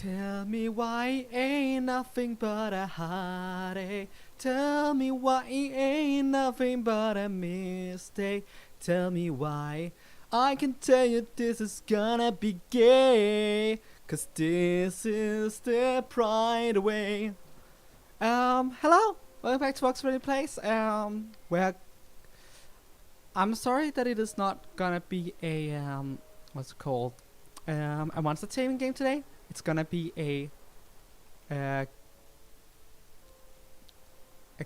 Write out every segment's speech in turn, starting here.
Tell me why ain't nothing but a heartache. Tell me why ain't nothing but a mistake. Tell me why. I can tell you this is gonna be gay. Cause this is the Pride way. Hello? Welcome back to Vox Syreni Place. Where I'm sorry that it is not gonna be a, what's it called? A monster taming game today. It's gonna be a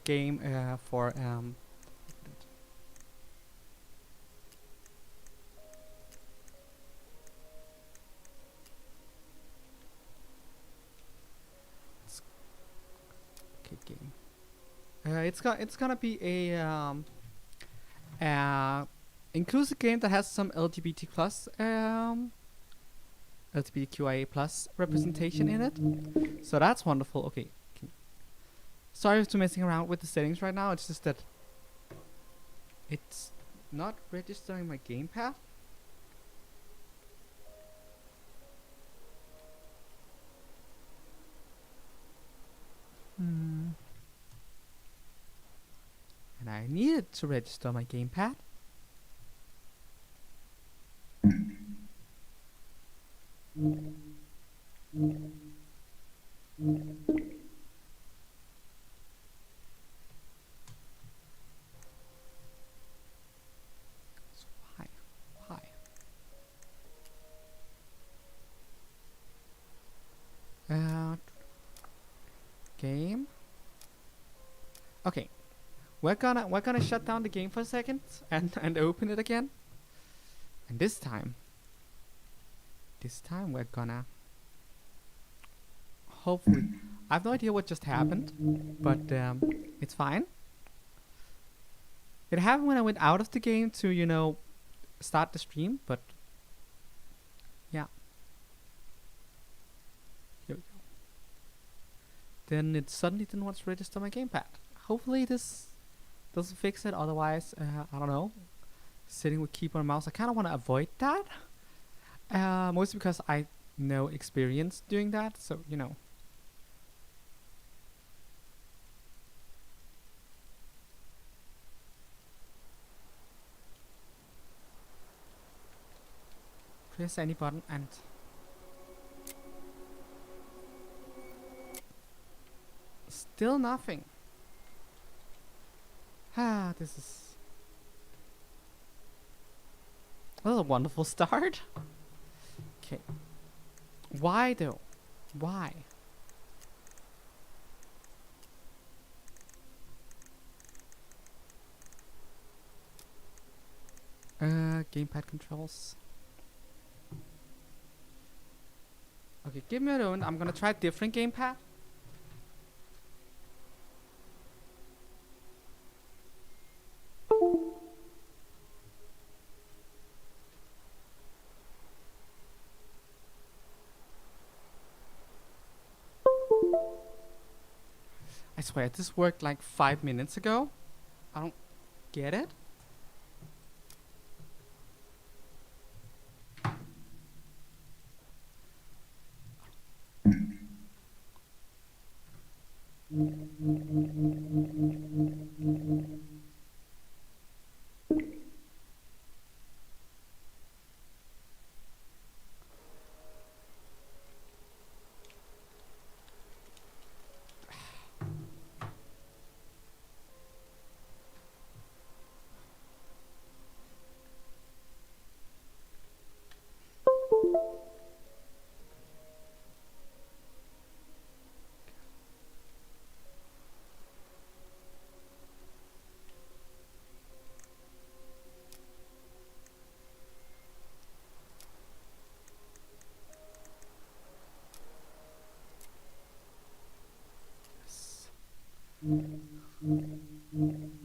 game for okay, game. It's gonna be a inclusive game that has some LGBT plus LGBTQIA plus representation in it. So that's wonderful. Okay. Sorry for messing around with the settings right now. It's just that it's not registering my gamepad. And I needed to register my gamepad. So why? Game. Okay, we're gonna shut down the game for a second and open it again. And this time we're gonna hopefully. I have no idea what just happened, but it's fine. It happened when I went out of the game to, you know, start the stream, but yeah. Here we go. Then it suddenly didn't want to register my gamepad. Hopefully this doesn't fix it, otherwise, I don't know. Sitting with keyboard and mouse, I kind of want to avoid that. Mostly because I no experience doing that, so, you know. Press any button and still nothing. Ah, this is a wonderful start. Okay. Why though? Why? Gamepad controls. Okay, give me a moment. I'm gonna try a different gamepad. I swear, this worked like 5 minutes ago. I don't get it.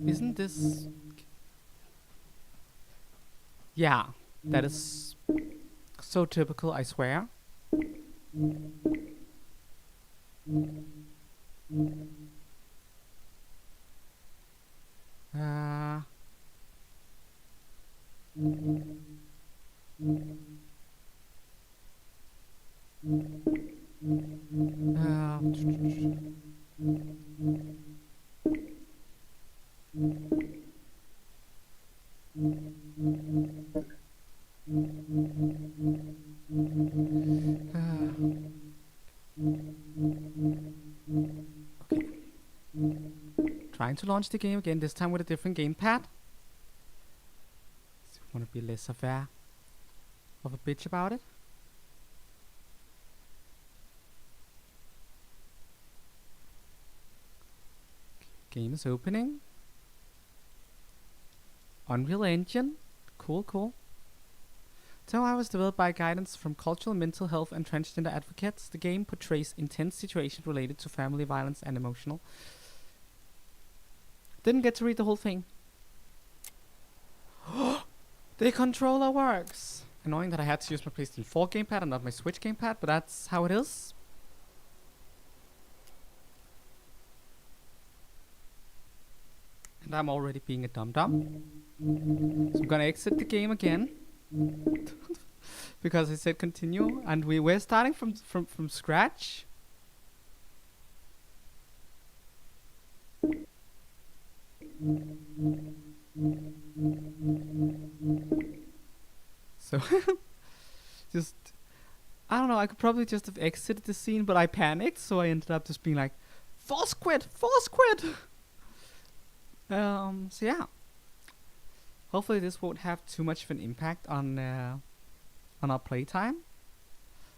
Isn't this... Yeah, that is so typical, I swear. Okay. Trying to launch the game again, this time with a different gamepad. So I want to be less of a bitch about it. Game is opening. Unreal Engine. Cool. So I was developed by guidance from cultural, mental health and transgender advocates. The game portrays intense situations related to family violence and emotional. Didn't get to read the whole thing. The controller works. Annoying that I had to use my PlayStation 4 gamepad and not my Switch gamepad, but that's how it is. And I'm already being a dum-dum. So I'm gonna exit the game again. Because I said continue, and we're starting from scratch. So just I don't know, I could probably just have exited the scene, but I panicked, so I ended up just being like, force quit. So yeah. Hopefully this won't have too much of an impact on our playtime.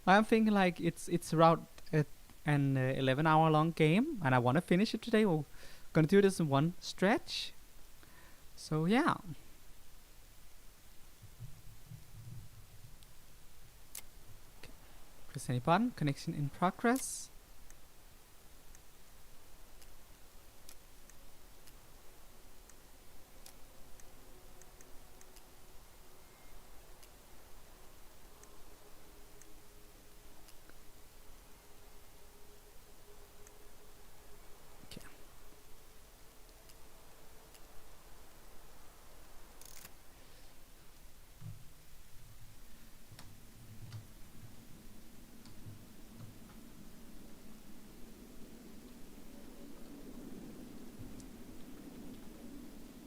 I'm thinking like it's around an 11-hour long game, and I want to finish it today. We're gonna do this in one stretch. So yeah. Okay. Press any button. Connection in progress.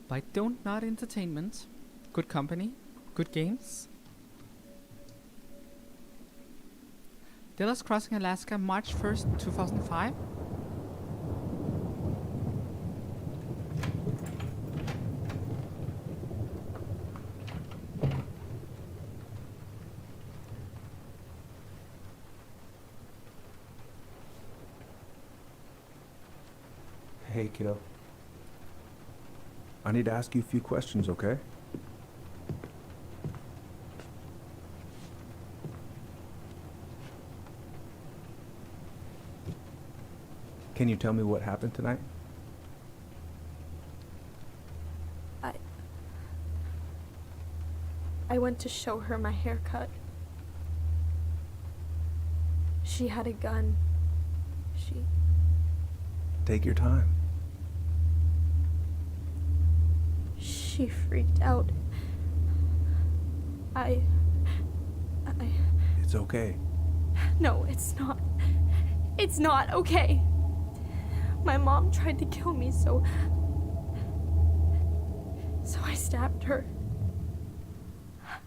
By Don't Not Entertainment. Good company. Good games. Delos Crossing Alaska, March 1st, 2005. Hey, kiddo. I need to ask you a few questions, okay? Can you tell me what happened tonight? I went to show her my haircut. She had a gun. Take your time. She freaked out. It's okay. No, it's not. It's not okay. My mom tried to kill me, so I stabbed her.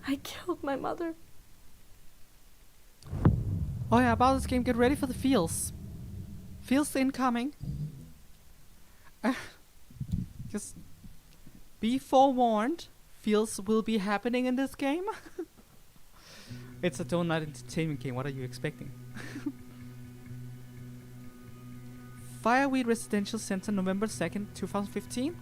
I killed my mother. Oh yeah, about this game, get ready for the feels. Feels incoming. Just be forewarned. Feels will be happening in this game. It's a Don't Not Entertainment game. What are you expecting? Fireweed Residential Center, November 2nd, 2015.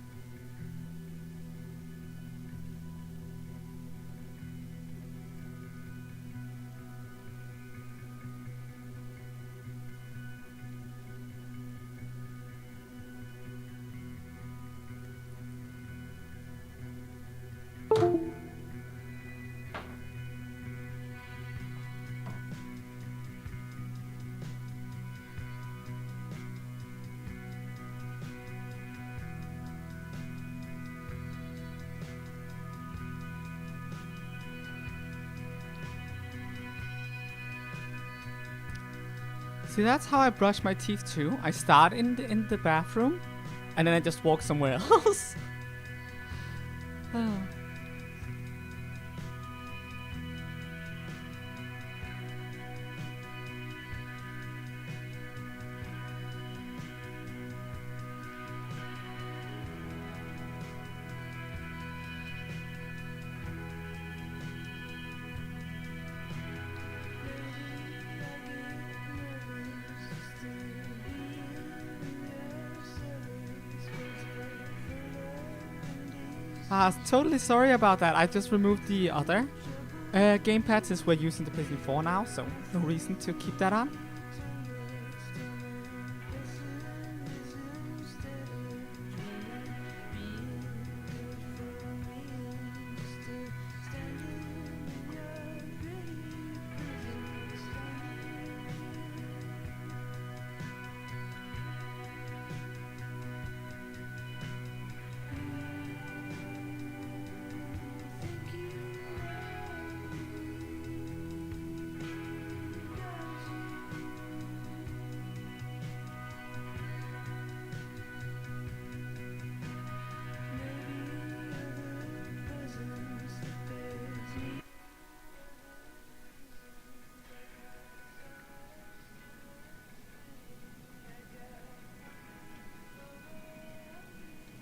See, that's how I brush my teeth too. I start in the bathroom, and then I just walk somewhere else. Oh. Totally sorry about that. I just removed the other gamepad since we're using the PlayStation 4 now, so no reason to keep that on.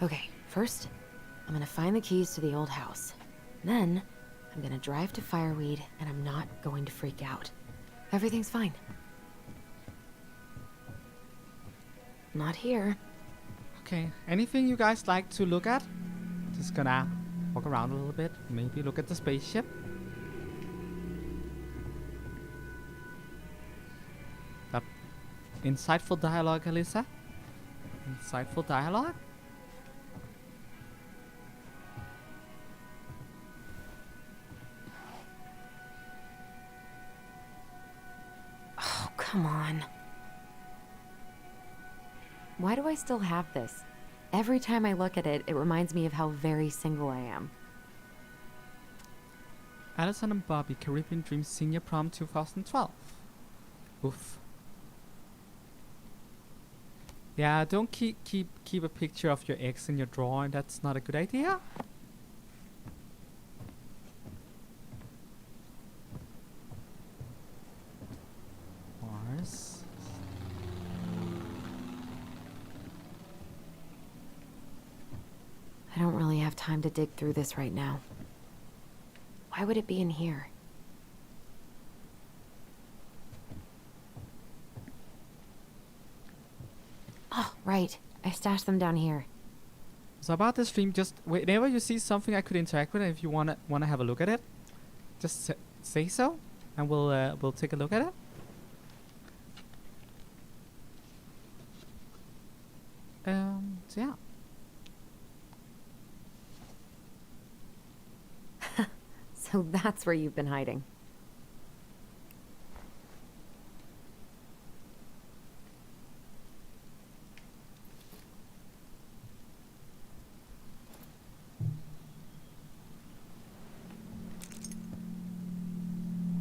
Okay, first, I'm gonna find the keys to the old house. Then, I'm gonna drive to Fireweed, and I'm not going to freak out. Everything's fine. Not here. Okay, anything you guys like to look at? Just gonna walk around a little bit, maybe look at the spaceship. That insightful dialogue, Alyssa. Insightful dialogue. Oh, come on. Why do I still have this? Every time I look at it, it reminds me of how very single I am. Allison and Bobby, Caribbean Dream Senior Prom 2012. Oof. Yeah, don't keep a picture of your ex in your drawer. That's not a good idea. Mars. I don't really have time to dig through this right now. Why would it be in here? Oh, right. I stashed them down here. So about the stream, just whenever you see something I could interact with, and if you wanna have a look at it, just say so, and we'll take a look at it. So yeah. So that's where you've been hiding.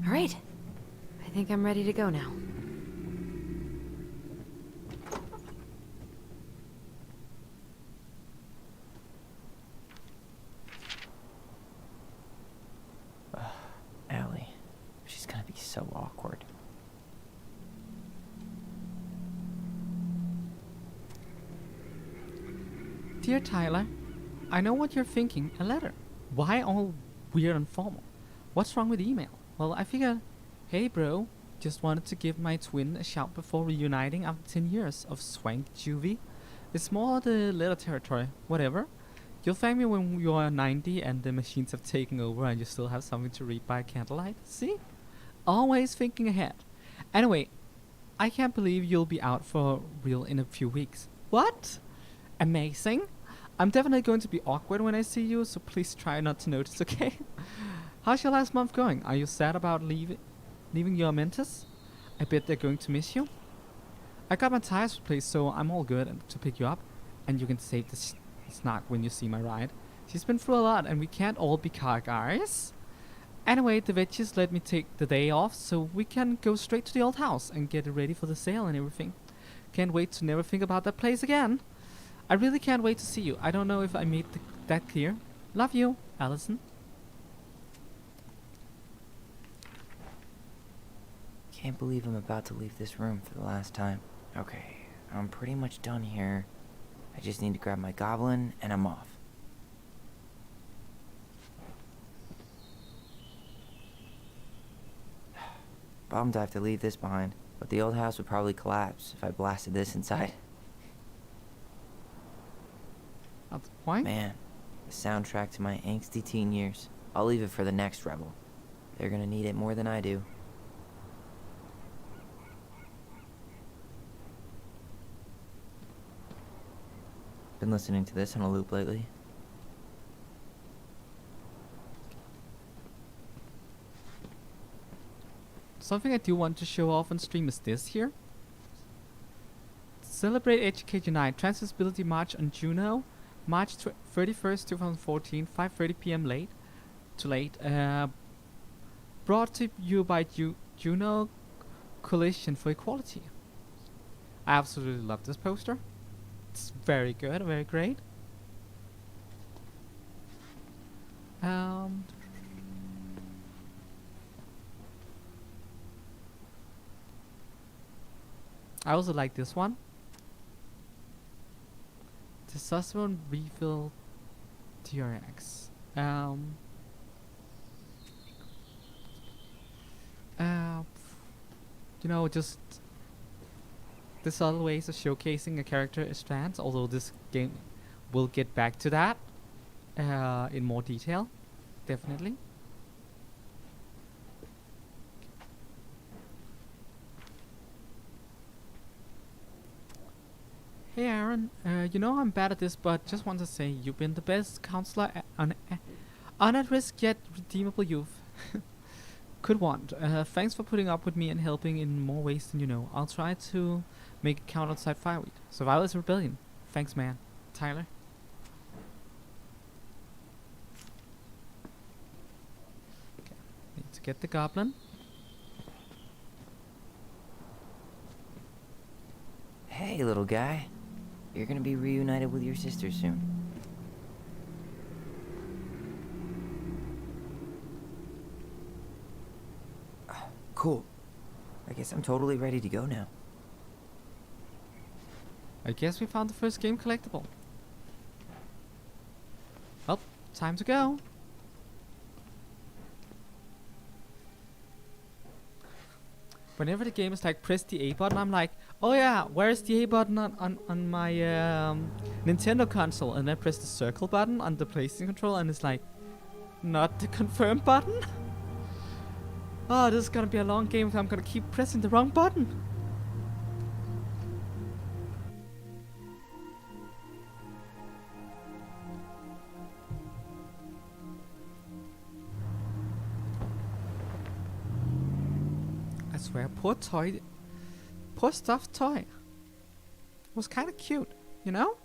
All right. I think I'm ready to go now. Allie, she's gonna be so awkward. Dear Tyler, I know what you're thinking. A letter. Why all weird and formal? What's wrong with email? Well, I figured, hey bro, just wanted to give my twin a shout before reuniting after 10 years of swank juvie. It's more the letter territory. Whatever. You'll thank me when you are 90 and the machines have taken over and you still have something to read by candlelight. See? Always thinking ahead. Anyway, I can't believe you'll be out for real in a few weeks. What? Amazing. I'm definitely going to be awkward when I see you, so please try not to notice, okay? How's your last month going? Are you sad about leaving your mentors? I bet they're going to miss you. I got my tires replaced, so I'm all good to pick you up, and you can save the snark when you see my ride. She's been through a lot, and we can't all be car guys. Anyway, the veggies let me take the day off, so we can go straight to the old house and get it ready for the sale and everything. Can't wait to never think about that place again. I really can't wait to see you. I don't know if I made that clear. Love you, Allison. Can't believe I'm about to leave this room for the last time. Okay, I'm pretty much done here. I just need to grab my goblin and I'm off. Bummed I have to leave this behind, but the old house would probably collapse if I blasted this inside. At the point? Man, the soundtrack to my angsty teen years. I'll leave it for the next rebel. They're gonna need it more than I do. Been listening to this on a loop lately. Something I do want to show off on stream is this here. Celebrate Educate Unite Transvisibility March on Juno, March 31st, 2014, 5:30 p.m. late. Brought to you by Juno Coalition for Equality. I absolutely love this poster. It's very good, very great. I also like this one. Testosterone refill TRX. You know, just the subtle ways of showcasing a character strands, although this game will get back to that in more detail, definitely. Hey Aaron, you know I'm bad at this, but just want to say you've been the best counselor on at risk yet redeemable youth could want. Thanks for putting up with me and helping in more ways than you know. I'll try to make it count outside Fireweed. Survival is rebellion. Thanks, man. Tyler. Okay. Need to get the goblin. Hey, little guy. You're gonna be reunited with your sister soon. Cool. I guess I'm totally ready to go now. I guess we found the first game collectible. Well, time to go. Whenever the game is like press the A button, I'm like, oh yeah, where's the A button on my Nintendo console? And I press the circle button on the PlayStation controller and it's like, not the confirm button? Oh, this is gonna be a long game if I'm gonna keep pressing the wrong button. I swear, poor stuffed toy. Was kinda cute, you know?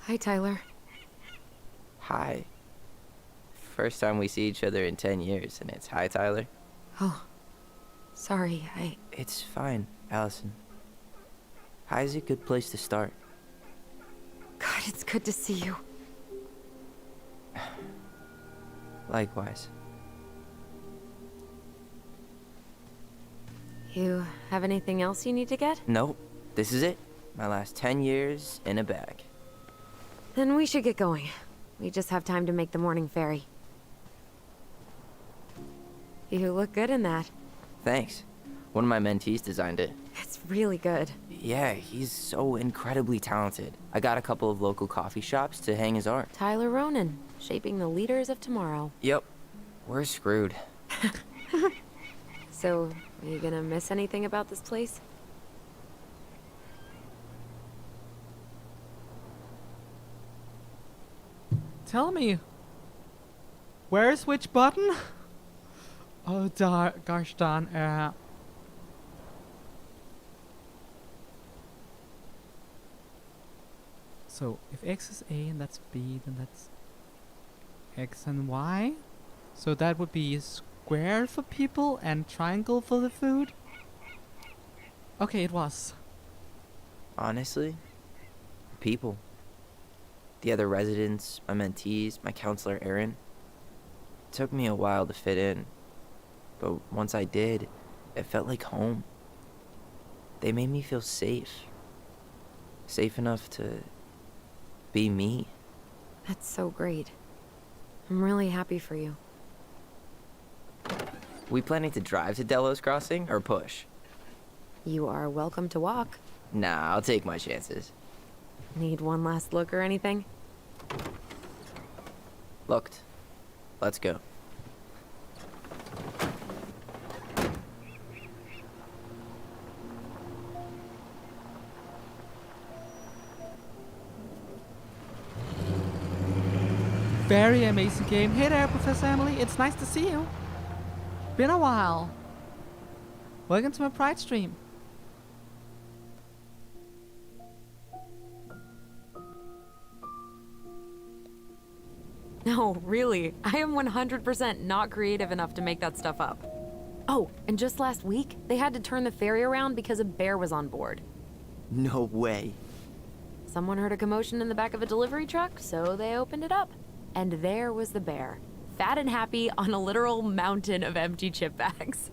Hi, Tyler. Hi. First time we see each other in 10 years, and it's hi, Tyler. Oh, sorry, It's fine, Allison. Hi's a good place to start. God, it's good to see you. Likewise. You have anything else you need to get? Nope. This is it. My last 10 years in a bag. Then we should get going. We just have time to make the morning ferry. You look good in that. Thanks. One of my mentees designed it. It's really good. Yeah, he's so incredibly talented. I got a couple of local coffee shops to hang his art. Tyler Ronan, shaping the leaders of tomorrow. Yep. We're screwed. So, are you gonna miss anything about this place? Tell me, where's which button? Oh, gosh darn. So if X is A and that's B, then that's X and Y. So that would be square for people and triangle for the food. Okay, it was. Honestly, people. The other residents, my mentees, my counselor Aaron. It took me a while to fit in, but once I did, it felt like home. They made me feel safe. Safe enough to be me. That's so great. I'm really happy for you. We planning to drive to Delos Crossing or push? You are welcome to walk. Nah, I'll take my chances. Need one last look or anything? Looked. Let's go. Very amazing game. Hey there, Professor Emily. It's nice to see you. Been a while. Welcome to my Pride stream. No, really. I am 100% not creative enough to make that stuff up. Oh, and just last week, they had to turn the ferry around because a bear was on board. No way. Someone heard a commotion in the back of a delivery truck, so they opened it up. And there was the bear, fat and happy on a literal mountain of empty chip bags.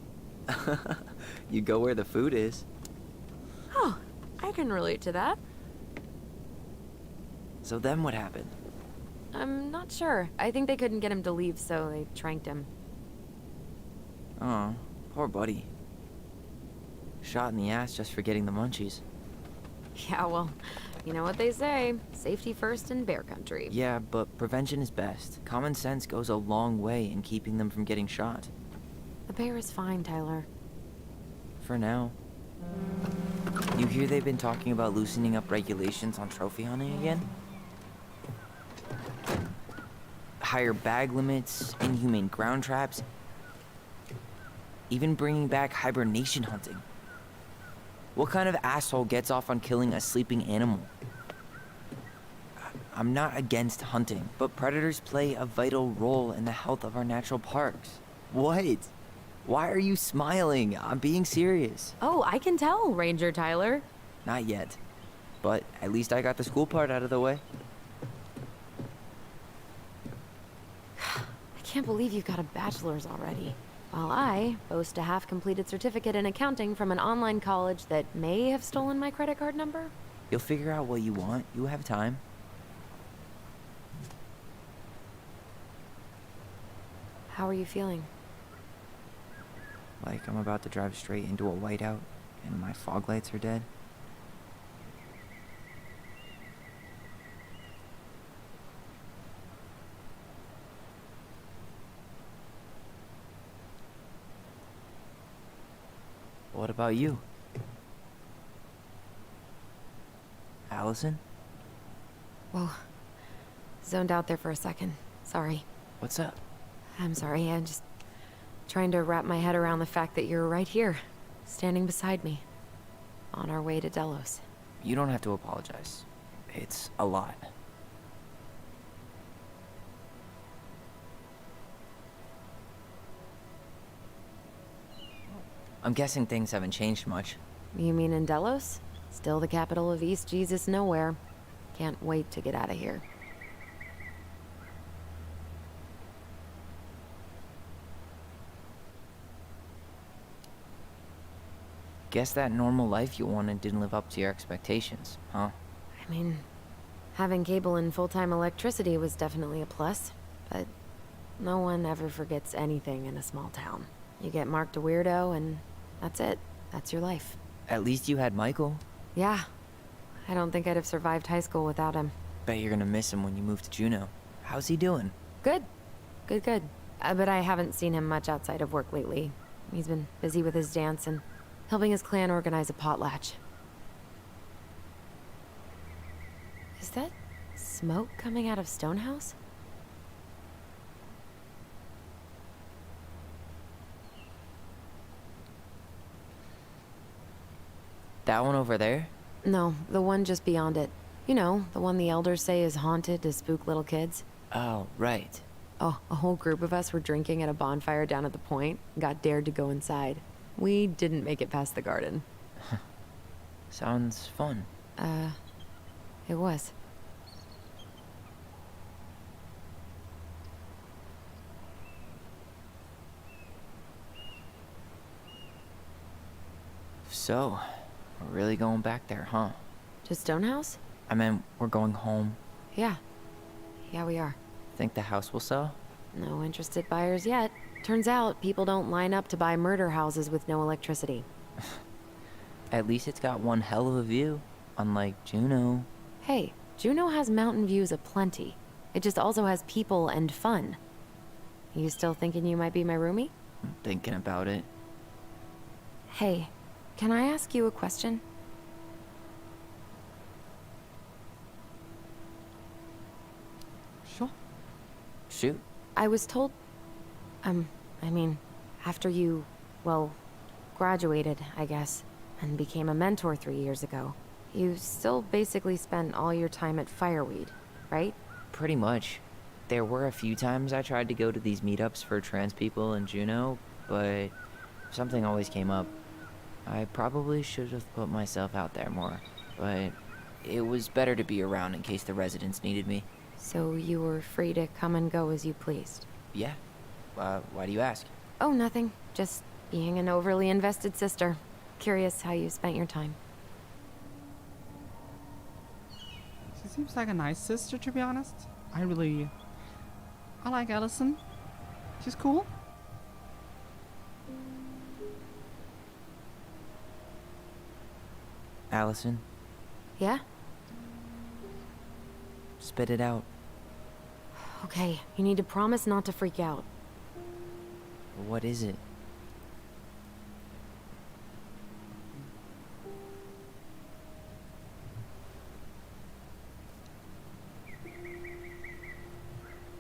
You go where the food is. Oh, I can relate to that. So then what happened? I'm not sure. I think they couldn't get him to leave, so they tranked him. Oh, poor buddy. Shot in the ass just for getting the munchies. Yeah, well, you know what they say. Safety first in bear country. Yeah, but prevention is best. Common sense goes a long way in keeping them from getting shot. The bear is fine, Tyler. For now. You hear they've been talking about loosening up regulations on trophy hunting again? Higher bag limits, inhumane ground traps, even bringing back hibernation hunting. What kind of asshole gets off on killing a sleeping animal? I'm not against hunting, but predators play a vital role in the health of our natural parks. What? Why are you smiling? I'm being serious. Oh, I can tell, Ranger Tyler. Not yet. But at least I got the school part out of the way. I can't believe you've got a bachelor's already. While I boast a half-completed certificate in accounting from an online college that may have stolen my credit card number. You'll figure out what you want. You have time. How are you feeling? Like I'm about to drive straight into a whiteout and my fog lights are dead. What about you? Allison? Whoa. Zoned out there for a second. Sorry. What's up? I'm sorry, I'm just trying to wrap my head around the fact that you're right here, standing beside me, on our way to Delos. You don't have to apologize. It's a lot. I'm guessing things haven't changed much. You mean in Delos? Still the capital of East Jesus Nowhere. Can't wait to get out of here. Guess that normal life you wanted didn't live up to your expectations, huh? I mean, having cable and full-time electricity was definitely a plus, but no one ever forgets anything in a small town. You get marked a weirdo and that's it. That's your life. At least you had Michael. Yeah. I don't think I'd have survived high school without him. Bet you're gonna miss him when you move to Juneau. How's he doing? Good. Good. But I haven't seen him much outside of work lately. He's been busy with his dance and helping his clan organize a potlatch. Is that smoke coming out of Stonehouse? That one over there? No, the one just beyond it. You know, the one the elders say is haunted to spook little kids. Oh, right. Oh, a whole group of us were drinking at a bonfire down at the point, got dared to go inside. We didn't make it past the garden. Sounds fun. It was. So, we're really going back there, huh? To Stonehouse? I mean, we're going home. Yeah. Yeah, we are. Think the house will sell? No interested buyers yet. Turns out, people don't line up to buy murder houses with no electricity. At least it's got one hell of a view, unlike Juneau. Hey, Juneau has mountain views aplenty. It just also has people and fun. You still thinking you might be my roomie? I'm thinking about it. Hey, can I ask you a question? Sure. Shoot. I was told... I mean, after you, well, graduated, I guess, and became a mentor 3 years ago, you still basically spent all your time at Fireweed, right? Pretty much. There were a few times I tried to go to these meetups for trans people in Juneau, but something always came up. I probably should have put myself out there more, but it was better to be around in case the residents needed me. So you were free to come and go as you pleased? Yeah. Why do you ask? Oh, nothing. Just being an overly invested sister. Curious how you spent your time. She seems like a nice sister, to be honest. I like Allison. She's cool. Allison, Yeah? spit it out. Okay, you need to promise not to freak out. What is it?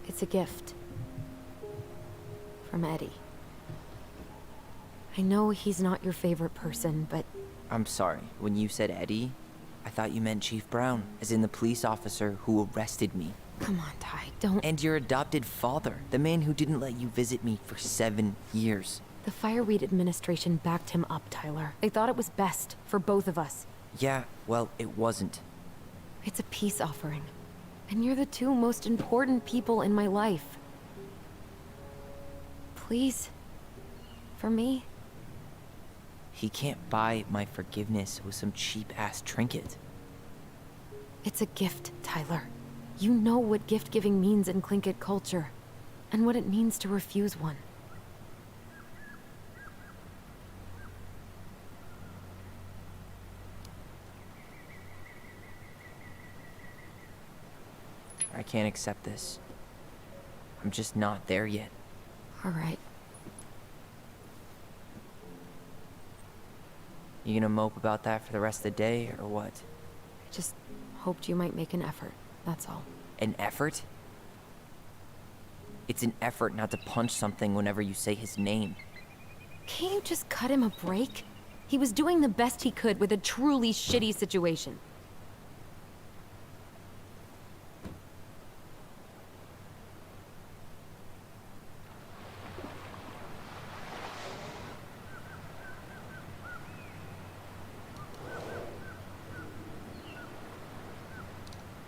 It's a gift. From Eddie. I know he's not your favorite person, but I'm sorry. When you said Eddie, I thought you meant Chief Brown, as in the police officer who arrested me. come on, Ty, don't... And your adopted father, the man who didn't let you visit me for 7 years. The Fireweed administration backed him up, Tyler. They thought it was best for both of us. Yeah, well, it wasn't. It's a peace offering. And you're the two most important people in my life. Please. For me. He can't buy my forgiveness with some cheap-ass trinket. It's a gift, Tyler. You know what gift-giving means in Tlingit culture. And what it means to refuse one. I can't accept this. I'm just not there yet. All right. You gonna mope about that for the rest of the day, or what? I just hoped you might make an effort, that's all. An effort? It's an effort not to punch something whenever you say his name. Can't you just cut him a break? He was doing the best he could with a truly shitty situation.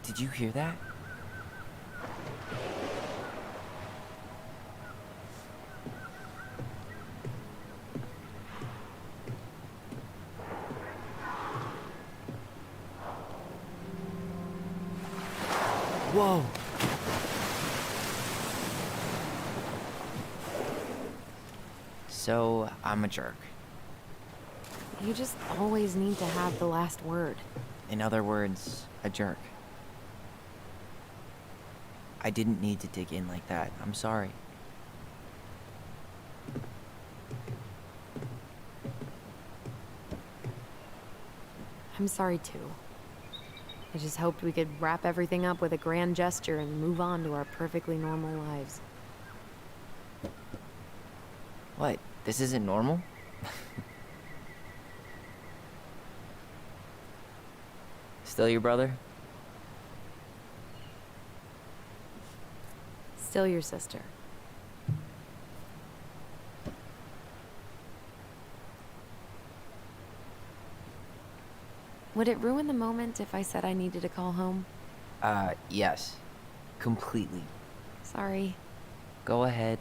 Did you hear that? Whoa! So, I'm a jerk. You just always need to have the last word. In other words, a jerk. I didn't need to dig in like that. I'm sorry. I'm sorry too. I just hoped we could wrap everything up with a grand gesture and move on to our perfectly normal lives. What? This isn't normal? Still your brother? still your sister. Would it ruin the moment if I said I needed to call home? Yes. Completely. Sorry. Go ahead.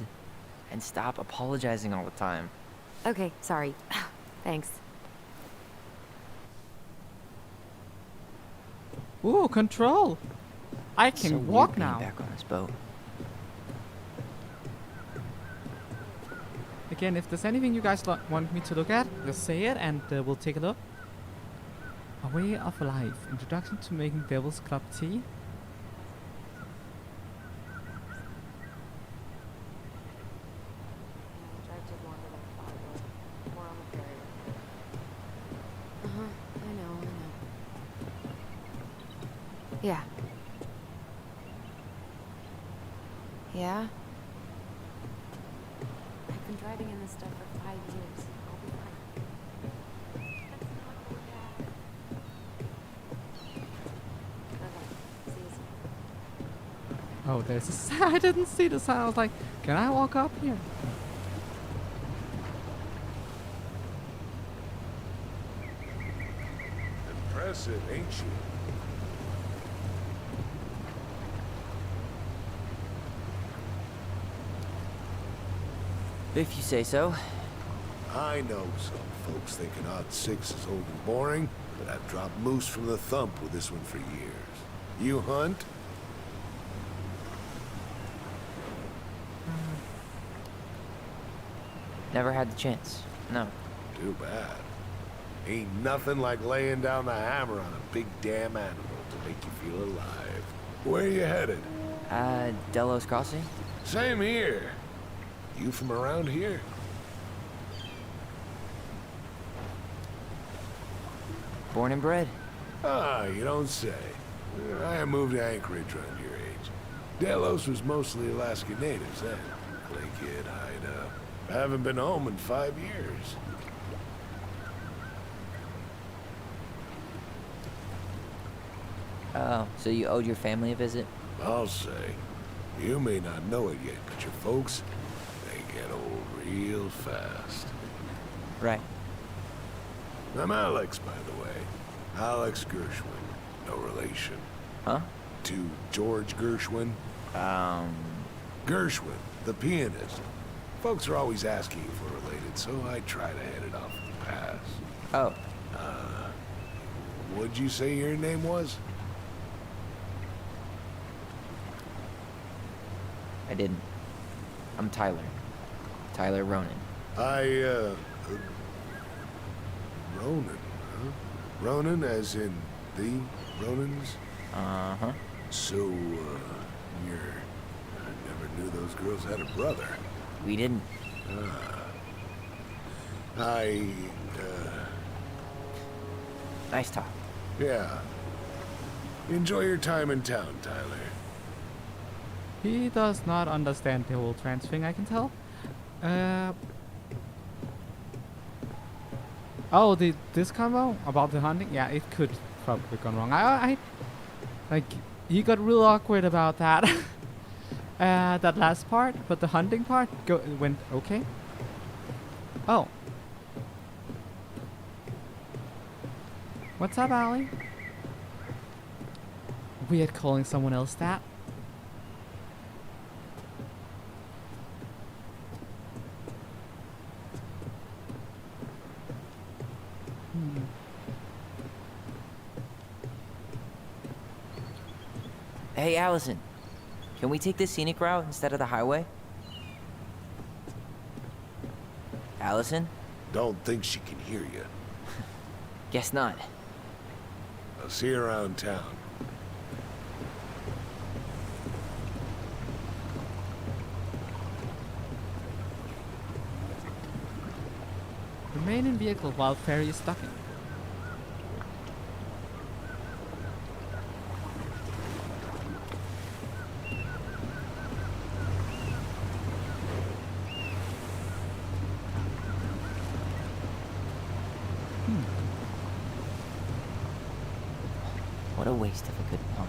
And stop apologizing all the time. Okay, sorry. Thanks. Ooh, control! I It's so can weird walk being now. back on this boat. Again, if there's anything you guys want me to look at, just say it and we'll take a look. A Way of Life. Introduction to Making Devil's Club Tea. I know. Yeah. Yeah? I've been driving in this stuff for 5 years. I'll be fine. Okay, see you soon. Oh, there's a sign. I didn't see the sign. I was like, can I walk up here? Impressive, ain't she? If you say so. I know some folks think an odd six is old and boring, but I've dropped moose from the thump with this one for years. You hunt? Never had the chance. No. Too bad. Ain't nothing like laying down the hammer on a big damn animal to make you feel alive. Where you headed? Delos Crossing? Same here. You from around here? Born and bred. Ah, you don't say. I moved to Anchorage around your age. Delos was mostly Alaska natives then. Clay Kid, hideout. Haven't been home in 5 years. Oh, so you owed your family a visit? I'll say. You may not know it yet, but your folks, they get old real fast. Right. I'm Alex, by the way. Alex Gershwin. No relation. Huh? To George Gershwin. Gershwin, the pianist. Folks are always asking if we're related, so I try to head it off with the pass. Oh. What'd you say your name was? I didn't. I'm Tyler. Tyler Ronan. Ronan, huh? Ronan as in the Ronans? Uh-huh. So, I never knew those girls had a brother. We didn't. Nice talk. Yeah. Enjoy your time in town, Tyler. He does not understand the whole trans thing, I can tell. Oh, this combo about the hunting? Yeah, it could probably gone wrong. I like, he got real awkward about that. That last part, but the hunting part went okay. Oh. What's up, Allie? Weird calling someone else that. Hey, Allison. Can we take the scenic route instead of the highway? Allison? Don't think she can hear you. Guess not. I'll see you around town. Remain in vehicle while ferry is stocking. What a waste of a good pun.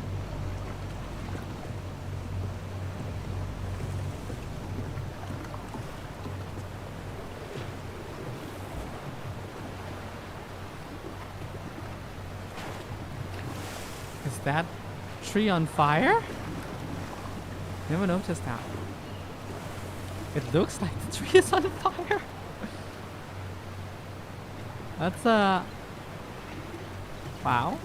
Is that tree on fire? Never noticed that. It looks like the tree is on fire. That's wow.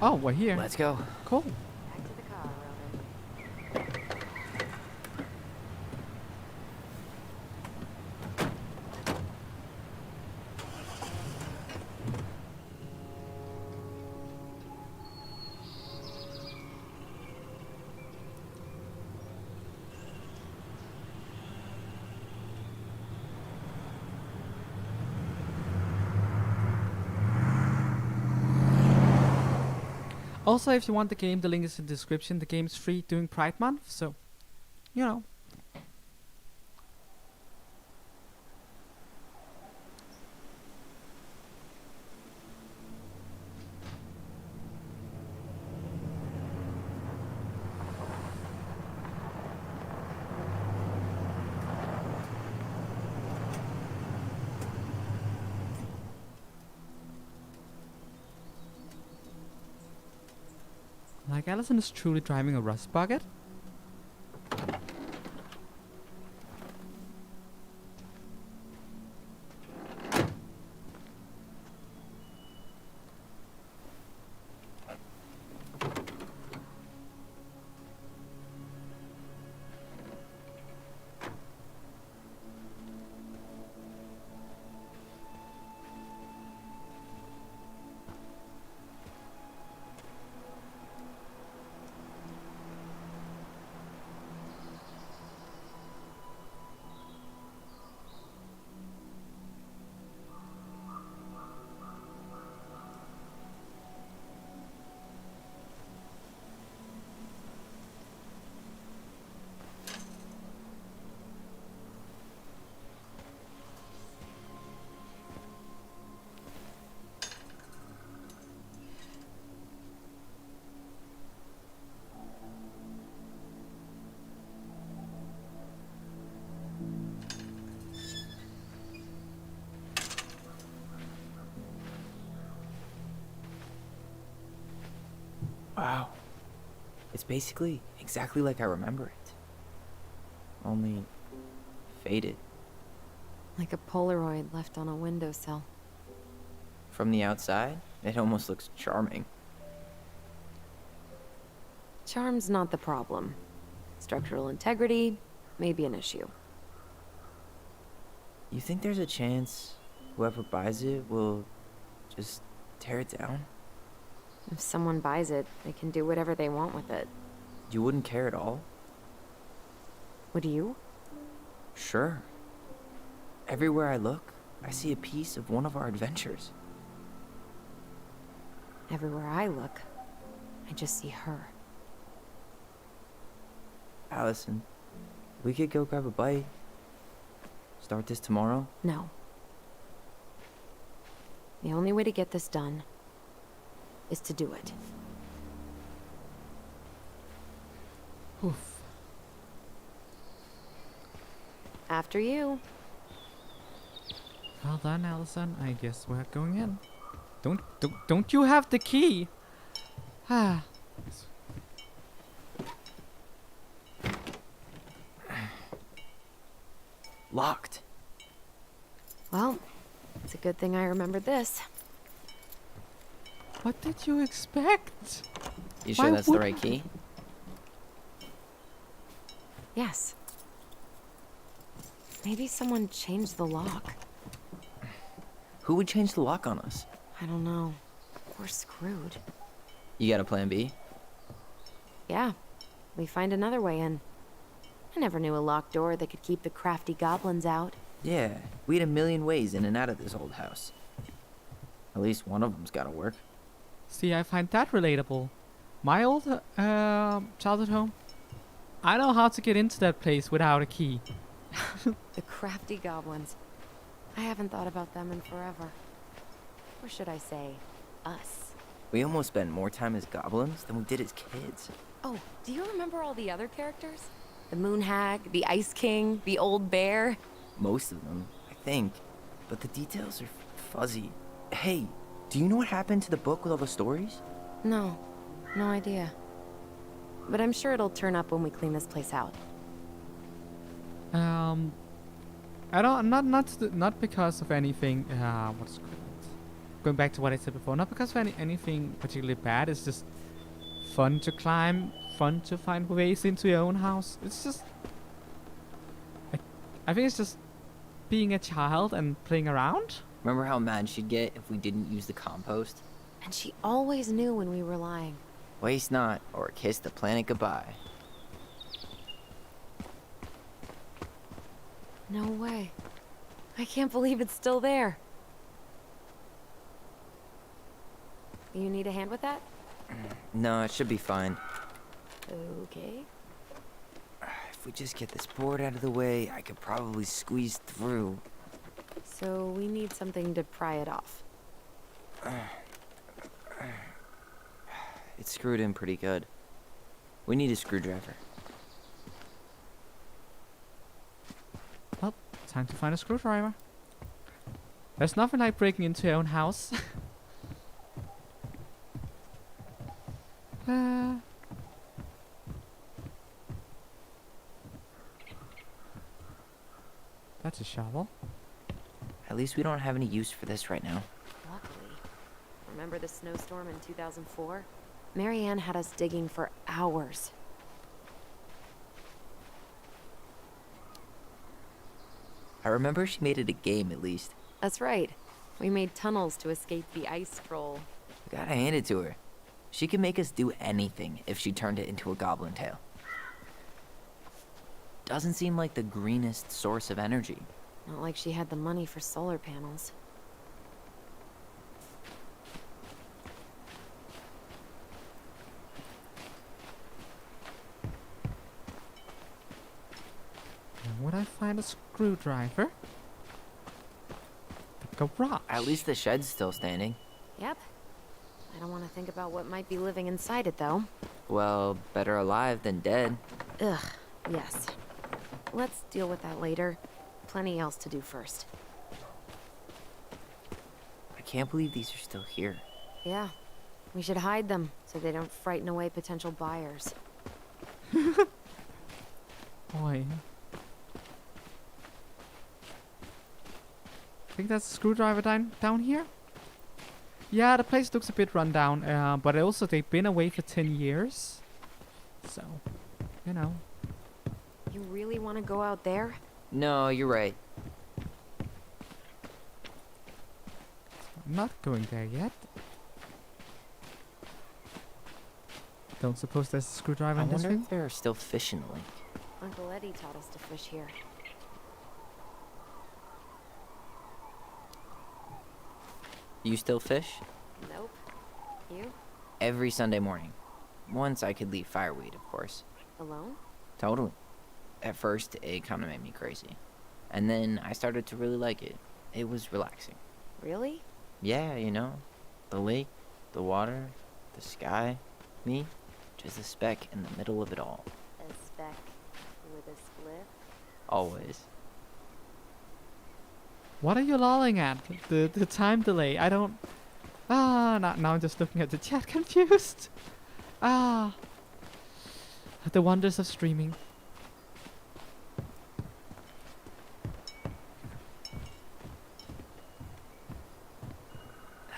Oh, we're here. Let's go. Cool. Back to the car, Roman. Also, if you want the game, the link is in the description. The game is free during Pride Month, so, you know. Like, Allison is truly driving a rust bucket. Wow. It's basically exactly like I remember it. Only faded. Like a Polaroid left on a windowsill. From the outside, it almost looks charming. Charm's not the problem. Structural integrity may be an issue. You think there's a chance whoever buys it will just tear it down? If someone buys it, they can do whatever they want with it. You wouldn't care at all? Would you? Sure. Everywhere I look, I see a piece of one of our adventures. Everywhere I look, I just see her. Allison, we could go grab a bite. Start this tomorrow? No. The only way to get this done is to do it. Oof. After you. Well done, Allison. I guess we're going in. Don't you have the key? Ah. Locked. Well, it's a good thing I remembered this. What did you expect? You sure Why that's the would right I? key? Yes. Maybe someone changed the lock. Who would change the lock on us? I don't know. We're screwed. You got a plan B? Yeah, we find another way in. I never knew a locked door that could keep the crafty goblins out. Yeah, we had a million ways in and out of this old house. At least one of them's gotta work. See, I find that relatable. My old childhood home. I know how to get into that place without a key. The crafty goblins. I haven't thought about them in forever. Or should I say, us. We almost spent more time as goblins than we did as kids. Oh, do you remember all the other characters? The Moon Hag, the Ice King, the Old Bear. Most of them, I think. But the details are fuzzy. Hey, do you know what happened to the book with all the stories? No, no idea. But I'm sure it'll turn up when we clean this place out. I don't, not because of anything, what's it called? Going back to what I said before, not because of anything particularly bad, it's just fun to climb, fun to find ways into your own house. It's just, I think it's just being a child and playing around. Remember how mad she'd get if we didn't use the compost? And she always knew when we were lying. Waste not, or kiss the planet goodbye. No way. I can't believe it's still there. You need a hand with that? No, it should be fine. Okay. If we just get this board out of the way, I could probably squeeze through. So we need something to pry it off. It's screwed in pretty good. We need a screwdriver. Well, time to find a screwdriver. There's nothing like breaking into your own house. That's a shovel. At least we don't have any use for this right now. Luckily. Remember the snowstorm in 2004? Marianne had us digging for hours. I remember she made it a game, at least. That's right. We made tunnels to escape the ice troll. Gotta hand it to her. She could make us do anything if she turned it into a goblin tail. Doesn't seem like the greenest source of energy. Not like she had the money for solar panels. Now would I find a screwdriver? The garage. At least the shed's still standing. Yep. I don't want to think about what might be living inside it, though. Well, better alive than dead. Ugh, yes. Let's deal with that later. Plenty else to do first. I can't believe these are still here. Yeah. We should hide them so they don't frighten away potential buyers. Boy. I think that's a screwdriver down here. Yeah, the place looks a bit run down, but also they've been away for 10 years. So, you know. You really want to go out there? No, you're right. I'm not going there yet. Don't suppose there's a screwdriver I in this wonder thing? if there are still fish in the lake. Uncle Eddie taught us to fish here. You still fish? Nope. You? Every Sunday morning. Once I could leave fireweed, of course. Alone? Totally. At first, it kind of made me crazy. And then I started to really like it. It was relaxing. Really? Yeah, you know. The lake, the water, the sky. Me, just a speck in the middle of it all. A speck with a split? Always. What are you lolling at? The time delay. I don't... now I'm just looking at the chat confused. The wonders of streaming.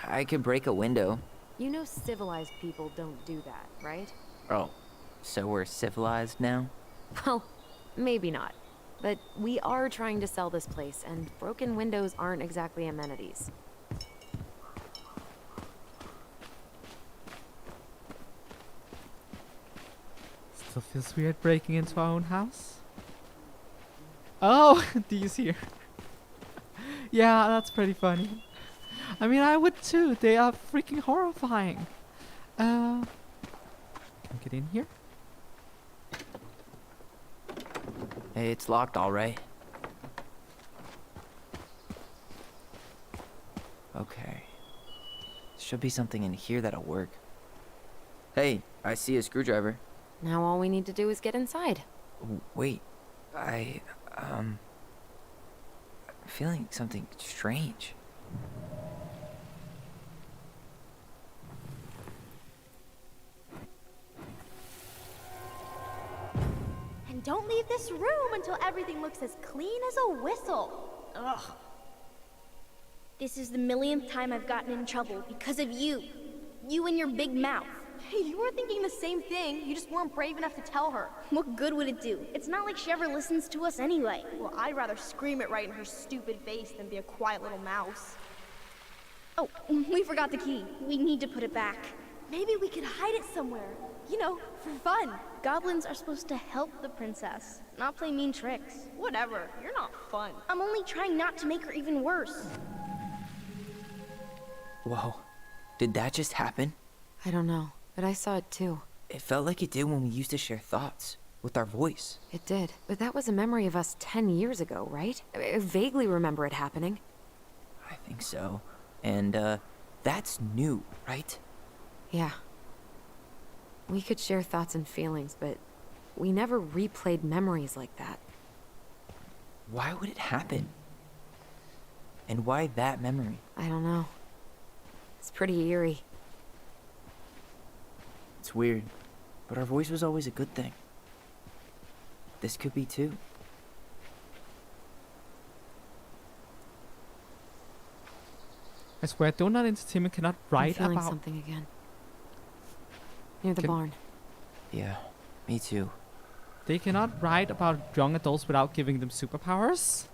I could break a window. You know civilized people don't do that, right? Oh, so we're civilized now? Well, maybe not. But we are trying to sell this place, and broken windows aren't exactly amenities. Still feels weird breaking into our own house. Oh, these here. Yeah, that's pretty funny. I mean, I would too. They are freaking horrifying. Can I get in here? Hey, it's locked, all right. Okay. Should be something in here that'll work. Hey, I see a screwdriver. Now all we need to do is get inside. Wait, I'm feeling something strange. And don't leave this room until everything looks as clean as a whistle. Ugh. This is the millionth time I've gotten in trouble because of you. You and your big mouth. Hey, you were thinking the same thing. You just weren't brave enough to tell her. What good would it do? It's not like she ever listens to us anyway. Well, I'd rather scream it right in her stupid face than be a quiet little mouse. Oh, we forgot the key. We need to put it back. Maybe we could hide it somewhere. You know, for fun. Goblins are supposed to help the princess, not play mean tricks. Whatever, you're not fun. I'm only trying not to make her even worse. Whoa, did that just happen? I don't know, but I saw it too. It felt like it did when we used to share thoughts with our voice. It did. But that was a memory of us 10 years ago, right? I vaguely remember it happening. I think so. And, that's new, right? Yeah. We could share thoughts and feelings, but we never replayed memories like that. Why would it happen? And why that memory? I don't know. It's pretty eerie. It's weird, but our voice was always a good thing. This could be too. I swear, Donut Entertainment cannot I'm write feeling about. something again. Near the Can- barn. Yeah, me too. They cannot write about young adults without giving them superpowers.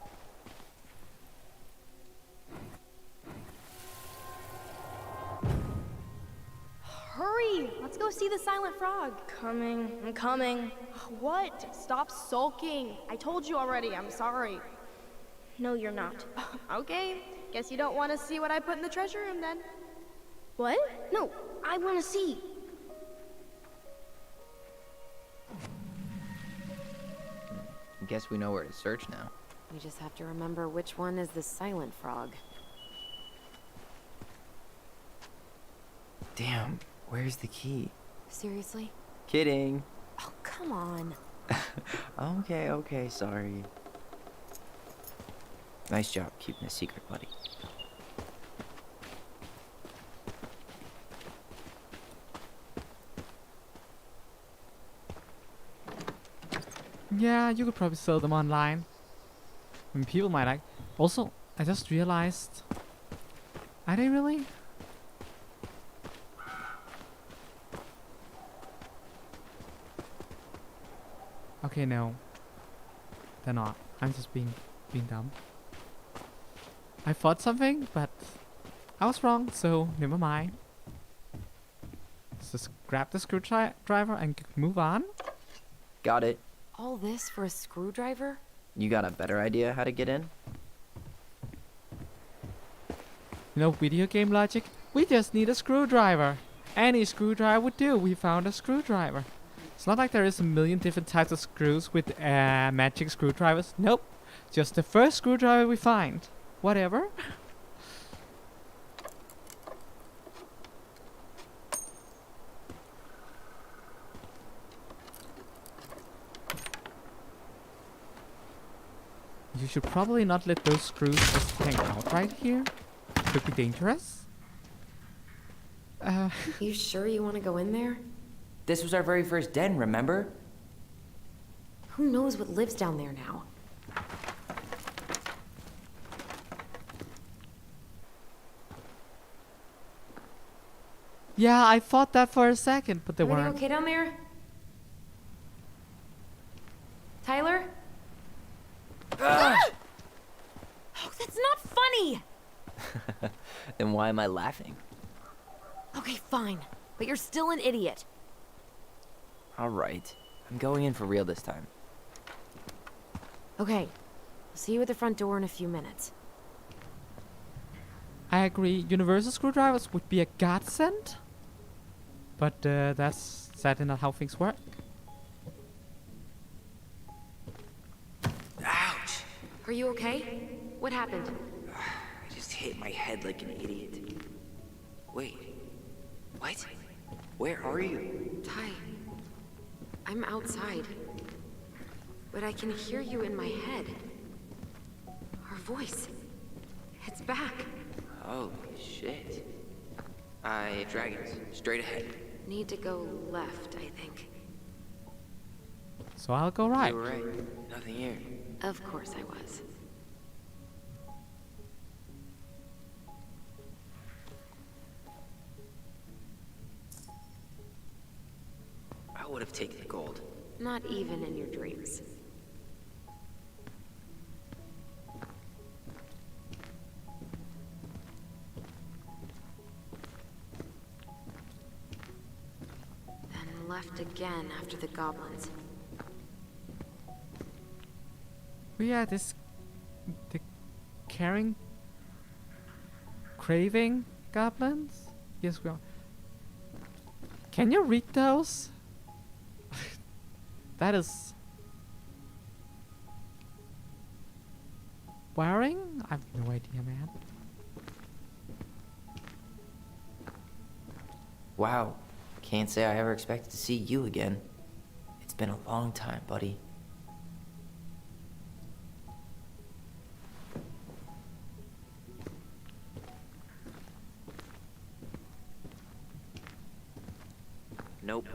Hurry! Let's go see the silent frog. I'm coming. What? Stop sulking. I told you already, I'm sorry. No, you're not. Okay, guess you don't want to see what I put in the treasure room then. What? No, I want to see. Guess we know where to search now. We just have to remember which one is the silent frog. Damn, where's the key? Seriously? Kidding. Oh, come on. Okay, sorry. Nice job keeping a secret, buddy. Yeah, you could probably sell them online. I mean, people might like. Also, I just realized. Are they really? Okay, no. They're not. I'm just being dumb. I thought something, but I was wrong, so never mind. Let's just grab the screwdriver and move on. Got it. All this for a screwdriver? You got a better idea how to get in? You know, video game logic? We just need a screwdriver. Any screwdriver would do. We found a screwdriver. It's not like there is a million different types of screws with magic screwdrivers. Nope. Just the first screwdriver we find. Whatever. You should probably not let those screws just hang out right here. Could be dangerous. You sure you want to go in there? This was our very first den, remember? Who knows what lives down there now? Yeah, I thought that for a second, but they Everything weren't. okay down there? Tyler? Oh, that's not funny! Then why am I laughing? Okay, fine. But you're still an idiot. Alright, I'm going in for real this time. Okay. I'll see you at the front door in a few minutes. I agree. Universal screwdrivers would be a godsend. But that's sadly not how things work. Ouch! Are you okay? What happened? I just hit my head like an idiot. Wait. What? Where are you? Ty. I'm outside. But I can hear you in my head. Our voice. It's back. Holy shit. Dragons, straight ahead. Need to go left, I think. So I'll go right. You were right. Nothing here. Of course I was. I would have taken the gold. Not even in your dreams. Then left again after the goblins. Oh yeah, the caring, craving goblins. Yes, we are. Can you read those? That is wearing? I have no idea, man. Wow. Can't say I ever expected to see you again. It's been a long time, buddy. Nope.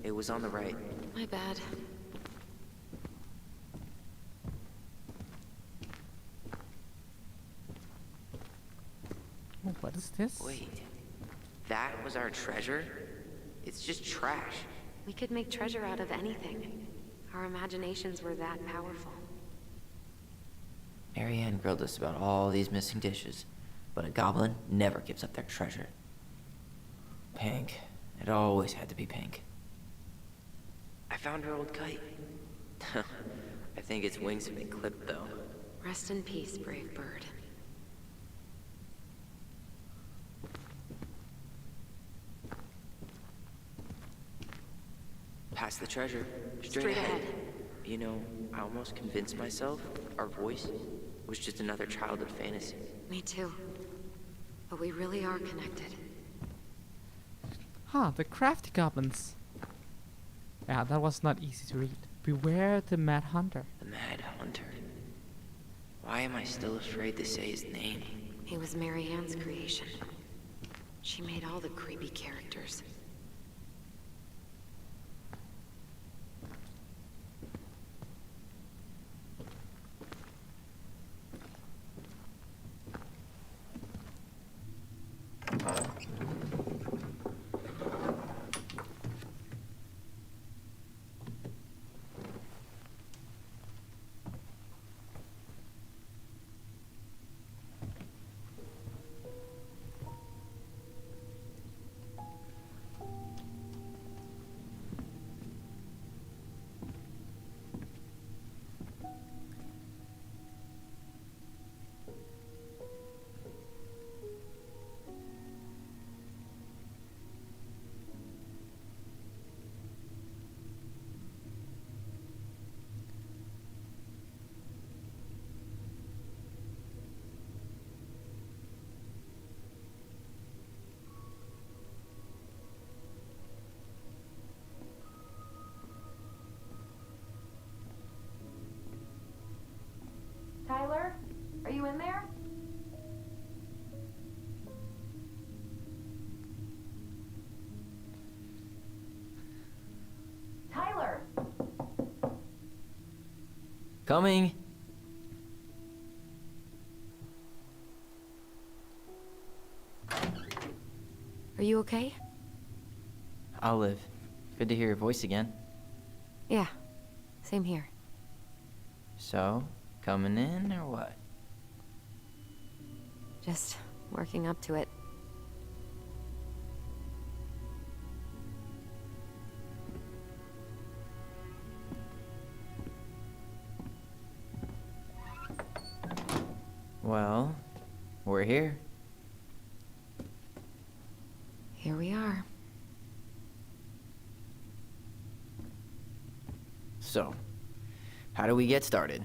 It was on the right. My bad. Oh, what is this? Wait. That was our treasure? It's just trash. We could make treasure out of anything. Our imaginations were that powerful. Marianne grilled us about all these missing dishes, but a goblin never gives up their treasure. Pink. It always had to be pink. I found her old kite. I think its wings have been clipped, though. Rest in peace, brave bird. Past the treasure. Straight ahead. You know, I almost convinced myself our voice was just another childhood fantasy. Me too. But we really are connected. Huh, the crafty goblins. Yeah, that was not easy to read. Beware the Mad Hunter. The Mad Hunter. Why am I still afraid to say his name? He was Mary Ann's creation. She made all the creepy characters. Tyler, are you in there? Tyler! Coming! Are you okay? I'll live. Good to hear your voice again. Yeah. Same here. So, coming in or what? Just working up to it. Well, we're here. Here we are. So, how do we get started?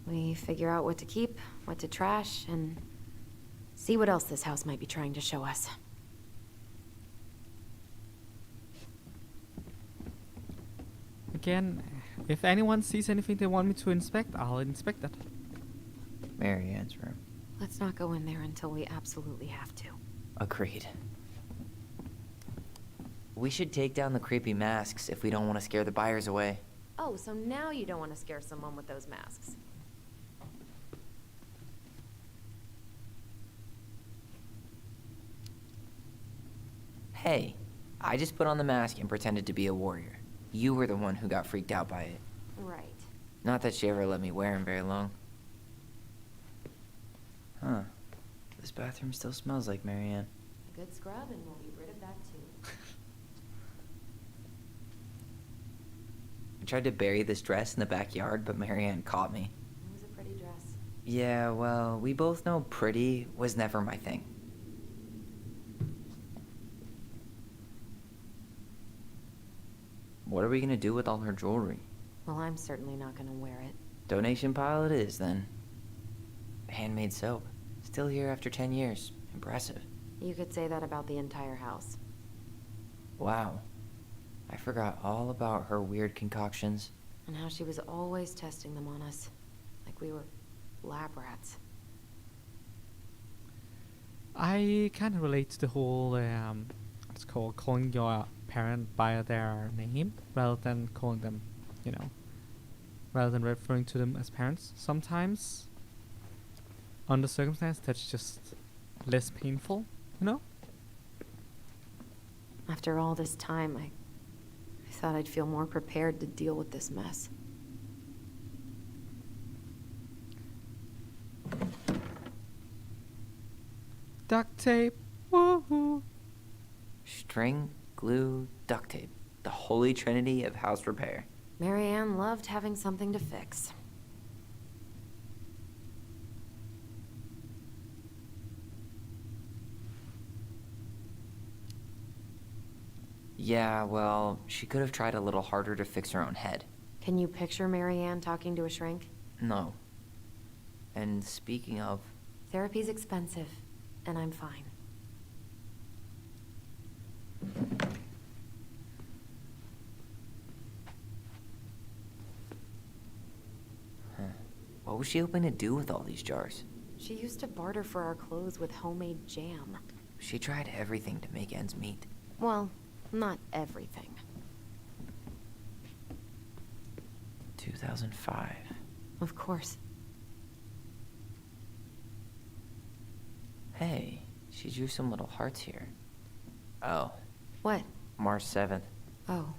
We figure out what to keep, what to trash, and see what else this house might be trying to show us. Again, If anyone sees anything they want me to inspect, I'll inspect it. Marianne's room. Let's not go in there until we absolutely have to. Agreed. We should take down the creepy masks if we don't want to scare the buyers away. Oh, so now you don't want to scare someone with those masks. Hey, I just put on the mask and pretended to be a warrior. You were the one who got freaked out by it. Right. Not that she ever let me wear him very long. Huh. This bathroom still smells like Marianne. A good scrub and we'll be rid of that too. I tried to bury this dress in the backyard, but Marianne caught me. It was a pretty dress. Yeah, well, we both know pretty was never my thing. What are we gonna do with all her jewelry? Well, I'm certainly not gonna wear it. Donation pile it is, then. Handmade soap. Still here after 10 years. Impressive. You could say that about the entire house. Wow. I forgot all about her weird concoctions. And how she was always testing them on us. Like we were lab rats. I kind of relate to the whole, it's called calling your parent by their name rather than calling them, rather than referring to them as parents. Sometimes, under circumstance, that's just less painful, After all this time, I thought I'd feel more prepared to deal with this mess. Duct tape, woohoo! String, glue, duct tape. The holy trinity of house repair. Marianne loved having something to fix. Yeah, well, she could have tried a little harder to fix her own head. Can you picture Marianne talking to a shrink? No. And speaking of... Therapy's expensive, and I'm fine. What was she hoping to do with all these jars? She used to barter for our clothes with homemade jam. She tried everything to make ends meet. Well, not everything. 2005. Of course. Hey, she drew some little hearts here. Oh, What? March 7th. Oh.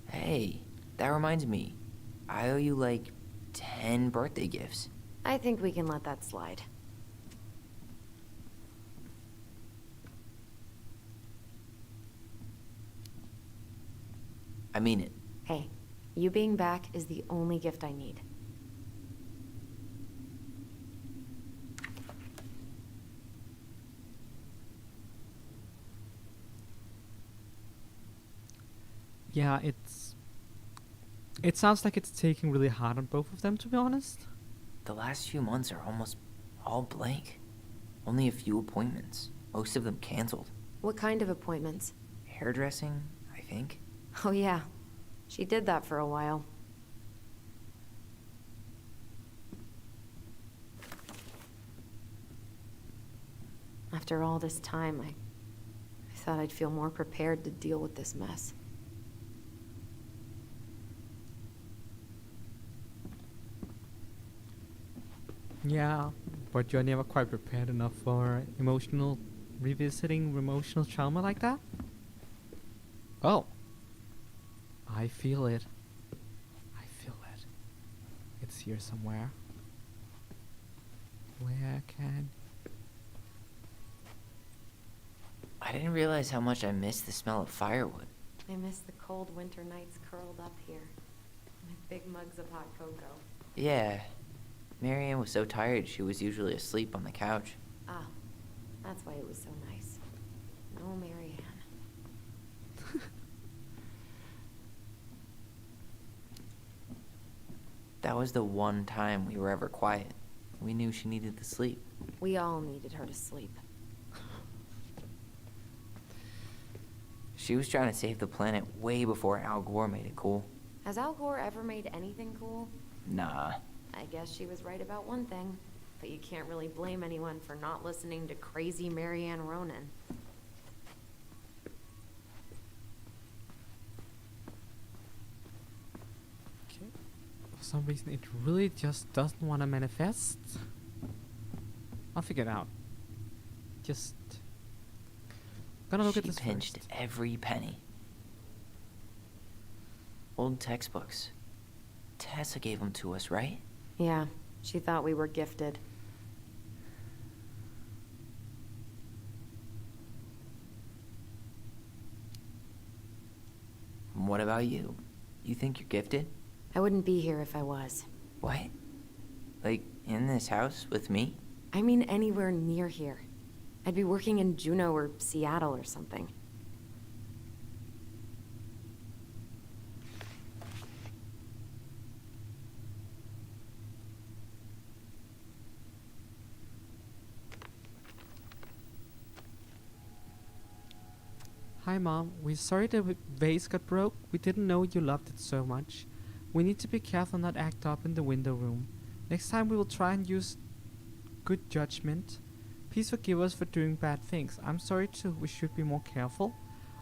Hey, that reminds me. I owe you like 10 birthday gifts. I think we can let that slide. I mean it. Hey, you being back is the only gift I need. Yeah, it sounds like it's taking really hard on both of them, to be honest. The last few months are almost all blank. Only a few appointments. Most of them canceled. What kind of appointments? Hairdressing, I think. Oh yeah, she did that for a while. After all this time, I thought I'd feel more prepared to deal with this mess. Yeah, but you're never quite prepared enough for revisiting emotional trauma like that? Oh. I feel it. I feel it. It's here somewhere. Where can... I didn't realize how much I missed the smell of firewood. I miss the cold winter nights curled up here, with big mugs of hot cocoa. Yeah. Marianne was so tired she was usually asleep on the couch. Ah, that's why it was so nice. No Marianne. That was the one time we were ever quiet. We knew she needed the sleep. We all needed her to sleep. She was trying to save the planet way before Al Gore made it cool. Has Al Gore ever made anything cool? Nah. I guess she was right about one thing, but you can't really blame anyone for not listening to crazy Marianne Ronan. Okay. For some reason, it really just doesn't want to manifest. I'll figure it out. Just gonna look at this She pinched first. every penny. Old textbooks. Tessa gave them to us, right? Yeah, she thought we were gifted. What about you? You think you're gifted? I wouldn't be here if I was. What? Like, in this house with me? I mean anywhere near here. I'd be working in Juneau or Seattle or something. Hi Mom, we're sorry the vase got broke. We didn't know you loved it so much. We need to be careful not act up in the window room. Next time we will try and use good judgment. Please forgive us for doing bad things. I'm sorry too, we should be more careful.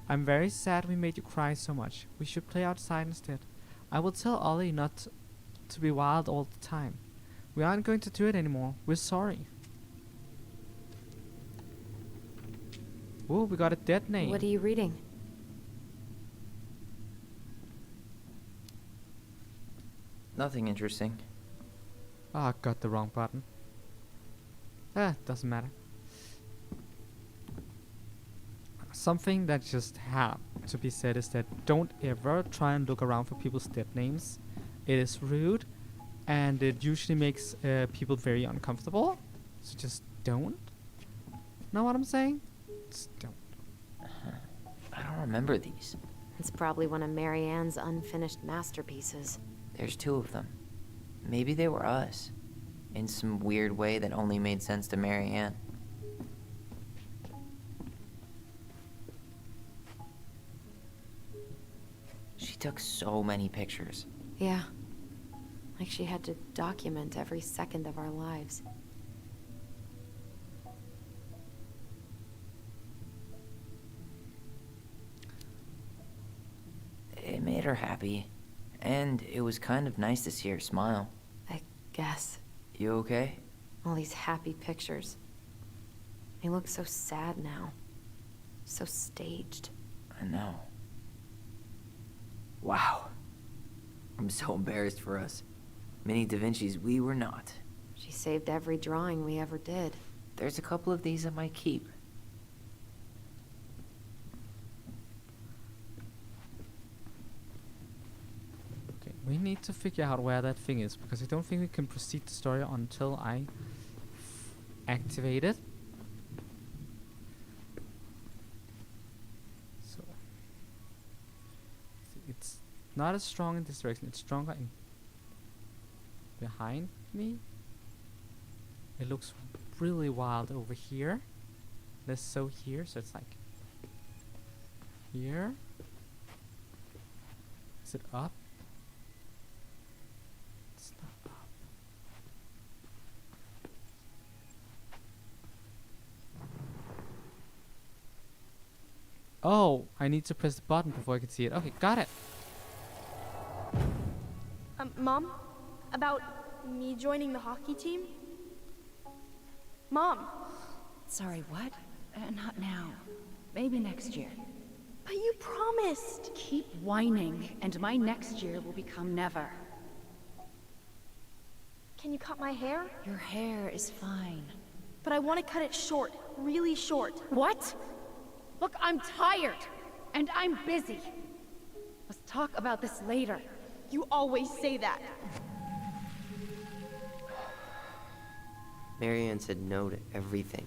I'm very sad we made you cry so much. We should play outside instead. I will tell Ollie not to be wild all the time. We aren't going to do it anymore. We're sorry. Ooh, we got a dead name. What are you reading? Nothing interesting. Ah, got the wrong button. Doesn't matter. Something that just had to be said is that don't ever try and look around for people's dead names. It is rude, and it usually makes people very uncomfortable. So just don't. Know what I'm saying? Just don't. I don't remember these. It's probably one of Marianne's unfinished masterpieces. There's 2 of them. Maybe they were us. In some weird way that only made sense to Marianne. She took so many pictures. Yeah. Like she had to document every second of our lives. It made her happy. And it was kind of nice to see her smile. I guess. You okay? All these happy pictures. They look so sad now. So staged. I know. Wow. I'm so embarrassed for us. Mini Da Vinci's we were not. She saved every drawing we ever did. There's a couple of these I might keep. Okay, we need to figure out where that thing is, because I don't think we can proceed the story until I activate it. So it's not as strong in this direction, it's stronger in behind me. It looks really wild over here. Less so here, so it's like here. Is it up? It's not up. Oh, I need to press the button before I can see it. Okay, got it. Mom? About me joining the hockey team? Mom! Sorry, what? Not now. Maybe next year. But you promised! Keep whining, and my next year will become never. Can you cut my hair? Your hair is fine. But I want to cut it short. Really short. What? Look, I'm tired, and I'm busy. Let's talk about this later. You always say that. Marianne said no to everything.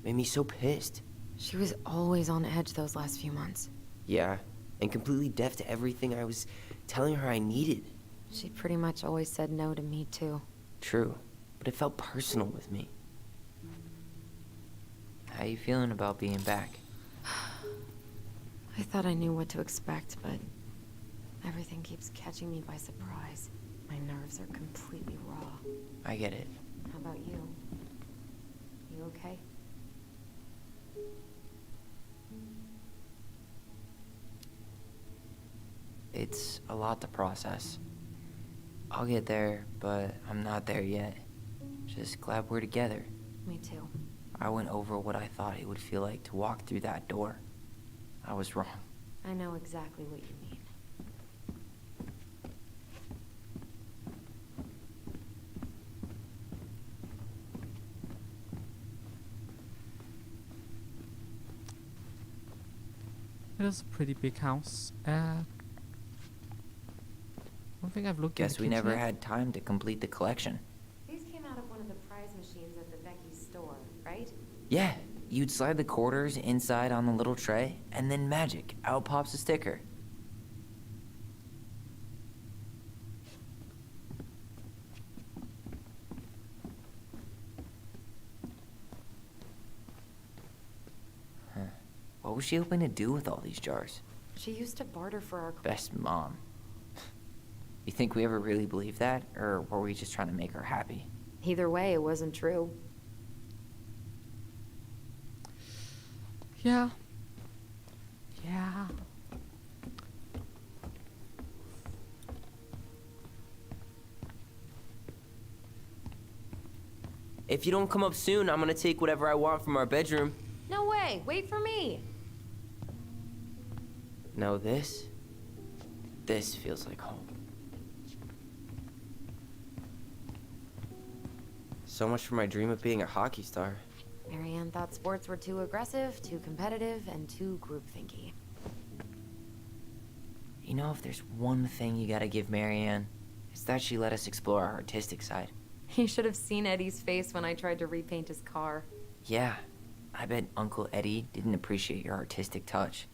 Made me so pissed. She was always on edge those last few months. Yeah, and completely deaf to everything I was telling her I needed. She pretty much always said no to me too. True, but it felt personal with me. How you feeling about being back? I thought I knew what to expect, but everything keeps catching me by surprise. My nerves are completely raw. I get it. How about you? You okay? It's a lot to process. I'll get there, but I'm not there yet. Just glad we're together. Me too. I went over what I thought it would feel like to walk through that door. I was wrong. I know exactly what you mean. It is a pretty big house. I don't think I've looked in Guess the we never kitchen yet. had time to complete the collection. These came out of one of the prize machines at the Becky's store, right? Yeah, you'd slide the quarters inside on the little tray, and then magic, out pops a sticker. Huh. What was she hoping to do with all these jars? She used to barter for our... Best mom. You think we ever really believed that, or were we just trying to make her happy? Either way, it wasn't true. Yeah. Yeah. If you don't come up soon, I'm gonna take whatever I want from our bedroom. No way! Wait for me! No, this feels like home. So much for my dream of being a hockey star. Marianne thought sports were too aggressive, too competitive, and too groupthinky. You know, if there's one thing you gotta give Marianne, it's that she let us explore our artistic side. You should have seen Eddie's face when I tried to repaint his car. Yeah, I bet Uncle Eddie didn't appreciate your artistic touch.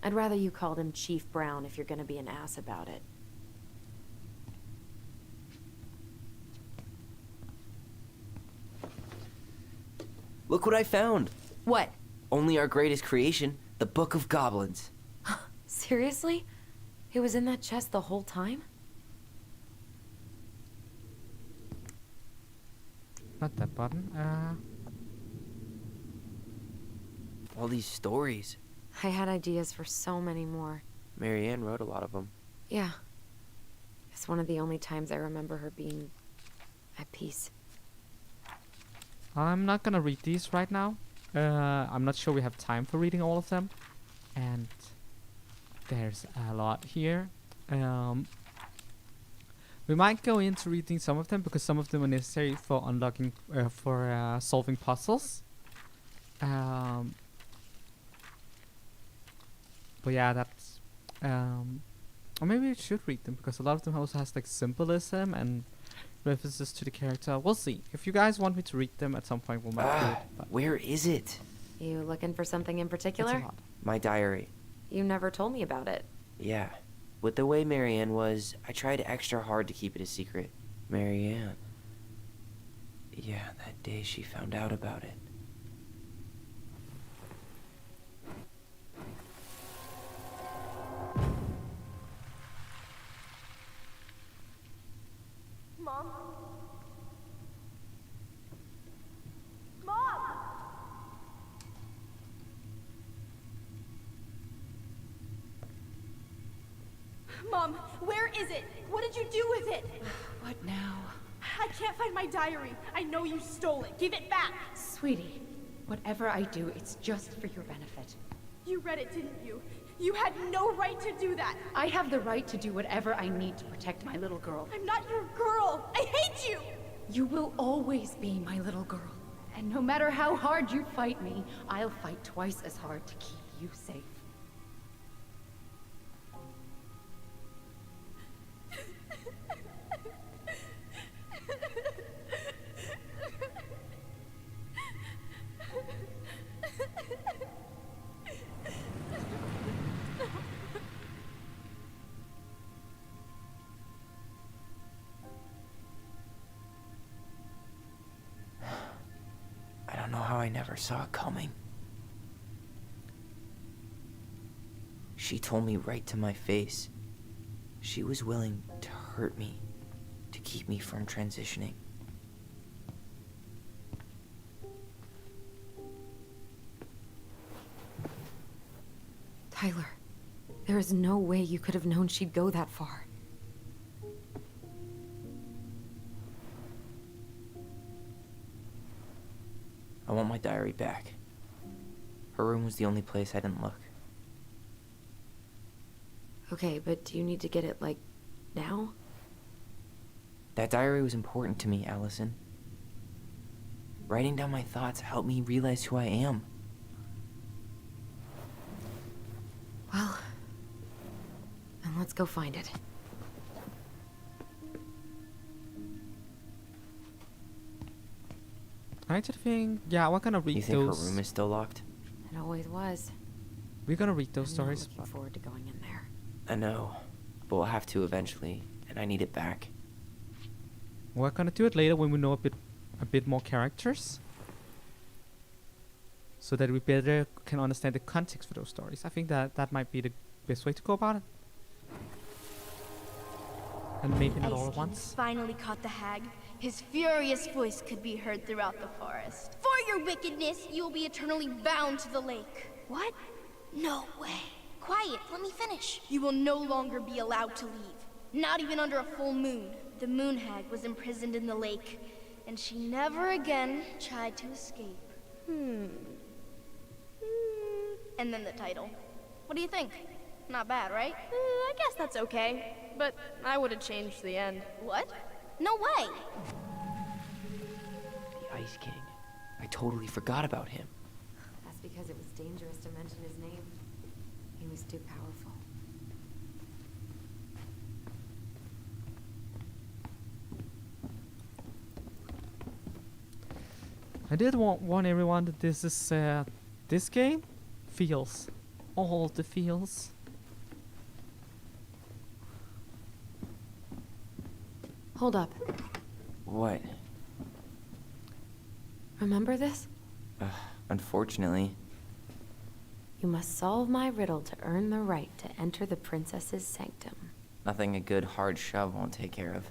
I'd rather you called him Chief Brown if you're gonna be an ass about it. Look what I found! What? Only our greatest creation, the Book of Goblins. Seriously? It was in that chest the whole time? Not that button. All these stories. I had ideas for so many more. Marianne wrote a lot of them. Yeah. It's one of the only times I remember her being at peace. I'm not gonna read these right now. I'm not sure we have time for reading all of them. And there's a lot here. We might go into reading some of them because some of them are necessary for unlocking, solving puzzles. But yeah, that's... or maybe we should read them because a lot of them also has like symbolism and references to the character. We'll see. If you guys want me to read them at some point, we might do it. But Where is it? You looking for something in it's a particular? lot. My diary. You never told me about it. Yeah. With the way Marianne was, I tried extra hard to keep it a secret. Marianne. Yeah, that day she found out about it. Mom? Mom! Mom, where is it? What did you do with it? What now? I can't find my diary. I know you stole it. Give it back. Sweetie, whatever I do, it's just for your benefit. You read it, didn't you? You had no right to do that. I have the right to do whatever I need to protect my little girl. I'm not your girl. I hate you. You will always be my little girl. And no matter how hard you fight me, I'll fight twice as hard to keep you safe. I never saw it coming. She told me right to my face she was willing to hurt me to keep me from transitioning. Tyler, there is no way you could have known she'd go that far. I want my diary back. Her room was the only place I didn't look. Okay, but do you need to get it, like, now? That diary was important to me, Allison. Writing down my thoughts helped me realize who I am. Well, then let's go find it. I just think, yeah, we're gonna read You think those. her room is still locked? It always was. We're gonna read those I'm stories. not looking forward to going in there. I know, but we'll have to eventually, and I need it back. We're gonna do it later when we know a bit more characters, so that we better can understand the context for those stories. I think that might be the best way to go about it. And maybe not all Ice at King once. finally caught the hag. His furious voice could be heard throughout the forest. For your wickedness, you will be eternally bound to the lake. What? No way. Quiet, let me finish. You will no longer be allowed to leave. Not even under a full moon. The moon hag was imprisoned in the lake, and she never again tried to escape. And then the title. What do you think? Not bad, right? I guess that's okay. But I would have changed the end. What? No way! The Ice King. I totally forgot about him. That's because it was dangerous to mention his name. He was too powerful. I did warn everyone that this is this game feels all the feels. Hold up. What? Remember this? Unfortunately. You must solve my riddle to earn the right to enter the princess's sanctum. Nothing a good hard shove won't take care of.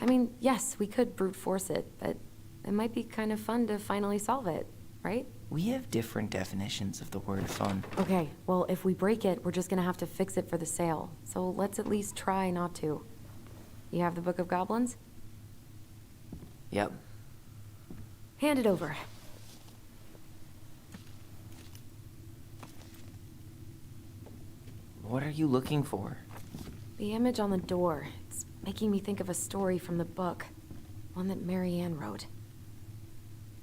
I mean, yes, we could brute force it, but it might be kind of fun to finally solve it, right? We have different definitions of the word fun. Okay, well, if we break it, we're just gonna have to fix it for the sale. So let's at least try not to. You have the Book of Goblins? Yep. Hand it over. What are you looking for? The image on the door. It's making me think of a story from the book. One that Marianne wrote.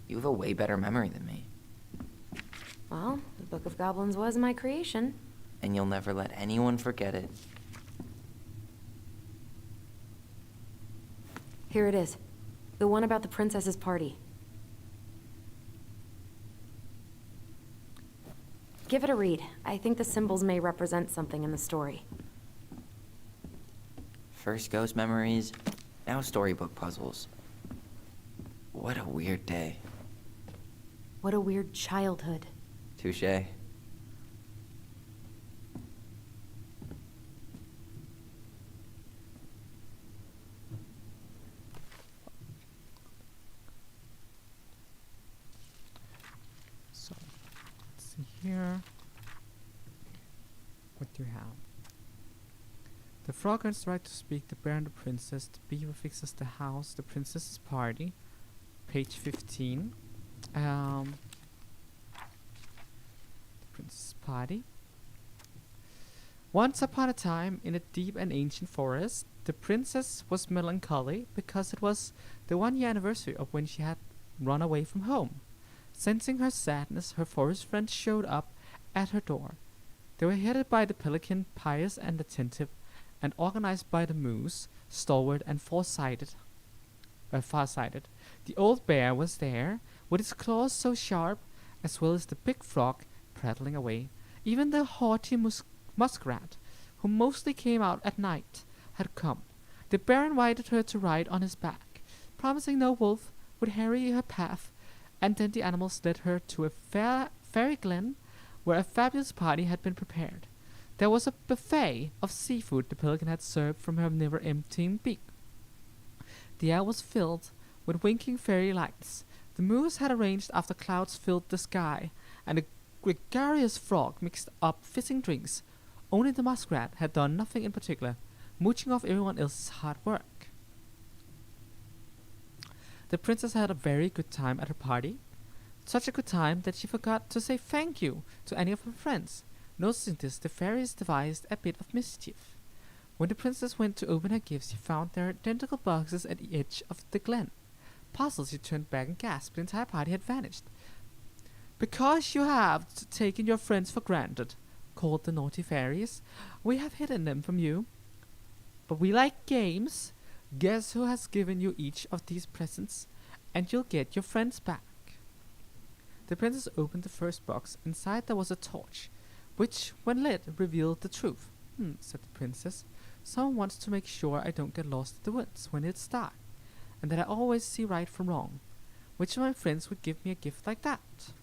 You have a way better memory than me. Well, the Book of Goblins was my creation. And you'll never let anyone forget it. Here it is. The one about the princess's party. Give it a read. I think the symbols may represent something in the story. First ghost memories, now storybook puzzles. What a weird day. What a weird childhood. Touché. So let's see here. What do you have? The frog earns the right to speak, the bear and the princess, the beaver fixes the house, the princess's party. Page 15. The princess's party. Once upon a time, in a deep and ancient forest, the princess was melancholy because it was the 1-year anniversary of when she had run away from home. Sensing her sadness, her forest friends showed up at her door. They were headed by the pelican, pious and attentive, and organized by the moose, stalwart and farsighted. The old bear was there, with its claws so sharp, as well as the big frog prattling away. Even the haughty muskrat, who mostly came out at night, had come. The bear invited her to ride on his back, promising no wolf would harry her path and then the animals led her to a fairy glen where a fabulous party had been prepared. There was a buffet of seafood the pelican had served from her never-emptying beak. The air was filled with winking fairy lights. The moose had arranged after clouds filled the sky, and a gregarious frog mixed up fizzing drinks. Only the muskrat had done nothing in particular, mooching off everyone else's hard work. The princess had a very good time at her party. Such a good time that she forgot to say thank you to any of her friends. Noticing this, the fairies devised a bit of mischief. When the princess went to open her gifts, she found their identical boxes at the edge of the glen. Puzzled, she turned back and gasped. The entire party had vanished. "Because you have taken your friends for granted," called the naughty fairies, "we have hidden them from you. But we like games. Guess who has given you each of these presents, and you'll get your friends back." The princess opened the first box. Inside there was a torch, which, when lit, revealed the truth. Said the princess. "Someone wants to make sure I don't get lost in the woods when it's dark, and that I always see right from wrong. Which of my friends would give me a gift like that?"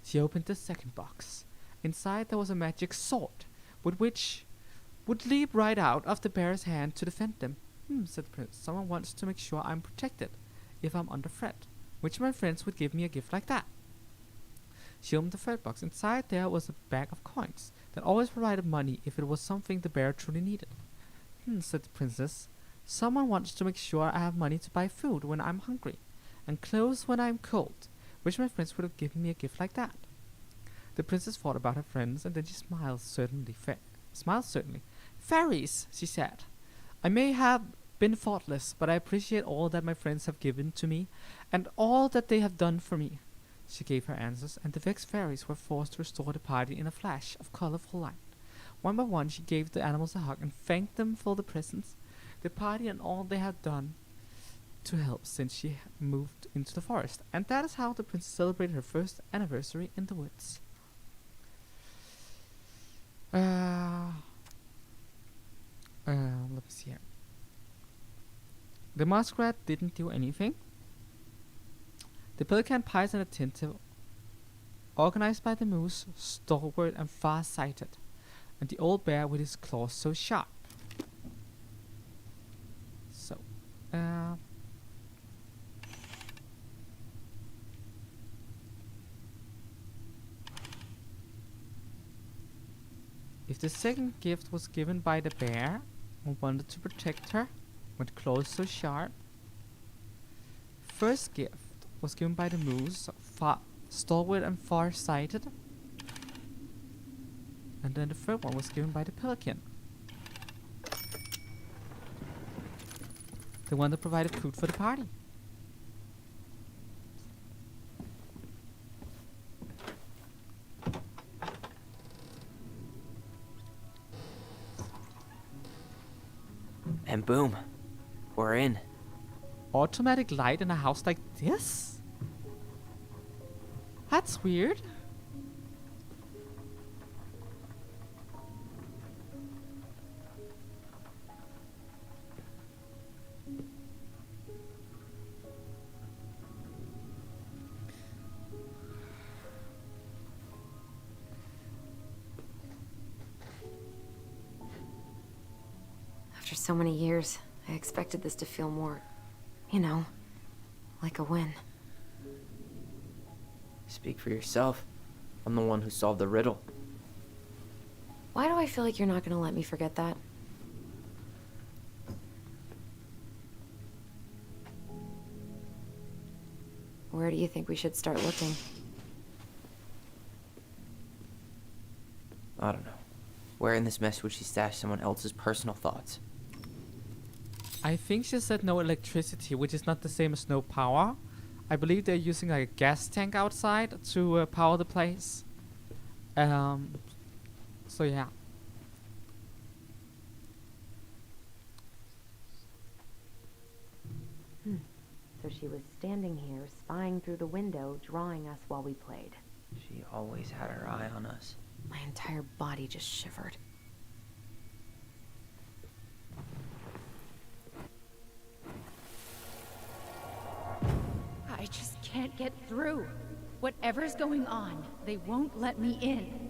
She opened the second box. Inside there was a magic sword, with which would leap right out of the bear's hand to defend them. Said the prince. "Someone wants to make sure I'm protected if I'm under threat. Which of my friends would give me a gift like that?" She opened the third box. Inside there was a bag of coins that always provided money if it was something the bear truly needed. Said the princess. "Someone wants to make sure I have money to buy food when I'm hungry, and clothes when I'm cold. Which of my friends would have given me a gift like that?" The princess thought about her friends, and then she smiled certainly. "Fairies," she said. "I may have been thoughtless, but I appreciate all that my friends have given to me, and all that they have done for me." She gave her answers, and the vexed fairies were forced to restore the party in a flash of colorful light. One by one she gave the animals a hug and thanked them for the presents, the party, and all they had done to help since she moved into the forest. And that is how the princess celebrated her first anniversary in the woods. Let me see here. The muskrat didn't do anything. The pelican, pious and attentive, organized by the moose, stalwart and far-sighted, and the old bear with his claws so sharp. So, if the second gift was given by the bear, who wanted to protect her, with claws so sharp, first gift was given by the moose, stalwart and far-sighted, and then the third one was given by the pelican, the one that provided food for the party. And boom, we're in. Automatic light in a house like this? That's weird. After so many years, I expected this to feel more, you know, like a win. Speak for yourself. I'm the one who solved the riddle. Why do I feel like you're not gonna let me forget that? Where do you think we should start looking? I don't know. Where in this mess would she stash someone else's personal thoughts? I think she said no electricity, which is not the same as no power. I believe they're using like a gas tank outside to power the place. So yeah. So she was standing here, spying through the window, drawing us while we played. She always had her eye on us. My entire body just shivered. I just can't get through. Whatever's going on, they won't let me in.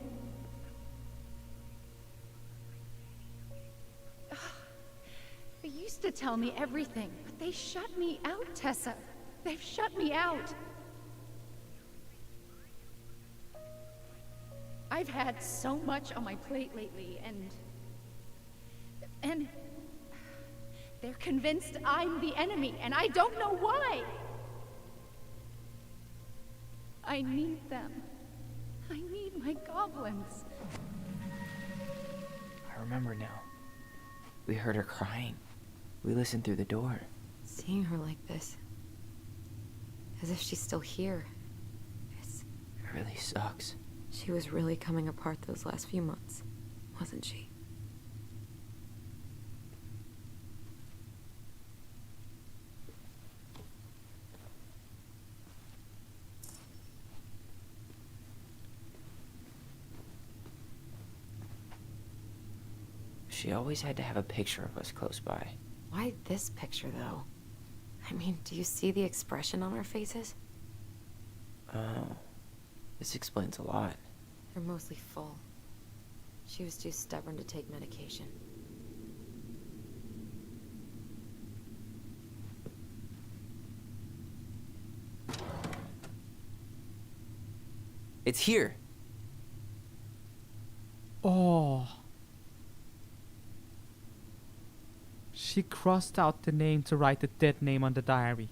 They used to tell me everything, but they shut me out, Tessa. They've shut me out. I've had so much on my plate lately, and they're convinced I'm the enemy, and I don't know why. I need them. I need my goblins. I remember now. We heard her crying. We listened through the door. Seeing her like this, as if she's still here, It really sucks. she was really coming apart those last few months, wasn't she? She always had to have a picture of us close by. Why this picture, though? I mean, do you see the expression on our faces? Oh, this explains a lot. They're mostly full. She was too stubborn to take medication. It's here. Oh. She crossed out the name to write the dead name on the diary.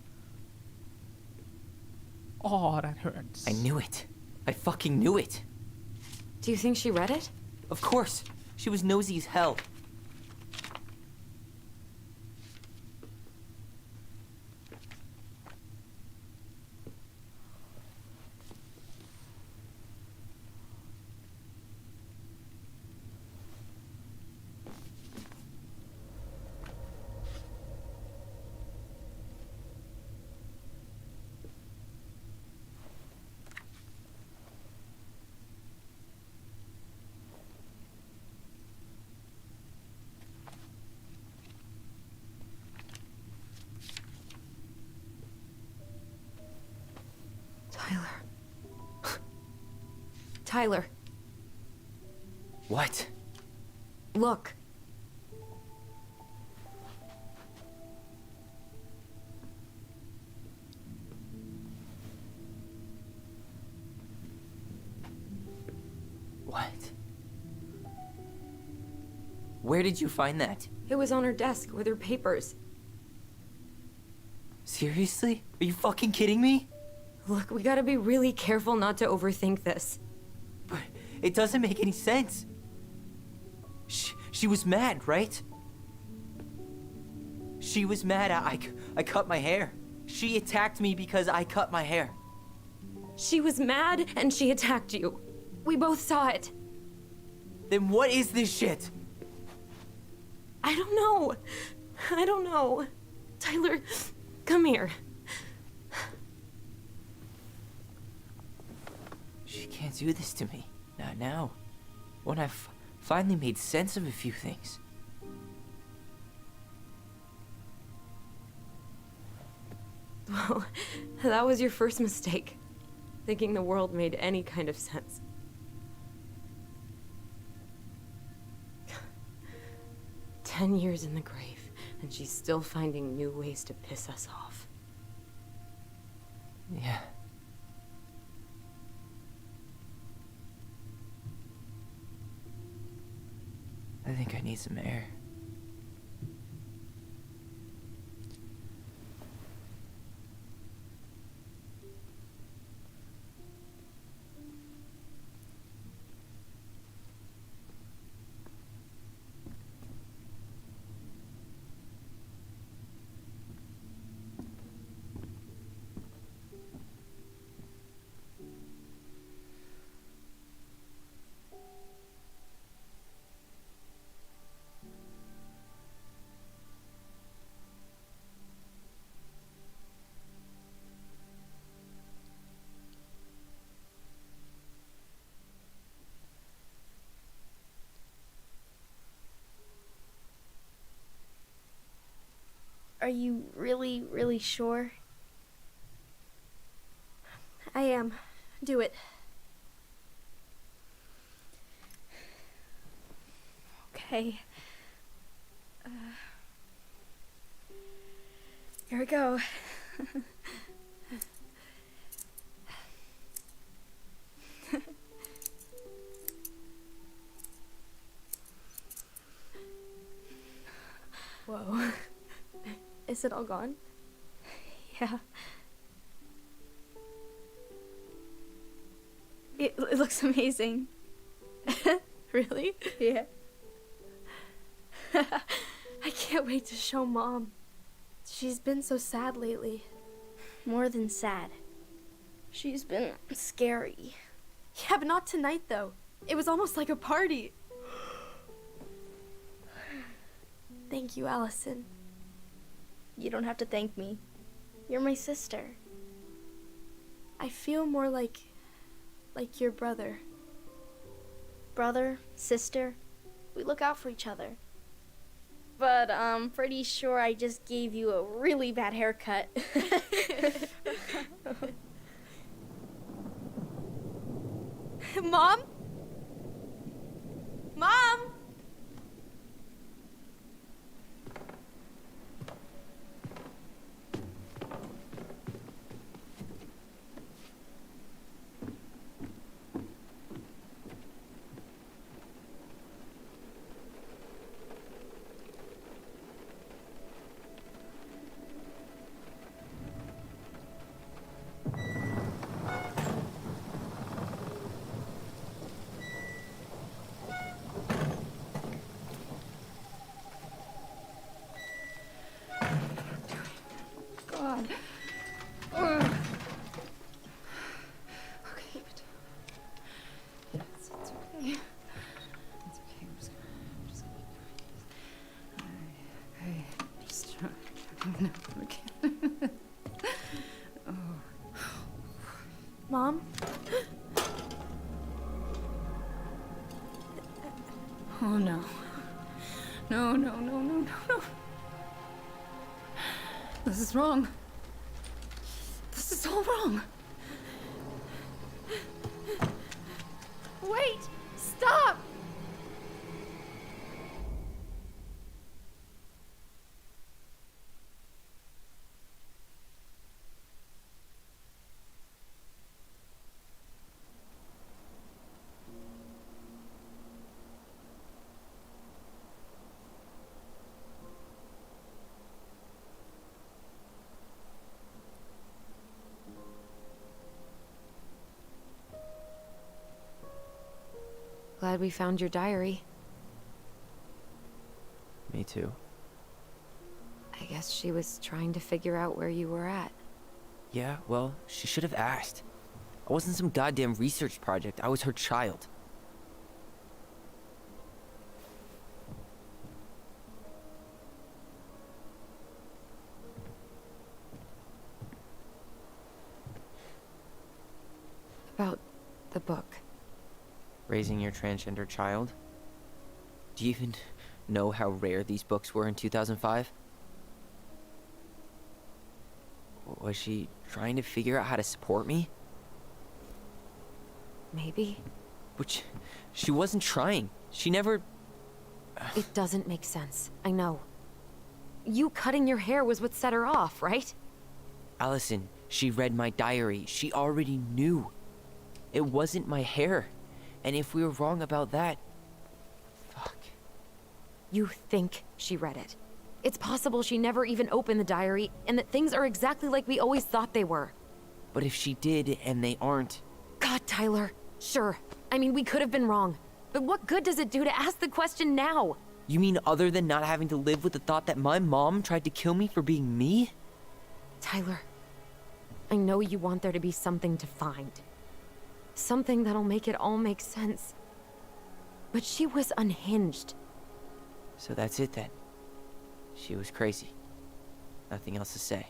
Oh, that hurts. I knew it. I fucking knew it. Do you think she read it? Of course. She was nosy as hell. Tyler. Tyler, What? look. What? Where did you find that? It was on her desk with her papers. Seriously? Are you fucking kidding me? Look, we gotta be really careful not to overthink this. But it doesn't make any sense. She was mad, right? She was mad I cut my hair. She attacked me because I cut my hair. She was mad and she attacked you. We both saw it. Then what is this shit? I don't know. I don't know. Tyler, come here. She can't do this to me. Not now. When I've finally made sense of a few things. Well, that was your first mistake. Thinking the world made any kind of sense. "10 years in the grave, and she's still finding new ways to piss us off." Yeah. I think I need some air. Are you really, really sure? I am. Do it. Okay. Here we go. Whoa. Is it all gone? Yeah. It looks amazing. Really? Yeah. I can't wait to show Mom. She's been so sad lately. More than sad. She's been scary. Yeah, but not tonight, though. It was almost like a party. Thank you, Allison. You don't have to thank me. You're my sister. I feel more like your brother. Brother, sister, we look out for each other. But I'm pretty sure I just gave you a really bad haircut. Mom? Mom? God. Ugh. Okay, but it's okay. It's okay. I'm just gonna okay. Just okay. Oh. Mom? Oh no. No, no, no, no, no, no. This is wrong. This is all wrong. Wait! Stop! Glad we found your diary. Me too. I guess she was trying to figure out where you were at. Yeah, well, she should have asked. I wasn't some goddamn research project. I was her child. About the book. Raising your transgender child? Do you even know how rare these books were in 2005? Was she trying to figure out how to support me? Maybe. Which, she wasn't trying. She never... It doesn't make sense. I know. You cutting your hair was what set her off, right? Allison, she read my diary. She already knew. It wasn't my hair. And if we were wrong about that... Fuck. You think she read it. It's possible she never even opened the diary, and that things are exactly like we always thought they were. But if she did, and they aren't... God, Tyler. Sure. I mean, we could have been wrong. But what good does it do to ask the question now? You mean other than not having to live with the thought that my mom tried to kill me for being me? Tyler, I know you want there to be something to find. Something that'll make it all make sense. But she was unhinged. So that's it then. She was crazy. Nothing else to say.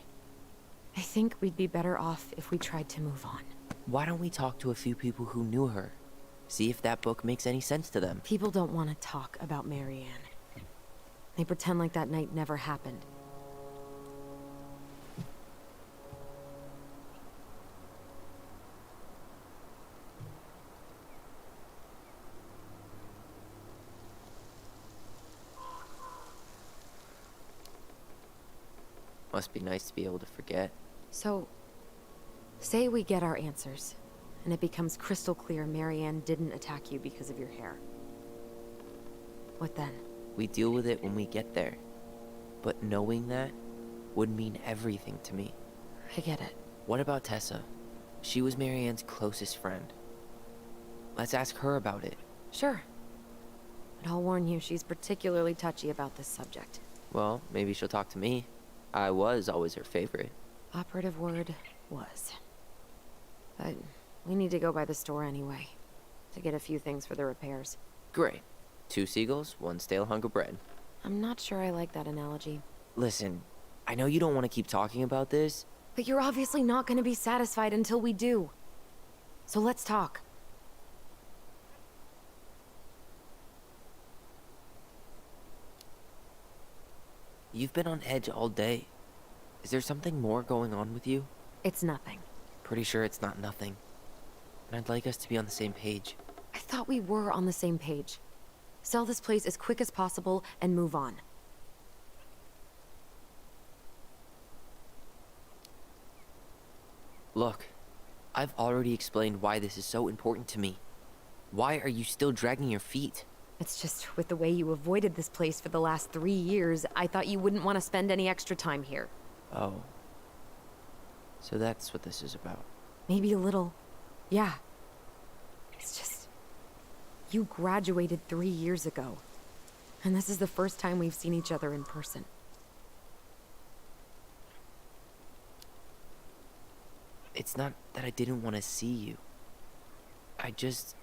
I think we'd be better off if we tried to move on. Why don't we talk to a few people who knew her? See if that book makes any sense to them. People don't want to talk about Marianne. They pretend like that night never happened. Must be nice to be able to forget. So, say we get our answers, and it becomes crystal clear Marianne didn't attack you because of your hair. What then? We deal with it when we get there. But knowing that would mean everything to me. I get it. What about Tessa? She was Marianne's closest friend. Let's ask her about it. Sure. But I'll warn you, she's particularly touchy about this subject. Well, maybe she'll talk to me. I was always her favorite. Operative word was. But we need to go by the store anyway, to get a few things for the repairs. Great. 2 seagulls, 1 stale hunk of bread. I'm not sure I like that analogy. Listen, I know you don't want to keep talking about this. But you're obviously not going to be satisfied until we do. So let's talk. You've been on edge all day. Is there something more going on with you? It's nothing. Pretty sure it's not nothing. And I'd like us to be on the same page. I thought we were on the same page. Sell this place as quick as possible and move on. Look, I've already explained why this is so important to me. Why are you still dragging your feet? It's just, with the way you avoided this place for the last 3 years, I thought you wouldn't want to spend any extra time here. Oh. So that's what this is about. Maybe a little. Yeah. It's just... You graduated 3 years ago. And this is the first time we've seen each other in person. It's not that I didn't want to see you. I just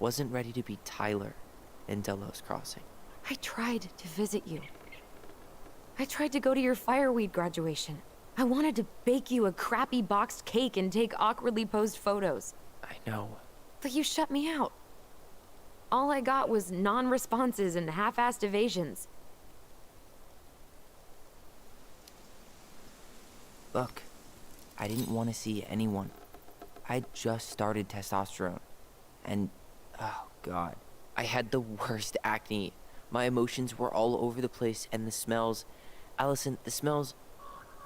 wasn't ready to be Tyler in Delos Crossing. I tried to visit you. I tried to go to your fireweed graduation. I wanted to bake you a crappy boxed cake and take awkwardly posed photos. I know. But you shut me out. All I got was non-responses and half-assed evasions. Look, I didn't want to see anyone. I just started testosterone. And, oh god, I had the worst acne. My emotions were all over the place, and the smells... Allison, the smells...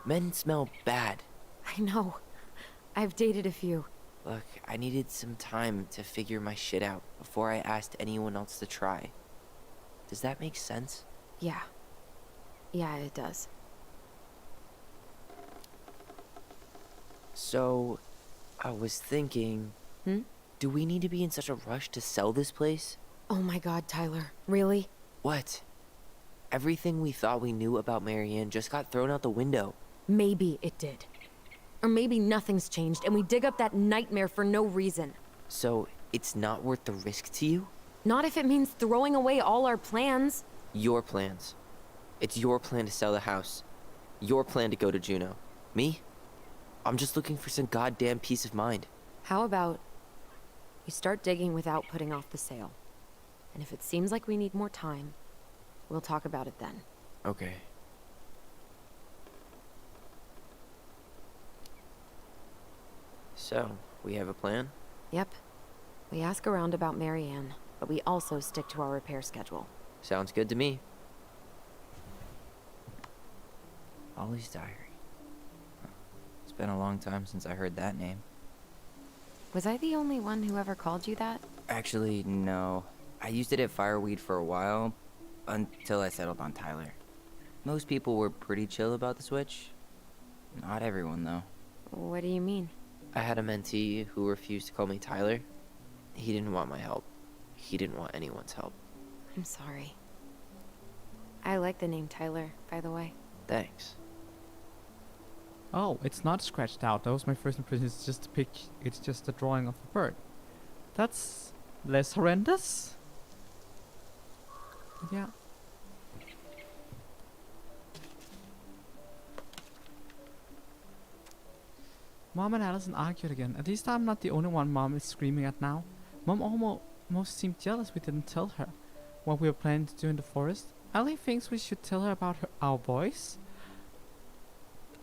Men smell bad. I know. I've dated a few. Look, I needed some time to figure my shit out before I asked anyone else to try. Does that make sense? Yeah. Yeah, it does. So, I was thinking... Do we need to be in such a rush to sell this place? Oh my god, Tyler. Really? What? Everything we thought we knew about Marianne just got thrown out the window. Maybe it did. Or maybe nothing's changed and we dig up that nightmare for no reason. So, it's not worth the risk to you? Not if it means throwing away all our plans. Your plans. It's your plan to sell the house. Your plan to go to Juneau. Me? I'm just looking for some goddamn peace of mind. How about we start digging without putting off the sale? And if it seems like we need more time, we'll talk about it then. Okay. So, we have a plan? Yep. We ask around about Marianne, but we also stick to our repair schedule. Sounds good to me. Ollie's Diary. It's been a long time since I heard that name. Was I the only one who ever called you that? Actually, no. I used it at Fireweed for a while, until I settled on Tyler. Most people were pretty chill about the switch. Not everyone, though. What do you mean? I had a mentee who refused to call me Tyler. He didn't want my help. He didn't want anyone's help. I'm sorry. I like the name Tyler, by the way. Thanks. Oh, it's not scratched out. That was my first impression. It's just a it's just a drawing of a bird. That's less horrendous. Yeah. Mom and Allison argued again. At least I'm not the only one Mom is screaming at now. Mom almost seemed jealous we didn't tell her what we were planning to do in the forest. Ellie thinks we should tell her about our boys.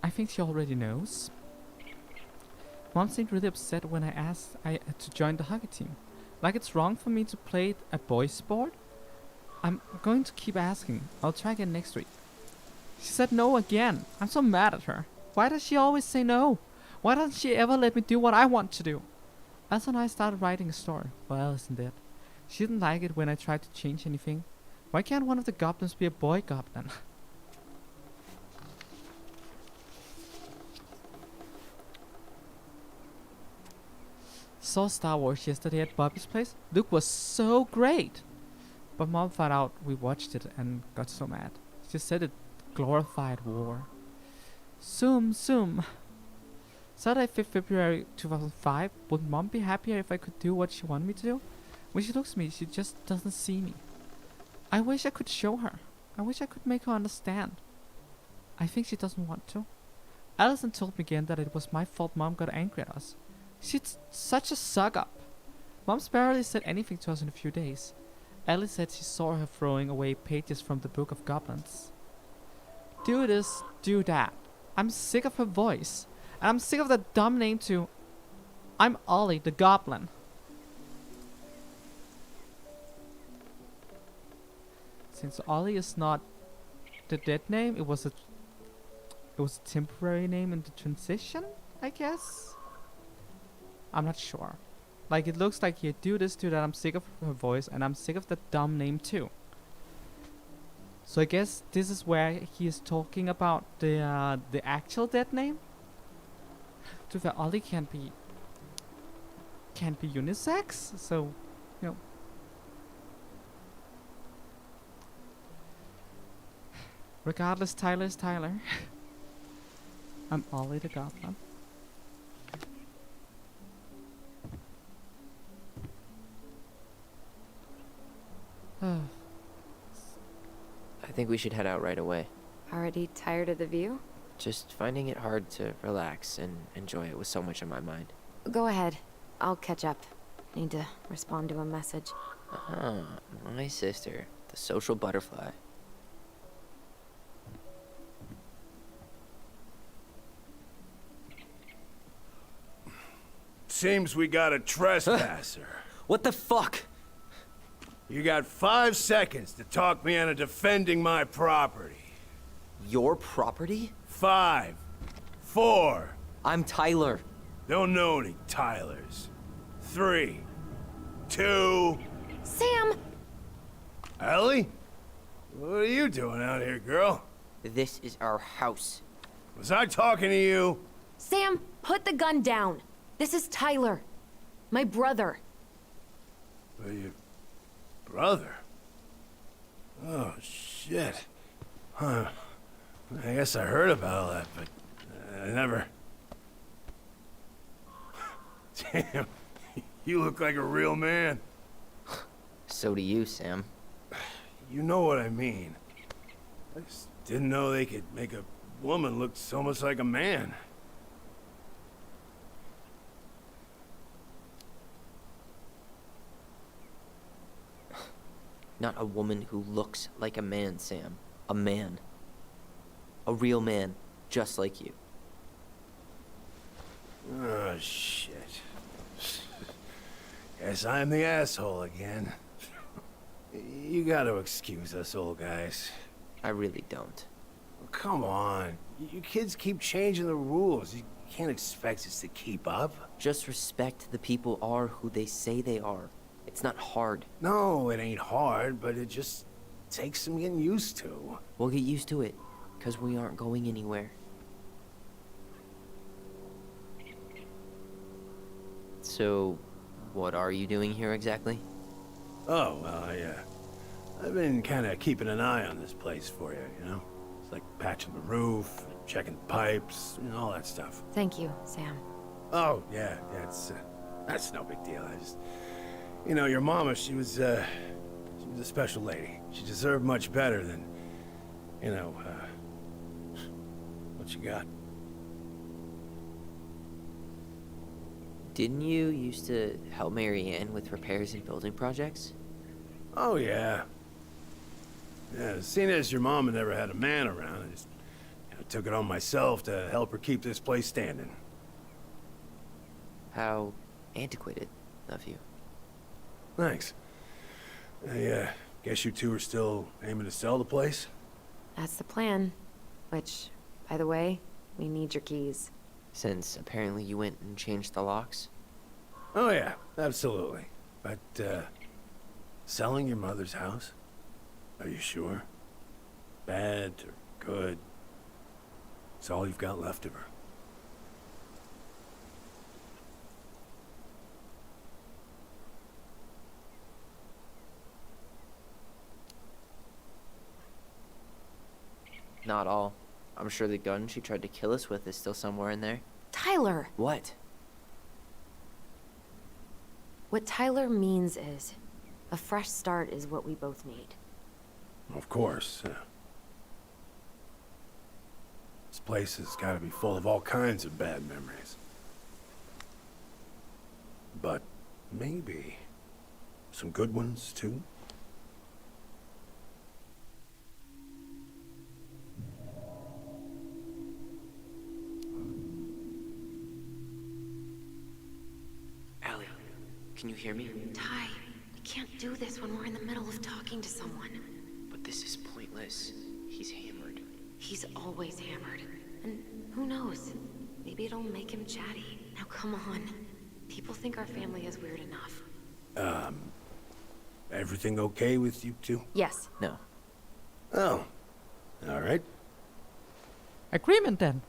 I think she already knows. Mom seemed really upset when I asked to join the hockey team. Like it's wrong for me to play a boys' sport? I'm going to keep asking. I'll try again next week. She said no again. I'm so mad at her. Why does she always say no? Why doesn't she ever let me do what I want to do? Elsa and I started writing a story. Well, isn't it? She didn't like it when I tried to change anything. Why can't one of the goblins be a boy goblin? Saw Star Wars yesterday at Bobby's place. Luke was so great. But Mom found out we watched it and got so mad. She said it glorified war. Zoom. Saturday, 5th February 2005. Would Mom be happier if I could do what she wanted me to do? When she looks at me, she just doesn't see me. I wish I could show her. I wish I could make her understand. I think she doesn't want to. Allison told me again that it was my fault Mom got angry at us. She's such a suck-up. Mom's barely said anything to us in a few days. Alice said she saw her throwing away pages from the Book of Goblins. Do this, do that. I'm sick of her voice. And I'm sick of that dumb name too. I'm Ollie the Goblin. Since Ollie is not the dead name, it was a temporary name in the transition, I guess? I'm not sure. Like, it looks like you do this, do that. I'm sick of her voice, and I'm sick of that dumb name too. So I guess this is where he is talking about the actual dead name. To be fair, Ollie can't be unisex, so you know. Regardless, Tyler is Tyler. I'm Ollie the Goblin. I think we should head out right away. Already tired of the view? Just finding it hard to relax and enjoy it with so much on my mind. Go ahead. I'll catch up. Need to respond to a message. My sister, the social butterfly. Seems we got a trespasser. What the fuck? You got 5 seconds to talk me into defending my property. Your property? 5, 4. I'm Tyler. Don't know any Tylers. 3, 2. Sam! Ellie? What are you doing out here, girl? This is our house. Was I talking to you? Sam, put the gun down. This is Tyler. My brother. Your brother? Oh, shit. Huh. I guess I heard about all that, but I never... Damn, you look like a real man. So do you, Sam. You know what I mean. I just didn't know they could make a woman look so much like a man. Not a woman who looks like a man, Sam. A man. A real man, just like you. Oh, shit. Guess I'm the asshole again. You gotta excuse us old guys. I really don't. Come on. You kids keep changing the rules. You can't expect us to keep up. Just respect the people are who they say they are. It's not hard. No, it ain't hard, but it just takes some getting used to. We'll get used to it, because we aren't going anywhere. So, what are you doing here exactly? Oh, well, I've been kind of keeping an eye on this place for you, you know? It's like patching the roof, checking pipes, and all that stuff. Thank you, Sam. Oh, yeah, that's no big deal. I just... You know, your mama, she was a special lady. She deserved much better than, you know, what you got. Didn't you used to help Mary Ann with repairs and building projects? Oh, yeah. Yeah, seeing as your mama never had a man around, I just took it on myself to help her keep this place standing. How antiquated of you. Thanks. I guess you two are still aiming to sell the place? That's the plan. Which, by the way, we need your keys. Since apparently you went and changed the locks. Oh yeah, absolutely. But, selling your mother's house? Are you sure? Bad or good? It's all you've got left of her. Not all. I'm sure the gun she tried to kill us with is still somewhere in there. Tyler! What? What Tyler means is, a fresh start is what we both need. Of course. This place has got to be full of all kinds of bad memories. But maybe some good ones, too? Allie, can you hear me? Ty, we can't do this when we're in the middle of talking to someone. But this is pointless. He's hammered. He's always hammered. And who knows? Maybe it'll make him chatty. Now come on. People think our family is weird enough. Everything okay with you two? Yes. No. Oh. All right. Agreement then.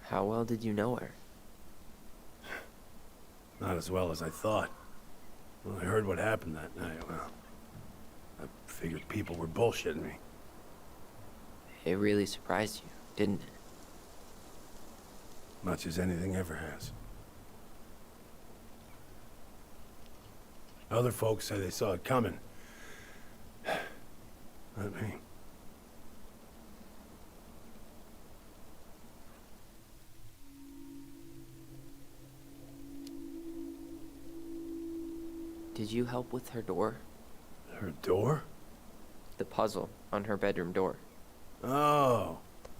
How well did you know her? Not as well as I thought. When I heard what happened that night, well, I figured people were bullshitting me. It really surprised you, didn't it? Much as anything ever has. Other folks say they saw it coming. Not me. Did you help with her door? Her door? The puzzle on her bedroom door. Oh.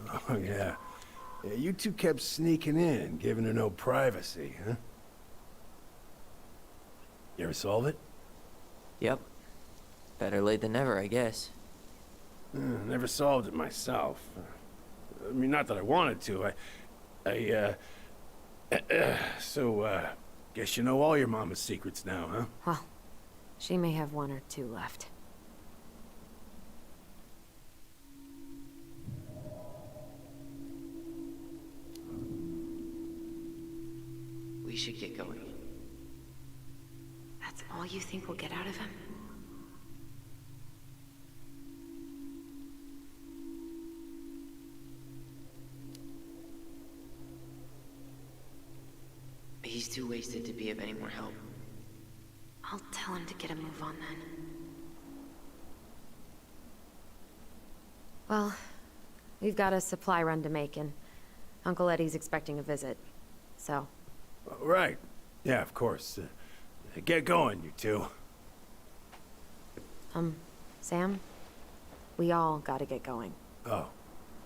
Oh, yeah. Yeah, you two kept sneaking in, giving her no privacy, huh? You ever solve it? Yep. Better late than never, I guess. Never solved it myself. I mean, not that I wanted to. Guess you know all your mama's secrets now, huh? Well, she may have one or two left. We should get going. That's all you think we'll get out of him? He's too wasted to be of any more help. I'll tell him to get a move on then. Well, we've got a supply run to make, and Uncle Eddie's expecting a visit. So. Right. Yeah, of course. Get going, you two. Sam? We all gotta get going. Oh.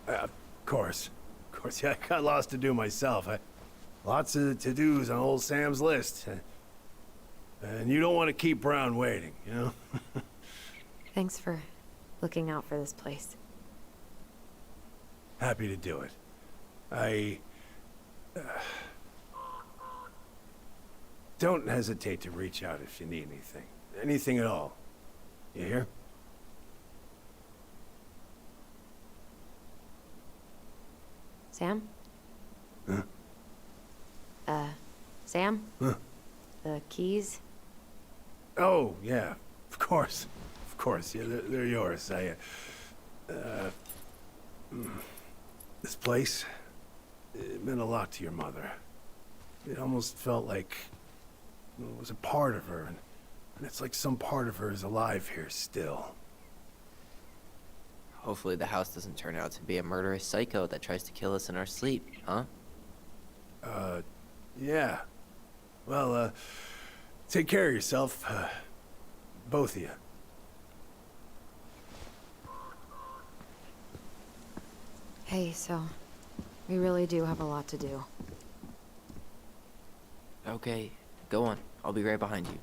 Of course. Of course, yeah, I got lots to do myself. Lots of to-dos on old Sam's list. And you don't want to keep Brown waiting, you know? Thanks for looking out for this place. Happy to do it. Don't hesitate to reach out if you need anything. Anything at all. You hear? Sam? Huh? Sam? Huh? The keys? Oh, yeah. Of course. Of course. Yeah, they're yours. This place, it meant a lot to your mother. It almost felt like it was a part of her, and it's like some part of her is alive here still. Hopefully the house doesn't turn out to be a murderous psycho that tries to kill us in our sleep, huh? Yeah. Well, take care of yourself, both of you. Hey, so, We really do have a lot to do. Okay, go on. I'll be right behind you.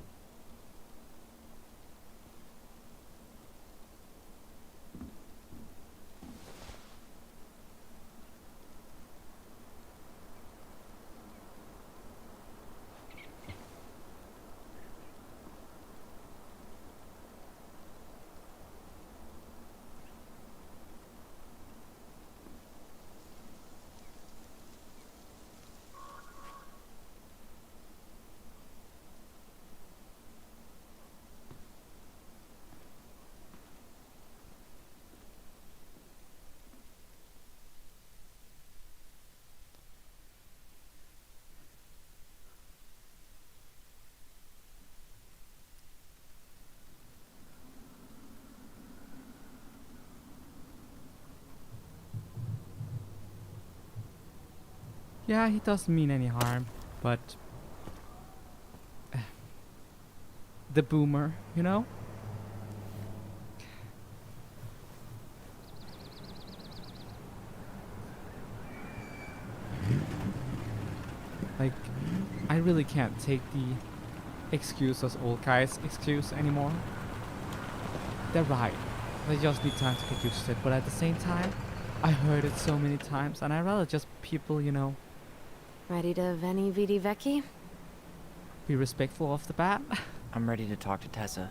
Yeah, he doesn't mean any harm, but the boomer, you know? Like, I really can't take the excuse as old guys excuse anymore. They're right. They just need time to get used to it, but at the same time, I heard it so many times, and I rather just people, you know, Ready to Veni Vidi Vici? be respectful off the bat. I'm ready to talk to Tessa.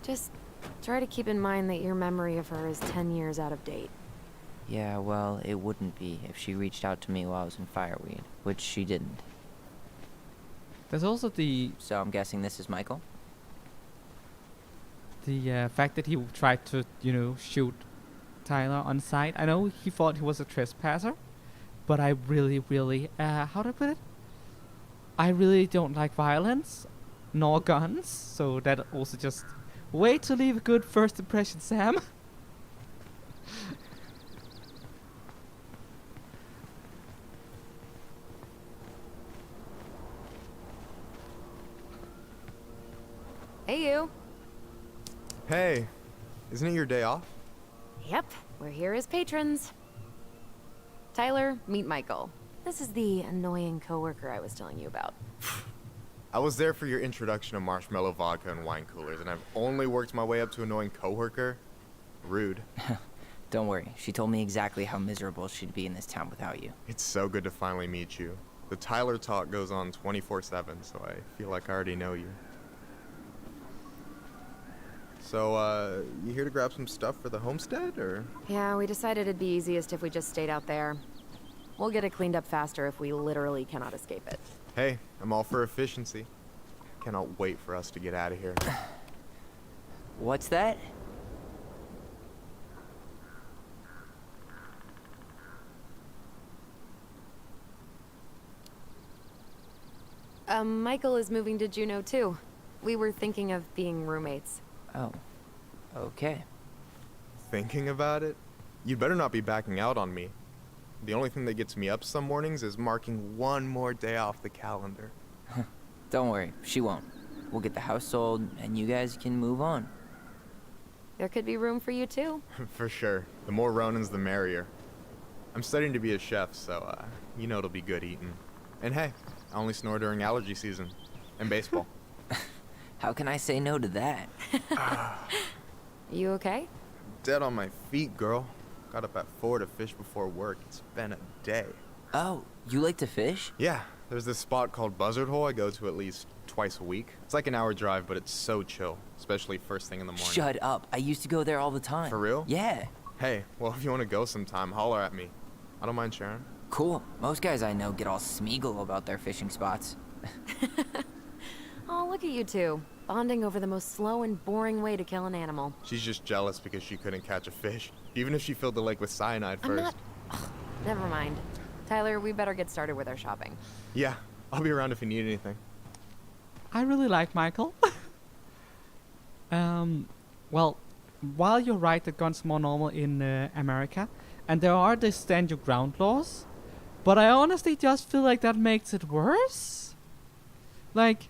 Just try to keep in mind that your memory of her is 10 years out of date. Yeah, well, it wouldn't be if she reached out to me while I was in Fireweed, which she didn't. There's also the So I'm guessing this is Michael? fact that he tried to, you know, shoot Tyler on sight. I know he thought he was a trespasser, but I really, how do I put it? I really don't like violence, nor guns, so that also just way to leave a good first impression, Sam. Hey, you. Hey, isn't it your day off? Yep, we're here as patrons. Tyler, meet Michael. This is the annoying coworker I was telling you about. I was there for your introduction to marshmallow vodka and wine coolers, and I've only worked my way up to annoying coworker. Rude. Don't worry, she told me exactly how miserable she'd be in this town without you. It's so good to finally meet you. The Tyler talk goes on 24/7, so I feel like I already know you. So, you here to grab some stuff for the homestead, or? Yeah, we decided it'd be easiest if we just stayed out there. We'll get it cleaned up faster if we literally cannot escape it. Hey, I'm all for efficiency. Cannot wait for us to get out of here. What's that? Michael is moving to Juneau too. We were thinking of being roommates. Oh, okay. Thinking about it? You'd better not be backing out on me. The only thing that gets me up some mornings is marking one more day off the calendar. Don't worry, she won't. We'll get the house sold, and you guys can move on. There could be room for you too. For sure. The more Ronins, the merrier. I'm studying to be a chef, so, you know it'll be good eating. And hey, I only snore during allergy season. And baseball. How can I say no to that? You okay? Dead on my feet, girl. Got up at 4 to fish before work. It's been a day. Oh, you like to fish? Yeah, there's this spot called Buzzard Hole I go to at least twice a week. It's like an hour drive, but it's so chill, especially first thing in the morning. Shut up. I used to go there all the time. For real? Yeah. Hey, well, if you want to go sometime, holler at me. I don't mind sharing. Cool. Most guys I know get all Smeagol about their fishing spots. Oh, look at you two. Bonding over the most slow and boring way to kill an animal. She's just jealous because she couldn't catch a fish, even if she filled the lake with cyanide I'm first. not... Ugh, never mind. Tyler, we better get started with our shopping. Yeah, I'll be around if you need anything. I really like Michael. Well, while you're right that guns more normal in America, and there are the stand your ground laws, but I honestly just feel like that makes it worse. Like,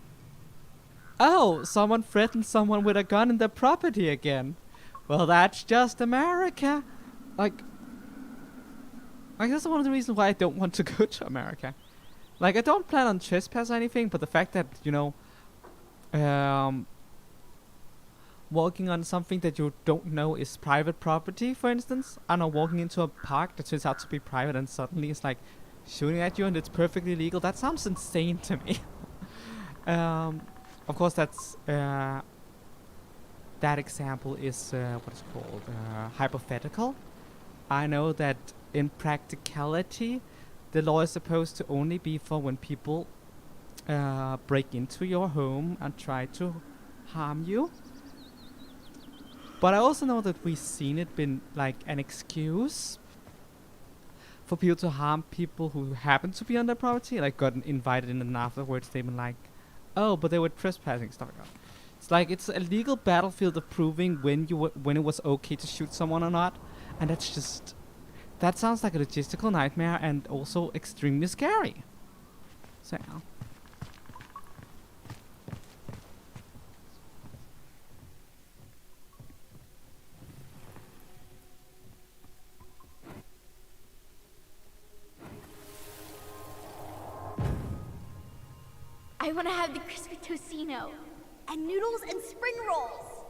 oh, someone threatened someone with a gun in their property again. Well, that's just America. Like that's one of the reasons why I don't want to go to America. Like, I don't plan on trespass or anything, but the fact that, walking on something that you don't know is private property, for instance. I don't know, walking into a park that turns out to be private and suddenly it's like shooting at you and it's perfectly legal. That sounds insane to me. Of course, that's that example is what is called hypothetical. I know that in practicality, the law is supposed to only be for when people break into your home and try to harm you. But I also know that we've seen it been like an excuse for people to harm people who happen to be on their property, like gotten invited in and afterwards they've been like, oh, but they were trespassing, stuff like that. It's like it's a legal battlefield of proving when it was okay to shoot someone or not, and that sounds like a logistical nightmare and also extremely scary. So yeah. I want to have the crispy tocino, and noodles and spring rolls.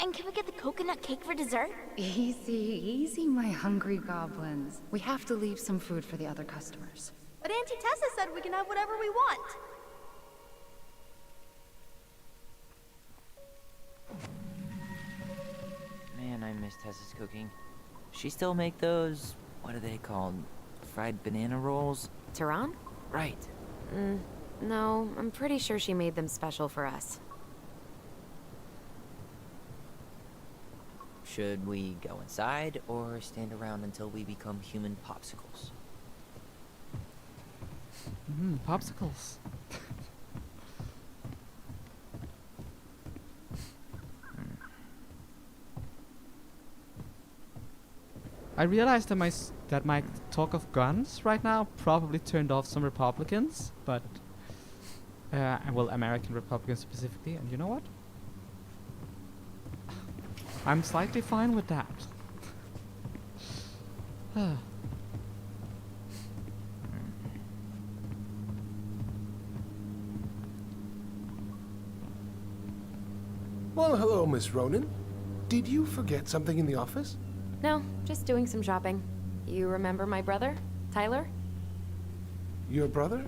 And can we get the coconut cake for dessert? Easy, easy, my hungry goblins. We have to leave some food for the other customers. But Auntie Tessa said we can have whatever we want. Man, I miss Tessa's cooking. She still make those, what are they called? Fried banana rolls? Tehran? Right. No, I'm pretty sure she made them special for us. Should we go inside or stand around until we become human popsicles? Popsicles. I realized that my talk of guns right now probably turned off some Republicans, but well, American Republicans specifically, and you know what? I'm slightly fine with that. Well, hello, Miss Ronan. Did you forget something in the office? No, just doing some shopping. You remember my brother, Tyler? Your brother?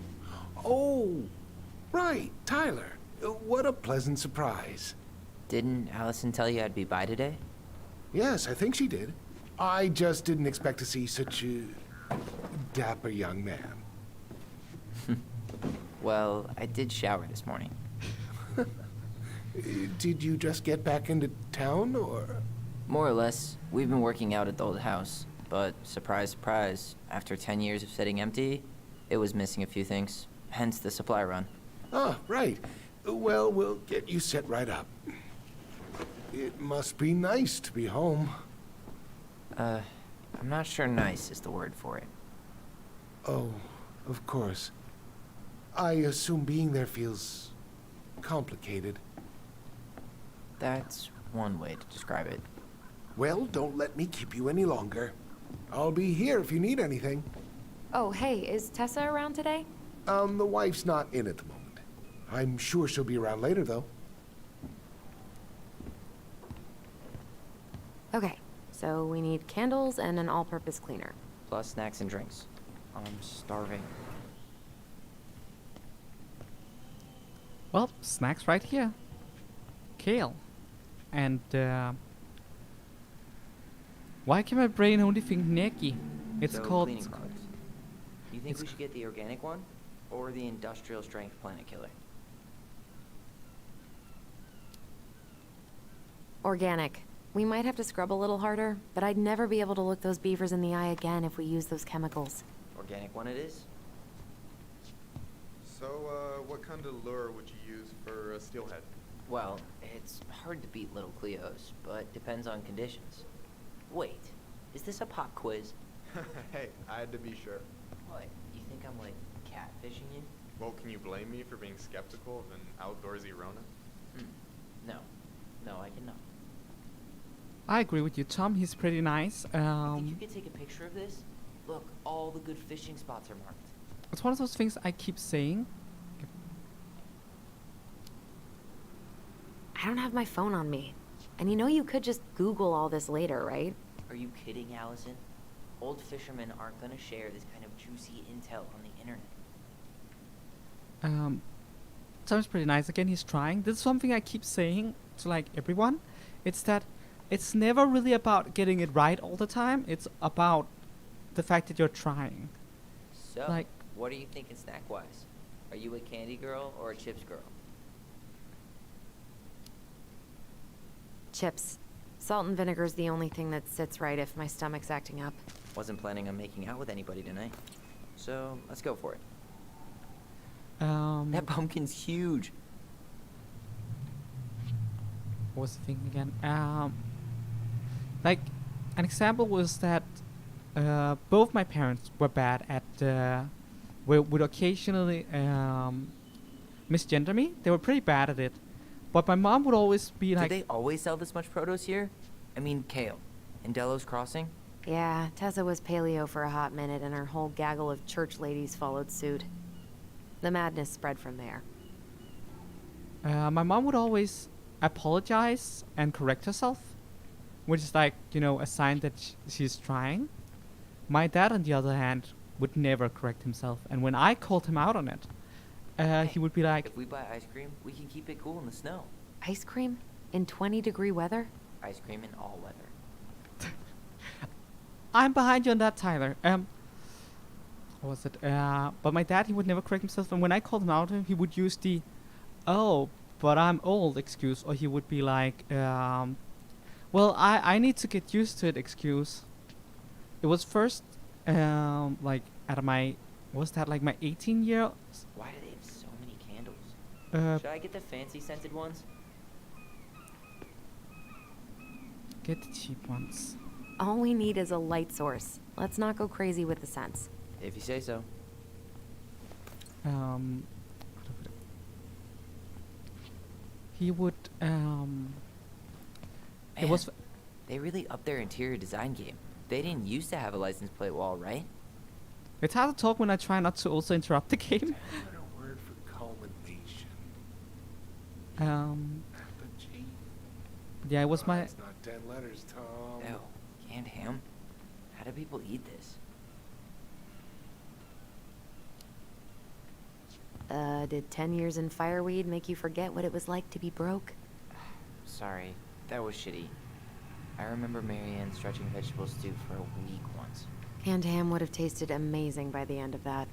Oh, right, Tyler. What a pleasant surprise. Didn't Allison tell you I'd be by today? Yes, I think she did. I just didn't expect to see such a dapper young man. Well, I did shower this morning. Did you just get back into town, or? More or less. We've been working out at the old house, but surprise, surprise, after 10 years of sitting empty, it was missing a few things, hence the supply run. Ah, right. Well, we'll get you set right up. It must be nice to be home. I'm not sure nice is the word for it. Oh, of course. I assume being there feels complicated. That's one way to describe it. Well, don't let me keep you any longer. I'll be here if you need anything. Oh, hey, is Tessa around today? The wife's not in at the moment. I'm sure she'll be around later, though. Okay, so we need candles and an all-purpose cleaner. Plus snacks and drinks. I'm starving. Well, snacks right here. Kale. And, why can my brain only think Neki? It's So, called... cleaning products. You think we should get the organic one? Or the industrial strength planet killer? Organic. We might have to scrub a little harder, but I'd never be able to look those beavers in the eye again if we use those chemicals. Organic one it is? So, what kind of lure would you use for a steelhead? Well, it's hard to beat little Cleos, but depends on conditions. Wait, is this a pop quiz? Hey, I had to be sure. What, you think I'm like catfishing you? Well, can you blame me for being skeptical of an outdoorsy Rona? No. No, I cannot. I agree with you, Tom. He's pretty nice. Think you could take a picture of this? Look, all the good fishing spots are marked. It's one of those things I keep saying. I don't have my phone on me. And you know you could just Google all this later, right? Are you kidding, Allison? Old fishermen aren't gonna share this kind of juicy intel on the internet. Tom's pretty nice. Again, he's trying. This is something I keep saying to like everyone. It's that it's never really about getting it right all the time. It's about the fact that you're trying. So, Like- what are you thinking snack-wise? Are you a candy girl or a chips girl? Chips. Salt and vinegar's the only thing that sits right if my stomach's acting up. Wasn't planning on making out with anybody tonight. So, let's go for it. That pumpkin's huge. What was the thing again? Like, an example was that both my parents were bad at, would occasionally misgender me. They were pretty bad at it. But my mom would always be Do like, they always sell this much produce here? I mean, kale. In Delos Crossing? Yeah, Tessa was paleo for a hot minute and her whole gaggle of church ladies followed suit. The madness spread from there. my mom would always apologize and correct herself, which is like, you know, a sign that she's trying. My dad, on the other hand, would never correct himself. And when I called him out on it, he would be like, If we buy ice cream, we can keep it cool in the snow. Ice cream? In 20-degree weather? Ice cream in all weather. I'm behind you on that, Tyler. What was it? But my dad, he would never correct himself. And when I called him out, he would use the, oh, but I'm old excuse. Or he would be like, well, I need to get used to it excuse. It was first, like, at my, was that like my 18-year? Why do they have so many candles? Uh, Should I get the fancy scented ones? get the cheap ones. All we need is a light source. Let's not go crazy with the scents. If you say so. He would, it Man, was, they really upped their interior design game. They didn't used to have a license plate wall, right? it's hard to talk when I try not to also interrupt the game. A word for culmination. The G. Yeah, it was my, It's not 10 letters, Tom. Ew, canned ham? How do people eat this? Did 10 years in fireweed make you forget what it was like to be broke? Sorry, that was shitty. I remember Marianne stretching vegetable stew for a week once. Canned ham would have tasted amazing by the end of that.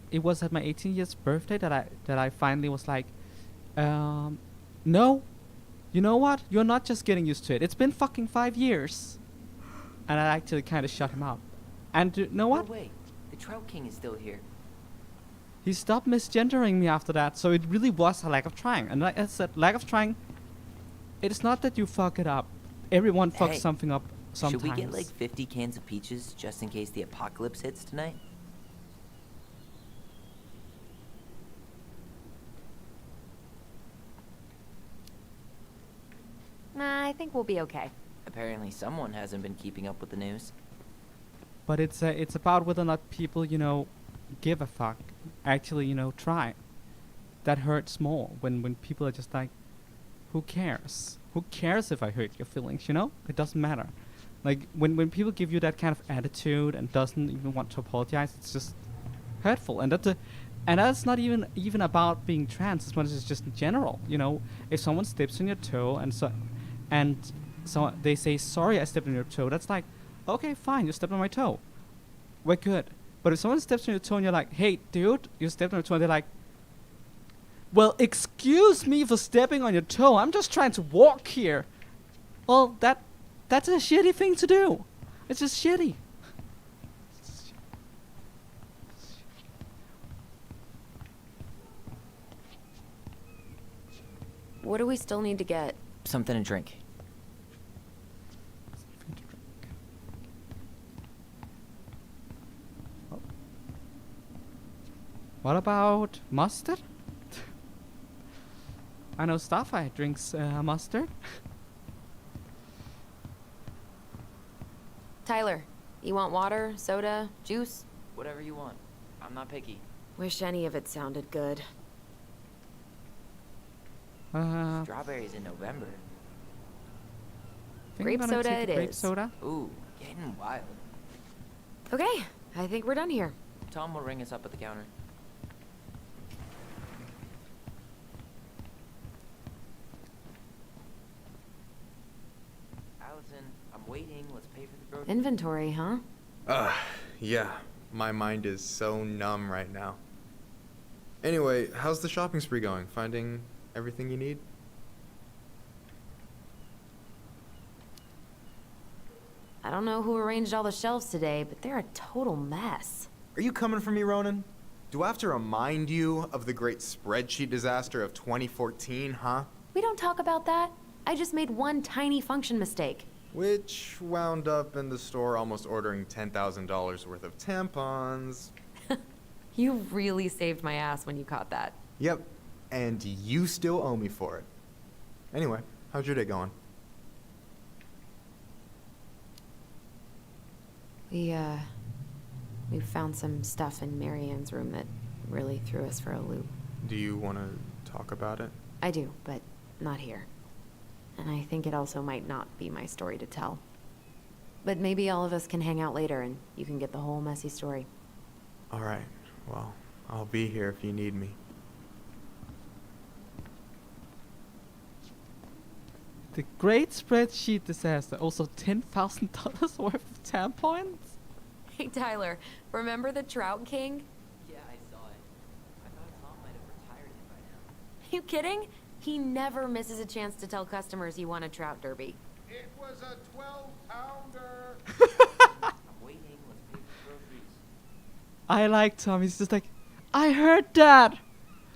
it was at my 18 years birthday that I finally was like, no, you know what? You're not just getting used to it. It's been fucking 5 years. And I actually kind of shut him up. And you know what? No way, the Trout King is still here. He stopped misgendering me after that. So it really was a lack of trying. And like I said, lack of trying, it is not that you fuck it up. Everyone fucks Hey, something up sometimes. Should we get like 50 cans of peaches just in case the apocalypse hits tonight? Nah, I think we'll be okay. Apparently someone hasn't been keeping up with the news. But it's about whether or not people, you know, give a fuck. Actually, you know, try. That hurts more when people are just like, who cares? Who cares if I hurt your feelings, you know? It doesn't matter. Like, when people give you that kind of attitude and doesn't even want to apologize, it's just hurtful. And that's not even about being trans as much as it's just in general, you know? If someone steps on your toe and so they say, sorry, I stepped on your toe, that's like, okay, fine, you stepped on my toe. We're good. But if someone steps on your toe and you're like, hey, dude, you stepped on your toe, and they're like, well, excuse me for stepping on your toe. I'm just trying to walk here. Well, that's a shitty thing to do. It's just shitty. What do we still need to get? Something to drink. What about mustard? I know Starfire drinks mustard. Tyler, you want water, soda, juice? Whatever you want. I'm not picky. Wish any of it sounded good. Strawberries in November. Think Grape I'm gonna soda take it grape is. soda. Ooh, getting wild. Okay, I think we're done here. Tom will ring us up at the counter. Allison, I'm waiting. Let's pay for the groceries. Inventory, huh? Yeah. My mind is so numb right now. Anyway, how's the shopping spree going? Finding everything you need? I don't know who arranged all the shelves today, but they're a total mess. Are you coming for me, Ronan? Do I have to remind you of the great spreadsheet disaster of 2014, huh? We don't talk about that. I just made one tiny function mistake. Which wound up in the store almost ordering $10,000 worth of tampons. You really saved my ass when you caught that. Yep, and you still owe me for it. Anyway, how's your day going? We found some stuff in Marianne's room that really threw us for a loop. Do you want to talk about it? I do, but not here. And I think it also might not be my story to tell. But maybe all of us can hang out later and you can get the whole messy story. All right, well, I'll be here if you need me. The great spreadsheet disaster. Also $10,000 worth of tampons. Hey Tyler, remember the Trout King? Yeah, I saw it. I thought Tom might have retired him by now. You kidding? He never misses a chance to tell customers he won a trout derby. It was a 12-pounder. I'm waiting. Let's pay for the groceries. I like Tom. He's just like, I heard that.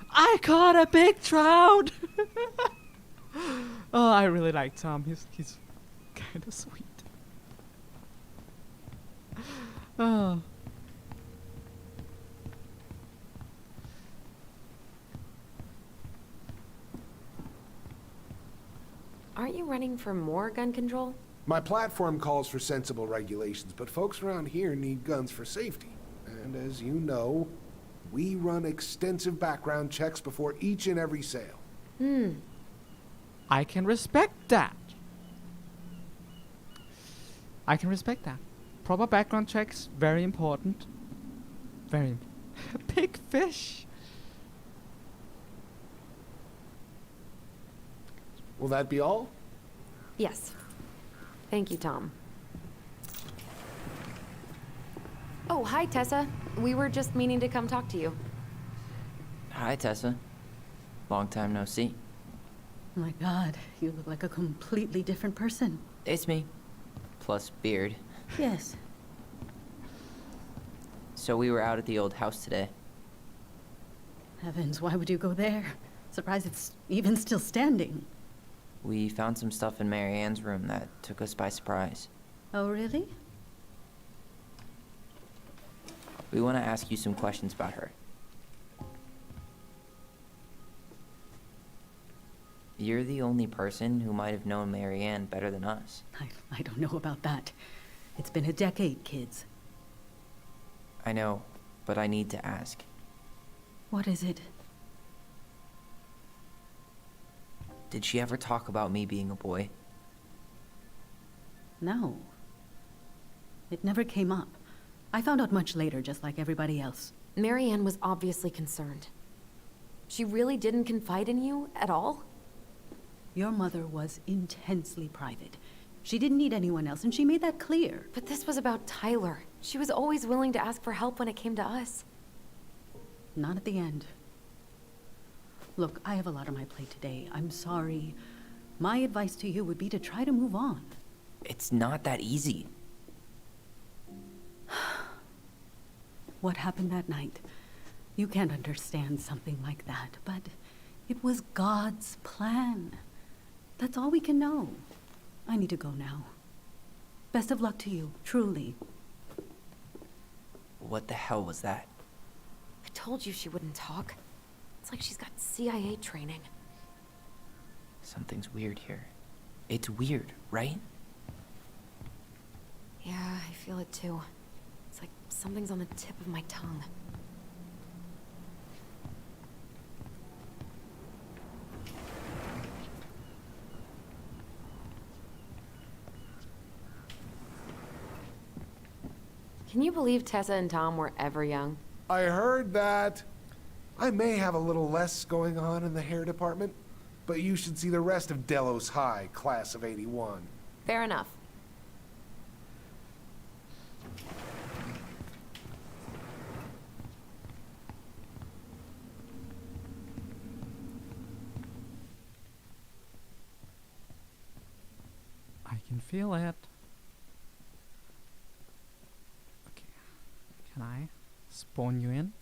I caught a big trout. Oh, I really like Tom. He's kind of sweet. Oh. Aren't you running for more gun control? My platform calls for sensible regulations, but folks around here need guns for safety. And as you know, we run extensive background checks before each and every sale. I can respect that. I can respect that. Proper background checks, very important. Very important. Big fish. Will that be all? Yes. Thank you, Tom. Oh, hi, Tessa. We were just meaning to come talk to you. Hi, Tessa. Long time no see. Oh my god, you look like a completely different person. It's me. Plus beard. Yes. So we were out at the old house today. Heavens, why would you go there? Surprised it's even still standing. We found some stuff in Mary Ann's room that took us by surprise. Oh, really? We want to ask you some questions about her. You're the only person who might have known Mary Ann better than us. I don't know about that. It's been a decade, kids. I know, but I need to ask. What is it? Did she ever talk about me being a boy? No. It never came up. I found out much later, just like everybody else. Marianne was obviously concerned. She really didn't confide in you at all? Your mother was intensely private. She didn't need anyone else, and she made that clear. But this was about Tyler. She was always willing to ask for help when it came to us. Not at the end. Look, I have a lot on my plate today. I'm sorry. My advice to you would be to try to move on. It's not that easy. What happened that night? You can't understand something like that, but it was God's plan. That's all we can know. I need to go now. Best of luck to you, truly. What the hell was that? I told you she wouldn't talk. It's like she's got CIA training. Something's weird here. It's weird, right? Yeah, I feel it too. It's like something's on the tip of my tongue. Can you believe Tessa and Tom were ever young? I heard that. I may have a little less going on in the hair department, but you should see the rest of Delos High, class of '81. Fair enough. I can feel it. Okay. Can I spawn you in?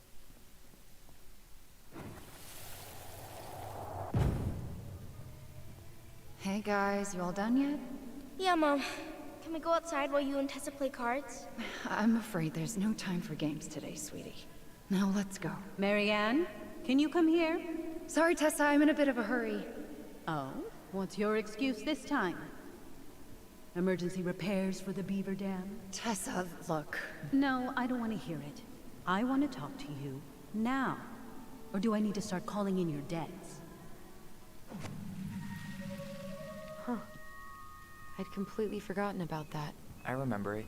Hey guys, you all done yet? Yeah, Mom. Can we go outside while you and Tessa play cards? I'm afraid there's no time for games today, sweetie. Now let's go. Marianne, can you come here? Sorry, Tessa, I'm in a bit of a hurry. Oh, what's your excuse this time? Emergency repairs for the beaver dam? Tessa, look. No, I don't want to hear it. I want to talk to you now. Or do I need to start calling in your debts? Huh. I'd completely forgotten about that. I remember it,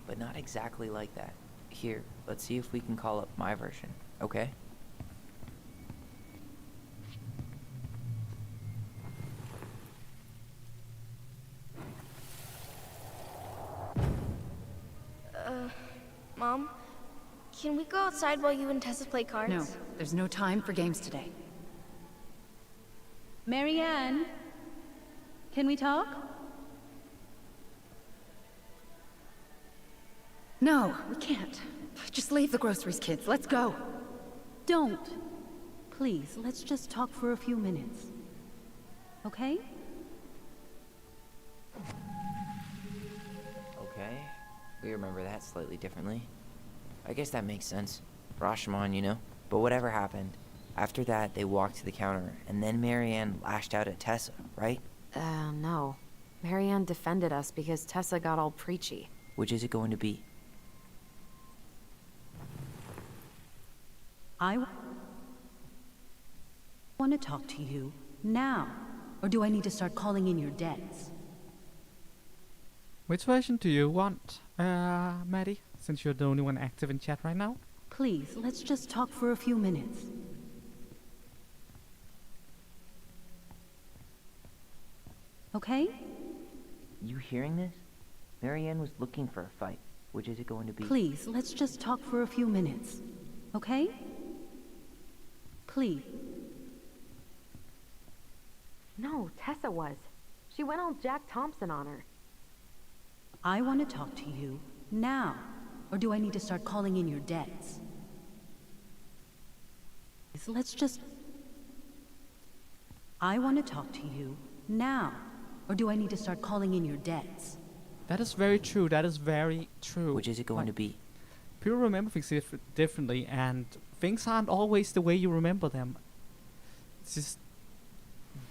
but not exactly like that. Here, let's see if we can call up my version, okay? Mom? Can we go outside while you and Tessa play cards? No, there's no time for games today. Marianne, can we talk? No, we can't. Just leave the groceries, kids. Let's go. Don't. Please, let's just talk for a few minutes. Okay? Okay, we remember that slightly differently. I guess that makes sense. Rashomon, you know? But whatever happened, after that they walked to the counter, and then Marianne lashed out at Tessa, right? No. Marianne defended us because Tessa got all preachy. Which is it going to be? I want to talk to you now. Or do I need to start calling in your debts? Which version do you want, Maddie? Since you're the only one active in chat right now. Please, let's just talk for a few minutes. Okay? You hearing this? Marianne was looking for a fight. Which is it going to be? Please, let's just talk for a few minutes. Okay? Please. No, Tessa was. She went all Jack Thompson on her. I want to talk to you now. Or do I need to start calling in your debts? So let's just... I want to talk to you now. Or do I need to start calling in your debts? That is very true. That is very true. Which is it going to be? People remember things differently, and things aren't always the way you remember them. It's just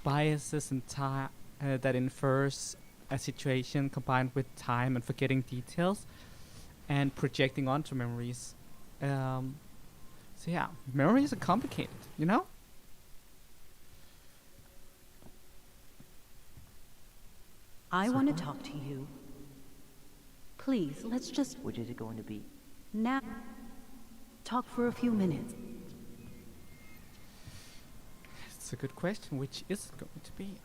biases and time that infers a situation combined with time and forgetting details and projecting onto memories. So yeah, memories are complicated, you know? I want to talk to you. Please, let's just... Which is it going to be? Now. Talk for a few minutes. It's a good question. Which is it going to be?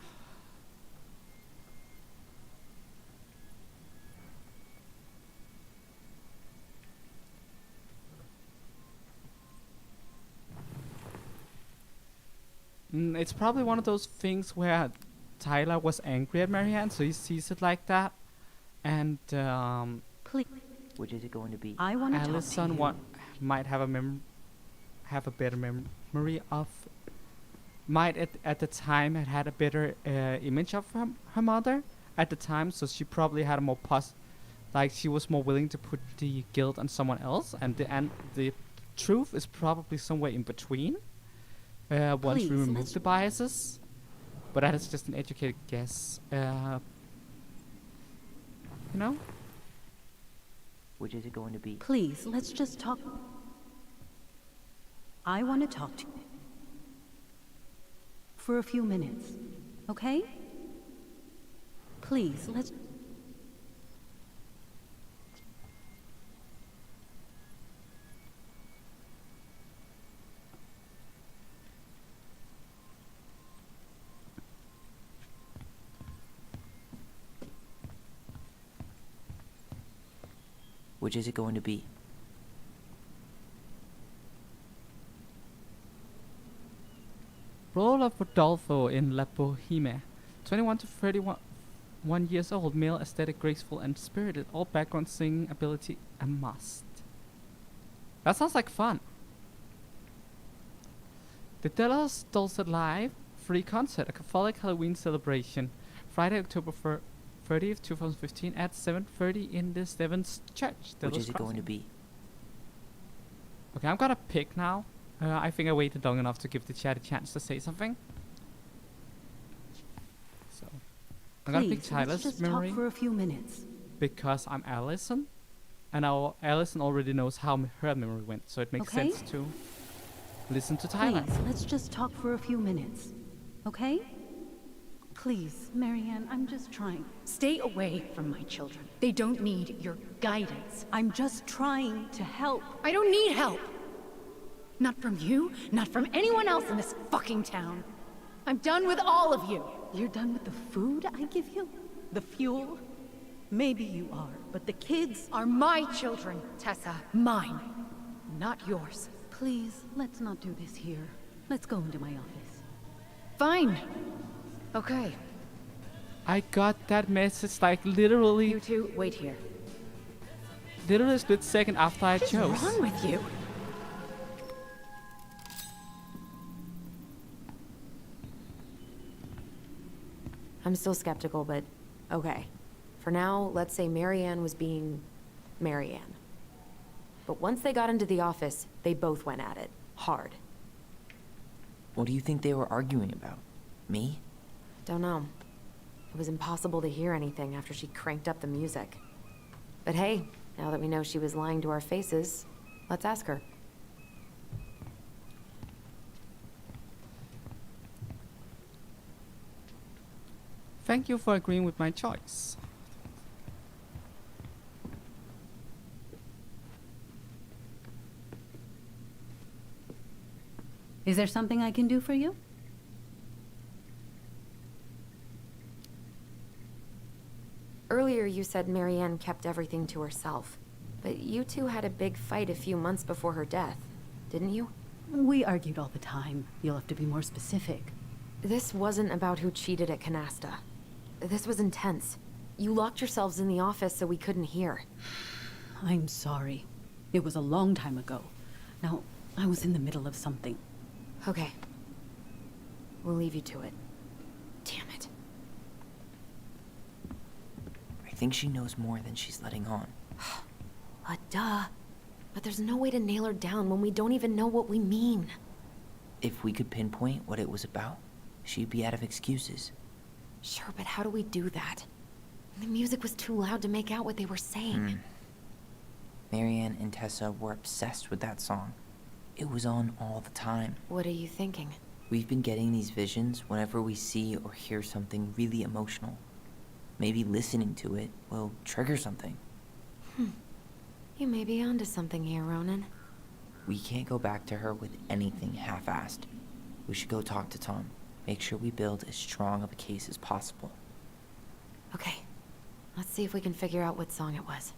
It's probably one of those things where Tyler was angry at Marianne, so he sees it like that. And Please. Which is it going to be? I want to talk to Allison you. might have a better memory of. Might at the time had a better image of her mother at the time, so she probably had a more like she was more willing to put the guilt on someone else, and the truth is probably somewhere in between. Once we Please, remove the biases, but that is just an educated guess. You know? Which is it going to be? Please, let's just talk. I want to talk to you for a few minutes, okay? Please, let's... Which is it going to be? Role of Rodolfo in La Boheme. 21 to 31 years old, male, aesthetic, graceful, and spirited. All background singing ability a must. That sounds like fun. The Delos Dulcet Live free concert, a Catholic Halloween celebration. Friday, October 30th, 2015 at 7:30 in the Stevens Church. Which is it going to be? Okay, I'm gonna pick now. I think I waited long enough to give the chat a chance to say something. So, I'm gonna pick Please, let's Tyler's just memory talk for a few minutes. because I'm Allison, and Allison already knows how her memory went, so it makes Okay. sense to listen to Tyler. Please, let's just talk for a few minutes, okay? Please, Marianne, I'm just trying. Stay away from my children. They don't need your guidance. I'm just trying to help. I don't need help. Not from you, not from anyone else in this fucking town. I'm done with all of you. You're done with the food I give you? The fuel? Maybe you are, but the kids Are my children, Tessa. Mine, not yours. Please, let's not do this here. Let's go into my office. Fine. Okay. I got that message like literally You two, wait here. a split second after I What's chose. wrong with you? I'm still skeptical, but okay. For now, let's say Marianne was being Marianne. But once they got into the office, they both went at it. Hard. What do you think they were arguing about? Me? Don't know. It was impossible to hear anything after she cranked up the music. But hey, now that we know she was lying to our faces, let's ask her. Thank you for agreeing with my choice. Is there something I can do for you? Earlier you said Marianne kept everything to herself. But you two had a big fight a few months before her death, didn't you? We argued all the time. You'll have to be more specific. This wasn't about who cheated at Canasta. This was intense. You locked yourselves in the office so we couldn't hear. I'm sorry. It was a long time ago. Now, I was in the middle of something. Okay. We'll leave you to it. Damn it. I think she knows more than she's letting on. Duh. But there's no way to nail her down when we don't even know what we mean. If we could pinpoint what it was about, she'd be out of excuses. Sure, but how do we do that? The music was too loud to make out what they were saying. Marianne and Tessa were obsessed with that song. It was on all the time. What are you thinking? We've been getting these visions whenever we see or hear something really emotional. Maybe listening to it will trigger something. You may be onto something here, Ronan. We can't go back to her with anything half-assed. We should go talk to Tom. Make sure we build as strong of a case as possible. Okay. Let's see if we can figure out what song it was.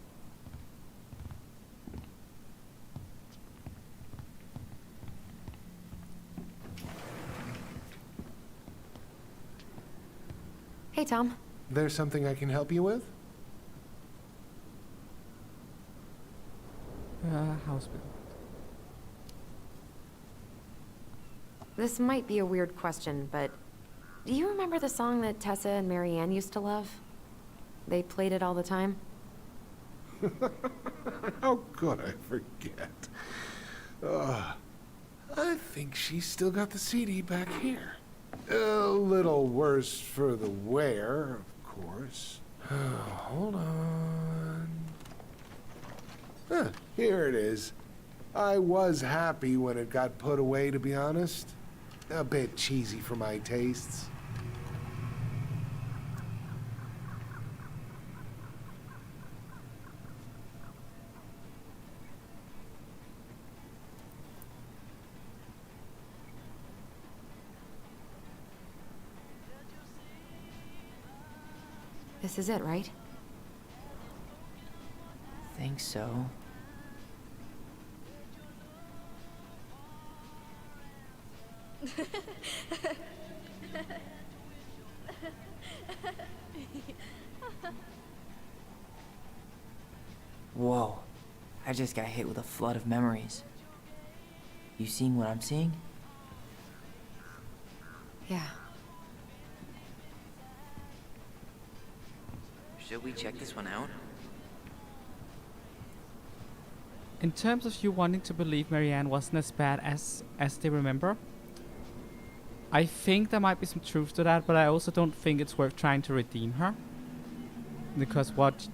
Hey, Tom. There's something I can help you with? House bill. This might be a weird question, but do you remember the song that Tessa and Marianne used to love? They played it all the time. How could I forget? I think she's still got the CD back here. A little worse for the wear, of course. Hold on. Huh, here it is. I was happy when it got put away, to be honest. A bit cheesy for my tastes. This is it, right? Think so. Whoa. I just got hit with a flood of memories. You seeing what I'm seeing? Yeah. Should we check this one out? In terms of you wanting to believe Marianne wasn't as bad as they remember, I think there might be some truth to that, but I also don't think it's worth trying to redeem her. Because what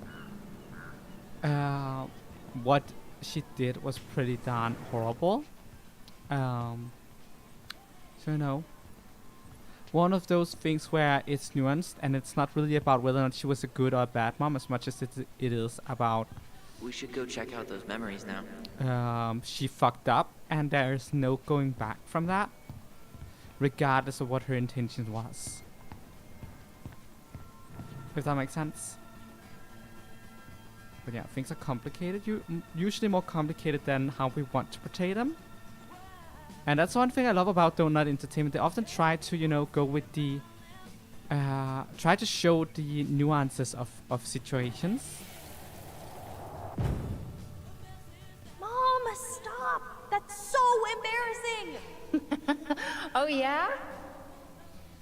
she did was pretty darn horrible. So no. One of those things where it's nuanced and it's not really about whether or not she was a good or a bad mom as much as it is about We should go check out those memories now. she fucked up and there's no going back from that, regardless of what her intention was. If that makes sense. But yeah, things are complicated. Usually more complicated than how we want to portray them. And that's one thing I love about Donut Entertainment. They often try to, you know, go with the... try to show the nuances of situations. Mom, stop! That's so embarrassing! Oh, yeah?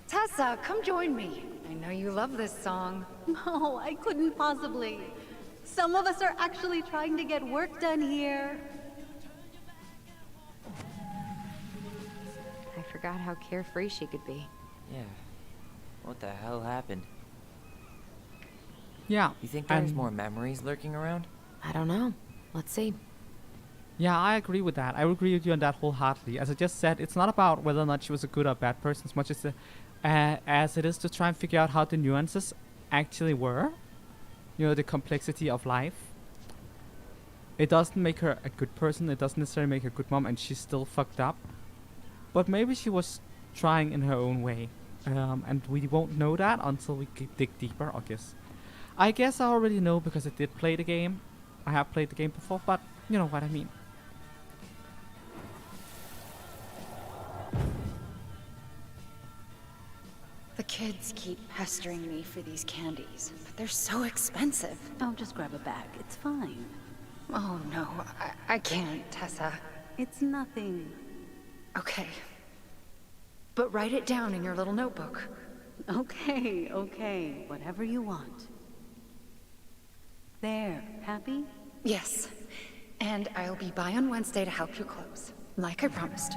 Tessa, come join me. I know you love this song. No, I couldn't possibly. Some of us are actually trying to get work done here. I forgot how carefree she could be. Yeah. What the hell happened? Yeah. You think there's more memories lurking around? I don't know. Let's see. Yeah, I agree with that. I agree with you on that wholeheartedly. As I just said, it's not about whether or not she was a good or bad person as much as it is to try and figure out how the nuances actually were. You know, the complexity of life. It doesn't make her a good person. It doesn't necessarily make her a good mom, and she's still fucked up. But maybe she was trying in her own way. And we won't know that until we dig deeper, I guess. I guess I already know because I did play the game. I have played the game before, but you know what I mean. The kids keep pestering me for these candies, but they're so expensive. Oh, just grab a bag. It's fine. Oh, no, I can't, Tessa. It's nothing. Okay. But write it down in your little notebook. Okay, okay. Whatever you want. There. Happy? Yes. And I'll be by on Wednesday to help you close, like I promised.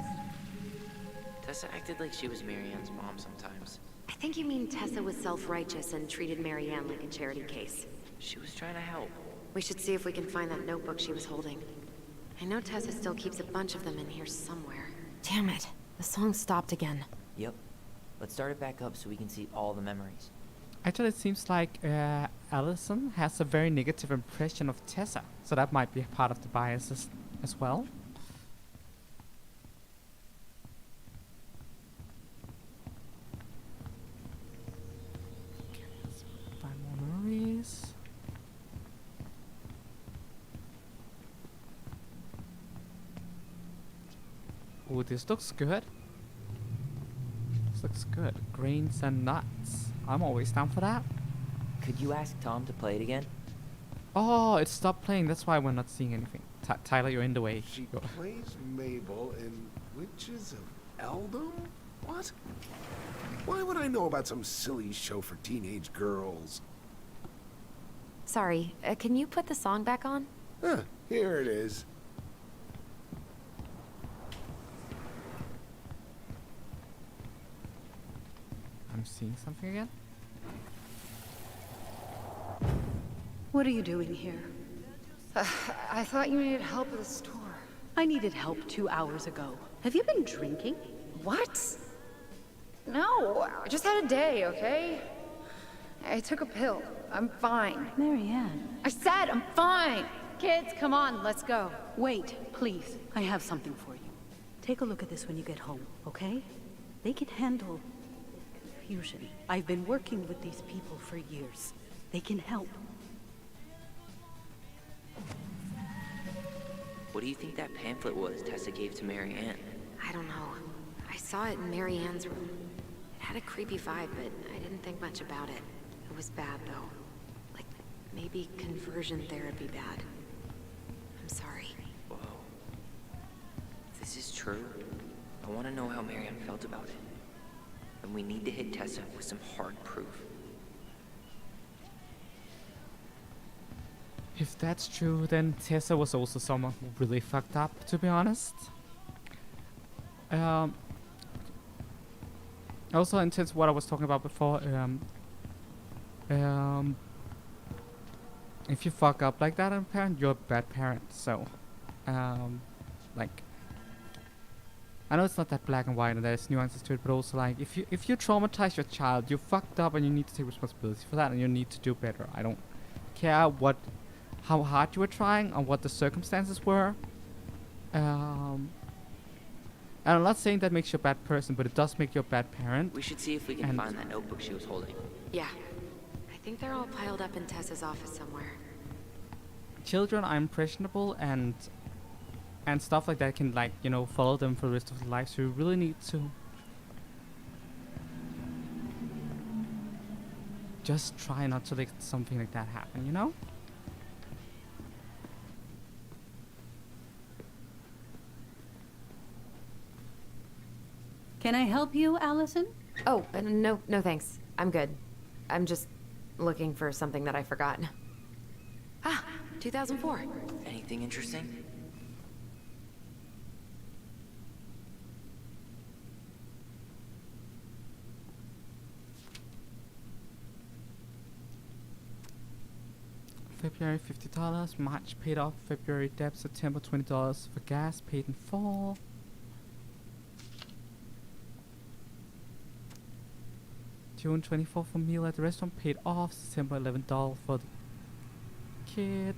Tessa acted like she was Marianne's mom sometimes. I think you mean Tessa was self-righteous and treated Marianne like a charity case. She was trying to help. We should see if we can find that notebook she was holding. I know Tessa still keeps a bunch of them in here somewhere. Damn it. The song stopped again. Yep. Let's start it back up so we can see all the memories. Actually, it seems like Allison has a very negative impression of Tessa. So that might be a part of the biases as well. Okay, let's find more memories. Ooh, this looks good. This looks good. Grains and nuts. I'm always down for that. Could you ask Tom to play it again? Oh, it stopped playing. That's why we're not seeing anything. Tyler, you're in the way. She Go. plays Mabel in Witches of Eldom? What? Why would I know about some silly show for teenage girls? Sorry, can you put the song back on? Huh, here it is. you seeing something again? What are you doing here? I thought you needed help at the store. I needed help 2 hours ago. Have you been drinking? What? No, I just had a day, okay? I took a pill. I'm fine. Marianne. I said I'm fine! Kids, come on, let's go. Wait, please. I have something for you. Take a look at this when you get home, okay? They can handle confusion. I've been working with these people for years. They can help. What do you think that pamphlet was Tessa gave to Mary Ann? I don't know. I saw it in Mary Ann's room. It had a creepy vibe, but I didn't think much about it. It was bad, though. Like, maybe conversion therapy bad. I'm sorry. Whoa. If this is true, I want to know how Mary Ann felt about it. And we need to hit Tessa with some hard proof. If that's true, then Tessa was also someone who really fucked up, to be honest. Also, in terms of what I was talking about before, if you fuck up like that as a parent, you're a bad parent. So, like, I know it's not that black and white and there's nuances to it, but also like, if you traumatize your child, you fucked up and you need to take responsibility for that and you need to do better. I don't care how hard you were trying or what the circumstances were. And I'm not saying that makes you a bad person, but it does make you a bad parent. We should see if we can find that notebook she was holding. Yeah. I think they're all piled up in Tessa's office somewhere. Children are impressionable and stuff like that can, like, you know, follow them for the rest of their life, so you really need to just try not to let something like that happen, you know? Can I help you, Allison? Oh, no thanks. I'm good. I'm just looking for something that I forgot. Ah, 2004. Anything interesting? February $50, March paid off, February debt, September $20 for gas paid in full. June 24 for meal at the restaurant paid off, September $11 for the kid.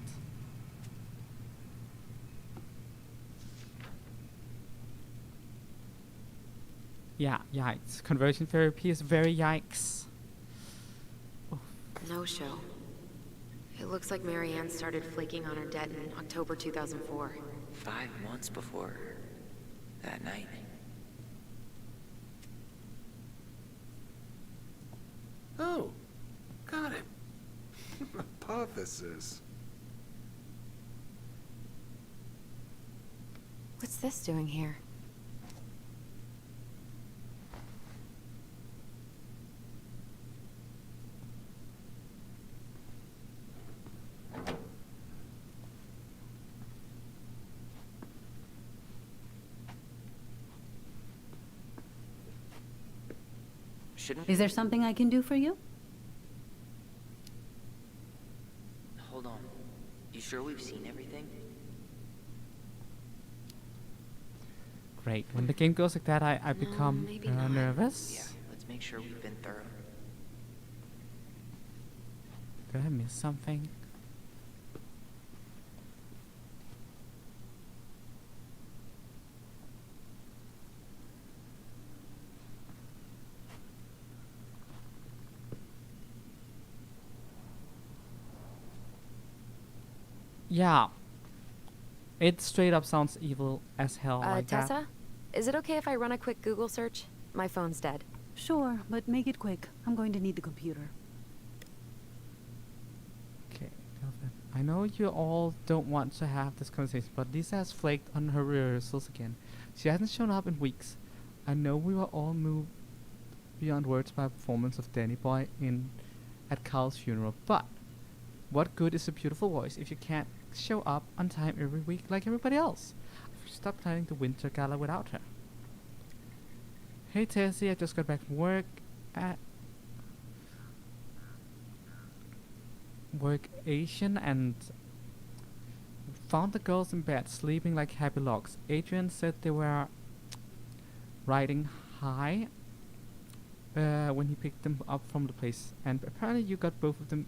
Yeah, yikes. Conversion therapy is very yikes. No show. It looks like Mary Ann started flaking on her debt in October 2004. 5 months before that night. Oh, got it. Hypothesis. What's this doing here? Is there something I can do for you? Hold on. You sure we've seen everything? Great. When the game goes like that, I become maybe not. nervous. Yeah, let's make sure we've been thorough. Did I miss something? Yeah. It straight up sounds evil as hell like that. Tessa? Is it okay if I run a quick Google search? My phone's dead. Sure, but make it quick. I'm going to need the computer. Okay, Delvin. I know you all don't want to have this conversation, but Lisa has flaked on her rehearsals again. She hasn't shown up in weeks. I know we were all moved beyond words by a performance of Danny Boy at Carl's funeral, but what good is a beautiful voice if you can't show up on time every week like everybody else? I should stop planning the winter gala without her. Hey Tessie, I just got back from work. work Asian and found the girls in bed sleeping like happy logs. Adrian said they were riding high when he picked them up from the place, and apparently you got both of them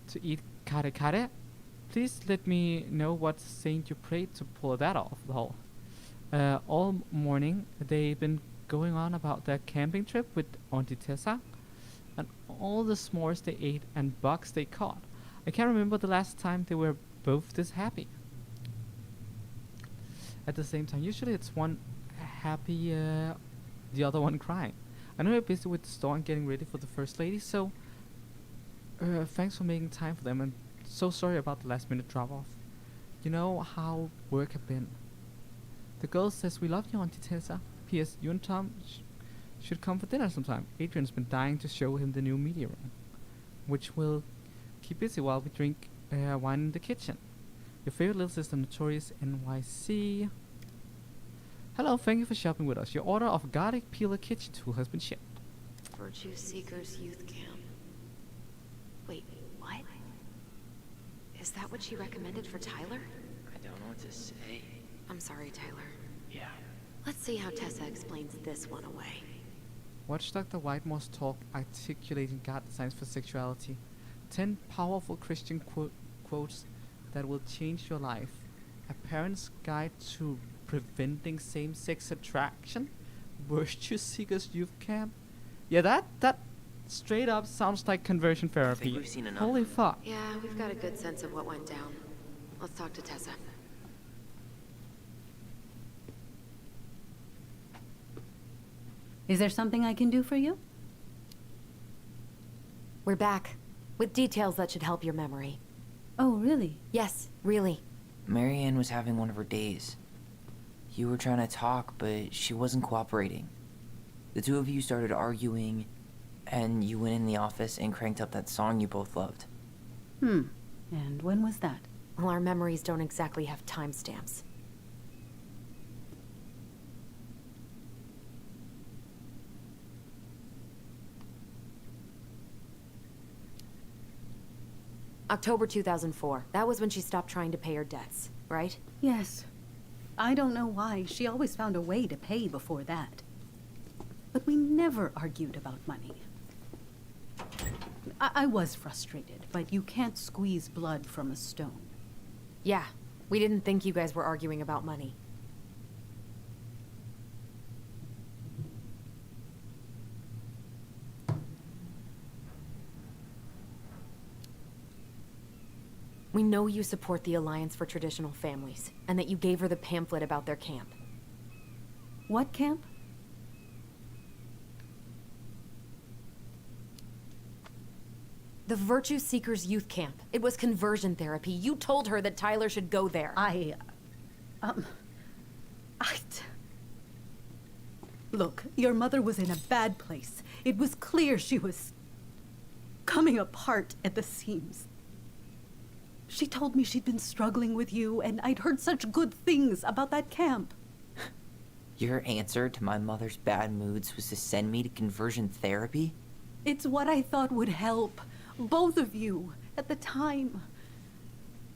to eat kare kare. Please let me know what saint you prayed to pull that off, lol. All morning they've been going on about their camping trip with Auntie Tessa and all the s'mores they ate and bugs they caught. I can't remember the last time they were both this happy. At the same time, usually it's one happy, the other one crying. I know you're busy with the store and getting ready for the First Lady, so thanks for making time for them, and so sorry about the last minute drop off. You know how work have been. The girl says we love you, Auntie Tessa. P.S. You and Tom should come for dinner sometime. Adrian's been dying to show him the new media room, which will keep busy while we drink wine in the kitchen. Your favorite little sister, Notorious NYC. Hello, thank you for shopping with us. Your order of garlic peeler kitchen tool has been shipped. Virtue Seekers Youth Camp. Wait, what? Is that what she recommended for Tyler? I don't know what to say. I'm sorry, Tyler. Yeah. Let's see how Tessa explains this one away. Watch Dr. Whitemore's talk articulating God designs for sexuality. 10 powerful Christian quotes that will change your life. A parent's guide to preventing same-sex attraction. Virtue Seekers Youth Camp. Yeah, that straight up sounds like conversion therapy. I think we've seen enough. Holy fuck. Yeah, we've got a good sense of what went down. Let's talk to Tessa. Is there something I can do for you? We're back, with details that should help your memory. Oh, really? Yes, really. Marianne was having one of her days. You were trying to talk, but she wasn't cooperating. The two of you started arguing, and you went in the office and cranked up that song you both loved. And when was that? Well, our memories don't exactly have timestamps. October 2004. That was when she stopped trying to pay her debts, right? Yes. I don't know why. She always found a way to pay before that. But we never argued about money. I was frustrated, but you can't squeeze blood from a stone. Yeah, we didn't think you guys were arguing about money. We know you support the Alliance for Traditional Families, and that you gave her the pamphlet about their camp. What camp? The Virtue Seekers Youth Camp. It was conversion therapy. You told her that Tyler should go there. Look, your mother was in a bad place. It was clear she was coming apart at the seams. She told me she'd been struggling with you, and I'd heard such good things about that camp. Your answer to my mother's bad moods was to send me to conversion therapy? It's what I thought would help. Both of you, at the time.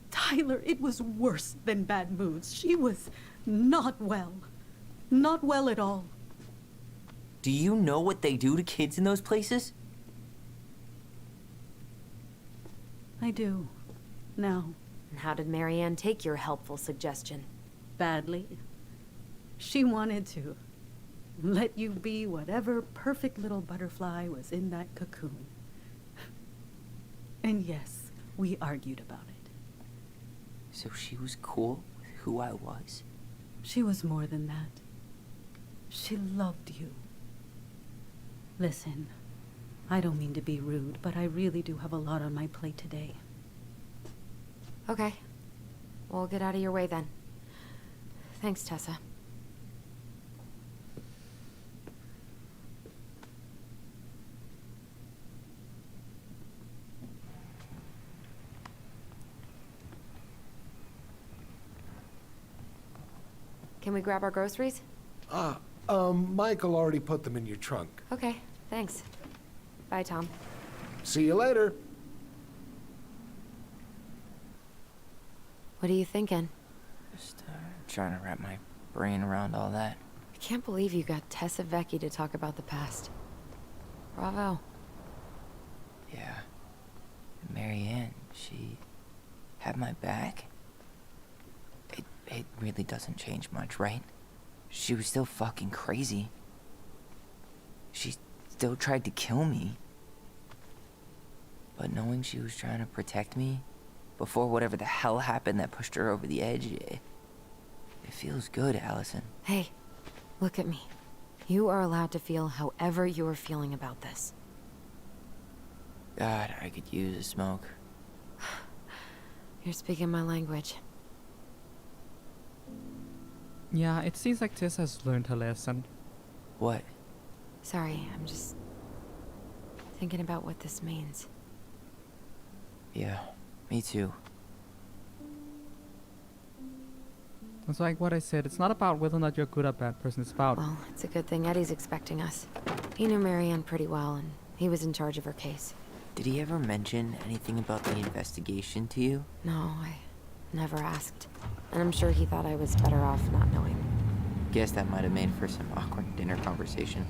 Tyler, it was worse than bad moods. She was not well. Not well at all. Do you know what they do to kids in those places? I do. Now. And how did Marianne take your helpful suggestion? Badly. She wanted to let you be whatever perfect little butterfly was in that cocoon. And yes, we argued about it. So she was cool with who I was? She was more than that. She loved you. Listen, I don't mean to be rude, but I really do have a lot on my plate today. Okay. We'll get out of your way then. Thanks, Tessa. Can we grab our groceries? Michael already put them in your trunk. Okay, thanks. Bye, Tom. See you later. What are you thinking? Just trying to wrap my brain around all that. I can't believe you got Tessa Vecchi to talk about the past. Bravo. Yeah. Marianne, she had my back. It really doesn't change much, right? She was still fucking crazy. She still tried to kill me. But knowing she was trying to protect me before whatever the hell happened that pushed her over the edge, it feels good, Allison. Hey, look at me. You are allowed to feel however you're feeling about this. God, I could use a smoke. You're speaking my language. Yeah, it seems like Tess has learned her lesson. What? Sorry, I'm just thinking about what this means. Yeah, me too. It's like what I said, it's not about whether or not you're a good or bad person, it's about... Well, it's a good thing Eddie's expecting us. He knew Marianne pretty well, and he was in charge of her case. Did he ever mention anything about the investigation to you? No, I never asked. And I'm sure he thought I was better off not knowing. Guess that might have made for some awkward dinner conversation.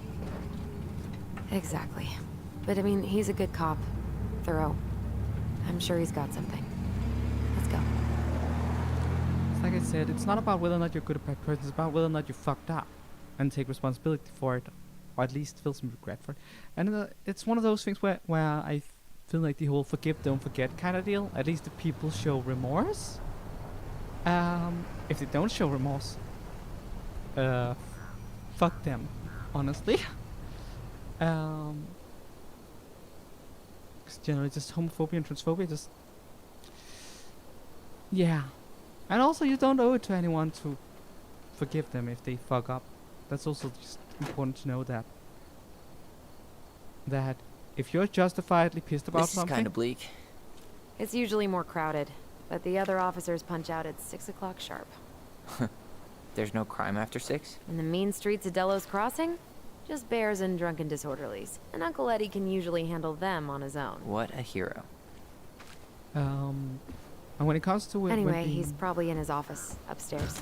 Exactly. But I mean, he's a good cop. Thorough. I'm sure he's got something. Let's go. It's like I said, it's not about whether or not you're a good or bad person, it's about whether or not you fucked up. And take responsibility for it. Or at least feel some regret for it. And it's one of those things where I feel like the whole forgive, don't forget kind of deal. At least the people show remorse. If they don't show remorse, fuck them, honestly. Because generally just homophobia and transphobia just... Yeah. And also you don't owe it to anyone to forgive them if they fuck up. That's also just important to know that if you're justifiably pissed about This is something... kind of bleak. It's usually more crowded, but the other officers punch out at 6 o'clock sharp. There's no crime after 6? In the mean streets of Delos Crossing, just bears and drunken disorderlies. And Uncle Eddie can usually handle them on his own. What a hero. And when it comes to... Anyway, he's probably in his office, upstairs.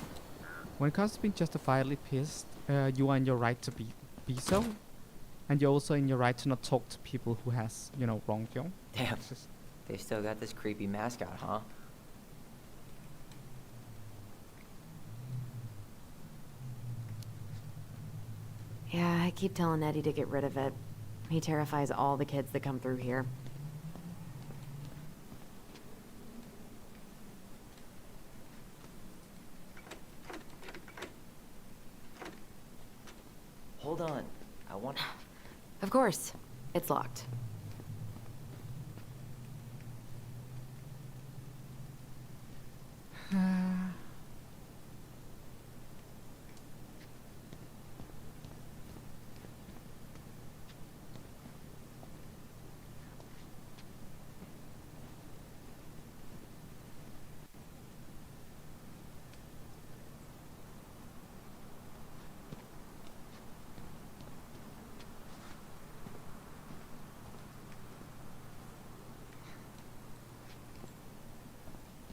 When it comes to being justifiably pissed, you are in your right to be so. And you're also in your right to not talk to people who has, wronged you. Damn. They still got this creepy mascot, huh? Yeah, I keep telling Eddie to get rid of it. He terrifies all the kids that come through here. Hold on. I want... Of course. It's locked.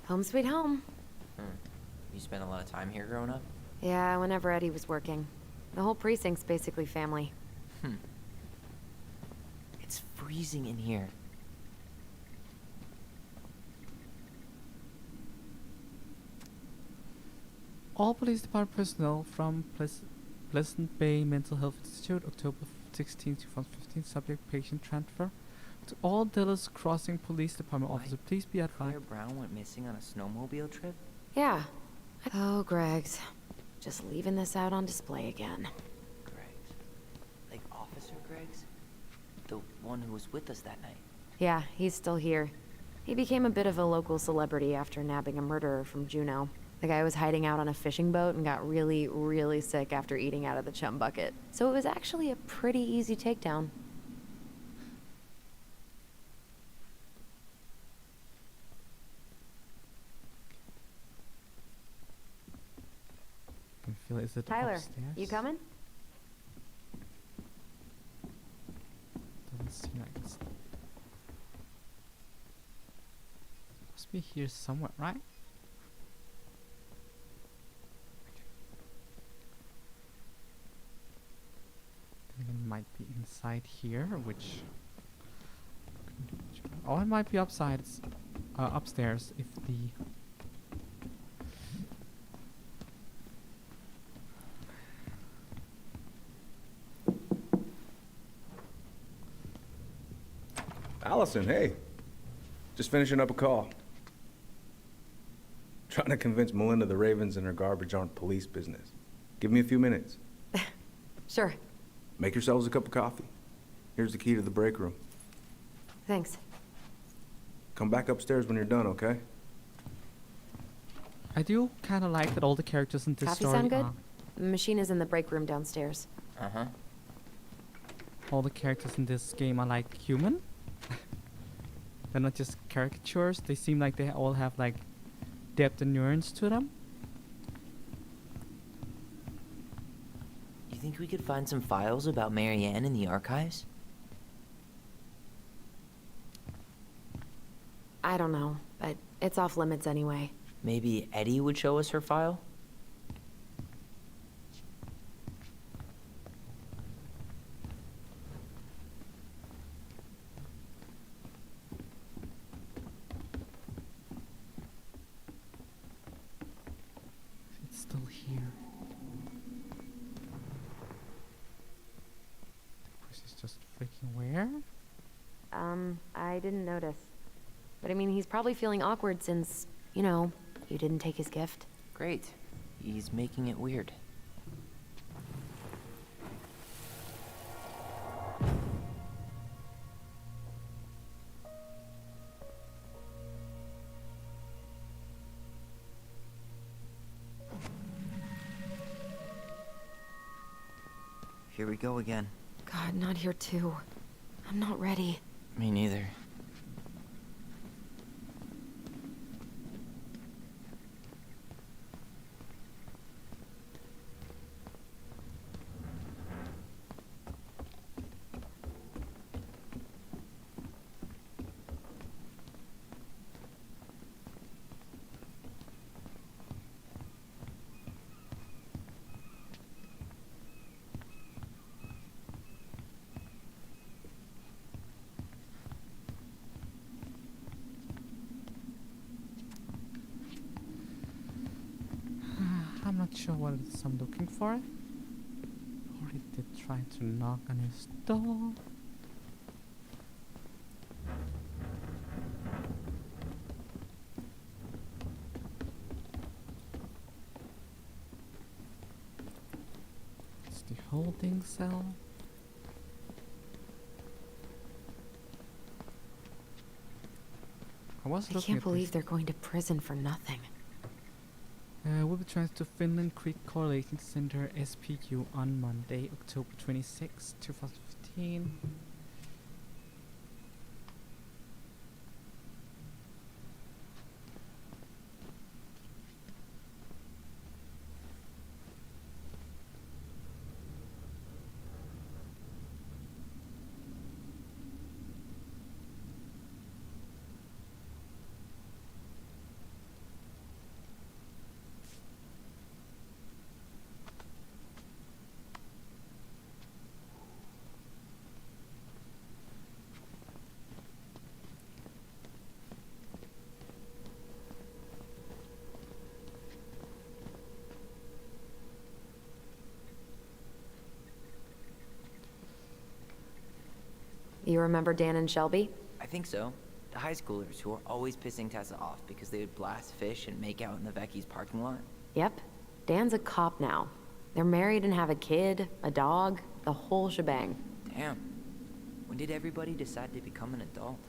Home sweet home. You spent a lot of time here growing up? Yeah, whenever Eddie was working. The whole precinct's basically family. It's freezing in here. All police department personnel from Pleasant Bay Mental Health Institute, October 16, 2015, subject patient transfer. To all Delos Crossing Police Department officers, please be advised. Claire Brown went missing on a snowmobile trip? Yeah. Oh, Greg's. Just leaving this out on display again. Greg's? Like Officer Greg's? The one who was with us that night? Yeah, he's still here. He became a bit of a local celebrity after nabbing a murderer from Juneau. The guy was hiding out on a fishing boat and got really, really sick after eating out of the chum bucket. So it was actually a pretty easy takedown. I can feel it. Is it Tyler, upstairs? you coming? Doesn't seem like it's... Must be here somewhere, right? think it might be inside here, which... Oh, it might be upstairs if the... Allison, hey. Just finishing up a call. Trying to convince Melinda the Ravens and her garbage aren't police business. Give me a few minutes. Sure. Make yourselves a cup of coffee. Here's the key to the break room. Thanks. Come back upstairs when you're done, okay? I do kind of like that all the characters in this Coffee story sound good? are... The machine is in the break room downstairs. Uh-huh. All the characters in this game are like human. They're not just caricatures. They seem like they all have like depth and nuance to them. You think we could find some files about Marianne in the archives? I don't know, but it's off limits anyway. Maybe Eddie would show us her file? It's still here. This is just freaking where? I didn't notice. But I mean, he's probably feeling awkward since, you know, you didn't take his gift. Great. He's making it weird. Here we go again. God, not here too. I'm not ready. Me neither. I'm not sure what it is I'm looking for. Already did try to knock on his door. It's the holding cell. I can't believe they're going to prison for nothing. Will be transferred to Finland Creek Correlation Center, SPU, on Monday, October 26, 2015. You remember Dan and Shelby? I think so. The high schoolers who were always pissing Tessa off because they would blast fish and make out in the Vecchi's parking lot. Yep. Dan's a cop now. They're married and have a kid, a dog, the whole shebang. Damn. When did everybody decide to become an adult?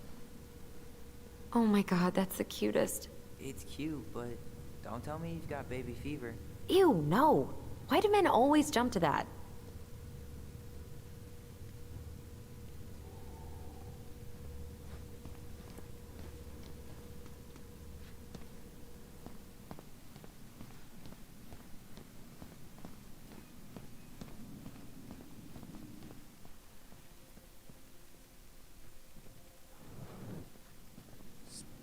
Oh my god, that's the cutest. It's cute, but don't tell me you've got baby fever. Ew, no. Why do men always jump to that?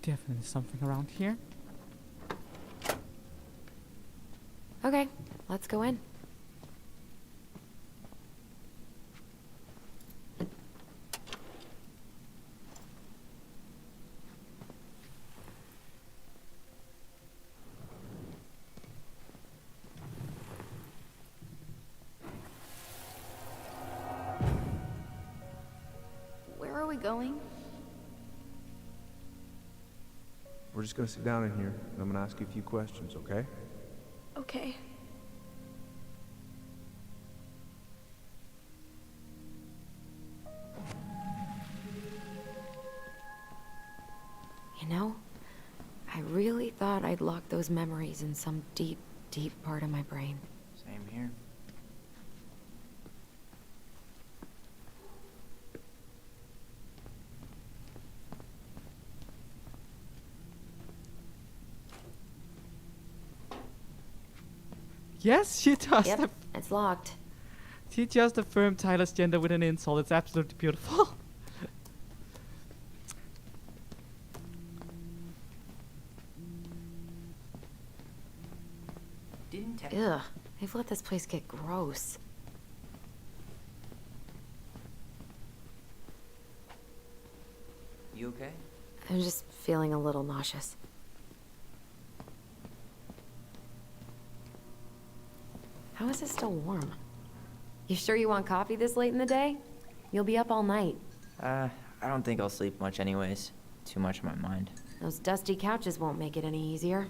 Definitely something around here. Okay, let's go in. Where are we going? We're just gonna sit down in here, and I'm gonna ask you a few questions, okay? Okay. You know, I really thought I'd locked those memories in some deep, deep part of my brain. Same here. Yes, she just Yep, it's locked. she just affirmed Tyler's gender with an insult. It's absolutely beautiful. Didn't Ugh, they've let this place get gross. You okay? I'm just feeling a little nauseous. How is it still warm? You sure you want coffee this late in the day? You'll be up all night. I don't think I'll sleep much anyways. Too much on my mind. Those dusty couches won't make it any easier.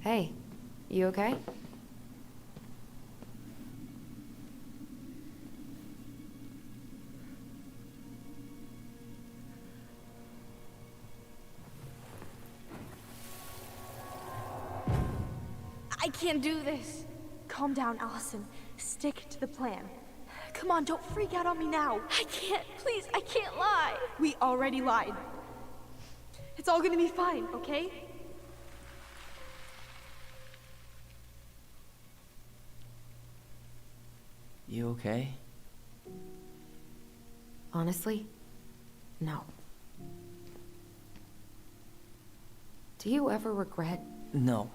Hey, you okay? I can't do this. Calm down, Allison. Stick to the plan. Come on, don't freak out on me now. I can't. Please, I can't lie. We already lied. It's all gonna be fine, okay? You okay? Honestly, no. Do you ever regret? No.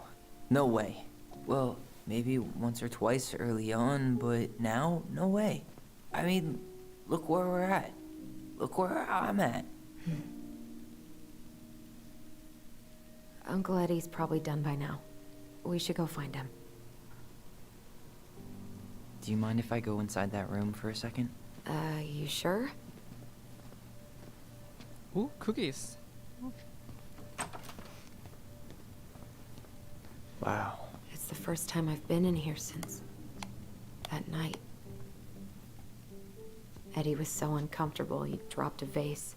No way. Well, maybe once or twice early on, but now, no way. I mean, look where we're at. Look where I'm at. Uncle Eddie's probably done by now. We should go find him. Do you mind if I go inside that room for a second? You sure? Ooh, cookies. Wow. It's the first time I've been in here since that night. Eddie was so uncomfortable, he dropped a vase.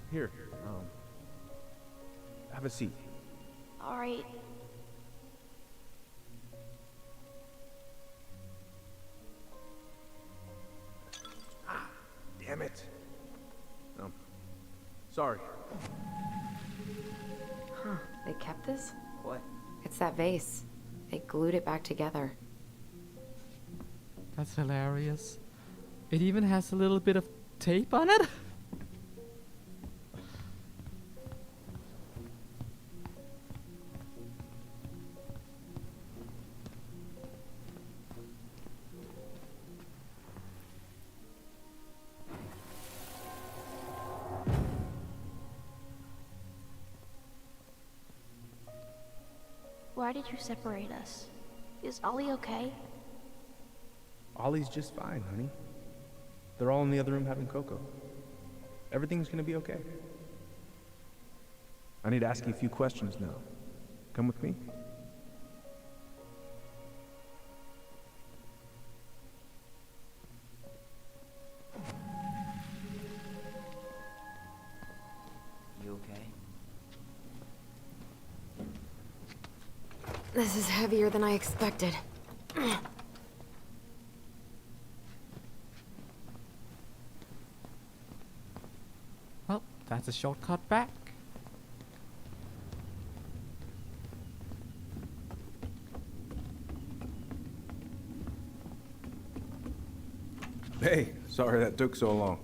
Here, have a seat. All right. Damn it. Sorry. Huh, they kept this? What? It's that vase. They glued it back together. That's hilarious. It even has a little bit of tape on it. Why did you separate us? Is Ollie okay? Ollie's just fine, honey. They're all in the other room having cocoa. Everything's gonna be okay. I need to ask you a few questions now. Come with me. You okay? This is heavier than I expected. Well, that's a shortcut back. Hey, sorry that took so long.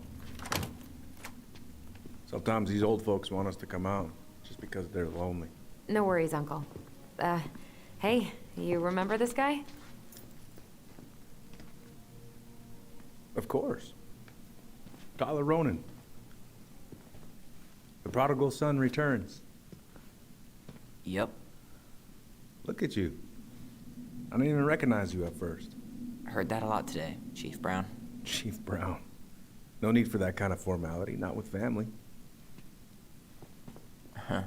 Sometimes these old folks want us to come out just because they're lonely. No worries, Uncle. Hey, you remember this guy? Of course. Tyler Ronan. The prodigal son returns. Yep. Look at you. I didn't even recognize you at first. Heard that a lot today, Chief Brown. Chief Brown. No need for that kind of formality, not with family. Huh.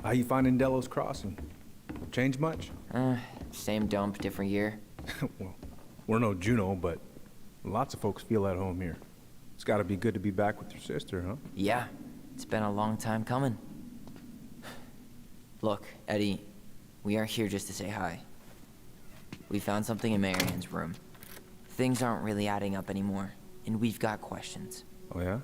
How you finding Delos Crossing? Change much? Same dump, different year. Well, we're no Juno, but lots of folks feel at home here. It's gotta be good to be back with your sister, huh? Yeah, it's been a long time coming. Look, Eddie, we are here just to say hi. We found something in Marianne's room. Things aren't really adding up anymore, and we've got questions. Oh, yeah?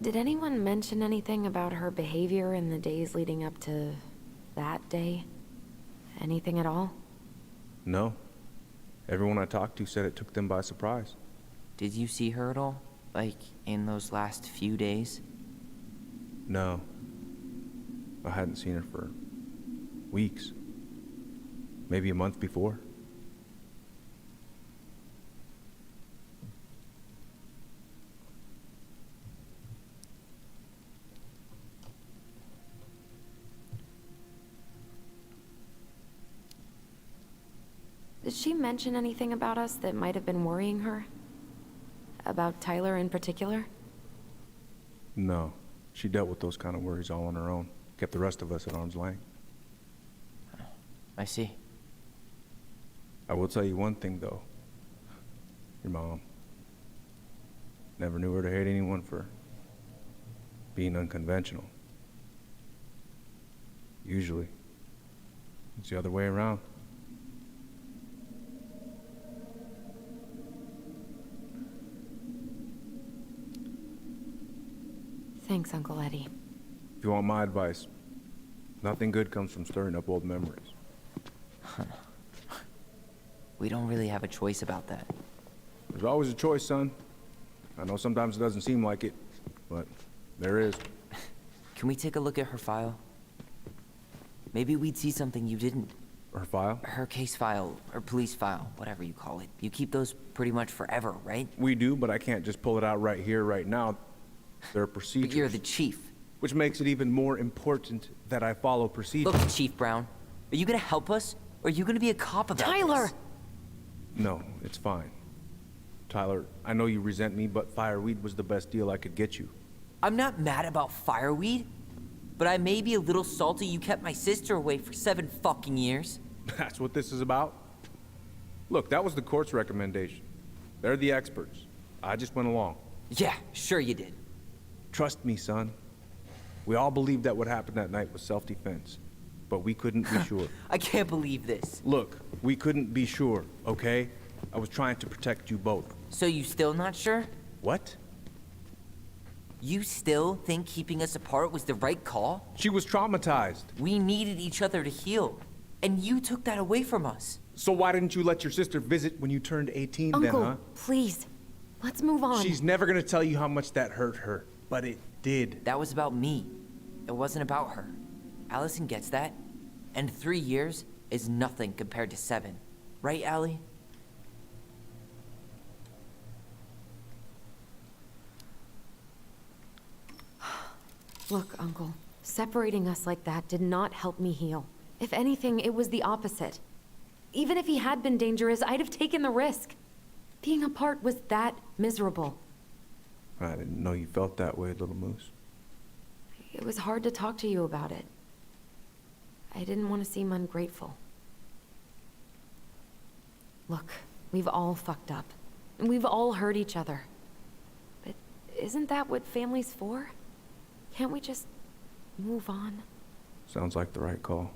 Did anyone mention anything about her behavior in the days leading up to that day? Anything at all? No. Everyone I talked to said it took them by surprise. Did you see her at all? Like, in those last few days? No. I hadn't seen her for weeks. Maybe a month before. Did she mention anything about us that might have been worrying her? About Tyler in particular? No. She dealt with those kind of worries all on her own. Kept the rest of us at arm's length. I see. I will tell you one thing, though. Your mom. Never knew her to hate anyone for being unconventional. Usually, it's the other way around. Thanks, Uncle Eddie. If you want my advice, nothing good comes from stirring up old memories. We don't really have a choice about that. There's always a choice, son. I know sometimes it doesn't seem like it, but there is. Can we take a look at her file? Maybe we'd see something you didn't. Her file? Her case file, or police file, whatever you call it. You keep those pretty much forever, right? We do, but I can't just pull it out right here, right now. There are procedures. But you're the chief. Which makes it even more important that I follow procedures. Look, Chief Brown, are you gonna help us, or are you gonna be a cop about Tyler! this? No, it's fine. Tyler, I know you resent me, but fireweed was the best deal I could get you. I'm not mad about fireweed, but I may be a little salty you kept my sister away for 7 fucking years. That's what this is about? Look, that was the court's recommendation. They're the experts. I just went along. Yeah, sure you did. Trust me, son. We all believed that what happened that night was self-defense, but we couldn't be sure. I can't believe this. Look, we couldn't be sure, okay? I was trying to protect you both. So you still not sure? What? You still think keeping us apart was the right call? She was traumatized. We needed each other to heal, and you took that away from us. So why didn't you let your sister visit when you turned 18 Uncle, then, huh? please. Let's move on. She's never gonna tell you how much that hurt her, but it did. That was about me. It wasn't about her. Allison gets that. And 3 years is nothing compared to 7. Right, Allie? Look, Uncle, separating us like that did not help me heal. If anything, it was the opposite. Even if he had been dangerous, I'd have taken the risk. Being apart was that miserable. I didn't know you felt that way, little moose. It was hard to talk to you about it. I didn't want to seem ungrateful. Look, we've all fucked up. And we've all hurt each other. But isn't that what family's for? Can't we just move on? Sounds like the right call.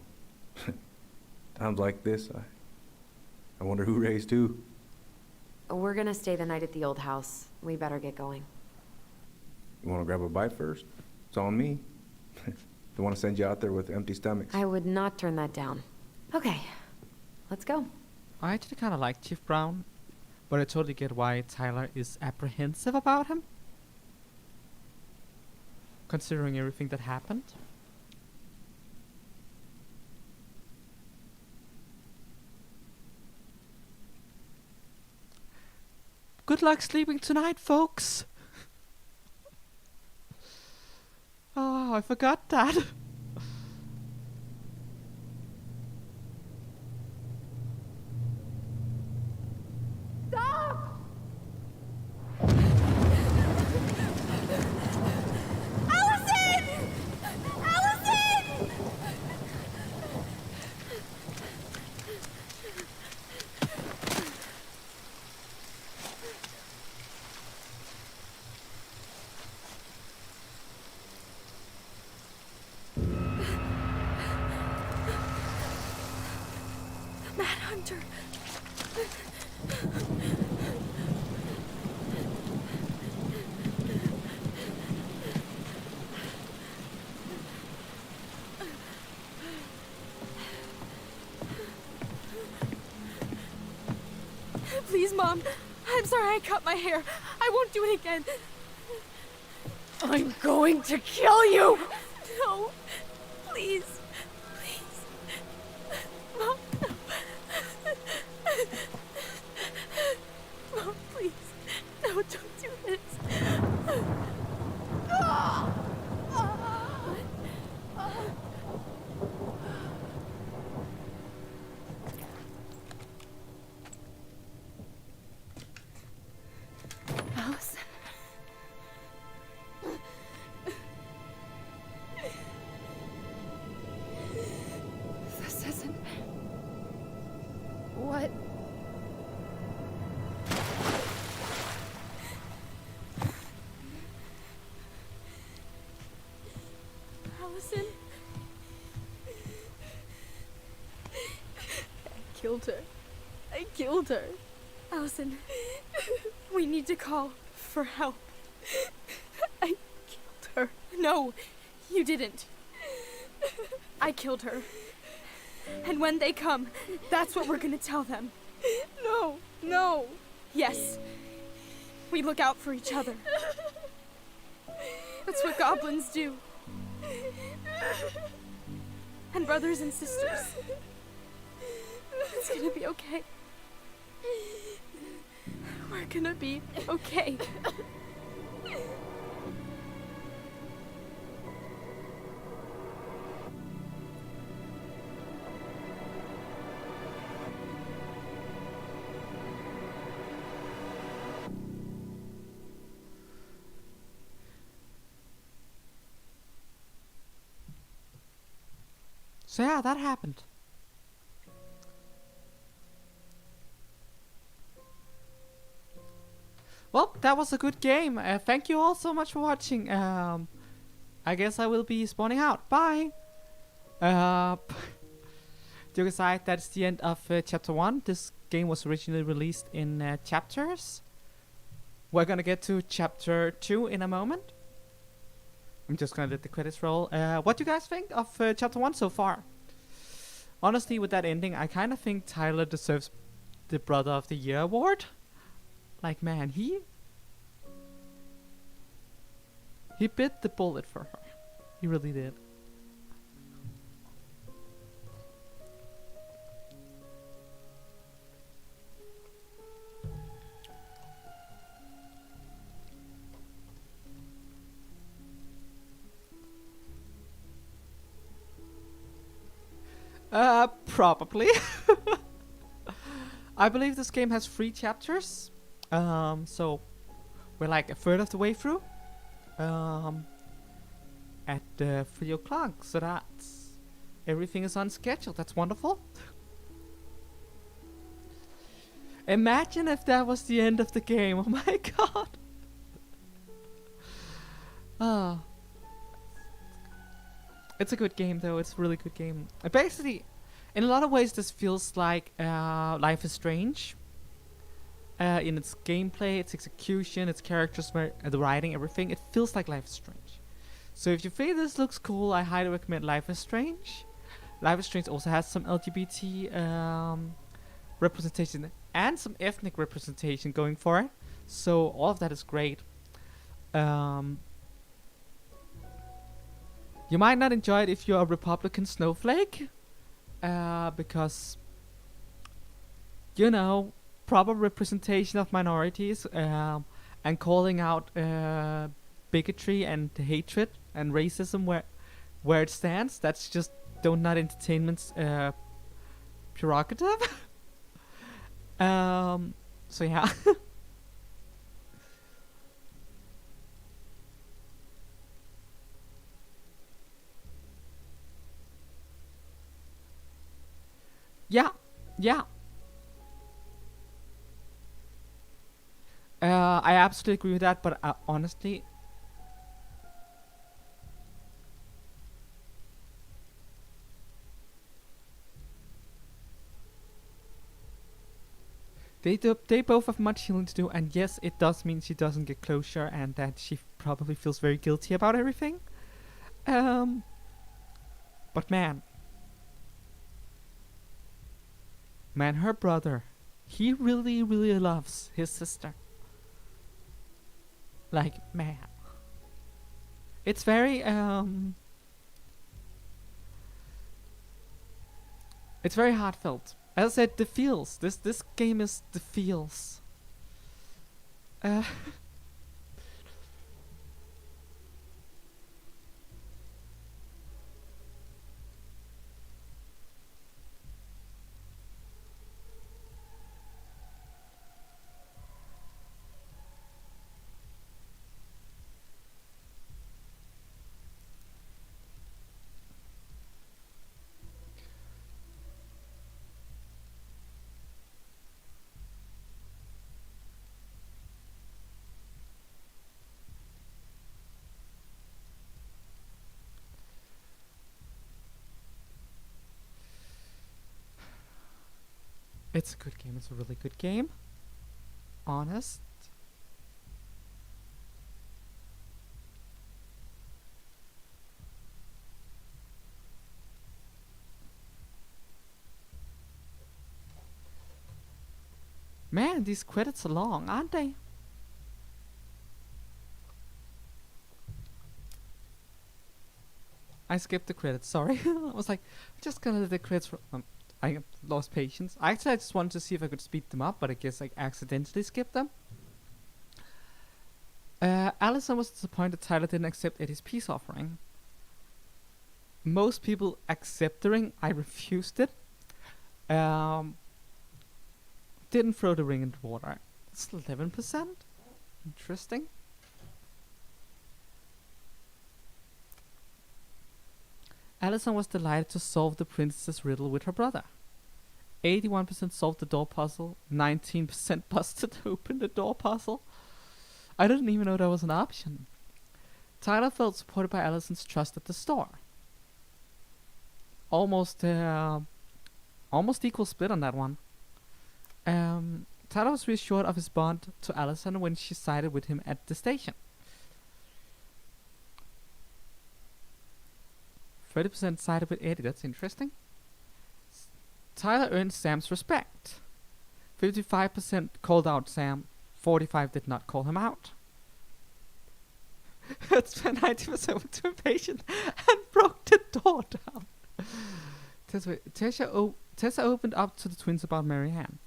Times like this, I wonder who raised who. We're gonna stay the night at the old house. We better get going. You wanna grab a bite first? It's on me. Don't wanna send you out there with empty stomachs. I would not turn that down. Okay, let's go. I actually kind of like Chief Brown, but I totally get why Tyler is apprehensive about him. Considering everything that happened. good luck sleeping tonight, folks. Oh, I forgot that. Stop! Allison! Allison! Mad Hunter. Please, Mom. I'm sorry I cut my hair. I won't do it again. I'm going to kill you! No. Please. Please. Mom, no. Mom, please. No, don't do this. Allison. This isn't... What? Allison. I killed her. I killed her. Allison, we need to call for help. I killed her. No, you didn't. I killed her. And when they come, that's what we're gonna tell them. No, no. Yes. We look out for each other. That's what goblins do. And brothers and sisters. It's gonna be okay. We're gonna be okay. So yeah, that happened. Well, that was a good game. Thank you all so much for watching. I guess I will be spawning out. Bye! Joke aside, that's the end of chapter 1. This game was originally released in chapters. We're gonna get to chapter 2 in a moment. I'm just gonna let the credits roll. What do you guys think of chapter 1 so far? Honestly, with that ending, I kind of think Tyler deserves the Brother of the Year award. Like, man, he bit the bullet for her. He really did. Probably. I believe this game has 3 chapters. So we're like a third of the way through. At 3 o'clock. So that's everything is on schedule. That's wonderful. Imagine if that was the end of the game. Oh my god. It's a good game though. It's a really good game. Basically, in a lot of ways, this feels like Life is Strange. In its gameplay, its execution, its characters, the writing, everything. It feels like Life is Strange. So if you think this looks cool, I highly recommend Life is Strange. Life is Strange also has some LGBT representation and some ethnic representation going for it. So all of that is great. You might not enjoy it if you're a Republican snowflake. Because, you know, proper representation of minorities, and calling out bigotry and hatred and racism where it stands. That's just Donut Entertainment's prerogative. So yeah. Yeah, yeah. I absolutely agree with that, but honestly, they both have much healing to do, and yes, it does mean she doesn't get closure, and that she probably feels very guilty about everything. But man, her brother, he really, really loves his sister. Like, man, it's very it's very heartfelt. As I said, the feels. This game is the feels. It's a good game. It's a really good game. Honest. Man, these credits are long, aren't they? I skipped the credits, sorry. I was like, just gonna let the credits I lost patience. Actually, I just wanted to see if I could speed them up, but I guess I accidentally skipped them. Allison was disappointed Tyler didn't accept Eddie's peace offering. Most people accept the ring. I refused it. Didn't throw the ring in the water. It's 11%. Interesting. Allison was delighted to solve the princess riddle with her brother. 81% solved the door puzzle. 19% busted open the door puzzle. I didn't even know that was an option. Tyler felt supported by Allison's trust at the store. Almost equal split on that one. Tyler was reassured of his bond to Allison when she sided with him at the station. 30% sided with Eddie, that's interesting. Tyler earned Sam's respect. 55% called out Sam, 45% did not call him out. It's 90% were too impatient and broke the door down. Tessa opened up to the twins about Marianne.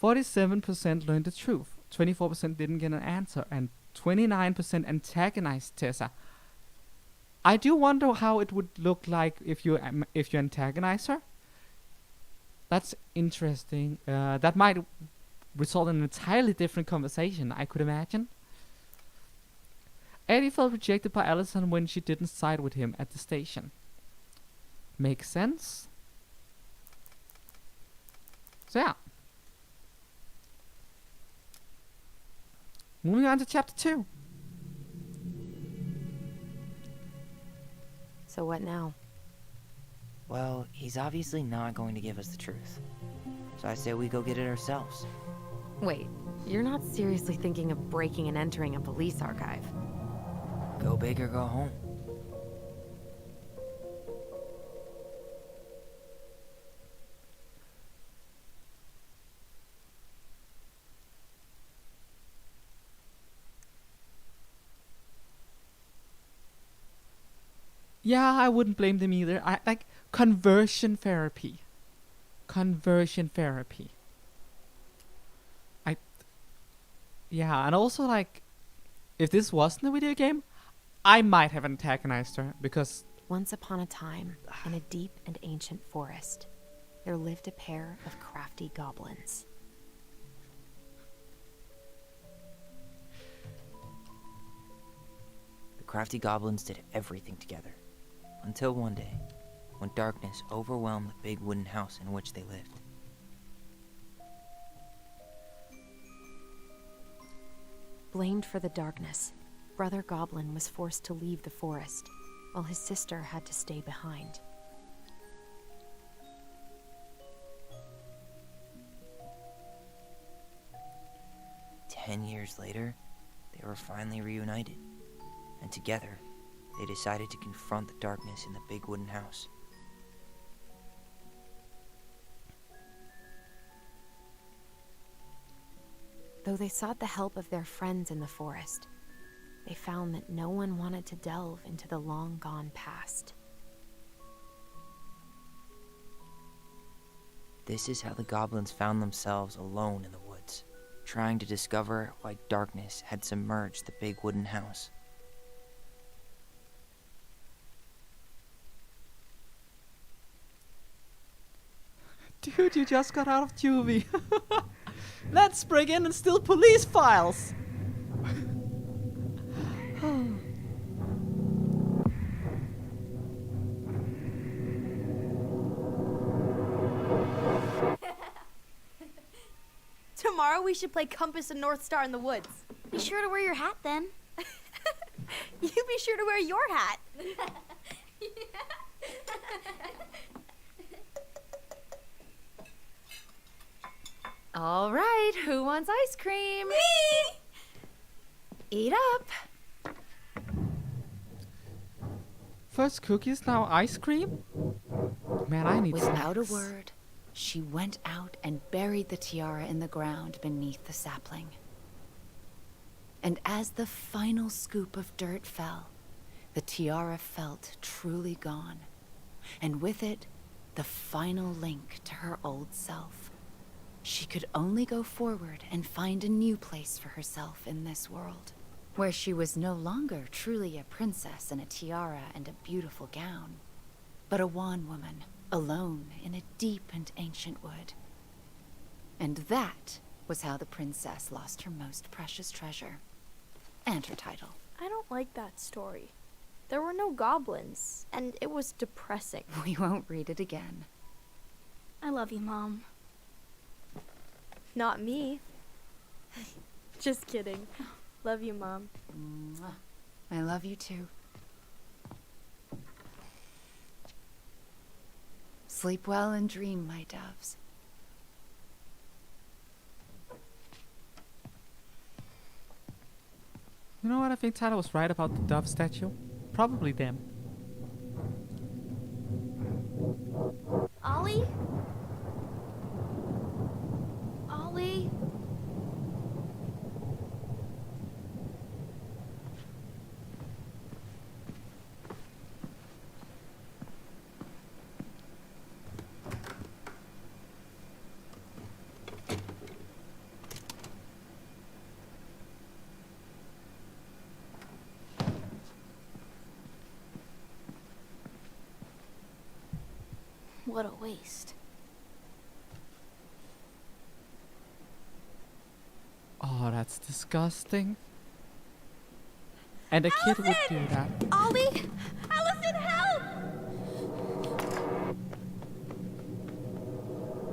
47% learned the truth, 24% didn't get an answer, and 29% antagonized Tessa. I do wonder how it would look like if you antagonize her. That's interesting. That might result in an entirely different conversation, I could imagine. Eddie felt rejected by Allison when she didn't side with him at the station. Makes sense. So yeah. Moving on to chapter 2. So what now? Well, he's obviously not going to give us the truth. So I say we go get it ourselves. Wait, you're not seriously thinking of breaking and entering a police archive? Go big or go home. Yeah, I wouldn't blame them either. I like conversion therapy. Conversion therapy. Yeah, and also like, if this wasn't a video game, I might have antagonized her because Once upon a time, in a deep and ancient forest, there lived a pair of crafty goblins. The crafty goblins did everything together, until one day, when darkness overwhelmed the big wooden house in which they lived. Blamed for the darkness, Brother Goblin was forced to leave the forest, while his sister had to stay behind. Ten years later, they were finally reunited, and together, they decided to confront the darkness in the big wooden house. Though they sought the help of their friends in the forest, they found that no one wanted to delve into the long-gone past. This is how the goblins found themselves alone in the woods, trying to discover why darkness had submerged the big wooden house. dude, you just got out of juvie. Let's break in and steal police files. Tomorrow we should play Compass and North Star in the woods. Be sure to wear your hat then. You be sure to wear your hat. All right, who wants ice cream? Me! Eat up. First cookies, now ice cream? Man, I need Without a snacks. word, she went out and buried the tiara in the ground beneath the sapling. And as the final scoop of dirt fell, the tiara felt truly gone, and with it, the final link to her old self. She could only go forward and find a new place for herself in this world, where she was no longer truly a princess in a tiara and a beautiful gown, but a wan woman, alone in a deep and ancient wood. And that was how the princess lost her most precious treasure, and her title. I don't like that story. There were no goblins, and it was depressing. We won't read it again. I love you, Mom. Not me. Just kidding. Love you, Mom. Mwah. I love you too. Sleep well and dream, my doves. You know what? I think Tyler was right about the dove statue. Probably them. Ollie? Ollie? What a waste. Oh, that's disgusting. And a kid would do that. Ollie? Allison, help!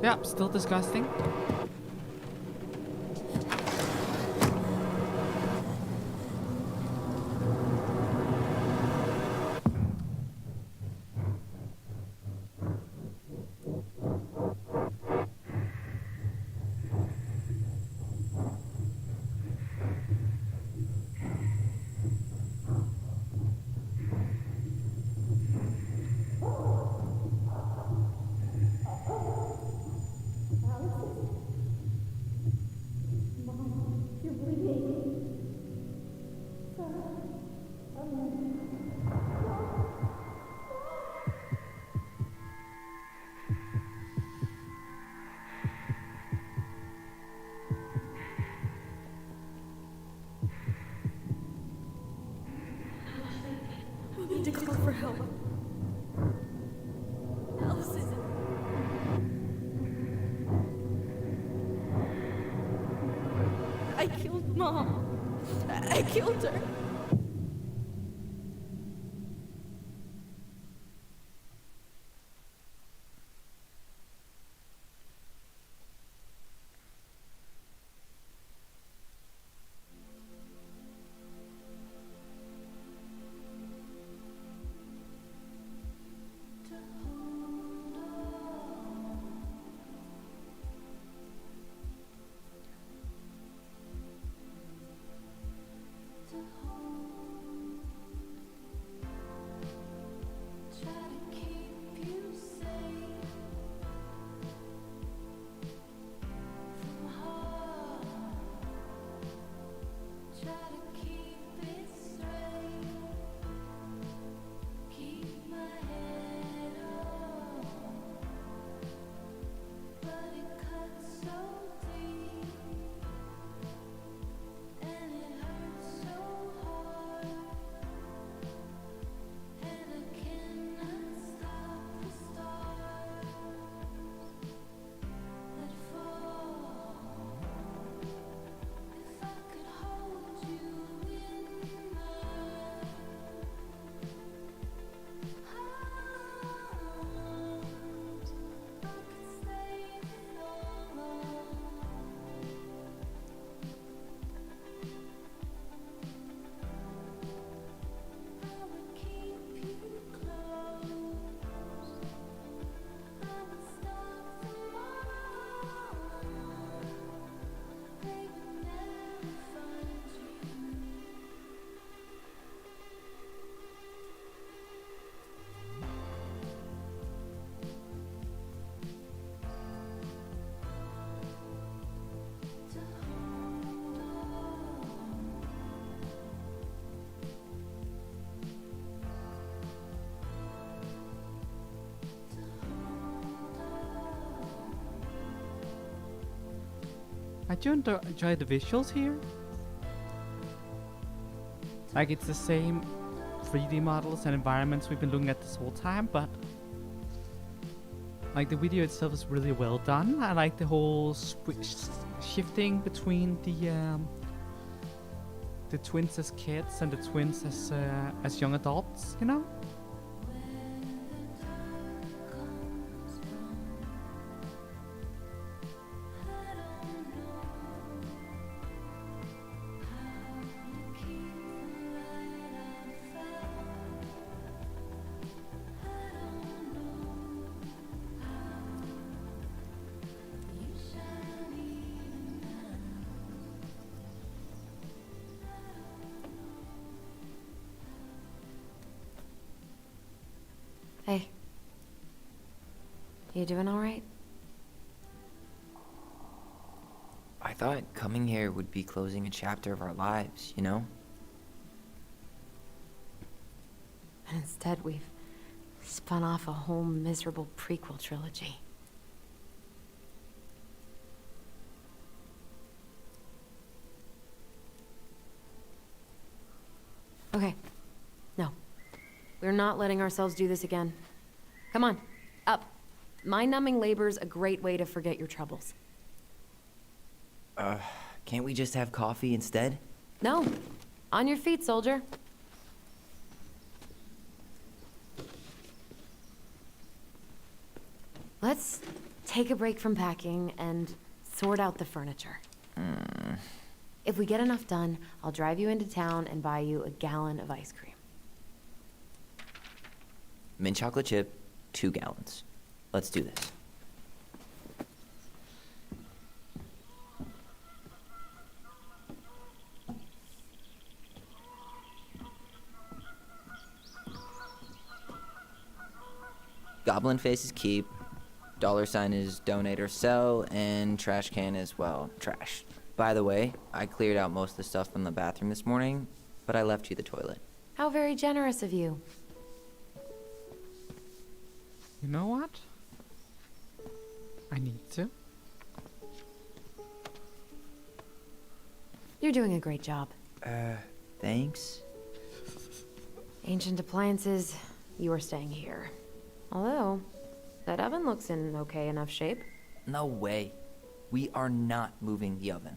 Yeah, still disgusting. Mom, I killed her. I do enjoy the visuals here. Like, it's the same 3D models and environments we've been looking at this whole time, but like the video itself is really well done. I like the whole shifting between the twins as kids and the twins as young adults, you know? Hey. You doing all right? I thought coming here would be closing a chapter of our lives, you know? And instead, we've spun off a whole miserable prequel trilogy. Okay. No. We're not letting ourselves do this again. Come on, up. Mind-numbing labor's a great way to forget your troubles. Can't we just have coffee instead? No. On your feet, soldier. Let's take a break from packing and sort out the furniture. If we get enough done, I'll drive you into town and buy you a gallon of ice cream. Mint chocolate chip, 2 gallons. Let's do this. Goblin face is keep, $sign is donate or sell, and trash can is, well, trash. By the way, I cleared out most of the stuff from the bathroom this morning, but I left you the toilet. How very generous of you. You know what? I need to. You're doing a great job. Thanks? Ancient appliances, you are staying here. Although, that oven looks in okay enough shape. No way. We are not moving the oven.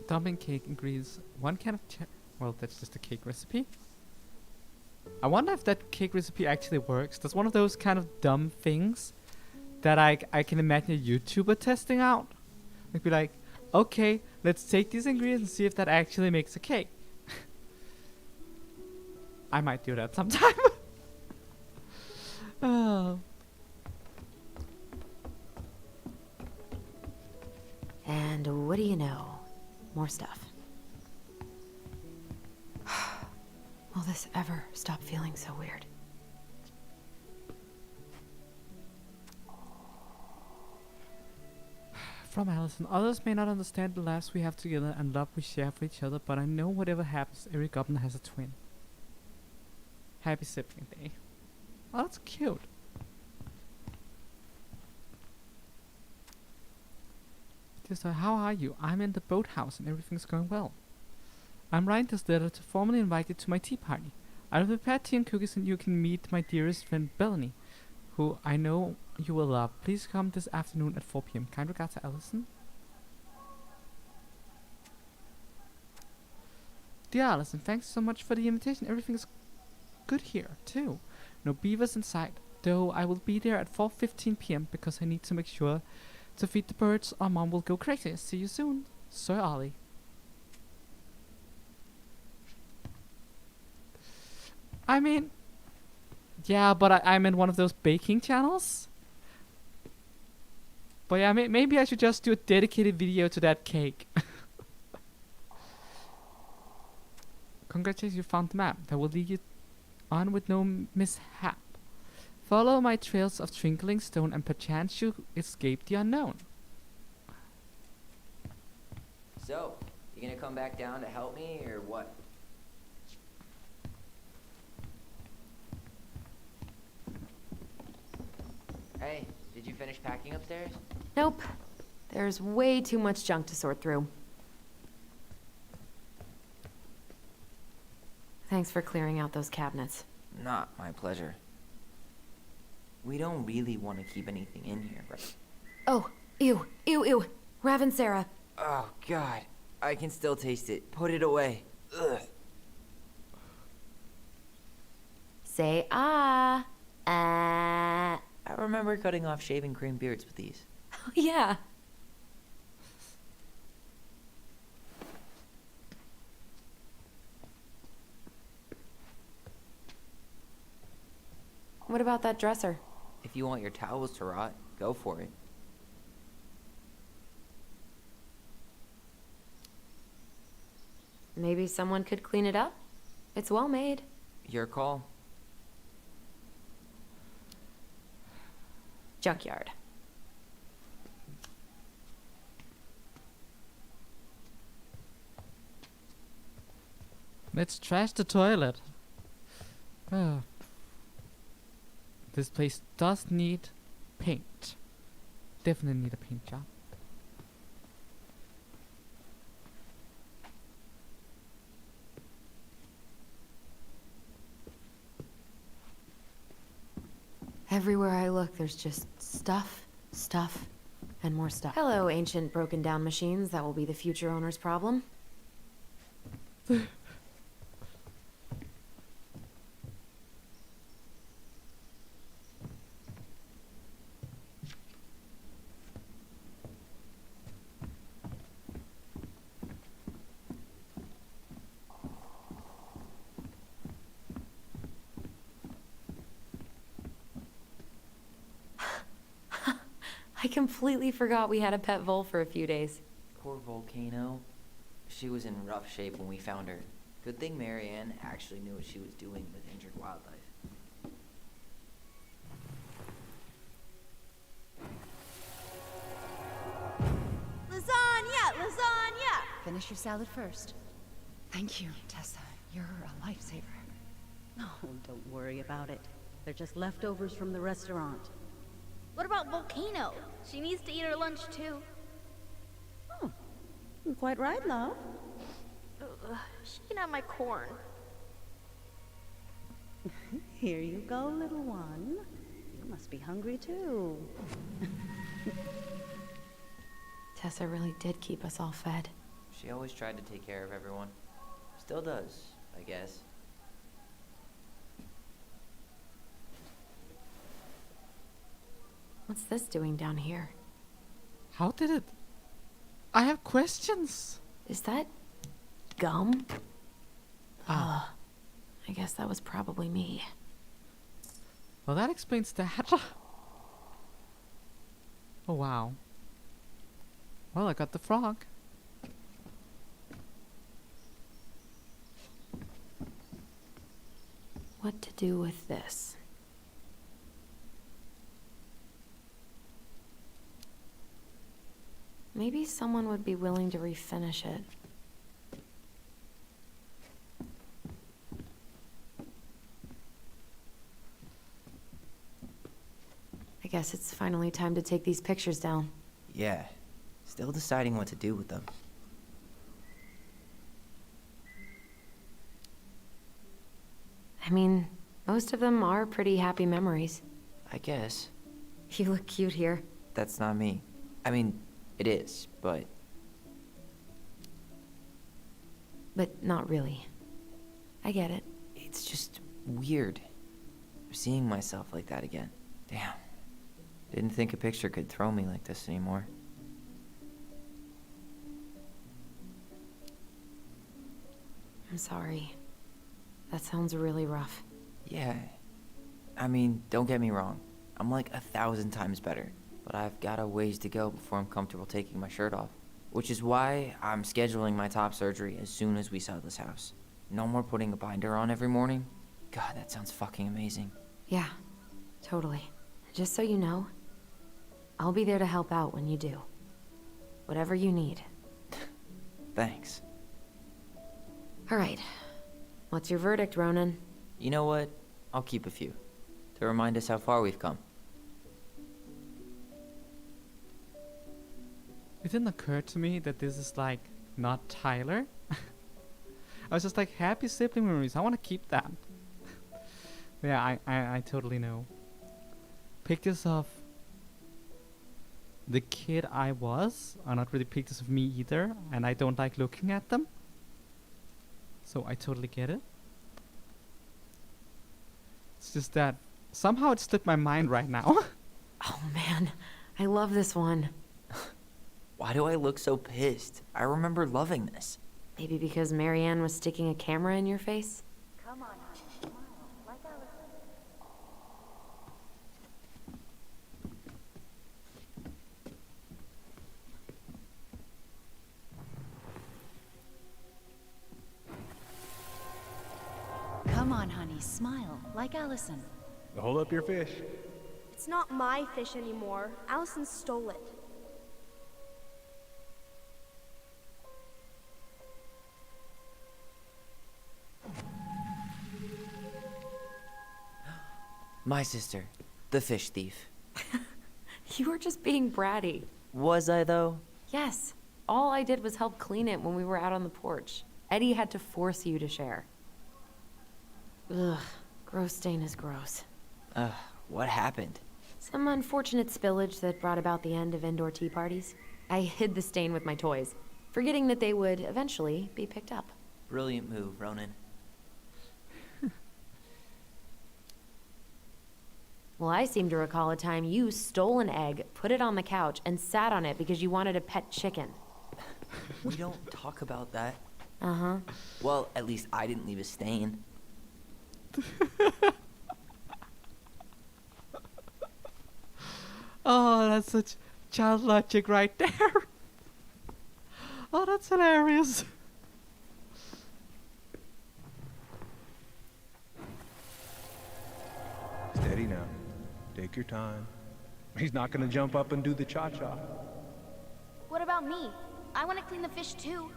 dumping cake ingredients. 1 can of well, that's just a cake recipe. I wonder if that cake recipe actually works. That's one of those kind of dumb things that I can imagine a YouTuber testing out. Like be like, okay, let's take these ingredients and see if that actually makes a cake. I might do that sometime. Oh. And what do you know? More stuff. Will this ever stop feeling so weird? From Allison, others may not understand the lives we have together and love we share for each other, but I know whatever happens, every goblin has a twin. Happy sibling day. Oh, that's cute. Just how are you? I'm in the boathouse and everything's going well. I'm writing this letter to formally invite you to my tea party. I'll prepare tea and cookies and you can meet my dearest friend Bellany, who I know you will love. Please come this afternoon at 4 p.m. Kind regards to Allison. Dear Allison, thanks so much for the invitation. Everything's good here, too. No beavers in sight, though I will be there at 4:15 p.m. because I need to make sure to feed the birds or Mom will go crazy. See you soon, Sir Ollie. I mean, yeah, but I'm in one of those baking channels. But yeah, maybe I should just do a dedicated video to that cake. Congratulations, you found the map that will lead you on with no mishap. Follow my trails of twinkling stone and perchance you escape the unknown. So, you gonna come back down to help me, or what? Hey, did you finish packing upstairs? Nope. There's way too much junk to sort through. Thanks for clearing out those cabinets. Not my pleasure. We don't really want to keep anything in here, right? Oh, ew, ew, ew. Raven Sarah. Oh, God. I can still taste it. Put it away. Ugh. Say ah. I remember cutting off shaving cream beards with these. Oh, yeah. What about that dresser? If you want your towels to rot, go for it. Maybe someone could clean it up? It's well made. Your call. Junkyard. Let's trash the toilet. This place does need paint. Definitely need a paint job. Everywhere I look, there's just stuff, stuff, and more stuff. Hello, ancient broken down machines that will be the future owner's problem. I completely forgot we had a pet vole for a few days. Poor Volcano. She was in rough shape when we found her. Good thing Marianne actually knew what she was doing with injured wildlife. Lasagna! Lasagna! Finish your salad first. Thank you, Tessa. You're a lifesaver. No, don't worry about it. They're just leftovers from the restaurant. What about Volcano? She needs to eat her lunch too. Oh, quite right, love. She can have my corn. Here you go, little one. You must be hungry too. Tessa really did keep us all fed. She always tried to take care of everyone. Still does, I guess. What's this doing down here? How did it? I have questions. Is that gum? I guess that was probably me. Well, that explains that. Oh, wow. Well, I got the frog. What to do with this? Maybe someone would be willing to refinish it. I guess it's finally time to take these pictures down. Yeah. Still deciding what to do with them. I mean, most of them are pretty happy memories. I guess. You look cute here. That's not me. I mean, it is, but... But not really. I get it. It's just weird. Seeing myself like that again. Damn. Didn't think a picture could throw me like this anymore. I'm sorry. That sounds really rough. Yeah. I mean, don't get me wrong. I'm like 1,000 times better. But I've got a ways to go before I'm comfortable taking my shirt off. Which is why I'm scheduling my top surgery as soon as we sell this house. No more putting a binder on every morning. God, that sounds fucking amazing. Yeah, totally. Just so you know, I'll be there to help out when you do. Whatever you need. Thanks. All right. What's your verdict, Ronan? You know what? I'll keep a few. To remind us how far we've come. It didn't occur to me that this is like not Tyler. I was just like, happy sibling memories. I want to keep that. Yeah, I totally know. Pictures of the kid I was are not really pictures of me either, and I don't like looking at them. So I totally get it. It's just that somehow it slipped my mind right now. Oh man, I love this one. Why do I look so pissed? I remember loving this. Maybe because Marianne was sticking a camera in your face? Come on, smile, like Allison. Come on, honey, smile, like Allison. Hold up your fish. It's not my fish anymore. Allison stole it. My sister, the fish thief. You were just being bratty. Was I, though? Yes. All I did was help clean it when we were out on the porch. Eddie had to force you to share. Ugh. Gross stain is gross. What happened? Some unfortunate spillage that brought about the end of indoor tea parties. I hid the stain with my toys, forgetting that they would eventually be picked up. Brilliant move, Ronan. Well, I seem to recall a time you stole an egg, put it on the couch, and sat on it because you wanted a pet chicken. We don't talk about that. Uh-huh. Well, at least I didn't leave a stain. Oh, that's such child logic right there. Oh, that's hilarious. Steady now. Take your time. He's not gonna jump up and do the cha-cha. What about me? I want to clean the fish too.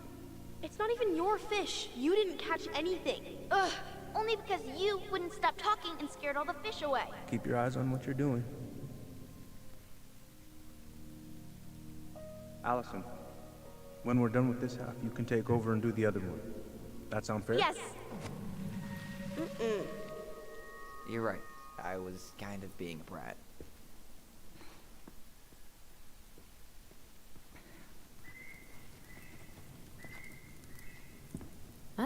It's not even your fish. You didn't catch anything. Ugh, only because you wouldn't stop talking and scared all the fish away. Keep your eyes on what you're doing. Allison, when we're done with this half, you can take over and do the other one. That sound fair? Yes. You're right. I was kind of being a brat.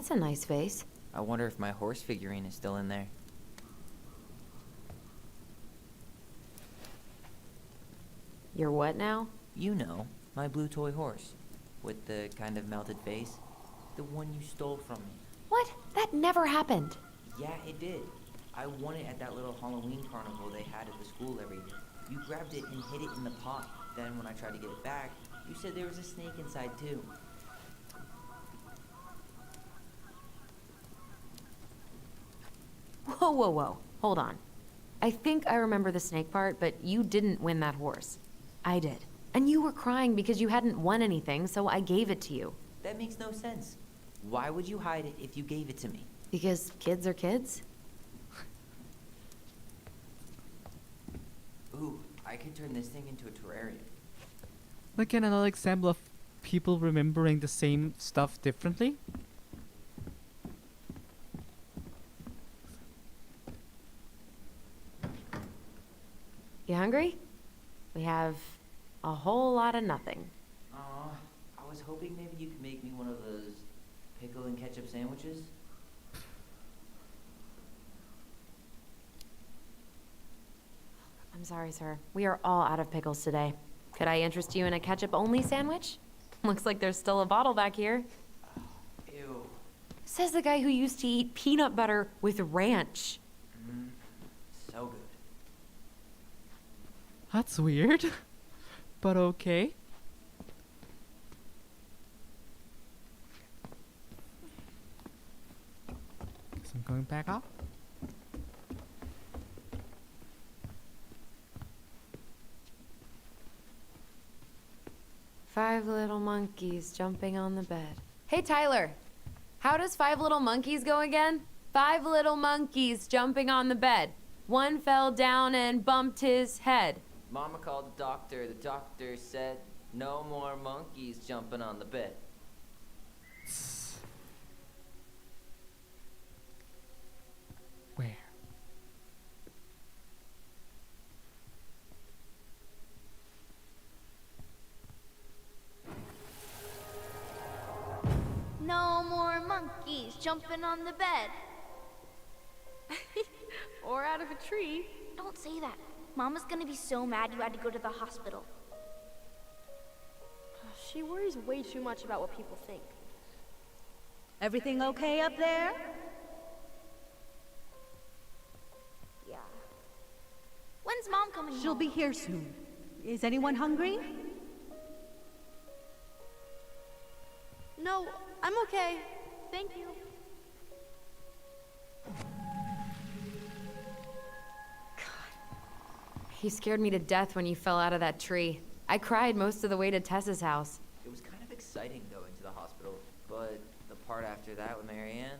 That's a nice face. I wonder if my horse figurine is still in there. You're what now? You know, my blue toy horse. With the kind of melted face. The one you stole from me. What? That never happened. Yeah, it did. I won it at that little Halloween carnival they had at the school every year. You grabbed it and hid it in the pot. Then when I tried to get it back, you said there was a snake inside too. Whoa, whoa, whoa. Hold on. I think I remember the snake part, but you didn't win that horse. I did. And you were crying because you hadn't won anything, so I gave it to you. That makes no sense. Why would you hide it if you gave it to me? Because kids are kids? Ooh, I could turn this thing into a terrarium. Again, another example of people remembering the same stuff differently. You hungry? We have a whole lot of nothing. Aw, I was hoping maybe you could make me one of those pickle and ketchup sandwiches. I'm sorry, sir. We are all out of pickles today. Could I interest you in a ketchup-only sandwich? Looks like there's still a bottle back here. Ew. Says the guy who used to eat peanut butter with ranch. So good. That's weird. But okay. Guess I'm going back up. Five little monkeys jumping on the bed. Hey, Tyler. How does five little monkeys go again? Five little monkeys jumping on the bed. One fell down and bumped his head. Mama called the doctor. The doctor said, no more monkeys jumping on the bed. Where? No more monkeys jumping on the bed. Or out of a tree. Don't say that. Mama's gonna be so mad you had to go to the hospital. She worries way too much about what people think. Everything okay up there? Yeah. When's Mom coming She'll home? be here soon. Is anyone hungry? No, I'm okay. Thank you. You scared me to death when you fell out of that tree. I cried most of the way to Tessa's house. It was kind of exciting going to the hospital, but the part after that with Marianne,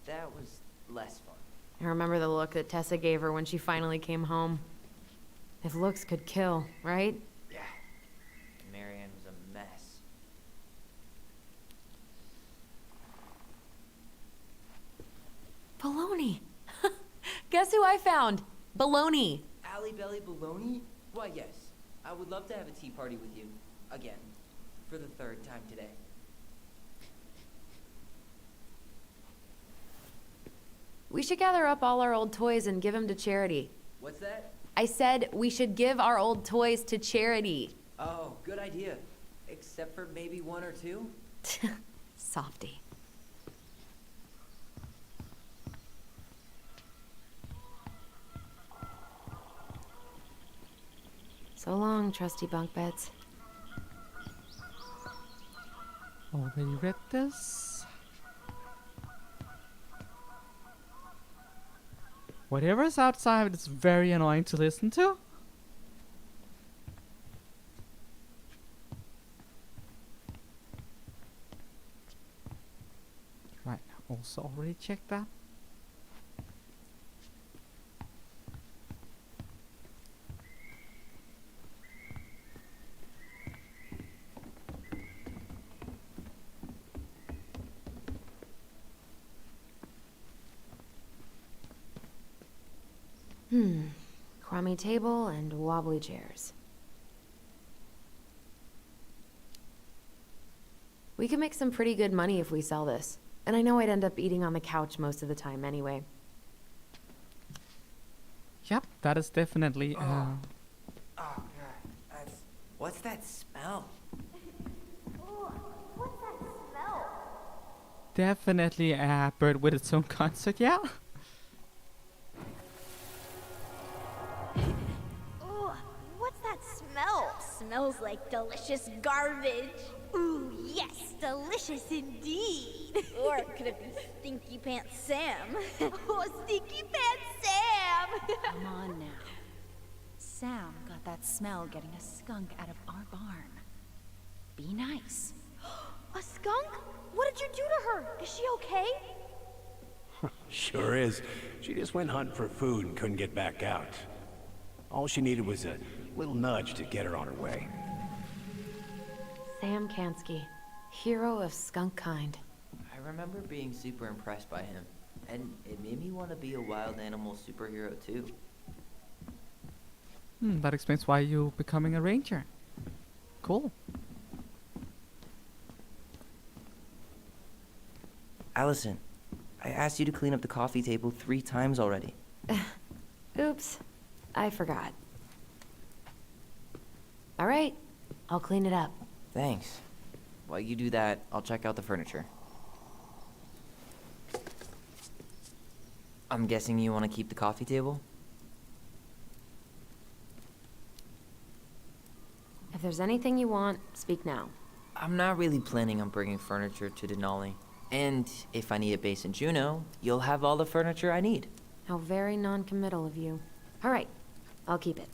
that was less fun. I remember the look that Tessa gave her when she finally came home. If looks could kill, right? Yeah. Marianne was a mess. Baloney. Guess who I found? Baloney. Alley Belly Baloney? Why, yes. I would love to have a tea party with you. Again. For the third time today. We should gather up all our old toys and give them to charity. What's that? I said we should give our old toys to charity. Oh, good idea. Except for maybe one or two? Softy. So long, trusty bunk beds. Already read this. Whatever's outside is very annoying to listen to. Right, also already checked that. Crummy table and wobbly chairs. We could make some pretty good money if we sell this. And I know I'd end up eating on the couch most of the time anyway. Yep, that is definitely. Oh god, what's that smell? What's that smell? Definitely a bird with its own concert, yeah. Ooh, what's that smell? Smells like delicious garbage. Ooh, yes, delicious indeed. Or could it be Stinky Pants Sam? Oh, Stinky Pants Sam! Come on now. Sam got that smell getting a skunk out of our barn. Be nice. A skunk? What did you do to her? Is she okay? Sure is. She just went hunting for food and couldn't get back out. All she needed was a little nudge to get her on her way. Sam Kansky, hero of skunk kind. I remember being super impressed by him, and it made me want to be a wild animal superhero too. That explains why you becoming a ranger. Cool. Allison, I asked you to clean up the coffee table 3 times already. Oops, I forgot. All right, I'll clean it up. Thanks. While you do that, I'll check out the furniture. I'm guessing you want to keep the coffee table? If there's anything you want, speak now. I'm not really planning on bringing furniture to Denali. And if I need a base in Juneau, you'll have all the furniture I need. How very non-committal of you. All right, I'll keep it.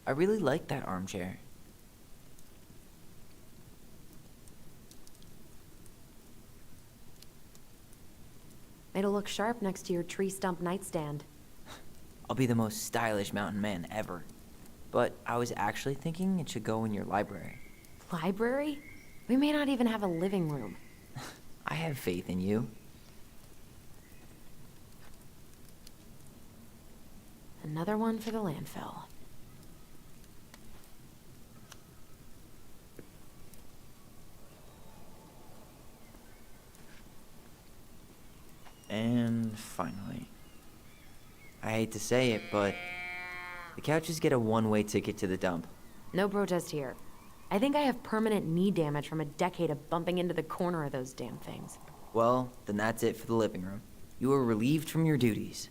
I really like that armchair. It'll look sharp next to your tree stump nightstand. I'll be the most stylish mountain man ever. But I was actually thinking it should go in your library. Library? We may not even have a living room. I have faith in you. Another one for the landfill. And finally. I hate to say it, but the couches get a one-way ticket to the dump. No protest here. I think I have permanent knee damage from a decade of bumping into the corner of those damn things. Well, then that's it for the living room. You are relieved from your duties.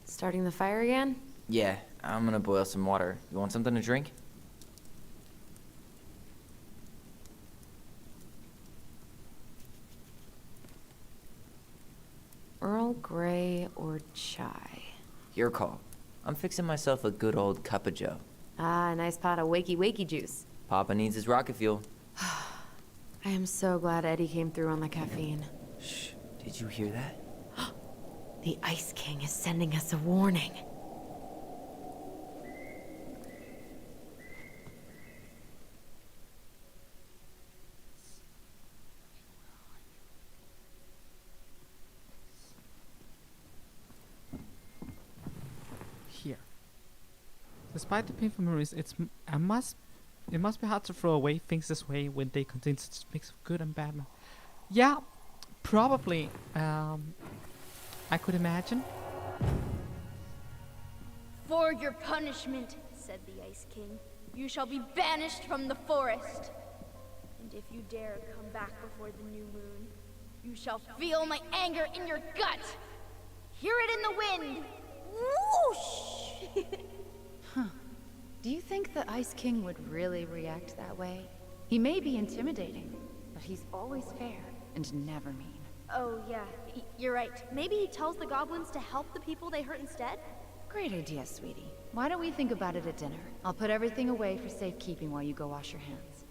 Starting the fire again? Yeah, I'm gonna boil some water. You want something to drink? Earl Grey or chai? Your call. I'm fixing myself a good old cup of joe. Ah, a nice pot of wakey juice. Papa needs his rocket fuel. I am so glad Eddie came through on the caffeine. Shh, did you hear that? The Ice King is sending us a warning. Here. Despite the painful memories, it must be hard to throw away things this way when they contain such a mix of good and bad. Yeah, probably. I could imagine. For your punishment, said the Ice King, you shall be banished from the forest. And if you dare come back before the new moon, you shall feel my anger in your gut. Hear it in the wind. Whoosh! Do you think the Ice King would really react that way? He may be intimidating, but he's always fair and never mean. Oh, yeah, you're right. Maybe he tells the goblins to help the people they hurt instead? Great idea, sweetie. Why don't we think about it at dinner? I'll put everything away for safekeeping while you go wash your hands.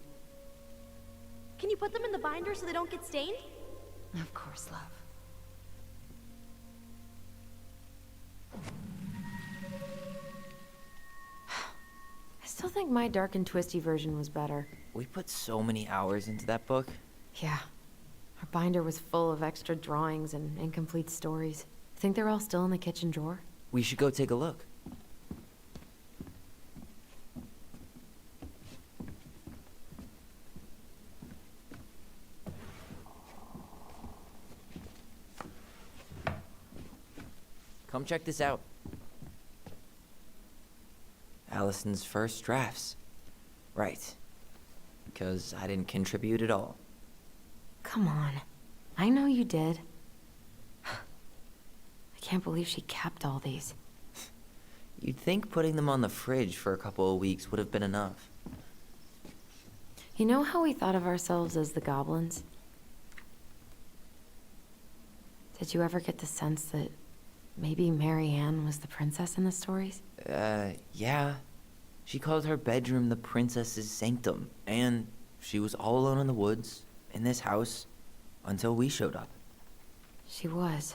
Can you put them in the binder so they don't get stained? Of course, love. I still think my dark and twisty version was better. We put so many hours into that book. Yeah. Our binder was full of extra drawings and incomplete stories. Think they're all still in the kitchen drawer? We should go take a look. Come check this out. Allison's first drafts. Right. Because I didn't contribute at all. Come on. I know you did. I can't believe she kept all these. You'd think putting them on the fridge for a couple of weeks would have been enough. You know how we thought of ourselves as the goblins? Did you ever get the sense that maybe Marianne was the princess in the stories? Yeah. She called her bedroom the princess's sanctum, and she was all alone in the woods, in this house, until we showed up. She was.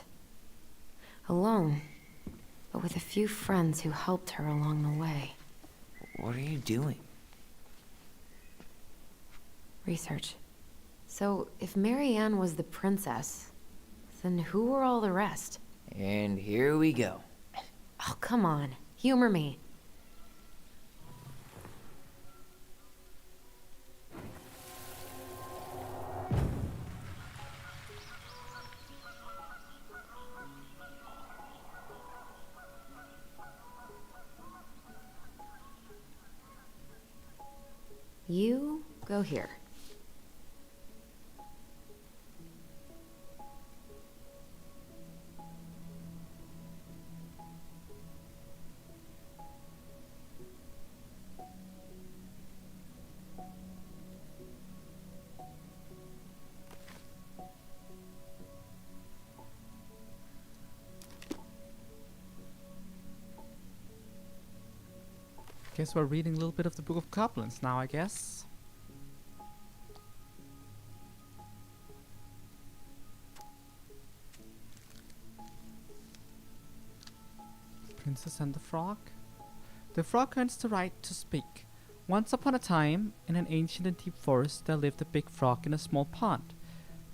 Alone, but with a few friends who helped her along the way. What are you doing? Research. So, if Marianne was the princess, then who were all the rest? And here we go. Oh, come on. Humor me. You go here. Guess we're reading a little bit of the Book of Goblins now, I guess. Princess and the Frog. The frog earns the right to speak. Once upon a time, in an ancient and deep forest, there lived a big frog in a small pond.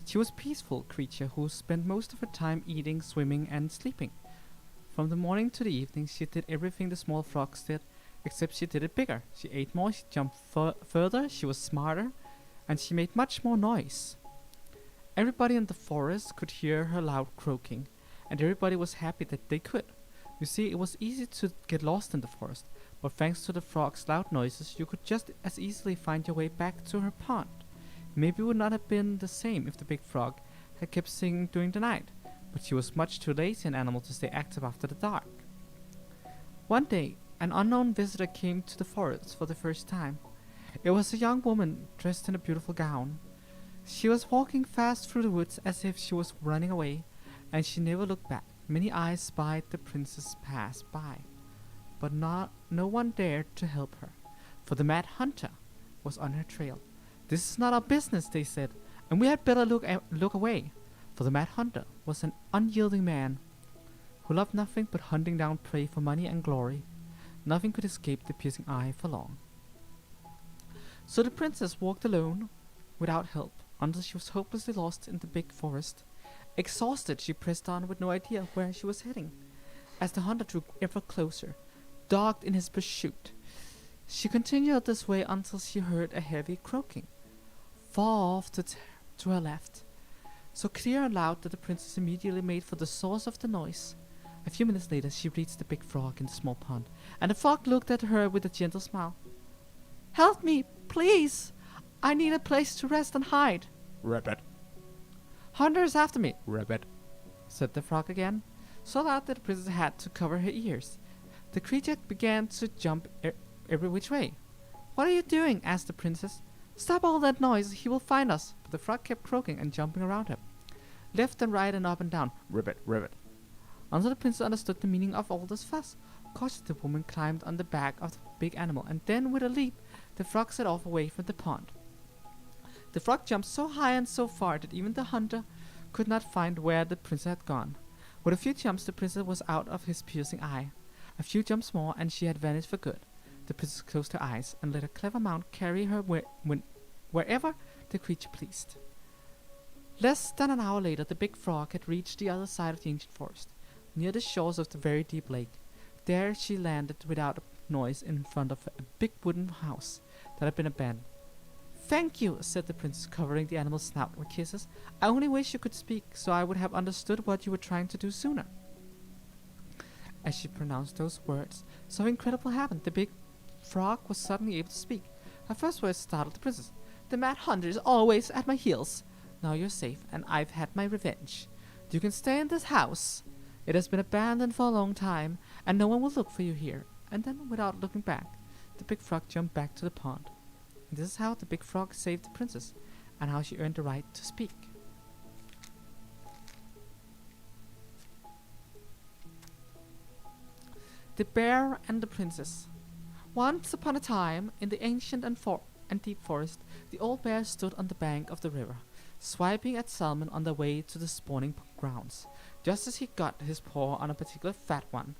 She was a peaceful creature who spent most of her time eating, swimming, and sleeping. From the morning to the evening, she did everything the small frogs did, except she did it bigger. She ate more, she jumped further, she was smarter, and she made much more noise. Everybody in the forest could hear her loud croaking, and everybody was happy that they could. You see, it was easy to get lost in the forest, but thanks to the frog's loud noises, you could just as easily find your way back to her pond. Maybe it would not have been the same if the big frog had kept singing during the night, but she was much too lazy an animal to stay active after the dark. One day, an unknown visitor came to the forest for the first time. It was a young woman dressed in a beautiful gown. She was walking fast through the woods as if she was running away, and she never looked back. Many eyes spied the princess pass by, but no one dared to help her, for the mad hunter was on her trail. "This is not our business," they said, "and we had better look away," for the mad hunter was an unyielding man who loved nothing but hunting down prey for money and glory. Nothing could escape the piercing eye for long. So the princess walked alone, without help, until she was hopelessly lost in the big forest. Exhausted, she pressed on with no idea where she was heading. As the hunter drew ever closer, dogged in his pursuit, she continued this way until she heard a heavy croaking, far off to her left, so clear and loud that the princess immediately made for the source of the noise. A few minutes later, she reached the big frog in the small pond, and the frog looked at her with a gentle smile. "Help me, please! I need a place to rest and hide." Rabbit. "Hunter is after me." "Rabbit," said the frog again, so loud that the princess had to cover her ears. The creature began to jump every which way. "What are you doing?" asked the princess. "Stop all that noise, he will find us." But the frog kept croaking and jumping around her, left and right and up and down. "Ribbit, ribbit." Until the princess understood the meaning of all this fuss. Cautiously, the woman climbed on the back of the big animal, and then with a leap, the frog set off away from the pond. The frog jumped so high and so far that even the hunter could not find where the princess had gone. With a few jumps, the princess was out of his piercing eye. A few jumps more, and she had vanished for good. The princess closed her eyes and let her clever mount carry her wherever the creature pleased. Less than an hour later, the big frog had reached the other side of the ancient forest, near the shores of the very deep lake. There she landed without a noise in front of a big wooden house that had been abandoned. "Thank you," said the princess, covering the animal's snout with kisses. "I only wish you could speak, so I would have understood what you were trying to do sooner." As she pronounced those words, something incredible happened. The big frog was suddenly able to speak. Her first words startled the princess. "The mad hunter is always at my heels. Now you're safe, and I've had my revenge. You can stay in this house. It has been abandoned for a long time, and no one will look for you here." And then, without looking back, the big frog jumped back to the pond. And this is how the big frog saved the princess, and how she earned the right to speak. The Bear and the Princess. Once upon a time, in the ancient and deep forest, the old bear stood on the bank of the river, swiping at salmon on their way to the spawning grounds. Just as he got his paw on a particular fat one,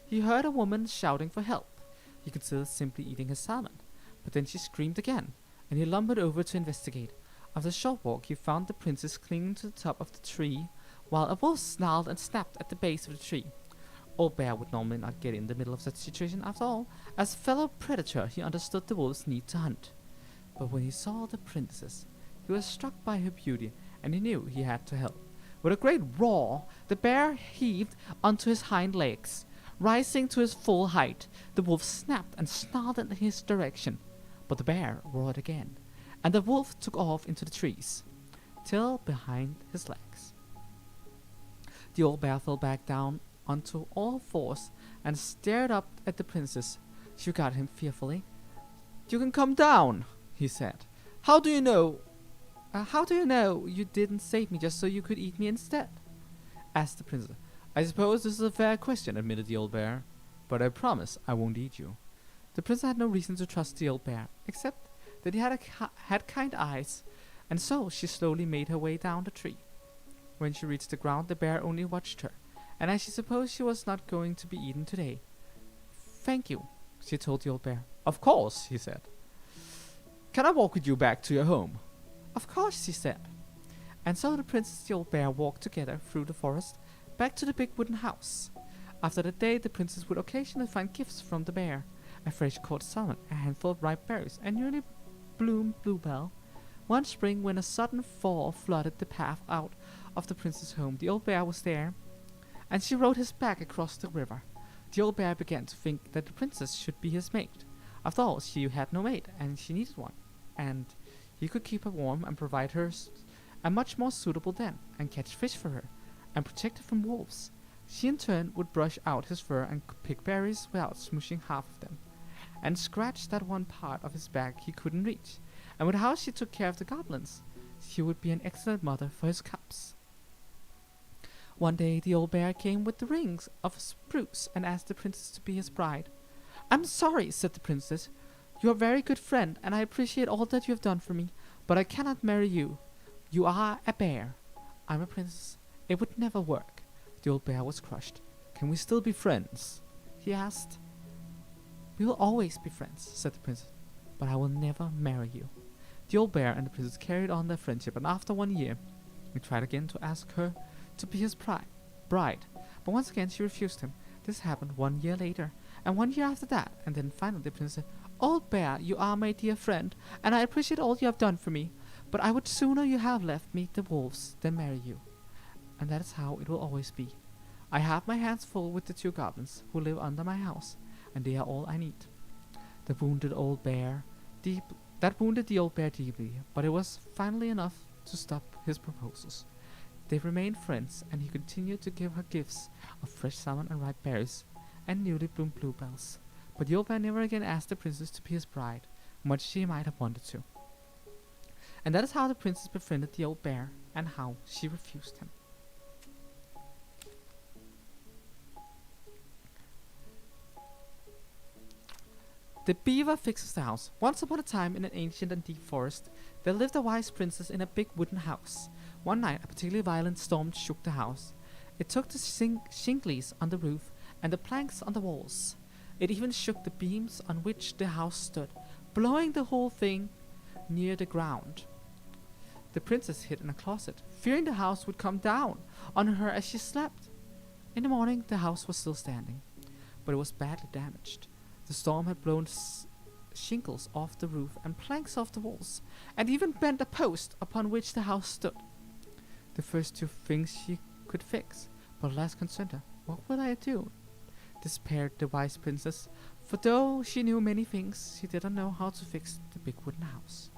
he heard a woman shouting for help. He considered simply eating his salmon, but then she screamed again, and he lumbered over to investigate. After a short walk, he found the princess clinging to the top of the tree, while a wolf snarled and snapped at the base of the tree. Old Bear would normally not get in the middle of such a situation after all. As a fellow predator, he understood the wolf's need to hunt. But when he saw the princess, he was struck by her beauty, and he knew he had to help. With a great roar, the bear heaved onto his hind legs. Rising to his full height, the wolf snapped and snarled in his direction. But the bear roared again, and the wolf took off into the trees, till behind his legs. The old bear fell back down onto all fours and stared up at the princess. She regarded him fearfully. "You can come down," he said. How do you know you didn't save me just so you could eat me instead?" asked the princess. "I suppose this is a fair question," admitted the old bear, "but I promise I won't eat you." The princess had no reason to trust the old bear, except that he had kind eyes, and so she slowly made her way down the tree. When she reached the ground, the bear only watched her, and as she supposed she was not going to be eaten today. "Thank you," she told the old bear. "Of course," he said. "Can I walk with you back to your home?" "Of course," she said. And so the princess and the old bear walked together through the forest, back to the big wooden house. After that day, the princess would occasionally find gifts from the bear: a fresh caught salmon, a handful of ripe berries, a newly bloomed bluebell. One spring, when a sudden thaw flooded the path out of the princess' home, the old bear was there, and she rode his back across the river. The old bear began to think that the princess should be his mate. After all, she had no mate, and she needed one, and he could keep her warm and provide her a much more suitable den, and catch fish for her, and protect her from wolves. She in turn would brush out his fur and pick berries without smooshing half of them, and scratch that one part of his back he couldn't reach. And with how she took care of the goblins, she would be an excellent mother for his cubs. One day the old bear came with the rings of spruce and asked the princess to be his bride. "I'm sorry," said the princess. "You are a very good friend, and I appreciate all that you have done for me, but I cannot marry you. You are a bear. I'm a princess. It would never work." The old bear was crushed. "Can we still be friends?" he asked. "We will always be friends," said the princess, "but I will never marry you." The old bear and the princess carried on their friendship, and after 1 year, he tried again to ask her to be his bride, but once again she refused him. This happened 1 year later, and 1 year after that, and then finally the princess said, "Old bear, you are my dear friend, and I appreciate all you have done for me, but I would sooner you have left me the wolves than marry you. And that is how it will always be. I have my hands full with the 2 goblins who live under my house, and they are all I need." That wounded the old bear deeply, but it was finally enough to stop his proposals. They remained friends, and he continued to give her gifts of fresh salmon and ripe berries, and newly bloomed bluebells. But the old bear never again asked the princess to be his bride, much she might have wanted to. And that is how the princess befriended the old bear, and how she refused him. The beaver fixes the house. Once upon a time, in an ancient and deep forest, there lived a wise princess in a big wooden house. One night, a particularly violent storm shook the house. It took the shingles on the roof and the planks on the walls. It even shook the beams on which the house stood, blowing the whole thing near the ground. The princess hid in a closet, fearing the house would come down on her as she slept. In the morning, the house was still standing, but it was badly damaged. The storm had blown shingles off the roof and planks off the walls, and even bent a post upon which the house stood. The first two things she could fix, but last concerned her. What will I do? Despaired the wise princess, for though she knew many things, she didn't know how to fix the big wooden house.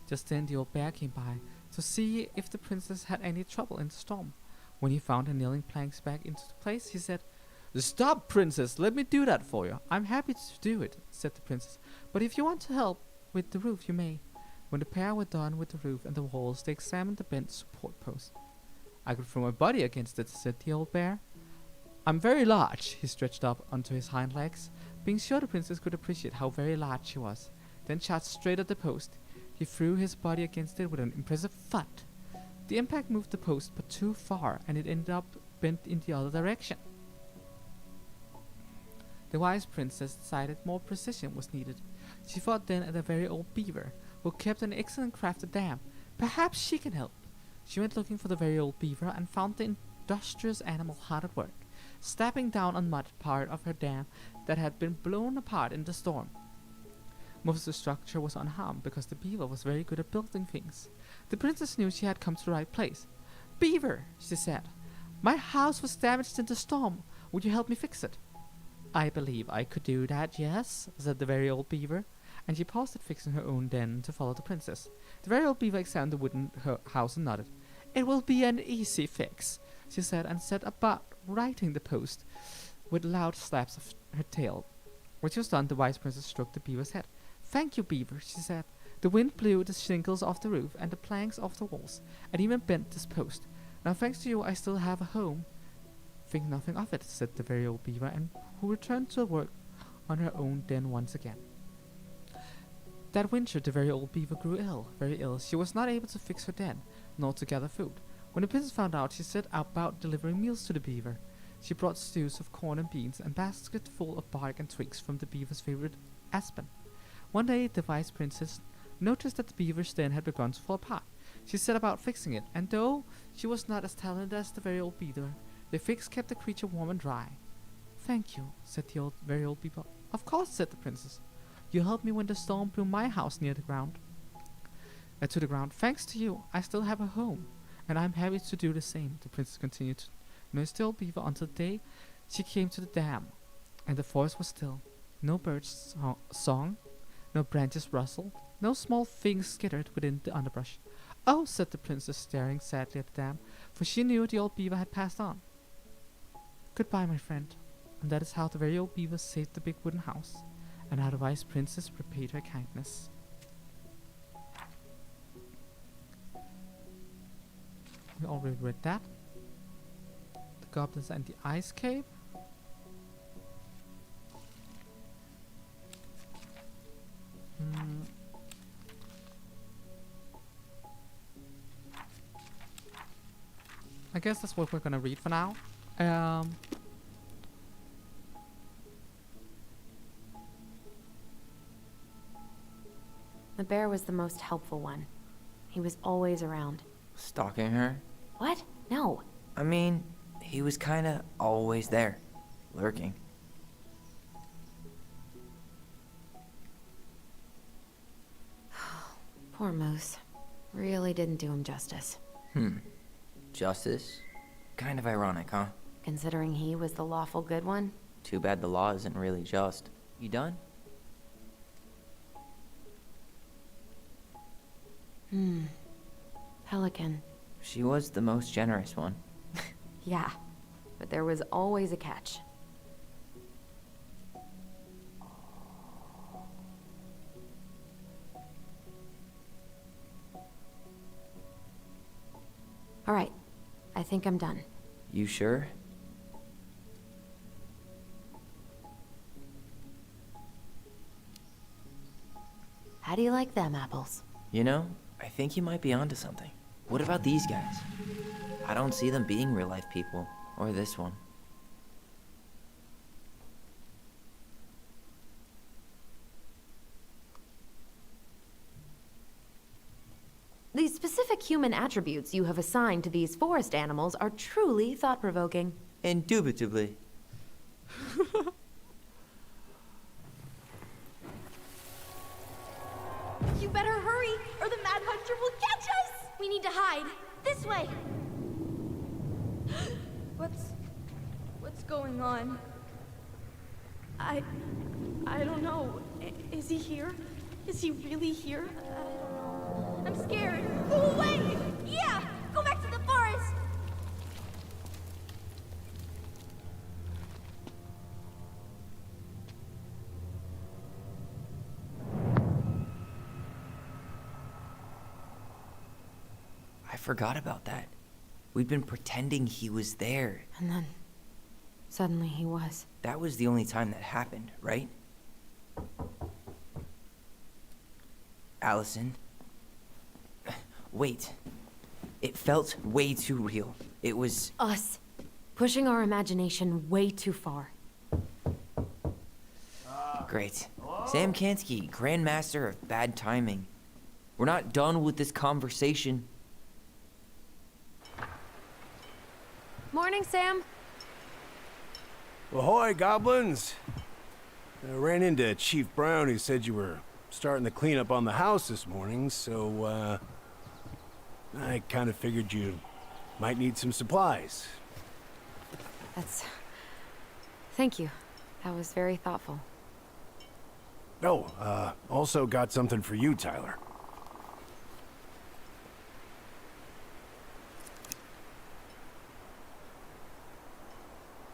Just then the old bear came by to see if the princess had any trouble in the storm. When he found her nailing planks back into place, he said, "Stop, princess, let me do that for you." "I'm happy to do it," said the princess, "but if you want to help with the roof, you may." When the pair were done with the roof and the walls, they examined the bent support post. "I could throw my body against it," said the old bear. "I'm very large." He stretched up onto his hind legs, being sure the princess could appreciate how very large she was, then charged straight at the post. He threw his body against it with an impressive thud. The impact moved the post but too far, and it ended up bent in the other direction. The wise princess decided more precision was needed. She thought then of a very old beaver, who kept an excellent crafted dam. Perhaps she can help. She went looking for the very old beaver and found the industrious animal hard at work, stamping down on mud part of her dam that had been blown apart in the storm. Most of the structure was unharmed because the beaver was very good at building things. The princess knew she had come to the right place. "Beaver," she said, "my house was damaged in the storm. Would you help me fix it?" "I believe I could do that, yes," said the very old beaver, and she paused at fixing her own den to follow the princess. The very old beaver examined the wooden house and nodded. "It will be an easy fix," she said, and set about righting the post with loud slaps of her tail. When she was done, the wise princess stroked the beaver's head. "Thank you, beaver," she said. "The wind blew the shingles off the roof and the planks off the walls, and even bent this post. Now, thanks to you, I still have a home." "Think nothing of it," said the very old beaver, and who returned to work on her own den once again. That winter, the very old beaver grew ill, very ill. She was not able to fix her den, nor to gather food. When the princess found out, she set about delivering meals to the beaver. She brought stews of corn and beans and baskets full of bark and twigs from the beaver's favorite aspen. One day, the wise princess noticed that the beaver's den had begun to fall apart. She set about fixing it, and though she was not as talented as the very old beaver, the fix kept the creature warm and dry. "Thank you," said the very old beaver. "Of course," said the princess. "You helped me when the storm blew my house near the ground. To the ground. Thanks to you, I still have a home, and I'm happy to do the same." The princess continued to nurse the old beaver until the day she came to the dam, and the forest was still. No birds song, no branches rustled, no small things skittered within the underbrush. "Oh," said the princess, staring sadly at the dam, for she knew the old beaver had passed on. "Goodbye, my friend." And that is how the very old beaver saved the big wooden house, and how the wise princess repaid her kindness. We already read that. The goblins and the ice cave. I guess that's what we're gonna read for now. The bear was the most helpful one. He was always around. Stalking her? What? No. I mean, he was kinda always there, lurking. Poor Moose. Really didn't do him justice. Justice? Kind of ironic, huh? Considering he was the lawful good one. Too bad the law isn't really just. You done? Pelican. She was the most generous one. Yeah, but there was always a catch. All right, I think I'm done. You sure? How do you like them apples? You know, I think you might be onto something. What about these guys? I don't see them being real-life people, or this one. human attributes you have assigned to these forest animals are truly thought-provoking. Indubitably. You better hurry, or the Mad Hunter will catch us! We need to hide. This way. What's going on? I don't know. Is he here? Is he really here? I don't know. I'm scared. Go away! Yeah! Go back to the forest! I forgot about that. We'd been pretending he was there. And then, suddenly he was. That was the only time that happened, right? Allison? Wait. It felt way too real. It was... Us. Pushing our imagination way too far. Great. Sam Kansky, Grandmaster of Bad Timing. We're not done with this conversation. Morning, Sam. Ahoy, goblins! I ran into Chief Brown, who said you were starting the cleanup on the house this morning, so, I kind of figured you might need some supplies. Thank you. That was very thoughtful. Oh, also got something for you, Tyler.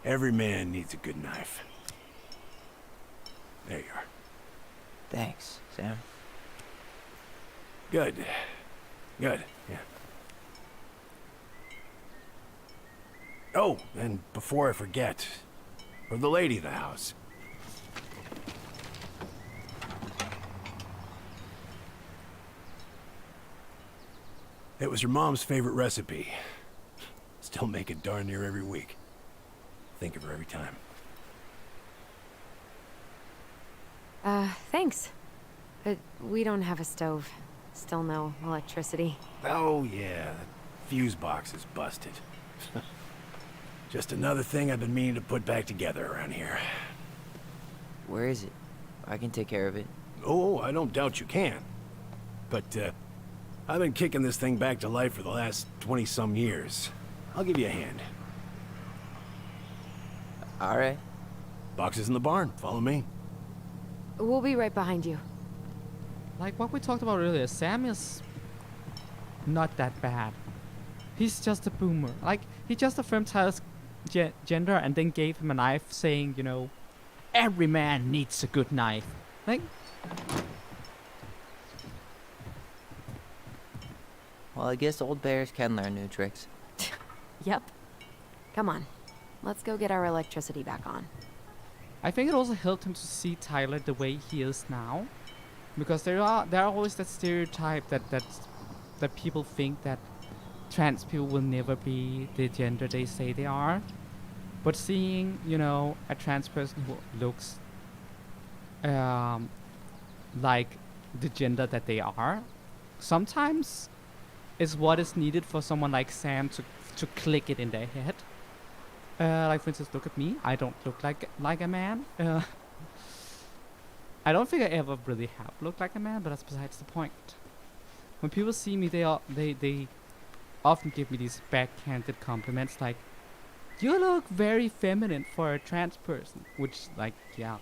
Every man needs a good knife. There you are. Thanks, Sam. Good. Good, yeah. Oh, and before I forget, for the lady of the house. It was her mom's favorite recipe. Still make it darn near every week. Think of her every time. Thanks. But we don't have a stove. Still no electricity. Oh, yeah, that fuse box is busted. Just another thing I've been meaning to put back together around here. Where is it? I can take care of it. Oh, I don't doubt you can. But, I've been kicking this thing back to life for the last 20-some years. I'll give you a hand. All right. Box is in the barn. Follow me. We'll be right behind you. Like what we talked about earlier, Sam is not that bad. He's just a boomer. Like, he just affirmed Tyler's gender and then gave him a knife saying, you know, every man needs a good knife. Like... Well, I guess old bears can learn new tricks. Yep. Come on. Let's go get our electricity back on. I think it also helped him to see Tyler the way he is now. Because there are always that stereotype that people think that trans people will never be the gender they say they are. But seeing, you know, a trans person who looks like the gender that they are, sometimes is what is needed for someone like Sam to click it in their head. Like, for instance, look at me. I don't look like a man. I don't think I ever really have looked like a man, but that's besides the point. When people see me, they often give me these backhanded compliments like, "You look very feminine for a trans person," which, like, yeah.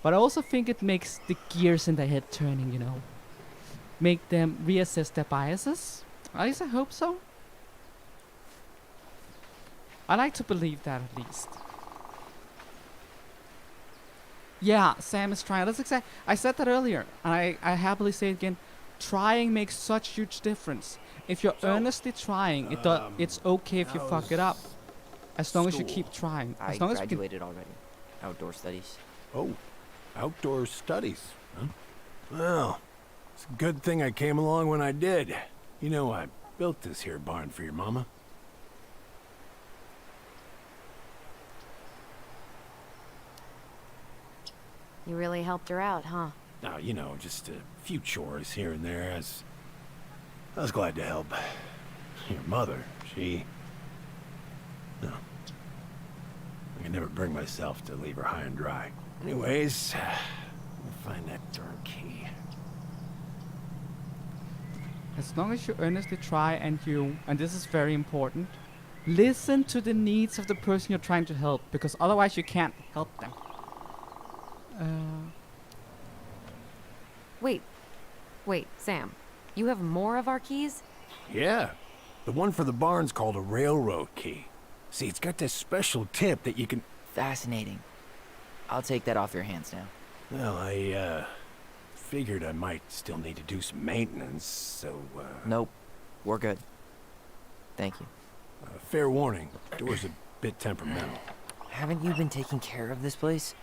But I also think it makes the gears in their head turning, you know. Make them reassess their biases. At least I hope so. I like to believe that, at least. Yeah, Sam is trying. That's exact. I said that earlier, and I happily say it again. Trying makes such huge difference. If you're earnestly trying, it's okay if you fuck it up, as long as you keep trying. I As long as graduated already. Outdoor studies. Oh, outdoor studies, huh? Well, it's a good thing I came along when I did. You know, I built this here barn for your mama. You really helped her out, huh? Now, you know, just a few chores here and there as I was glad to help. Your mother, she... No. I can never bring myself to leave her high and dry. Anyways, we'll find that darn key. As long as you earnestly try and this is very important, listen to the needs of the person you're trying to help, because otherwise you can't help them. Wait, Sam. You have more of our keys? Yeah. The one for the barn's called a railroad key. See, it's got this special tip that you can... Fascinating. I'll take that off your hands now. Well, I, figured I might still need to do some maintenance, so, Nope. We're good. Thank you. Fair warning. Door's a bit temperamental. Haven't you been taking care of this place?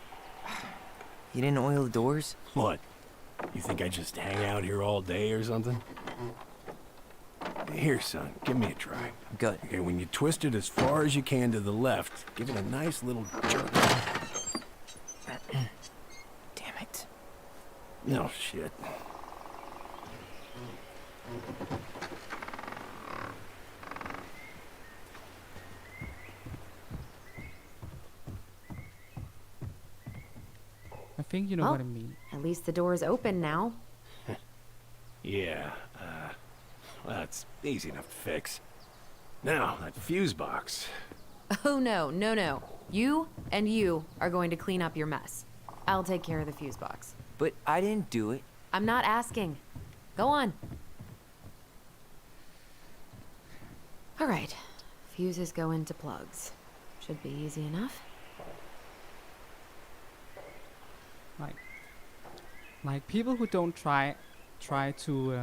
You didn't oil the doors? What? You think I just hang out here all day or something? Here, son, give me a try. Good. Okay, when you twist it as far as you can to the left, give it a nice little jerk. Damn it. No shit. I think you know Well, what I mean. At least the door's open now. Yeah, well, that's easy enough to fix. Now, that fuse box. Oh no. You and you are going to clean up your mess. I'll take care of the fuse box. But I didn't do it. I'm not asking. Go on. All right. Fuses go into plugs. Should be easy enough. Like people who don't try to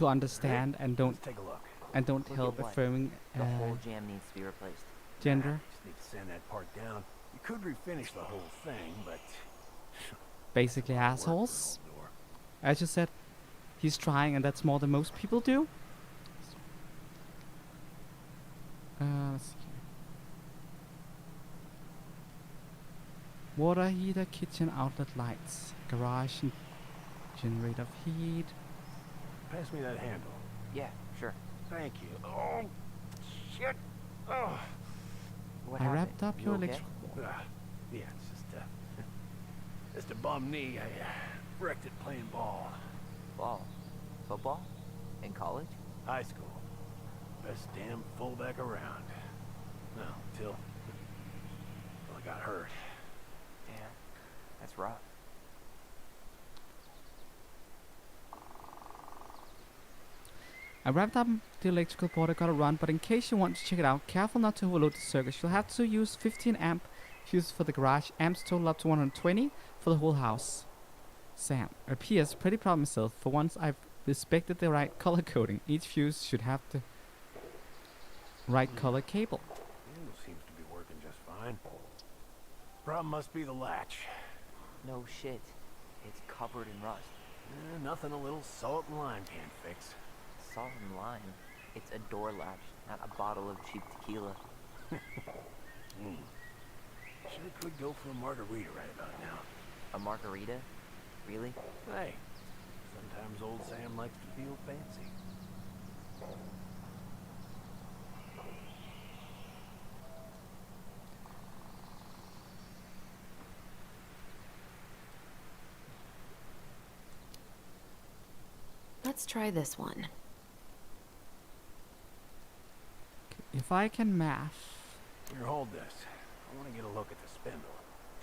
understand and don't Take a look. help Look at what? affirming The whole jam needs to be replaced. gender. Just need to sand that part down. You could refinish the whole thing, but... Basically assholes. As you said, he's trying, and that's more than most people do. Let's see. Water heater, kitchen outlet lights, garage and generator of heat. Pass me that handle. Yeah, sure. Thank you. Oh, shit. Oh. What I happened? wrapped up You your okay? electrical wall. Yeah, it's just a bum knee. I wrecked it playing ball. Ball. Football? In college? High school. Best damn fullback around. Well, until I got hurt. Damn. That's rough. I wrapped up the electrical board. I got to run, but in case you want to check it out, careful not to overload the circuit. You'll have to use 15 amp fuses for the garage, amps total up to 120 for the whole house. Sam. P.S. Pretty proud of myself. For once I've respected the right color coding. Each fuse should have the right color cable. Seems to be working just fine. Problem must be the latch. No shit. It's covered in rust. Nothing a little salt and lime can't fix. Salt and lime. It's a door latch, not a bottle of cheap tequila. Sure could go for a margarita right about now. A margarita? Really? Hey, sometimes old Sam likes to feel fancy. Let's try this one. If I can math. Here, hold this. I want to get a look at the spindle.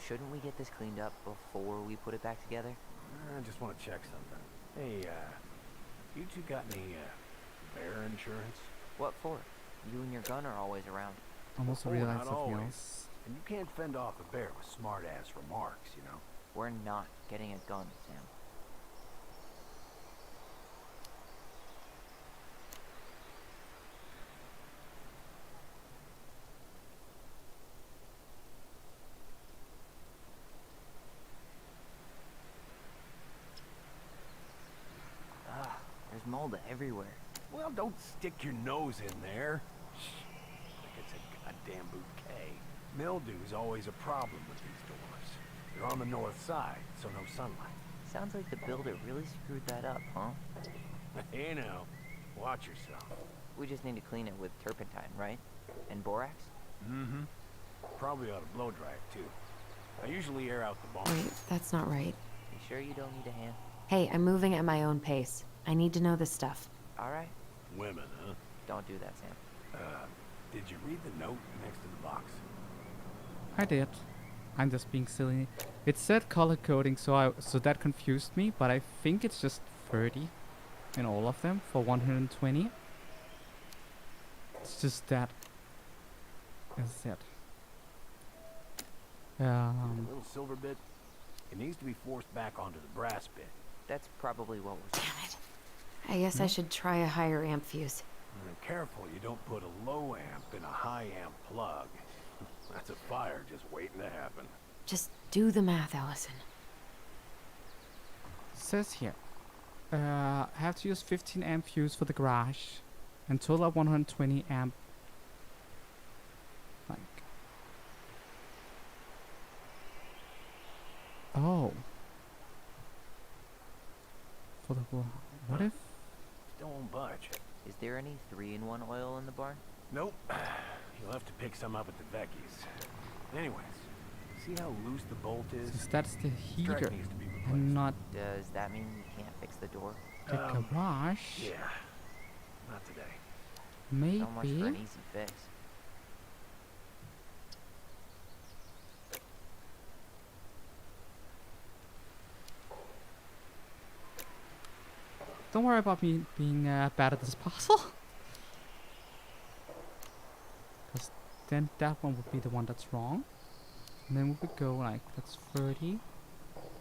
Shouldn't we get this cleaned up before we put it back together? I just want to check something. Hey, you two got any, bear insurance? What for? You and your gun are always around. Almost Oh, realized not something always. else. And you can't fend off a bear with smart-ass remarks, you know? We're not getting a gun, Sam. Ah, there's mold everywhere. Well, don't stick your nose in there. Like it's a goddamn bouquet. Mildew's always a problem with these doors. They're on the north side, so no sunlight. Sounds like the builder really screwed that up, huh? Hey now, watch yourself. We just need to clean it with turpentine, right? And borax? Mm-hmm. Probably ought to blow dry it, too. I usually air out the barn. Wait, that's not right. You sure you don't need a hand? Hey, I'm moving at my own pace. I need to know this stuff. All right. Women, huh? Don't do that, Sam. Did you read the note next to the box? I did. I'm just being silly. It said color coding, so that confused me, but I think it's just 30 in all of them for 120. It's just that. Is it? The little silver bit, it needs to be forced back onto the brass bit. That's probably what was. Damn it. I guess I should try a higher amp fuse. Careful you don't put a low amp in a high amp plug. That's a fire just waiting to happen. Just do the math, Allison. Says here, have to use 15 amp fuse for the garage, and total of 120 amp. Like, oh, for the what if? Don't budge. Is there any 3-in-1 oil in the barn? Nope. You'll have to pick some up at the Vecchi's. Anyways, see how loose the bolt is? Since that's the Strap heater, needs to be replaced. and not Does that mean you can't fix the door? the garage. Yeah. Not today. Maybe. So much for an easy fix. Don't worry about me being bad at this puzzle. Because then that one would be the one that's wrong. And then we would go like, that's 30,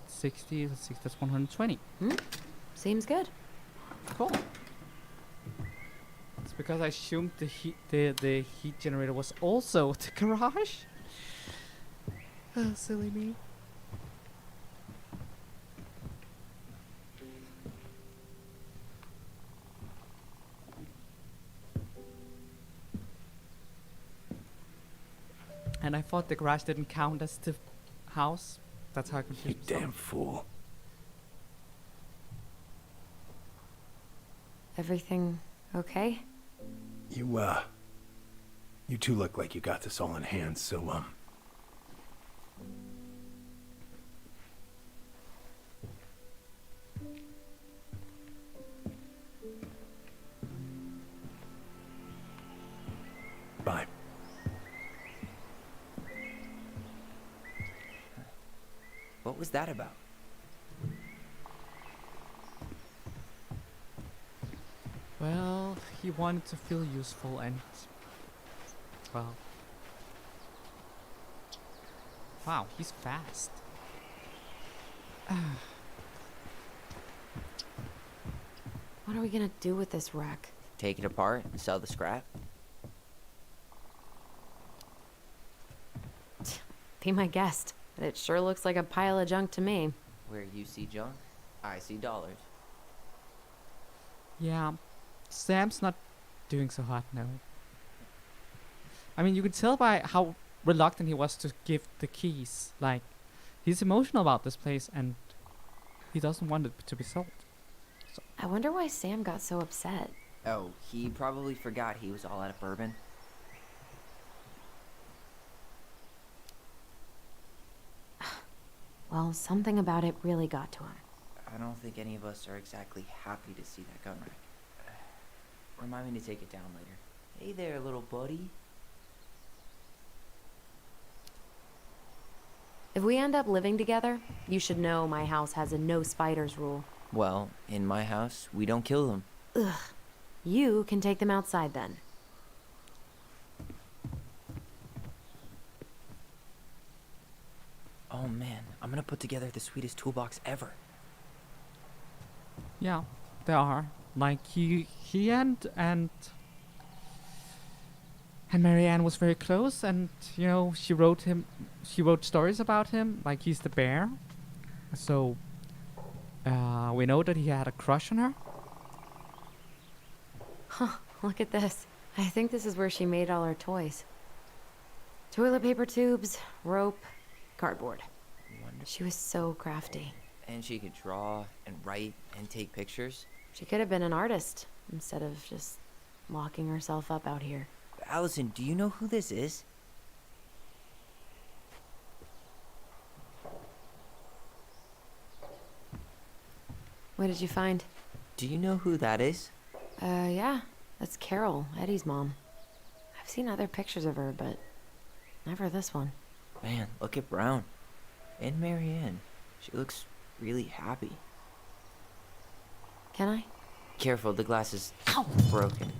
60, that's 120. Seems good. Cool. It's because I assumed the heat generator was also the garage. Silly me. And I thought the garage didn't count as the house. That's how I confused You myself. damn fool. Everything okay? You two look like you got this all in hand, so, bye. What was that about? Well, he wanted to feel useful and... Well... Wow, he's fast. What are we gonna do with this wreck? Take it apart and sell the scrap? Be my guest. It sure looks like a pile of junk to me. Where you see junk, I see dollars. Yeah, Sam's not doing so hot, no. I mean, you could tell by how reluctant he was to give the keys. Like, he's emotional about this place and he doesn't want it to be sold. So. I wonder why Sam got so upset. Oh, he probably forgot he was all out of bourbon. Well, something about it really got to him. I don't think any of us are exactly happy to see that gun rack. Remind me to take it down later. Hey there, little buddy. If we end up living together, you should know my house has a no spiders rule. Well, in my house, we don't kill them. Ugh. You can take them outside then. Oh man, I'm gonna put together the sweetest toolbox ever. Yeah, there are. Like, he and Marianne was very close, and, you know, she wrote stories about him, like he's the bear. So, we know that he had a crush on her. Huh, look at this. I think this is where she made all her toys. Toilet paper tubes, rope, cardboard. Wonderful. She was so crafty. And she could draw and write and take pictures. She could have been an artist instead of just locking herself up out here. Allison, do you know who this is? What did you find? Do you know who that is? Yeah. That's Carol, Eddie's mom. I've seen other pictures of her, but never this one. Man, look at Brown. And Marianne. She looks really happy. Can I? Careful, the glass is broken.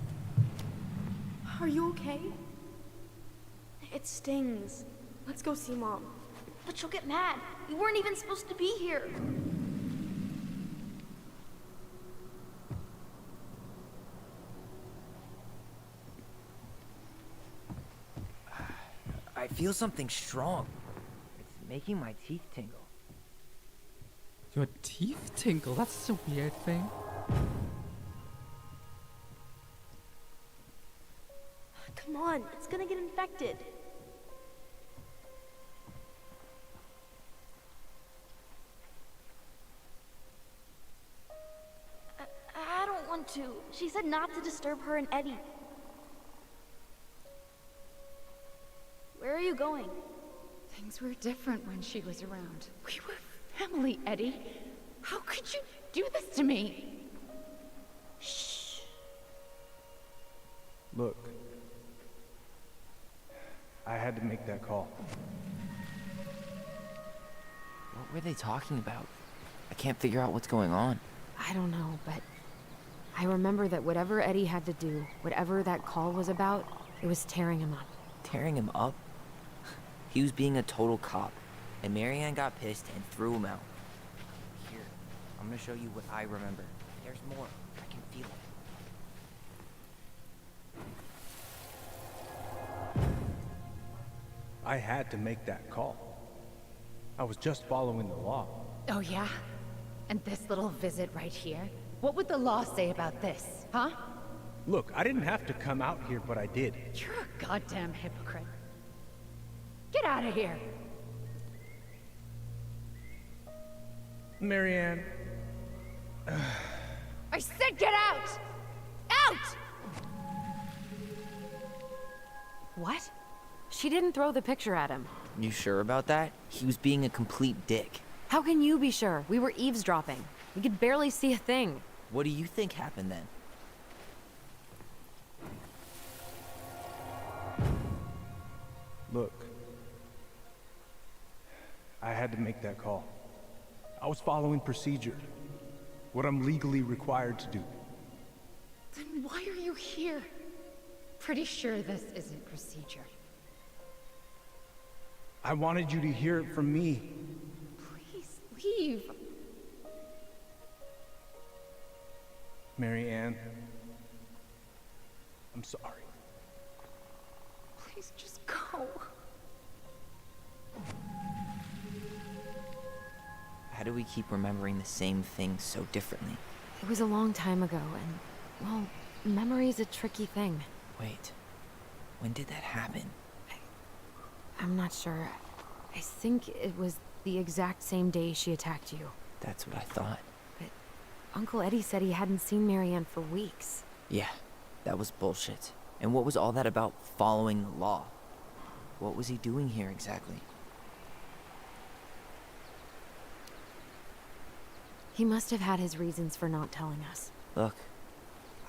Are you okay? It stings. Let's go see Mom. But she'll get mad. We weren't even supposed to be here. I feel something strong. It's making my teeth tingle. Your teeth tinkle? That's a weird thing. Come on, it's gonna get infected. I don't want to. She said not to disturb her and Eddie. Where are you going? Things were different when she was around. We were family, Eddie. How could you do this to me? Shh. Look, I had to make that call. What were they talking about? I can't figure out what's going on. I don't know, but I remember that whatever Eddie had to do, whatever that call was about, it was tearing him up. Tearing him up? He was being a total cop, and Marianne got pissed and threw him out. Here, I'm gonna show you what I remember. There's more. I can feel it. I had to make that call. I was just following the law. Oh, yeah? And this little visit right here? What would the law say about this, huh? Look, I didn't have to come out here, but I did. You're a goddamn hypocrite. Get out of here! Marianne. I said get out! Out! What? She didn't throw the picture at him. You sure about that? He was being a complete dick. How can you be sure? We were eavesdropping. We could barely see a thing. What do you think happened then? Look, I had to make that call. I was following procedure, what I'm legally required to do. Then why are you here? Pretty sure this isn't procedure. I wanted you to hear it from me. Please leave. Marianne, I'm sorry. Please just go. How do we keep remembering the same thing so differently? It was a long time ago, and, well, memory's a tricky thing. Wait, when did that happen? I'm not sure. I think it was the exact same day she attacked you. That's what I thought. But Uncle Eddie said he hadn't seen Marianne for weeks. Yeah, that was bullshit. And what was all that about following the law? What was he doing here exactly? He must have had his reasons for not telling us. Look,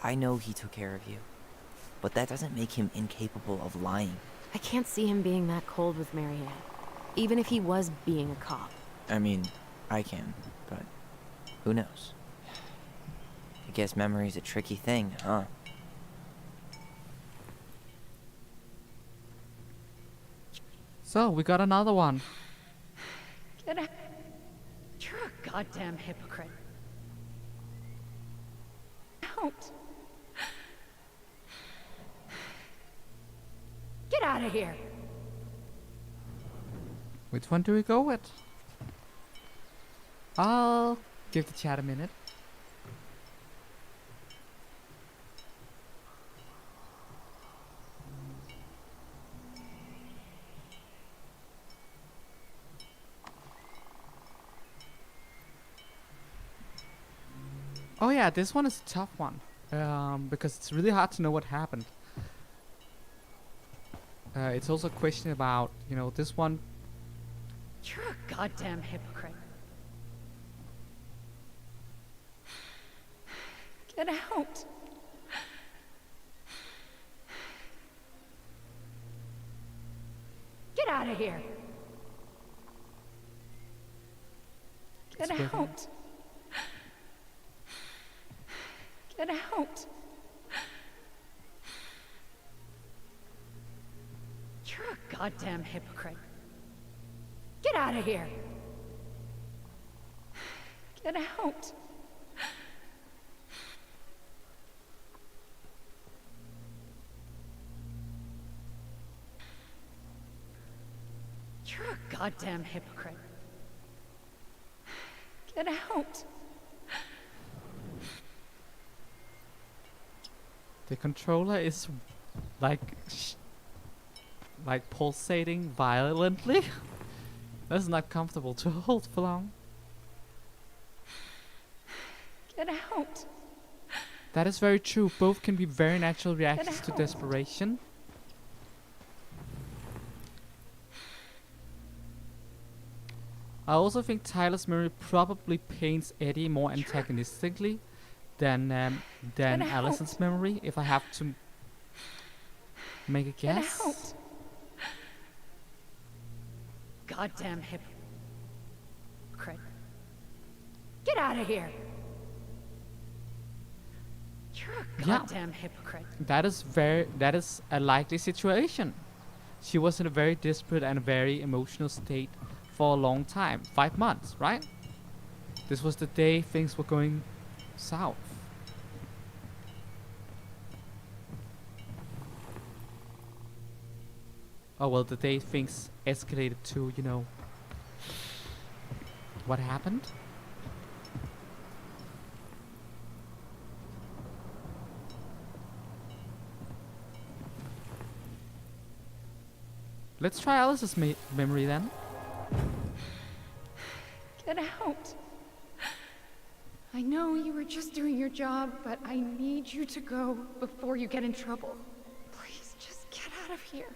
I know he took care of you, but that doesn't make him incapable of lying. I can't see him being that cold with Marianne, even if he was being a cop. I mean, I can, but who knows? I guess memory's a tricky thing, huh? So, we got another one. Get out. You're a goddamn hypocrite. Out. Get out of here. Which one do we go with? I'll give the chat a minute. Oh yeah, this one is a tough one. Because it's really hard to know what happened. It's also a question about, you know, this one. You're a goddamn hypocrite. Get out. Get out of here. Get It's working. out. Get out. You're a goddamn hypocrite. Get out of here. Get out. You're a goddamn hypocrite. Get out. The controller is like pulsating violently. That's not comfortable to hold for long. Get out. That is very true. Both can be very natural reactions to out. desperation. I also think Tyler's memory probably paints Eddie more antagonistically than Get out. Allison's memory, if I have to make a Get guess. out. Goddamn hypocrite. Get out of here. You're a Yeah. goddamn hypocrite. That is a likely situation. She was in a very desperate and very emotional state for a long time. 5 months, right? This was the day things were going south. Oh well, the day things escalated to, you know, what happened? Let's try Alice's memory then. Get out. I know you were just doing your job, but I need you to go before you get in trouble. Please, just get out of here.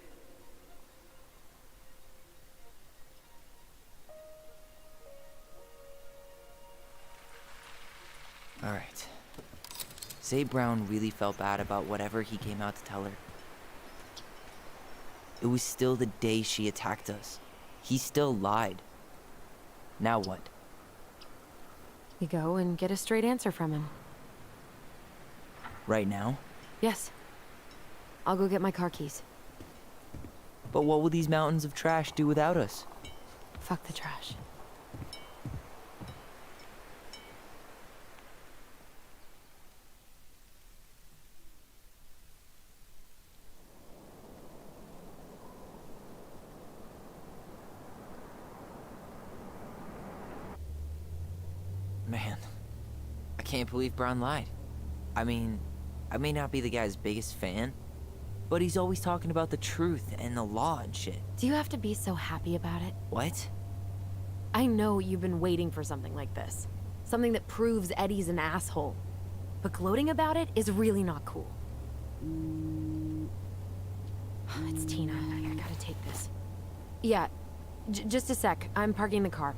Alright. Say Brown really felt bad about whatever he came out to tell her. It was still the day she attacked us. He still lied. Now what? We go and get a straight answer from him. Right now? Yes. I'll go get my car keys. But what will these mountains of trash do without us? Fuck the trash. Man, I can't believe Brown lied. I mean, I may not be the guy's biggest fan, but he's always talking about the truth and the law and shit. Do you have to be so happy about it? What? I know you've been waiting for something like this. Something that proves Eddie's an asshole. But gloating about it is really not cool. It's Tina. I gotta take this. Yeah, just a sec. I'm parking the car.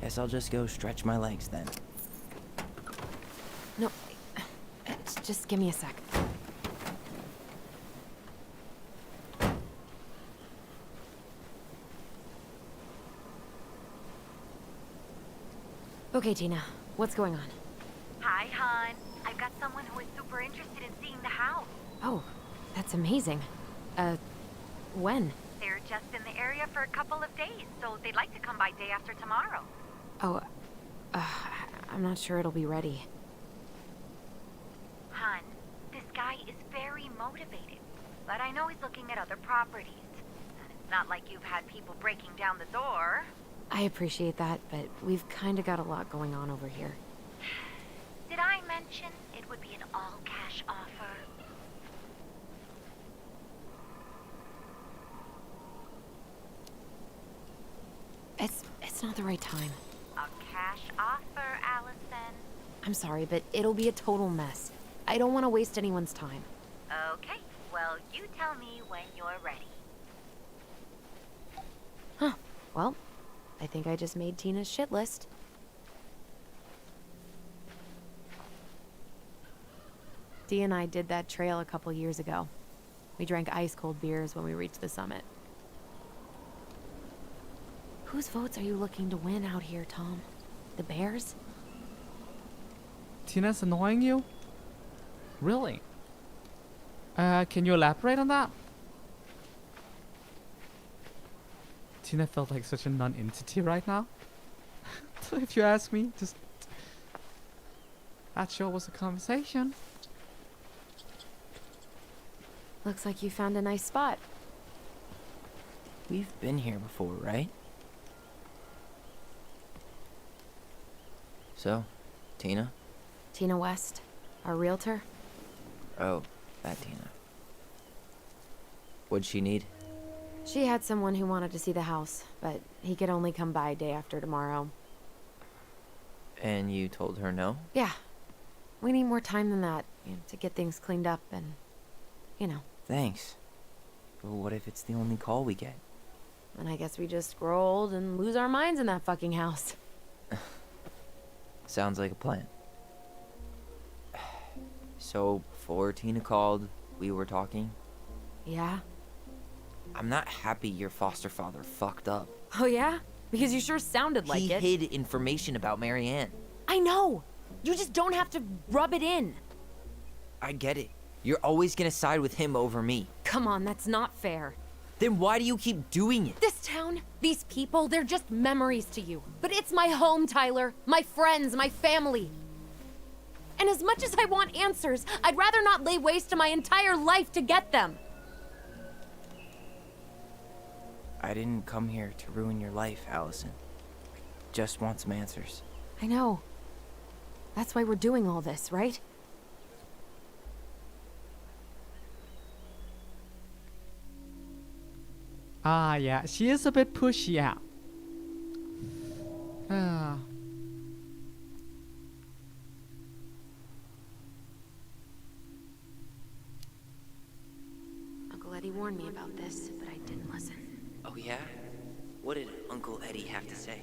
Guess I'll just go stretch my legs then. No, just give me a sec. Okay, Tina, what's going on? Hi, hon. I've got someone who is super interested in seeing the house. Oh, that's amazing. When? They're just in the area for a couple of days, so they'd like to come by day after tomorrow. Oh, I'm not sure it'll be ready. Hun, this guy is very motivated, but I know he's looking at other properties. And it's not like you've had people breaking down the door. I appreciate that, but we've kinda got a lot going on over here. Did I mention it would be an all-cash offer? it's not the right time. A cash offer, Allison. I'm sorry, but it'll be a total mess. I don't want to waste anyone's time. Okay, well, you tell me when you're ready. Huh. Well, I think I just made Tina's shit list. Dee and I did that trail a couple years ago. We drank ice-cold beers when we reached the summit. Whose votes are you looking to win out here, Tom? The Bears? Tina's annoying you? Really? Can you elaborate on that? Tina felt like such a non-entity right now. If you ask me, just... That sure was a conversation. Looks like you found a nice spot. We've been here before, right? So, Tina? Tina West, our realtor. Oh, that Tina. What'd she need? She had someone who wanted to see the house, but he could only come by day after tomorrow. And you told her no? Yeah. We need more time than that, to get things cleaned up and, Thanks. But what if it's the only call we get? And I guess we just grow old and lose our minds in that fucking house. Sounds like a plan. So, before Tina called, we were talking. Yeah? I'm not happy your foster father fucked up. Oh yeah? Because you sure sounded like it. He hid information about Marianne. I know! You just don't have to rub it in. I get it. You're always gonna side with him over me. Come on, that's not fair. Then why do you keep doing it? This town, these people, they're just memories to you. But it's my home, Tyler. My friends, my family. And as much as I want answers, I'd rather not lay waste to my entire life to get them. I didn't come here to ruin your life, Allison. Just want some answers. I know. That's why we're doing all this, right? Ah, yeah, she is a bit pushy, yeah. Ah. Uncle Eddie warned me about this, but I didn't listen. Oh yeah? What did Uncle Eddie have to say?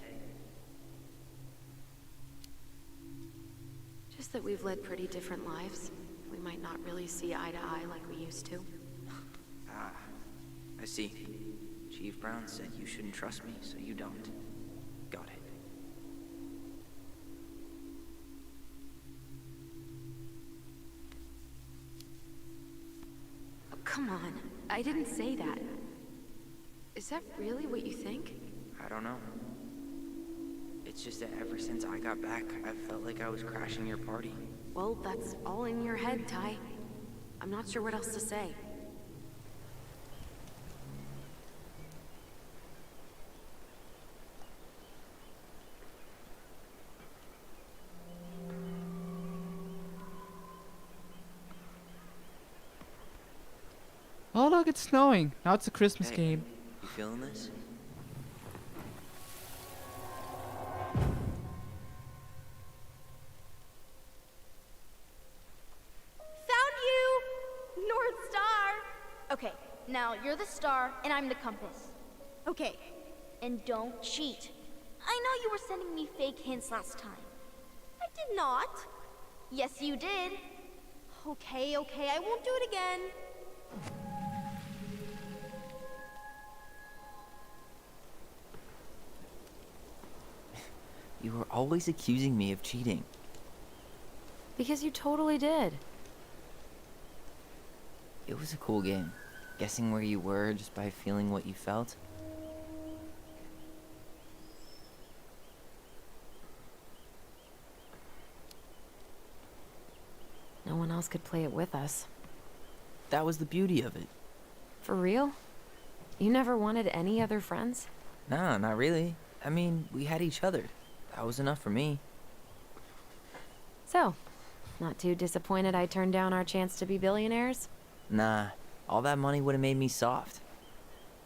Just that we've led pretty different lives. We might not really see eye to eye like we used to. Ah, I see. Chief Brown said you shouldn't trust me, so you don't. Got it. Oh, come on. I didn't say that. Is that really what you think? I don't know. It's just that ever since I got back, I felt like I was crashing your party. Well, that's all in your head, Ty. I'm not sure what else to say. Oh look, it's snowing. Now it's a Christmas game. You feeling this? Found you! North Star! Okay, now you're the star and I'm the compass. Okay, and don't cheat. I know you were sending me fake hints last time. I did not. Yes, you did. Okay, I won't do it again. You were always accusing me of cheating. Because you totally did. It was a cool game. Guessing where you were just by feeling what you felt. No one else could play it with us. That was the beauty of it. For real? You never wanted any other friends? Nah, not really. I mean, we had each other. That was enough for me. So, not too disappointed I turned down our chance to be billionaires? Nah, all that money would have made me soft.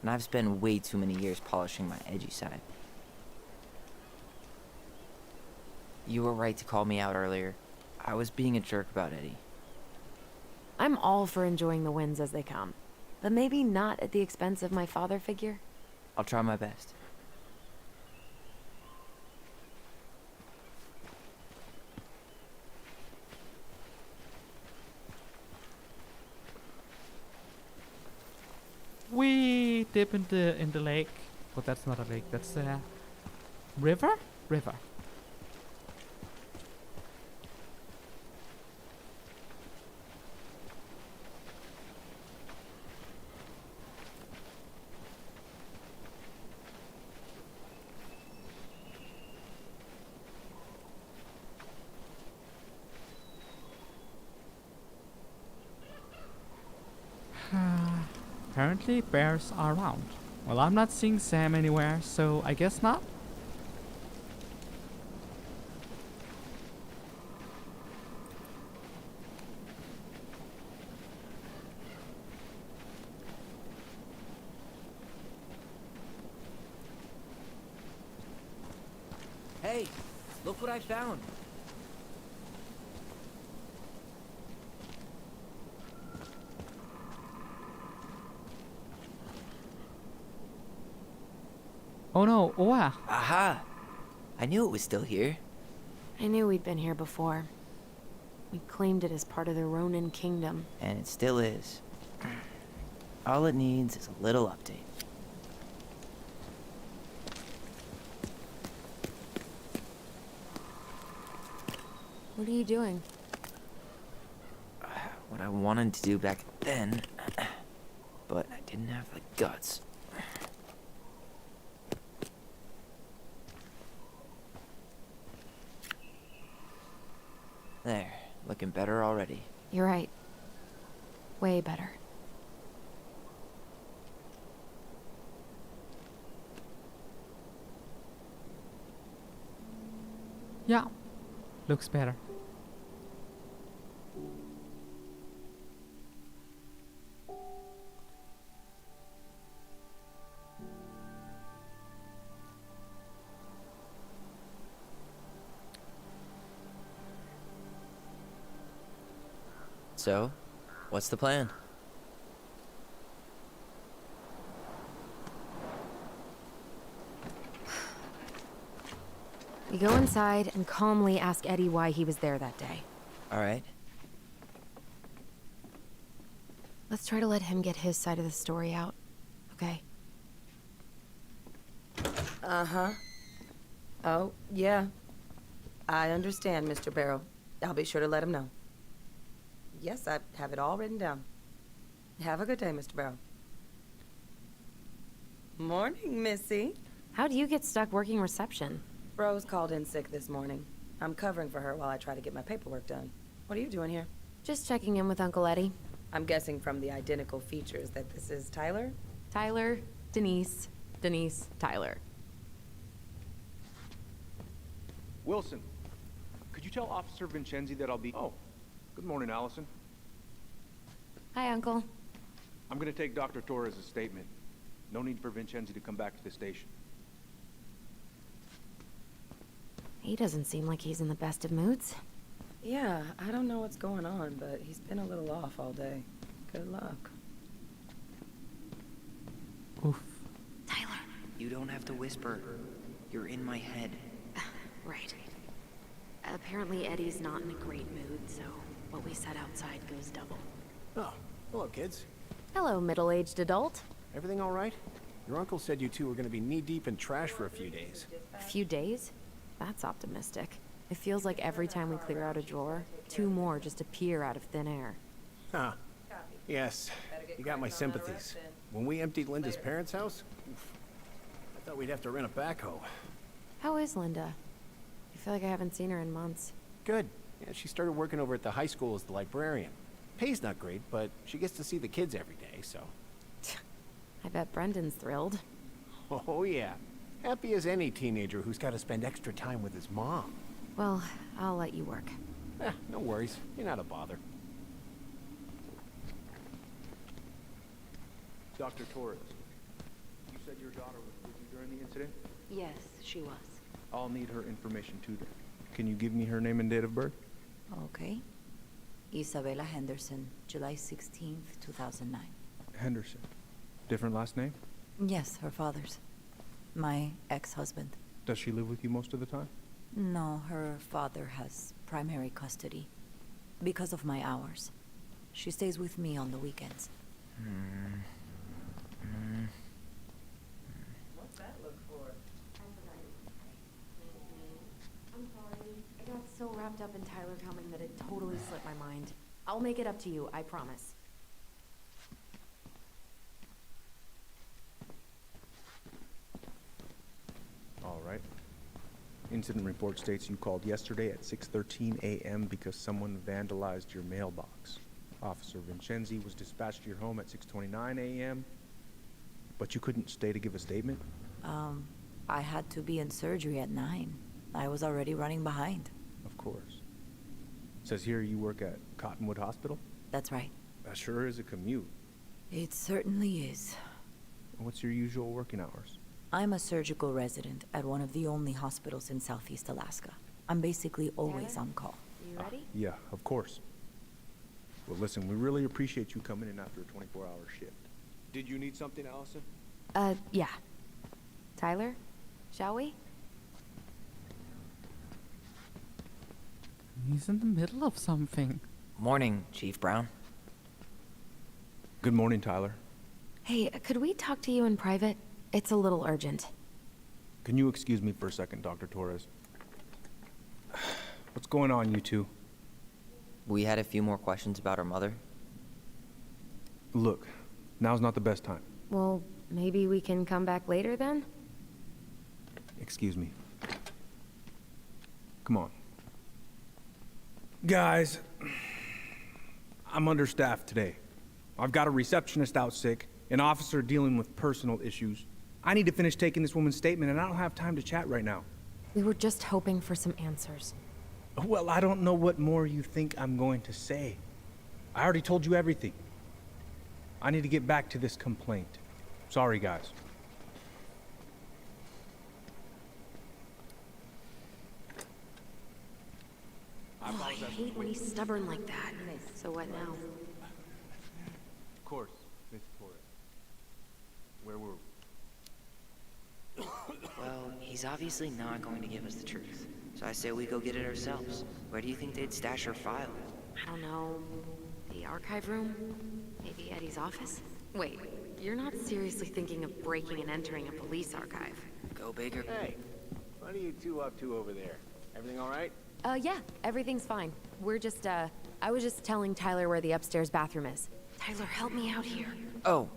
And I've spent way too many years polishing my edgy side. You were right to call me out earlier. I was being a jerk about Eddie. I'm all for enjoying the wins as they come, but maybe not at the expense of my father figure. I'll try my best. We dip in the lake, but that's not a lake. That's a river. River. Apparently bears are around. Well, I'm not seeing Sam anywhere, so I guess not. Hey, look what I found. Oh no, Oa! Aha! I knew it was still here. I knew we'd been here before. We claimed it as part of the Ronin kingdom. And it still is. All it needs is a little update. What are you doing? What I wanted to do back then, but I didn't have the guts. There, looking better already. You're right. Way better. Yeah, looks better. So, what's the plan? We go inside and calmly ask Eddie why he was there that day. All right. Let's try to let him get his side of the story out, okay? Uh-huh. Oh, yeah. I understand, Mr. Barrow. I'll be sure to let him know. Yes, I have it all written down. Have a good day, Mr. Barrow. Morning, Missy. How'd you get stuck working reception? Rose called in sick this morning. I'm covering for her while I try to get my paperwork done. What are you doing here? Just checking in with Uncle Eddie. I'm guessing from the identical features that this is Tyler? Tyler, Denise, Denise, Tyler. Wilson, could you tell Officer Vincenzi that I'll be... Oh, good morning, Allison. Hi, Uncle. I'm gonna take Dr. Torres' statement. No need for Vincenzi to come back to the station. He doesn't seem like he's in the best of moods. Yeah, I don't know what's going on, but he's been a little off all day. Good luck. Oof. Tyler. You don't have to whisper. You're in my head. Right. Apparently Eddie's not in a great mood, so what we said outside goes double. Oh, hello, kids. Hello, middle-aged adult. Everything all right? Your uncle said you two were going to be knee-deep in trash for a few days. A few days? That's optimistic. It feels like every time we clear out a drawer, 2 more just appear out of thin air. Huh. Yes, you got my sympathies. When we emptied Linda's parents' house, I thought we'd have to rent a backhoe. How is Linda? I feel like I haven't seen her in months. Good. Yeah, she started working over at the high school as the librarian. Pay's not great, but she gets to see the kids every day, so... I bet Brendan's thrilled. Oh, yeah. Happy as any teenager who's got to spend extra time with his mom. Well, I'll let you work. No worries. You're not a bother. Dr. Torres, you said your daughter was with you during the incident? Yes, she was. I'll need her information too then. Can you give me her name and date of birth? Okay. Isabella Henderson, July 16th, 2009. Henderson. Different last name? Yes, her father's. My ex-husband. Does she live with you most of the time? No, her father has primary custody. Because of my hours. She stays with me on the weekends. What's that look for? I'm sorry. I got so wrapped up in Tyler coming that it totally slipped my mind. I'll make it up to you, I promise. All right. Incident report states you called yesterday at 6:13 a.m. because someone vandalized your mailbox. Officer Vincenzi was dispatched to your home at 6:29 a.m., but you couldn't stay to give a statement? I had to be in surgery at 9. I was already running behind. Of course. Says here you work at Cottonwood Hospital? That's right. That sure is a commute. It certainly is. What's your usual working hours? I'm a surgical resident at one of the only hospitals in Southeast Alaska. I'm basically always on call. You ready? Yeah, of course. Well, listen, we really appreciate you coming in after a 24-hour shift. Did you need something, Allison? Yeah. Tyler, shall we? He's in the middle of something. Morning, Chief Brown. Good morning, Tyler. Hey, could we talk to you in private? It's a little urgent. Can you excuse me for a second, Dr. Torres? What's going on, you two? We had a few more questions about our mother. Look, now's not the best time. Well, maybe we can come back later then? Excuse me. Come on. Guys, I'm understaffed today. I've got a receptionist out sick, an officer dealing with personal issues. I need to finish taking this woman's statement, and I don't have time to chat right now. We were just hoping for some answers. Well, I don't know what more you think I'm going to say. I already told you everything. I need to get back to this complaint. Sorry, guys. Oh, I hate when he's stubborn like that. So what now? Of course, Miss Torres. Where were we? Well, he's obviously not going to give us the truth. So I say we go get it ourselves. Where do you think they'd stash our file? I don't know. The archive room? Maybe Eddie's office? Wait, you're not seriously thinking of breaking and entering a police archive? Go bigger. Hey, what are you two up to over there? Everything all right? Yeah, everything's fine. We're just, I was just telling Tyler where the upstairs bathroom is. Tyler, help me out here. Oh,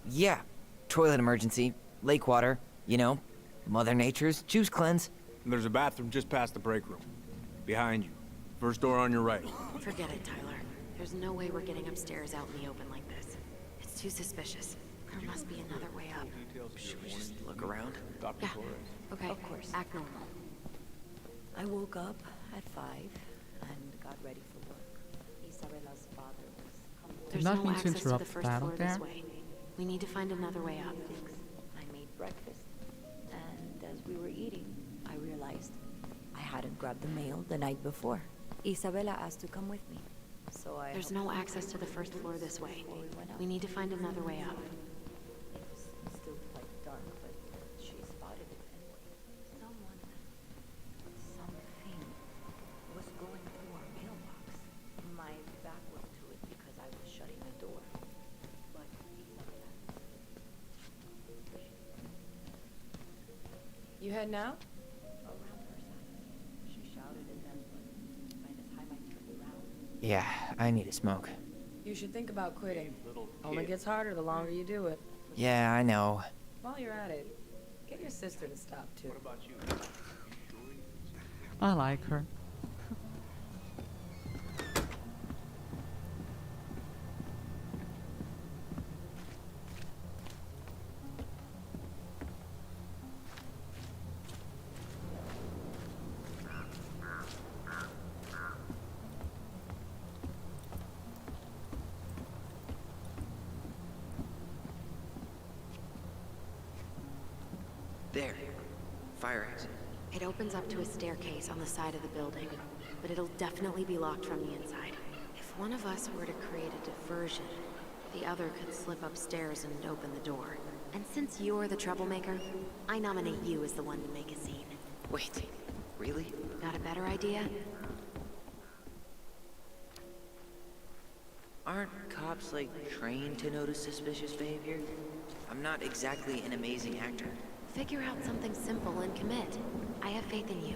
yeah. Toilet emergency. Lake water. You know, Mother Nature's juice cleanse. There's a bathroom just past the break room. Behind you. First door on your right. Forget it, Tyler. There's no way we're getting upstairs out in the open like this. It's too suspicious. There must be another way up. Should we just look around? Dr. Torres. Okay, Of course. act normal. I woke up at 5 and got ready for work. Isabella's father was coming. There's not no mean to access to the interrupt first that, floor okay? this way. We need to find another way up. I made breakfast, and as we were eating, I realized I hadn't grabbed the mail the night before. Isabella asked to come with me, so I... There's no access to the first floor this way. We need to find another way up. It was still quite dark, but she spotted it anyway. Something was going through our mailbox. My back was to it because I was shutting the door. But Isabella... You heading out? Around her side. She shouted at them, but by the time I turned around... Yeah, I need a smoke. You should think about quitting. Only gets harder the longer you do it. Yeah, I know. While you're at it, get your sister to stop too. What about you? I like her. There. Fire exit. It opens up to a staircase on the side of the building, but it'll definitely be locked from the inside. If one of us were to create a diversion, the other could slip upstairs and open the door. And since you're the troublemaker, I nominate you as the one to make a scene. Wait, really? Got a better idea? Aren't cops, like, trained to notice suspicious behavior? I'm not exactly an amazing actor. Figure out something simple and commit. I have faith in you.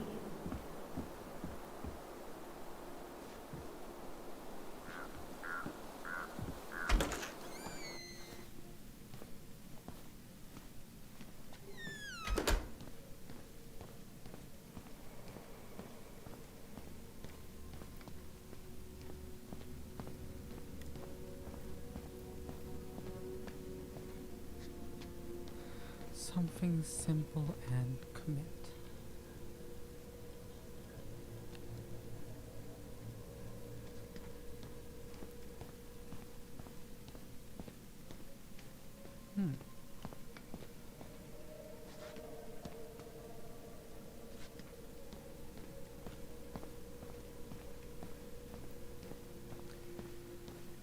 Something simple and commit.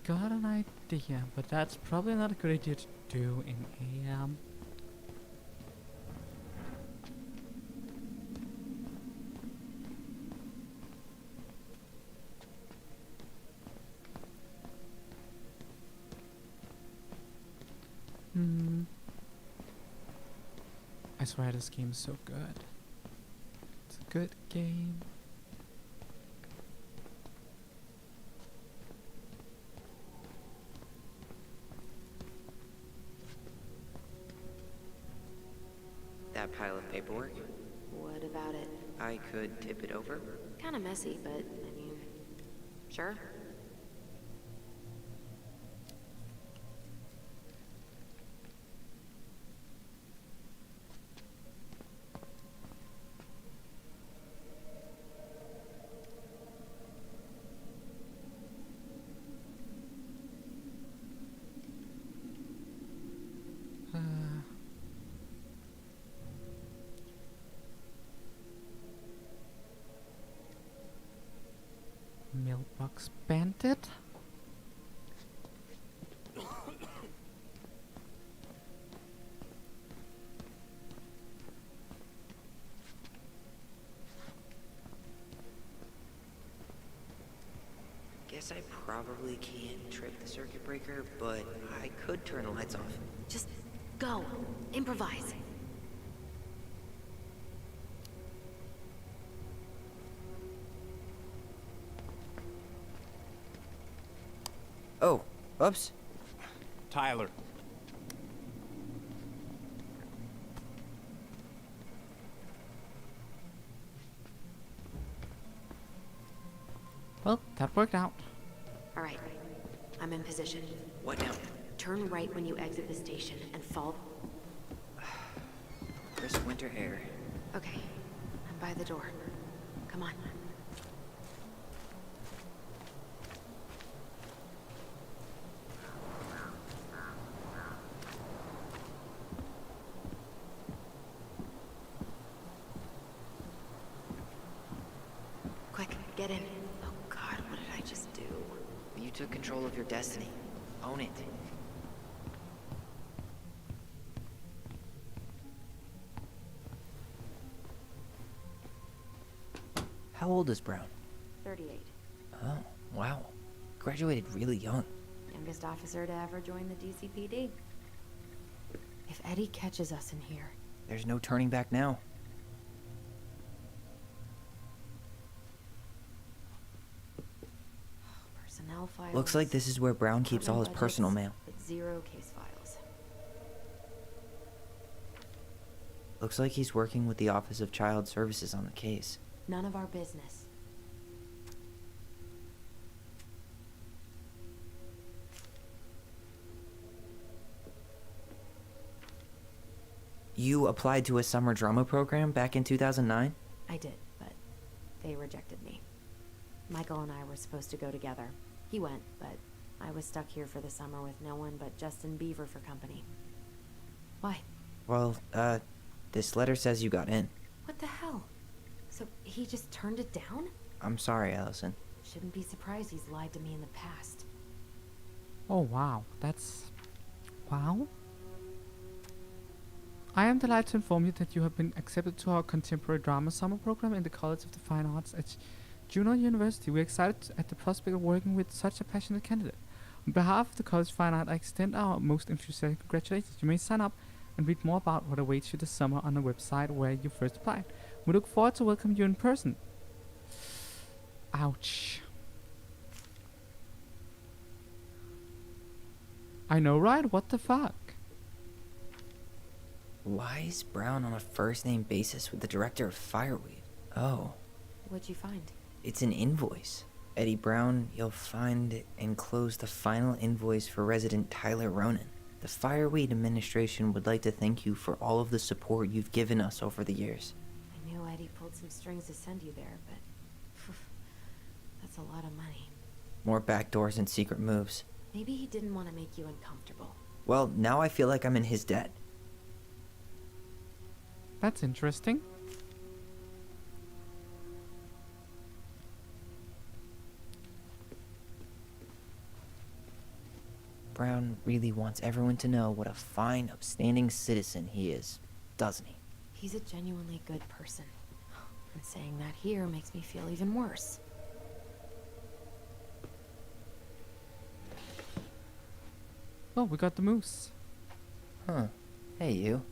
Got an idea, but that's probably not a good idea to do in a I swear this game is so good. It's a good game. That pile of paperwork? What about it? I could tip it over? Kinda messy, but I mean, sure. Mailbox bandit? Guess I probably can't trick the circuit breaker, but I could turn the lights off. Just go. Improvise. Oh, oops. Tyler. Well, that worked out. All right. I'm in position. What now? Turn right when you exit the station and follow. Crisp winter air. Okay. I'm by the door. Come on. Quick, get in. Oh God, what did I just do? You took control of your destiny. Own it. How old is Brown? 38. Oh, wow. Graduated really young. Youngest officer to ever join the DCPD. If Eddie catches us in here... There's no turning back now. Personnel files... Looks like this is where Brown keeps all his personal mail. But 0 case files. Looks like he's working with the Office of Child Services on the case. None of our business. You applied to a summer drama program back in 2009? I did, but they rejected me. Michael and I were supposed to go together. He went, but I was stuck here for the summer with no one but Justin Beaver for company. Why? Well, this letter says you got in. What the hell? So he just turned it down? I'm sorry, Allison. Shouldn't be surprised he's lied to me in the past. Oh wow, that's... wow. I am delighted to inform you that you have been accepted to our contemporary drama summer program in the College of the Fine Arts at Juneau University. We're excited at the prospect of working with such a passionate candidate. On behalf of the College of Fine Arts, I extend our most enthusiastic congratulations. You may sign up and read more about what awaits you this summer on the website where you first applied. We look forward to welcoming you in person. Ouch. I know, right? What the fuck? Why is Brown on a first-name basis with the director of Fireweed? Oh. What'd you find? It's an invoice. Eddie Brown, you'll find enclosed the final invoice for resident Tyler Ronan. The Fireweed administration would like to thank you for all of the support you've given us over the years. I knew Eddie pulled some strings to send you there, but... that's a lot of money. More backdoors and secret moves. Maybe he didn't want to make you uncomfortable. Well, now I feel like I'm in his debt. That's interesting. Brown really wants everyone to know what a fine, upstanding citizen he is, doesn't he? He's a genuinely good person. And saying that here makes me feel even worse. Oh, we got the moose. Huh. Hey, you.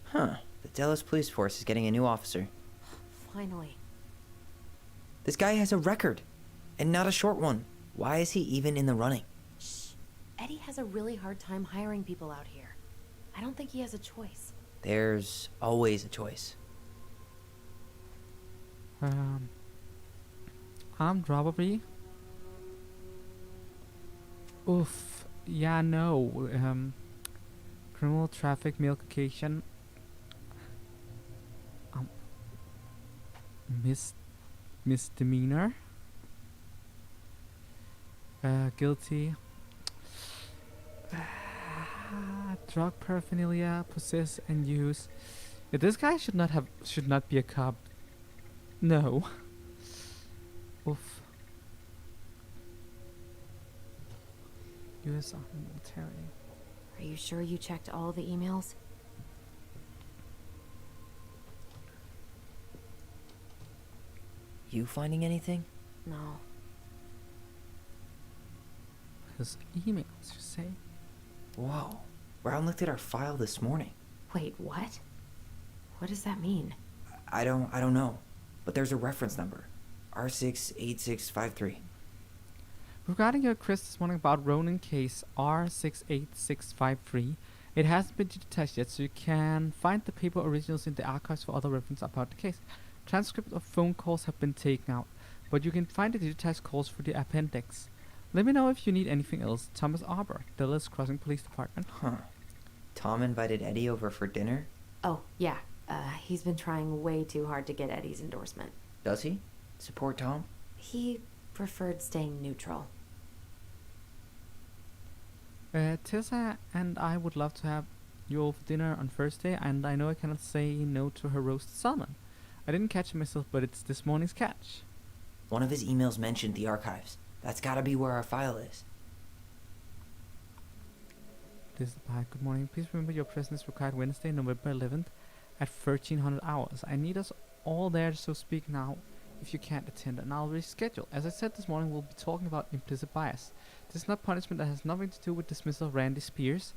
Huh. The Delos police force is getting a new officer. Finally. This guy has a record, and not a short one. Why is he even in the running? Shh. Eddie has a really hard time hiring people out here. I don't think he has a choice. There's always a choice. Armed robbery. Oof. Yeah, no. Criminal traffic, multiplication. Misdemeanor. Guilty. Drug paraphernalia, possess and use. Yeah, this guy should not be a cop. No. Oof. U.S. Army military. Are you sure you checked all the emails? You finding anything? No. His emails, you say? Whoa. Brown looked at our file this morning. Wait, what? What does that mean? I don't know. But there's a reference number. R68653. Regarding your request this morning about Ronan case R68653, it hasn't been detached yet, so you can find the paper originals in the archives for other reference about the case. Transcripts of phone calls have been taken out, but you can find the digitized calls for the appendix. Let me know if you need anything else. Thomas Arbor, Dallas Crossing Police Department. Huh. Tom invited Eddie over for dinner? Oh, yeah. He's been trying way too hard to get Eddie's endorsement. Does he? Support Tom? He preferred staying neutral. Tessa and I would love to have you over for dinner on Thursday, and I know I cannot say no to her roasted salmon. I didn't catch it myself, but it's this morning's catch. One of his emails mentioned the archives. That's gotta be where our file is. This is the part. Good morning. Please remember your presence is required Wednesday, November 11th at 1300 hours. I need us all there, so speak now if you can't attend, and I'll reschedule. As I said this morning, we'll be talking about implicit bias. This is not punishment that has nothing to do with dismissal of Randy Spears.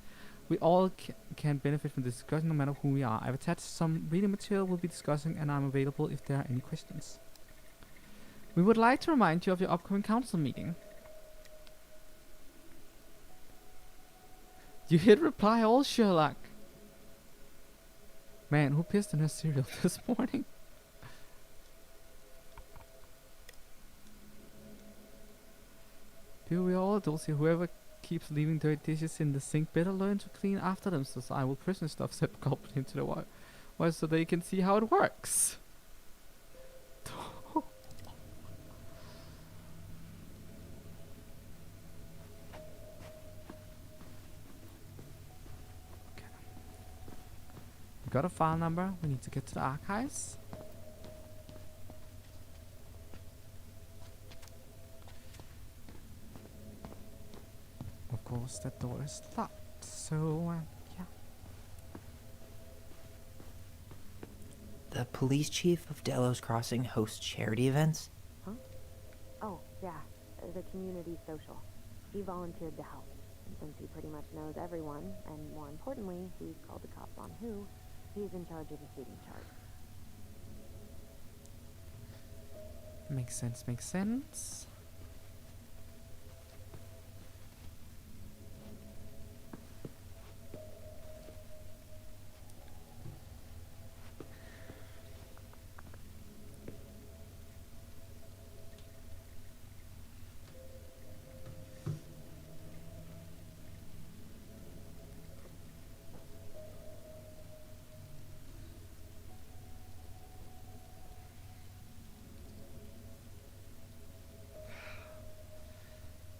We all can benefit from this discussion no matter who we are. I've attached some reading material we'll be discussing, and I'm available if there are any questions. We would like to remind you of your upcoming council meeting. You hit reply all, Sherlock. Man, who pissed in her cereal this morning? Do we all adults here, whoever keeps leaving dirty dishes in the sink better learn to clean after themselves. I will personally stuff said Goblin into the water so they can see how it works. We got a file number. We need to get to the archives. Of course, that door is locked. So, yeah. The police chief of Delos Crossing hosts charity events? Huh? Oh, yeah. The community social. He volunteered to help. And since he pretty much knows everyone, and more importantly, who's called the cops on who, he's in charge of the shooting charge. Makes sense, makes sense.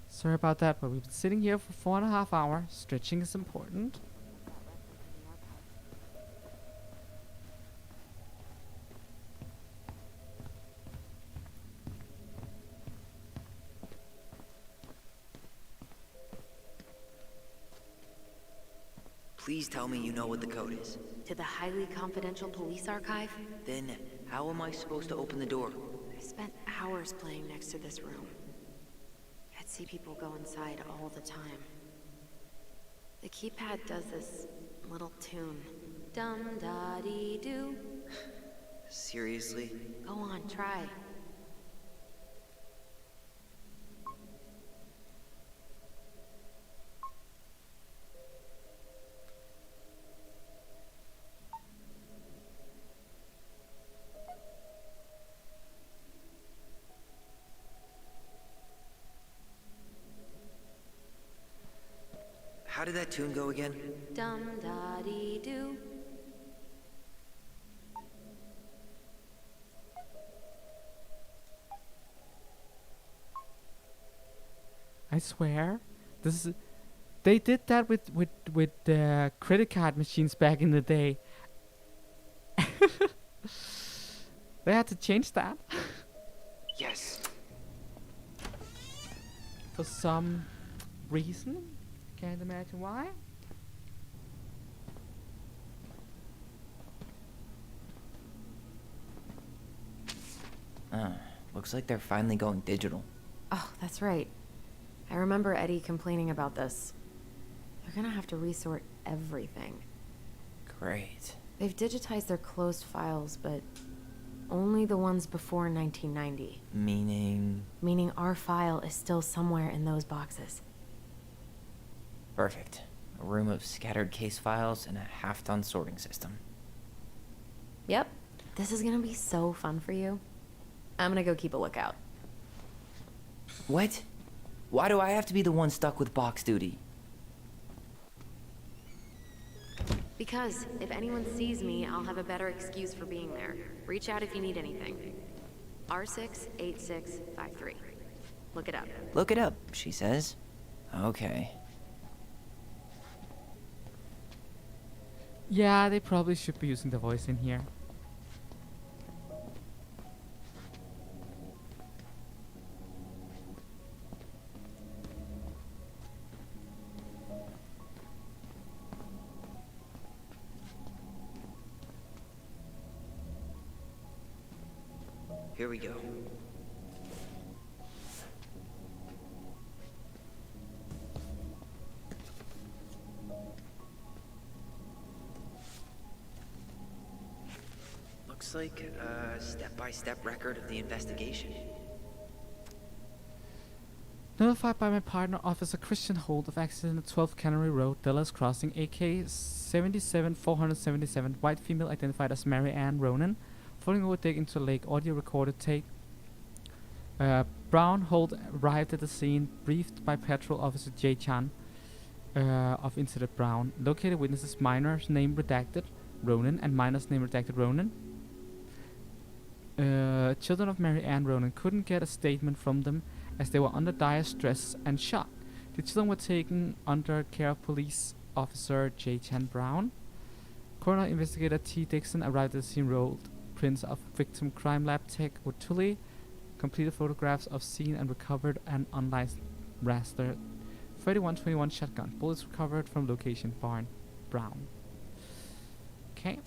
Sorry about that, but we've been sitting here for 4.5 hours. Stretching is important. Please tell me you know what the code is. To the highly confidential police archive? Then, how am I supposed to open the door? I spent hours playing next to this room. I'd see people go inside all the time. The keypad does this little tune. Dum-da-dee-doo. Seriously? Go on, try. How did that tune go again? Dum-da-dee-doo. I swear, this is. They did that with credit card machines back in the day. They had to change that. Yes. For some reason. Can't imagine why. Looks like they're finally going digital. Oh, that's right. I remember Eddie complaining about this. They're gonna have to resort everything. Great. They've digitized their closed files, but only the ones before 1990. Meaning? Meaning our file is still somewhere in those boxes. Perfect. A room of scattered case files and a half-done sorting system. Yep. This is gonna be so fun for you. I'm gonna go keep a lookout. What? Why do I have to be the one stuck with box duty? Because if anyone sees me, I'll have a better excuse for being there. Reach out if you need anything. R68653. Look it up. Look it up, she says. Okay. Yeah, they probably should be using the voice in here. Here we go. Looks like a step-by-step record of the investigation. Notified by my partner, Officer Christian Holt, of accident at 12 Cannery Road, Dallas Crossing, AK 77477, white female identified as Mary Ann Ronan, falling over deck into lake, audio recorded tape. Brown Holt arrived at the scene, briefed by Patrol Officer J. Chan of Incident Brown. Located witnesses, minor's name redacted, Ronan, and minor's name redacted, Ronan. Children of Mary Ann Ronan couldn't get a statement from them as they were under dire stress and shot. The children were taken under care of police officer J. Chan Brown. Coroner investigator T. Dixon arrived at the scene, rolled prints of victim crime lab tech O'Tully, completed photographs of scene, and recovered an unlicensed raster 3121 shotgun. Bullets recovered from location barn. Brown. Okay.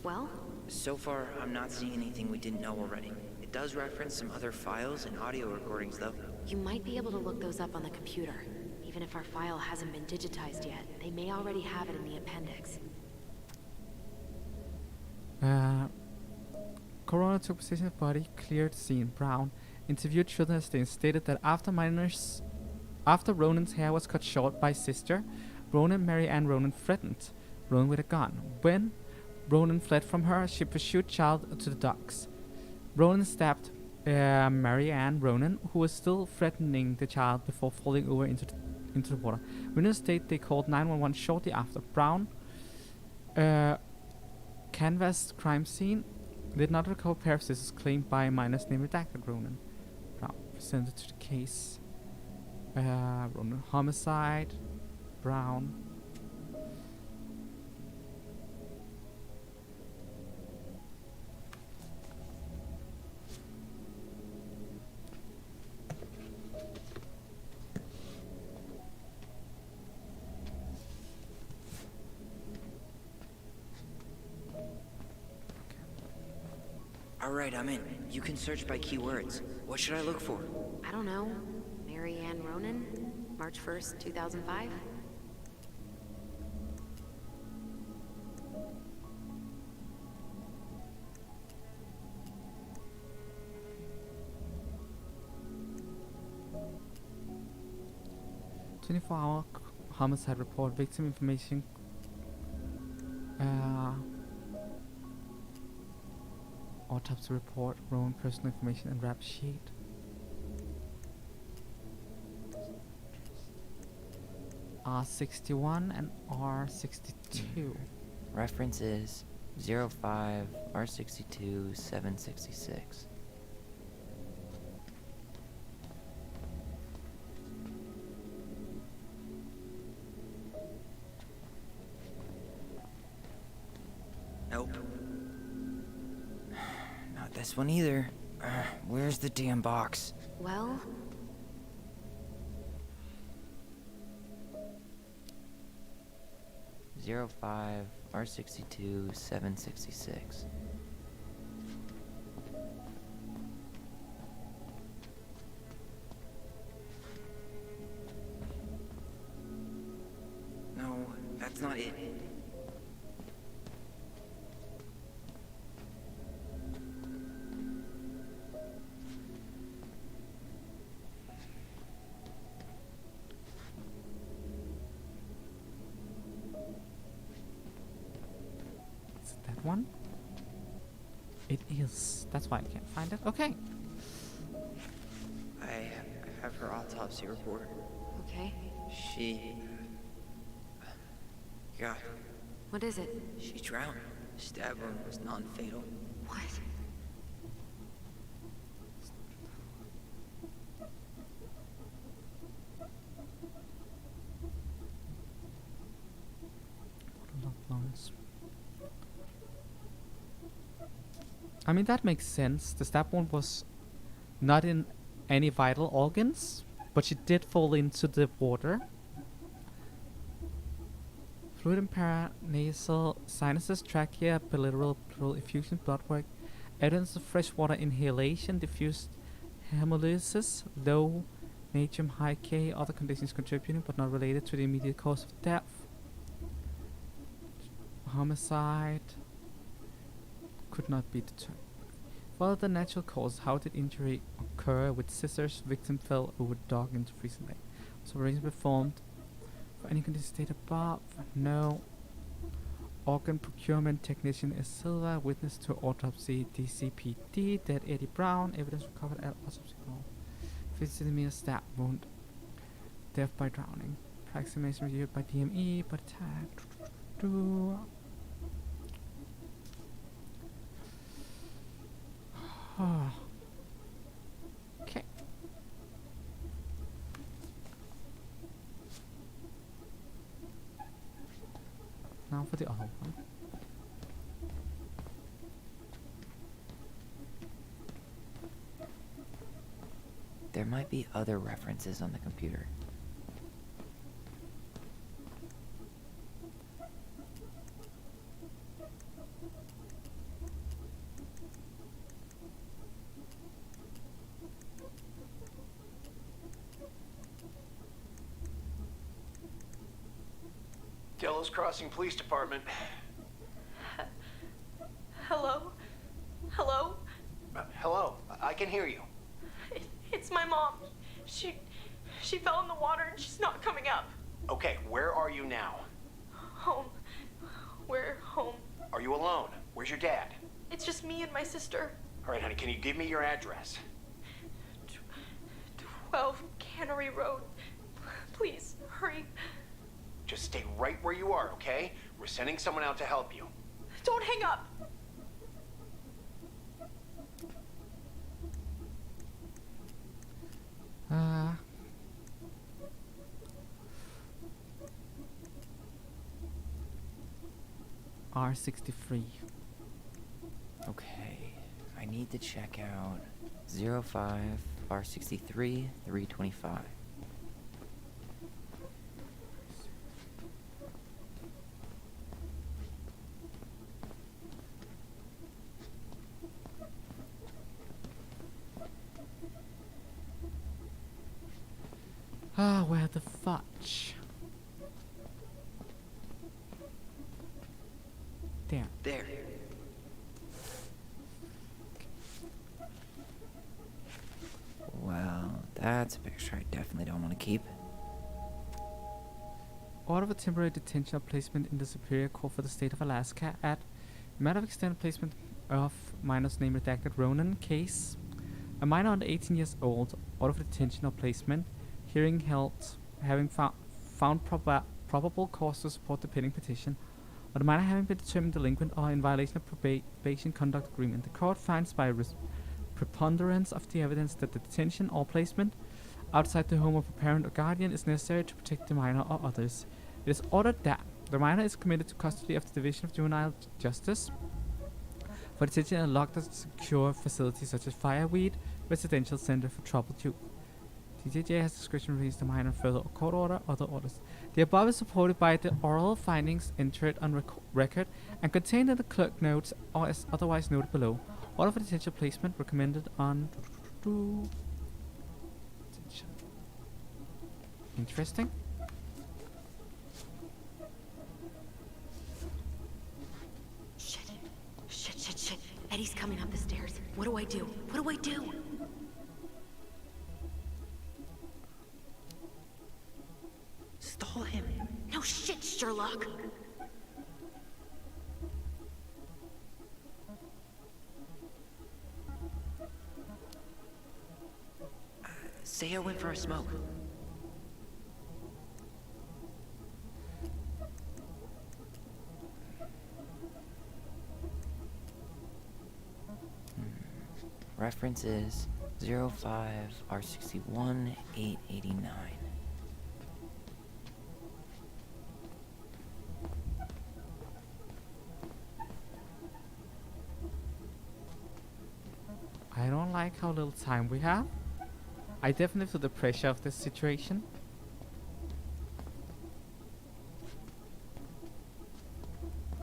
Well? So far, I'm not seeing anything we didn't know already. It does reference some other files and audio recordings, though. You might be able to look those up on the computer. Even if our file hasn't been digitized yet, they may already have it in the appendix. Coroner took possession of body, cleared scene. Brown interviewed children as they stated that after Ronan's hair was cut short by sister, Ronan, Mary Ann Ronan threatened Ronan with a gun. When Ronan fled from her, she pursued child to the docks. Ronan stabbed Mary Ann Ronan, who was still threatening the child before falling over into the water. Witnesses state they called 911 shortly after. Brown canvassed crime scene, did not recover pair of scissors claimed by minors named redacted. Ronan. Brown presented to the case. Ronan homicide. Brown. Alright, I'm in. You can search by keywords. What should I look for? I don't know. Mary Ann Ronan? March 1st, 2005? "24-hour homicide report, victim information, autopsy report, Roman personal information, and rap sheet." R61 and R62. References 05, R62, 766. Nope. Not this one either. Where's the damn box? Well... '05, R62, 766. No, that's not it. Is it that one? It is. That's why I can't find it. Okay. I have her autopsy report. Okay. She... God. What is it? She drowned. Stab wound was non-fatal. What? I mean, that makes sense. The stab wound was not in any vital organs, but she did fall into the water. Fluid in paranasal sinuses, trachea, bilateral pleural effusion, blood work, evidence of freshwater inhalation, diffused hemolysis, low natrium, high K, other conditions contributing but not related to the immediate cause of death. Homicide could not be determined. For the natural cause, how did injury occur? With scissors, victim fell over dog into freezing lake. So arrangement performed for any condition stated above. No. Organ procurement technician is Silva. Witness to autopsy DCPD. Dead Eddie Brown. Evidence recovered at autopsy. 50 cm stab wound. Death by drowning. Approximation reviewed by DME. But attack. Okay. for the other one. There might be other references on the computer. Delos Crossing Police Department. Hello? Hello? Hello, I can hear you. It's my mom. She fell in the water and she's not coming up. Okay, where are you now? Home. We're home. Are you alone? Where's your dad? It's just me and my sister. All right, honey, can you give me your address? 12 Cannery Road. Please, hurry. Just stay right where you are, okay? We're sending someone out to help you. Don't hang up. R63. Okay, I need to check out 05 R63 325. Ah, where the fudge? There. There. Well, that's a picture I definitely don't want to keep. Order of a temporary detention or placement in the Superior Court for the State of Alaska at matter of extended placement of minor's name redacted Ronan case. A minor under 18 years old, order of detention or placement, hearing held, having found probable cause to support the pending petition, or the minor having been determined delinquent or in violation of probation conduct agreement. The court finds by preponderance of the evidence that the detention or placement outside the home of a parent or guardian is necessary to protect the minor or others. It is ordered that the minor is committed to custody of the Division of Juvenile Justice for detention in a locked and secure facility such as Fireweed Residential Center for Troubled Youth. DJJ has discretion to release the minor further or court order other orders. The above is supported by the oral findings entered on record and contained in the clerk notes or as otherwise noted below. Order for detention placement recommended on detention. Interesting. Shit. Eddie's coming up the stairs. What do I do? What do I do? Stall him. No shit, Sherlock. Say I went for a smoke. Reference is 05 R61 889. I don't like how little time we have. I definitely feel the pressure of this situation.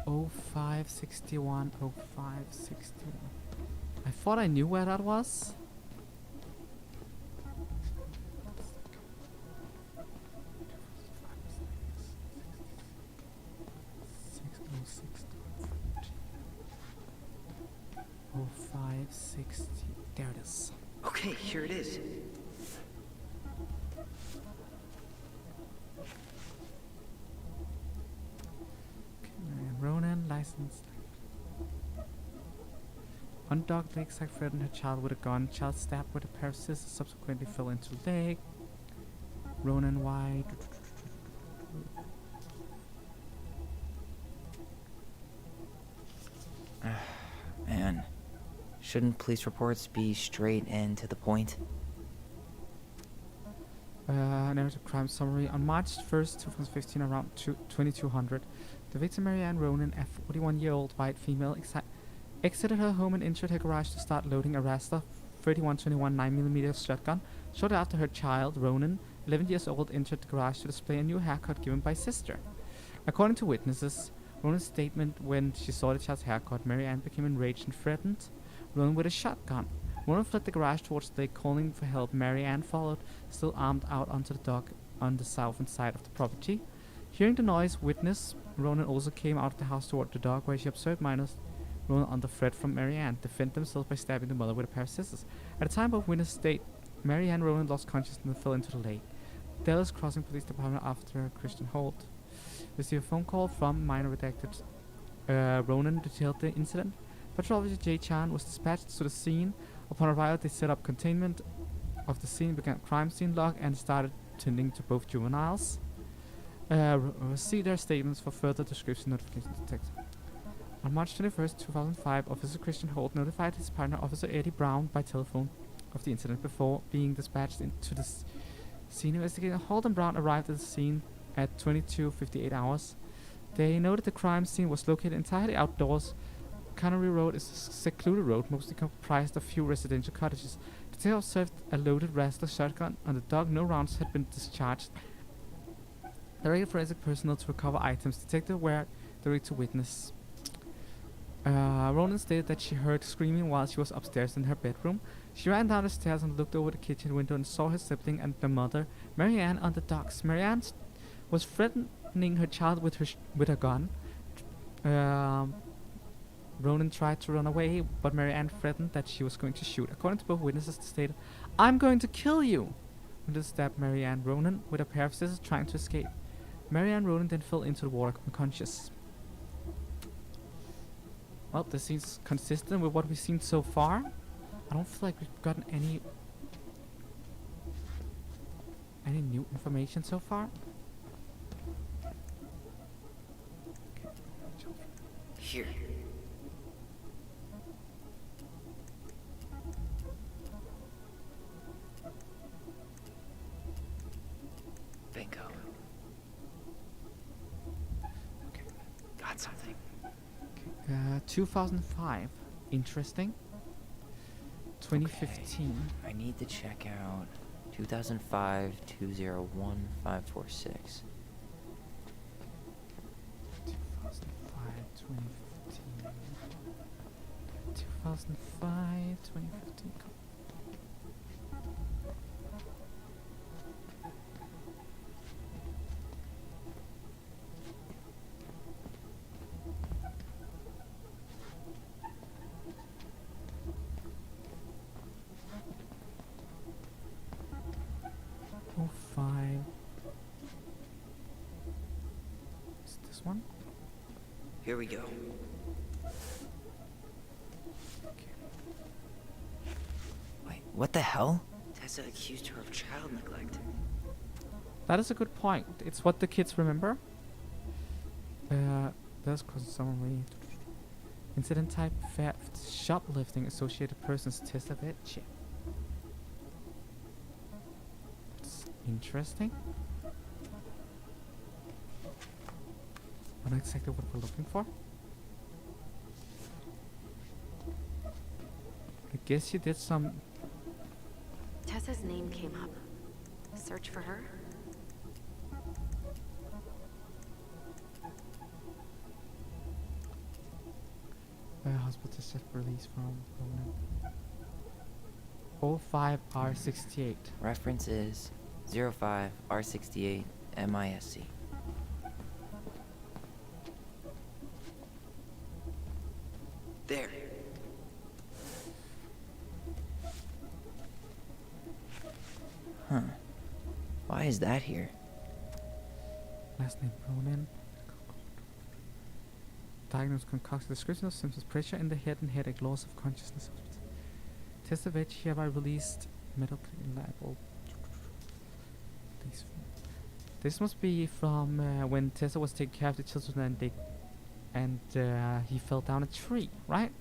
Oh 0561, 0561. I thought I knew where that was. Oh 0560. There it is. Okay, here it is. Ronan, licensed. Undocked lakeside threatened her child with a gun. Child stabbed with a pair of scissors, subsequently fell into lake. Ronan White. Man, shouldn't police reports be straight and to the point? Narrative crime summary. On March 1st, 2015, around 2200, The victim, Marianne Ronan, a 41-year-old white female, exited her home and entered her garage to start loading a Raster 3121 9mm shotgun. Shortly after, her child, Ronan, 11 years old, entered the garage to display a new haircut given by sister. According to witnesses, Ronan's statement when she saw the child's haircut, Marianne became enraged and threatened Ronan with a shotgun. Ronan fled the garage towards the lake, calling for help. Marianne followed, still armed, out onto the dock on the southern side of the property. Hearing the noise, Ronan also came out of the house toward the dock, where she observed minors Ronan under threat from Marianne defend themselves by stabbing the mother with a pair of scissors. At the time of witness state, Marianne Ronan lost consciousness and fell into the lake. Dallas Crossing Police Department after Christian Holt received a phone call from minor redacted. Ronan detailed the incident. Patrol officer Jay Chan was dispatched to the scene. Upon arrival, they set up containment of the scene, began a crime scene log, and started tending to both juveniles. See their statements for further description notification to text. On March 21st, 2005, Officer Christian Holt notified his partner, Officer Eddie Brown, by telephone of the incident before being dispatched into the scene. Investigator Holt and Brown arrived at the scene at 22:58 hours. They noted the crime scene was located entirely outdoors. Connery Road is a secluded road, mostly comprised of few residential cottages. They observed a loaded Raster shotgun on the dock. No rounds had been discharged. Directed forensic personnel to recover items. Detectives were directed to witness. Ronan stated that she heard screaming while she was upstairs in her bedroom. She ran down the stairs and looked over the kitchen window and saw her sibling and the mother, Marianne, on the docks. Marianne was threatening her child with a gun. Ronan tried to run away, but Marianne threatened that she was going to shoot. According to both witnesses, they stated, "I'm going to kill you!" Ronan stabbed Marianne Ronan with a pair of scissors, trying to escape. Marianne Ronan then fell into the water unconscious. Well, this seems consistent with what we've seen so far. I don't feel like we've gotten any new information so far. Here. Bingo. Okay. Got something. 2005. Interesting. 2015. Okay. I need to check out 2005 201 546. 2005, 2015. 2005, 2015. Oh, 05. Is this one? Here we go. Wait, what the hell? Tessa accused her of child neglect. That is a good point. It's what the kids remember. Does cause summary. Incident type: theft, shoplifting, associated persons, Tessa Vecchi. It's interesting. Not exactly what we're looking for. I guess you did some. Tessa's name came up. Search for her? Hospital set release from Ronan. 05R68. Reference is 05R68 MISC. There. Huh. Why is that here? Last name Ronan. Diagnosed concoction. Description of symptoms: pressure in the head and headache, loss of consciousness. Tessa Vecchi hereby released medically liable. This must be from when Tessa was taking care of the children and he fell down a tree, right?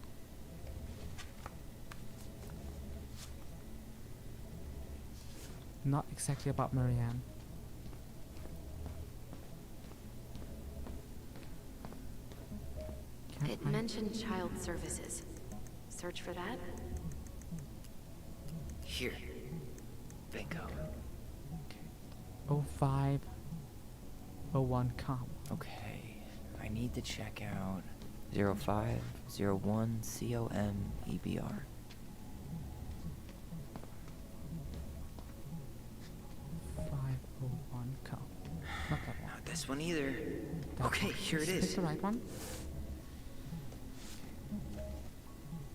Not exactly about Marianne. It mentioned child services. Search for that? Here. Bingo. 0501 com. Okay. I need to check out 0501 COMEBR. 501 com. Not that one. Not this one either. Okay, here it Is is. the right one?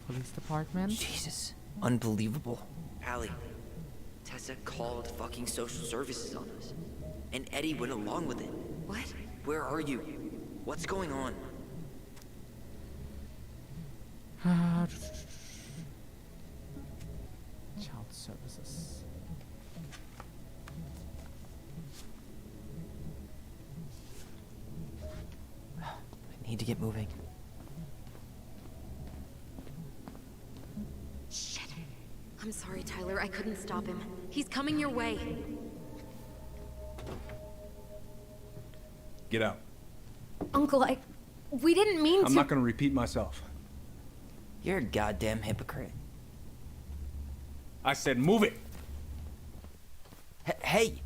Police department. Jesus. Unbelievable. Allie, Tessa called fucking social services on us. And Eddie went along with it. What? Where are you? What's going on? Child services. I need to get moving. Shit. I'm sorry, Tyler. I couldn't stop him. He's coming your way. Get out. Uncle, we didn't mean to. I'm not gonna repeat myself. You're a goddamn hypocrite. I said move it. Hey!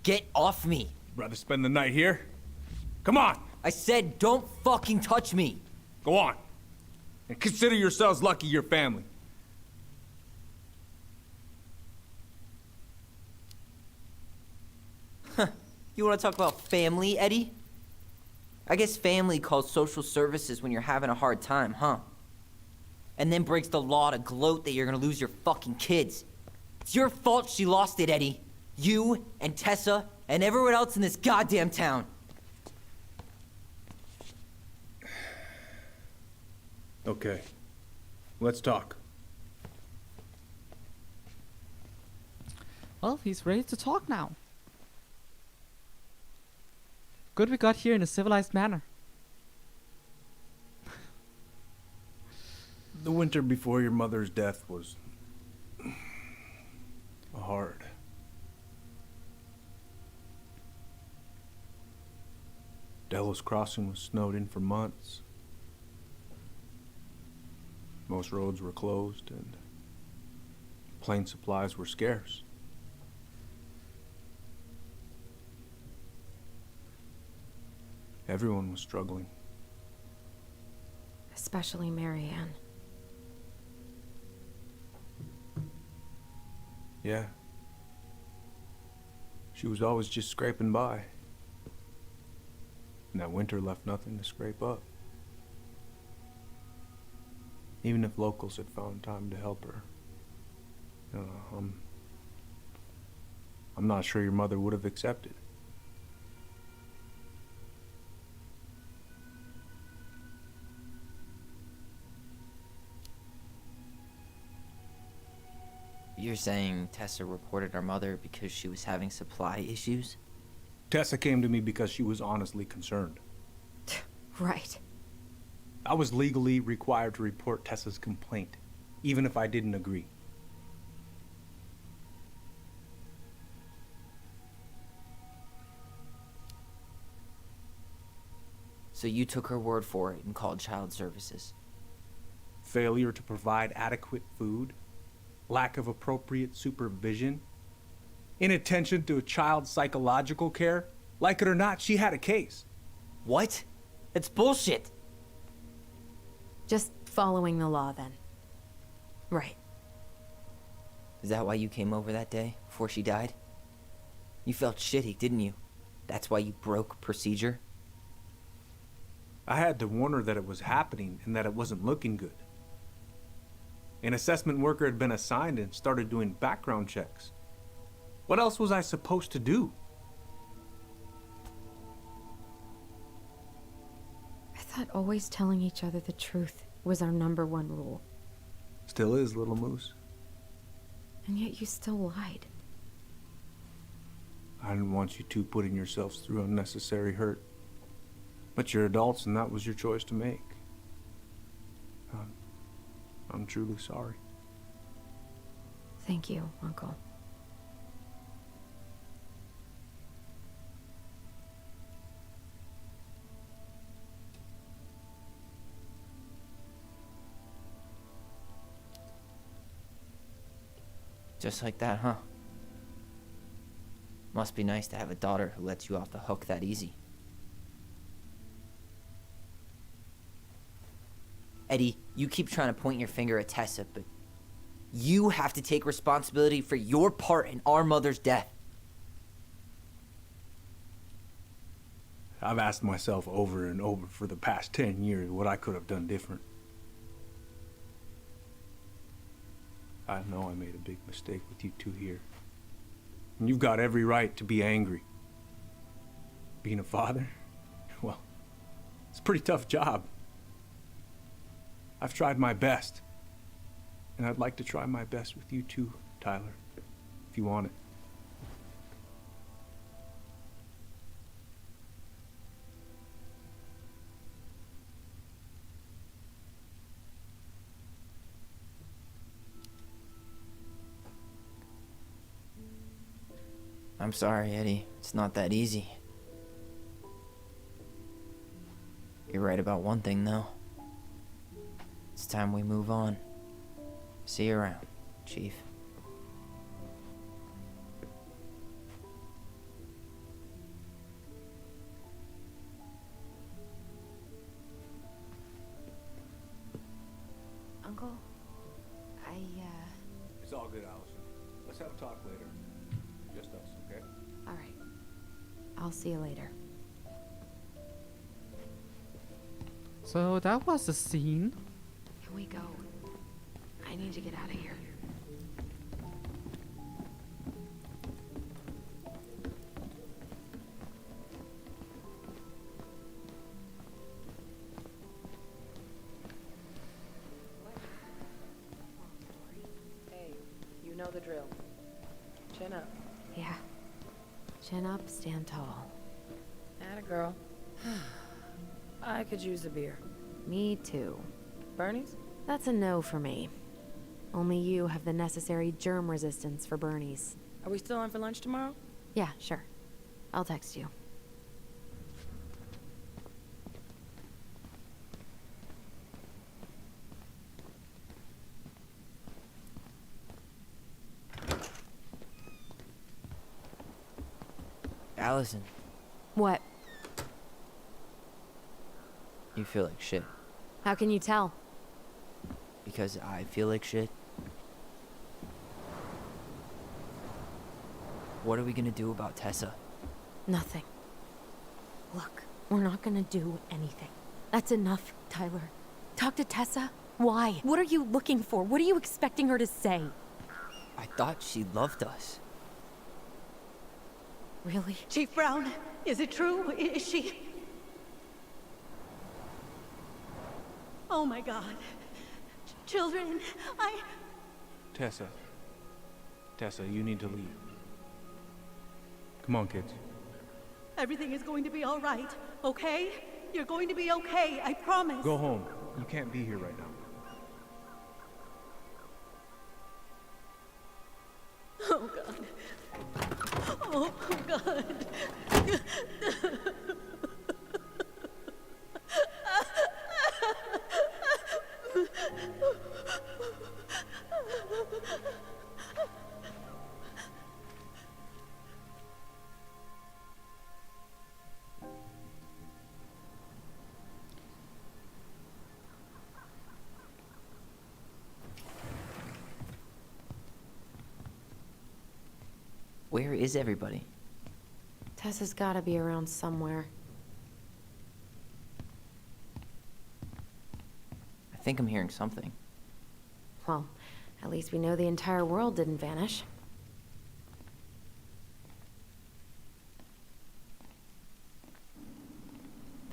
Get off me! Rather spend the night here? Come on! I said don't fucking touch me! Go on. And consider yourselves lucky you're family. You wanna talk about family, Eddie? I guess family calls social services when you're having a hard time, huh? And then breaks the law to gloat that you're gonna lose your fucking kids. It's your fault she lost it, Eddie. You and Tessa and everyone else in this goddamn town. Okay. Let's talk. Well, he's ready to talk now. Good we got here in a civilized manner. The winter before your mother's death was hard. Delos Crossing was snowed in for months. Most roads were closed and plane supplies were scarce. Everyone was struggling. Especially Marianne. Yeah. She was always just scraping by. And that winter left nothing to scrape up. Even if locals had found time to help her. I'm not sure your mother would have accepted. You're saying Tessa reported our mother because she was having supply issues? Tessa came to me because she was honestly concerned. Right. I was legally required to report Tessa's complaint, even if I didn't agree. So you took her word for it and called child services? Failure to provide adequate food, lack of appropriate supervision, inattention to a child's psychological care. Like it or not, she had a case. What? It's bullshit! Just following the law, then. Right. Is that why you came over that day, before she died? You felt shitty, didn't you? That's why you broke procedure? I had to warn her that it was happening and that it wasn't looking good. An assessment worker had been assigned and started doing background checks. What else was I supposed to do? I thought always telling each other the truth was our #1 rule. Still is, little moose. And yet you still lied. I didn't want you two putting yourselves through unnecessary hurt. But you're adults and that was your choice to make. I'm truly sorry. Thank you, Uncle. Just like that, huh? Must be nice to have a daughter who lets you off the hook that easy. Eddie, you keep trying to point your finger at Tessa, but you have to take responsibility for your part in our mother's death. I've asked myself over and over for the past 10 years what I could have done different. I know I made a big mistake with you two here. And you've got every right to be angry. Being a father, well, it's a pretty tough job. I've tried my best. And I'd like to try my best with you too, Tyler, if you want it. I'm sorry, Eddie. It's not that easy. You're right about one thing, though. It's time we move on. See you around, Chief. Uncle, It's all good, Allison. Let's have a talk later. Just us, okay? All right. I'll see you later. So that was the scene. Can we go? I need to get out of here. Hey, you know the drill. Chin up. Yeah. Chin up, stand tall. Atta girl. I could use a beer. Me too. Bernie's? That's a no for me. Only you have the necessary germ resistance for Bernie's. Are we still on for lunch tomorrow? Yeah, sure. I'll text you. Allison, What? you feel like shit. How can you tell? Because I feel like shit. What are we gonna do about Tessa? Nothing. Look, we're not gonna do anything. That's enough, Tyler. Talk to Tessa? Why? What are you looking for? What are you expecting her to say? I thought she loved us. Really? Chief Brown, is it true? Is she... Oh my God. Children, Tessa. Tessa, you need to leave. Come on, kids. Everything is going to be all right, okay? You're going to be okay, I promise. Go home. You can't be here right now. Oh God. Oh God. Where is everybody? Tessa's gotta be around somewhere. I think I'm hearing something. Well, at least we know the entire world didn't vanish.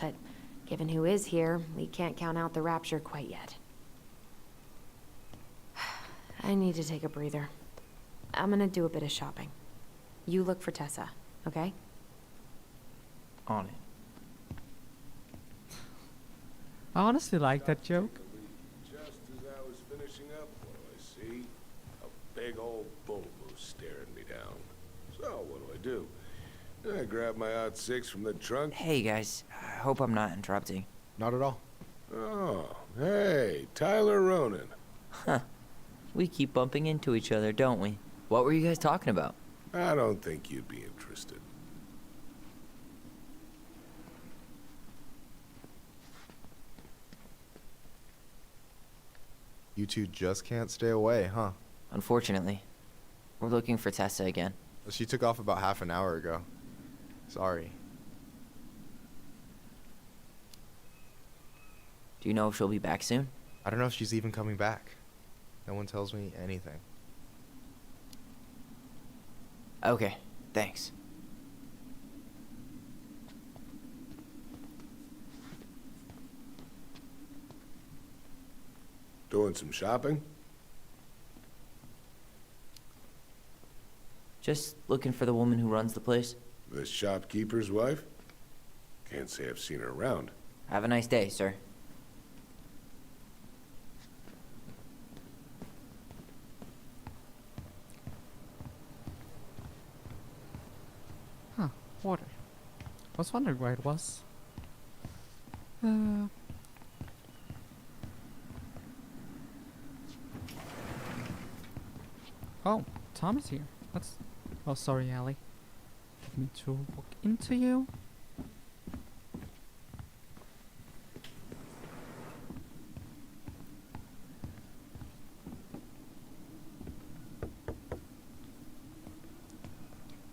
But given who is here, we can't count out the rapture quite yet. I need to take a breather. I'm gonna do a bit of shopping. You look for Tessa, okay? On it. I honestly like that joke. Just as I was finishing up, what do I see? A big old bull moose staring me down. So, what do? I grab my odd six from the trunk. Hey guys, I hope I'm not interrupting. Not at all. Oh, hey, Tyler Ronan. Huh. We keep bumping into each other, don't we? What were you guys talking about? I don't think you'd be interested. You two just can't stay away, huh? Unfortunately. We're looking for Tessa again. She took off about half an hour ago. Sorry. Do you know if she'll be back soon? I don't know if she's even coming back. No one tells me anything. Okay, thanks. Doing some shopping? Just looking for the woman who runs the place. The shopkeeper's wife? Can't say I've seen her around. Have a nice day, sir. Huh, water. I was wondering where it was. Oh, Tom is here. That's... Oh, sorry, Allie. Let me to walk into you.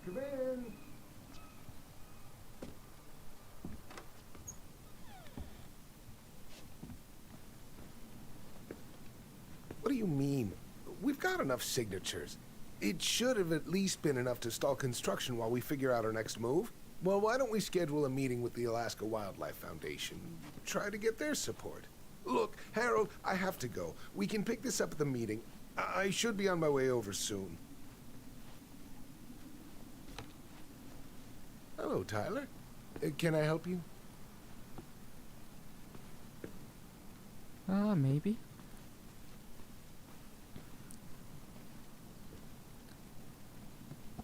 Come in. What do you mean? We've got enough signatures. It should have at least been enough to stall construction while we figure out our next move. Well, why don't we schedule a meeting with the Alaska Wildlife Foundation? Try to get their support. Look, Harold, I have to go. We can pick this up at the meeting. I should be on my way over soon. Hello, Tyler. Can I help you? Maybe.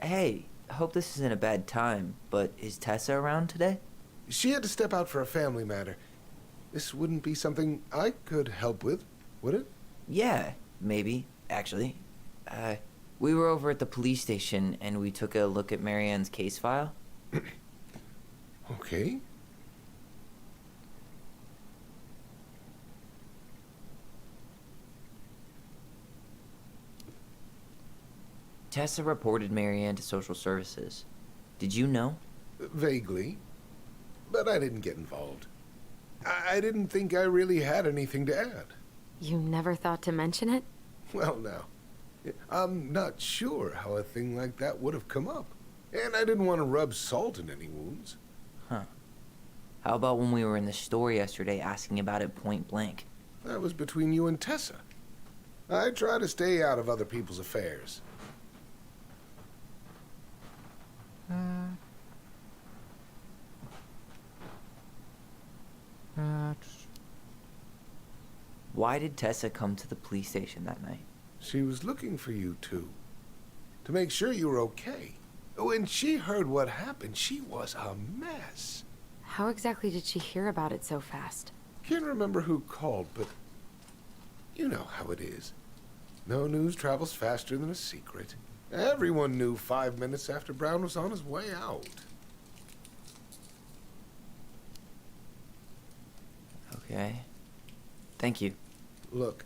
Hey, hope this isn't a bad time, but is Tessa around today? She had to step out for a family matter. This wouldn't be something I could help with, would it? Yeah, maybe, actually. We were over at the police station and we took a look at Marianne's case file. Okay. Tessa reported Marianne to social services. Did you know? Vaguely. But I didn't get involved. I didn't think I really had anything to add. You never thought to mention it? Well, now, I'm not sure how a thing like that would have come up. And I didn't want to rub salt in any wounds. Huh. How about when we were in the store yesterday asking about it point blank? That was between you and Tessa. I try to stay out of other people's affairs. Why did Tessa come to the police station that night? She was looking for you two. To make sure you were okay. When she heard what happened, she was a mess. How exactly did she hear about it so fast? Can't remember who called, but you know how it is. No news travels faster than a secret. Everyone knew 5 minutes after Brown was on his way out. Okay. Thank you. Look,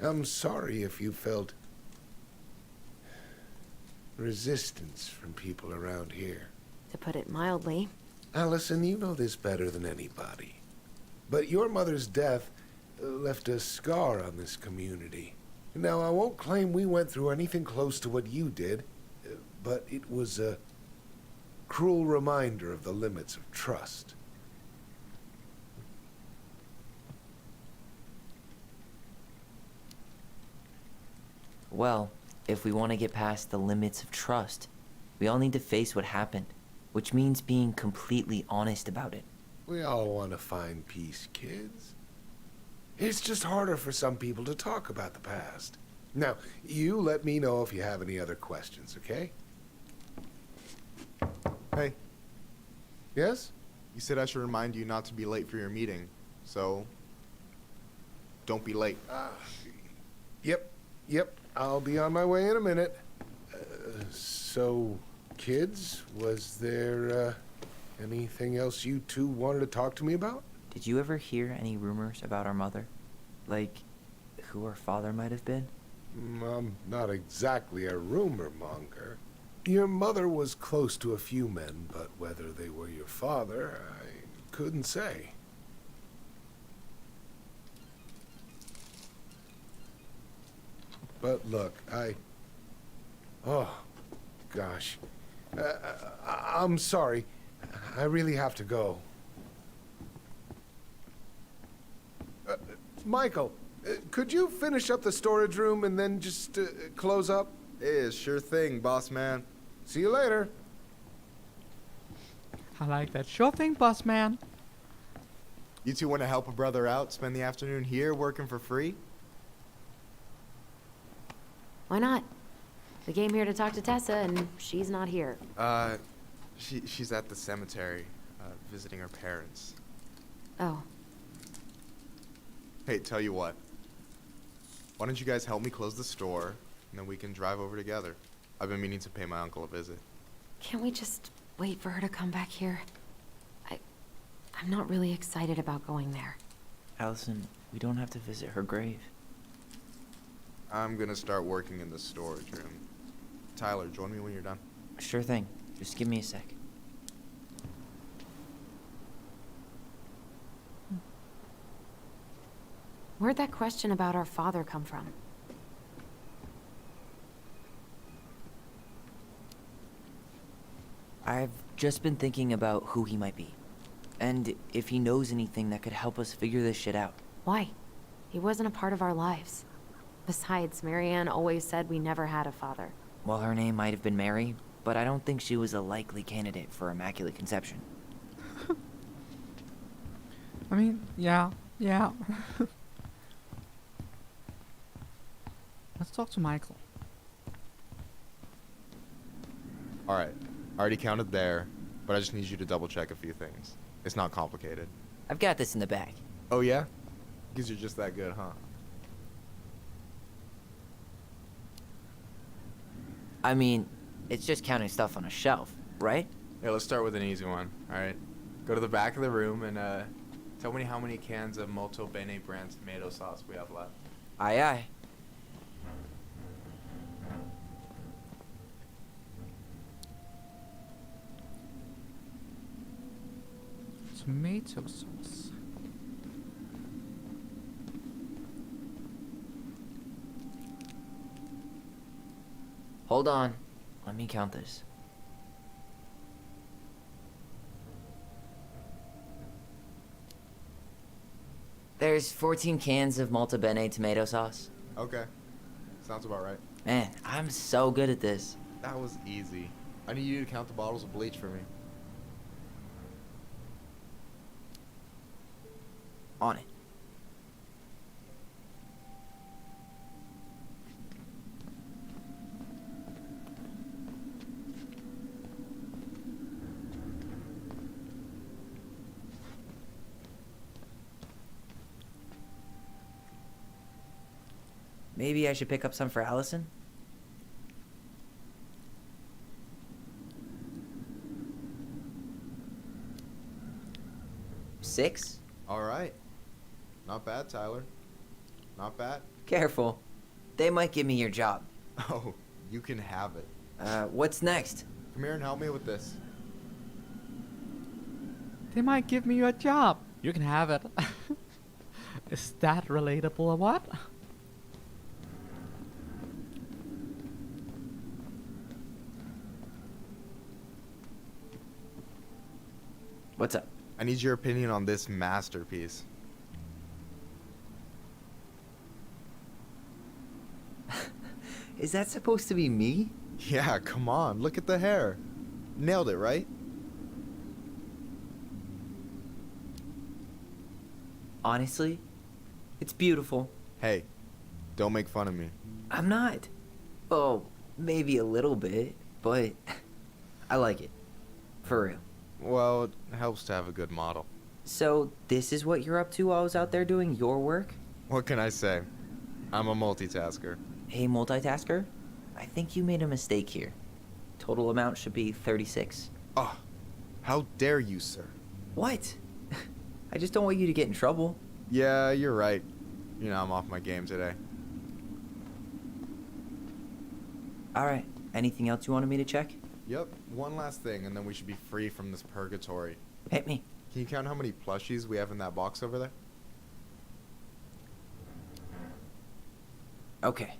I'm sorry if you felt resistance from people around here. To put it mildly. Allison, you know this better than anybody. But your mother's death left a scar on this community. Now, I won't claim we went through anything close to what you did, but it was a cruel reminder of the limits of trust. Well, if we want to get past the limits of trust, we all need to face what happened, which means being completely honest about it. We all want to find peace, kids. It's just harder for some people to talk about the past. Now, you let me know if you have any other questions, okay? Hey. Yes? You said I should remind you not to be late for your meeting, so don't be late. Yep. I'll be on my way in a minute. So, kids, was there, anything else you two wanted to talk to me about? Did you ever hear any rumors about our mother? Like, who her father might have been? I'm not exactly a rumor monger. Your mother was close to a few men, but whether they were your father, I couldn't say. But look, oh, gosh. I'm sorry. I really have to go. Michael, could you finish up the storage room and then just close up? Yeah, sure thing, boss man. See you later. I like that. Sure thing, boss man. You two want to help a brother out, spend the afternoon here working for free? Why not? We came here to talk to Tessa, and she's not here. She's at the cemetery, visiting her parents. Oh. Hey, tell you what. Why don't you guys help me close the store, and then we can drive over together. I've been meaning to pay my uncle a visit. Can't we just wait for her to come back here? I'm not really excited about going there. Allison, we don't have to visit her grave. I'm gonna start working in the storage room. Tyler, join me when you're done. Sure thing. Just give me a sec. Where'd that question about our father come from? I've just been thinking about who he might be. And if he knows anything that could help us figure this shit out. Why? He wasn't a part of our lives. Besides, Marianne always said we never had a father. Well, her name might have been Mary, but I don't think she was a likely candidate for Immaculate Conception. I mean, yeah. Let's talk to Michael. Alright, I already counted there, but I just need you to double check a few things. It's not complicated. I've got this in the bag. Oh yeah? Because you're just that good, huh? I mean, it's just counting stuff on a shelf, right? Yeah, let's start with an easy one, alright? Go to the back of the room and tell me how many cans of Molto Bene brand tomato sauce we have left. Aye aye. Tomato sauce. Hold on. Let me count this. There's 14 cans of Malta Bene tomato sauce. Okay. Sounds about right. Man, I'm so good at this. That was easy. I need you to count the bottles of bleach for me. On it. Maybe I should pick up some for Allison? Six? Alright. Not bad, Tyler. Not bad. Careful. They might give me your job. Oh, you can have it. What's next? Come here and help me with this. They might give me your job. You can have it. Is that relatable or what? What's up? I need your opinion on this masterpiece. Is that supposed to be me? Yeah, come on. Look at the hair. Nailed it, right? Honestly, it's beautiful. Hey, don't make fun of me. I'm not. Oh, maybe a little bit, but I like it. For real. Well, it helps to have a good model. So, this is what you're up to while I was out there doing your work? What can I say? I'm a multitasker. Hey, multitasker? I think you made a mistake here. Total amount should be 36. Oh, how dare you, sir? What? I just don't want you to get in trouble. Yeah, you're right. You know, I'm off my game today. Alright, anything else you wanted me to check? Yep, one last thing, and then we should be free from this purgatory. Hit me. Can you count how many plushies we have in that box over there? Okay.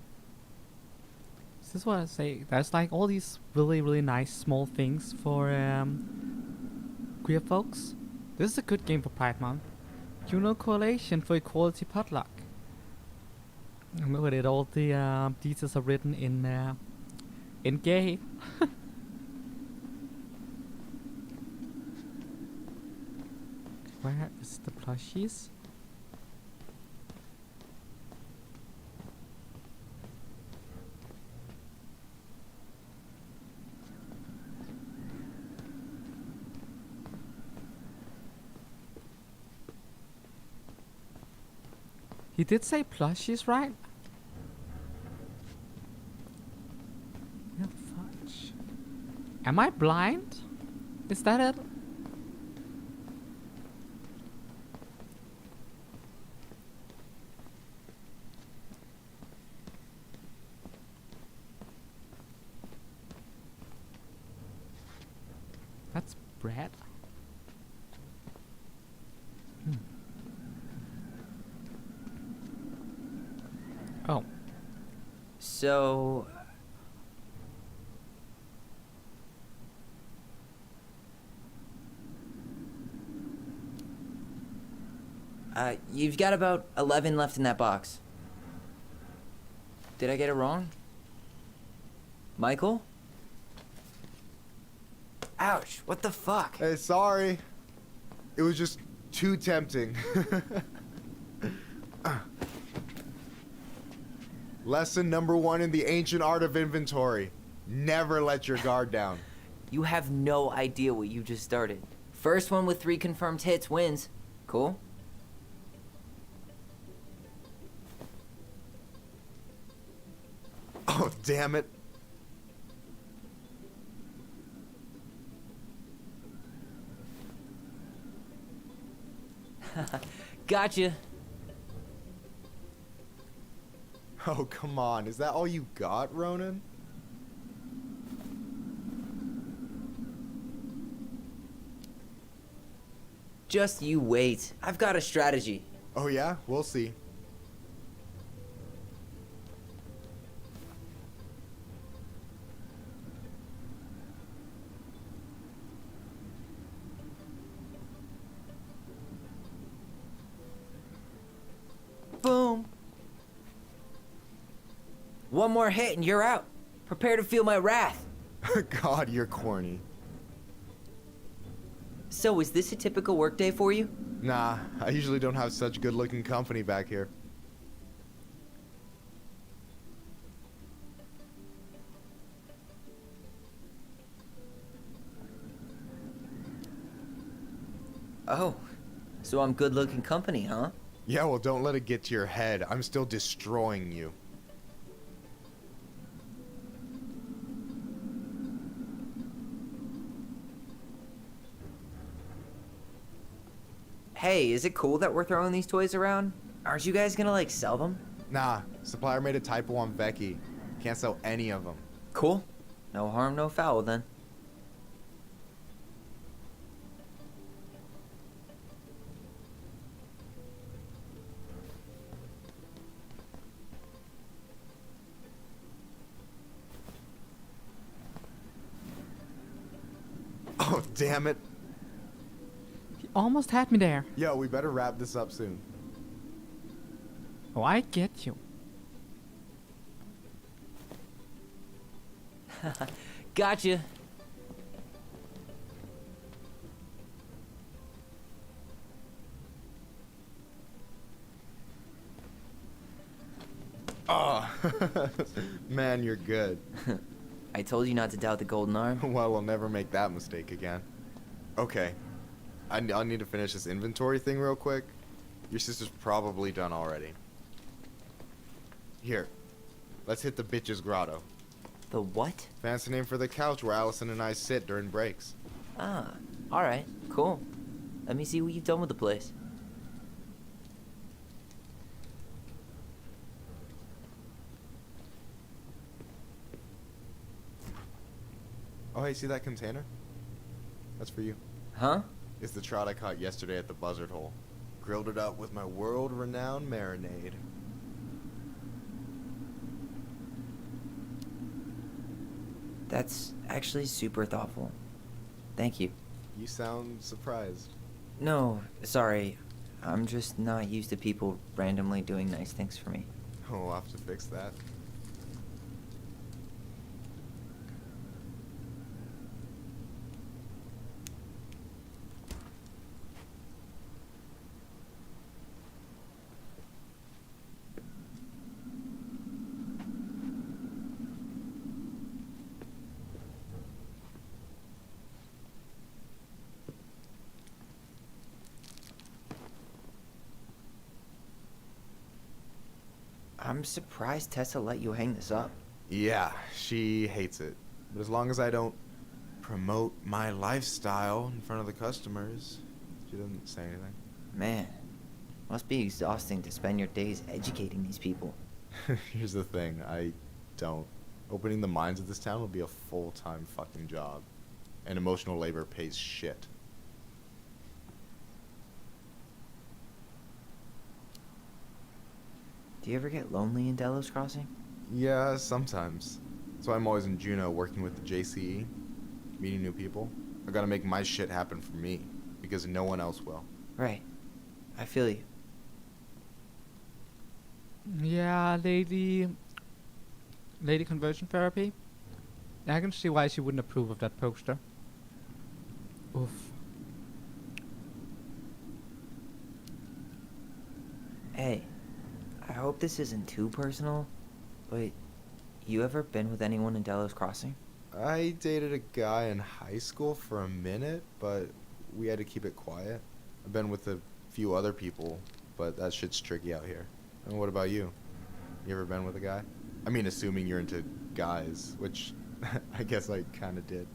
This is what I say. There's like all these really, really nice small things for queer folks. This is a good game for Pride Month. Juno Coalition for Equality Potluck. And look at it, all the details are written in gay. Where is the plushies? He did say plushies, right? Yeah, fudge. Am I blind? Is that it? That's bread. Oh. So... you've got about 11 left in that box. Did I get it wrong? Michael? Ouch, what the fuck? Hey, sorry. It was just too tempting. Lesson number 1 in the ancient art of inventory. Never let your guard down. You have no idea what you just started. First one with 3 confirmed hits wins. Cool? Oh, damn it. Gotcha. Oh, come on. Is that all you got, Ronan? Just you wait. I've got a strategy. Oh, yeah? We'll see. Boom. One more hit and you're out. Prepare to feel my wrath. God, you're corny. So, is this a typical workday for you? Nah, I usually don't have such good-looking company back here. Oh, so I'm good-looking company, huh? Yeah, well, don't let it get to your head. I'm still destroying you. Hey, is it cool that we're throwing these toys around? Aren't you guys gonna, like, sell them? Nah, supplier made a typo on Becky. Can't sell any of them. Cool. No harm, no foul, then. Oh, damn it. He almost had me there. Yo, we better wrap this up soon. Oh, I get you. Gotcha. Oh, man, you're good. I told you not to doubt the golden arm. Well, we'll never make that mistake again. Okay. I'll need to finish this inventory thing real quick. Your sister's probably done already. Here. Let's hit the bitch's grotto. The what? Fancy name for the couch where Allison and I sit during breaks. Ah, alright, cool. Let me see what you've done with the place. Oh, hey, see that container? That's for you. Huh? It's the trout I caught yesterday at the buzzard hole. Grilled it up with my world-renowned marinade. That's actually super thoughtful. Thank you. You sound surprised. No, sorry. I'm just not used to people randomly doing nice things for me. Oh, we'll have to fix that. I'm surprised Tessa let you hang this up. Yeah, she hates it. But as long as I don't promote my lifestyle in front of the customers, she doesn't say anything. Man, must be exhausting to spend your days educating these people. Here's the thing, I don't. Opening the mines of this town will be a full-time fucking job. And emotional labor pays shit. Do you ever get lonely in Delos Crossing? Yeah, sometimes. So I'm always in Juneau working with the JCE, meeting new people. I gotta make my shit happen for me, because no one else will. Right. I feel you. Yeah, lady conversion therapy. I can see why she wouldn't approve of that poster. Oof. Hey, I hope this isn't too personal, but you ever been with anyone in Delos Crossing? I dated a guy in high school for a minute, but we had to keep it quiet. I've been with a few other people, but that shit's tricky out here. And what about you? You ever been with a guy? I mean, assuming you're into guys, which I guess I kinda did.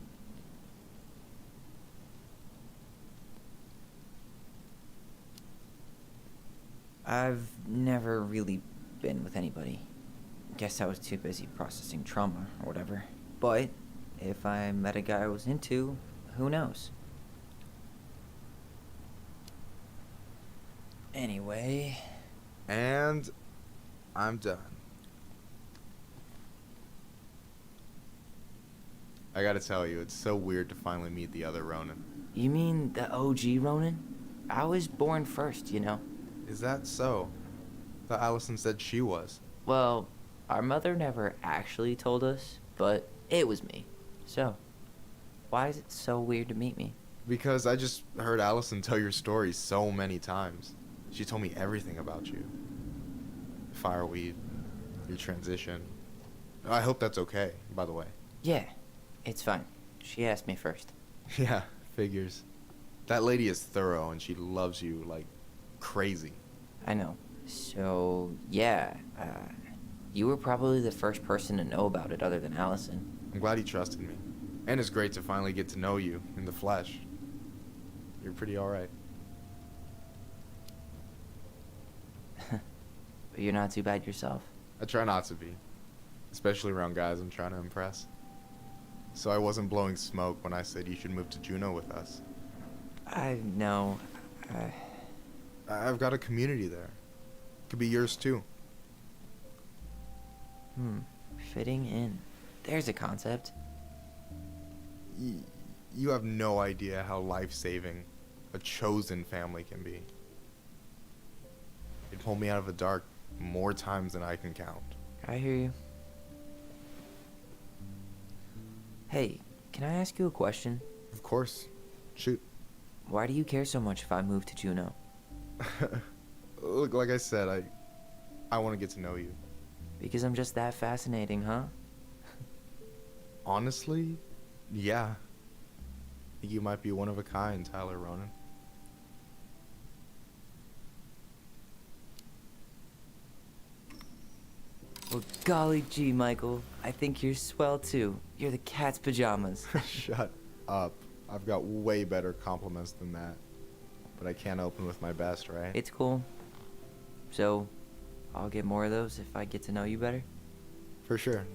I've never really been with anybody. Guess I was too busy processing trauma or whatever. But if I met a guy I was into, who knows? Anyway. And I'm done. I gotta tell you, it's so weird to finally meet the other Ronin. You mean the OG Ronin? I was born first, you know. Is that so? Thought Allison said she was. Well, our mother never actually told us, but it was me. So, why is it so weird to meet me? Because I just heard Allison tell your story so many times. She told me everything about you. Fireweed, your transition. I hope that's okay, by the way. Yeah, it's fine. She asked me first. Yeah, figures. That lady is thorough and she loves you like crazy. I know. So, yeah, you were probably the first person to know about it other than Allison. I'm glad he trusted me. And it's great to finally get to know you in the flesh. You're pretty alright. But you're not too bad yourself. I try not to be. Especially around guys I'm trying to impress. So I wasn't blowing smoke when I said you should move to Juneau with us. I know. I've got a community there. Could be yours too. Fitting in. There's a concept. You have no idea how life-saving a chosen family can be. It pulled me out of the dark more times than I can count. I hear you. Hey, can I ask you a question? Of course. Shoot. Why do you care so much if I move to Juneau? Look, like I said, I want to get to know you. Because I'm just that fascinating, huh? Honestly, yeah. I think you might be one of a kind, Tyler Ronan. Well, golly gee, Michael. I think you're swell too. You're the cat's pajamas. Shut up. I've got way better compliments than that. But I can't open with my best, right? It's cool. So, I'll get more of those if I get to know you better? For sure.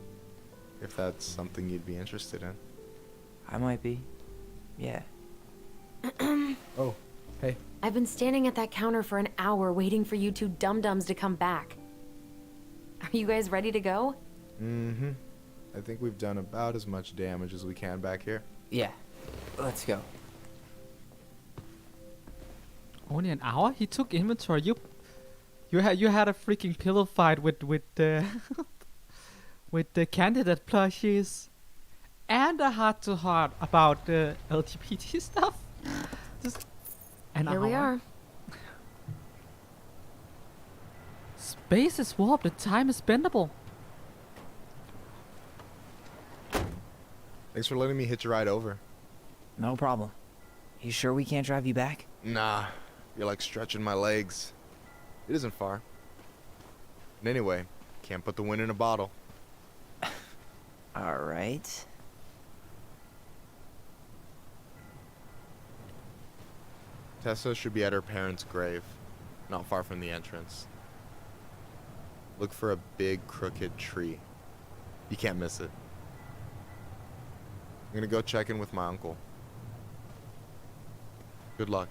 If that's something you'd be interested in. I might be. Yeah. Oh, hey. I've been standing at that counter for an hour waiting for you two dum-dums to come back. Are you guys ready to go? Mm-hmm. I think we've done about as much damage as we can back here. Yeah. Let's go. Only an hour? He took inventory. You had a freaking pillow fight with the with the candidate plushies, and a heart-to-heart about the LGBT stuff. Just an Here hour. we are. Space is warped. And time is bendable. Thanks for letting me hitch a ride over. No problem. You sure we can't drive you back? Nah, you're like stretching my legs. It isn't far. And anyway, can't put the wind in a bottle. Alright. Tessa should be at her parents' grave, not far from the entrance. Look for a big crooked tree. You can't miss it. I'm gonna go check in with my uncle. Good luck.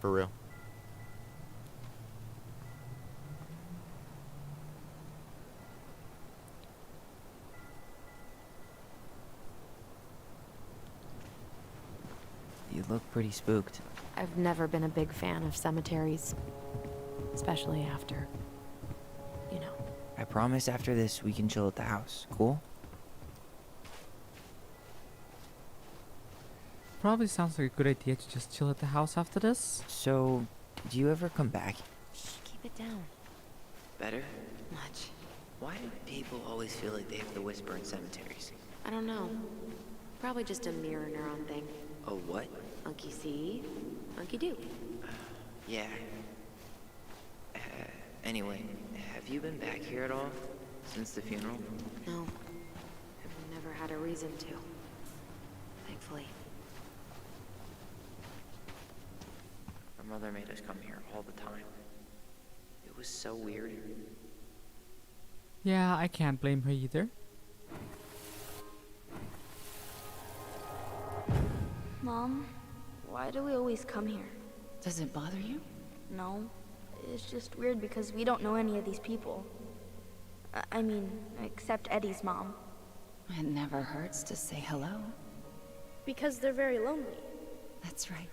For real. You look pretty spooked. I've never been a big fan of cemeteries. Especially after, you know. I promise after this we can chill at the house. Cool? Probably sounds like a good idea to just chill at the house after this. So, do you ever come back? Shh, keep it down. Better? Much. Why do people always feel like they have to whisper in cemeteries? I don't know. Probably just a mirror neuron thing. Oh, what? Monkey see, monkey do. Yeah. Anyway, have you been back here at all? Since the funeral? No. I've never had a reason to. Thankfully. Our mother made us come here all the time. It was so weird. Yeah, I can't blame her either. Mom, why do we always come here? Does it bother you? No. It's just weird because we don't know any of these people. I mean, except Eddie's mom. It never hurts to say hello. Because they're very lonely. That's right.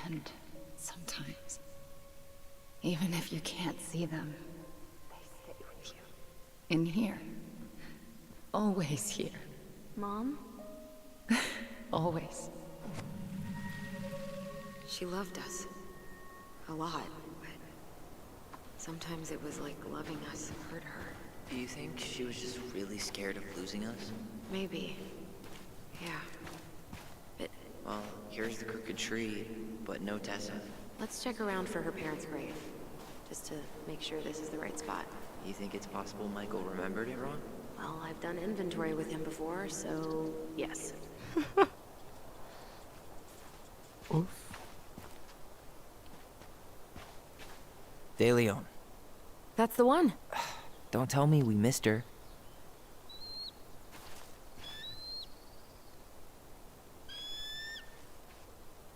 And sometimes, even if you can't see them, they stay with you. In here. Always here. Mom? Always. She loved us. A lot, but sometimes it was like loving us hurt her. Do you think she was just really scared of losing us? Maybe. Yeah. But Well, here's the crooked tree, but no Tessa. let's check around for her parents' grave. Just to make sure this is the right spot. You think it's possible Michael remembered it wrong? Well, I've done inventory with him before, so yes. Oof. De Leon. That's the one. Don't tell me we missed her.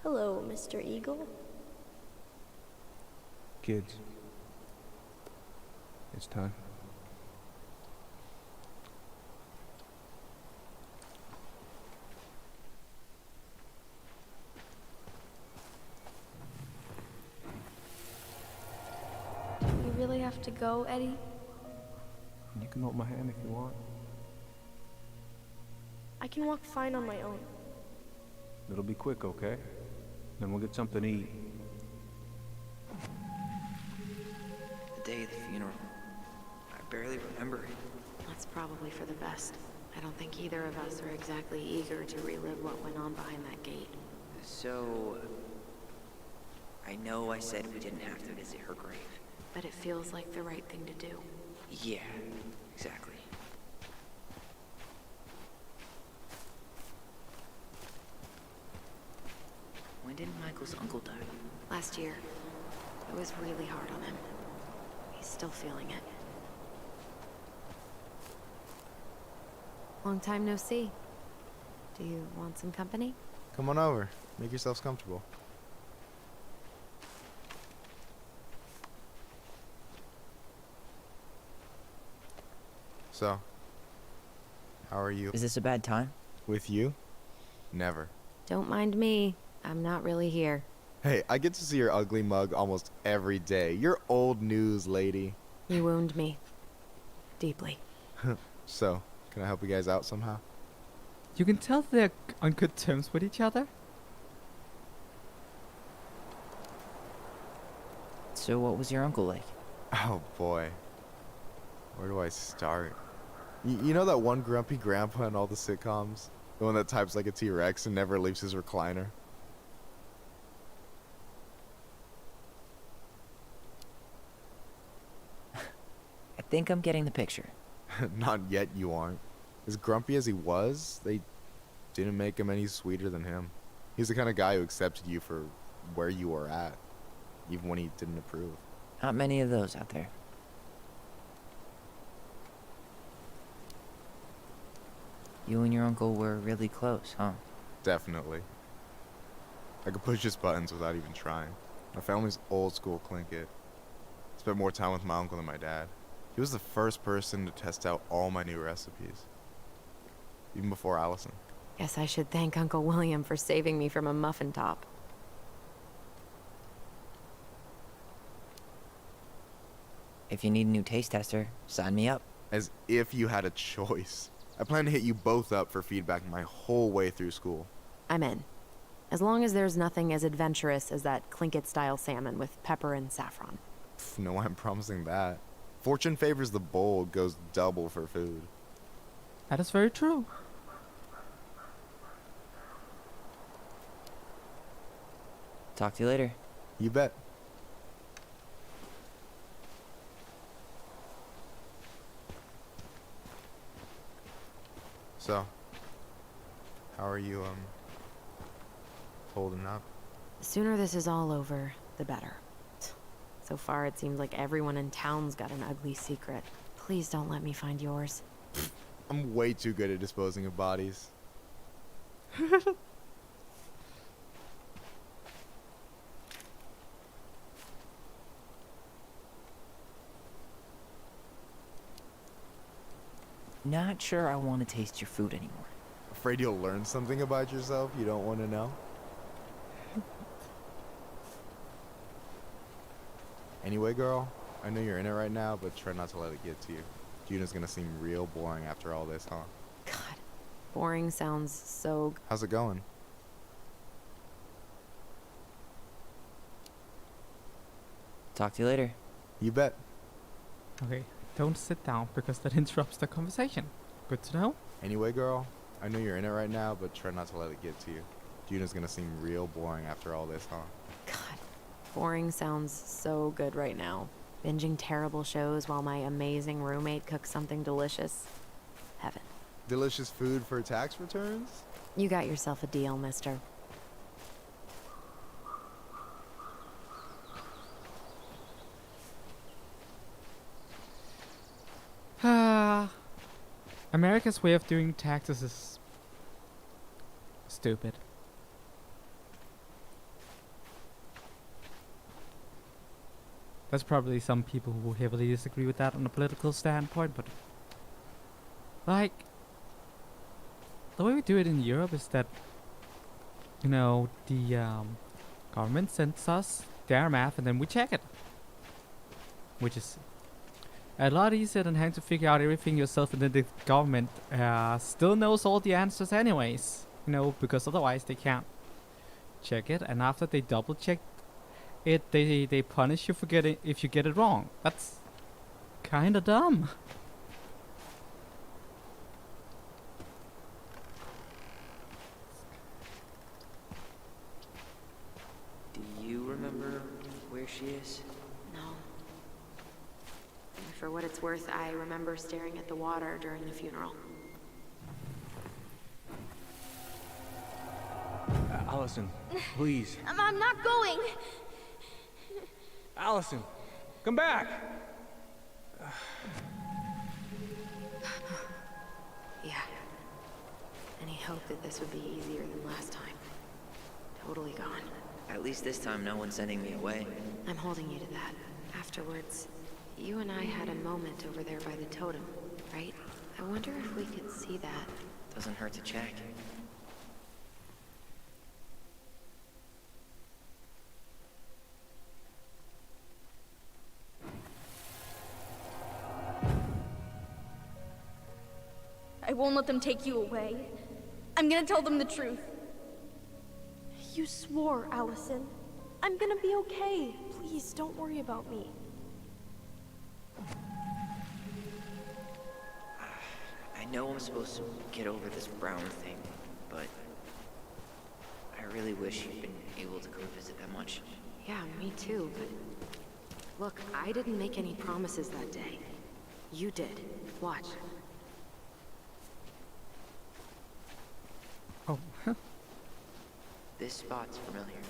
Hello, Mr. Eagle. Kids. It's time. Do we really have to go, Eddie? You can hold my hand if you want. I can walk fine on my own. It'll be quick, okay? Then we'll get something to eat. The day of the funeral. I barely remember it. That's probably for the best. I don't think either of us are exactly eager to relive what went on behind that gate. So... I know I said we didn't have to visit her grave. But it feels like the right thing to do. Yeah, exactly. When did Michael's uncle die? Last year. It was really hard on him. He's still feeling it. Long time no see. Do you want some company? Come on over. Make yourselves comfortable. So, how are you? Is this a bad time? With you? Never. Don't mind me. I'm not really here. Hey, I get to see your ugly mug almost every day. You're old news, lady. You wound me. Deeply. So, can I help you guys out somehow? You can tell they're on good terms with each other. So what was your uncle like? Oh boy. Where do I start? You know that one grumpy grandpa in all the sitcoms? The one that types like a T-Rex and never leaves his recliner? I think I'm getting the picture. Not yet, you aren't. As grumpy as he was, they didn't make him any sweeter than him. He's the kind of guy who accepted you for where you were at, even when he didn't approve. Not many of those out there. You and your uncle were really close, huh? Definitely. I could push his buttons without even trying. My family's old school Clinkit. Spent more time with my uncle than my dad. He was the first person to test out all my new recipes. Even before Allison. Guess I should thank Uncle William for saving me from a muffin top. If you need a new taste tester, sign me up. As if you had a choice. I plan to hit you both up for feedback my whole way through school. I'm in. As long as there's nothing as adventurous as that Clinkit-style salmon with pepper and saffron. No way I'm promising that. Fortune favors the bold, goes double for food. That is very true. Talk to you later. You bet. So, how are you, holding up? The sooner this is all over, the better. So far, it seems like everyone in town's got an ugly secret. Please don't let me find yours. I'm way too good at disposing of bodies. Not sure I want to taste your food anymore. Afraid you'll learn something about yourself you don't want to know? Anyway, girl, I know you're in it right now, but try not to let it get to you. Juna's gonna seem real boring after all this, huh? God, boring sounds so... How's it going? Talk to you later. You bet. Okay, don't sit down because that interrupts the conversation. Good to know. Anyway, girl, I know you're in it right now, but try not to let it get to you. Juna's gonna seem real boring after all this, huh? God, boring sounds so good right now. Binging terrible shows while my amazing roommate cooks something delicious. Heaven. Delicious food for tax returns? You got yourself a deal, mister. America's way of doing taxes is stupid. There's probably some people who heavily disagree with that on a political standpoint, but like the way we do it in Europe is that, you know, the government sends us their math and then we check it, which is a lot easier than having to figure out everything yourself, and then the government still knows all the answers anyways, you know, because otherwise they can't check it, and after they double check it, they punish you for getting if you get it wrong. That's kinda dumb. Do you remember where she is? No. I For what it's worth, I remember staring at the water during the funeral. Allison, please. I'm not going. Allison, come back! Yeah. Any hope that this would be easier than last time? Totally gone. At least this time no one's sending me away. I'm holding you to that. Afterwards, you and I had a moment over there by the totem, right? I wonder if we could see that. Doesn't hurt to check. I won't let them take you away. I'm gonna tell them the truth. You swore, Allison. I'm gonna be okay. Please, don't worry about me. I know I'm supposed to get over this Brown thing, but I really wish you'd been able to come visit that much. Yeah, me too, but... Look, I didn't make any promises that day. You did. Watch. Oh. This spot's familiar.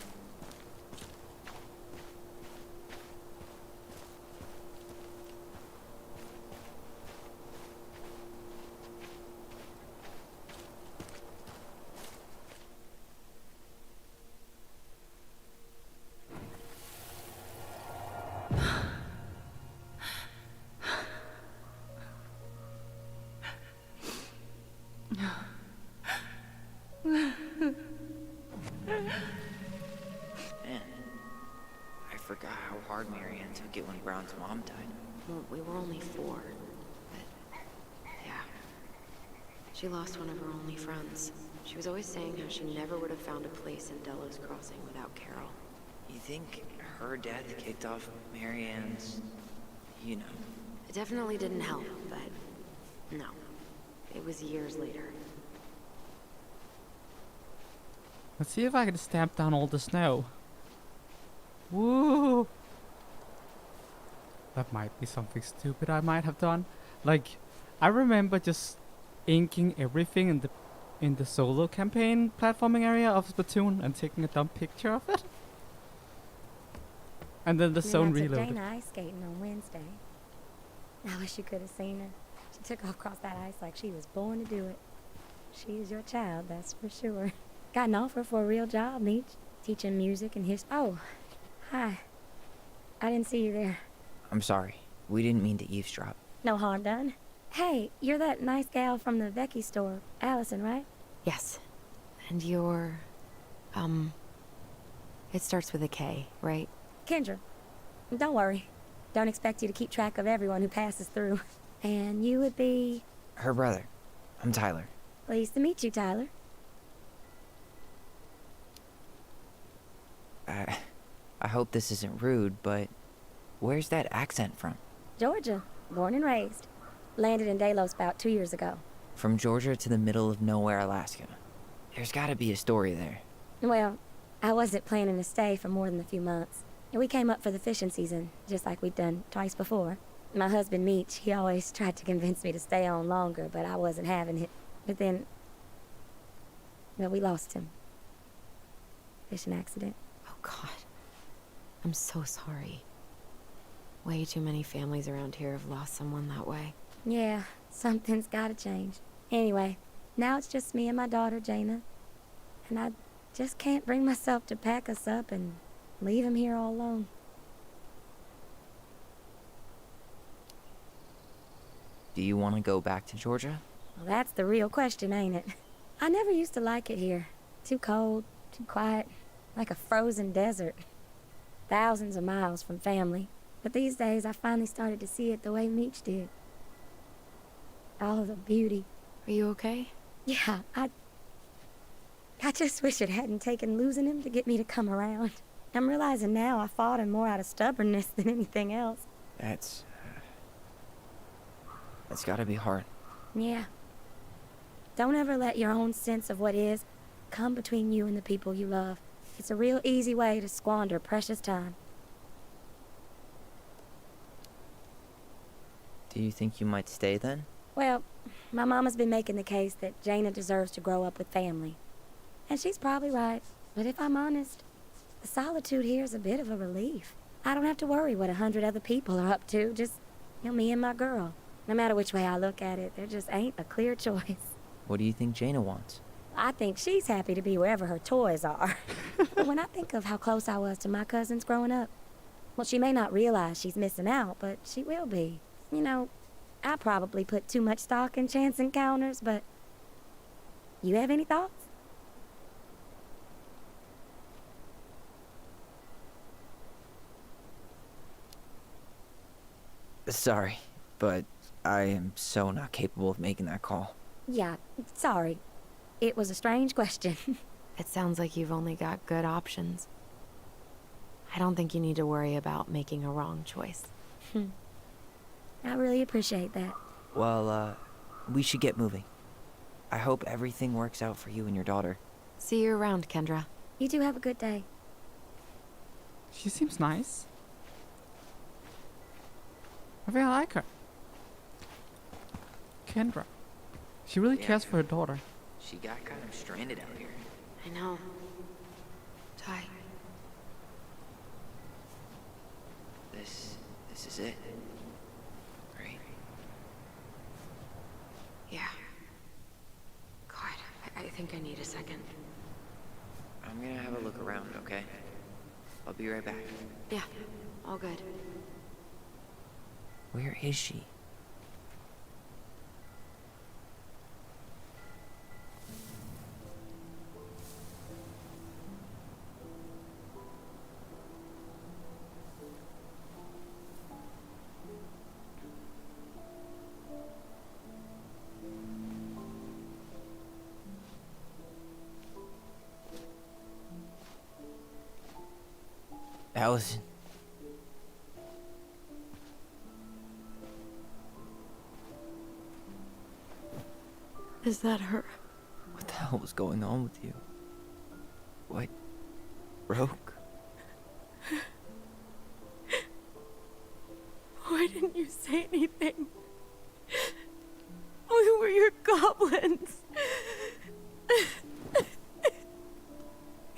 Man, I forgot how hard Marianne took it when Brown's mom died. Well, we were only 4, but... Yeah. She lost one of her only friends. She was always saying how she never would have found a place in Delos Crossing without Carol. You think her death kicked off Marianne's... you know... It definitely didn't help, but... No. It was years later. Let's see if I can stamp down all the snow. Woo! That might be something stupid I might have done. Like, I remember just inking everything in the solo campaign platforming area of Splatoon and taking a dumb picture of it. And then the zone reloaded. Dana ice skating on Wednesday. I wish you could have seen her. She took off across that ice like she was born to do it. She is your child, that's for sure. Got an offer for a real job, Meech. Teaching music and history. Oh, hi. I didn't see you there. I'm sorry. We didn't mean to eavesdrop. No harm done. Hey, you're that nice gal from the Vecchi store. Allison, right? Yes. And you're... It starts with a K, right? Kendra. Don't worry. Don't expect you to keep track of everyone who passes through. And you would be... Her brother. I'm Tyler. Pleased to meet you, Tyler. I hope this isn't rude, but where's that accent from? Georgia. Born and raised. Landed in Delos about 2 years ago. From Georgia to the middle of nowhere, Alaska. There's gotta be a story there. Well, I wasn't planning to stay for more than a few months. We came up for the fishing season, just like we'd done twice before. My husband, Meech, he always tried to convince me to stay on longer, but I wasn't having it. But then... well, we lost him. Fishing accident. Oh, God. I'm so sorry. Way too many families around here have lost someone that way. Yeah, something's gotta change. Anyway, now it's just me and my daughter, Jaina. And I just can't bring myself to pack us up and leave him here all alone. Do you want to go back to Georgia? Well, that's the real question, ain't it? I never used to like it here. Too cold, too quiet, like a frozen desert. Thousands of miles from family. But these days, I finally started to see it the way Meech did. All of the beauty. Are you okay? Yeah, I just wish it hadn't taken losing him to get me to come around. I'm realizing now I fought him more out of stubbornness than anything else. That's gotta be hard. Yeah. Don't ever let your own sense of what is come between you and the people you love. It's a real easy way to squander precious time. Do you think you might stay then? Well, my mama's been making the case that Jaina deserves to grow up with family. And she's probably right. But if I'm honest, the solitude here is a bit of a relief. I don't have to worry what 100 other people are up to, just, me and my girl. No matter which way I look at it, there just ain't a clear choice. What do you think Jaina wants? I think she's happy to be wherever her toys are. But when I think of how close I was to my cousins growing up, well, she may not realize she's missing out, but she will be. I probably put too much stock in chance encounters, but you have any thoughts? Sorry, but I am so not capable of making that call. Yeah, sorry. It was a strange question. It sounds like you've only got good options. I don't think you need to worry about making a wrong choice. I really appreciate that. Well, we should get moving. I hope everything works out for you and your daughter. See you around, Kendra. You two have a good day. She seems nice. I think I like her. Kendra. She really cares for her daughter. She got kind of stranded out here. I know. Ty. This is it. Right? Yeah. God, I think I need a second. I'm gonna have a look around, okay? I'll be right back. Yeah, all good. Where is she? Allison. Is that her? What the hell was going on with you? What broke? Why didn't you say anything? We were your goblins.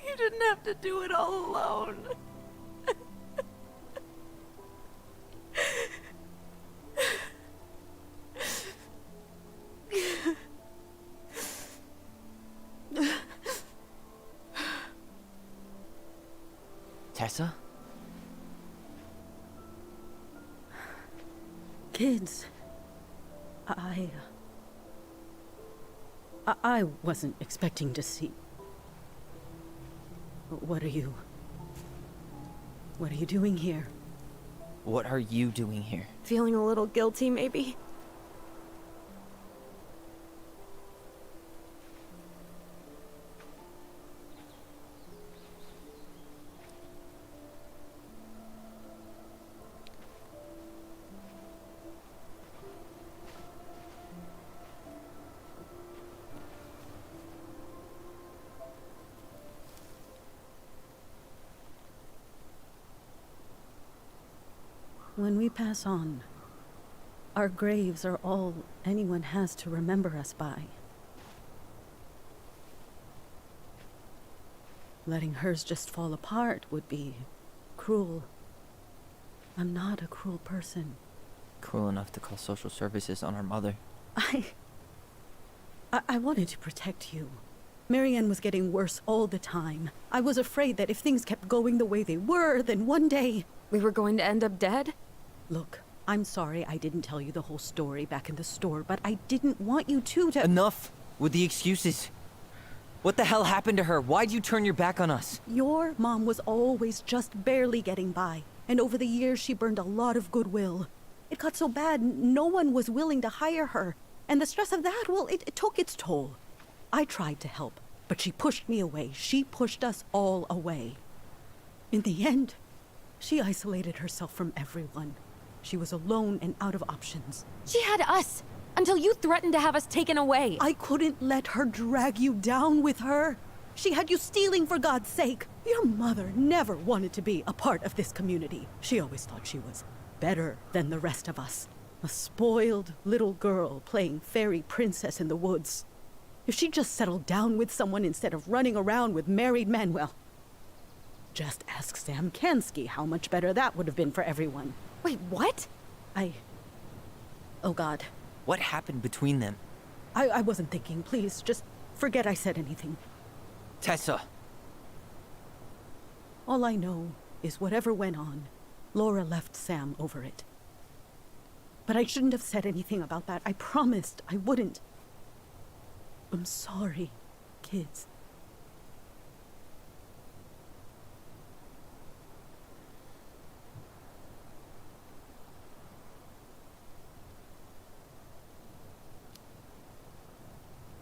You didn't have to do it all alone. Tessa? Kids, I wasn't expecting to see. What are you doing here? What are you doing here? Feeling a little guilty, maybe? When we pass on, our graves are all anyone has to remember us by. Letting hers just fall apart would be cruel. I'm not a cruel person. Cruel enough to call social services on our mother. I wanted to protect you. Marianne was getting worse all the time. I was afraid that if things kept going the way they were, then one day... We were going to end up dead? Look, I'm sorry I didn't tell you the whole story back in the store, but I didn't want you to... Enough with the excuses. What the hell happened to her? Why'd you turn your back on us? Your mom was always just barely getting by, and over the years she burned a lot of goodwill. It got so bad, no one was willing to hire her, and the stress of that, well, it took its toll. I tried to help, but she pushed me away. She pushed us all away. In the end, she isolated herself from everyone. She was alone and out of options. She had us, until you threatened to have us taken away. I couldn't let her drag you down with her. She had you stealing for God's sake. Your mother never wanted to be a part of this community. She always thought she was better than the rest of us. A spoiled little girl playing fairy princess in the woods. If she just settled down with someone instead of running around with married men, well, just ask Sam Kansky how much better that would have been for everyone. Wait, what? Oh God. What happened between them? I wasn't thinking. Please, just forget I said anything. Tessa! All I know is whatever went on, Laura left Sam over it. But I shouldn't have said anything about that. I promised I wouldn't. I'm sorry, kids.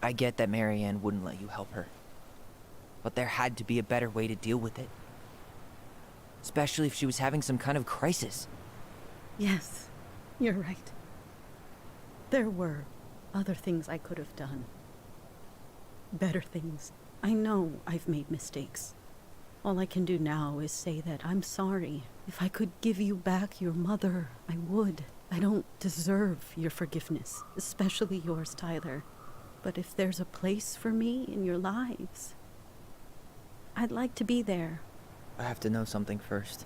I get that Marianne wouldn't let you help her. But there had to be a better way to deal with it. Especially if she was having some kind of crisis. Yes, you're right. There were other things I could have done. Better things. I know I've made mistakes. All I can do now is say that I'm sorry. If I could give you back your mother, I would. I don't deserve your forgiveness, especially yours, Tyler. But if there's a place for me in your lives, I'd like to be there. I have to know something first.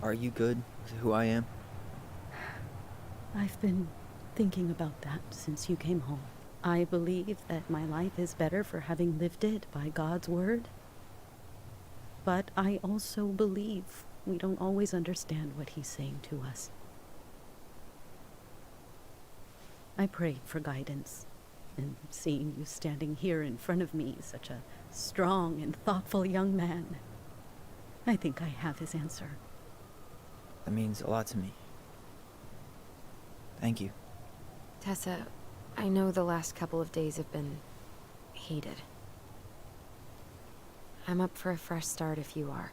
Are you good with who I am? I've been thinking about that since you came home. I believe that my life is better for having lived it by God's word. But I also believe we don't always understand what he's saying to us. I prayed for guidance, and seeing you standing here in front of me, such a strong and thoughtful young man, I think I have his answer. That means a lot to me. Thank you. Tessa, I know the last couple of days have been heated. I'm up for a fresh start if you are,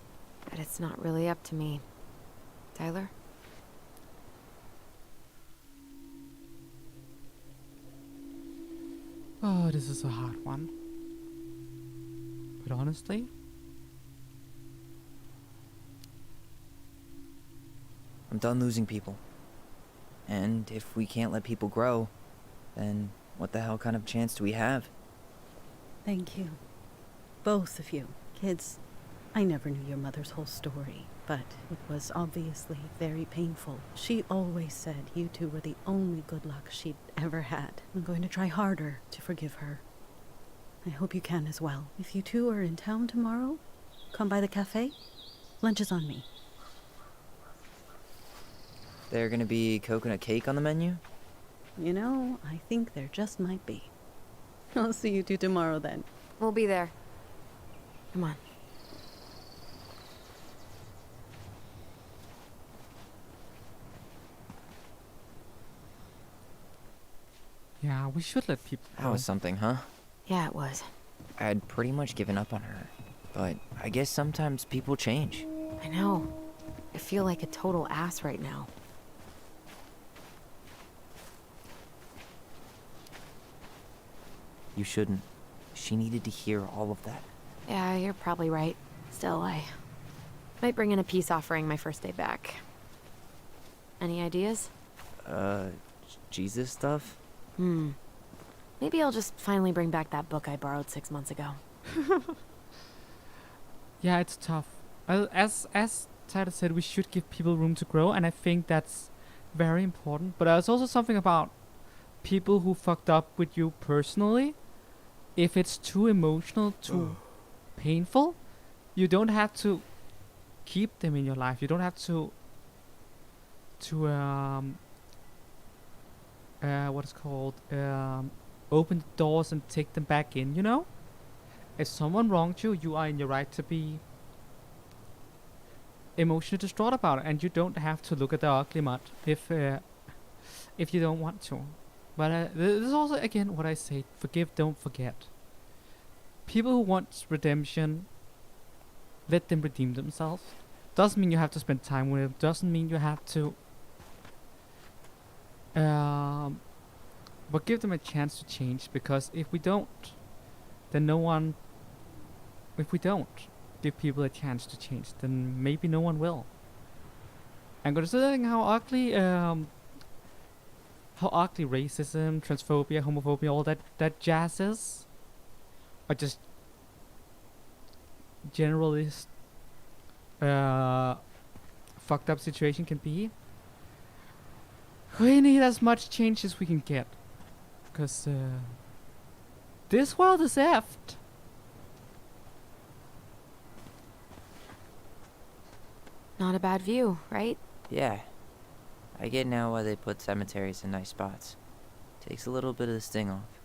but it's not really up to me. Tyler? Oh, this is a hard one. But honestly, I'm done losing people. And if we can't let people grow, then what the hell kind of chance do we have? Thank you. Both of you. Kids, I never knew your mother's whole story, but it was obviously very painful. She always said you two were the only good luck she'd ever had. I'm going to try harder to forgive her. I hope you can as well. If you two are in town tomorrow, come by the cafe. Lunch is on me. There gonna be coconut cake on the menu? You know, I think there just might be. I'll see you two tomorrow then. We'll be there. Come on. yeah, we should let people That was something, huh? Yeah, it was. I had pretty much given up on her. But I guess sometimes people change. I know. I feel like a total ass right now. You shouldn't. She needed to hear all of that. Yeah, you're probably right. Still, I might bring in a peace offering my first day back. Any ideas? Jesus stuff? Maybe I'll just finally bring back that book I borrowed 6 months ago. Yeah, it's tough. As Tyler said, we should give people room to grow, and I think that's very important. But there's also something about people who fucked up with you personally. If it's too emotional, too painful, you don't have to keep them in your life. You don't have to what is called open the doors and take them back in, you know? If someone wronged you, you are in your right to be emotionally distraught about it, and you don't have to look at the ugly mud if you don't want to. But this is also, again, what I say, forgive, don't forget. People who want redemption, let them redeem themselves. Doesn't mean you have to spend time with them, doesn't mean you have to but give them a chance to change, because if we don't, then if we don't give people a chance to change, then maybe no one will. And considering how ugly how ugly racism, transphobia, homophobia, all that jazz is, or just generalist fucked up situation can be. We need as much change as we can get, because this world is effed. Not a bad view, right? Yeah. I get now why they put cemeteries in nice spots. Takes a little bit of the sting off.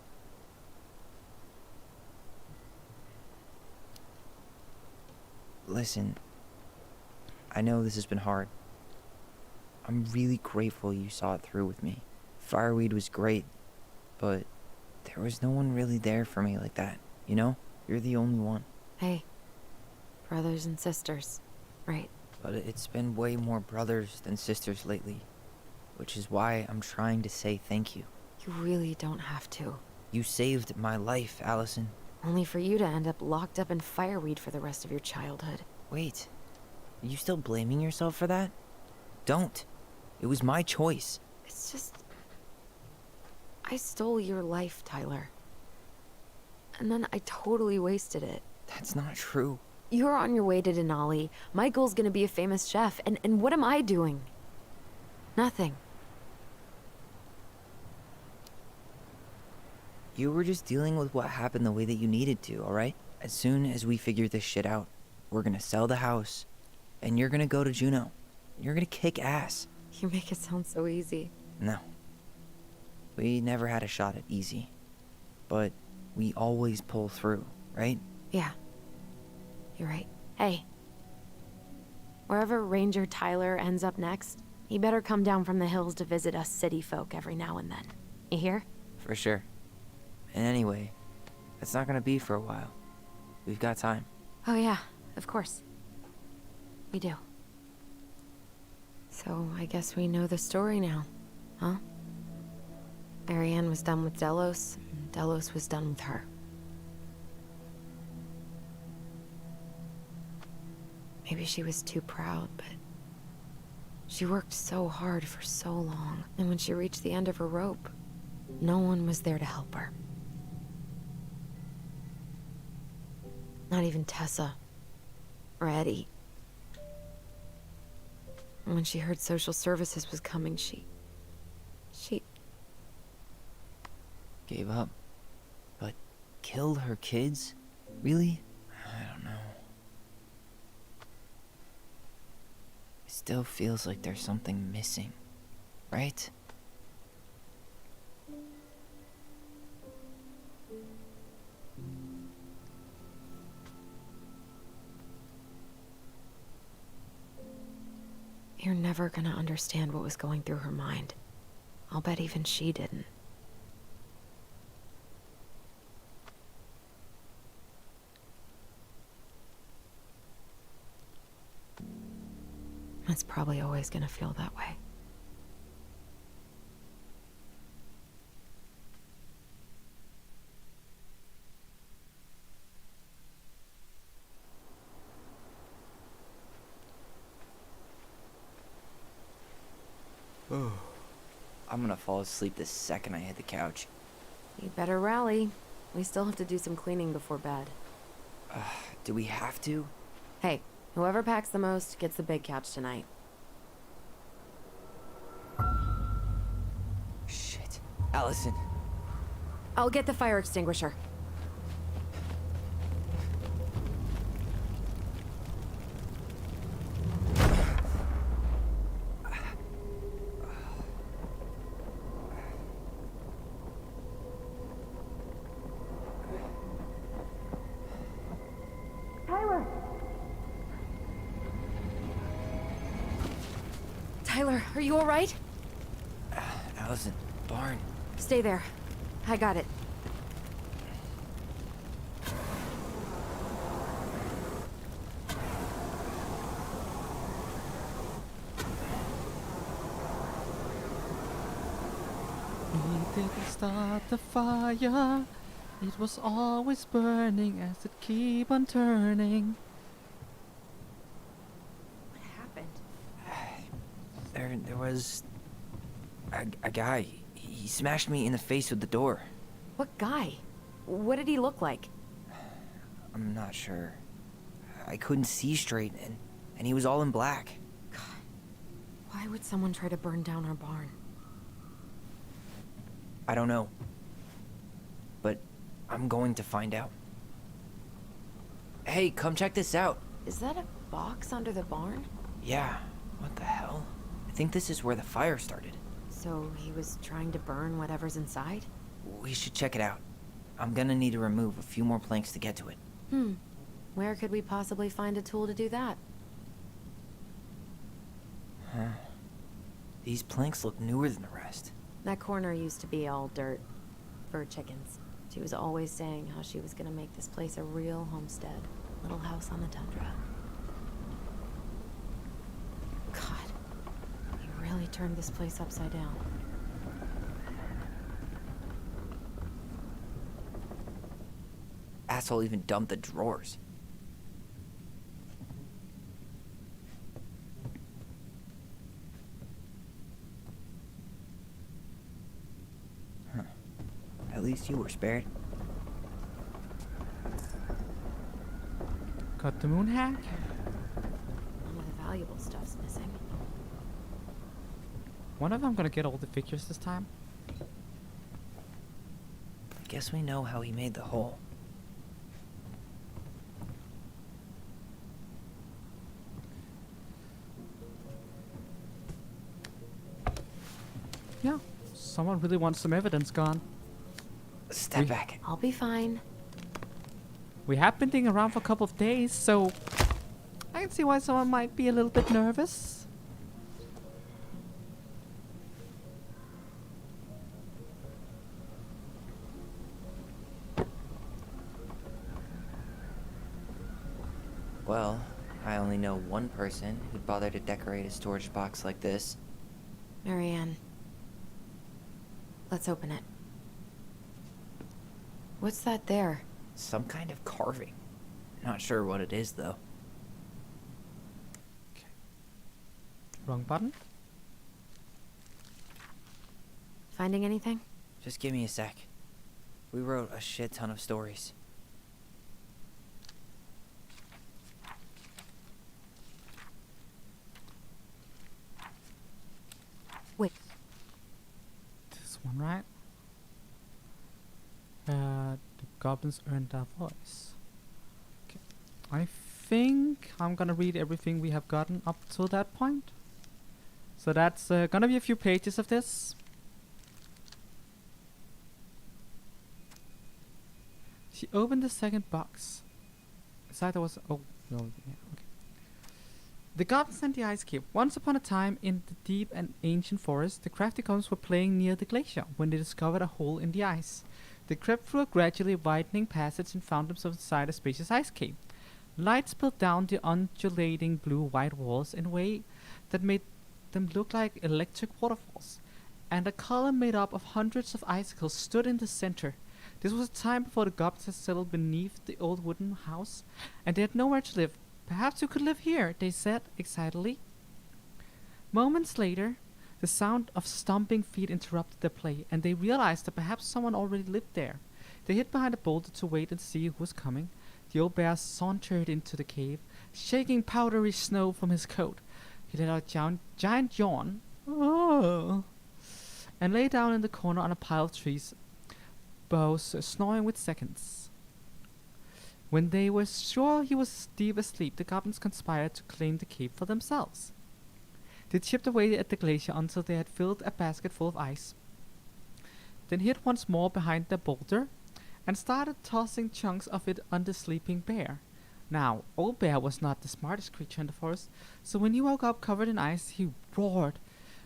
Listen, I know this has been hard. I'm really grateful you saw it through with me. Fireweed was great, but there was no one really there for me like that, you know? You're the only one. Hey, brothers and sisters, right? But it's been way more brothers than sisters lately, which is why I'm trying to say thank you. You really don't have to. You saved my life, Allison. Only for you to end up locked up in fireweed for the rest of your childhood. Wait, are you still blaming yourself for that? Don't. It was my choice. It's just... I stole your life, Tyler. And then I totally wasted it. That's not true. You're on your way to Denali. Michael's gonna be a famous chef, and what am I doing? Nothing. You were just dealing with what happened the way that you needed to, alright? As soon as we figure this shit out, we're gonna sell the house, and you're gonna go to Juneau. You're gonna kick ass. You make it sound so easy. No. We never had a shot at easy. But we always pull through, right? Yeah. You're right. Hey. Wherever Ranger Tyler ends up next, he better come down from the hills to visit us city folk every now and then. You hear? For sure. And anyway, that's not gonna be for a while. We've got time. Oh yeah, of course. We do. So I guess we know the story now, huh? Marianne was done with Delos, and Delos was done with her. Maybe she was too proud, but she worked so hard for so long, and when she reached the end of her rope, no one was there to help her. Not even Tessa or Eddie. And when she heard social services was coming, she Gave up. But killed her kids? Really? I don't know. It still feels like there's something missing, right? You're never gonna understand what was going through her mind. I'll bet even she didn't. It's probably always gonna feel that way. I'm gonna fall asleep the second I hit the couch. You better rally. We still have to do some cleaning before bed. Do we have to? Hey, whoever packs the most gets the big couch tonight. Shit. Allison. I'll get the fire extinguisher. Tyler, are you all right? Allison, barn. Stay there. I got it. We didn't start the fire. It was always burning as it keep on turning. There was a guy. He smashed me in the face with the door. What guy? What did he look like? I'm not sure. I couldn't see straight, and he was all in black. Why would someone try to burn down our barn? I don't know. But I'm going to find out. Hey, come check this out. Is that a box under the barn? Yeah, what the hell? I think this is where the fire started. So he was trying to burn whatever's inside? We should check it out. I'm gonna need to remove a few more planks to get to it. Where could we possibly find a tool to do that? Huh. These planks look newer than the rest. That corner used to be all dirt for chickens. She was always saying how she was gonna make this place a real homestead. Little house on the tundra. God, he really turned this place upside down. Asshole even dumped the drawers. Huh. At least you were spared. Got the moon hack? None of the valuable stuff's missing. Wonder if I'm gonna get all the figures this time. Guess we know how he made the hole. Yeah, someone really wants some evidence gone. Step back. I'll be fine. We have been digging around for a couple of days, so I can see why someone might be a little bit nervous. Well, I only know one person who'd bother to decorate a storage box like this. Marianne. Let's open it. What's that there? Some kind of carving. Not sure what it is, though. Wrong button. Finding anything? Just give me a sec. We wrote a shit ton of stories. Wait. This one, right? The goblins earned our voice. Okay. I think I'm gonna read everything we have gotten up to that point. So that's gonna be a few pages of this. She opened the second box. Inside there was oh no, yeah, okay. The goblins and the ice cave. Once upon a time, in the deep and ancient forest, the crafty goblins were playing near the glacier when they discovered a hole in the ice. They crept through a gradually widening passage and found themselves inside a spacious ice cave. Light spilled down the undulating blue-white walls in a way that made them look like electric waterfalls, and a column made up of hundreds of icicles stood in the center. This was a time before the goblins had settled beneath the old wooden house, and they had nowhere to live. Perhaps you could live here, they said excitedly. Moments later, the sound of stomping feet interrupted their play, and they realized that perhaps someone already lived there. They hid behind a boulder to wait and see who was coming. The old bear sauntered into the cave, shaking powdery snow from his coat. He let out a giant yawn, and lay down in the corner on a pile of trees, boughs snoring with seconds. When they were sure he was deep asleep, the goblins conspired to claim the cave for themselves. They chipped away at the glacier until they had filled a basket full of ice, then hid once more behind the boulder, and started tossing chunks of it on the sleeping bear. Now, Old Bear was not the smartest creature in the forest, so when he woke up covered in ice, he roared,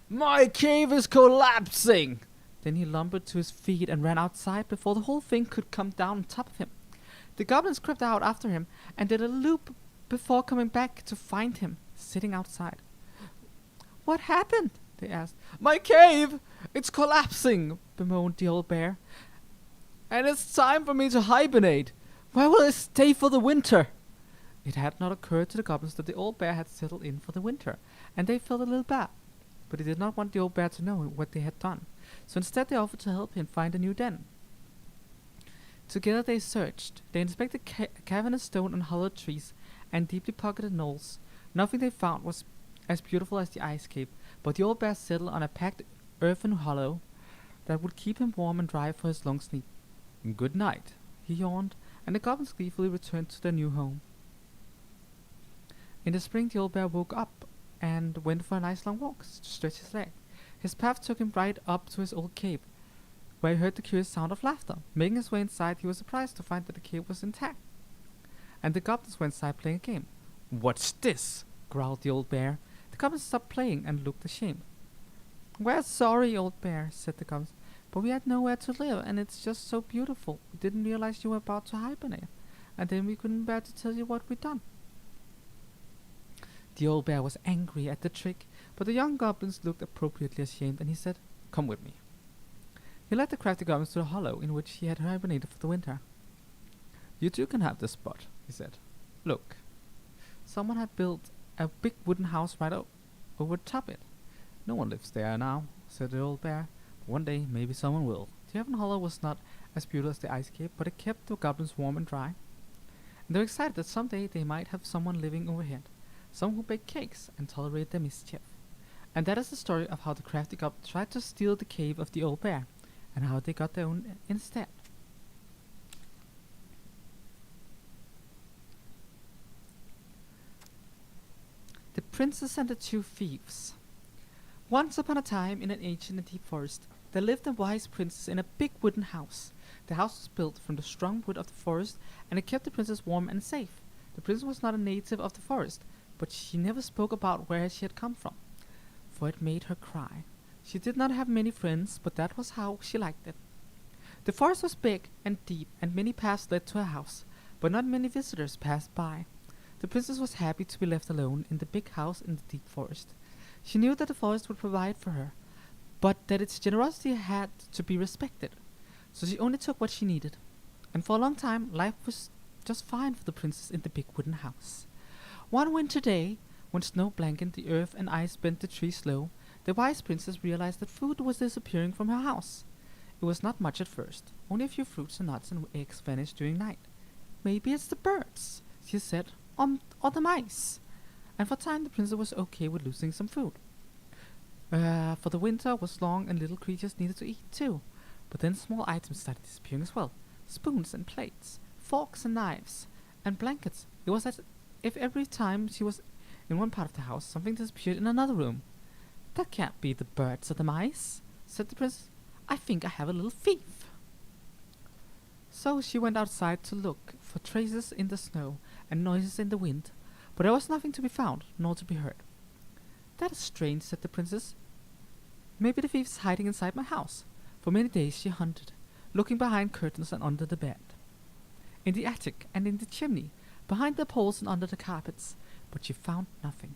"My cave is collapsing!" Then he lumbered to his feet and ran outside before the whole thing could come down on top of him. The goblins crept out after him and did a loop before coming back to find him sitting outside. "What happened?" they asked. "My cave! It's collapsing!" bemoaned the old bear. "And it's time for me to hibernate. Where will I stay for the winter?" It had not occurred to the goblins that the old bear had settled in for the winter, and they felt a little bad. But they did not want the old bear to know what they had done. so instead they offered to help him find a new den. Together they searched. They inspected cavernous stone and hollow trees and deeply pocketed knolls. Nothing they found was as beautiful as the ice cave, but the old bear settled on a packed earthen hollow that would keep him warm and dry for his long sleep. Good night, he yawned, and the goblins gleefully returned to their new home. In the spring, the old bear woke up and went for a nice long walk to stretch his leg. His path took him right up to his old cave, where he heard the curious sound of laughter. Making his way inside, he was surprised to find that the cave was intact, and the goblins were inside playing a game. "What's this?" growled the old bear. The goblins stopped playing and looked ashamed. "We're sorry, old bear," said the goblins, "but we had nowhere to live, and it's just so beautiful. We didn't realize you were about to hibernate, and then we couldn't bear to tell you what we'd done." The old bear was angry at the trick, but the young goblins looked appropriately ashamed, and he said, "Come with me." He led the crafty goblins to the hollow in which he had hibernated for the winter. "You two can have this spot," he said. "Look, someone had built a big wooden house right over top it. No one lives there now," said the old bear. "But one day, maybe someone will." The earthen hollow was not as beautiful as the ice cave, but it kept the goblins warm and dry. And they were excited that someday they might have someone living overhead, someone who baked cakes and tolerated their mischief. And that is the story of how the crafty goblins tried to steal the cave of the old bear, and how they got their own instead. The Princess and the Two Thieves. Once upon a time, in an ancient and deep forest, there lived a wise princess in a big wooden house. The house was built from the strong wood of the forest, and it kept the princess warm and safe. The princess was not a native of the forest, but she never spoke about where she had come from, for it made her cry. She did not have many friends, but that was how she liked it. The forest was big and deep, and many paths led to her house, but not many visitors passed by. The princess was happy to be left alone in the big house in the deep forest. She knew that the forest would provide for her, but that its generosity had to be respected, so she only took what she needed. And for a long time, life was just fine for the princess in the big wooden house. One winter day, when snow blanketed the earth and ice bent the trees low, the wise princess realized that food was disappearing from her house. It was not much at first. Only a few fruits and nuts and eggs vanished during night. "Maybe it's the birds," she said, or the mice." And for a time the princess was okay with losing some food. For the winter was long and little creatures needed to eat too. But then small items started disappearing as well. Spoons and plates, forks and knives, and blankets. It was as if every time she was in one part of the house, something disappeared in another room. "That can't be the birds or the mice," said the princess. "I think I have a little thief." So she went outside to look for traces in the snow and noises in the wind, but there was nothing to be found, nor to be heard. "That is strange," said the princess. "Maybe the thief is hiding inside my house." For many days she hunted, looking behind curtains and under the bed, in the attic and in the chimney, behind the poles and under the carpets, but she found nothing.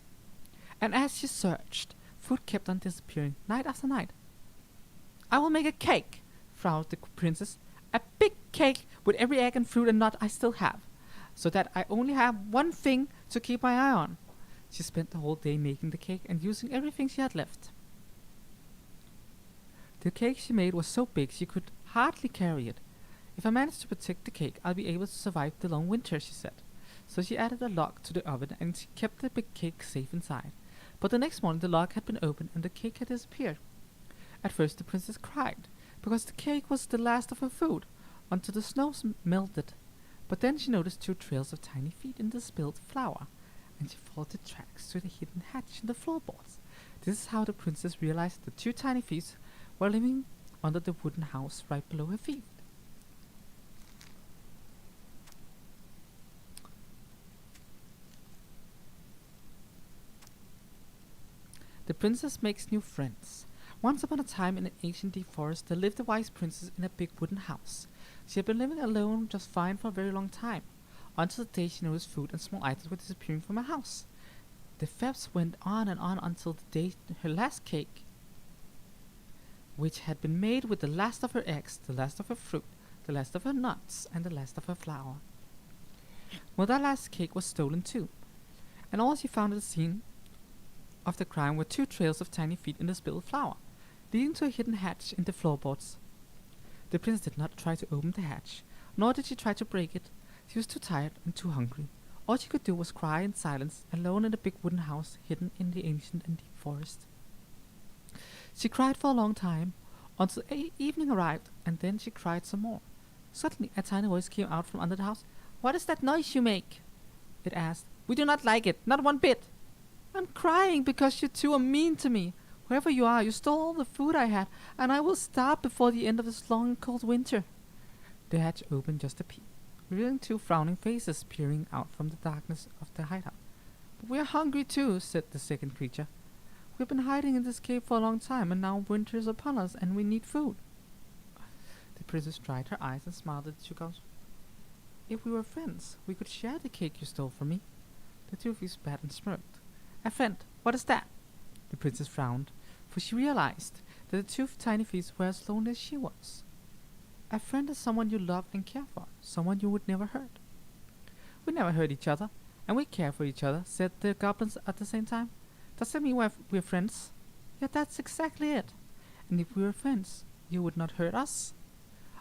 And as she searched, food kept on disappearing, night after night. "I will make a cake," frowned the princess. "A big cake with every egg and fruit and nut I still have, so that I only have one thing to keep my eye on." She spent the whole day making the cake and using everything she had left. The cake she made was so big she could hardly carry it. "If I manage to protect the cake, I'll be able to survive the long winter," she said. So she added a log to the oven and she kept the big cake safe inside. But the next morning the log had been opened and the cake had disappeared. At first the princess cried, because the cake was the last of her food, until the snow melted. But then she noticed 2 trails of tiny feet in the spilled flour, and she followed the tracks to the hidden hatch in the floorboards. This is how the princess realized the 2 tiny feet were living under the wooden house right below her feet. The princess makes new friends. Once upon a time in an ancient deep forest there lived a wise princess in a big wooden house. She had been living alone just fine for a very long time, until the day she noticed food and small items were disappearing from her house. The thefts went on until the day her last cake, which had been made with the last of her eggs, the last of her fruit, the last of her nuts, and the last of her flour. Well, that last cake was stolen too, and all she found at the scene of the crime were 2 trails of tiny feet in the spilled flour. leading to a hidden hatch in the floorboards. The princess did not try to open the hatch, nor did she try to break it. She was too tired and too hungry. All she could do was cry in silence, alone in the big wooden house hidden in the ancient and deep forest. She cried for a long time, until evening arrived, and then she cried some more. Suddenly, a tiny voice came out from under the house. "What is that noise you make?" it asked. "We do not like it, not one bit." "I'm crying because you two are mean to me. Whoever you are, you stole all the food I had, and I will starve before the end of this long and cold winter." The hatch opened just a peep, revealing two frowning faces peering out from the darkness of the hideout. "But we are hungry too," said the second creature. "We've been hiding in this cave for a long time, and now winter is upon us, and we need food." The princess dried her eyes and smiled at the two girls. "If we were friends, we could share the cake you stole from me." The two of you spat and smirked. "A friend? What is that?" The princess frowned, for she realized that the two tiny feet were as lonely as she was. "A friend is someone you love and care for, someone you would never hurt." "We never hurt each other, and we care for each other," said the goblins at the same time. "Does that mean we're friends?" "Yeah, that's exactly it." "And if we were friends, you would not hurt us?"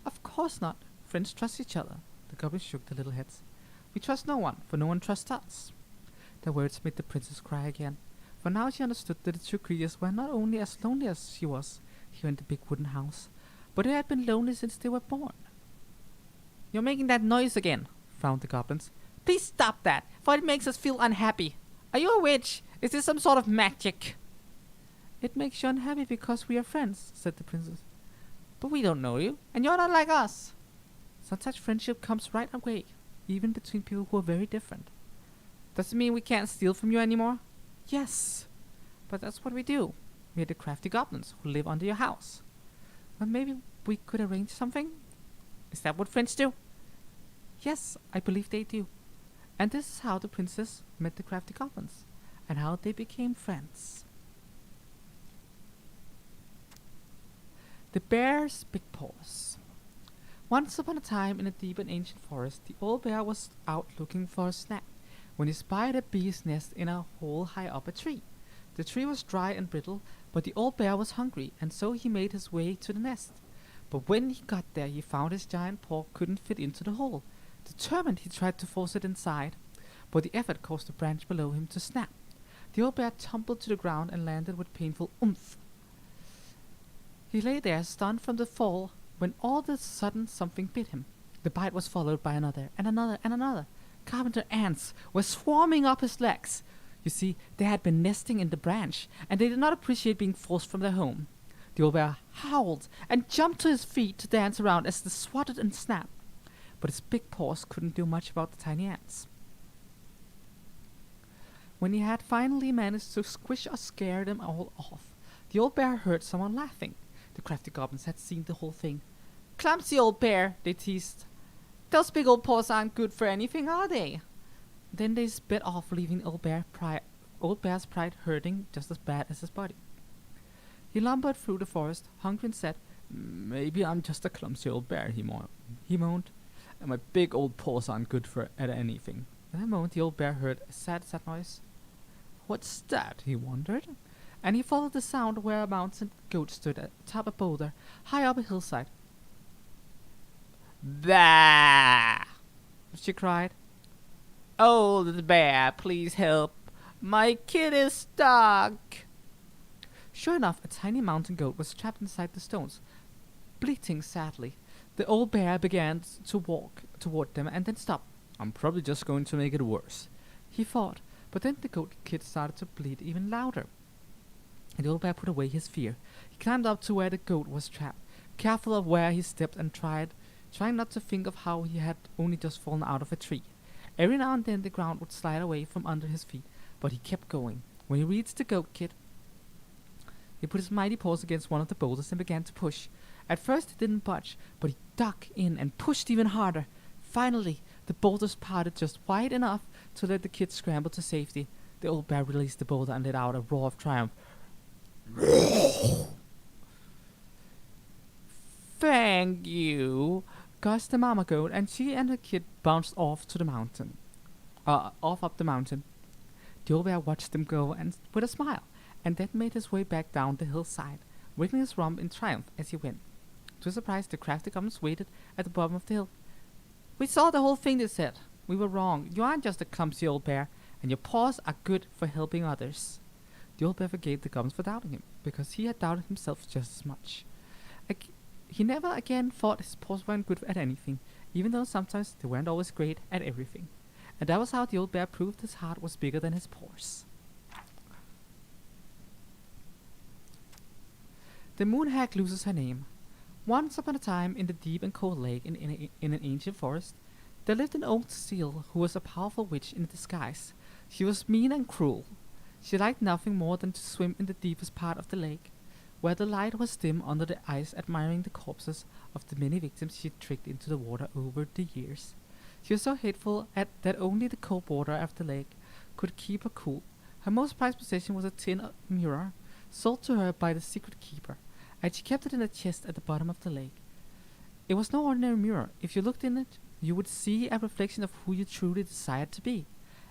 "Of course not. Friends trust each other." The goblins shook their little heads. "We trust no one, for no one trusts us." The words made the princess cry again, for now she understood that the two creatures were not only as lonely as she was here in the big wooden house, but they had been lonely since they were born. "You're making that noise again," frowned the goblins. "Please stop that, for it makes us feel unhappy. Are you a witch? Is this some sort of magic?" "It makes you unhappy because we are friends," said the princess. "But we don't know you, and you're not like us." "Sometimes friendship comes right away, even between people who are very different." "Does it mean we can't steal from you anymore?" "Yes, but that's what we do. We're the crafty goblins who live under your house." "Well, maybe we could arrange something?" "Is that what friends do?" "Yes, I believe they do." And this is how the princess met the crafty goblins, and how they became friends. The Bear's Big Paws. Once upon a time in a deep and ancient forest, the old bear was out looking for a snack when he spied a bee's nest in a hole high up a tree. The tree was dry and brittle, but the old bear was hungry, and so he made his way to the nest. But when he got there, he found his giant paw couldn't fit into the hole. Determined, he tried to force it inside, but the effort caused the branch below him to snap. The old bear tumbled to the ground and landed with painful oomph. He lay there, stunned from the fall, when all of a sudden something bit him. The bite was followed by another, and another, and another. Carpenter ants were swarming up his legs. You see, they had been nesting in the branch, and they did not appreciate being forced from their home. The old bear howled and jumped to his feet to dance around as they swatted and snapped. But his big paws couldn't do much about the tiny ants. When he had finally managed to squish or scare them all off, the old bear heard someone laughing. The crafty goblins had seen the whole thing. "Clumsy old bear," they teased. "Those big old paws aren't good for anything, are they?" Then they sped off, leaving old bear's pride hurting just as bad as his body. He lumbered through the forest, hungry, and said, "Maybe I'm just a clumsy old bear," he moaned. "And my big old paws aren't good for at anything." At that moment, the old bear heard a sad noise. "What's that?" he wondered. And he followed the sound where a mountain goat stood atop a boulder, high up a hillside. "Bah!" she cried. "Old bear, please help. My kid is stuck." Sure enough, a tiny mountain goat was trapped inside the stones, bleating sadly. The old bear began to walk toward them and then stopped. "I'm probably just going to make it worse," he thought, but then the goat kid started to bleat even louder. And the old bear put away his fear. He climbed up to where the goat was trapped, careful of where he stepped and trying not to think of how he had only just fallen out of a tree. Every now and then the ground would slide away from under his feet, but he kept going. When he reached the goat kid, he put his mighty paws against one of the boulders and began to push. At first it didn't budge, but he dug in and pushed even harder. Finally, the boulders parted just wide enough to let the kid scramble to safety. The old bear released the boulder and let out a roar of triumph. "Thank you," gushed the mama goat, and she and her kid bounced off up the mountain. The old bear watched them go and with a smile, and then made his way back down the hillside, wriggling his rump in triumph as he went. To his surprise, the crafty goblins waited at the bottom of the hill. "We saw the whole thing," they said. "We were wrong. You aren't just a clumsy old bear, and your paws are good for helping others." The old bear forgave the goblins for doubting him, because he had doubted himself just as much. He never again thought his paws weren't good at anything, even though sometimes they weren't always great at everything. And that was how the old bear proved his heart was bigger than his paws. The moon hag loses her name. Once upon a time, in the deep and cold lake in an ancient forest, there lived an old seal who was a powerful witch in disguise. She was mean and cruel. She liked nothing more than to swim in the deepest part of the lake, where the light was dim under the ice, admiring the corpses of the many victims she had tricked into the water over the years. She was so hateful that only the cold water of the lake could keep her cool. Her most prized possession was a tin mirror, sold to her by the secret keeper, and she kept it in a chest at the bottom of the lake. It was no ordinary mirror. If you looked in it, you would see a reflection of who you truly desired to be.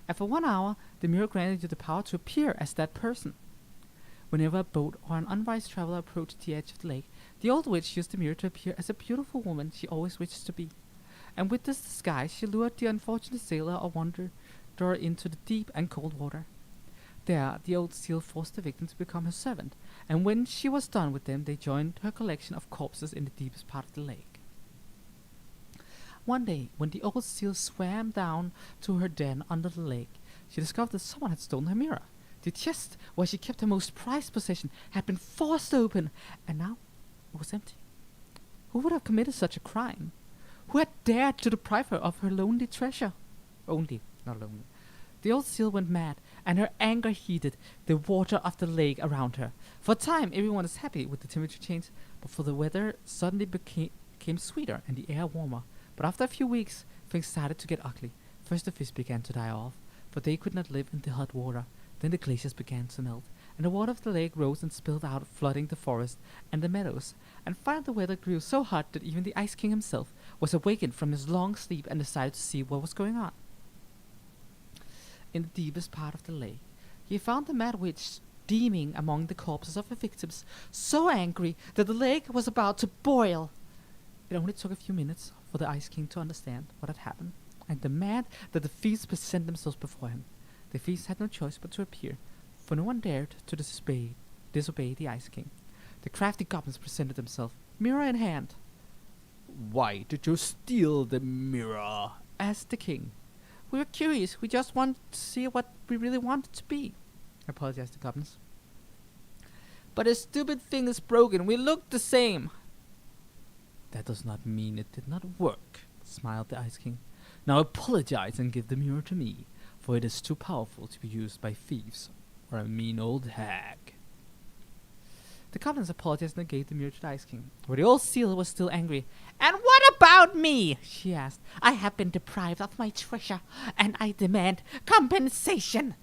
And for 1 hour, the mirror granted you the power to appear as that person. Whenever a boat or an unwise traveler approached the edge of the lake, the old witch used the mirror to appear as a beautiful woman she always wished to be. And with this disguise, she lured the unfortunate sailor or wanderer into the deep and cold water. There, the old seal forced the victim to become her servant, and when she was done with them, they joined her collection of corpses in the deepest part of the lake. One day, when the old seal swam down to her den under the lake, she discovered that someone had stolen her mirror. The chest where she kept her most prized possession had been forced open, and now it was empty. Who would have committed such a crime? Who had dared to deprive her of her lonely treasure? Not lonely. The old seal went mad, and her anger heated the water of the lake around her. For a time, everyone was happy with the temperature change, but for the weather suddenly became sweeter and the air warmer. But after a few weeks, things started to get ugly. First, the fish began to die off, for they could not live in the hot water. Then the glaciers began to melt, and the water of the lake rose and spilled out, flooding the forest and the meadows. And finally the weather grew so hot that even the Ice King himself was awakened from his long sleep and decided to see what was going on. In the deepest part of the lake, he found the mad witch steaming among the corpses of her victims, so angry that the lake was about to boil. It only took a few minutes for the Ice King to understand what had happened, and demand that the thieves present themselves before him. The thieves had no choice but to appear, for no one dared to disobey the Ice King. The crafty goblins presented themselves, mirror in hand. "Why did you steal the mirror?" asked the king. "We were curious. We just wanted to see what we really wanted to be," apologized the goblins. "But the stupid thing is broken. We look the same." "That does not mean it did not work," smiled the Ice King. "Now apologize and give the mirror to me, for it is too powerful to be used by thieves or a mean old hag." The goblins apologized and gave the mirror to the Ice King, where the old seal was still angry. "And what about me?" she asked. "I have been deprived of my treasure, and I demand compensation."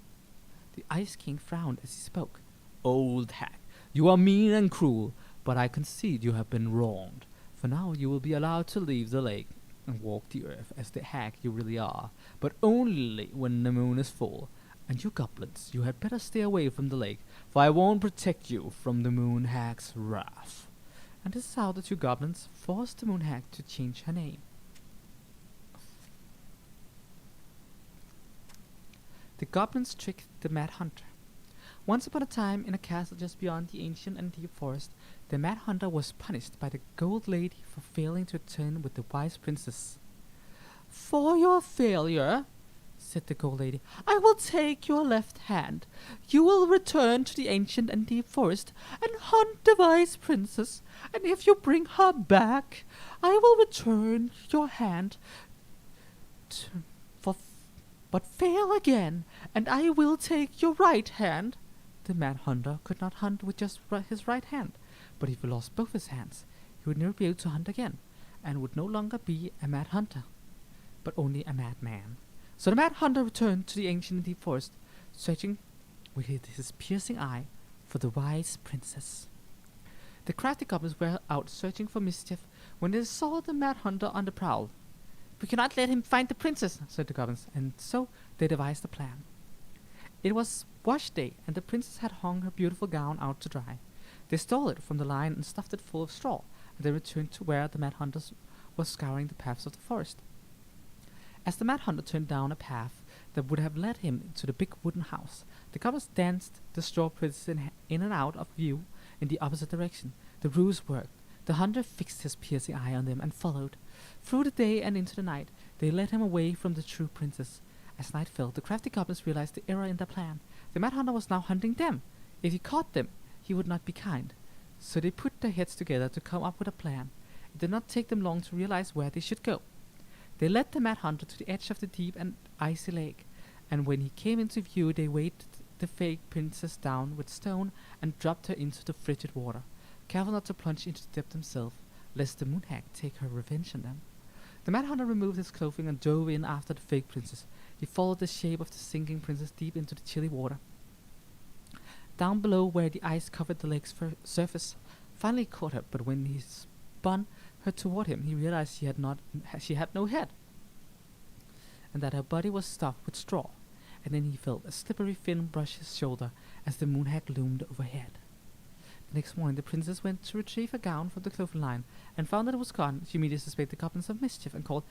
The Ice King frowned as he spoke. "Old hag, you are mean and cruel, but I concede you have been wronged. For now you will be allowed to leave the lake and walk the earth as the hag you really are, but only when the moon is full. And you goblins, you had better stay away from the lake, for I won't protect you from the moon hag's wrath." And this is how the two goblins forced the moon hag to change her name. The goblins tricked the Mad Hunter. Once upon a time, in a castle just beyond the ancient and deep forest, the Mad Hunter was punished by the Gold Lady for failing to return with the wise princess. "For your failure," said the Gold Lady, "I will take your left hand. You will return to the ancient and deep forest and hunt the wise princess, and if you bring her back, I will return your hand but fail again, and I will take your right hand." The Mad Hunter could not hunt with just his right hand, but if he lost both his hands, he would never be able to hunt again, and would no longer be a Mad Hunter, but only a madman. So the Mad Hunter returned to the ancient and deep forest, searching with his piercing eye for the wise princess. The crafty goblins were out searching for mischief when they saw the Mad Hunter on the prowl. "We cannot let him find the princess," said the goblins, and so they devised a plan. It was wash day, and the princess had hung her beautiful gown out to dry. They stole it from the lion and stuffed it full of straw, and then returned to where the Mad Hunters were scouring the paths of the forest. As the Mad Hunter turned down a path that would have led him to the big wooden house, the goblins danced the straw princess in and out of view in the opposite direction. The ruse worked. The hunter fixed his piercing eye on them and followed. Through the day and into the night, they led him away from the true princess. As night fell, the crafty goblins realized the error in their plan. The Mad Hunter was now hunting them. If he caught them, he would not be kind. So they put their heads together to come up with a plan. It did not take them long to realize where they should go. They led the Mad Hunter to the edge of the deep and icy lake, and when he came into view, they weighed the fake princess down with stone and dropped her into the frigid water, careful not to plunge into the depth themselves, lest the moon hag take her revenge on them. The Mad Hunter removed his clothing and dove in after the fake princess. He followed the shape of the sinking princess deep into the chilly water. Down below, where the ice covered the lake's surface, finally caught her, but when he spun her toward him, he realized she had no head, and that her body was stuffed with straw. And then he felt a slippery fin brush his shoulder as the moon hag loomed overhead. The next morning, the princess went to retrieve her gown from the clothing line and found that it was gone. She immediately suspected the goblins of mischief and called,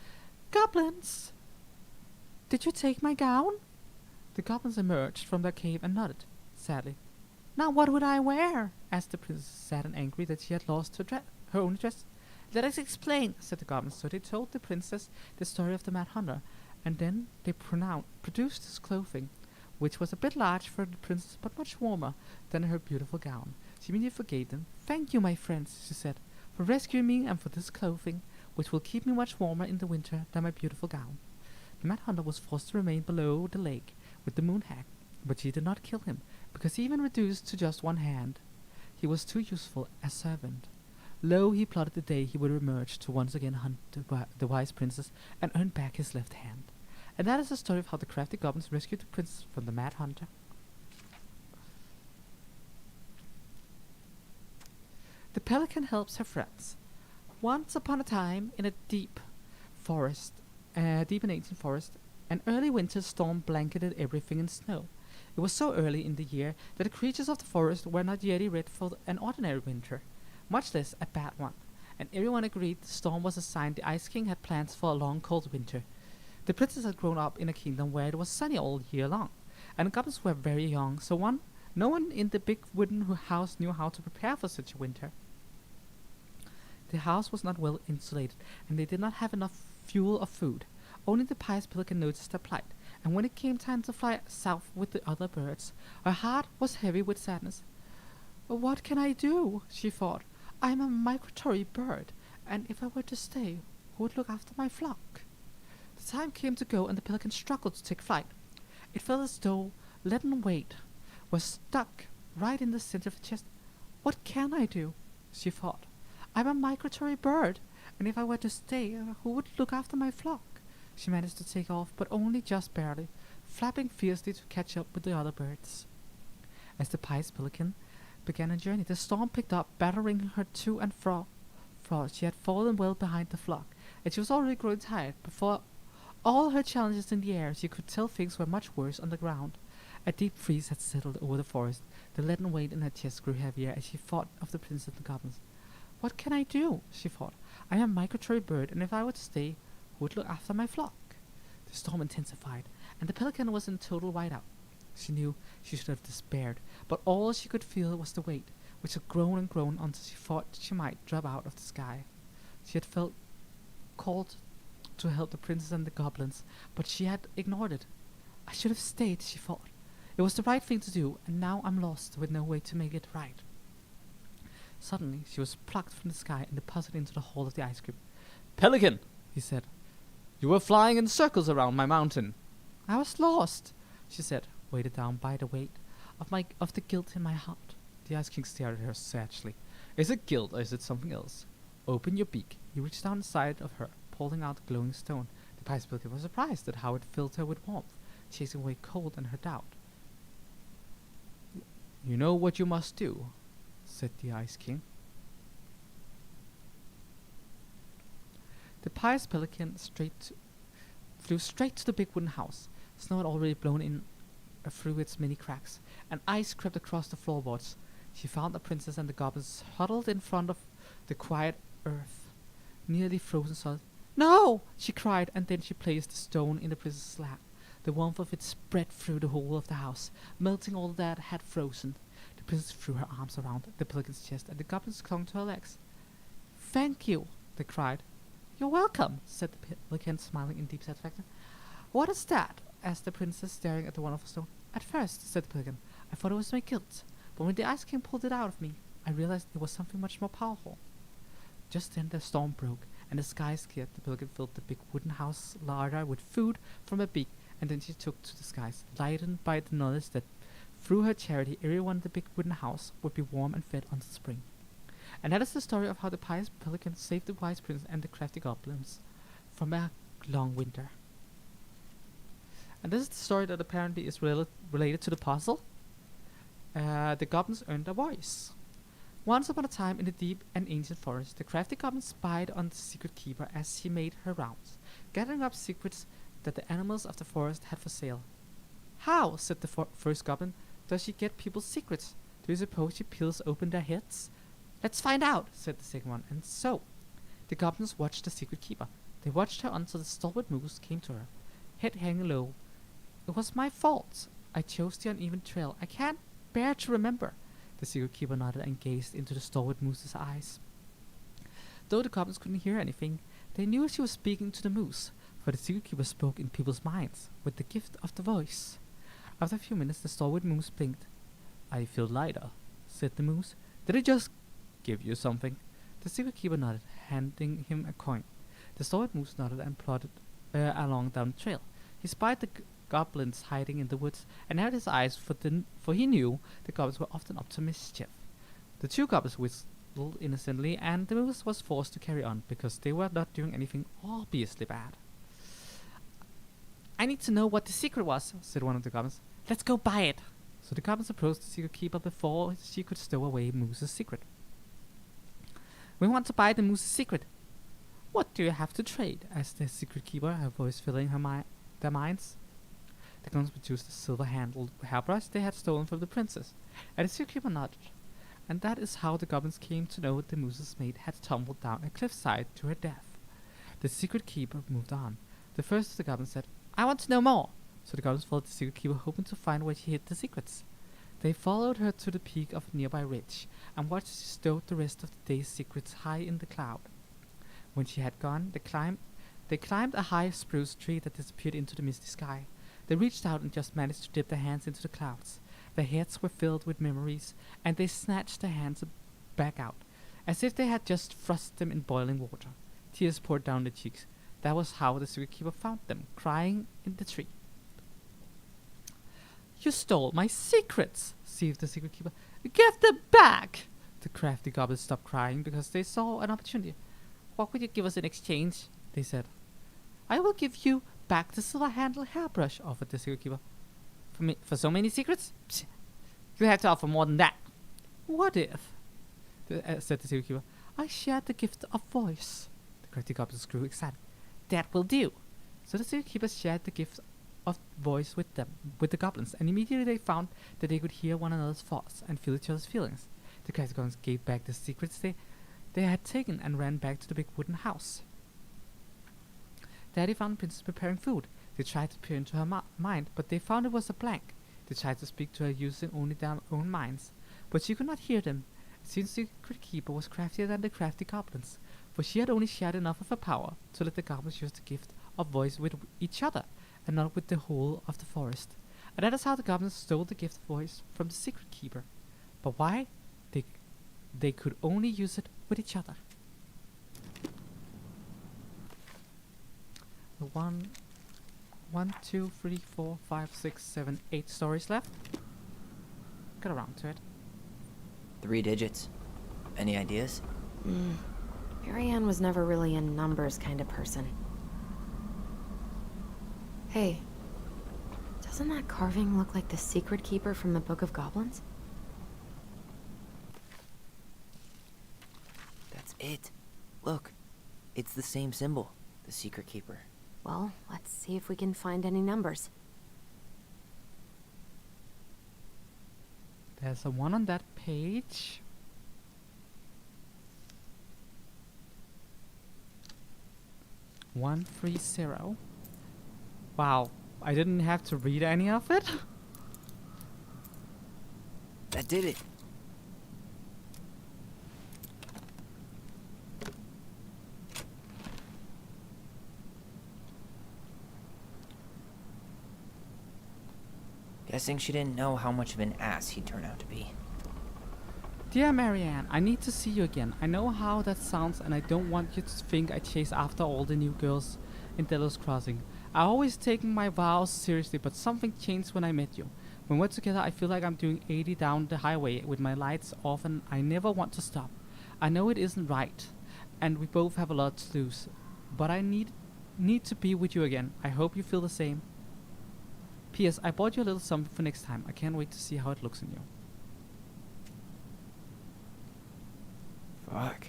"Goblins! Did you take my gown?" The goblins emerged from their cave and nodded, sadly. "Now what would I wear?" asked the princess, sad and angry that she had lost her own dress. "Let us explain," said the goblins. So they told the princess the story of the Mad Hunter, and then they produced his clothing, which was a bit large for the princess but much warmer than her beautiful gown. She immediately forgave them. "Thank you, my friends," she said, "for rescuing me and for this clothing, which will keep me much warmer in the winter than my beautiful gown." The Mad Hunter was forced to remain below the lake with the moon hag, but she did not kill him, because even reduced to just one hand, he was too useful as servant. Lo, he plotted the day he would emerge to once again hunt the wise princess and earn back his left hand. And that is the story of how the crafty goblins rescued the princess from the Mad Hunter. The pelican helps her friends. Once upon a time, in a deep and ancient forest, an early winter storm blanketed everything in snow. It was so early in the year that the creatures of the forest were not yet ready for an ordinary winter, much less a bad one, and everyone agreed the storm was a sign the Ice King had plans for a long cold winter. The princess had grown up in a kingdom where it was sunny all year long, and the goblins were very young, so no one in the big wooden house knew how to prepare for such a winter. The house was not well insulated, and they did not have enough fuel or food. Only the pious pelican noticed their plight, and when it came time to fly south with the other birds, her heart was heavy with sadness. "What can I do?" she thought. "I am a migratory bird, and if I were to stay, who would look after my flock?" The time came to go, and the pelican struggled to take flight. It felt as though leaden weight was stuck right in the center of the chest. "What can I do?" she thought. "I'm a migratory bird, and if I were to stay, who would look after my flock?" She managed to take off, but only just barely, flapping fiercely to catch up with the other birds. As the pious pelican began her journey, the storm picked up, battering her to and fro. She had fallen well behind the flock, and she was already growing tired. Before all her challenges in the air, she could tell things were much worse on the ground. A deep freeze had settled over the forest. The leaden weight in her chest grew heavier as she thought of the princess and the goblins. "What can I do?" she thought. "I am a migratory bird, and if I were to stay, who would look after my flock?" The storm intensified, and the pelican was in total whiteout. She knew she should have despaired, but all she could feel was the weight, which had grown and grown until she thought she might drop out of the sky. She had felt called to help the princess and the goblins, but she had ignored it. "I should have stayed," she thought. "It was the right thing to do, and now I'm lost with no way to make it right." Suddenly, she was plucked from the sky and deposited into the hall of the ice cream. "Pelican," he said, "you were flying in circles around my mountain." "I was lost," she said, weighted down by the weight of the guilt in my heart. The Ice King stared at her sagely. "Is it guilt, or is it something else? Open your beak." He reached down the side of her, pulling out a glowing stone. The pious pelican was surprised at how it filled her with warmth, chasing away cold and her doubt. "You know what you must do," said the Ice King. The pious pelican flew straight to the big wooden house. Snow had already blown in through its many cracks, and ice crept across the floorboards. She found the princess and the goblins huddled in front of the quiet earth, nearly frozen solid. "No!" she cried, and then she placed the stone in the princess's lap. The warmth of it spread through the whole of the house, melting all that had frozen. The princess threw her arms around the pelican's chest, and the goblins clung to her legs. "Thank you," they cried. "You're welcome," said the pelican, smiling in deep satisfaction. "What is that?" asked the princess, staring at the wonderful stone. "At first," said the pelican, "I thought it was my guilt, but when the Ice King pulled it out of me, I realized it was something much more powerful." Just then the storm broke, and the skies cleared. The pelican filled the big wooden house larder with food from her beak, and then she took to the skies, lightened by the knowledge that through her charity everyone in the big wooden house would be warm and fed until spring. And that is the story of how the pious pelican saved the wise prince and the crafty goblins from a long winter. And this is the story that apparently is related to the puzzle. The goblins earned a voice. Once upon a time in the deep and ancient forest, the crafty goblin spied on the secret keeper as she made her rounds, gathering up secrets that the animals of the forest had for sale. "How," said the first goblin, "does she get people's secrets? Do you suppose she peels open their heads?" "Let's find out," said the second one. And so, the goblins watched the secret keeper. They watched her until the stalwart moose came to her, head hanging low. "It was my fault. I chose the uneven trail. I can't bear to remember." The secret keeper nodded and gazed into the stalwart moose's eyes. Though the goblins couldn't hear anything, they knew she was speaking to the moose, for the secret keeper spoke in people's minds with the gift of the voice. After a few minutes, the stalwart moose blinked. "I feel lighter," said the moose. "Did I just give you something?" The secret keeper nodded, handing him a coin. The stalwart moose nodded and plodded along down the trail. He spied the goblins hiding in the woods, and narrowed his eyes, for he knew the goblins were often up to mischief. The two goblins whistled innocently, and the moose was forced to carry on, because they were not doing anything obviously bad. "I need to know what the secret was," said one of the goblins. "Let's go buy it." So the goblins approached the secret keeper before she could stow away Moose's secret. "We want to buy the Moose's secret." "What do you have to trade?" asked the secret keeper, her voice filling their minds. The goblins produced a silver-handled hairbrush they had stolen from the princess, and the secret keeper nodded. And that is how the goblins came to know the moose's mate had tumbled down a cliffside to her death. The secret keeper moved on. The first of the goblins said, "I want to know more." So the goblins followed the secret keeper, hoping to find where she hid the secrets. They followed her to the peak of a nearby ridge, and watched as she stowed the rest of the day's secrets high in the cloud. When she had gone, they climbed a high spruce tree that disappeared into the misty sky. They reached out and just managed to dip their hands into the clouds. Their heads were filled with memories, and they snatched their hands back out, as if they had just thrust them in boiling water. Tears poured down their cheeks. That was how the secret keeper found them, crying in the tree. "You stole my secrets," seethed the secret keeper. "Give them back!" The crafty goblins stopped crying because they saw an opportunity. "What would you give us in exchange?" they said. "I will give you back the silver-handled hairbrush," offered the secret keeper. For so many secrets? Psst. You have to offer more than that." "What if," said the secret keeper, "I shared the gift of voice?" The crafty goblins grew excited. "That will do." So the secret keeper shared the gift of voice with the goblins, and immediately they found that they could hear one another's thoughts and feel each other's feelings. The crafty goblins gave back the secrets they had taken and ran back to the big wooden house. There they found the princess preparing food. They tried to peer into her mind, but they found it was a blank. They tried to speak to her using only their own minds, but she could not hear them. It seems the secret keeper was craftier than the crafty goblins, for she had only shared enough of her power to let the goblins use the gift of voice with each other, and not with the whole of the forest. And that is how the goblins stole the gift of voice from the secret keeper. But why? They could only use it with each other. One, 2, 3, 4, 5, 6, 7, 8 stories left. Get around to it. 3 digits. Any ideas? Marianne was never really a numbers kind of person. Hey, doesn't that carving look like the secret keeper from the Book of Goblins? That's it. Look, it's the same symbol, the secret keeper. Well, let's see if we can find any numbers. There's a one on that page. $130. Wow, I didn't have to read any of it. That did it. Guessing she didn't know how much of an ass he'd turn out to be. Dear Marianne, I need to see you again. I know how that sounds and I don't want you to think I chase after all the new girls in Delos Crossing. I always taken my vows seriously, but something changed when I met you. When we're together, I feel like I'm doing 80 down the highway with my lights off and I never want to stop. I know it isn't right, and we both have a lot to lose, but I need to be with you again. I hope you feel the same. P.S. I bought you a little something for next time. I can't wait to see how it looks on you. Fuck.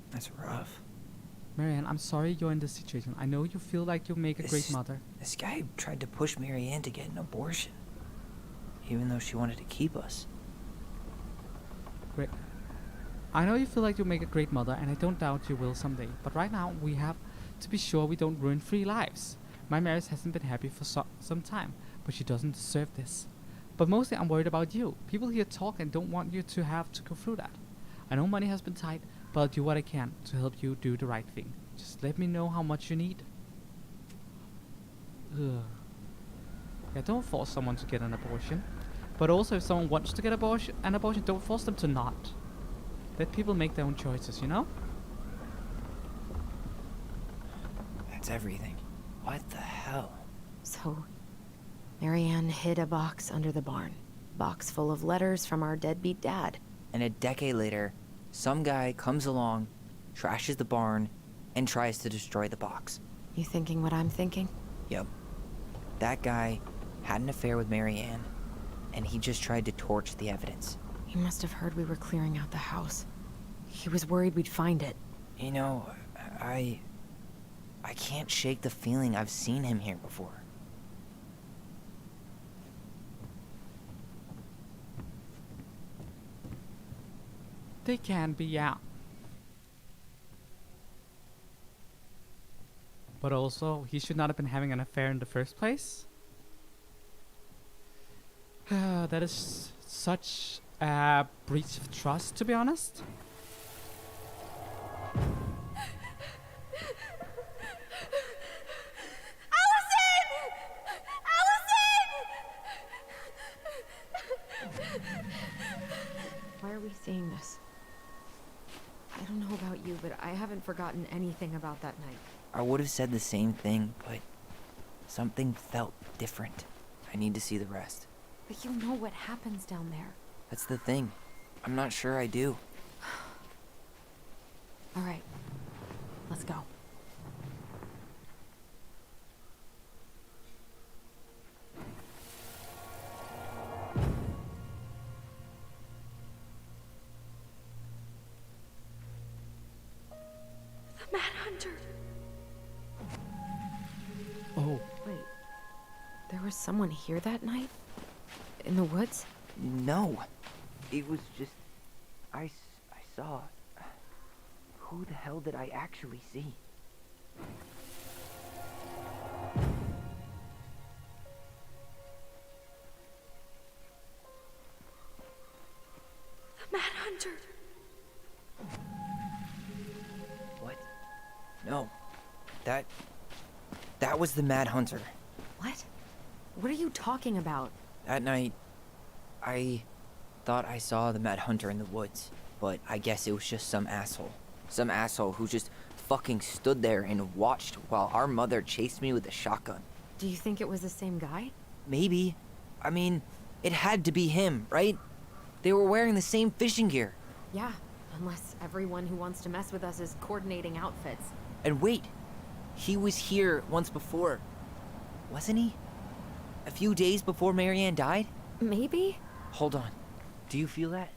That's rough. Marianne, I'm sorry you're in this situation. I know you feel like you'll make a great mother. This guy tried to push Marianne to get an abortion, even though she wanted to keep us. Great. I know you feel like you'll make a great mother, and I don't doubt you will someday. But right now, we have to be sure we don't ruin 3 lives. My marriage hasn't been happy for some time, but she doesn't deserve this. But mostly I'm worried about you. People here talk and don't want you to have to go through that. I know money has been tight, but I'll do what I can to help you do the right thing. Just let me know how much you need. Ugh. Yeah, don't force someone to get an abortion. But also, if someone wants to get an abortion, don't force them to not. Let people make their own choices, you know? That's everything. What the hell? So, Marianne hid a box under the barn. Box full of letters from our deadbeat dad. And a decade later, some guy comes along, trashes the barn, and tries to destroy the box. You thinking what I'm thinking? Yep. That guy had an affair with Marianne, and he just tried to torch the evidence. He must have heard we were clearing out the house. He was worried we'd find it. You know, I can't shake the feeling I've seen him here before. They can be, yeah. But also, he should not have been having an affair in the first place. That is such a breach of trust, to be honest. Why are we seeing this? I don't know about you, but I haven't forgotten anything about that night. I would have said the same thing, but something felt different. I need to see the rest. But you know what happens down there. That's the thing. I'm not sure I do. All right, let's go. The Mad Hunter. Oh. Wait, there was someone here that night? In the woods? No. It was just... I saw... Who the hell did I actually see? The Mad Hunter. What? No. That was the Mad Hunter. What? What are you talking about? That night, I thought I saw the Mad Hunter in the woods, but I guess it was just some asshole. Some asshole who just fucking stood there and watched while our mother chased me with a shotgun. Do you think it was the same guy? Maybe. I mean, it had to be him, right? They were wearing the same fishing gear. Yeah, unless everyone who wants to mess with us is coordinating outfits. And wait, he was here once before, wasn't he? A few days before Marianne died? Maybe? Hold on. Do you feel that?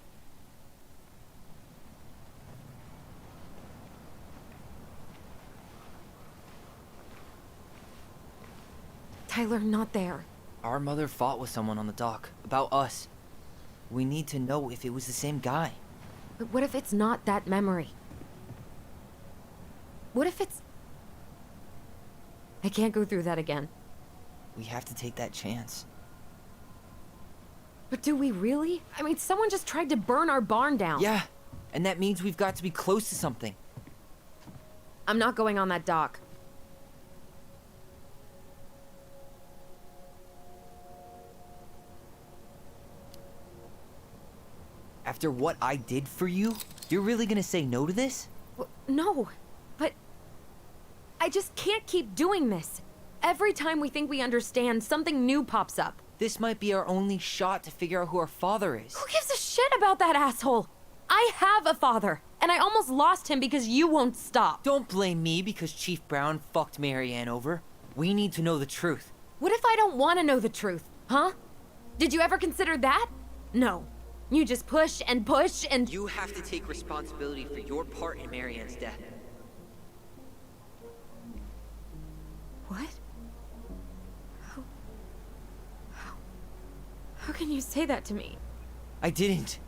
Tyler, not there. Our mother fought with someone on the dock about us. We need to know if it was the same guy. But what if it's not that memory? What if it's... I can't go through that again. We have to take that chance. But do we really? I mean, someone just tried to burn our barn down. Yeah, and that means we've got to be close to something. I'm not going on that dock. After what I did for you, you're really gonna say no to this? No, but I just can't keep doing this. Every time we think we understand, something new pops up. This might be our only shot to figure out who our father is. Who gives a shit about that asshole? I have a father, and I almost lost him because you won't stop. Don't blame me because Chief Brown fucked Marianne over. We need to know the truth. What if I don't want to know the truth, huh? Did you ever consider that? No. You just push and push and... You have to take responsibility for your part in Marianne's death. What? How can you say that to me? I didn't.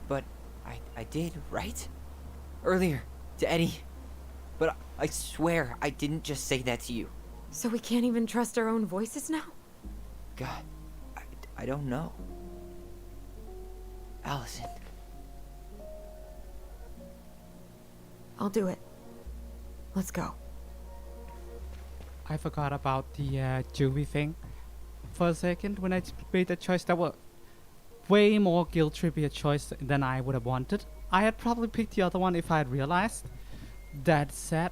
But I did, right? Earlier, to Eddie. But I swear I didn't just say that to you. So we can't even trust our own voices now? God, I don't know. Allison. I'll do it. Let's go. I forgot about the juvie thing for a second when I made the choice. That was way more guilt-trippy a choice than I would have wanted. I had probably picked the other one if I had realized. That said,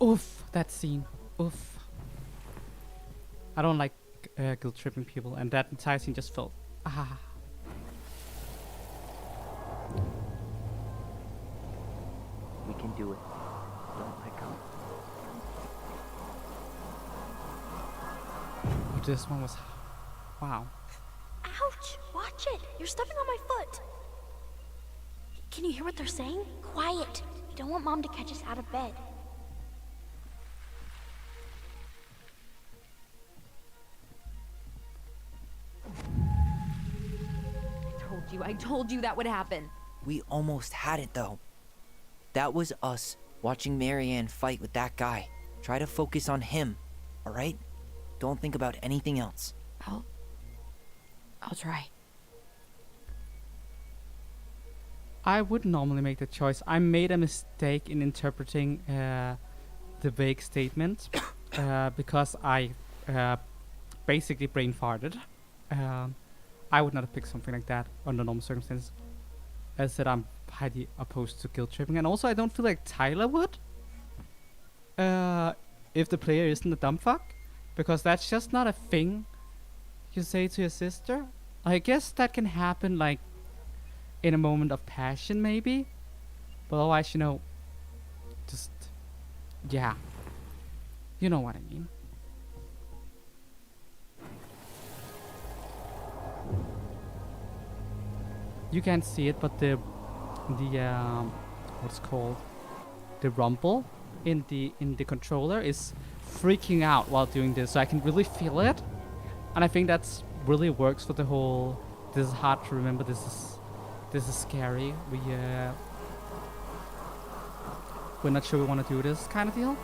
oof, that scene, oof. I don't like guilt-tripping people, and that entire scene just felt, ah. We can do it. Don't let go. Oh, this one was, wow. Ouch! Watch it! You're stepping on my foot! Can you hear what they're saying? Quiet! We don't want Mom to catch us out of bed. I told you that would happen. We almost had it, though. That was us watching Marianne fight with that guy. Try to focus on him, all right? Don't think about anything else. I'll try. I would normally make the choice. I made a mistake in interpreting the vague statement because I basically brain farted. I would not have picked something like that under normal circumstances. As I said, I'm highly opposed to guilt tripping, and also I don't feel like Tyler would if the player isn't a dumb fuck, because that's just not a thing you say to your sister. I guess that can happen like in a moment of passion maybe, but otherwise, you know, just, yeah, you know what I mean. You can't see it, but the what's called, the rumble in the controller is freaking out while doing this, so I can really feel it, and I think that's really works for the whole, this is hard to remember, this is scary, we're not sure we want to do this kind of deal.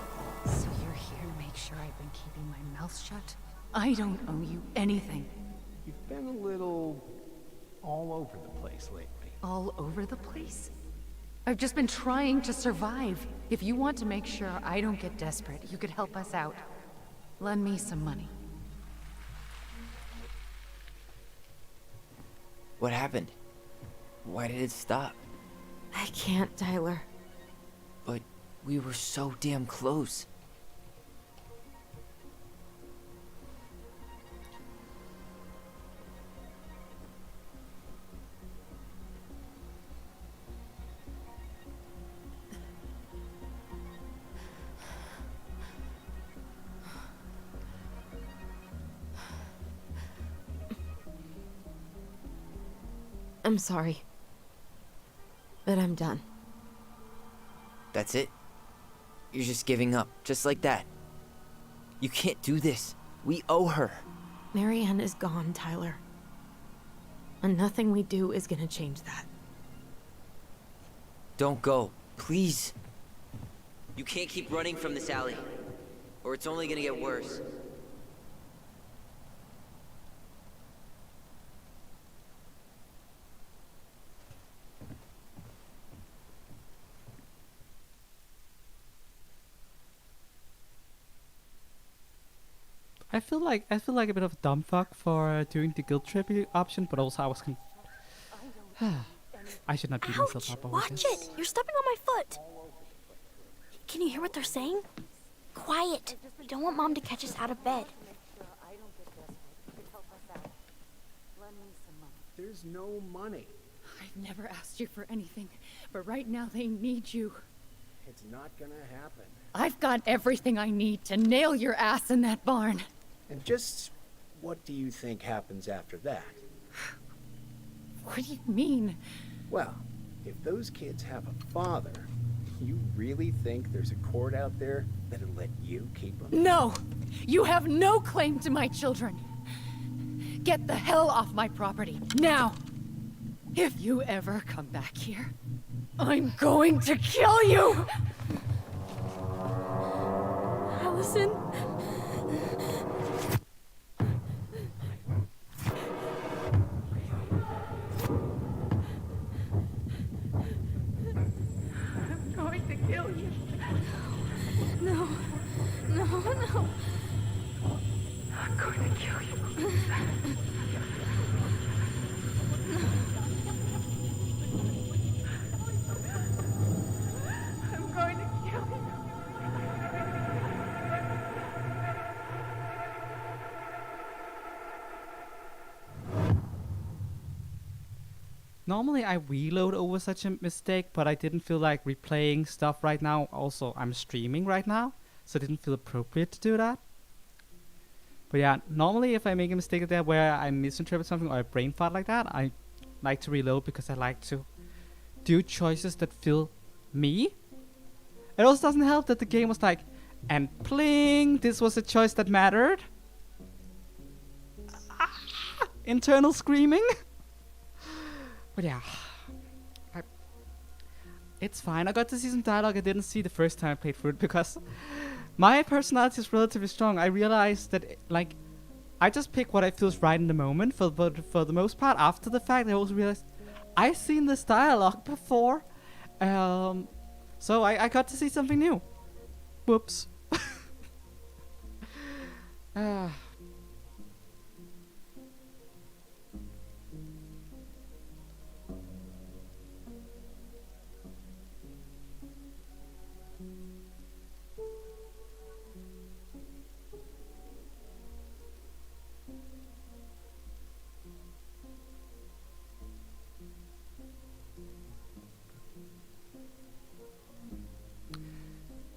So you're here to make sure I've been keeping my mouth shut? I don't owe you anything. You've been a little all over the place lately. All over the place? I've just been trying to survive. If you want to make sure I don't get desperate, you could help us out. Lend me some money. What happened? Why did it stop? I can't, Tyler. But we were so damn close. I'm sorry. But I'm done. That's it? You're just giving up, just like that. You can't do this. We owe her. Marianne is gone, Tyler. And nothing we do is gonna change that. Don't go, please. You can't keep running from this alley, or it's only gonna get worse. I feel like a bit of a dumb fuck for doing the guilt trip option, but also I was I should not beat myself Ouch! up over Watch this. it! You're stepping on my foot! Can you hear what they're saying? Quiet! We don't want Mom to catch us out of bed. There's no money. I've never asked you for anything, but right now they need you. It's not gonna happen. I've got everything I need to nail your ass in that barn. And just what do you think happens after that? What do you mean? Well, if those kids have a father, you really think there's a court out there that'll let you keep them? No! You have no claim to my children. Get the hell off my property, now! If you ever come back here, I'm going to kill you! Allison? I'm going to kill you. No. No, no. I'm going to kill you. I'm going to kill you. Normally I reload over such a mistake, but I didn't feel like replaying stuff right now. Also, I'm streaming right now, so it didn't feel appropriate to do that. But yeah, normally if I make a mistake like that where I misinterpret something or I brain fart like that, I like to reload because I like to do choices that feel me. It also doesn't help that the game was like, and pling, this was a choice that mattered. Internal screaming. But yeah, it's fine. I got to see some dialogue I didn't see the first time I played through it because my personality is relatively strong. I realized that like I just pick what I feel is right in the moment for the most part. After the fact, I also realized I've seen this dialogue before, so I got to see something new. Whoops.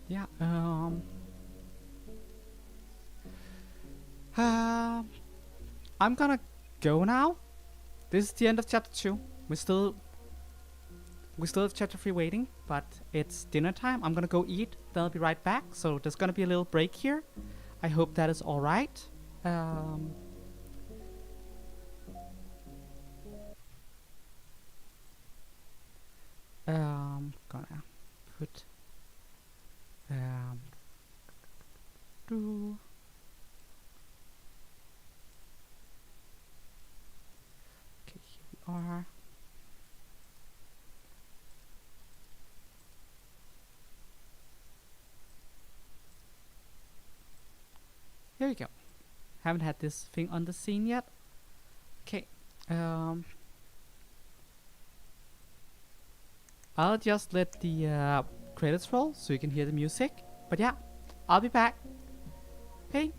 Yeah, I'm gonna go now. This is the end of chapter 2. We still have chapter 3 waiting, but it's dinner time. I'm gonna go eat, then I'll be right back. So there's gonna be a little break here. I hope that is alright. Gonna put okay, here we are. Here we go. Haven't had this thing on the scene yet. Okay. I'll just let the credits roll so you can hear the music. But yeah, I'll be back. Okay.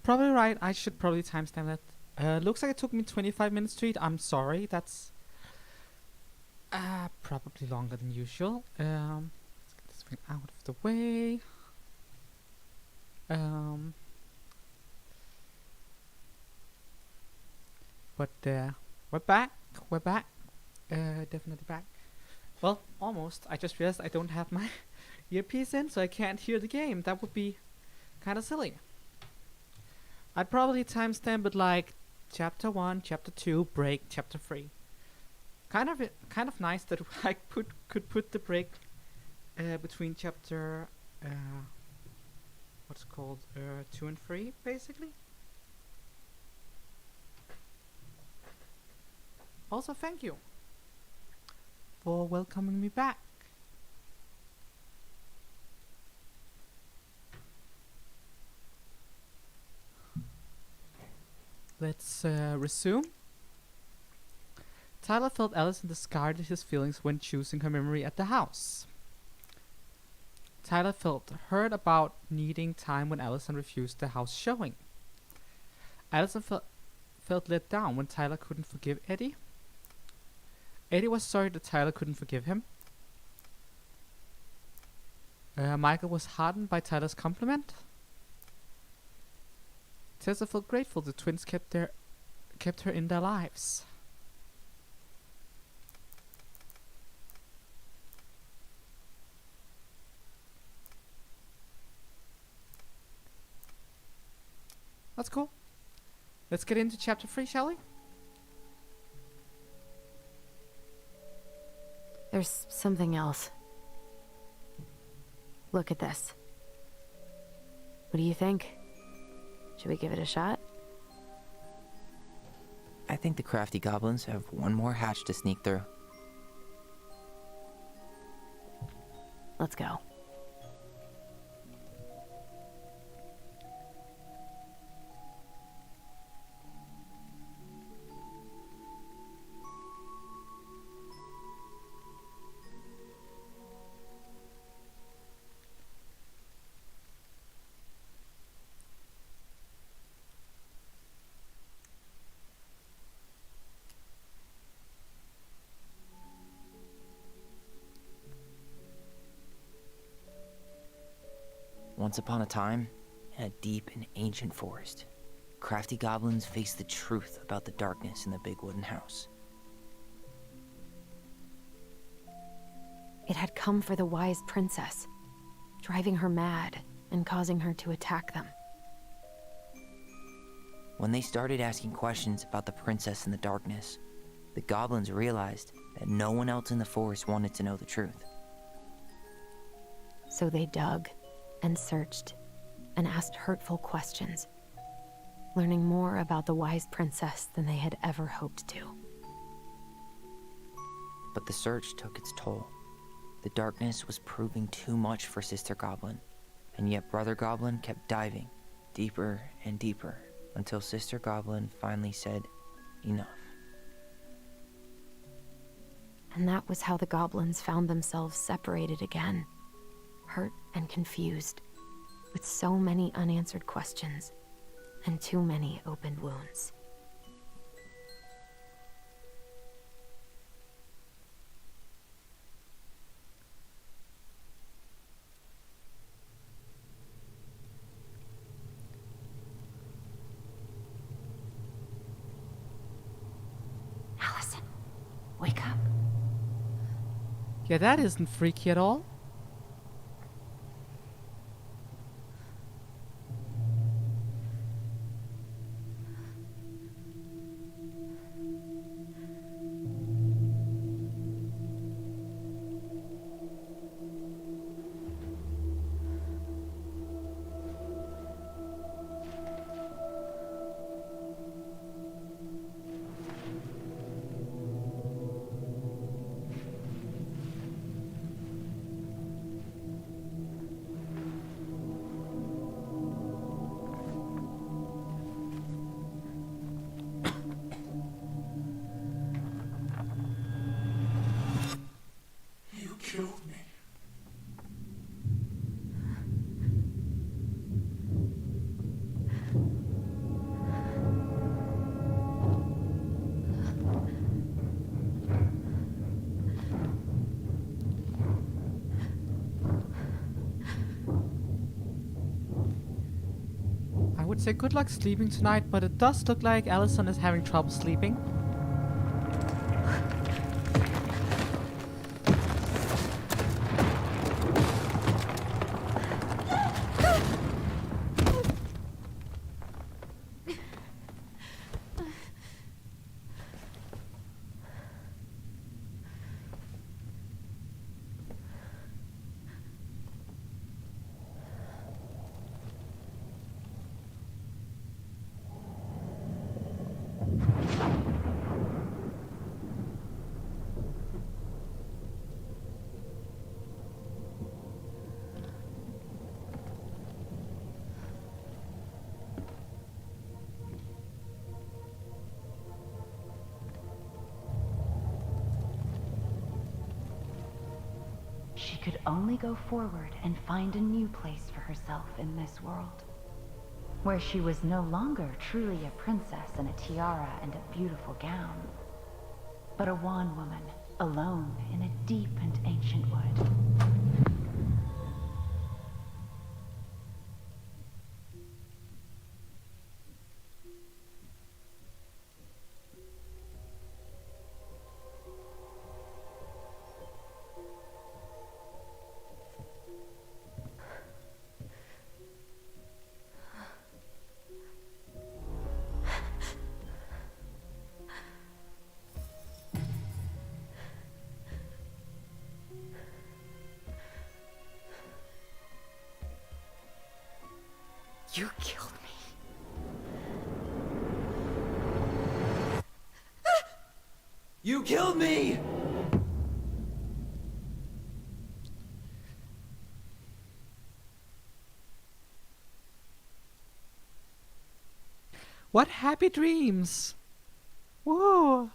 Probably right. I should probably timestamp that. Looks like it took me 25 minutes to eat. I'm sorry. That's probably longer than usual. Let's get this thing out of the way. But we're back. We're back. Definitely back. Well, almost. I just realized I don't have my earpiece in, so I can't hear the game. That would be kind of silly. I'd probably timestamp it like chapter 1, chapter 2, break, chapter 3. Kind of nice that I could put the break between chapter what's it called 2 and 3 basically. Also, thank you for welcoming me back. Let's resume. Tyler felt Allison discarded his feelings when choosing her memory at the house. Tyler felt hurt about needing time when Allison refused the house showing. Allison felt let down when Tyler couldn't forgive Eddie. Eddie was sorry that Tyler couldn't forgive him. Michael was hardened by Tyler's compliment. Tessa felt grateful the twins kept her in their lives. That's cool. Let's get into chapter 3, shall we? There's something else. Look at this. What do you think? Should we give it a shot? I think the crafty goblins have one more hatch to sneak through. Let's go. Once upon a time, in a deep and ancient forest, crafty goblins faced the truth about the darkness in the big wooden house. It had come for the wise princess, driving her mad and causing her to attack them. When they started asking questions about the princess in the darkness, the goblins realized that no one else in the forest wanted to know the truth. So they dug and searched and asked hurtful questions, learning more about the wise princess than they had ever hoped to. But the search took its toll. The darkness was proving too much for Sister Goblin, and yet Brother Goblin kept diving deeper and deeper until Sister Goblin finally said, enough. And that was how the goblins found themselves separated again, hurt and confused, with so many unanswered questions and too many opened wounds. Allison, wake up. Yeah, that isn't freaky at all. Killed me. would say good luck sleeping tonight, but it does look like Allison is having trouble sleeping. She could only go forward and find a new place for herself in this world, where she was no longer truly a princess in a tiara and a beautiful gown, but a wan woman, alone in a deep and ancient wood. You killed me. You killed me! What happy dreams! Whoa!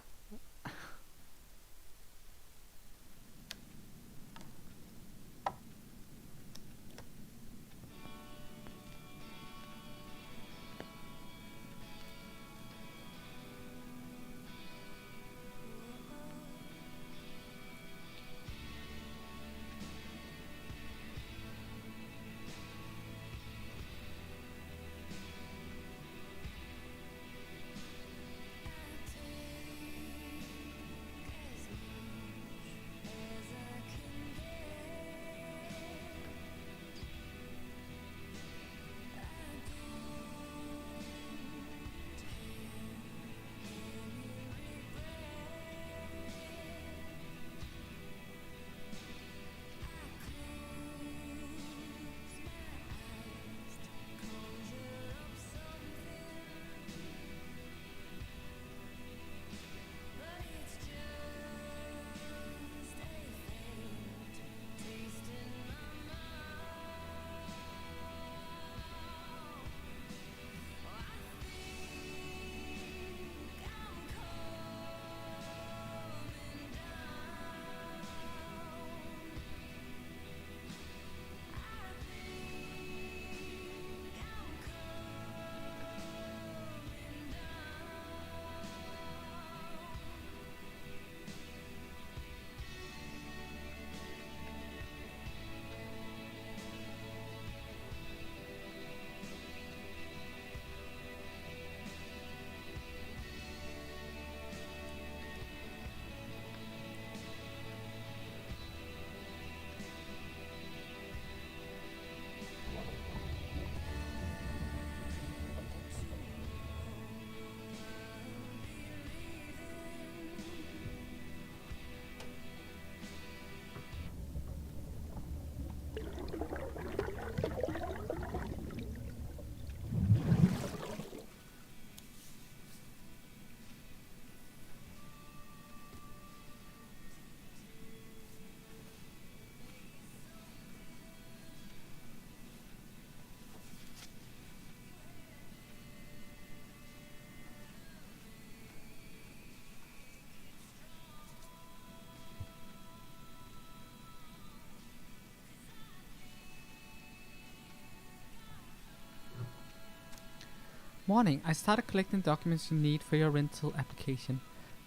Morning. I started collecting documents you need for your rental application.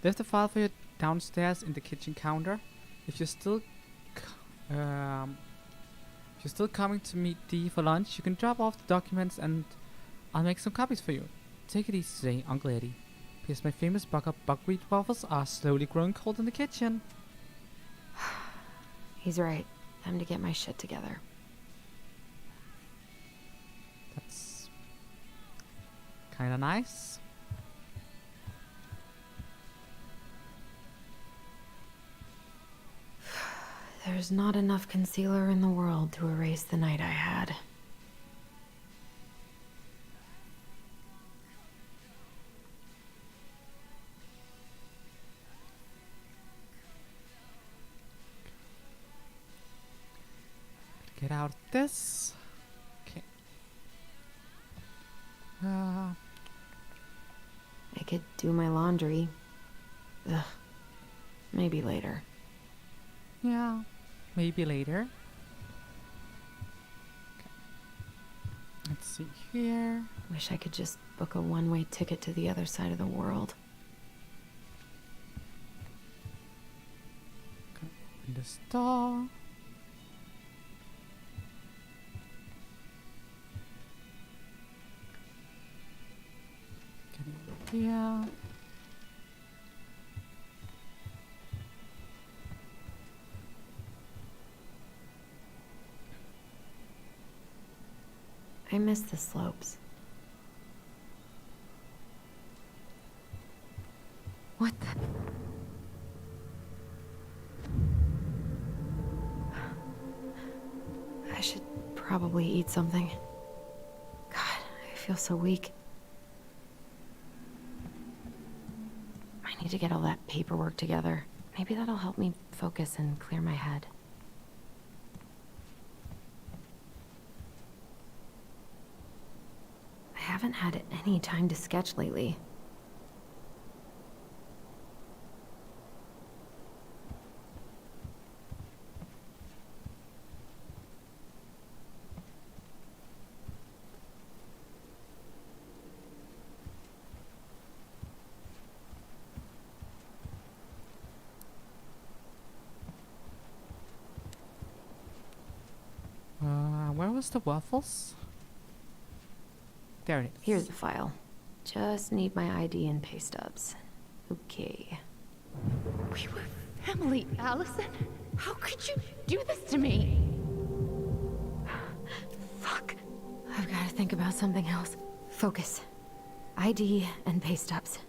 Left the file for you downstairs in the kitchen counter. If you're still coming to meet Dee for lunch, you can drop off the documents and I'll make some copies for you. Take it easy today, Uncle Eddie. Because my famous buckwheat waffles are slowly growing cold in the kitchen. He's right. Time to get my shit together. That's kinda nice. There's not enough concealer in the world to erase the night I had. Get out this. Okay. I could do my laundry. Ugh. Maybe later. Yeah, maybe later. Okay. Let's see here. Wish I could just book a one-way ticket to the other side of the world. Okay. In the store. Yeah. I miss the slopes. What the? I should probably eat something. God, I feel so weak. I need to get all that paperwork together. Maybe that'll help me focus and clear my head. I haven't had any time to sketch lately. Where was the waffles? There it is. Here's the file. Just need my ID and pay stubs. Okay. We were family, Allison. How could you do this to me? Fuck. I've got to think about something else. Focus. ID and pay stubs.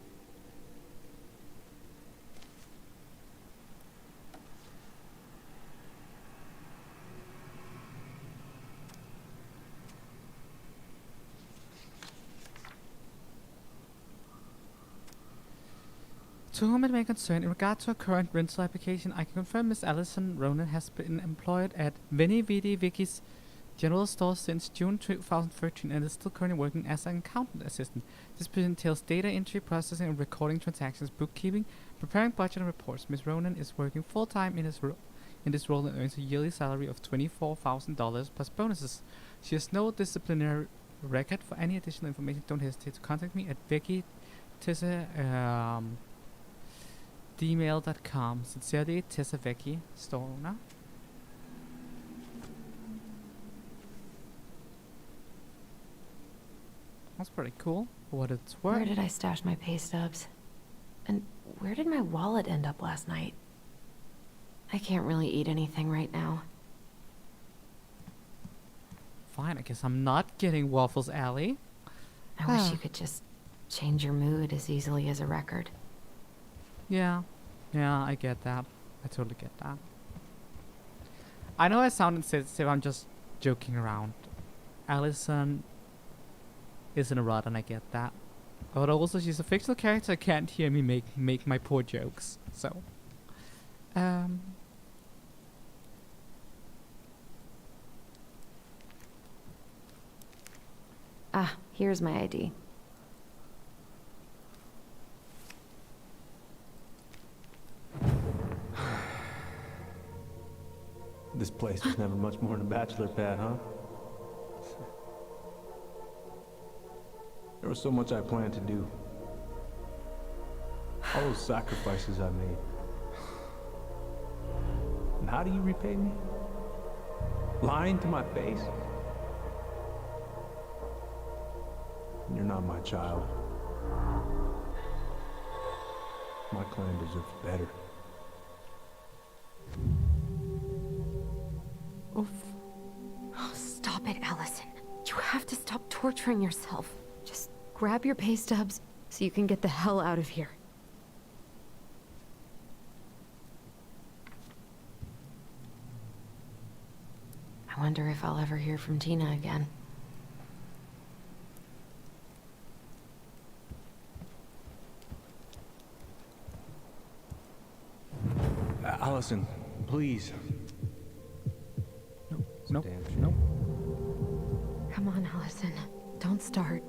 To whom it may concern, in regard to a current rental application, I can confirm Miss Allison Ronan has been employed at Veni Vidi Vicky's General Store since June 2013 and is still currently working as an accountant assistant. This position entails data entry, processing and recording transactions, bookkeeping, preparing budget and reports. Miss Ronan is working full-time in this role and earns a yearly salary of $24,000 plus bonuses. She has no disciplinary record. For any additional information, don't hesitate to contact me at Vicky Tessa dmail.com. Sincerely, Tessa Vicky Storna. That's pretty cool. For what it's worth. Where did I stash my pay stubs? And where did my wallet end up last night? I can't really eat anything right now. Fine, I guess I'm not getting waffles, Allie. I wish you could just change your mood as easily as a record. Yeah, I get that. I totally get that. I know I sound insensitive, I'm just joking around. Allison is in a rut and I get that. But also she's a fictional character, can't hear me make my poor jokes. So, Ah, here's my ID. This place was never much more than a bachelor pad, huh? There was so much I planned to do. All those sacrifices I made. And how do you repay me? Lying to my face? You're not my child. My clan deserves better. Oof. Oh, stop it, Allison. You have to stop torturing yourself. Just grab your pay stubs so you can get the hell out of here. I wonder if I'll ever hear from Tina again. Allison, please. No, Nope. damn Nope. Come on, Allison. Don't start.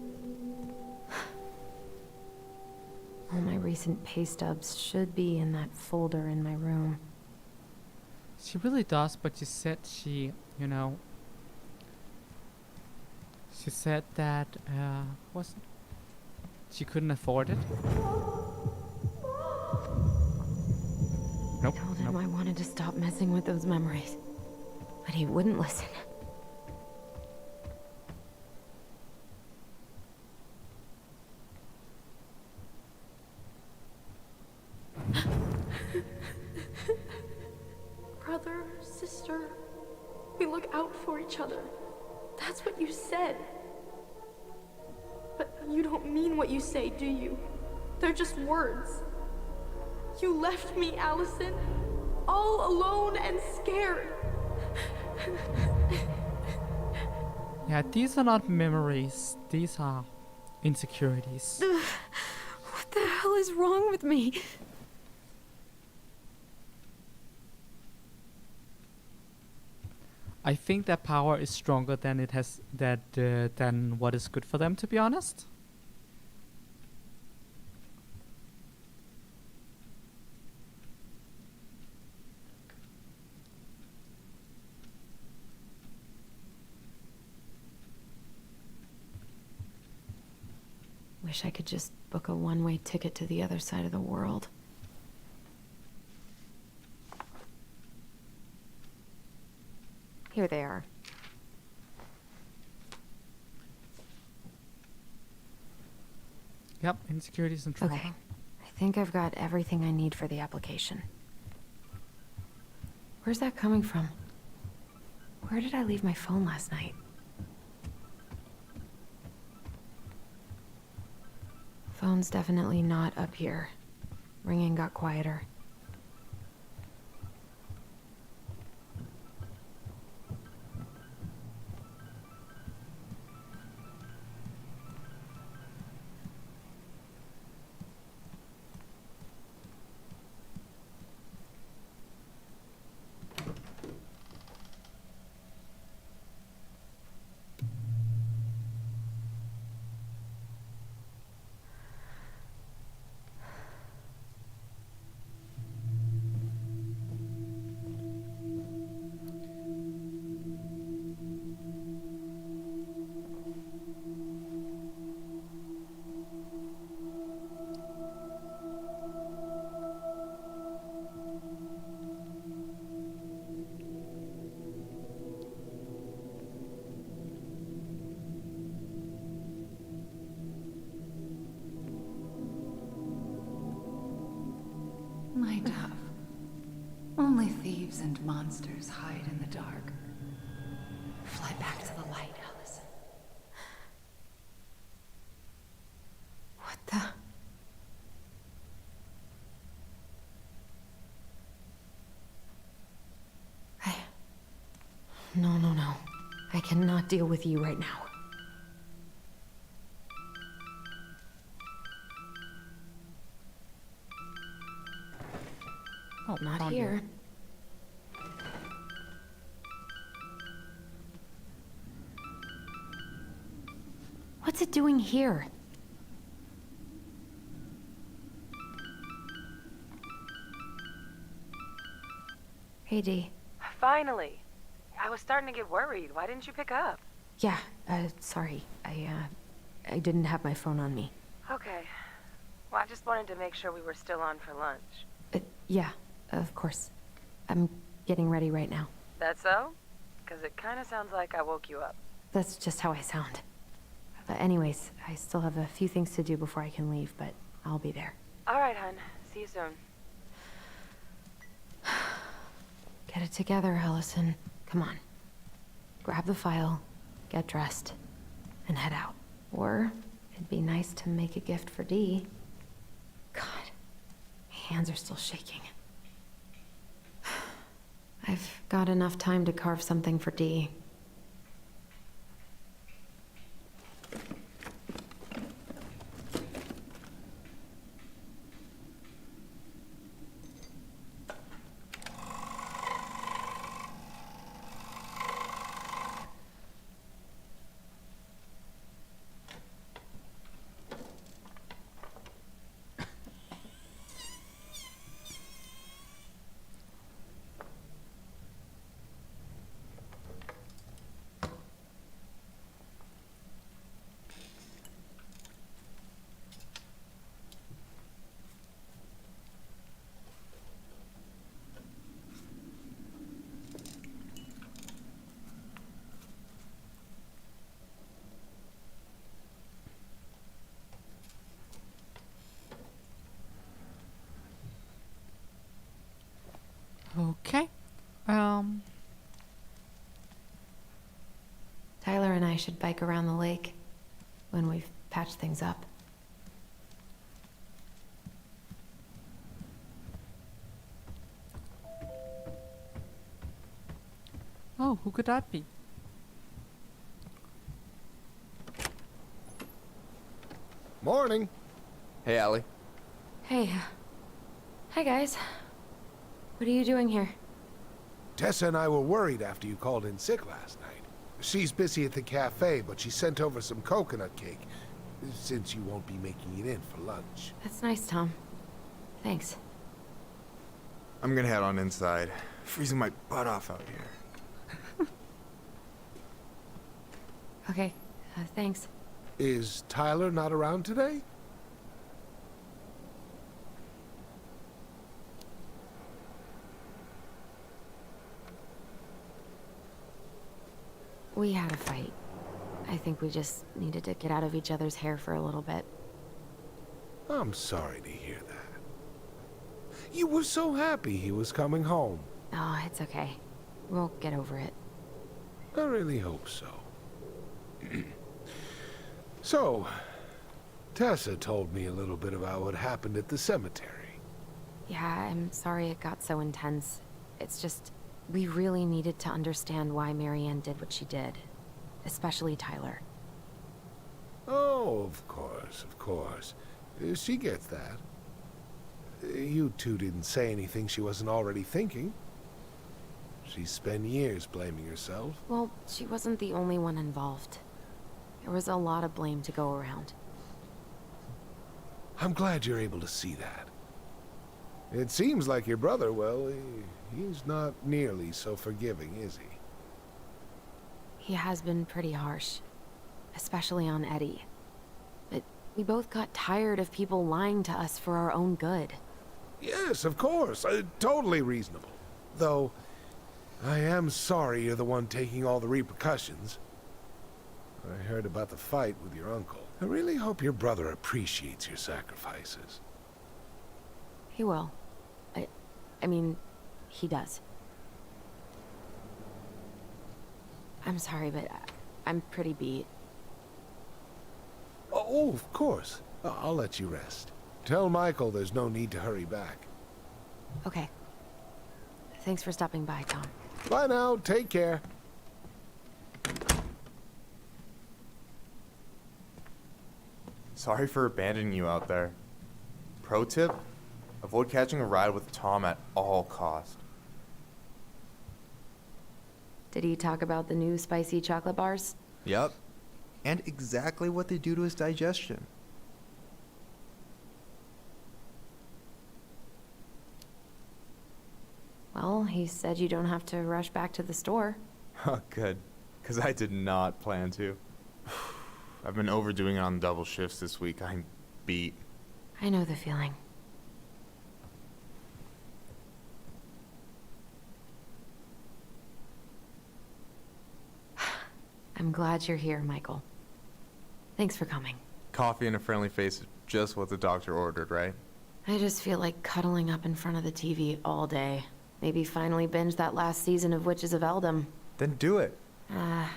All my recent pay stubs should be in that folder in my room. She really does, but she said she, you know, she said that, she couldn't afford it. Nope. I told him Nope. I wanted to stop messing with those memories, but he wouldn't listen. Brother, sister, we look out for each other. That's what you said. But you don't mean what you say, do you? They're just words. You left me, Allison, all alone and scared. Yeah, these are not memories. These are insecurities. What the hell is wrong with me? I think that power is stronger than it has than what is good for them, to be honest. Wish I could just book a one-way ticket to the other side of the world. Here they are. Yep, insecurities and trauma. Okay. I think I've got everything I need for the application. Where's that coming from? Where did I leave my phone last night? Phone's definitely not up here. Ringing got quieter. My dove. Only thieves and monsters hide in the dark. Fly back to the light, Allison. What the? No. I cannot deal with you right now. Oh, Not found here. What's it doing here? Hey, Dee. Finally. I was starting to get worried. Why didn't you pick up? Yeah, sorry. I didn't have my phone on me. Okay. Well, I just wanted to make sure we were still on for lunch. Yeah, of course. I'm getting ready right now. That so? Because it kind of sounds like I woke you up. That's just how I sound. Anyways, I still have a few things to do before I can leave, but I'll be there. All right, hun. See you soon. Get it together, Allison. Come on. Grab the file, get dressed, and head out. Or it'd be nice to make a gift for Dee. God, my hands are still shaking. I've got enough time to carve something for Dee. Okay. Tyler and I should bike around the lake when we've patched things up. Oh, who could that be? Morning. Hey, Allie. Hey. Hi, guys. What are you doing here? Tessa and I were worried after you called in sick last night. She's busy at the cafe, but she sent over some coconut cake, since you won't be making it in for lunch. That's nice, Tom. Thanks. I'm gonna head on inside. Freezing my butt off out here. Okay, thanks. Is Tyler not around today? We had a fight. I think we just needed to get out of each other's hair for a little bit. I'm sorry to hear that. You were so happy he was coming home. Oh, it's okay. We'll get over it. I really hope so. So, Tessa told me a little bit about what happened at the cemetery. Yeah, I'm sorry it got so intense. It's just, we really needed to understand why Marianne did what she did. Especially Tyler. Oh, of course, of course. She gets that. You two didn't say anything she wasn't already thinking. She spent years blaming herself. Well, she wasn't the only one involved. There was a lot of blame to go around. I'm glad you're able to see that. It seems like your brother, well, he's not nearly so forgiving, is he? He has been pretty harsh. Especially on Eddie. But we both got tired of people lying to us for our own good. Yes, of course. Totally reasonable. Though, I am sorry you're the one taking all the repercussions. I heard about the fight with your uncle. I really hope your brother appreciates your sacrifices. He will. I mean, he does. I'm sorry, but I'm pretty beat. Oh, of course. I'll let you rest. Tell Michael there's no need to hurry back. Okay. Thanks for stopping by, Tom. Bye now. Take care. Sorry for abandoning you out there. Pro tip? Avoid catching a ride with Tom at all cost. Did he talk about the new spicy chocolate bars? Yep. And exactly what they do to his digestion. Well, he said you don't have to rush back to the store. Good. Because I did not plan to. I've been overdoing it on double shifts this week. I'm beat. I know the feeling. I'm glad you're here, Michael. Thanks for coming. Coffee and a friendly face is just what the doctor ordered, right? I just feel like cuddling up in front of the TV all day. Maybe finally binge that last season of Witches of Eldom. Then do it. I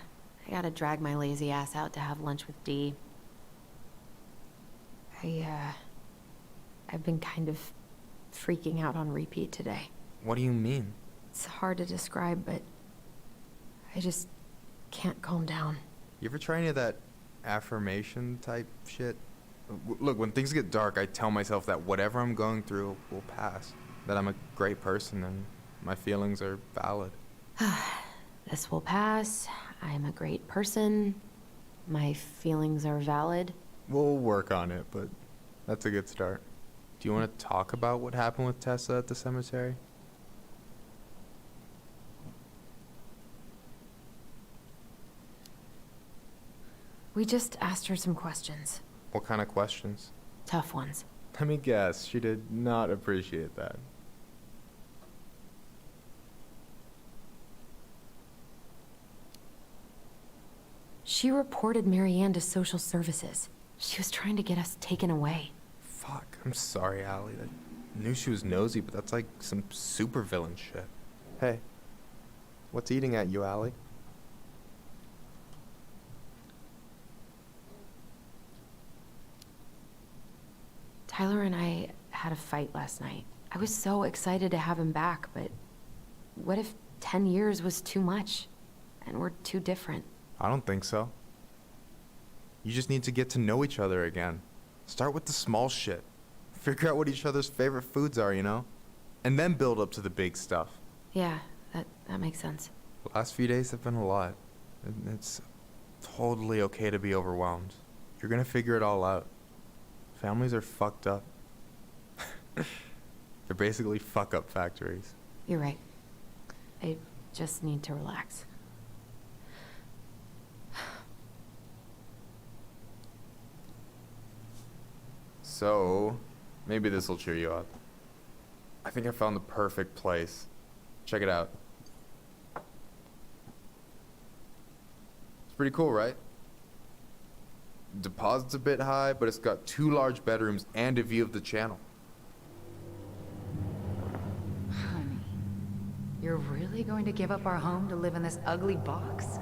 gotta drag my lazy ass out to have lunch with Dee. I've been kind of freaking out on repeat today. What do you mean? It's hard to describe, but I just can't calm down. You ever try any of that affirmation type shit? Look, when things get dark, I tell myself that whatever I'm going through will pass. That I'm a great person and my feelings are valid. This will pass. I'm a great person. My feelings are valid. We'll work on it, but that's a good start. Do you want to talk about what happened with Tessa at the cemetery? We just asked her some questions. What kind of questions? Tough ones. Let me guess, she did not appreciate that. She reported Marianne to social services. She was trying to get us taken away. Fuck, I'm sorry, Allie. I knew she was nosy, but that's like some supervillain shit. Hey, what's eating at you, Allie? Tyler and I had a fight last night. I was so excited to have him back, but what if 10 years was too much? And we're too different? I don't think so. You just need to get to know each other again. Start with the small shit. Figure out what each other's favorite foods are, you know? And then build up to the big stuff. Yeah, that makes sense. The last few days have been a lot. It's totally okay to be overwhelmed. You're gonna figure it all out. Families are fucked up. They're basically fuck-up factories. You're right. I just need to relax. So, maybe this will cheer you up. I think I found the perfect place. Check it out. It's pretty cool, right? Deposit's a bit high, but it's got 2 large bedrooms and a view of the channel. Honey, you're really going to give up our home to live in this ugly box?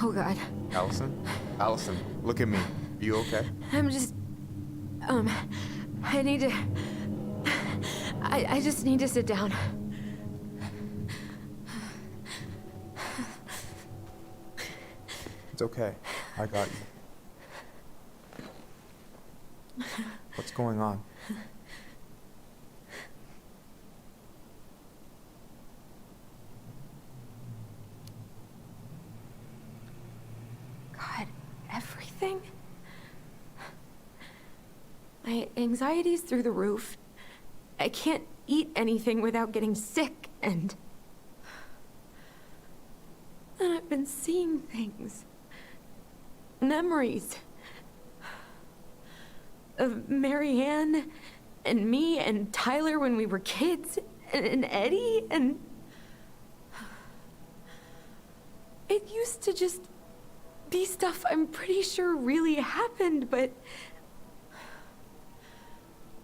Oh, God. Allison? Allison, look at me. You okay? I'm just... I need to... I just need to sit down. It's okay. I got you. What's going on? God, everything? My anxiety's through the roof. I can't eat anything without getting sick, and I've been seeing things. Memories. Of Marianne, and me, and Tyler when we were kids, and Eddie, and... It used to just be stuff I'm pretty sure really happened, but...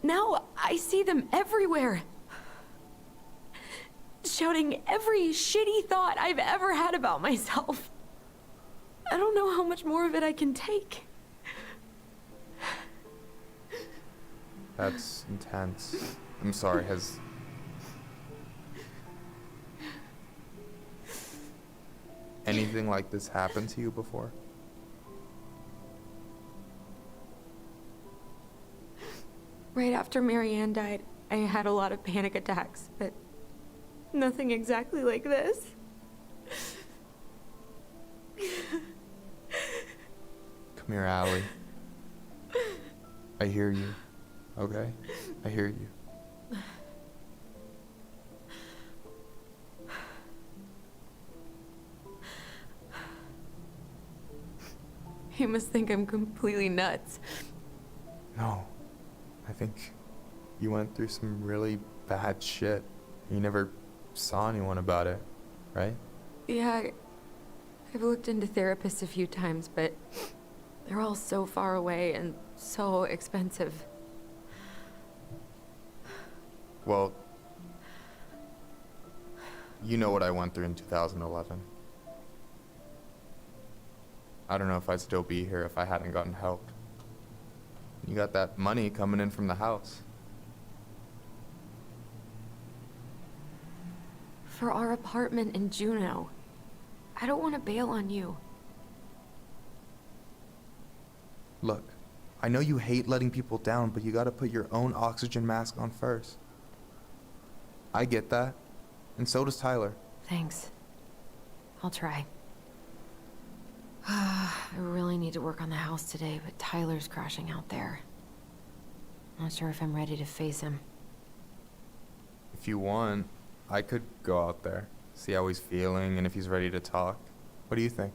Now I see them everywhere. Shouting every shitty thought I've ever had about myself. I don't know how much more of it I can take. That's intense. I'm sorry, has... anything like this happened to you before? Right after Marianne died, I had a lot of panic attacks, but nothing exactly like this. Come here, Allie. I hear you. Okay? I hear you. You must think I'm completely nuts. No. I think you went through some really bad shit. You never saw anyone about it, right? Yeah, I've looked into therapists a few times, but they're all so far away and so expensive. Well, you know what I went through in 2011. I don't know if I'd still be here if I hadn't gotten help. You got that money coming in from the house. For our apartment in Juneau. I don't want to bail on you. Look, I know you hate letting people down, but you gotta put your own oxygen mask on first. I get that, and so does Tyler. Thanks. I'll try. I really need to work on the house today, but Tyler's crashing out there. Not sure if I'm ready to face him. If you want, I could go out there, see how he's feeling, and if he's ready to talk. What do you think?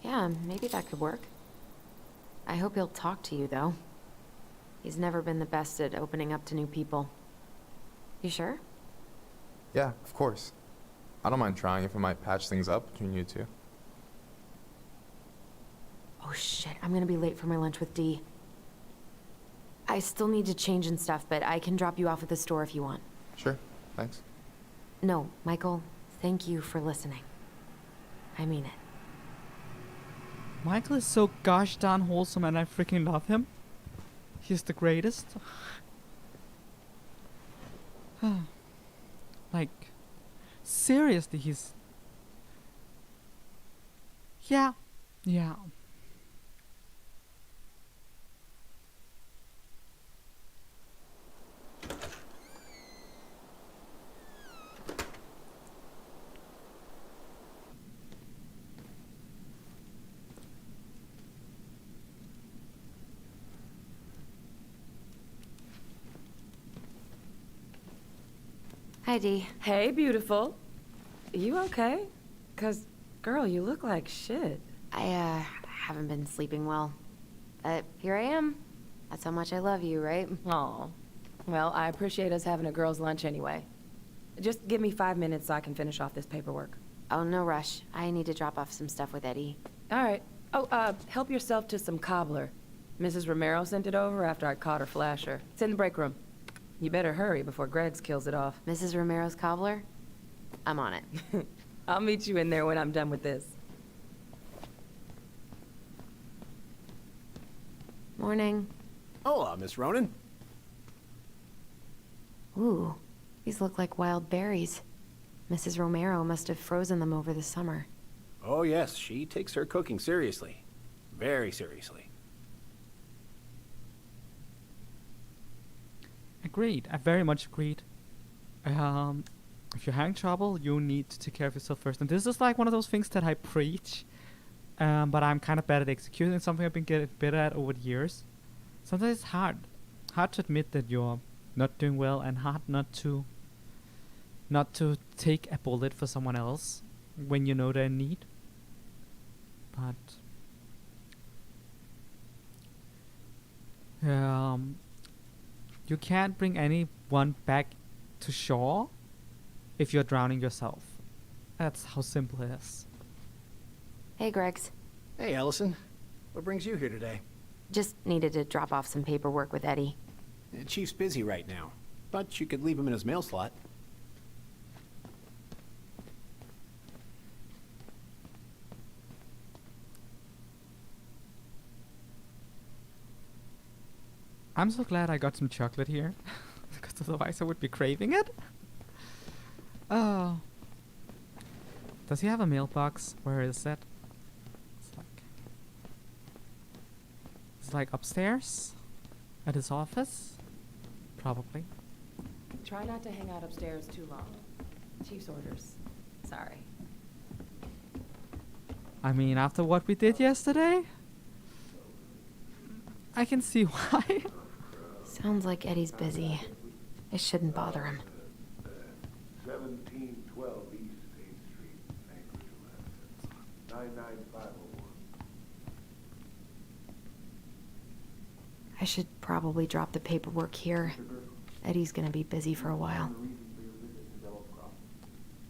Yeah, maybe that could work. I hope he'll talk to you, though. He's never been the best at opening up to new people. You sure? Yeah, of course. I don't mind trying if it might patch things up between you two. Oh shit, I'm gonna be late for my lunch with Dee. I still need to change and stuff, but I can drop you off at the store if you want. Sure, thanks. No, Michael, thank you for listening. I mean it. Michael is so gosh darn wholesome and I freaking love him. He's the greatest. Like, seriously, he's... Yeah. Hi, Dee. Hey, beautiful. You okay? 'Cause, girl, you look like shit. I haven't been sleeping well. But here I am. That's how much I love you, right? Aw. Well, I appreciate us having a girls' lunch anyway. Just give me 5 minutes so I can finish off this paperwork. Oh, no rush. I need to drop off some stuff with Eddie. All right. Oh, help yourself to some cobbler. Mrs. Romero sent it over after I caught her flasher. It's in the break room. You better hurry before Greggs kills it off. Mrs. Romero's cobbler? I'm on it. I'll meet you in there when I'm done with this. Morning. Hola, Miss Ronan. Ooh, these look like wild berries. Mrs. Romero must have frozen them over the summer. Oh yes, she takes her cooking seriously. Very seriously. Agreed. I very much agreed. If you're having trouble, you need to take care of yourself first. And this is like one of those things that I preach, but I'm kind of bad at executing. Something I've been getting better at over the years. Sometimes it's hard to admit that you're not doing well, and hard not to take a bullet for someone else when you know they're in need. But you can't bring anyone back to shore if you're drowning yourself. That's how simple it is. Hey, Greggs. Hey, Allison. What brings you here today? Just needed to drop off some paperwork with Eddie. Chief's busy right now, but you could leave him in his mail slot. I'm so glad I got some chocolate here, because otherwise I would be craving it. Oh. Does he have a mailbox? Where is it? It's like upstairs? At his office? Probably. Try not to hang out upstairs too long. Chief's orders. Sorry. I mean, after what we did yesterday, I can see why. Sounds like Eddie's busy. It shouldn't bother him. 1712 East 8th Street, Anchorage, Alaska. 99501. I should probably drop the paperwork here. Eddie's gonna be busy for a while.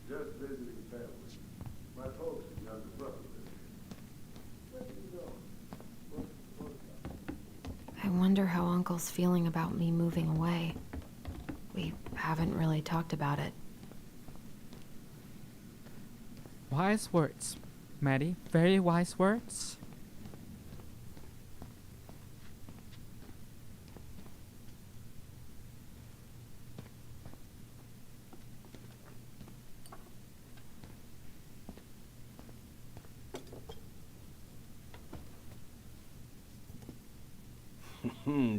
Just visiting family. My folks and younger brother live here. I wonder how Uncle's feeling about me moving away. We haven't really talked about it. Wise words, Maddie. Very wise words.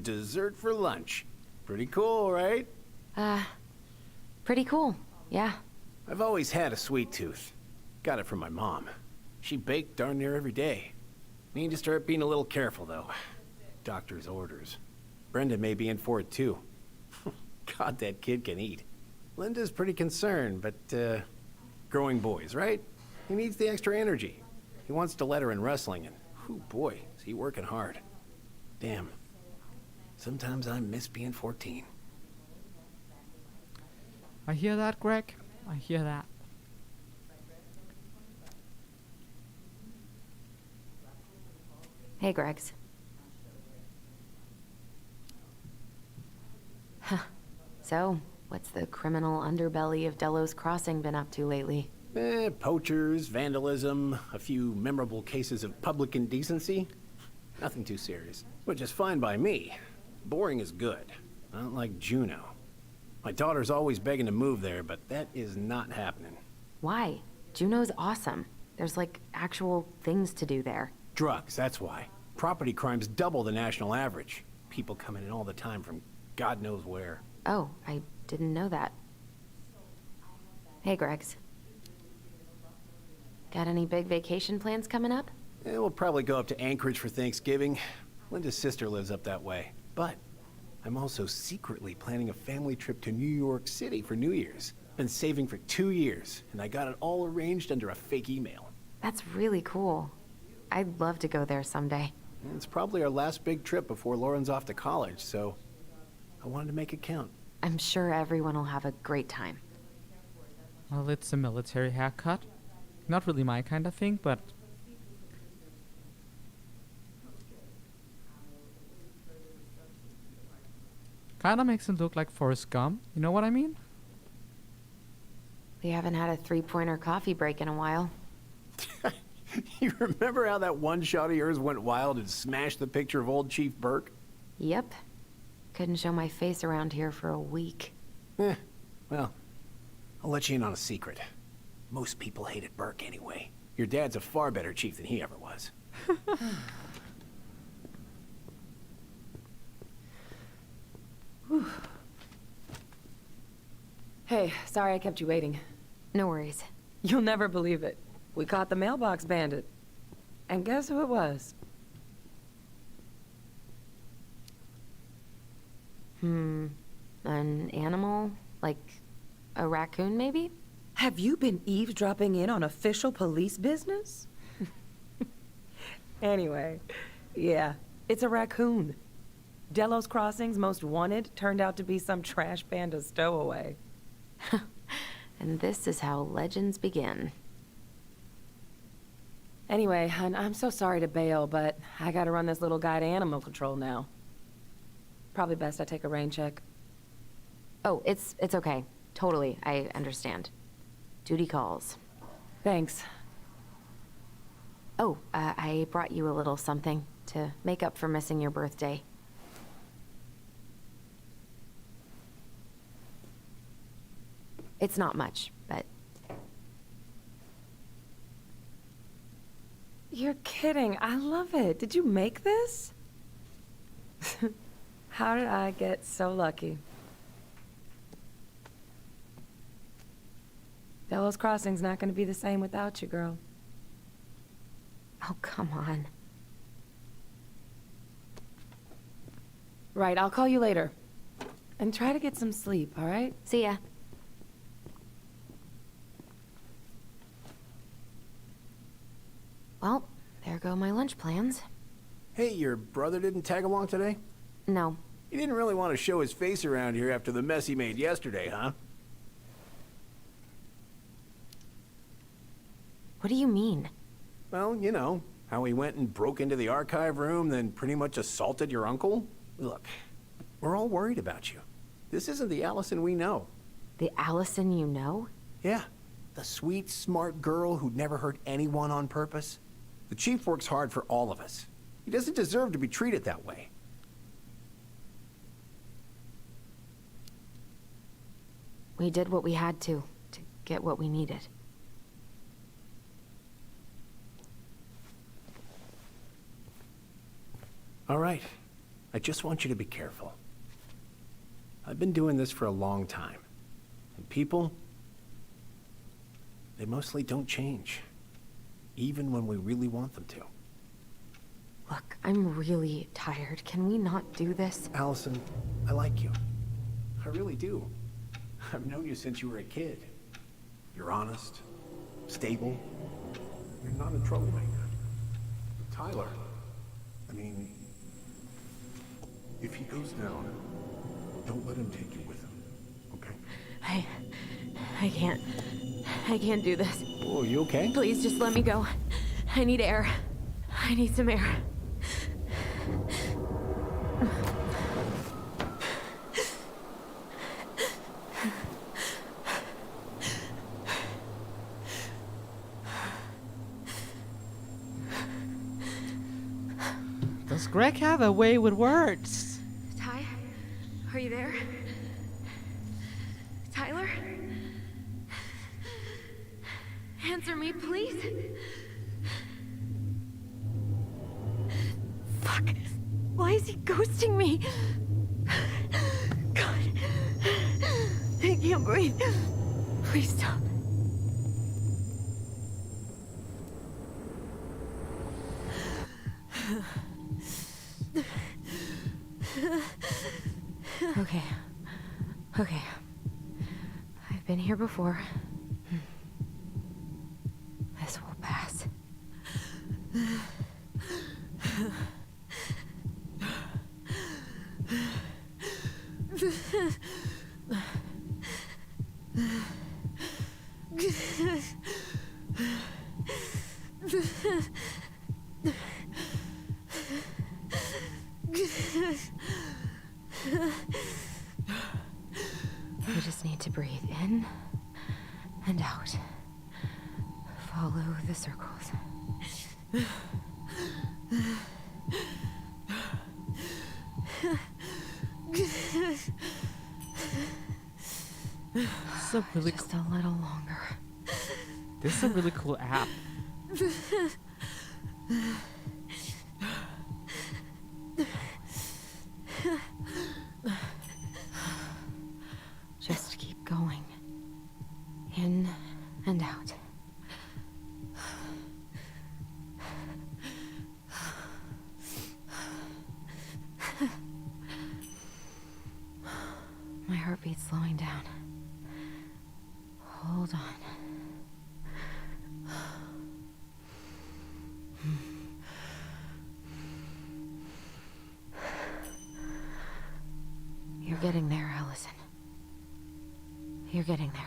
Dessert for lunch. Pretty cool, right? Pretty cool, yeah. I've always had a sweet tooth. Got it from my mom. She baked darn near every day. Need to start being a little careful, though. Doctor's orders. Brenda may be in for it, too. God, that kid can eat. Linda's pretty concerned, but, growing boys, right? He needs the extra energy. He wants to let her in wrestling, and, whew, boy, is he working hard. Damn. Sometimes I miss being 14. I hear that, Greg. I hear that. Hey, Gregs. Huh. So, what's the criminal underbelly of Delos Crossing been up to lately? Poachers, vandalism, a few memorable cases of public indecency. Nothing too serious, which is fine by me. Boring is good. Not like Juneau. My daughter's always begging to move there, but that is not happening. Why? Juneau's awesome. There's like actual things to do there. Drugs, that's why. Property crime's double the national average. People coming in all the time from God knows where. Oh, I didn't know that. Hey, Gregs. Got any big vacation plans coming up? We'll probably go up to Anchorage for Thanksgiving. Linda's sister lives up that way. But I'm also secretly planning a family trip to New York City for New Year's. Been saving for 2 years, and I got it all arranged under a fake email. That's really cool. I'd love to go there someday. It's probably our last big trip before Lauren's off to college, so I wanted to make it count. I'm sure everyone will have a great time. Well, it's a military haircut. Not really my kind of thing, but... kinda makes him look like Forrest Gump. You know what I mean? We haven't had a three-pointer coffee break in a while. You remember how that one shot of yours went wild and smashed the picture of old Chief Burke? Yep. Couldn't show my face around here for a week. Well, I'll let you in on a secret. Most people hated Burke anyway. Your dad's a far better chief than he ever was. Hey, sorry I kept you waiting. No worries. You'll never believe it. We caught the mailbox bandit. And guess who it was? An animal? Like a raccoon, maybe? Have you been eavesdropping in on official police business? Anyway, yeah, it's a raccoon. Delos Crossing's most wanted turned out to be some trash panda stowaway. And this is how legends begin. Anyway, I'm so sorry to bail, but I gotta run this little guy to animal control now. Probably best I take a rain check. Oh, it's okay. Totally, I understand. Duty calls. Thanks. Oh, I brought you a little something to make up for missing your birthday. It's not much, but... You're kidding. I love it. Did you make this? How did I get so lucky? Delos Crossing's not gonna be the same without you, girl. Oh, come on. Right, I'll call you later. And try to get some sleep, all right? See ya. Well, there go my lunch plans. Hey, your brother didn't tag along today? No, He didn't really want to show his face around here after the mess he made yesterday, huh? What do you mean? Well, you know, how he went and broke into the archive room, then pretty much assaulted your uncle. Look, we're all worried about you. This isn't the Allison we know. The Allison you know? Yeah, the sweet, smart girl who'd never hurt anyone on purpose. The chief works hard for all of us. He doesn't deserve to be treated that way. We did what we had to get what we needed. All right. I just want you to be careful. I've been doing this for a long time. And people, they mostly don't change. Even when we really want them to. Look, I'm really tired. Can we not do this? Allison, I like you. I really do. I've known you since you were a kid. You're honest, stable. You're not a troublemaker. Tyler, I mean, if he goes down, don't let him take you with him, okay? I can't. I can't do this. Oh, you okay? Please just let me go. I need air. I need some air. Does Greg have a way with words? Ty, are you there? Tyler? Answer me, please. Fuck. Why is he ghosting me? God. I can't breathe. Please stop. Okay. Okay. I've been here before. This will pass. You just need to breathe in and out. Follow the circles. This is a really Just a little longer. This is a really cool app. Just keep going. In and out. My heartbeat's slowing down. Hold on. You're getting there, Allison. You're getting there.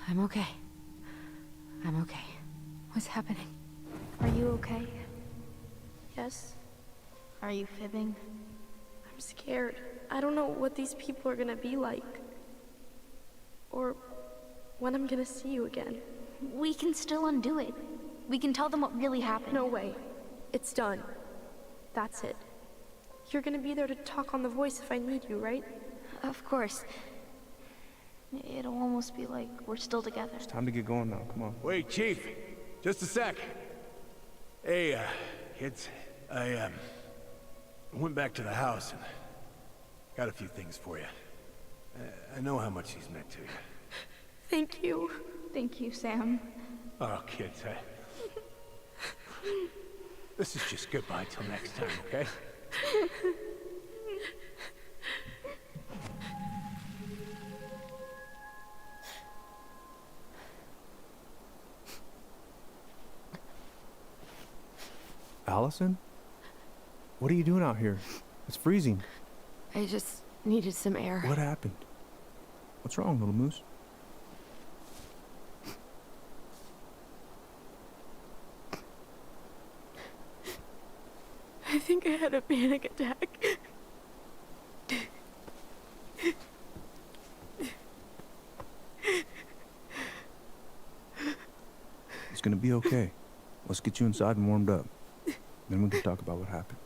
I'm okay. I'm okay. What's happening? Are you okay? Yes? Are you fibbing? I'm scared. I don't know what these people are gonna be like. Or when I'm gonna see you again. We can still undo it. We can tell them what really happened. No way. It's done. That's it. You're gonna be there to talk on the voice if I need you, right? Of course. It'll almost be like we're still together. It's time to get going now. Come on. Wait, Chief. Just a sec. Hey, kids. I went back to the house and got a few things for you. I know how much he's meant to you. Thank you. Thank you, Sam. Oh, kids, this is just goodbye till next time, okay? Allison? What are you doing out here? It's freezing. I just needed some air. What happened? What's wrong, little moose? I think I had a panic attack. It's gonna be okay. Let's get you inside and warmed up. Then we can talk about what happened.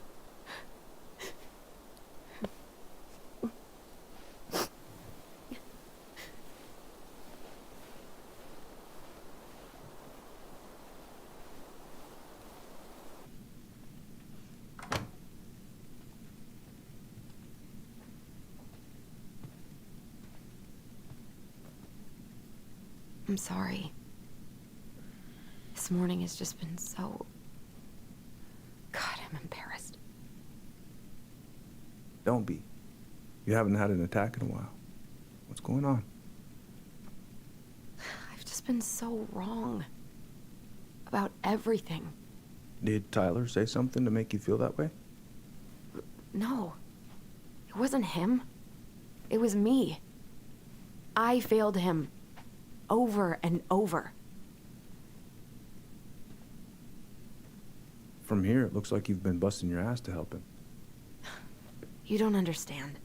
I'm sorry. This morning has just been so... God, I'm embarrassed. Don't be. You haven't had an attack in a while. What's going on? I've just been so wrong. About everything. Did Tyler say something to make you feel that way? No. It wasn't him. It was me. I failed him. Over and over. From here, it looks like you've been busting your ass to help him. You don't understand.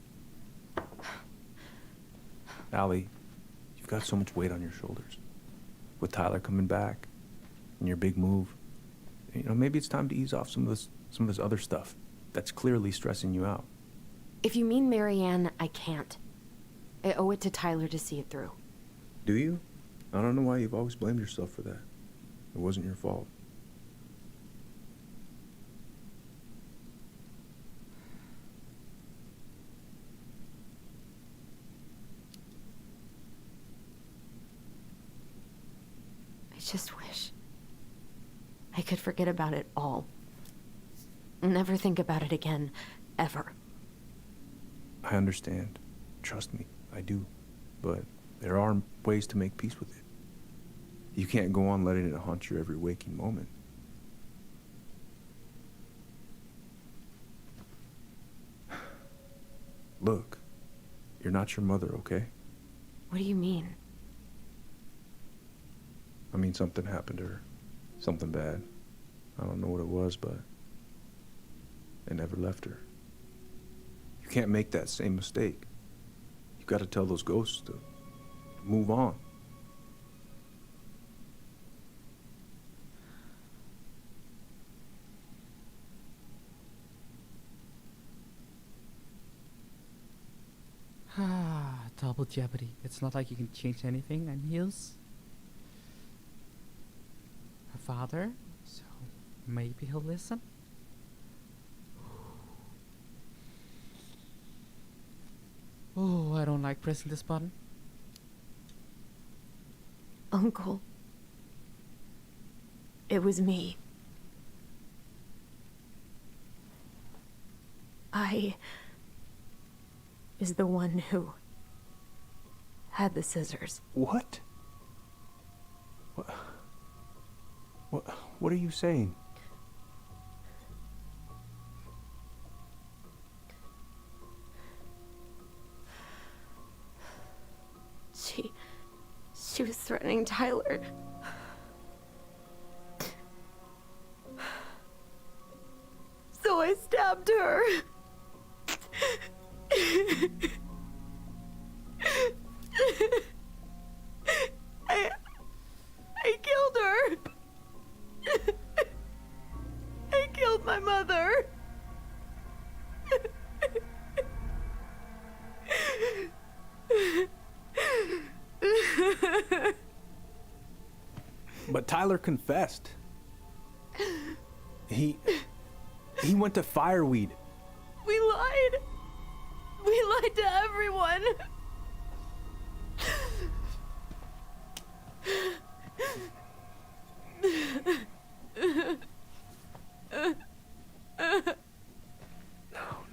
Allie, you've got so much weight on your shoulders. With Tyler coming back, and your big move, you know, maybe it's time to ease off some of this other stuff that's clearly stressing you out. If you mean Marianne, I can't. I owe it to Tyler to see it through. Do you? I don't know why you've always blamed yourself for that. It wasn't your fault. I just wish I could forget about it all. Never think about it again, ever. I understand. Trust me, I do. But there are ways to make peace with it. You can't go on letting it haunt your every waking moment. Look, you're not your mother, okay? What do you mean? I mean, something happened to her. Something bad. I don't know what it was, but it never left her. You can't make that same mistake. You gotta tell those ghosts to move on. Double jeopardy. It's not like you can change anything, and he's her father, so maybe he'll listen. Oh, I don't like pressing this button. Uncle. It was me. I is the one who had the scissors. What? What are you saying? She was threatening Tyler. So I stabbed her. I killed her. I killed my mother. But Tyler confessed. He went to Fireweed. We lied. We lied to everyone. No.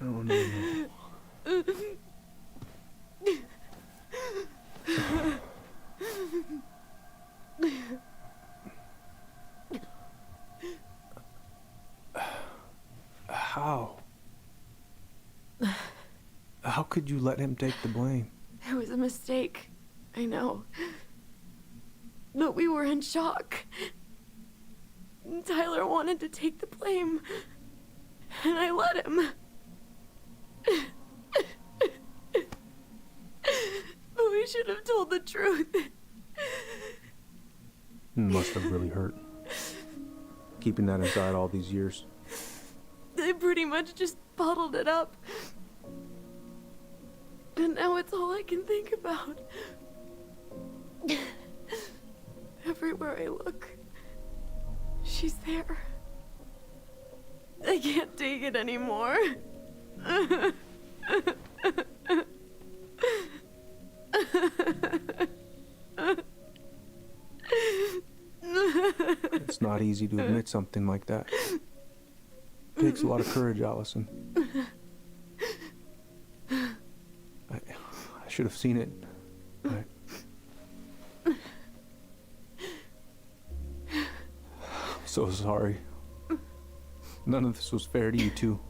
could you let him take the blame? It was a mistake. I know. But we were in shock. Tyler wanted to take the blame. And I let him. But we should have told the truth. Must have really hurt. Keeping that inside all these years. They pretty much just bottled it up. And now it's all I can think about. Everywhere I look, she's there. I can't take it anymore. It's not easy to admit something like that. It takes a lot of courage, Allison. I should have seen it. I'm so sorry. None of this was fair to you two.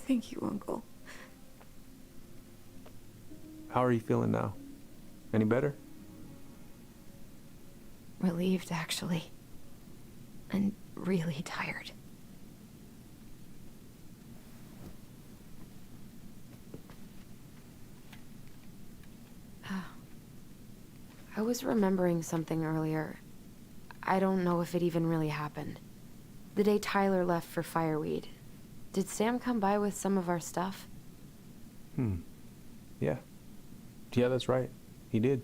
Thank you, Uncle. How are you feeling now? Any better? Relieved, actually. And really tired. I was remembering something earlier. I don't know if it even really happened. The day Tyler left for Fireweed, did Sam come by with some of our stuff? Yeah. Yeah, that's right. He did.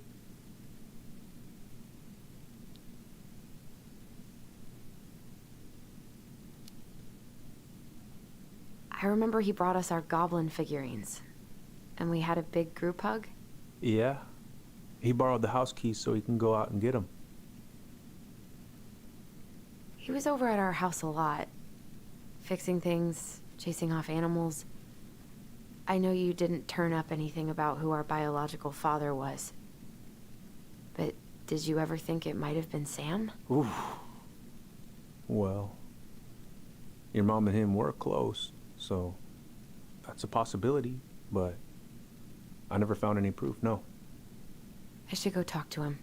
I remember he brought us our goblin figurines. And we had a big group hug. Yeah. He borrowed the house keys so he can go out and get them. He was over at our house a lot. Fixing things, chasing off animals. I know you didn't turn up anything about who our biological father was. But did you ever think it might have been Sam? Ooh. Well, your mom and him were close, so that's a possibility, but I never found any proof, no. I should go talk to him.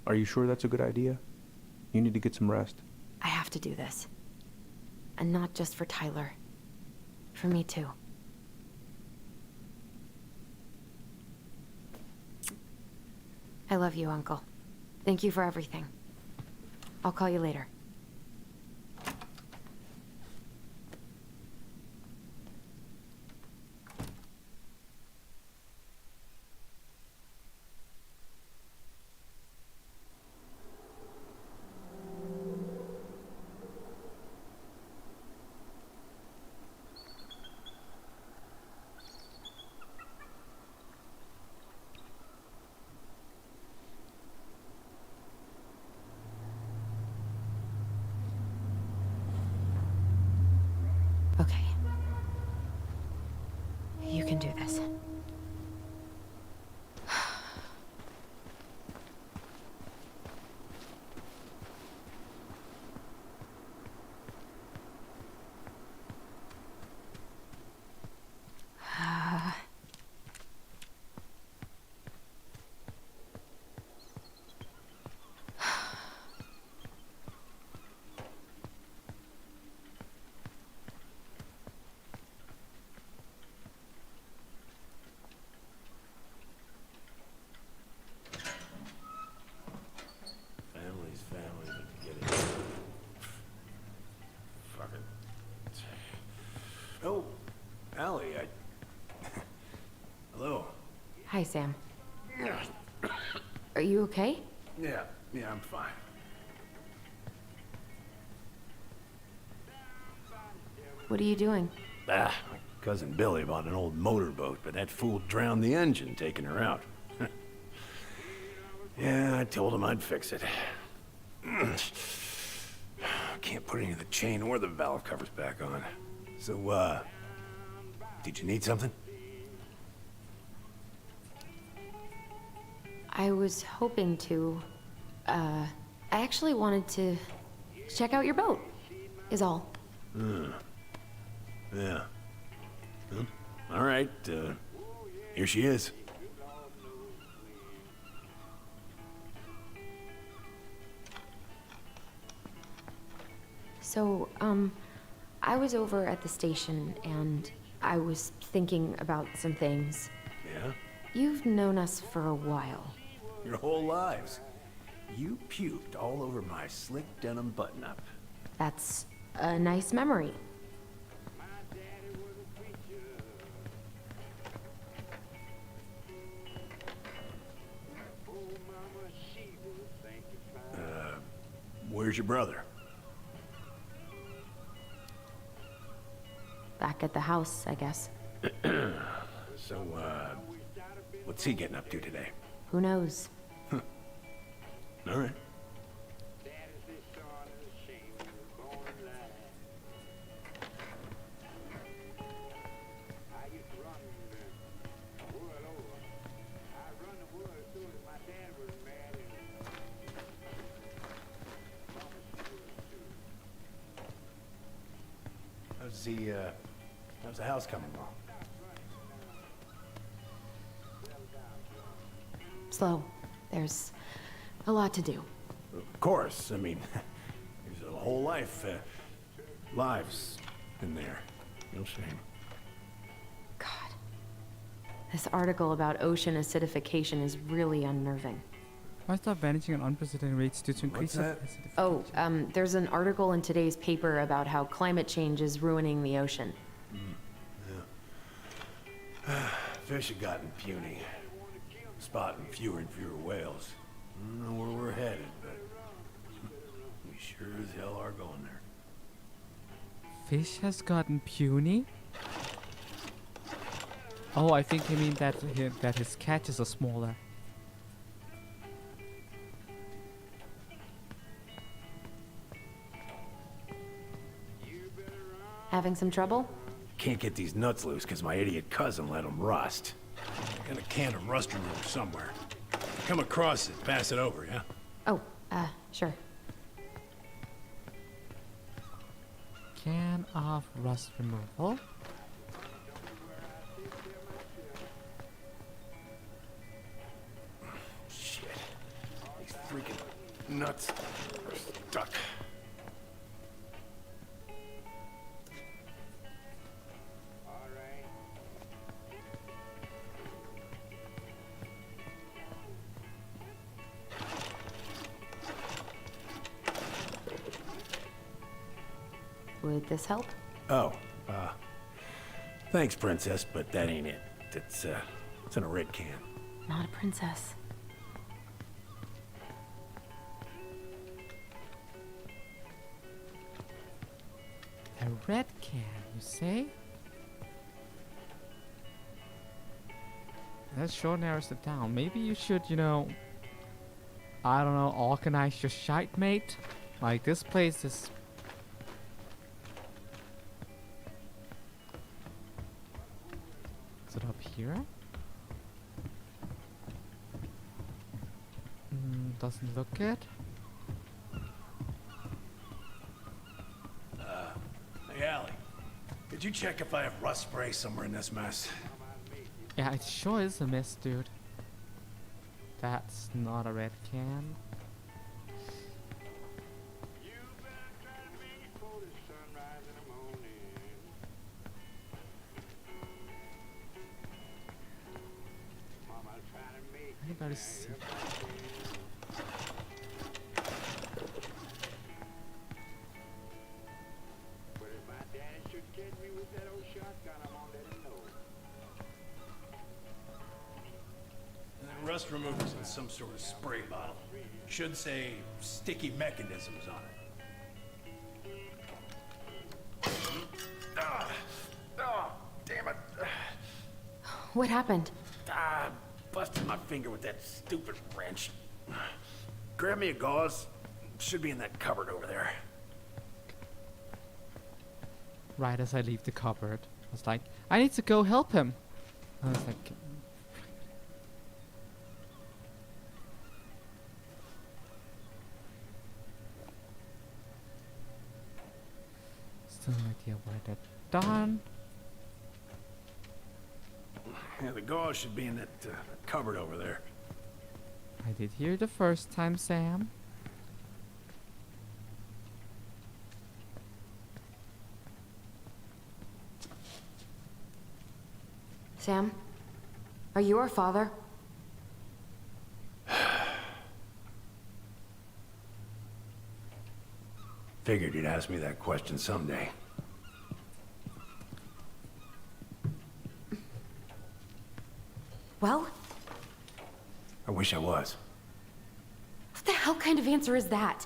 Are you sure that's a good idea? You need to get some rest. I have to do this. And not just for Tyler. For me too. I love you, Uncle. Thank you for everything. I'll call you later. Okay. You can do this. Oh, Allie, Hello. Hi, Sam. Are you okay? Yeah, I'm fine. What are you doing? My cousin Billy bought an old motorboat, but that fool drowned the engine taking her out. Yeah, I told him I'd fix it. can't put any of the chain or the valve covers back on. So, did you need something? I was hoping to. I actually wanted to check out your boat, is all. Yeah. Well, all right, here she is. So, I was over at the station and I was thinking about some things. Yeah? You've known us for a while. Your whole lives. You puked all over my slick denim button-up. That's a nice memory. Where's your brother? Back at the house, I guess. So, what's he getting up to today? Who knows? All right. How's the house coming along? Slow. There's a lot to do. Of course. I mean, there's a whole lives in there. No shame. This article about ocean acidification is really unnerving. Why stop vanishing at unprecedented rates due to increase of acidification? Oh, there's an article in today's paper about how climate change is ruining the ocean. Yeah. Fish have gotten puny. Spotting fewer and fewer whales. I don't know where we're headed, but we sure as hell are going there. Fish has gotten puny? Oh, I think you mean that his catches are smaller. Having some trouble? Can't get these nuts loose because my idiot cousin let them rust. Got a can of rust remover somewhere. Come across it, pass it over, yeah? Oh, sure. Can of rust removal. Shit. These freaking nuts are stuck. Would this help? Oh, thanks, Princess, but that ain't it. It's in a red can. Not a princess. A red can, you say? That sure narrows it down. Maybe you should, I don't know, organize your shite, mate? Like, this place is... Is it up here? Doesn't look good. Hey, Allie. Could you check if I have rust spray somewhere in this mess? Yeah, it sure is a mess, dude. That's not a red can. Anybody see? Rust remover's in some sort of spray bottle. Should say sticky mechanisms on it. Damn it. What happened? Busted my finger with that stupid wrench. Grab me a gauze. Should be in that cupboard over there. right as I leave the cupboard. I was like, I need to go help him. I was like, still no idea why that done. Yeah, the gauze should be in that cupboard over there. I did hear the first time, Sam. Sam? Are you our father? Figured you'd ask me that question someday. Well? I wish I was. What the hell kind of answer is that?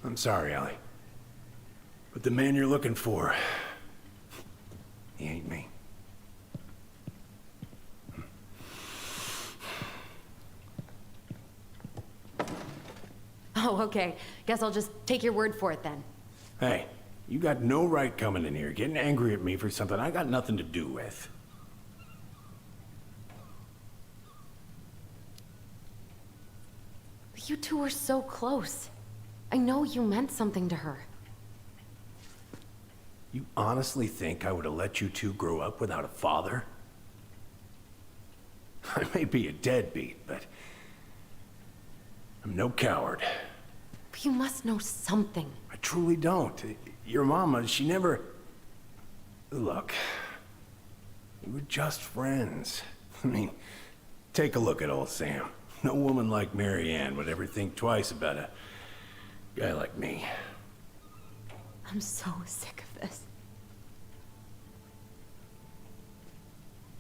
I'm sorry, Ellie. But the man you're looking for, he ain't me. Oh, okay. Guess I'll just take your word for it then. Hey, you got no right coming in here getting angry at me for something I got nothing to do with. You two were so close. I know you meant something to her. You honestly think I would have let you two grow up without a father? I may be a deadbeat, but I'm no coward. But you must know something. I truly don't. Your mama, she never... Look, we were just friends. I mean, take a look at old Sam. No woman like Mary Ann would ever think twice about a guy like me. I'm so sick of this.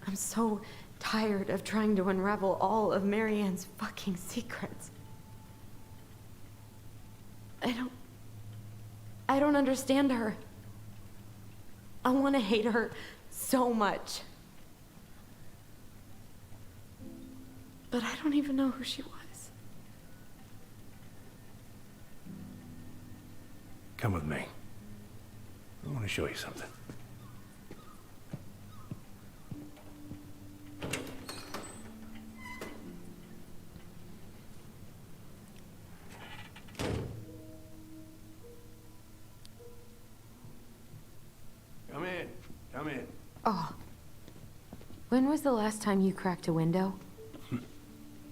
I'm so tired of trying to unravel all of Mary Ann's fucking secrets. I don't understand her. I want to hate her so much. But I don't even know who she was. Come with me. I want to show you something. Come in. Come in. Oh. When was the last time you cracked a window?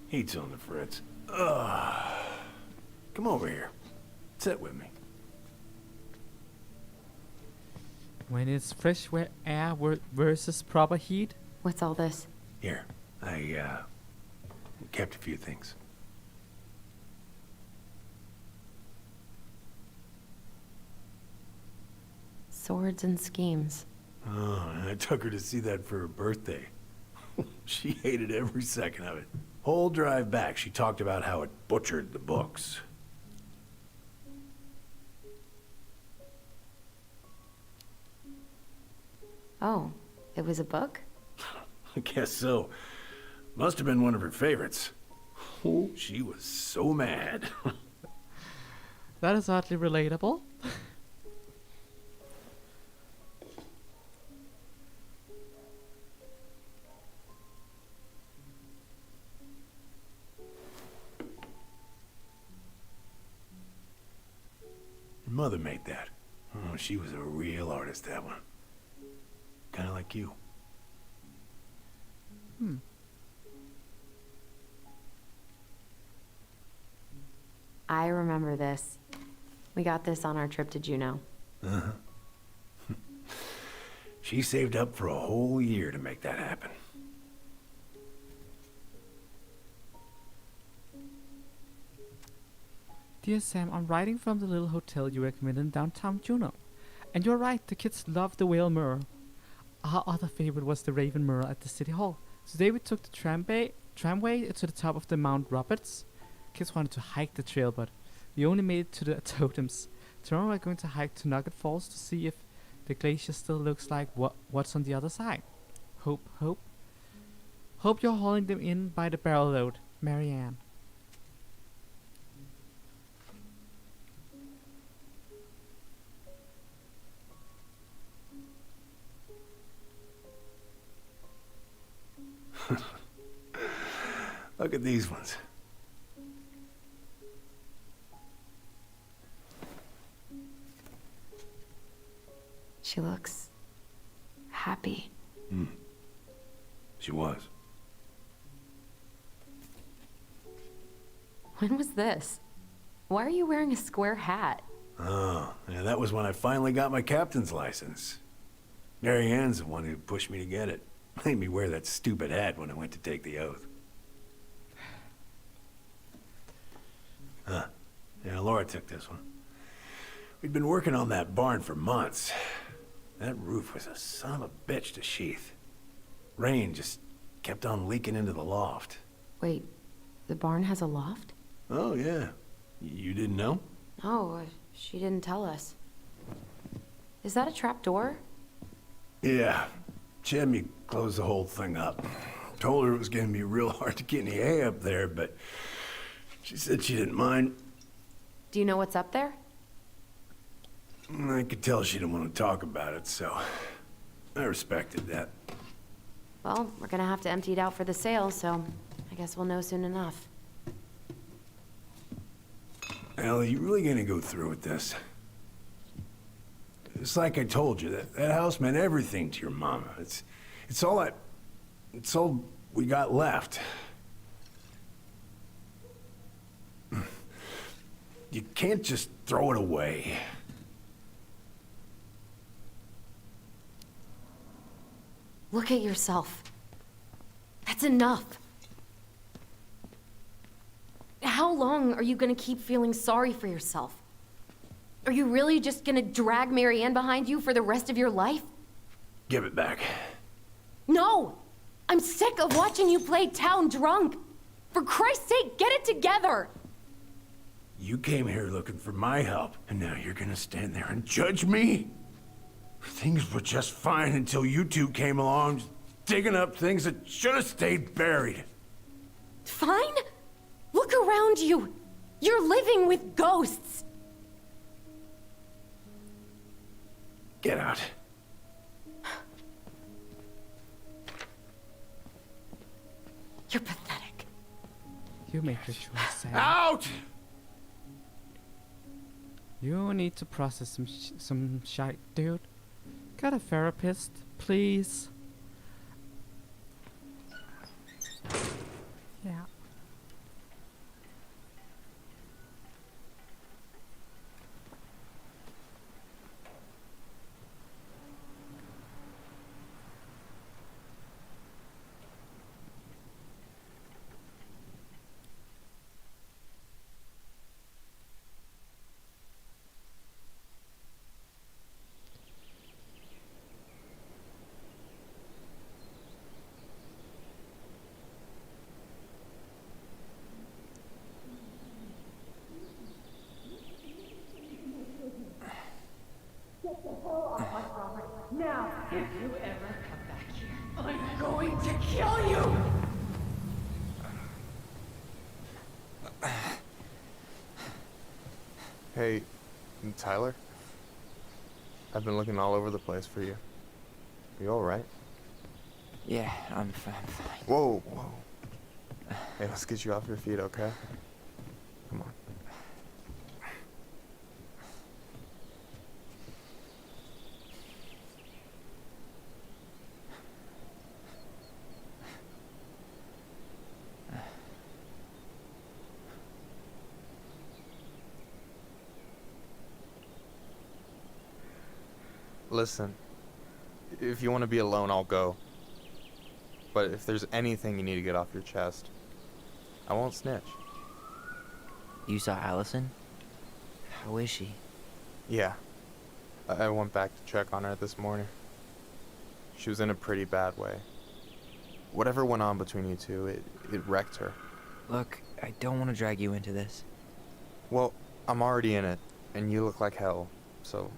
Heat's on the fritz. Ugh. Come over here. Sit with me. When it's fresh air versus proper heat. What's all this? Here, I kept a few things. Swords and schemes. Oh, and I took her to see that for her birthday. She hated every second of it. Whole drive back, she talked about how it butchered the books. Oh, it was a book? I guess so. Must have been one of her favorites. Oh, she was so mad. That is oddly relatable. Her mother made that. Oh, she was a real artist, that one. Kind of like you. I remember this. We got this on our trip to Juneau. Uh-huh. She saved up for a whole year to make that happen. Dear Sam, I'm writing from the little hotel you recommended in downtown Juneau. And you're right, the kids love the whale mirror. Our other favorite was the raven mirror at the city hall. Today we took the tramway to the top of the Mount Roberts. Kids wanted to hike the trail, but we only made it to the totems. Tomorrow we're going to hike to Nugget Falls to see if the glacier still looks like what's on the other side. Hope you're hauling them in by the barrel load, Marianne. Look at these ones. She looks happy. She was. When was this? Why are you wearing a square hat? Oh, yeah, that was when I finally got my captain's license. Mary Ann's the one who pushed me to get it. Made me wear that stupid hat when I went to take the oath. Huh. Yeah, Laura took this one. We'd been working on that barn for months. That roof was a son of a bitch to sheath. Rain just kept on leaking into the loft. Wait, the barn has a loft? Oh, yeah. You didn't know? Oh, she didn't tell us. Is that a trap door? Yeah. She had me close the whole thing up. Told her it was gonna be real hard to get any hay up there, but she said she didn't mind. Do you know what's up there? I could tell she didn't want to talk about it, so I respected that. Well, we're gonna have to empty it out for the sale, so I guess we'll know soon enough. Allie, you really gonna go through with this? It's like I told you, that house meant everything to your mama. It's all we got left. You can't just throw it away. Look at yourself. That's enough. How long are you gonna keep feeling sorry for yourself? Are you really just gonna drag Mary Ann behind you for the rest of your life? Give it back. No! I'm sick of watching you play town drunk. For Christ's sake, get it together! You came here looking for my help, and now you're gonna stand there and judge me? Things were just fine until you two came along, digging up things that should have stayed buried. Fine? Look around you. You're living with ghosts. Get out. You're pathetic. You make the choice, Sam. Out! You need to process some shite, dude. Got a therapist, please. Yeah. Now, if you ever come back here, I'm going to kill you! Hey, Tyler? I've been looking all over the place for you. You alright? Yeah, I'm fine. Whoa, whoa. Hey, let's get you off your feet, okay? Come on. Listen, if you want to be alone, I'll go. But if there's anything you need to get off your chest, I won't snitch. You saw Allison? How is she? Yeah. I went back to check on her this morning. She was in a pretty bad way. Whatever went on between you two, it wrecked her. Look, I don't want to drag you into this. Well, I'm already in it, and you look like hell, so...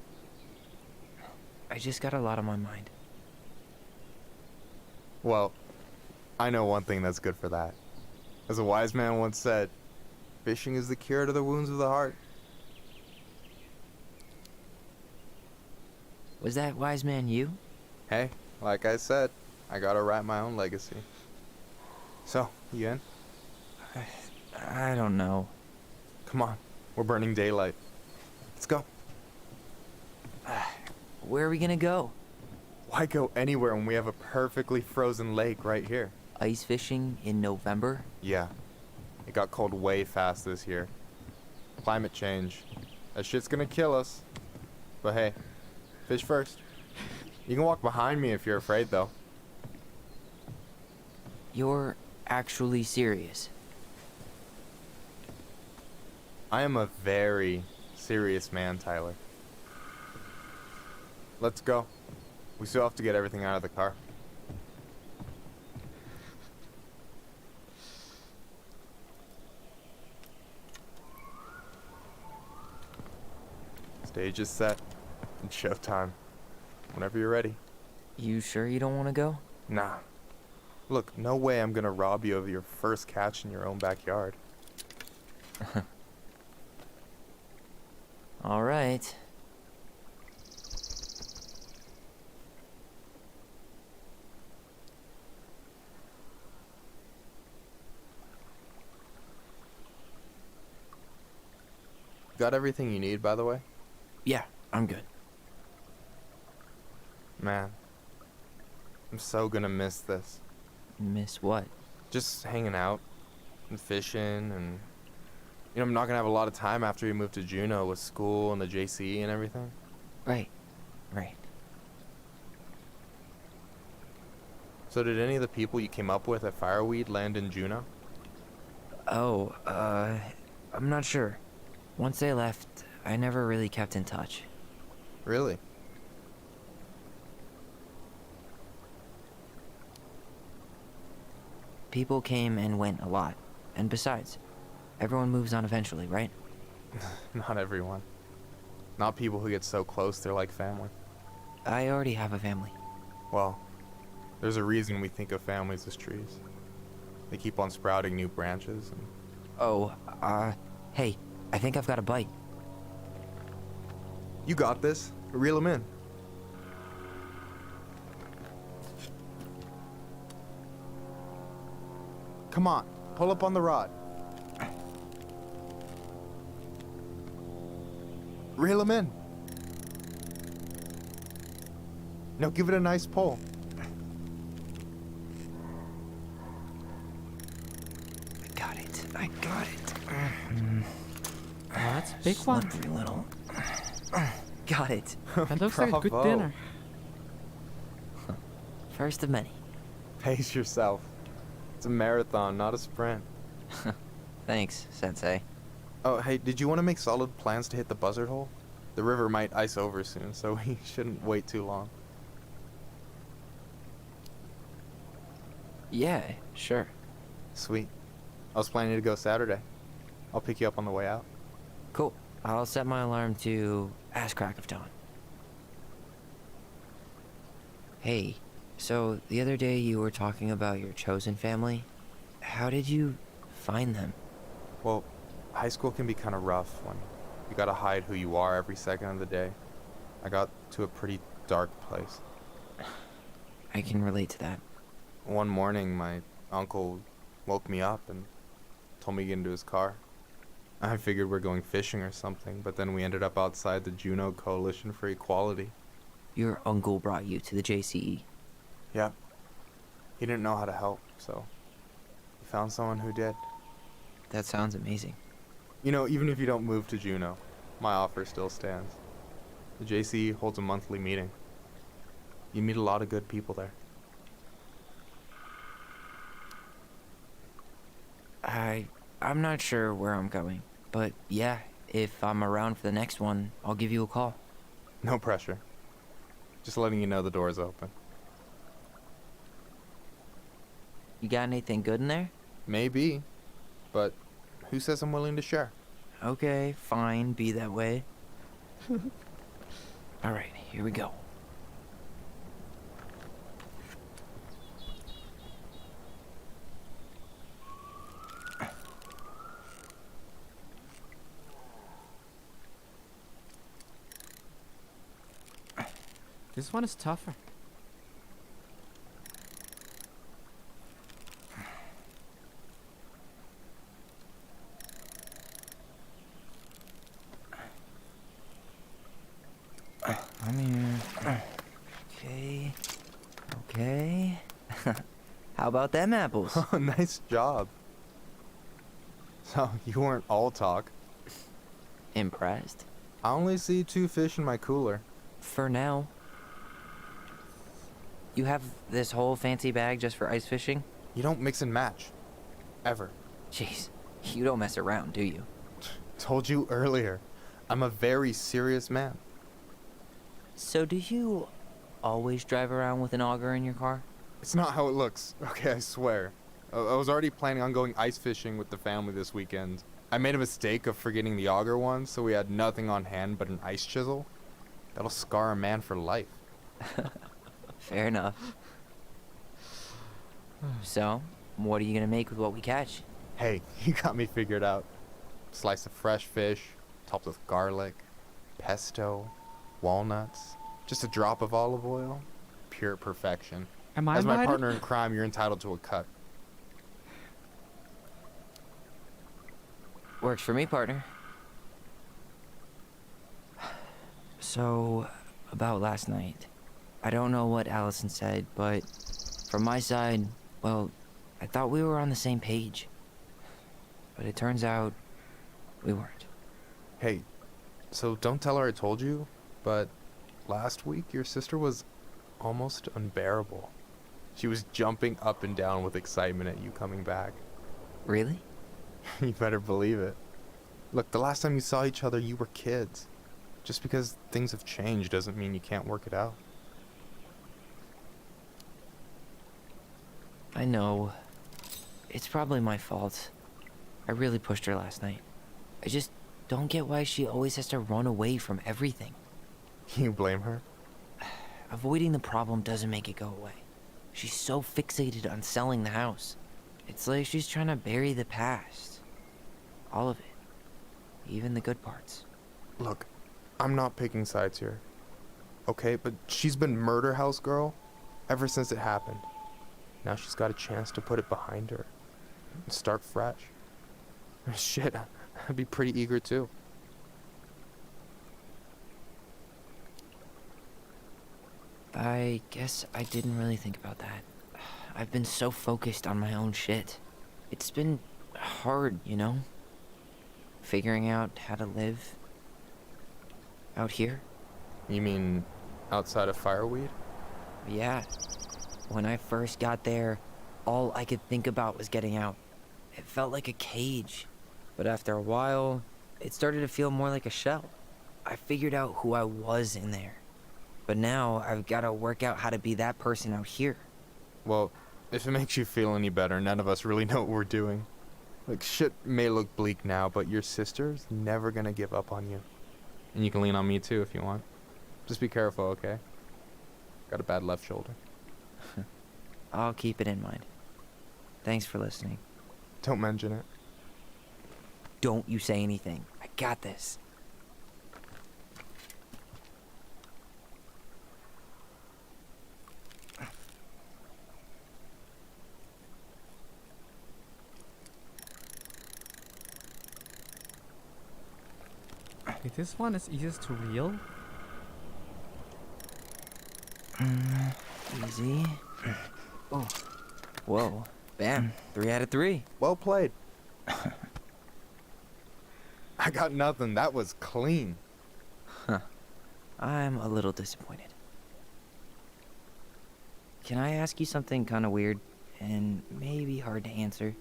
I just got a lot on my mind. Well, I know one thing that's good for that. As a wise man once said, fishing is the cure to the wounds of the heart. Was that wise man you? Hey, like I said, I gotta write my own legacy. So, you in? I don't know. Come on, we're burning daylight. Let's go. Where are we gonna go? Why go anywhere when we have a perfectly frozen lake right here? Ice fishing in November? Yeah. It got cold way fast this year. Climate change. That shit's gonna kill us. But hey, fish first. You can walk behind me if you're afraid, though. You're actually serious? I am a very serious man, Tyler. Let's go. We still have to get everything out of the car. Stage is set. It's showtime. Whenever you're ready. You sure you don't want to go? Nah. Look, no way I'm gonna rob you of your first catch in your own backyard. All right. Got everything you need, by the way? Yeah, I'm good. Man, I'm so gonna miss this. Miss what? Just hanging out and fishing and... You know, I'm not gonna have a lot of time after we move to Juneau with school and the JCE and everything. Right. So did any of the people you came up with at Fireweed land in Juneau? Oh, I'm not sure. Once they left, I never really kept in touch. Really? People came and went a lot. And besides, everyone moves on eventually, right? Not everyone. Not people who get so close they're like family. I already have a family. Well, there's a reason we think of families as trees. They keep on sprouting new branches and... Oh, hey, I think I've got a bite. You got this. Reel them in. Come on, pull up on the rod. Reel them in. No, give it a nice pull. I got it. That's a big one. Slippery little. Got it. That looks like a good Bravo. dinner. First of many. Pace yourself. It's a marathon, not a sprint. Thanks, Sensei. Oh, hey, did you want to make solid plans to hit the buzzard hole? The river might ice over soon, so we shouldn't wait too long. Yeah, sure. Sweet. I was planning to go Saturday. I'll pick you up on the way out. Cool. I'll set my alarm to ass crack of dawn. Hey, so the other day you were talking about your chosen family. How did you find them? Well, high school can be kind of rough when you gotta hide who you are every second of the day. I got to a pretty dark place. I can relate to that. One morning, my uncle woke me up and told me to get into his car. I figured we're going fishing or something, but then we ended up outside the Juneau Coalition for Equality. Your uncle brought you to the JCE. Yep. He didn't know how to help, so he found someone who did. That sounds amazing. You know, even if you don't move to Juneau, my offer still stands. The JCE holds a monthly meeting. You meet a lot of good people there. I'm not sure where I'm going, but yeah, if I'm around for the next one, I'll give you a call. No pressure. Just letting you know the door's open. You got anything good in there? Maybe, but who says I'm willing to share? Okay, fine, be that way. Alright, here we go. This one is tougher. How about them apples? Oh, nice job. So, you weren't all talk. Impressed? I only see 2 fish in my cooler. For now. You have this whole fancy bag just for ice fishing? You don't mix and match. Ever. Jeez, you don't mess around, do you? Told you earlier. I'm a very serious man. So do you always drive around with an auger in your car? It's not how it looks. Okay, I swear. I was already planning on going ice fishing with the family this weekend. I made a mistake of forgetting the auger once, so we had nothing on hand but an ice chisel. That'll scar a man for life. Fair enough. So, what are you gonna make with what we catch? Hey, you got me figured out. Slice of fresh fish, topped with garlic, pesto, walnuts, just a drop of olive oil. Pure perfection. Am I As my invited? partner in crime, you're entitled to a cut. Works for me, partner. So, about last night. I don't know what Allison said, but from my side, well, I thought we were on the same page. But it turns out we weren't. Hey, so don't tell her I told you, but last week your sister was almost unbearable. She was jumping up and down with excitement at you coming back. Really? You better believe it. Look, the last time you saw each other, you were kids. Just because things have changed doesn't mean you can't work it out. I know. It's probably my fault. I really pushed her last night. I just don't get why she always has to run away from everything. You blame her? Avoiding the problem doesn't make it go away. She's so fixated on selling the house. It's like she's trying to bury the past. All of it. Even the good parts. Look, I'm not picking sides here. Okay, but she's been murder house girl ever since it happened. Now she's got a chance to put it behind her and start fresh. Shit, I'd be pretty eager too. I guess I didn't really think about that. I've been so focused on my own shit. It's been hard, you know? Figuring out how to live out here. You mean outside of Fireweed? Yeah. When I first got there, all I could think about was getting out. It felt like a cage. But after a while, it started to feel more like a shell. I figured out who I was in there. But now I've got to work out how to be that person out here. Well, if it makes you feel any better, none of us really know what we're doing. Like, shit may look bleak now, but your sister's never gonna give up on you. And you can lean on me too if you want. Just be careful, okay? Got a bad left shoulder. I'll keep it in mind. Thanks for listening. Don't mention it. Don't you say anything. I got this. Okay, this one is easiest to reel. Easy. Oh. Whoa. Bam. 3 out of 3. Well played. I got nothing. That was clean. Huh. I'm a little disappointed. Can I ask you something kind of weird and maybe hard to answer?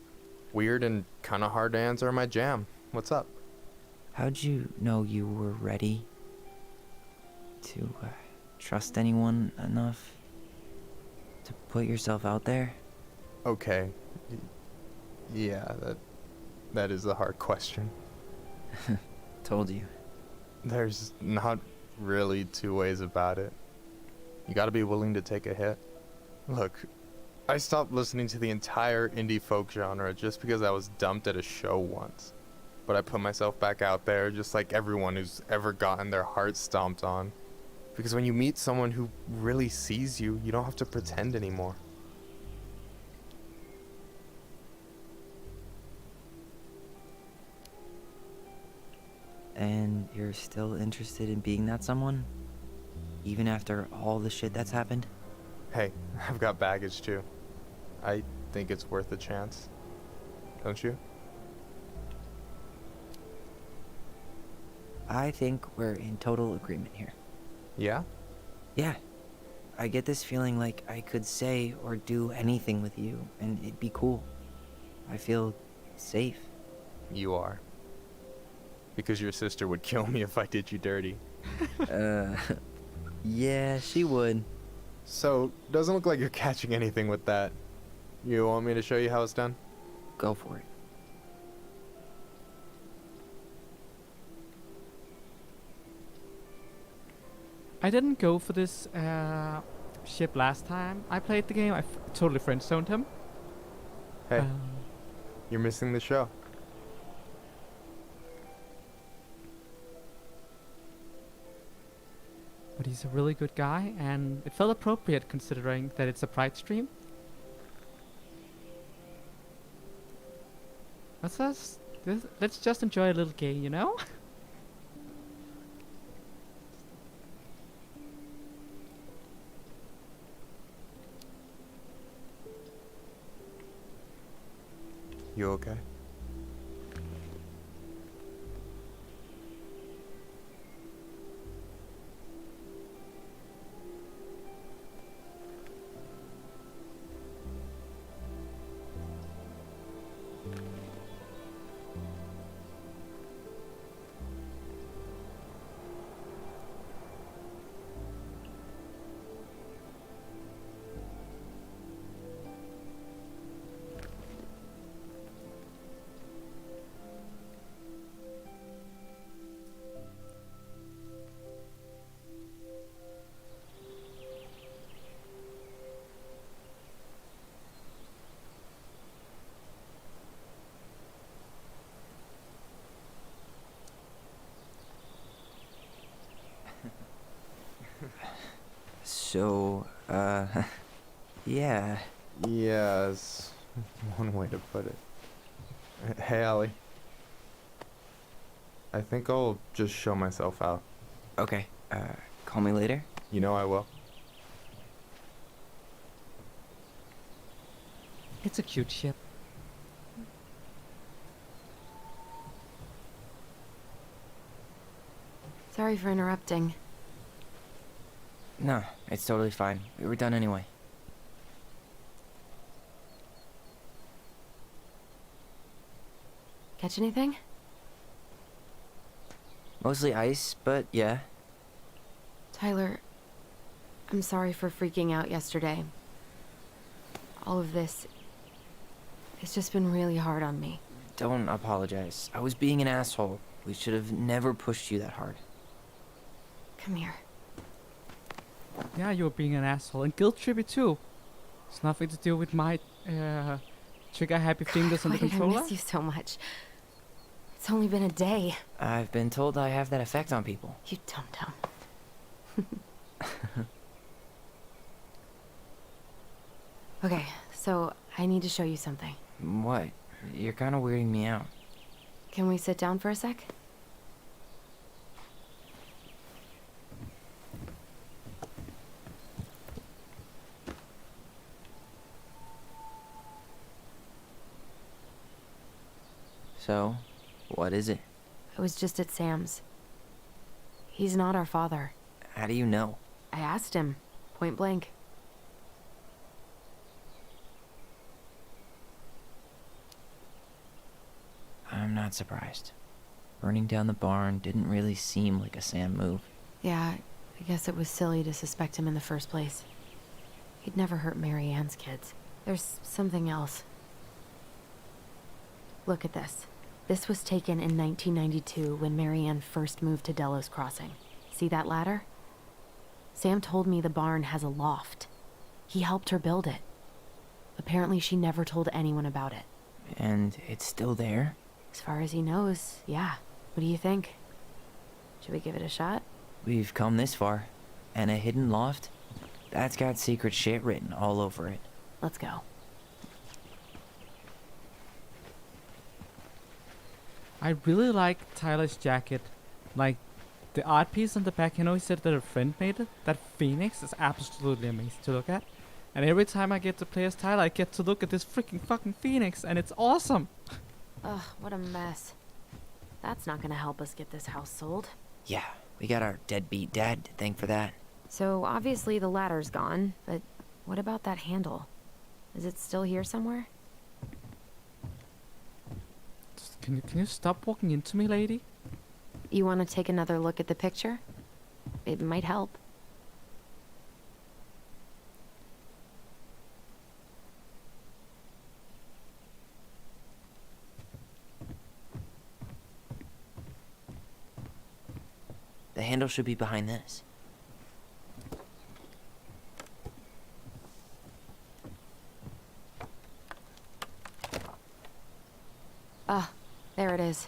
Weird and kind of hard to answer my jam. What's up? How'd you know you were ready to trust anyone enough to put yourself out there? Okay. Yeah, that is a hard question. Told you. There's not really 2 ways about it. You gotta be willing to take a hit. Look, I stopped listening to the entire indie folk genre just because I was dumped at a show once. But I put myself back out there just like everyone who's ever gotten their heart stomped on. Because when you meet someone who really sees you, you don't have to pretend anymore. And you're still interested in being that someone? Even after all the shit that's happened? Hey, I've got baggage too. I think it's worth a chance. Don't you? I think we're in total agreement here. Yeah? Yeah. I get this feeling like I could say or do anything with you, and it'd be cool. I feel safe. You are. Because your sister would kill me if I did you dirty. Yeah, she would. So, doesn't look like you're catching anything with that. You want me to show you how it's done? Go for it. I didn't go for this ship last time I played the game. I totally friend-zoned him. Hey, you're missing the show. But he's a really good guy, and it felt appropriate considering that it's a Pride stream. Let's just enjoy a little game, you know? You okay? So, yeah. Yeah, is one way to put it. Hey, Allie. I think I'll just show myself out. Okay, call me later? You know I will. It's a cute ship. Sorry for interrupting. No, it's totally fine. We were done anyway. Catch anything? Mostly ice, but yeah. Tyler, I'm sorry for freaking out yesterday. All of this, it's just been really hard on me. Don't apologize. I was being an asshole. We should have never pushed you that hard. Come here. Yeah, you're being an asshole and guilt trippy too. It's nothing to do with my trigger happy fingers on the Why did I controller. miss you so much? It's only been a day. I've been told I have that effect on people. You dum-dum. Okay, so I need to show you something. What? You're kind of weirding me out. Can we sit down for a sec? So, what is it? I was just at Sam's. He's not our father. How do you know? I asked him, point blank. I'm not surprised. Burning down the barn didn't really seem like a Sam move. Yeah, I guess it was silly to suspect him in the first place. He'd never hurt Mary Ann's kids. There's something else. Look at this. This was taken in 1992 when Mary Ann first moved to Delos Crossing. See that ladder? Sam told me the barn has a loft. He helped her build it. Apparently she never told anyone about it. And it's still there? As far as he knows, yeah. What do you think? Should we give it a shot? We've come this far. And a hidden loft? That's got secret shit written all over it. Let's go. I really like Tyler's jacket. Like, the art piece on the back, you know, he said that a friend made it. That phoenix is absolutely amazing to look at. And every time I get to play as Tyler, I get to look at this freaking fucking phoenix, and it's awesome. Ugh, what a mess. That's not gonna help us get this house sold. Yeah, we got our deadbeat dad to thank for that. So obviously the ladder's gone, but what about that handle? Is it still here somewhere? Can you stop walking into me, lady? You want to take another look at the picture? It might help. The handle should be behind this. Ah, there it is.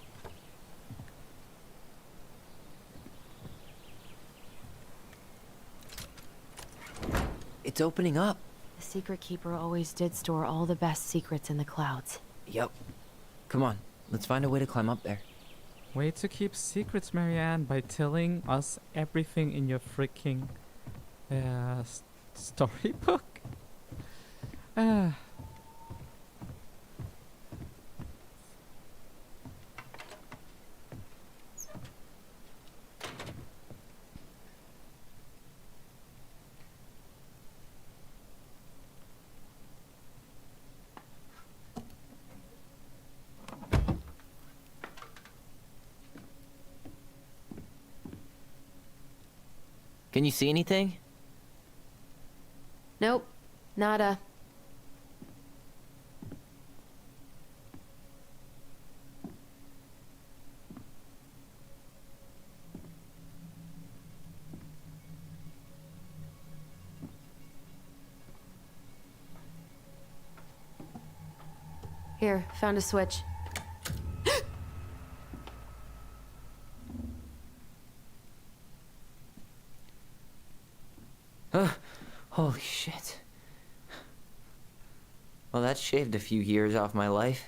It's opening up. The Secret Keeper always did store all the best secrets in the clouds. Yep. Come on, let's find a way to climb up there. Way to keep secrets, Marianne, by telling us everything in your freaking storybook. Can you see anything? Nope, nada. Here, found a switch. Holy shit. Well, that shaved a few years off my life.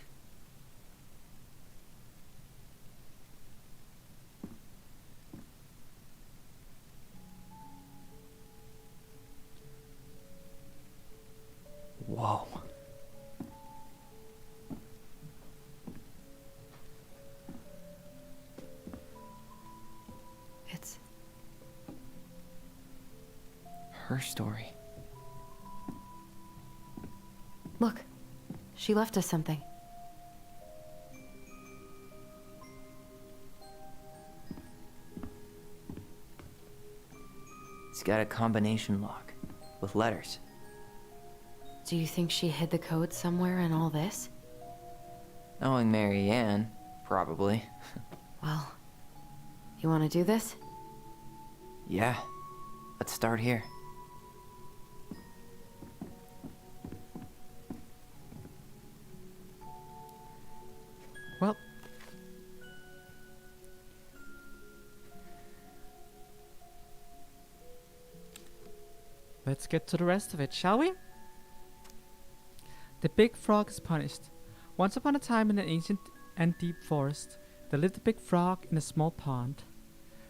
Whoa. It's her story. Look, she left us something. It's got a combination lock with letters. Do you think she hid the code somewhere in all this? Knowing Mary Ann, probably. Well, you want to do this? Yeah, let's start here. Well, let's get to the rest of it, shall we? The big frog is punished. Once upon a time in an ancient and deep forest, there lived a big frog in a small pond.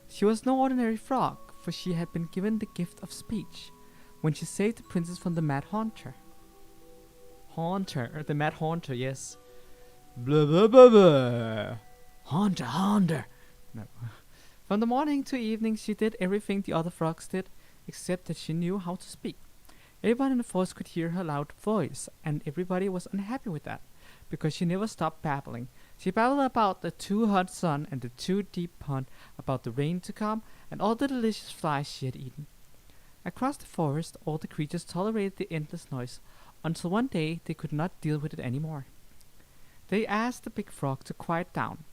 She was no ordinary frog, for she had been given the gift of speech when she saved the princess from the Mad Haunter. The Mad Haunter, yes. Blah blah blah blah. Haunter. No. From the morning to evening, she did everything the other frogs did, except that she knew how to speak. Everyone in the forest could hear her loud voice, and everybody was unhappy with that, because she never stopped babbling. She babbled about the too hot sun and the too deep pond, about the rain to come, and all the delicious flies she had eaten. Across the forest, all the creatures tolerated the endless noise, until one day they could not deal with it anymore. They asked the big frog to quiet down.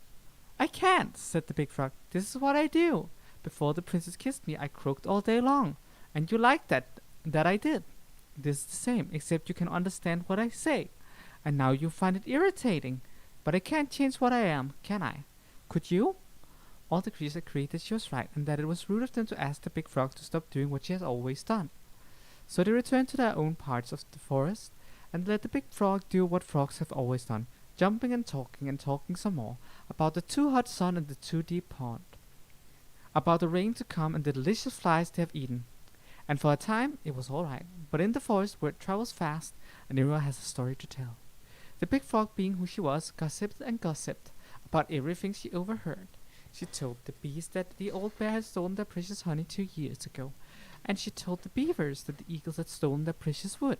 "I can't," said the big frog. "This is what I do. Before the princess kissed me, I croaked all day long. And you liked that I did. This is the same, except you can understand what I say. And now you find it irritating. But I can't change what I am, can I? Could you?" All the creatures agreed that she was right, and that it was rude of them to ask the big frog to stop doing what she has always done. So they returned to their own parts of the forest, and let the big frog do what frogs have always done, jumping and talking some more, about the too hot sun and the too deep pond, about the rain to come and the delicious flies they have eaten. And for a time, it was alright. But in the forest, word travels fast, and everyone has a story to tell. The big frog, being who she was, gossiped and gossiped about everything she overheard. She told the bees that the old bear had stolen their precious honey 2 years ago. And she told the beavers that the eagles had stolen their precious wood.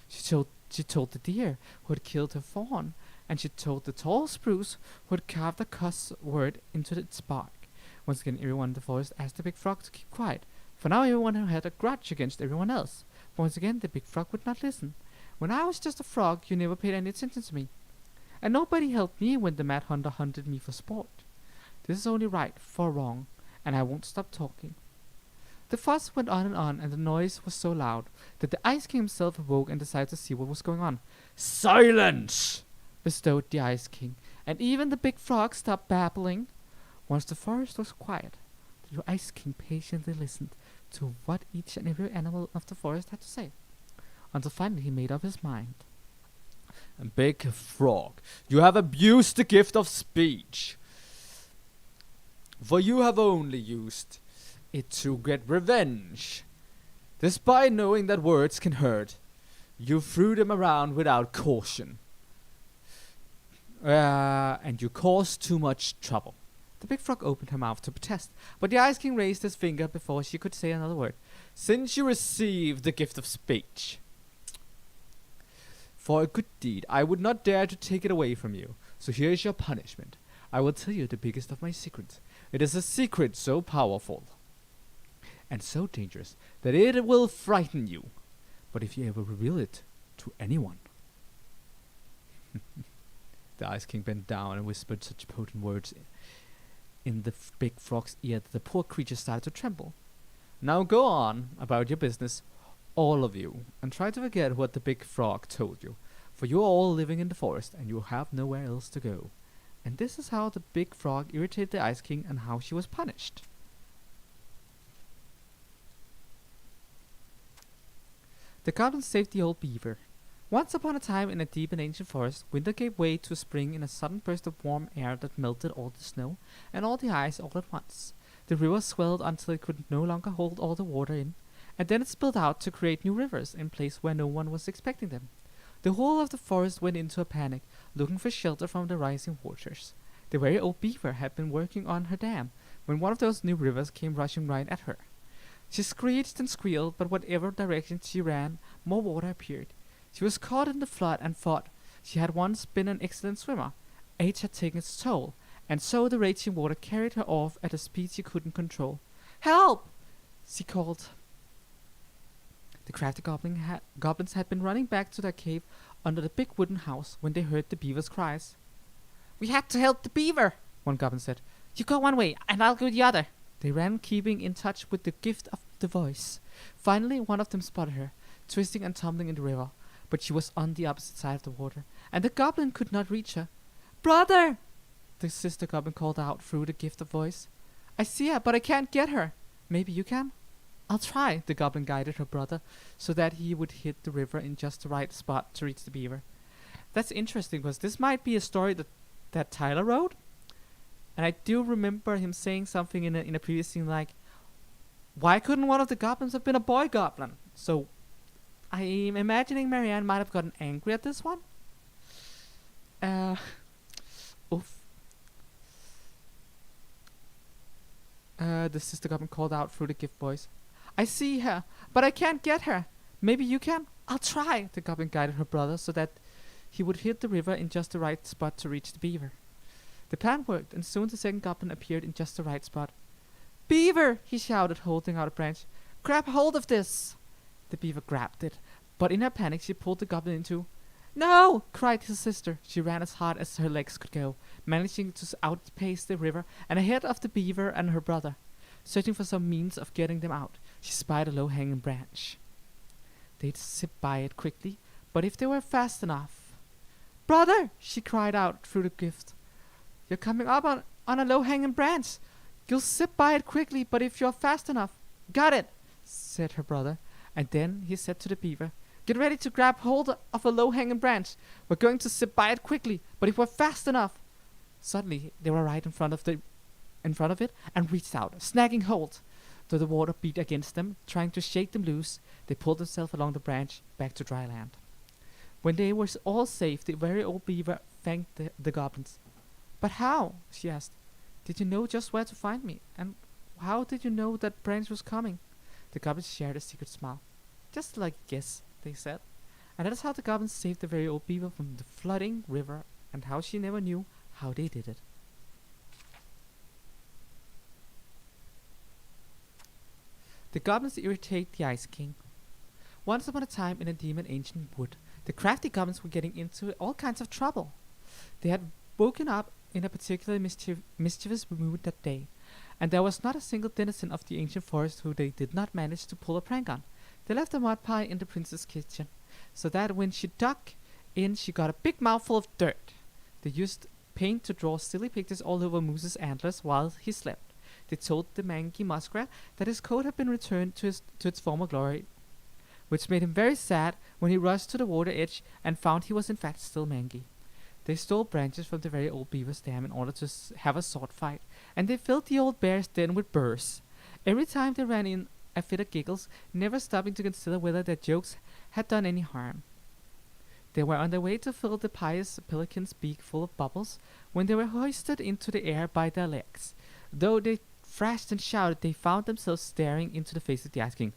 She told the deer who had killed her fawn. And she told the tall spruce who had carved a cuss word into its bark. Once again, everyone in the forest asked the big frog to keep quiet, for now everyone had a grudge against everyone else. But once again, the big frog would not listen. When I was just a frog, you never paid any attention to me. And nobody helped me when the mad hunter hunted me for sport. This is only right for wrong, and I won't stop talking. The fuss went on, and the noise was so loud that the Ice King himself awoke and decided to see what was going on. Silence! Bestowed the Ice King, and even the big frog stopped babbling. Once the forest was quiet, the Ice King patiently listened to what each and every animal of the forest had to say, until finally he made up his mind. Big frog, you have abused the gift of speech, for you have only used it to get revenge. Despite knowing that words can hurt, you threw them around without caution. And you caused too much trouble. The big frog opened her mouth to protest, but the Ice King raised his finger before she could say another word. Since you received the gift of speech for a good deed, I would not dare to take it away from you. So here is your punishment. I will tell you the biggest of my secrets. It is a secret so powerful and so dangerous that it will frighten you. But if you ever reveal it to anyone... The Ice King bent down and whispered such potent words in the big frog's ear that the poor creature started to tremble. Now go on about your business, all of you, and try to forget what the big frog told you, for you are all living in the forest and you have nowhere else to go. And this is how the big frog irritated the Ice King and how she was punished. The goblins saved the old beaver. Once upon a time, in a deep and ancient forest, winter gave way to spring in a sudden burst of warm air that melted all the snow and all the ice all at once. The river swelled until it could no longer hold all the water in, and then it spilled out to create new rivers in places where no one was expecting them. The whole of the forest went into a panic, looking for shelter from the rising waters. The very old beaver had been working on her dam when one of those new rivers came rushing right at her. She screeched and squealed, but whatever direction she ran, more water appeared. She was caught in the flood and thought she had once been an excellent swimmer. Age had taken its toll, and so the raging water carried her off at a speed she couldn't control. Help! She called. The crafty goblins had been running back to their cave under the big wooden house when they heard the beaver's cries. We had to help the beaver, one goblin said. You go one way, and I'll go the other. They ran, keeping in touch with the gift of the voice. Finally, one of them spotted her, twisting and tumbling in the river, but she was on the opposite side of the water, and the goblin could not reach her. Brother! The sister goblin called out through the gift of voice. I see her, but I can't get her. Maybe you can? I'll try. The goblin guided her brother so that he would hit the river in just the right spot to reach the beaver. That's interesting, because this might be a story that Tyler wrote. And I do remember him saying something in a previous scene like, why couldn't one of the goblins have been a boy goblin? So I'm imagining Marianne might have gotten angry at this one. Oof. The sister goblin called out through the gift voice. I see her, but I can't get her. Maybe you can? I'll try. The goblin guided her brother so that he would hit the river in just the right spot to reach the beaver. The plan worked, and soon the second goblin appeared in just the right spot. Beaver! He shouted, holding out a branch. Grab hold of this! The beaver grabbed it, but in her panic she pulled the goblin into... No! Cried his sister. She ran as hard as her legs could go, managing to outpace the river and ahead of the beaver and her brother. Searching for some means of getting them out, she spied a low-hanging branch. They'd zip by it quickly, but if they were fast enough... Brother! She cried out through the gift. You're coming up on a low-hanging branch. You'll zip by it quickly, but if you're fast enough... Got it! Said her brother, and then he said to the beaver, Get ready to grab hold of a low-hanging branch. We're going to zip by it quickly, but if we're fast enough... Suddenly, they were right in front of it and reached out, snagging hold. Though the water beat against them, trying to shake them loose, they pulled themselves along the branch back to dry land. When they were all safe, the very old beaver thanked the goblins. "But how?" she asked. "Did you know just where to find me? And how did you know that branch was coming?" The goblins shared a secret smile. "Just like a guess," they said. And that is how the goblins saved the very old beaver from the flooding river, and how she never knew how they did it. The goblins irritate the Ice King. Once upon a time in a demon ancient wood, the crafty goblins were getting into all kinds of trouble. They had woken up in a particularly mischievous mood that day, and there was not a single denizen of the ancient forest who they did not manage to pull a prank on. They left a mud pie in the princess' kitchen, so that when she dug in, she got a big mouthful of dirt. They used paint to draw silly pictures all over Moose's antlers while he slept. They told the mangy muskrat that his coat had been returned to its former glory, which made him very sad when he rushed to the water edge and found he was in fact still mangy. They stole branches from the very old beaver's dam in order to have a sword fight, and they filled the old bear's den with burrs. Every time they ran in a fit of giggles, never stopping to consider whether their jokes had done any harm. They were on their way to fill the pious pelican's beak full of bubbles when they were hoisted into the air by their legs. Though they thrashed and shouted, they found themselves staring into the face of the Ice King.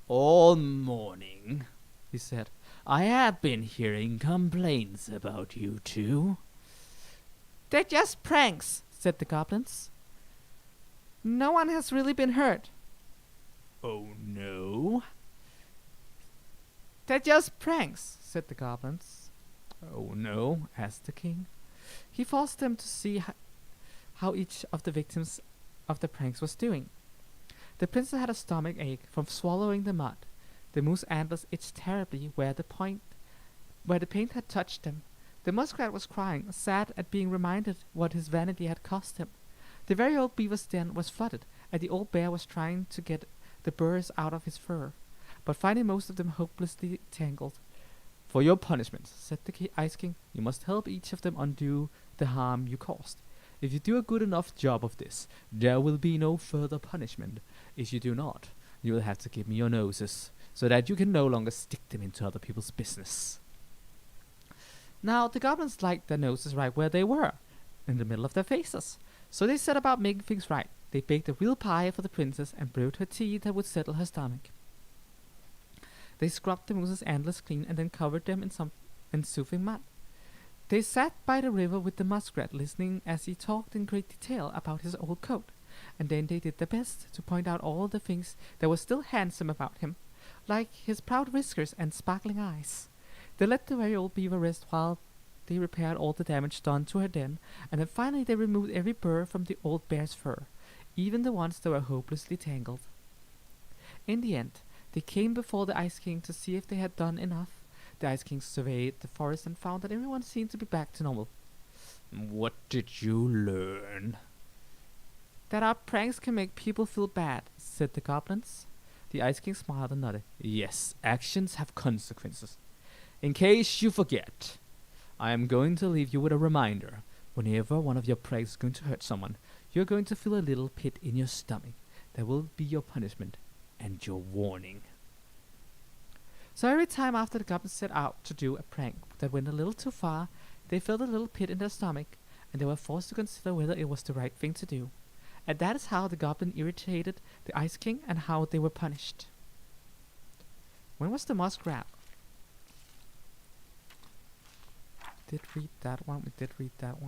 "All morning," he said, "I have been hearing complaints about you two." "They're just pranks," said the goblins. "No one has really been hurt." "Oh no?" "They're just pranks," said the goblins. "Oh no?" asked the king. He forced them to see how each of the victims of the pranks was doing. The princess had a stomach ache from swallowing the mud. The moose antlers itched terribly where the paint had touched them. The muskrat was crying, sad at being reminded what his vanity had cost him. The very old beaver's den was flooded, and the old bear was trying to get the burrs out of his fur, but finding most of them hopelessly tangled. "For your punishment," said the Ice King, "you must help each of them undo the harm you caused. If you do a good enough job of this, there will be no further punishment. If you do not, you will have to give me your noses, so that you can no longer stick them into other people's business." Now, the goblins liked their noses right where they were, in the middle of their faces, so they set about making things right. They baked a real pie for the princess and brewed her tea that would settle her stomach. They scrubbed the moose's antlers clean and then covered them in soothing mud. They sat by the river with the muskrat, listening as he talked in great detail about his old coat, and then they did their best to point out all the things that were still handsome about him, like his proud whiskers and sparkling eyes. They let the very old beaver rest while they repaired all the damage done to her den, and then finally they removed every burr from the old bear's fur, even the ones that were hopelessly tangled. In the end, they came before the Ice King to see if they had done enough. The Ice King surveyed the forest and found that everyone seemed to be back to normal. "What did you learn?" "That our pranks can make people feel bad," said the goblins. The Ice King smiled and nodded. "Yes, actions have consequences. In case you forget, I am going to leave you with a reminder. Whenever one of your pranks is going to hurt someone, you're going to feel a little pit in your stomach. That will be your punishment and your warning." So every time after the goblins set out to do a prank that went a little too far, they felt a little pit in their stomach, and they were forced to consider whether it was the right thing to do. And that is how the goblin irritated the Ice King and how they were punished. When was the muskrat? We did read that one. We did read that.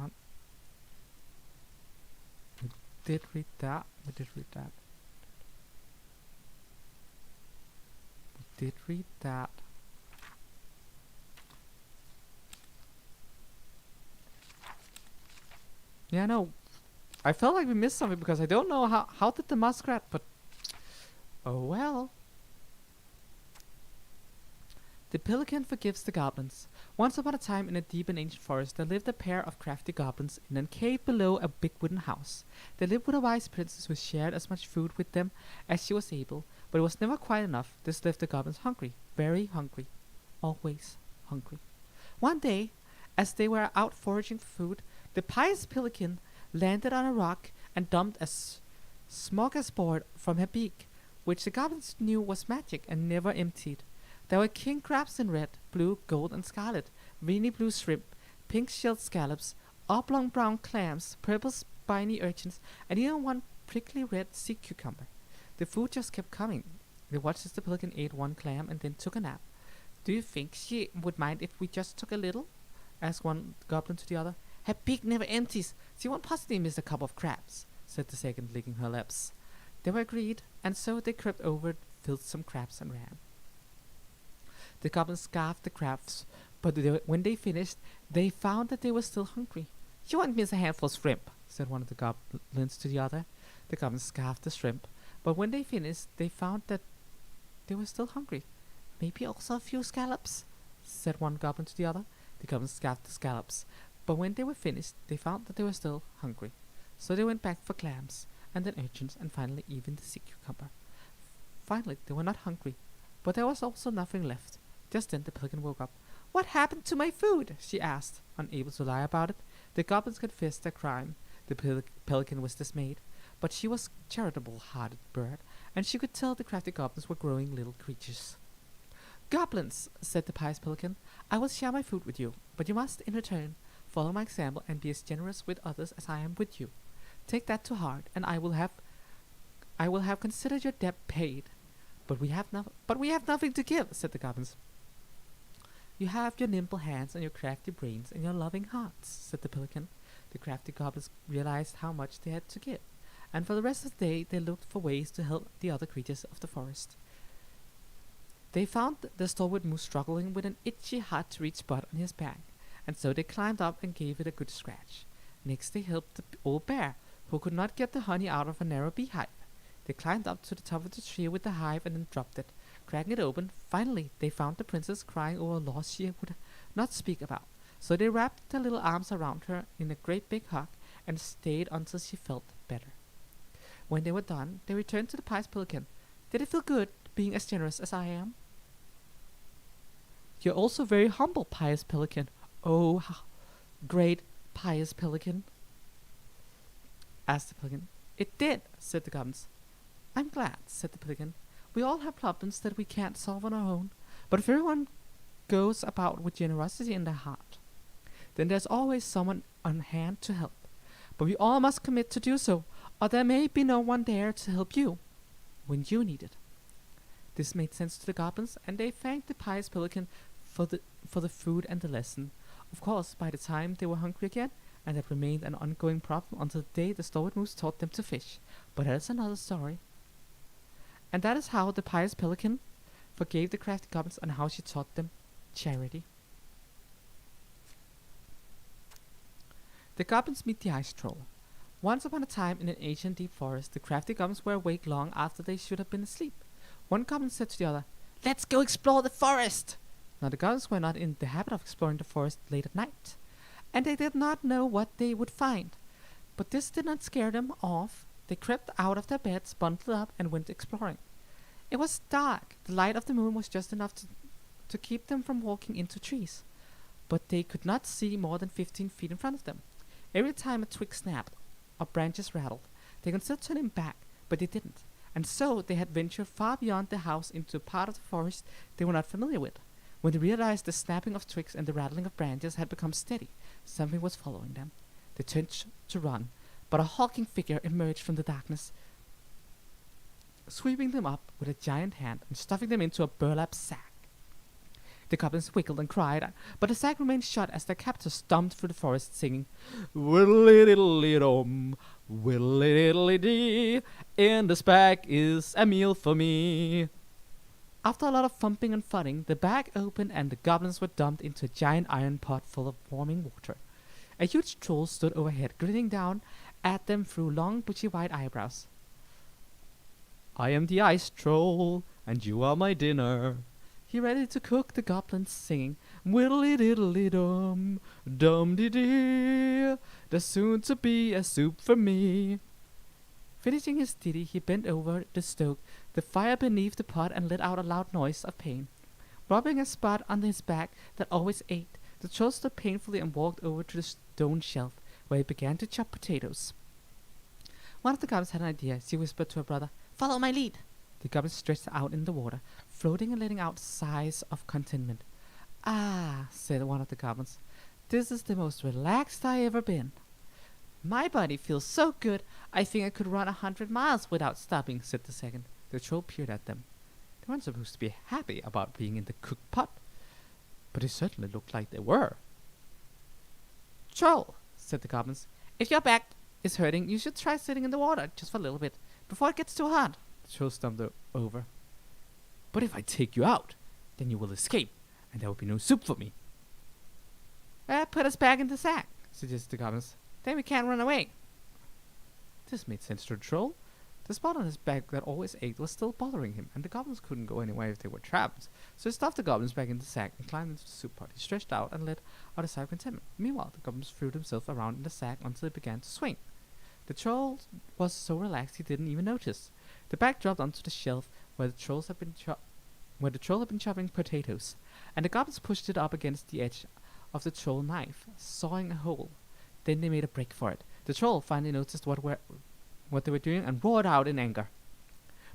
Yeah, no. I felt like we missed something because I don't know how did the muskrat, but oh well. The pelican forgives the goblins. Once upon a time in a deep and ancient forest there lived a pair of crafty goblins in a cave below a big wooden house. They lived with a wise princess who shared as much food with them as she was able, but it was never quite enough. This left the goblins hungry, very hungry, always hungry. One day, as they were out foraging for food, the pious pelican landed on a rock and dumped a smorgasbord from her beak, which the goblins knew was magic and never emptied. There were king crabs in red, blue, gold, and scarlet, veiny blue shrimp, pink shelled scallops, oblong brown clams, purple spiny urchins, and even one prickly red sea cucumber. The food just kept coming. They watched as the pelican ate one clam and then took a nap. "Do you think she would mind if we just took a little?" asked one goblin to the other. "Her beak never empties. She won't possibly miss a cup of crabs," said the second, licking her lips. They were agreed, and so they crept over, filled some crabs, and ran. The goblins scarfed the crabs, but when they finished, they found that they were still hungry. "You won't miss a handful of shrimp," said one of the goblins to the other. The goblins scarfed the shrimp, but when they finished, they found that they were still hungry. "Maybe also a few scallops," said one goblin to the other. The goblins scarfed the scallops, but when they were finished, they found that they were still hungry. So they went back for clams, and then urchins, and finally even the sea cucumber. Finally, they were not hungry, but there was also nothing left. Just then the pelican woke up. "What happened to my food?" she asked, unable to lie about it. The goblins confessed their crime. The pelican was dismayed, but she was a charitable-hearted bird, and she could tell the crafty goblins were growing little creatures. "Goblins," said the pious pelican, "I will share my food with you, but you must, in return, follow my example and be as generous with others as I am with you. Take that to heart, and I will have considered your debt paid." But we have nothing to give," said the goblins. "You have your nimble hands and your crafty brains and your loving hearts," said the pelican. The crafty goblins realized how much they had to give, and for the rest of the day they looked for ways to help the other creatures of the forest. They found the stalwart moose struggling with an itchy, hard-to-reach spot on his back, and so they climbed up and gave it a good scratch. Next they helped the old bear, who could not get the honey out of a narrow beehive. They climbed up to the top of the tree with the hive and then dropped it, cracking it open. Finally, they found the princess crying over a loss she would not speak about. So they wrapped their little arms around her in a great big hug and stayed until she felt better. When they were done, they returned to the pious pelican. "Did it feel good, being as generous as I am?" "You're also very humble, pious pelican." "Oh, great pious pelican?" asked the pelican. "It did," said the goblins. "I'm glad," said the pelican. "We all have problems that we can't solve on our own, but if everyone goes about with generosity in their heart, then there's always someone on hand to help. But we all must commit to do so, or there may be no one there to help you when you need it." This made sense to the goblins, and they thanked the pious pelican for the food and the lesson. Of course, by the time they were hungry again, and that remained an ongoing problem until the day the stalwart moose taught them to fish. But that's another story. And that is how the pious pelican forgave the crafty goblins and how she taught them charity. The goblins meet the ice troll. Once upon a time in an ancient deep forest, the crafty goblins were awake long after they should have been asleep. One goblin said to the other, "Let's go explore the forest!" Now the goblins were not in the habit of exploring the forest late at night, and they did not know what they would find. But this did not scare them off. They crept out of their beds, bundled up, and went exploring. It was dark. The light of the moon was just enough to keep them from walking into trees, but they could not see more than 15 feet in front of them. Every time a twig snapped or branches rattled, they considered turning back, but they didn't, and so they had ventured far beyond the house into a part of the forest they were not familiar with. When they realized the snapping of twigs and the rattling of branches had become steady, something was following them. They turned to run, but a hulking figure emerged from the darkness, sweeping them up with a giant hand and stuffing them into a burlap sack. The goblins wiggled and cried, but the sack remained shut as their captors stomped through the forest singing, "Whittly-diddly-dum, whittly-diddly-dee, in this bag is a meal for me." After a lot of thumping and thudding, the bag opened and the goblins were dumped into a giant iron pot full of warming water. A huge troll stood overhead, grinning down at them through long, bushy white eyebrows. "I am the ice troll, and you are my dinner." He ready to cook the goblins, singing, "Whittly-diddly-dum, dum-dee-dee, there's soon to be a soup for me." Finishing his ditty, he bent over the stove, the fire beneath the pot, and let out a loud noise of pain. Rubbing a spot under his back that always ached, the troll stood painfully and walked over to the stone shelf, where he began to chop potatoes. One of the goblins had an idea. She whispered to her brother, "Follow my lead." The goblin stretched out in the water, floating and letting out sighs of contentment. "Ah," said one of the goblins, "this is the most relaxed I ever been. My body feels so good, I think I could run 100 miles without stopping," said the second. The troll peered at them. They weren't supposed to be happy about being in the cook pot, but it certainly looked like they were. "Troll," said the goblins, "if your back is hurting, you should try sitting in the water just for a little bit, before it gets too hot." The troll stumbled over. "But if I take you out, then you will escape, and there will be no soup for me." "Put us back in the sack," suggested the goblins. "Then we can't run away." This made sense to the troll. The spot on his back that always ached was still bothering him, and the goblins couldn't go anywhere if they were trapped. So he stuffed the goblins back in the sack and climbed into the soup pot. He stretched out and let out a sigh of contentment. Meanwhile, the goblins threw themselves around in the sack until it began to swing. The troll was so relaxed he didn't even notice. The bag dropped onto the shelf where the troll had been chopping potatoes, and the goblins pushed it up against the edge of the troll knife, sawing a hole. Then they made a break for it. The troll finally noticed what they were doing and roared out in anger.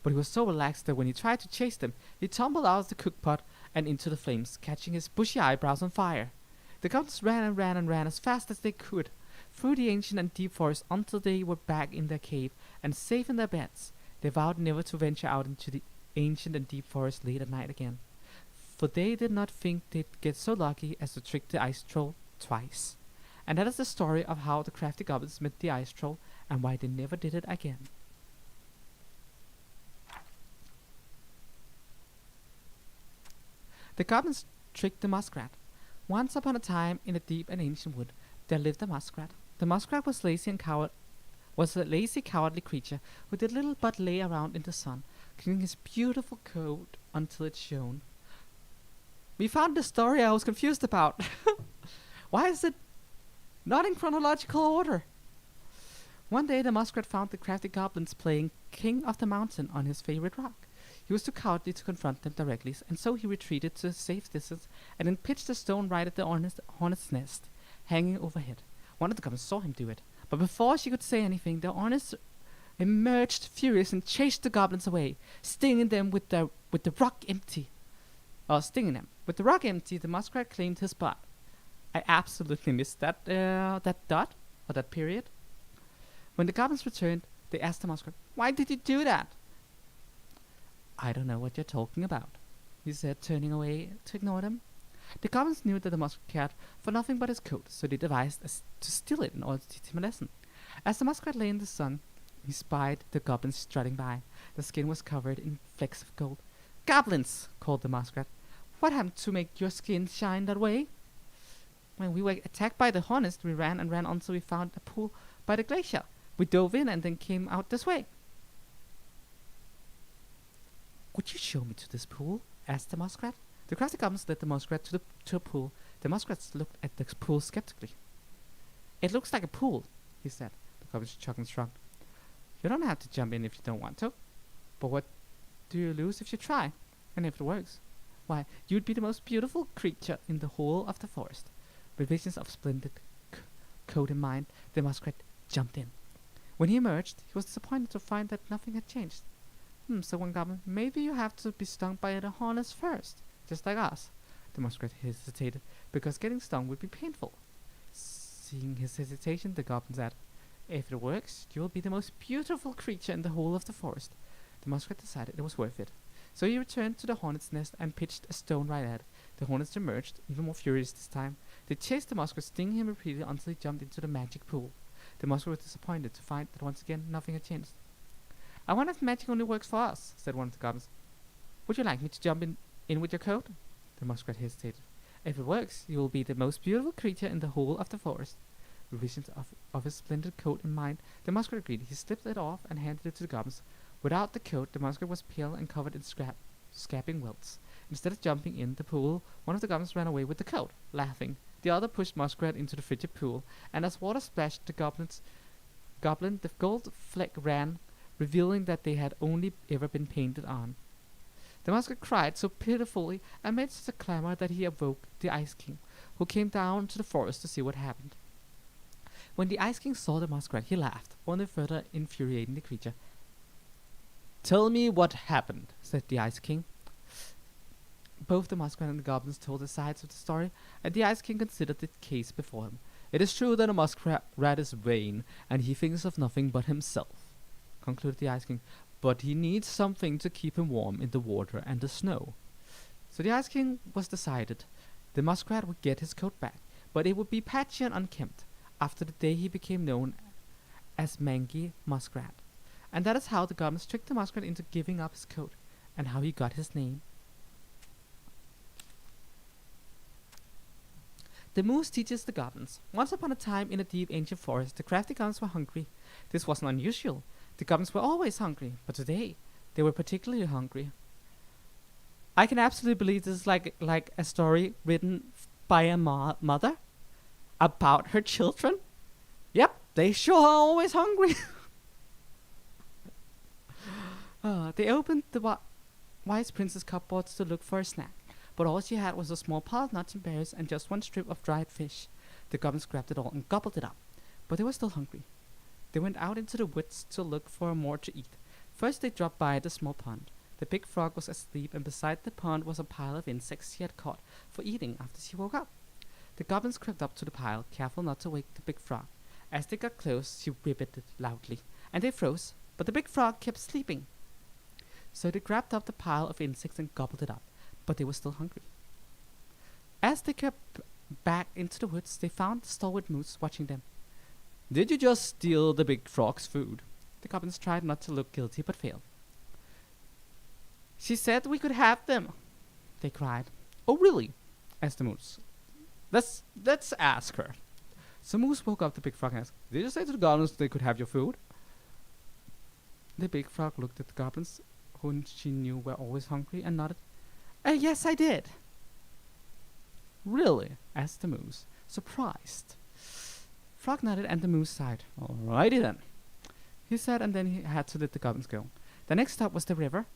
But he was so relaxed that when he tried to chase them, he tumbled out of the cook pot and into the flames, catching his bushy eyebrows on fire. The goblins ran and ran and ran as fast as they could, through the ancient and deep forest until they were back in their cave and safe in their beds. They vowed never to venture out into the ancient and deep forest late at night again, for they did not think they'd get so lucky as to trick the ice troll twice. And that is the story of how the crafty goblins met the ice troll and why they never did it again. The goblins tricked the muskrat. Once upon a time, in a deep and ancient wood, there lived a muskrat. The muskrat was a lazy, cowardly creature who did little but lay around in the sun, cleaning his beautiful coat until it shone. We found the story I was confused about. Why is it not in chronological order? One day the muskrat found the crafty goblins playing King of the Mountain on his favorite rock. He was too cowardly to confront them directly, and so he retreated to a safe distance and then pitched a stone right at the hornet's nest, hanging overhead. One of the goblins saw him do it, but before she could say anything, the hornet emerged furious and chased the goblins away, stinging them with the rock empty. With the rock empty, the muskrat claimed his spot. I absolutely missed that dot, or that period. When the goblins returned, they asked the muskrat, "Why did you do that?" "I don't know what you're talking about," he said, turning away to ignore them. The goblins knew that the muskrat cared for nothing but his coat, so they devised to steal it in order to teach him a lesson. As the muskrat lay in the sun, he spied the goblins strutting by. The skin was covered in flecks of gold. "Goblins!" called the muskrat. "What happened to make your skin shine that way?" "When we were attacked by the hornets, we ran and ran until we found a pool by the glacier. We dove in and then came out this way." "Would you show me to this pool?" asked the muskrat. The crafty goblins led the muskrat to a pool. The muskrat looked at the pool skeptically. "It looks like a pool," he said. The goblins chuckled and shrugged. "You don't have to jump in if you don't want to. But what do you lose if you try? And if it works, why, you'd be the most beautiful creature in the whole of the forest." With visions of splendid coat in mind, the muskrat jumped in. When he emerged, he was disappointed to find that nothing had changed. Said one goblin, "Maybe you have to be stung by the hornets first, just like us." The muskrat hesitated, because getting stung would be painful. Seeing his hesitation, the goblin said, "If it works, you will be the most beautiful creature in the whole of the forest." The muskrat decided it was worth it. So he returned to the hornet's nest and pitched a stone right at it. The hornets emerged, even more furious this time. They chased the muskrat, stinging him repeatedly until he jumped into the magic pool. The muskrat was disappointed to find that once again nothing had changed. "I wonder if magic only works for us," said one of the goblins. "Would you like me to jump in with your coat?" The muskrat hesitated. "If it works, you will be the most beautiful creature in the whole of the forest." With visions of his splendid coat in mind, the muskrat agreed. He slipped it off and handed it to the goblins. Without the coat, the muskrat was pale and covered in scabbing welts. Instead of jumping in the pool, one of the goblins ran away with the coat, laughing. The other pushed muskrat into the frigid pool, and as water splashed the goblin, the gold fleck ran, revealing that they had only ever been painted on. The muskrat cried so pitifully and made such a clamor that he awoke the Ice King, who came down to the forest to see what happened. When the Ice King saw the muskrat, he laughed, only further infuriating the creature. "Tell me what happened," said the Ice King. Both the muskrat and the goblins told their sides of the story, and the Ice King considered the case before him. "It is true that a muskrat is vain, and he thinks of nothing but himself," concluded the Ice King, "but he needs something to keep him warm in the water and the snow." So the Ice King was decided. The muskrat would get his coat back, but it would be patchy and unkempt, after the day he became known as Mangy Muskrat. And that is how the goblins tricked the muskrat into giving up his coat, and how he got his name. The moose teaches the goblins. Once upon a time in a deep ancient forest, the crafty goblins were hungry. This wasn't unusual. The goblins were always hungry, but today they were particularly hungry. I can absolutely believe this is like a story written by a mother about her children. Yep, they sure are always hungry. They opened the wise princess cupboards to look for a snack, but all she had was a small pile of nuts and berries and just one strip of dried fish. The goblins grabbed it all and gobbled it up, but they were still hungry. They went out into the woods to look for more to eat. First they dropped by the small pond. The big frog was asleep, and beside the pond was a pile of insects she had caught for eating after she woke up. The goblins crept up to the pile, careful not to wake the big frog. As they got close, she whipped loudly, and they froze, but the big frog kept sleeping. So they grabbed up the pile of insects and gobbled it up, but they were still hungry. As they crept back into the woods, they found the stalwart moose watching them. "Did you just steal the big frog's food?" The goblins tried not to look guilty, but failed. "She said we could have them," they cried. "Oh, really?" asked the moose. Let's ask her." So Moose woke up the big frog and asked, "Did you say to the goblins they could have your food?" The big frog looked at the goblins, whom she knew were always hungry, and nodded. "Yes, I did." "Really?" asked the moose, surprised. Frog nodded, and the moose sighed. "Alrighty then," he said, and then he had to let the goblins go. The next stop was the river.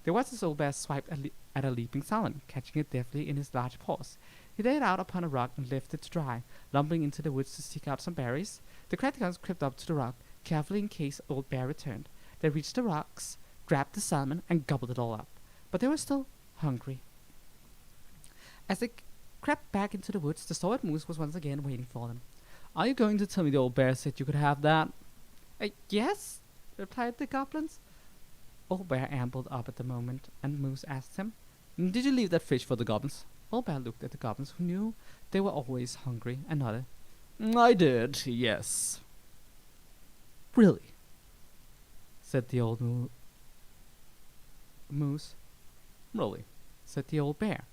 They watched this old bear swipe at a leaping salmon, catching it deftly in his large paws. He laid it out upon a rock and left it to dry, lumbering into the woods to seek out some berries. The crafty goblins crept up to the rock, carefully in case old bear returned. They reached the rocks, grabbed the salmon, and gobbled it all up. But they were still hungry. As they crept back into the woods, the stalwart moose was once again waiting for them. "Are you going to tell me the old bear said you could have that?" "Yes," replied the goblins. Old Bear ambled up at the moment, and Moose asked him, "Did you leave that fish for the goblins?" Old Bear looked at the goblins, who knew they were always hungry, and nodded. "I did, yes." "Really?" said the old Moose. "Really," said the old Bear.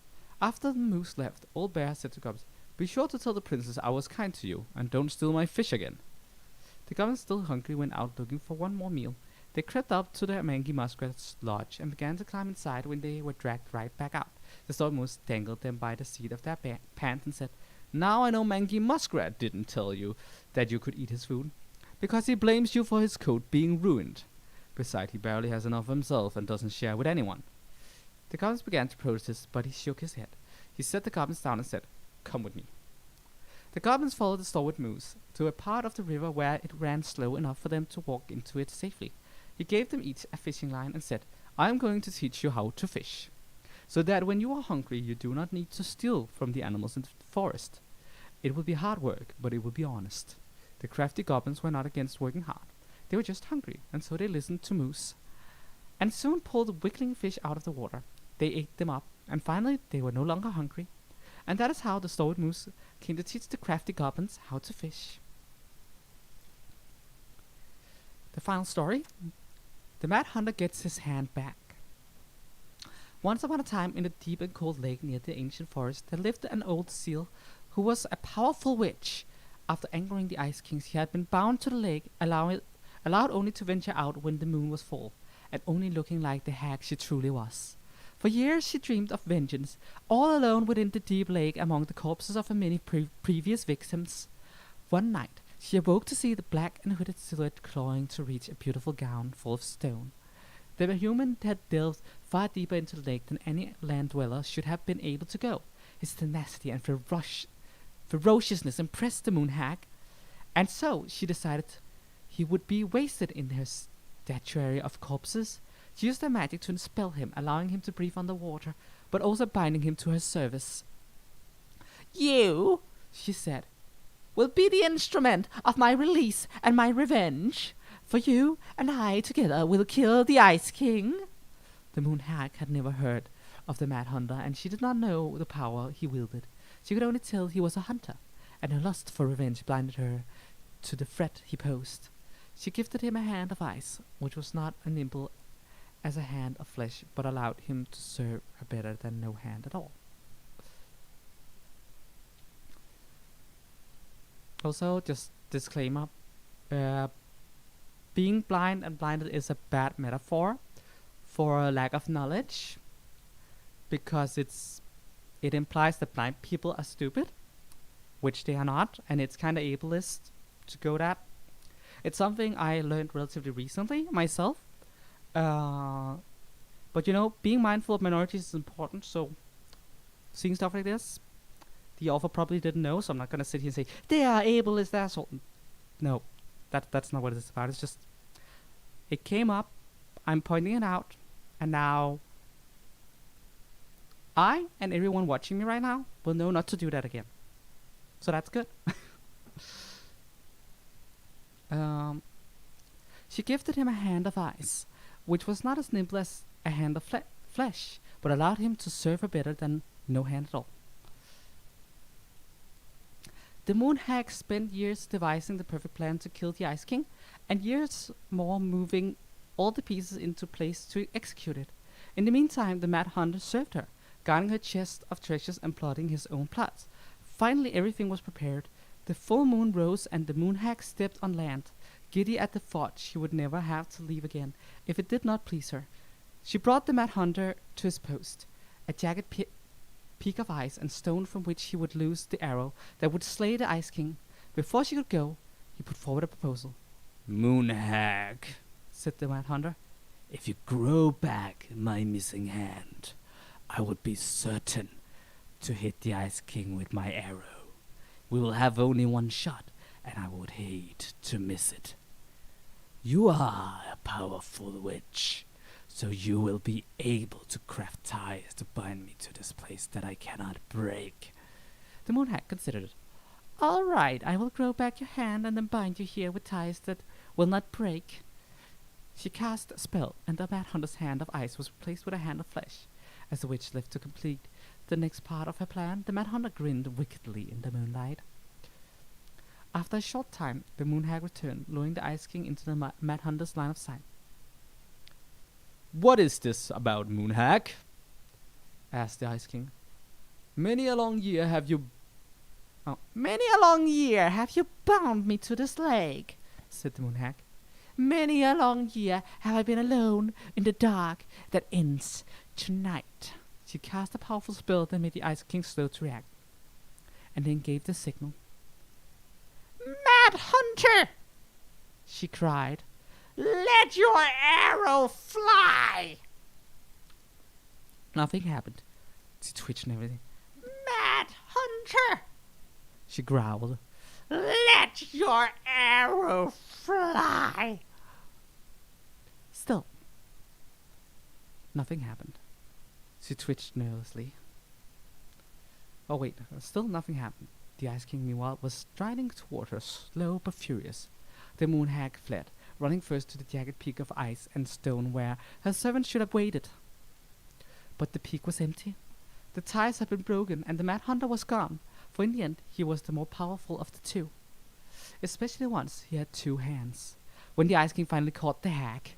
After the Moose left, Old Bear said to the goblins, "Be sure to tell the princess I was kind to you, and don't steal my fish again." The goblins, still hungry, went out looking for one more meal. They crept up to the Mangy Muskrat's lodge and began to climb inside when they were dragged right back out. The Stalwart Moose dangled them by the seat of their pants and said, "Now I know Mangy Muskrat didn't tell you that you could eat his food, because he blames you for his coat being ruined. Besides, he barely has enough himself and doesn't share with anyone." The goblins began to protest, but he shook his head. He set the goblins down and said, "Come with me." The goblins followed the Stalwart Moose to a part of the river where it ran slow enough for them to walk into it safely. He gave them each a fishing line and said, "I am going to teach you how to fish, so that when you are hungry you do not need to steal from the animals in the forest. It will be hard work, but it will be honest." The crafty goblins were not against working hard. They were just hungry, and so they listened to Moose, and soon pulled the wiggling fish out of the water. They ate them up, and finally they were no longer hungry. And that is how the Stalwart Moose came to teach the crafty goblins how to fish. The final story. The Mad Hunter gets his hand back. Once upon a time, in a deep and cold lake near the ancient forest, there lived an old seal who was a powerful witch. After angering the Ice Kings, he had been bound to the lake, allowed only to venture out when the moon was full, and only looking like the hag she truly was. For years she dreamed of vengeance, all alone within the deep lake among the corpses of her many previous victims. One night, she awoke to see the black and hooded silhouette clawing to reach a beautiful gown full of stone. The human had delved far deeper into the lake than any land dweller should have been able to go. His tenacity and ferociousness impressed the moon hag, And so she decided he would be wasted in her statuary of corpses. She used her magic to expel him, allowing him to breathe underwater, but also binding him to her service. "You," she said, "will be the instrument of my release and my revenge. For you and I together will kill the Ice King." The moon hag had never heard of the Mad Hunter, and she did not know the power he wielded. She could only tell he was a hunter, and her lust for revenge blinded her to the threat he posed. She gifted him a hand of ice, which was not as nimble as a hand of flesh, but allowed him to serve her better than no hand at all. Also, just disclaimer, being blind and blinded is a bad metaphor for a lack of knowledge, because it implies that blind people are stupid, which they are not, and it's kind of ableist to go that. It's something I learned relatively recently myself. But you know, being mindful of minorities is important, so seeing stuff like this, the author probably didn't know, so I'm not gonna sit here and say, they are ableist asshole. No, that's not what it's about. It's just, it came up, I'm pointing it out, and now I and everyone watching me right now will know not to do that again. So that's good. She gifted him a hand of ice, which was not as nimble as a hand of flesh, but allowed him to serve her better than no hand at all. The moon hag spent years devising the perfect plan to kill the Ice King, and years more moving all the pieces into place to execute it. In the meantime, the Mad Hunter served her, guarding her chest of treasures and plotting his own plots. Finally, everything was prepared. The full moon rose, and the moon hag stepped on land, giddy at the thought she would never have to leave again, if it did not please her. She brought the Mad Hunter to his post, a jagged peak of ice and stone from which he would loose the arrow that would slay the Ice King. Before she could go, he put forward a proposal. "Moon hag," said the Mad Hunter, "if you grow back my missing hand, I would be certain to hit the Ice King with my arrow. We will have only one shot, and I would hate to miss it. You are a powerful witch, so you will be able to craft ties to bind me to this place that I cannot break." The moon hag considered it. "All right, I will grow back your hand and then bind you here with ties that will not break." She cast a spell, and the Mad Hunter's hand of ice was replaced with a hand of flesh. As the witch left to complete the next part of her plan, the Mad Hunter grinned wickedly in the moonlight. After a short time, the moon hag returned, luring the Ice King into the Mad Hunter's line of sight. "What is this about, moon hag?" asked the Ice King. Many a long year have you bound me to this lake," said the moon hag. "Many a long year have I been alone in the dark that ends tonight." She cast a powerful spell that made the Ice King slow to react, and then gave the signal. "Mad Hunter!" she cried. "Let your arrow fly!" Nothing happened. She twitched and everything. "Mad Hunter!" she growled. "Let your arrow fly!" Still, nothing happened. She twitched nervously. Oh wait, still nothing happened. The Ice King, meanwhile, was striding toward her, slow but furious. The moon hag fled, running first to the jagged peak of ice and stone where her servant should have waited. But the peak was empty. The ties had been broken, and the Mad Hunter was gone, for in the end he was the more powerful of the two. Especially once he had two hands. When the Ice King finally caught the hag,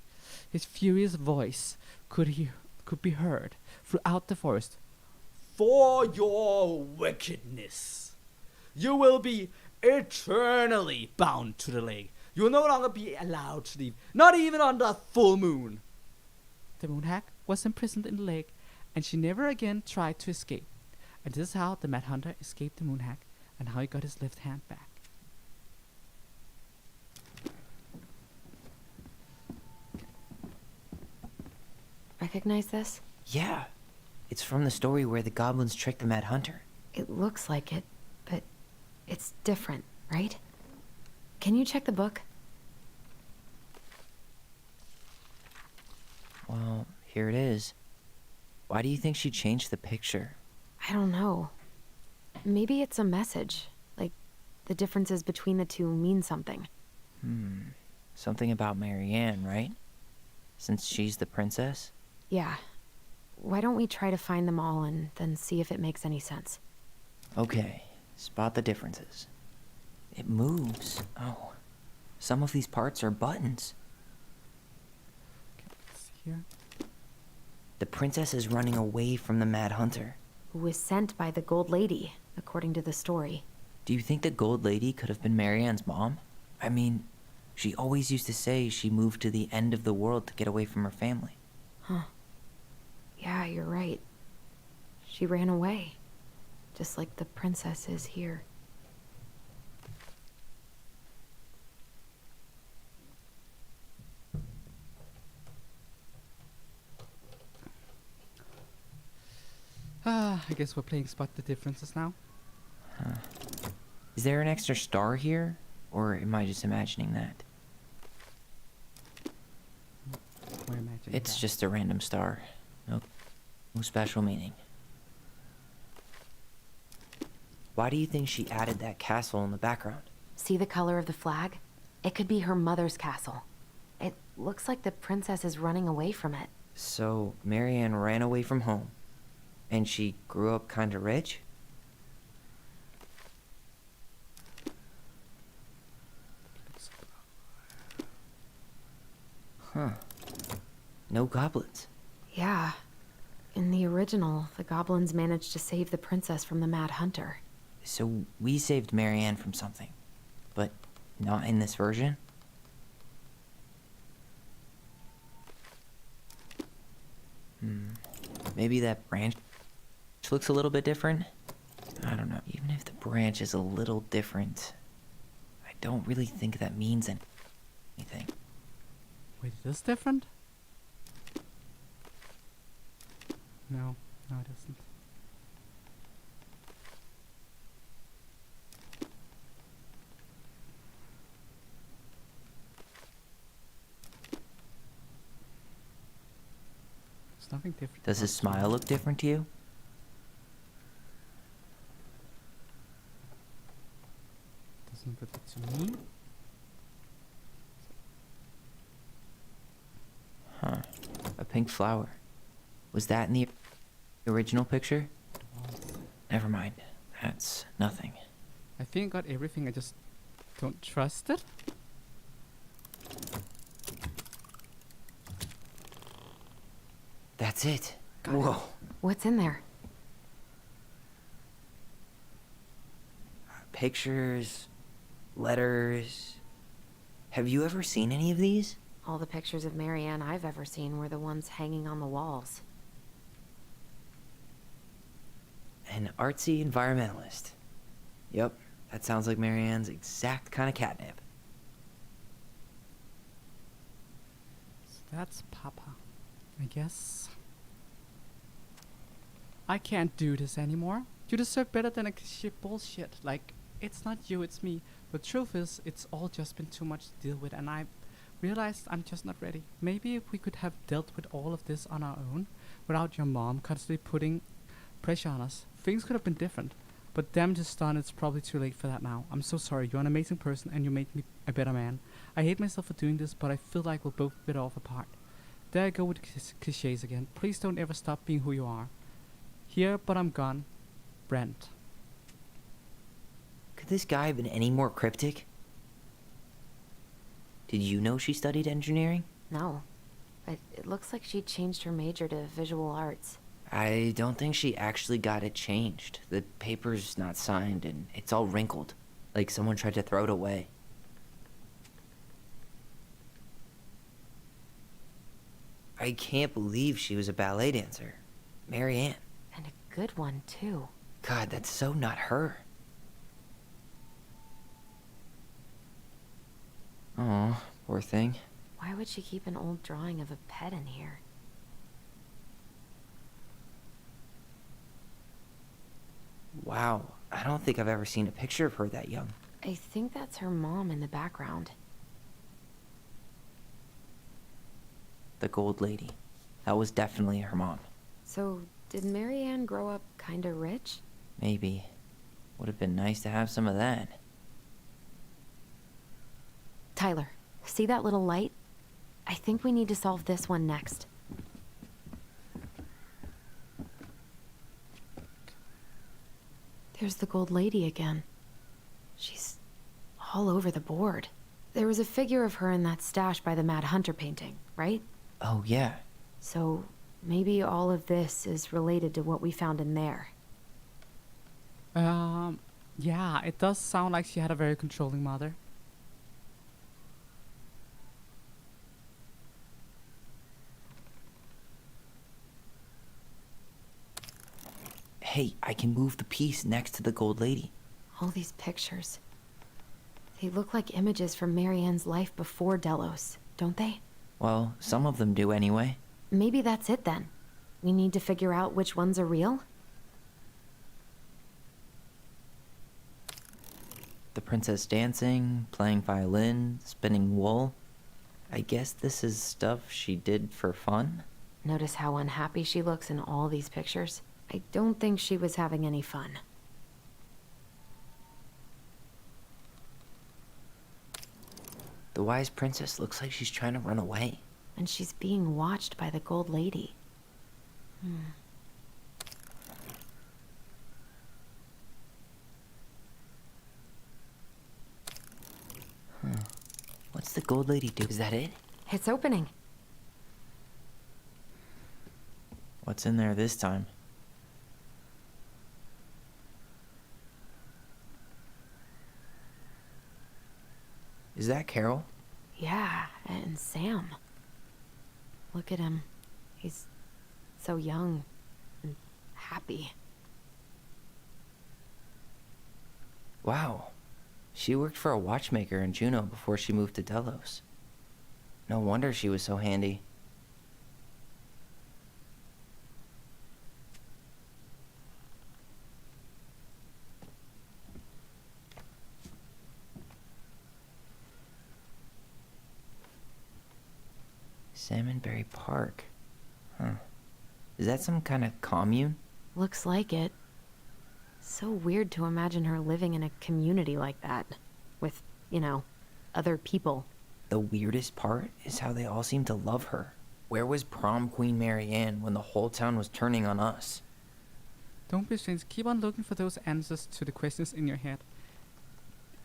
his furious voice could be heard throughout the forest. "For your wickedness, you will be eternally bound to the lake. You will no longer be allowed to leave, not even under a full moon." The moon hag was imprisoned in the lake, and she never again tried to escape. And this is how the Mad Hunter escaped the moon hag, and how he got his left hand back. Recognize this? Yeah. It's from the story where the goblins tricked the Mad Hunter. It looks like it, but it's different, right? Can you check the book? Well, here it is. Why do you think she changed the picture? I don't know. Maybe it's a message. Like, the differences between the two mean something. Something about Marianne, right? Since she's the princess? Yeah. Why don't we try to find them all and then see if it makes any sense? Okay, spot the differences. It moves. Oh, some of these parts are buttons. Here. The princess is running away from the Mad Hunter. Who was sent by the Gold Lady, according to the story. Do you think the Gold Lady could have been Marianne's mom? I mean, she always used to say she moved to the end of the world to get away from her family. Huh. Yeah, you're right. She ran away. Just like the princess is here. I guess we're playing Spot the Differences now. Is there an extra star here? Or am I just imagining that? We're imagining It's that. just a random star. No special meaning. Why do you think she added that castle in the background? See the color of the flag? It could be her mother's castle. It looks like the princess is running away from it. So, Marianne ran away from home. And she grew up kinda rich? Huh. No goblins. Yeah. In the original, the goblins managed to save the princess from the Mad Hunter. So we saved Marianne from something. But not in this version? Maybe that branch looks a little bit different? I don't know. Even if the branch is a little different, I don't really think that means anything. Wait, is this different? No, it isn't. There's nothing different. Does his smile look different to you? Doesn't look it to me. Huh. A pink flower. Was that in the original picture? Never mind. That's nothing. I think I got everything, I just don't trust it. That's it. Whoa. What's in there? Pictures, letters. Have you ever seen any of these? All the pictures of Marianne I've ever seen were the ones hanging on the walls. An artsy environmentalist. Yep, that sounds like Marianne's exact kind of catnip. So that's Papa, I guess. I can't do this anymore. You deserve better than a shit bullshit. Like, it's not you, it's me. The truth is, it's all just been too much to deal with, and I realized I'm just not ready. Maybe if we could have dealt with all of this on our own, without your mom constantly putting pressure on us, things could have been different. But damn just done, it's probably too late for that now. I'm so sorry, you're an amazing person and you made me a better man. I hate myself for doing this, but I feel like we'll both be better off apart. There I go with cliches again. Please don't ever stop being who you are. Here, but I'm gone. Brent. Could this guy have been any more cryptic? Did you know she studied engineering? No. But it looks like she changed her major to visual arts. I don't think she actually got it changed. The paper's not signed and it's all wrinkled. Like someone tried to throw it away. I can't believe she was a ballet dancer. Marianne. And a good one, too. God, that's so not her. Oh, poor thing. Why would she keep an old drawing of a pet in here? Wow, I don't think I've ever seen a picture of her that young. I think that's her mom in the background. The gold lady. That was definitely her mom. So, did Marianne grow up kinda rich? Maybe. Would have been nice to have some of that. Tyler, see that little light? I think we need to solve this one next. There's the gold lady again. She's all over the board. There was a figure of her in that stash by the Mad Hunter painting, right? Oh, yeah. So maybe all of this is related to what we found in there. Yeah, it does sound like she had a very controlling mother. Hey, I can move the piece next to the gold lady. All these pictures. They look like images from Marianne's life before Delos, don't they? Well, some of them do anyway. Maybe that's it then. We need to figure out which ones are real? The princess dancing, playing violin, spinning wool. I guess this is stuff she did for fun? Notice how unhappy she looks in all these pictures? I don't think she was having any fun. The wise princess looks like she's trying to run away. And she's being watched by the gold lady. What's the gold lady do? Is that it? It's opening. What's in there this time? Is that Carol? Yeah, and Sam. Look at him. He's so young and happy. Wow. She worked for a watchmaker in Juneau before she moved to Delos. No wonder she was so handy. Salmonberry Park. Huh. Is that some kind of commune? Looks like it. So weird to imagine her living in a community like that. With, other people. The weirdest part is how they all seem to love her. Where was prom queen Marianne when the whole town was turning on us? Don't be strange. Keep on looking for those answers to the questions in your head.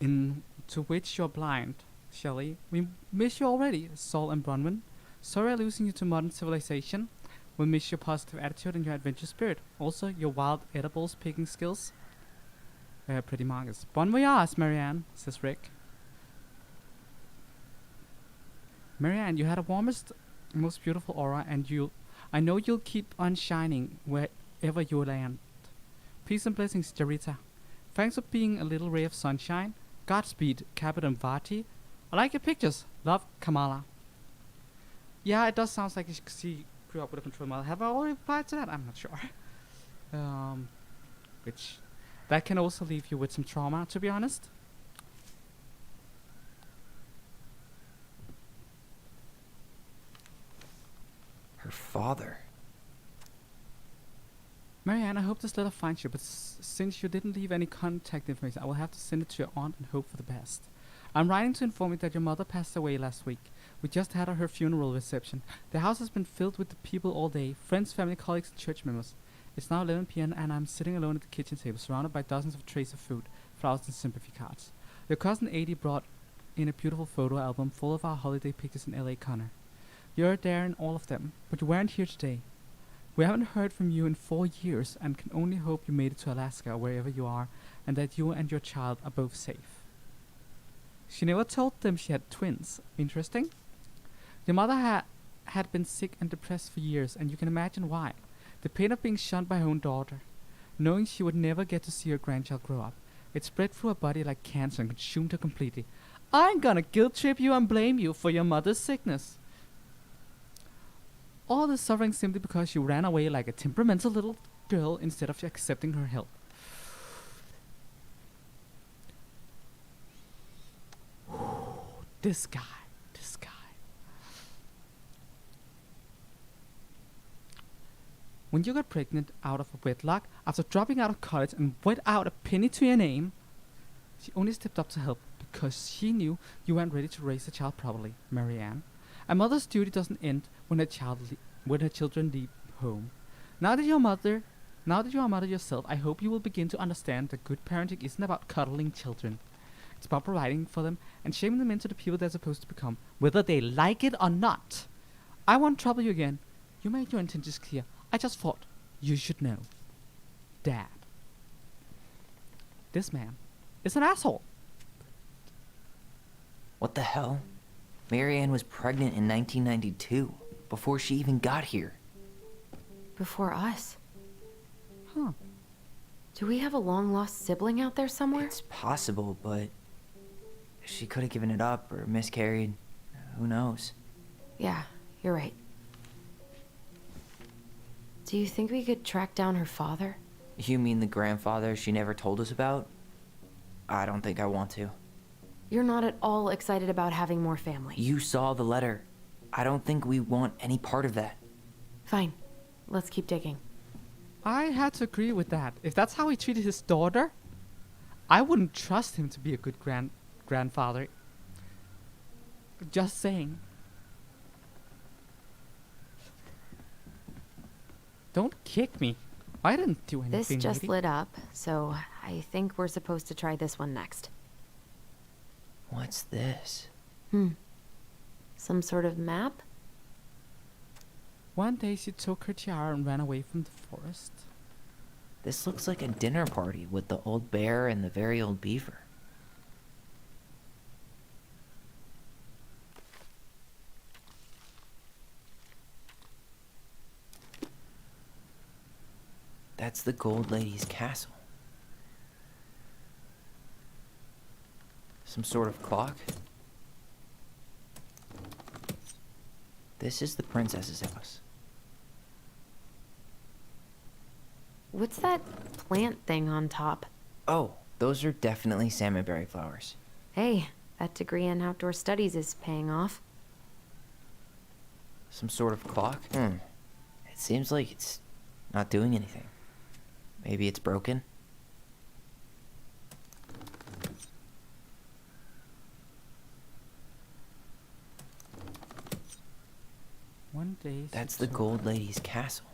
To which you're blind, Shelley. We miss you already, Saul and Bronwyn. Sorry I'm losing you to modern civilization. We'll miss your positive attitude and your adventure spirit. Also, your wild edibles picking skills. Pretty marvelous. Bon voyage, Marianne, says Rick. Marianne, you had the warmest, most beautiful aura, and I know you'll keep on shining wherever you land. Peace and blessings, Jarita. Thanks for being a little ray of sunshine. Godspeed, Captain Vati. I like your pictures. Love, Kamala. Yeah, it does sound like she grew up with a control mother. Have I already replied to that? I'm not sure. Which, that can also leave you with some trauma, to be honest. Her father. Marianne, I hope this letter finds you, but since you didn't leave any contact information, I will have to send it to your aunt and hope for the best. I'm writing to inform you that your mother passed away last week. We just had her funeral reception. The house has been filled with the people all day, friends, family, colleagues, and church members. It's now 11 p.m. and I'm sitting alone at the kitchen table, surrounded by dozens of trays of food, flowers, and sympathy cards. Your cousin Adie brought in a beautiful photo album full of our holiday pictures in L.A. Connor. You're there in all of them, but you weren't here today. We haven't heard from you in 4 years and can only hope you made it to Alaska, wherever you are, and that you and your child are both safe. She never told them she had twins. Interesting. Your mother had been sick and depressed for years, and you can imagine why. The pain of being shunned by her own daughter, knowing she would never get to see her grandchild grow up. It spread through her body like cancer and consumed her completely. I'm gonna guilt trip you and blame you for your mother's sickness. All this suffering simply because you ran away like a temperamental little girl instead of accepting her help. This guy. When you got pregnant out of wedlock after dropping out of college and without a penny to your name, she only stepped up to help because she knew you weren't ready to raise a child properly, Marianne. A mother's duty doesn't end when when her children leave home. Now that you are a mother yourself, I hope you will begin to understand that good parenting isn't about cuddling children. It's about providing for them and shaping them into the people they're supposed to become, whether they like it or not. I won't trouble you again. You made your intentions clear. I just thought you should know. Dad. This man is an asshole. What the hell? Marianne was pregnant in 1992, before she even got here. Before us? Huh. Do we have a long-lost sibling out there somewhere? It's possible, but she could have given it up or miscarried. Who knows? Yeah, you're right. Do you think we could track down her father? You mean the grandfather she never told us about? I don't think I want to. You're not at all excited about having more family. You saw the letter. I don't think we want any part of that. Fine. Let's keep digging. I had to agree with that. If that's how he treated his daughter, I wouldn't trust him to be a good grandfather. Just saying. Don't kick me. I didn't do anything. This just lady. lit up, so I think we're supposed to try this one next. What's this? Some sort of map? One day she took her tiara and ran away from the forest. This looks like a dinner party with the old bear and the very old beaver. That's the Gold Lady's castle. Some sort of clock? This is the princess's house. What's that plant thing on top? Oh, those are definitely salmonberry flowers. Hey, that degree in outdoor studies is paying off. Some sort of clock? It seems like it's not doing anything. Maybe it's broken? One day That's the Gold Lady's castle.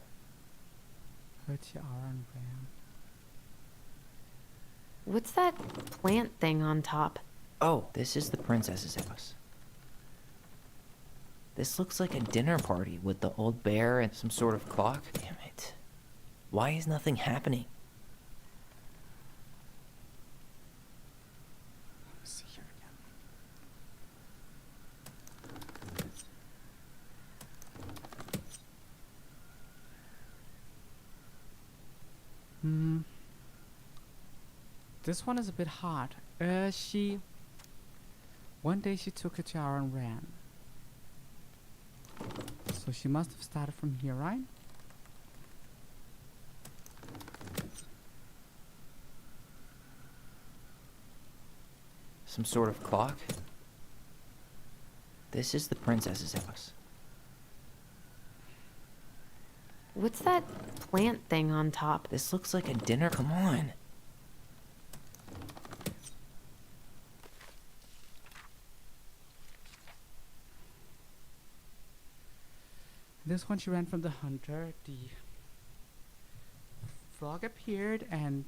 her tiara and ran. What's that plant thing on top? Oh, this is the princess's house. This looks like a dinner party with the old bear and some sort of clock. Damn it. Why is nothing happening? Let me see here again. This one is a bit hard. One day she took a tiara and ran. So she must have started from here, right? Some sort of clock? This is the princess's house. What's that plant thing on top? This looks like a dinner. Come on. This one she ran from the hunter. The frog appeared and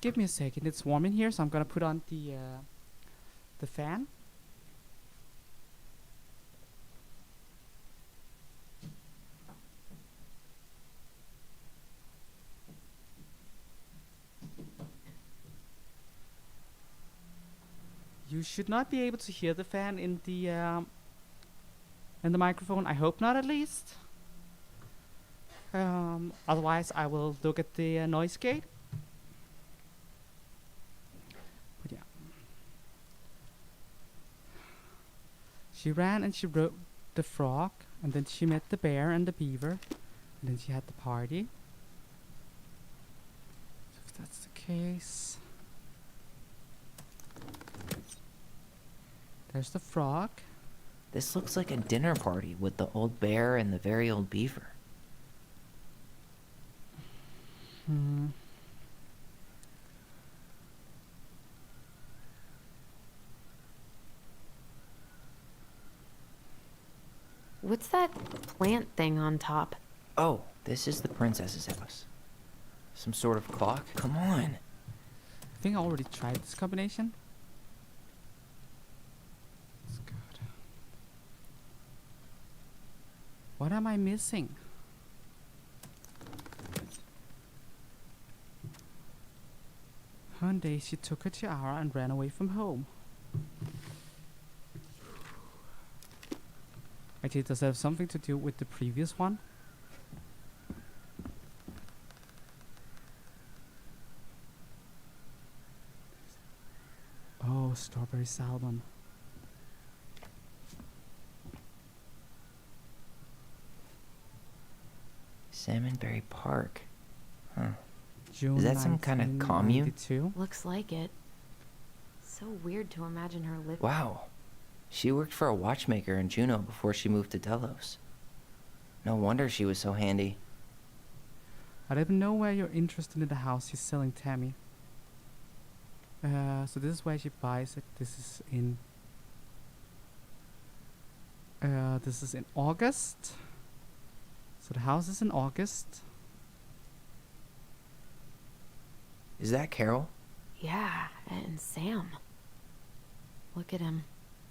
give me a second. It's warm in here, so I'm gonna put on the fan. You should not be able to hear the fan in the microphone. I hope not, at least. Otherwise, I will look at the noise gate. But yeah, she ran and she the frog, and then she met the bear and the beaver, and then she had the party. So if that's the case, there's the frog. This looks like a dinner party with the old bear and the very old beaver. What's that plant thing on top? Oh, this is the princess's house. Some sort of clock? Come on. I think I already tried this combination. It's good. What am I missing? One day she took her tiara and ran away from home. Actually, does that have something to do with the previous one? Oh, strawberry salmon. Salmonberry Park. Huh. June Is that some kind of commune? 1992? Looks like it. So weird to imagine her living. Wow. She worked for a watchmaker in Juneau before she moved to Delos. No wonder she was so handy. I don't know where you're interested in the house she's selling, Tammy. So this is where she buys it. This is in August. So the house is in August. Is that Carol? Yeah, and Sam. Look at him.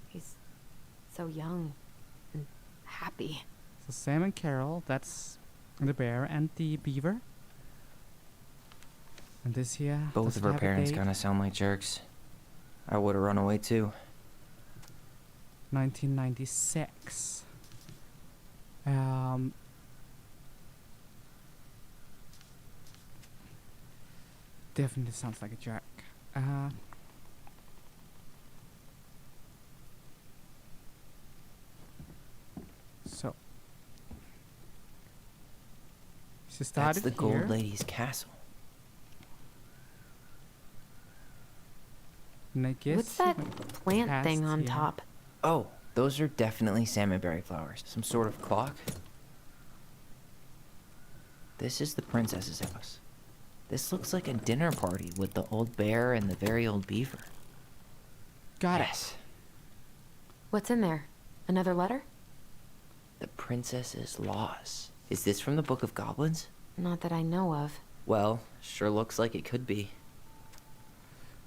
He's so young and happy. So Sam and Carol, that's the bear and the beaver. And this here. Both does of it her have a parents date? kind of sound like jerks. I would have run away too. 1996. Definitely sounds like a jerk. So she started That's the here. Gold Lady's castle. And I guess What's she that went plant past thing on here. top? Oh, those are definitely salmonberry flowers. Some sort of clock? This is the princess's house. This looks like a dinner party with the old bear and the very old beaver. Got Yes. What's in there? Another letter? The princess's laws. Is this from the Book of Goblins? Not that I know of. Well, sure looks like it could be.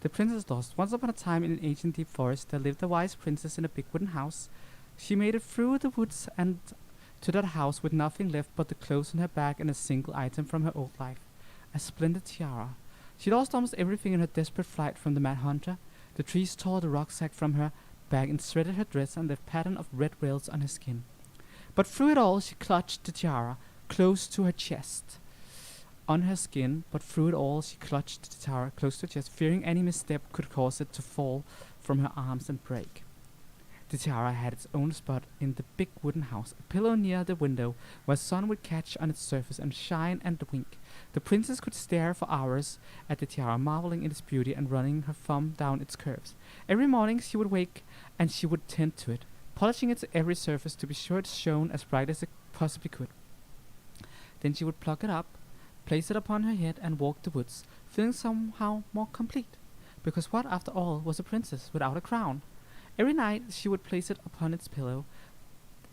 The princess lost. Once upon a time in an ancient deep forest, there lived a wise princess in a big wooden house. She made it through the woods and to that house with nothing left but the clothes on her back and a single item from her old life. A splendid tiara. She lost almost everything in her desperate flight from the mad hunter. The trees tore the rucksack from her back and shredded her dress and left pattern of red welt on her skin. But through it all she clutched the tiara, close to her chest. On her skin, but through it all she clutched the tiara close to her chest, fearing any misstep could cause it to fall from her arms and break. The tiara had its own spot in the big wooden house, a pillow near the window where sun would catch on its surface and shine and wink. The princess could stare for hours at the tiara, marveling in its beauty and running her thumb down its curves. Every morning she would wake and she would tend to it, polishing its every surface to be sure it shone as bright as it possibly could. Then she would pluck it up, place it upon her head and walk the woods, feeling somehow more complete. Because what, after all, was a princess without a crown? Every night she would place it upon its pillow,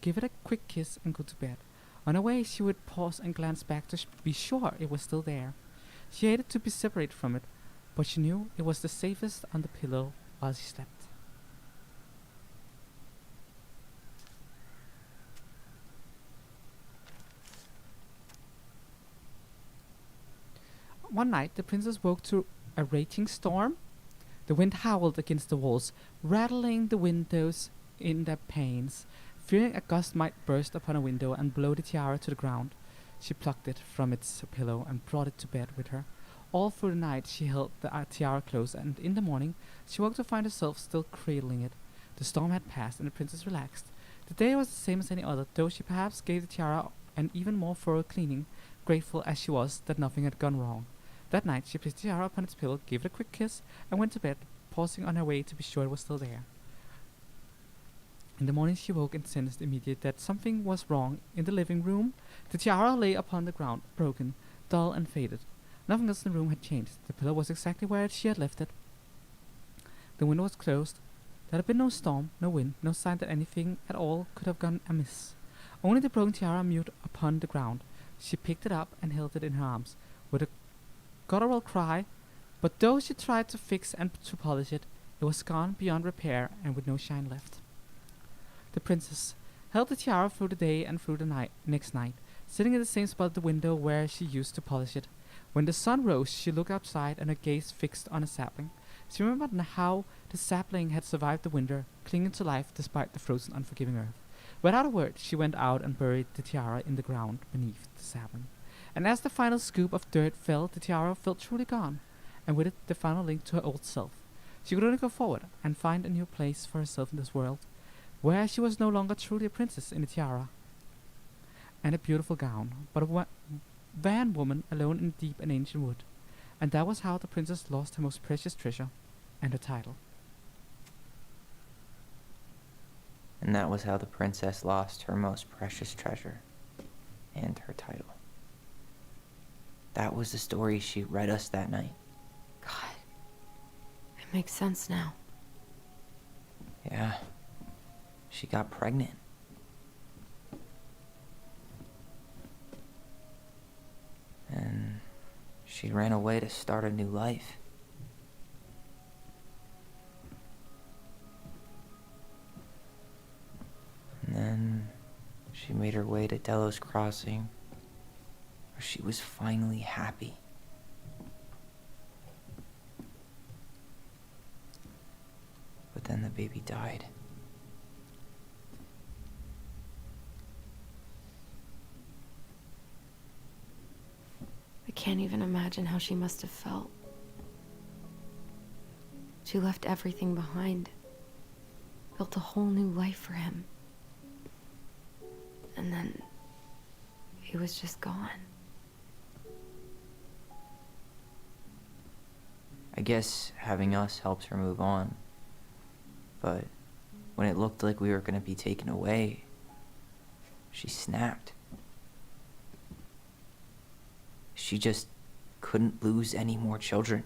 give it a quick kiss and go to bed. On her way she would pause and glance back to be sure it was still there. She hated to be separated from it, but she knew it was the safest on the pillow while she slept. One night the princess woke to a raging storm. The wind howled against the walls, rattling the windows in their panes. Fearing a gust might burst upon a window and blow the tiara to the ground, she plucked it from its pillow and brought it to bed with her. All through the night she held the tiara close, and in the morning she woke to find herself still cradling it. The storm had passed, and the princess relaxed. The day was the same as any other, though she perhaps gave the tiara an even more thorough cleaning, grateful as she was that nothing had gone wrong. That night she placed the tiara upon its pillow, gave it a quick kiss, and went to bed, pausing on her way to be sure it was still there. In the morning she woke and sensed immediately that something was wrong in the living room. The tiara lay upon the ground, broken, dull and faded. Nothing else in the room had changed. The pillow was exactly where she had left it. The window was closed. There had been no storm, no wind, no sign that anything at all could have gone amiss. Only the broken tiara mute upon the ground. She picked it up and held it in her arms, with a guttural cry, but though she tried to fix and to polish it, it was gone beyond repair and with no shine left. The princess held the tiara through the day and through the next night, sitting in the same spot at the window where she used to polish it. When the sun rose, she looked outside and her gaze fixed on a sapling. She remembered how the sapling had survived the winter, clinging to life despite the frozen, unforgiving earth. Without a word, she went out and buried the tiara in the ground beneath the sapling. And as the final scoop of dirt fell, the tiara felt truly gone, and with it the final link to her old self. She could only go forward and find a new place for herself in this world, where she was no longer truly a princess in a tiara and a beautiful gown, but a van woman alone in deep and ancient wood. And that was how the princess lost her most precious treasure and her title. And that was how the princess lost her most precious treasure and her title. That was the story she read us that night. God, it makes sense now. Yeah, she got pregnant. And she ran away to start a new life. And then she made her way to Delos Crossing, where she was finally happy. But then the baby died. I can't even imagine how she must have felt. She left everything behind, built a whole new life for him. And then he was just gone. I guess having us helped her move on. But when it looked like we were going to be taken away, she snapped. She just couldn't lose any more children.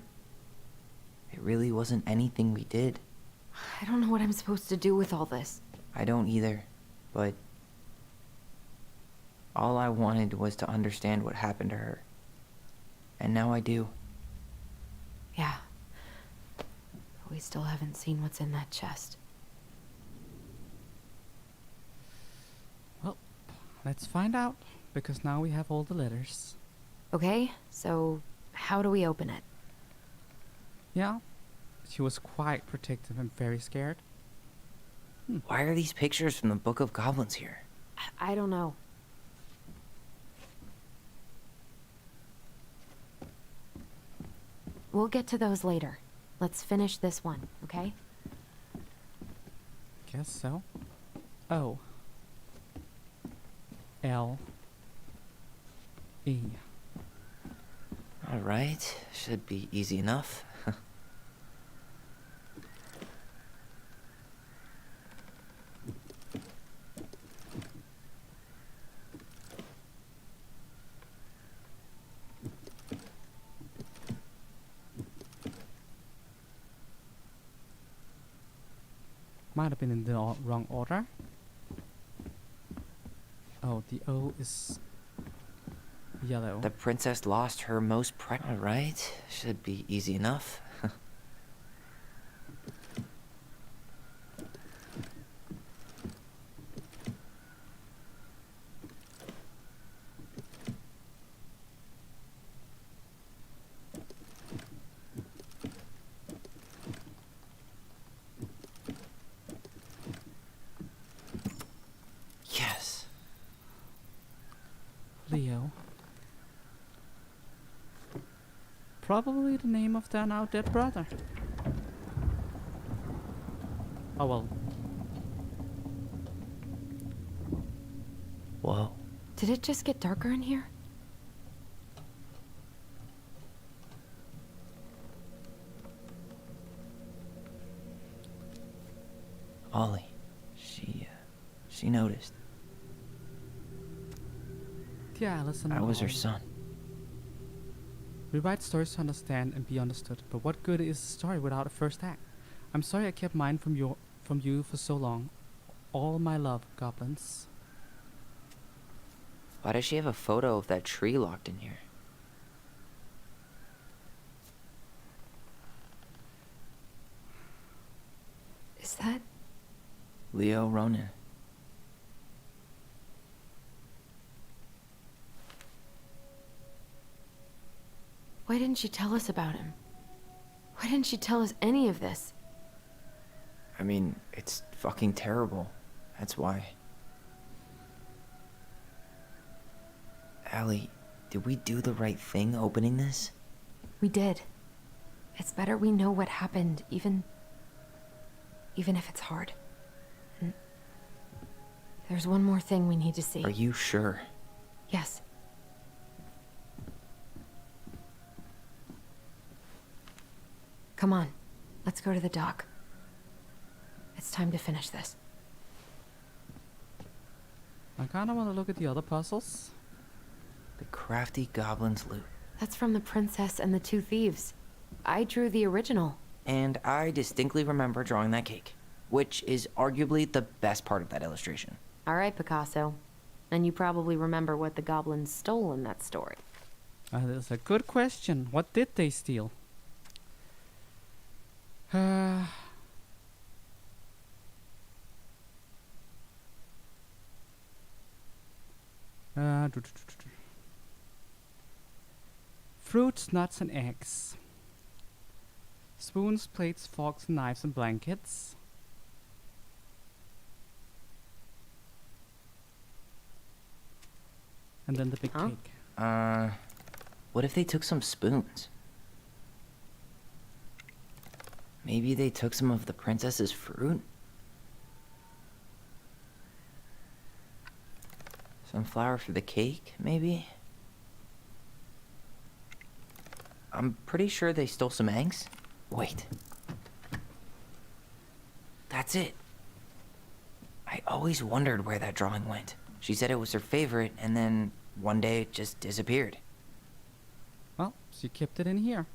It really wasn't anything we did. I don't know what I'm supposed to do with all this. I don't either, but all I wanted was to understand what happened to her. And now I do. Yeah. But we still haven't seen what's in that chest. Well, let's find out, because now we have all the letters. Okay, so how do we open it? Yeah, she was quite protective and very scared. Why are these pictures from the Book of Goblins here? I don't know. We'll get to those later. Let's finish this one, okay? Guess so. O. L. E. All right, should be easy enough. Might have been in the wrong order. Oh, the O is yellow. The princess lost her most All right, should be easy enough. Yes. Leo. Probably the name of their now dead brother. Oh well. Did it just get darker in here? Ollie. She noticed. Dear Allison, I was her Ollie. son. We write stories to understand and be understood, but what good is a story without a first act? I'm sorry I kept mine from you for so long. All my love, goblins. Why does she have a photo of that tree locked in here? Is that... Leo Ronan. Why didn't she tell us about him? Why didn't she tell us any of this? I mean, it's fucking terrible. That's why. Allie, did we do the right thing opening this? We did. It's better we know what happened, even if it's hard. And there's one more thing we need to see. Are you sure? Yes. Come on, let's go to the dock. It's time to finish this. I kinda wanna look at the other puzzles. The crafty goblin's loot. That's from The Princess and the Two Thieves. I drew the original. And I distinctly remember drawing that cake, which is arguably the best part of that illustration. All right, Picasso. And you probably remember what the goblins stole in that story. That's a good question. What did they steal? Fruits, nuts, and eggs. Spoons, plates, forks, knives, and blankets. And then the big cake. What if they took some spoons? Maybe they took some of the princess's fruit? Some flour for the cake, maybe? I'm pretty sure they stole some eggs. Wait. That's it. I always wondered where that drawing went. She said it was her favorite, and then one day it just disappeared. Well, she kept it in here.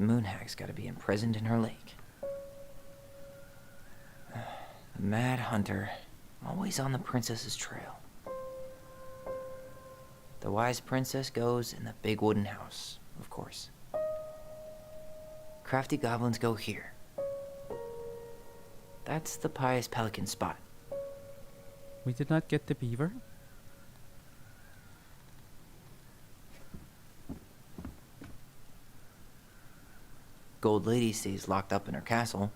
Moonhag's gotta be imprisoned in her lake. The Mad Hunter, always on the princess's trail. The wise princess goes in the big wooden house, of course. Crafty goblins go here. That's the pious pelican spot. We did not get the beaver. Gold Lady stays locked up in her castle.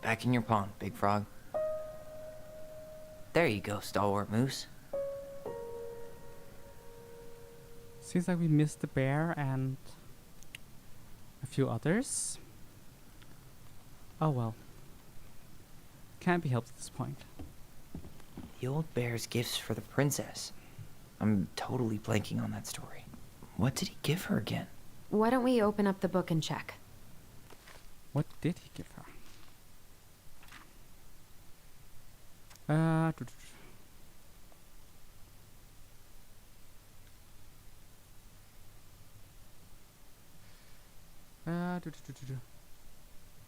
Back in your pond, Big Frog. There you go, Stalwart Moose. Seems like we missed the bear and a few others. Oh well. Can't be helped at this point. The old bear's gifts for the princess. I'm totally blanking on that story. What did he give her again? Why don't we open up the book and check? What did he give her?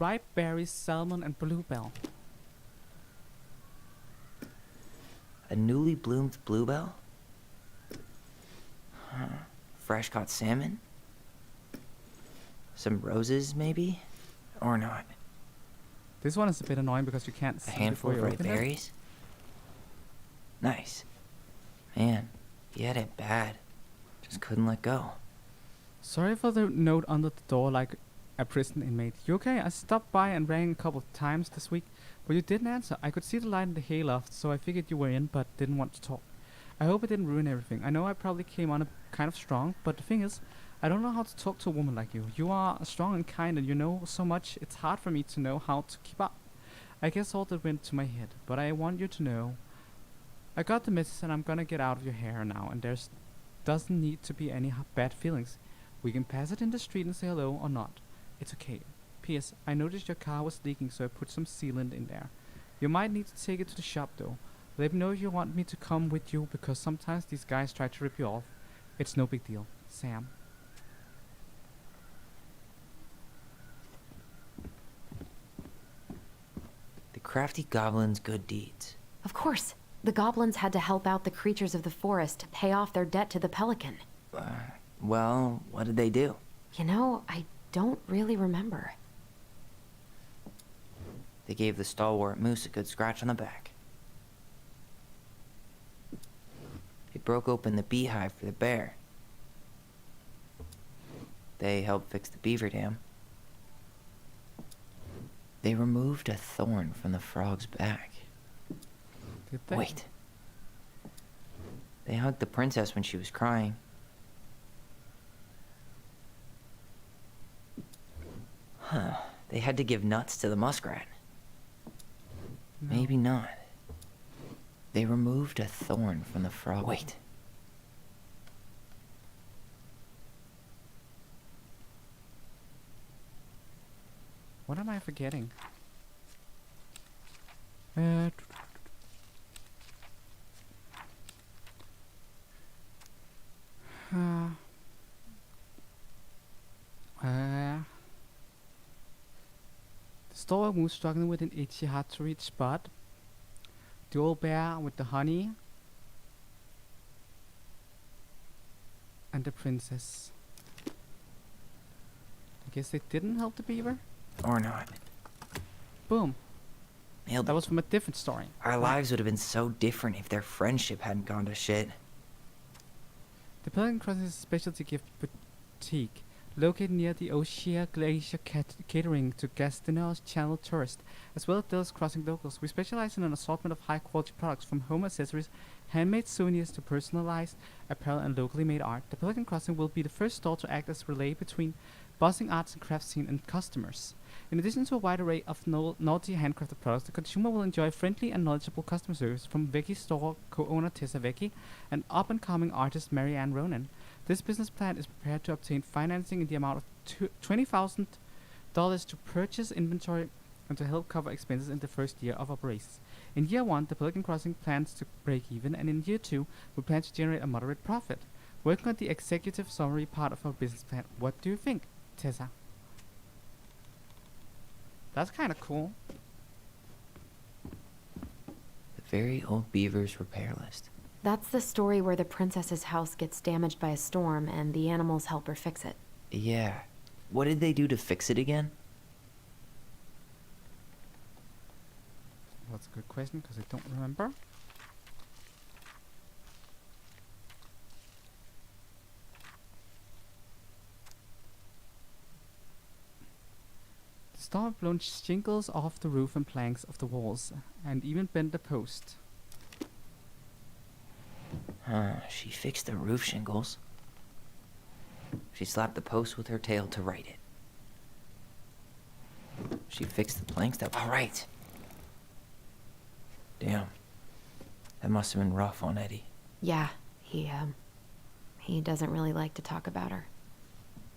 Ripe berries, salmon, and bluebell. A newly bloomed bluebell? Fresh caught salmon? Some roses, maybe? Or not? This one is a bit annoying because you can't A see handful before of you ripe open it. berries? Nice. Man, he had it bad. Just couldn't let go. Sorry for the note under the door, like a prison inmate. You okay? I stopped by and rang a couple of times this week, but you didn't answer. I could see the light in the hayloft, so I figured you were in, but didn't want to talk. I hope it didn't ruin everything. I know I probably came on a kind of strong, but the thing is, I don't know how to talk to a woman like you. You are strong and kind, and you know so much, it's hard for me to know how to keep up. I guess all that went to my head, but I want you to know I got the message and I'm gonna get out of your hair now, and there's doesn't need to be any bad feelings. We can pass it in the street and say hello or not. It's okay. P.S. I noticed your car was leaking, so I put some sealant in there. You might need to take it to the shop though. Let me know if you want me to come with you, because sometimes these guys try to rip you off. It's no big deal. Sam. The crafty goblin's good deeds. Of course. The goblins had to help out the creatures of the forest to pay off their debt to the pelican. Well, what did they do? You know, I don't really remember. They gave the stalwart moose a good scratch on the back. They broke open the beehive for the bear. They helped fix the beaver dam. They removed a thorn from the frog's back. Did they? Wait. They hugged the princess when she was crying. Huh. They had to give nuts to the muskrat. No. Maybe not. They removed a thorn from the frog. Wait. What am I forgetting? The stalwart moose struggling with an itchy, hard-to-reach spot. The old bear with the honey. And the princess. I guess they didn't help the beaver? Or not. Boom. Nailed That it. was from a different story. Our lives would have been so different if their friendship hadn't gone to shit. The Pelican Crossing is a specialty gift boutique located near the Oshia Glacier catering to Gastineau's Channel tourists, as well as Dell's Crossing locals. We specialize in an assortment of high-quality products, from home accessories, handmade souvenirs to personalized apparel and locally made art. The Pelican Crossing will be the first store to act as a relay between buzzing arts and crafts scene and customers. In addition to a wide array of naughty handcrafted products, the consumer will enjoy friendly and knowledgeable customer service from Vecchi's store co-owner Tessa Vecchi and up-and-coming artist Marianne Ronan. This business plan is prepared to obtain financing in the amount of $20,000 to purchase inventory and to help cover expenses in the first year of operations. In year 1, the Pelican Crossing plans to break even, and in year 2, we plan to generate a moderate profit. Working on the executive summary part of our business plan, what do you think, Tessa? That's kind of cool. The very old beaver's repair list. That's the story where the princess's house gets damaged by a storm and the animals help her fix it. Yeah. What did they do to fix it again? That's a good question, because I don't remember. The storm blown shingles off the roof and planks of the walls, and even bent the post. She fixed the roof shingles. She slapped the post with her tail to right it. She fixed the planks that... All right. Damn. That must have been rough on Eddie. Yeah, he doesn't really like to talk about her.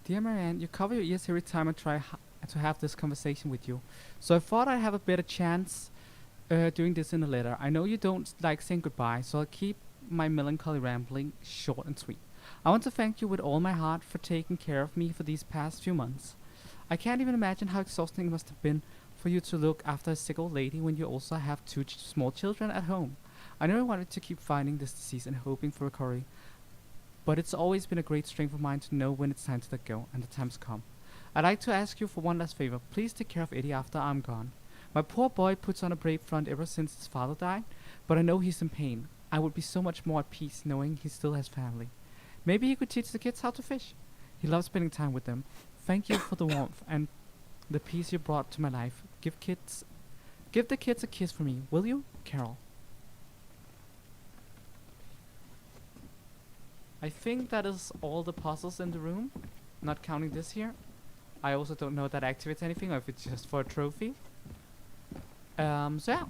Dear Marianne, you cover your ears every time I try to have this conversation with you, so I thought I'd have a better chance doing this in a letter. I know you don't like saying goodbye, so I'll keep my melancholy rambling short and sweet. I want to thank you with all my heart for taking care of me for these past few months. I can't even imagine how exhausting it must have been for you to look after a sick old lady when you also have two small children at home. I know I wanted to keep fighting this disease and hoping for recovery, but it's always been a great strength of mine to know when it's time to let go, and the time's come. I'd like to ask you for one last favor. Please take care of Eddie after I'm gone. My poor boy puts on a brave front ever since his father died, but I know he's in pain. I would be so much more at peace knowing he still has family. Maybe he could teach the kids how to fish. He loves spending time with them. Thank you for the warmth and the peace you brought to my life. Give the kids a kiss for me, will you, Carol? I think that is all the puzzles in the room, not counting this here. I also don't know if that activates anything or if it's just for a trophy. So yeah.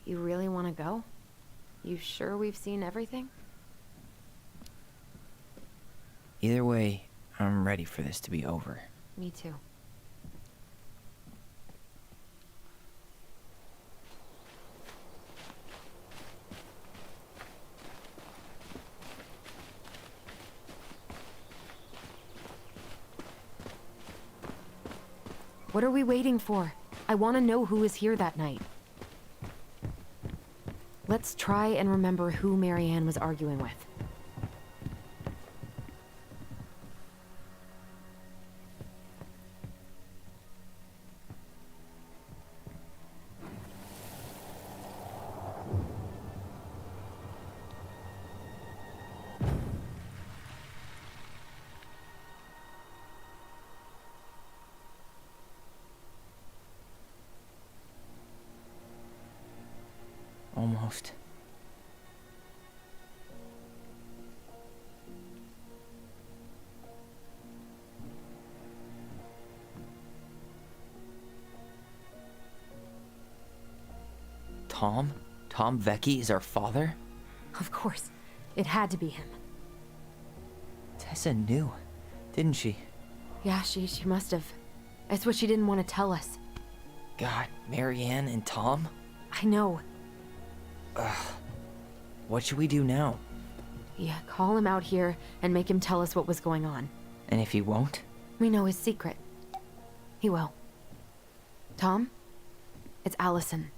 You really want to go? You sure we've seen everything? Either way, I'm ready for this to be over. Me too. What are we waiting for? I want to know who was here that night. Let's try and remember who Marianne was arguing with. Almost. Tom? Tom Vecchi is our father? Of course. It had to be him. Tessa knew, didn't she? Yeah, she must have. It's what she didn't want to tell us. God, Marianne and Tom? I know. What should we do now? Yeah, call him out here and make him tell us what was going on. And if he won't? We know his secret. He will. Tom? It's Allison.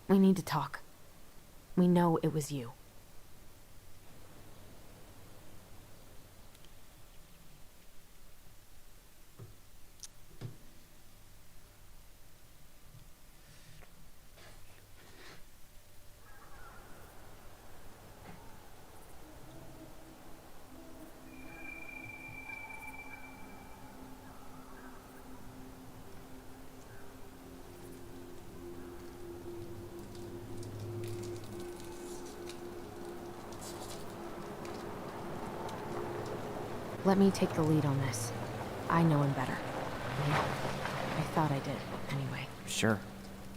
We need to talk. We know it was you. Let me take the lead on this. I know him better. Well, I thought I did, anyway. Sure.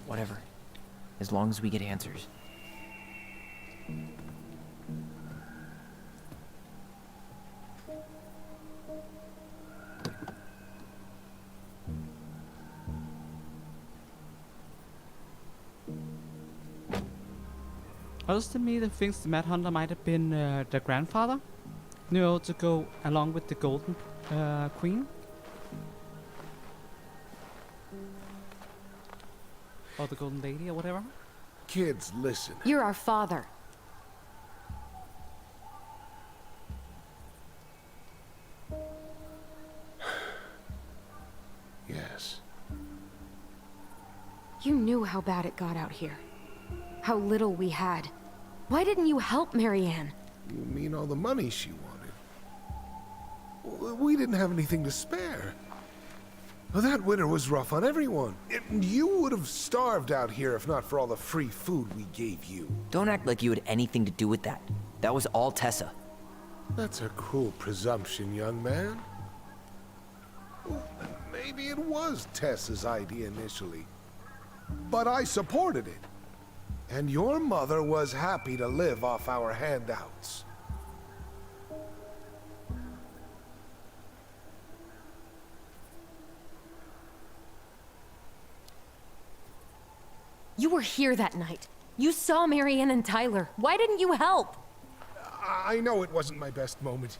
Whatever. As long as we get answers. Others to me, the thinks the Mad Hunter might have been the grandfather. You know, to go along with the Golden Queen. Or the Golden Lady, or whatever. Kids, listen. You're our father. Yes. You knew how bad it got out here. How little we had. Why didn't you help Marianne? You mean all the money she wanted? We didn't have anything to spare. Well, that winter was rough on everyone. You would have starved out here if not for all the free food we gave you. Don't act like you had anything to do with that. That was all Tessa. That's a cruel presumption, young man. Well, maybe it was Tessa's idea initially. But I supported it. And your mother was happy to live off our handouts. You were here that night. You saw Marianne and Tyler. Why didn't you help? I know it wasn't my best moment.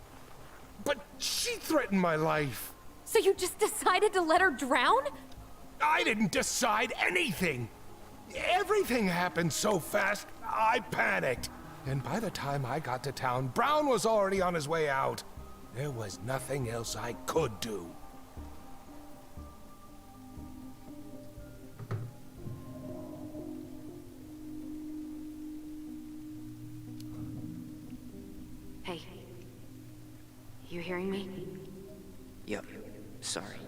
But she threatened my life. So you just decided to let her drown? I didn't decide anything. Everything happened so fast, I panicked. And by the time I got to town, Brown was already on his way out. There was nothing else I could do. Hey. You hearing me? Yep, sorry.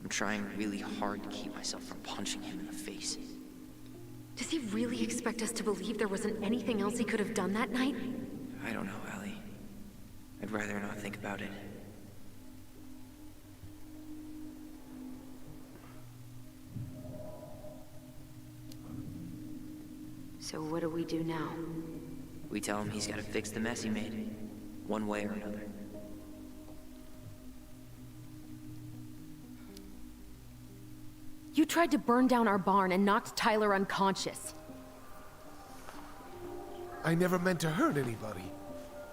I'm trying really hard to keep myself from punching him in the face. Does he really expect us to believe there wasn't anything else he could have done that night? I don't know, Allie. I'd rather not think about it. So what do we do now? We tell him he's gotta fix the mess he made, one way or another. You tried to burn down our barn and knocked Tyler unconscious. I never meant to hurt anybody.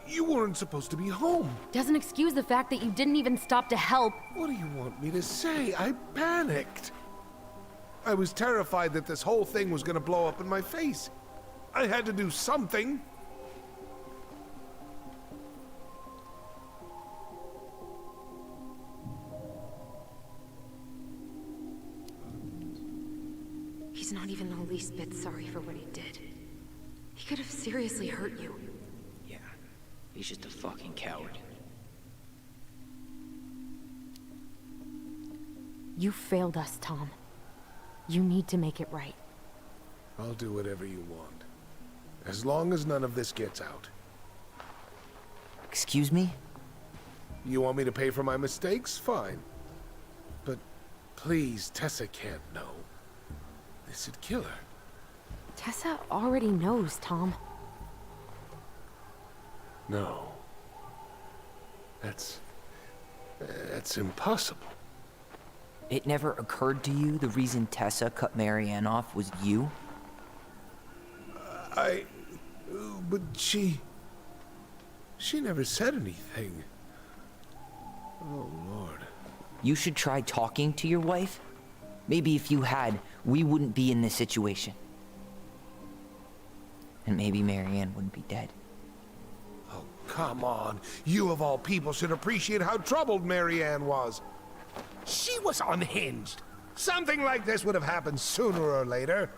You weren't supposed to be home. Doesn't excuse the fact that you didn't even stop to help. What do you want me to say? I panicked. I was terrified that this whole thing was gonna blow up in my face. I had to do something. He's not even the least bit sorry for what he did. He could have seriously hurt you. Yeah, he's just a fucking coward. You failed us, Tom. You need to make it right. I'll do whatever you want. As long as none of this gets out. Excuse me? You want me to pay for my mistakes? Fine. But please, Tessa can't know. This would kill her. Tessa already knows, Tom. No. That's impossible. It never occurred to you the reason Tessa cut Marianne off was you? But she never said anything. Oh, Lord. You should try talking to your wife. Maybe if you had, we wouldn't be in this situation. And maybe Marianne wouldn't be dead. Oh, come on. You of all people should appreciate how troubled Marianne was. She was unhinged. Something like this would have happened sooner or later.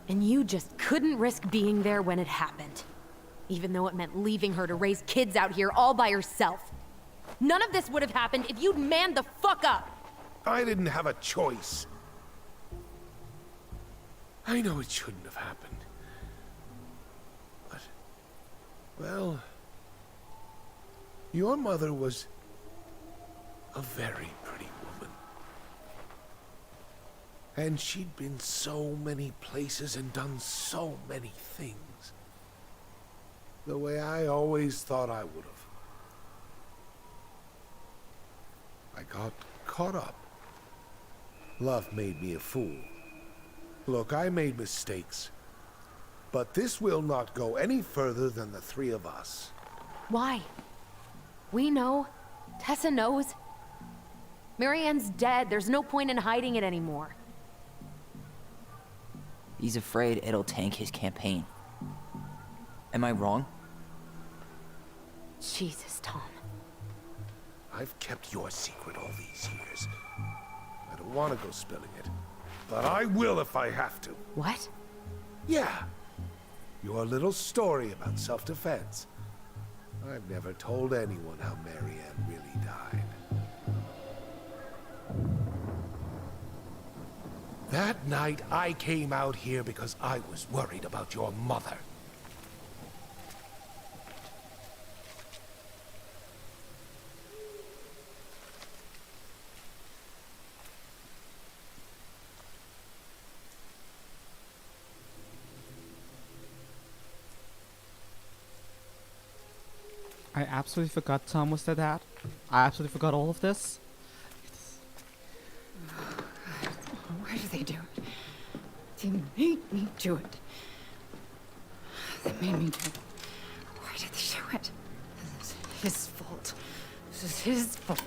And you just couldn't risk being there when it happened. Even though it meant leaving her to raise kids out here all by herself. None of this would have happened if you'd manned the fuck up! I didn't have a choice. I know it shouldn't have happened. But, well, your mother was a very pretty woman. And she'd been so many places and done so many things. The way I always thought I would have. I got caught up. Love made me a fool. Look, I made mistakes. But this will not go any further than the three of us. Why? We know. Tessa knows. Marianne's dead. There's no point in hiding it anymore. He's afraid it'll tank his campaign. Am I wrong? Jesus, Tom. I've kept your secret all these years. I don't want to go spilling it. But I will if I have to. What? Yeah. Your little story about self-defense. I've never told anyone how Marianne really died. That night, I came out here because I was worried about your mother. I absolutely forgot Tom was their dad. I absolutely forgot all of this. Why did they do it? They made me do it. They made me do it. Why did they do it? This is his fault. This is his fault.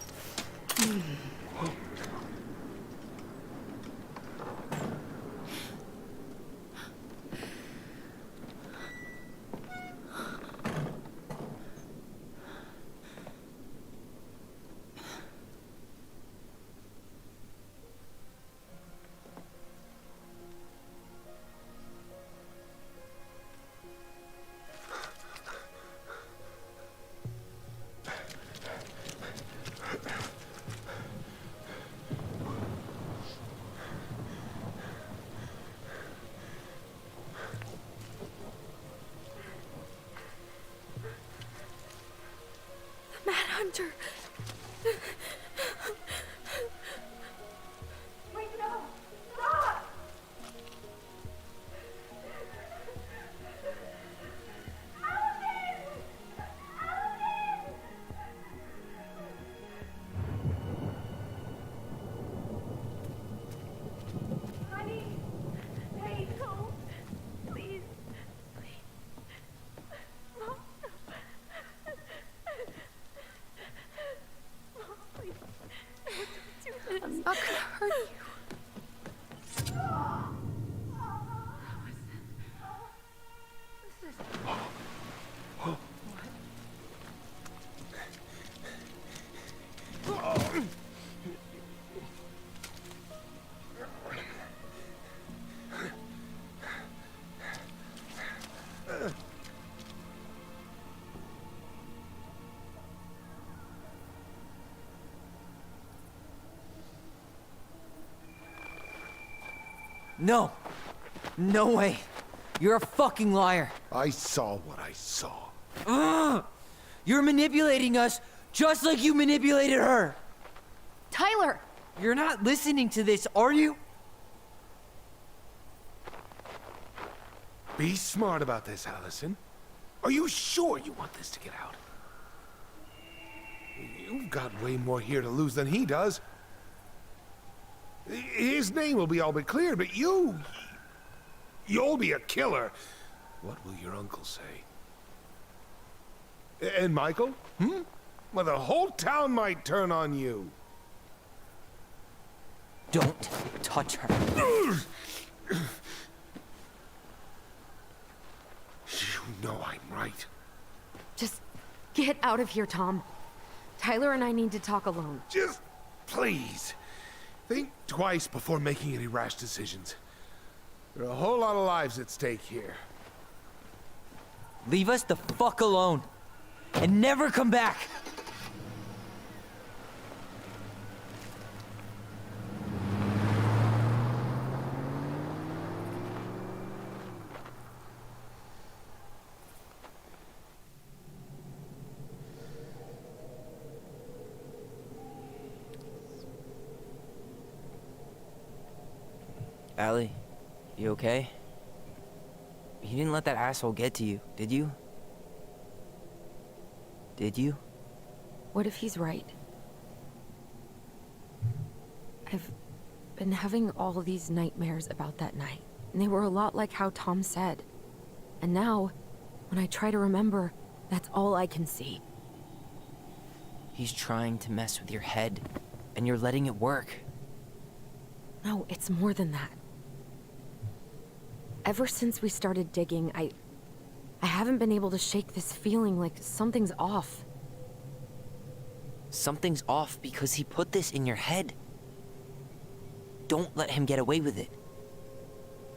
Mad Hunter. Wait, no! Stop! Honey! Hey, no! Please. Mom, please. I'm not gonna hurt you. No! No way! You're a fucking liar! I saw what I saw. Ugh! You're manipulating us just like you manipulated her! Tyler! You're not listening to this, are you? Be smart about this, Allison. Are you sure you want this to get out? You've got way more here to lose than he does. His name will be all but cleared, but you'll be a killer. What will your uncle say? And Michael? Well, the whole town might turn on you. Don't touch her. You know I'm right. Just get out of here, Tom. Tyler and I need to talk alone. Just please. Think twice before making any rash decisions. There are a whole lot of lives at stake here. Leave us the fuck alone. And never come back! Allie, you okay? You didn't let that asshole get to you, did you? Did you? What if he's right? I've been having all these nightmares about that night, and they were a lot like how Tom said. And now, when I try to remember, that's all I can see. He's trying to mess with your head, and you're letting it work. No, it's more than that. Ever since we started digging, I haven't been able to shake this feeling like something's off. Something's off because he put this in your head. Don't let him get away with it.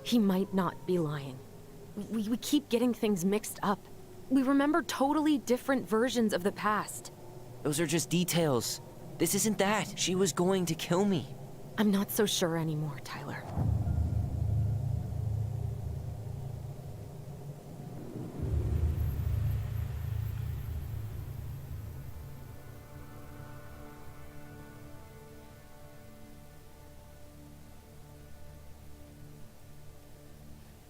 He might not be lying. We keep getting things mixed up. We remember totally different versions of the past. Those are just details. This isn't that. She was going to kill me. I'm not so sure anymore, Tyler.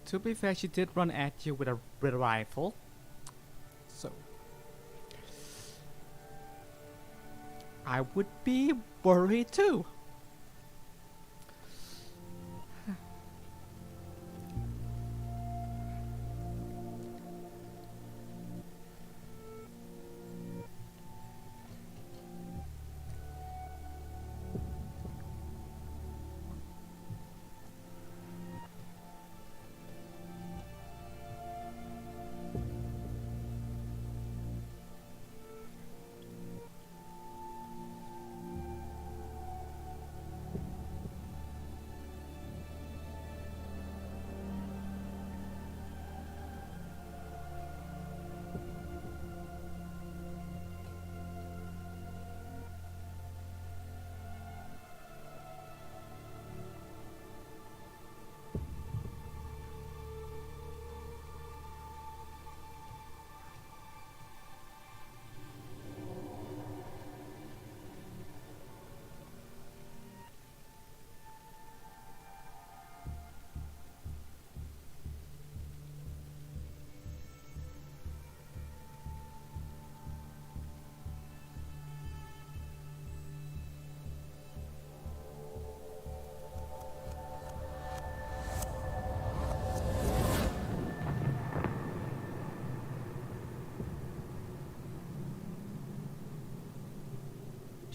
To be fair, she did run at you with a rifle. So I would be worried too.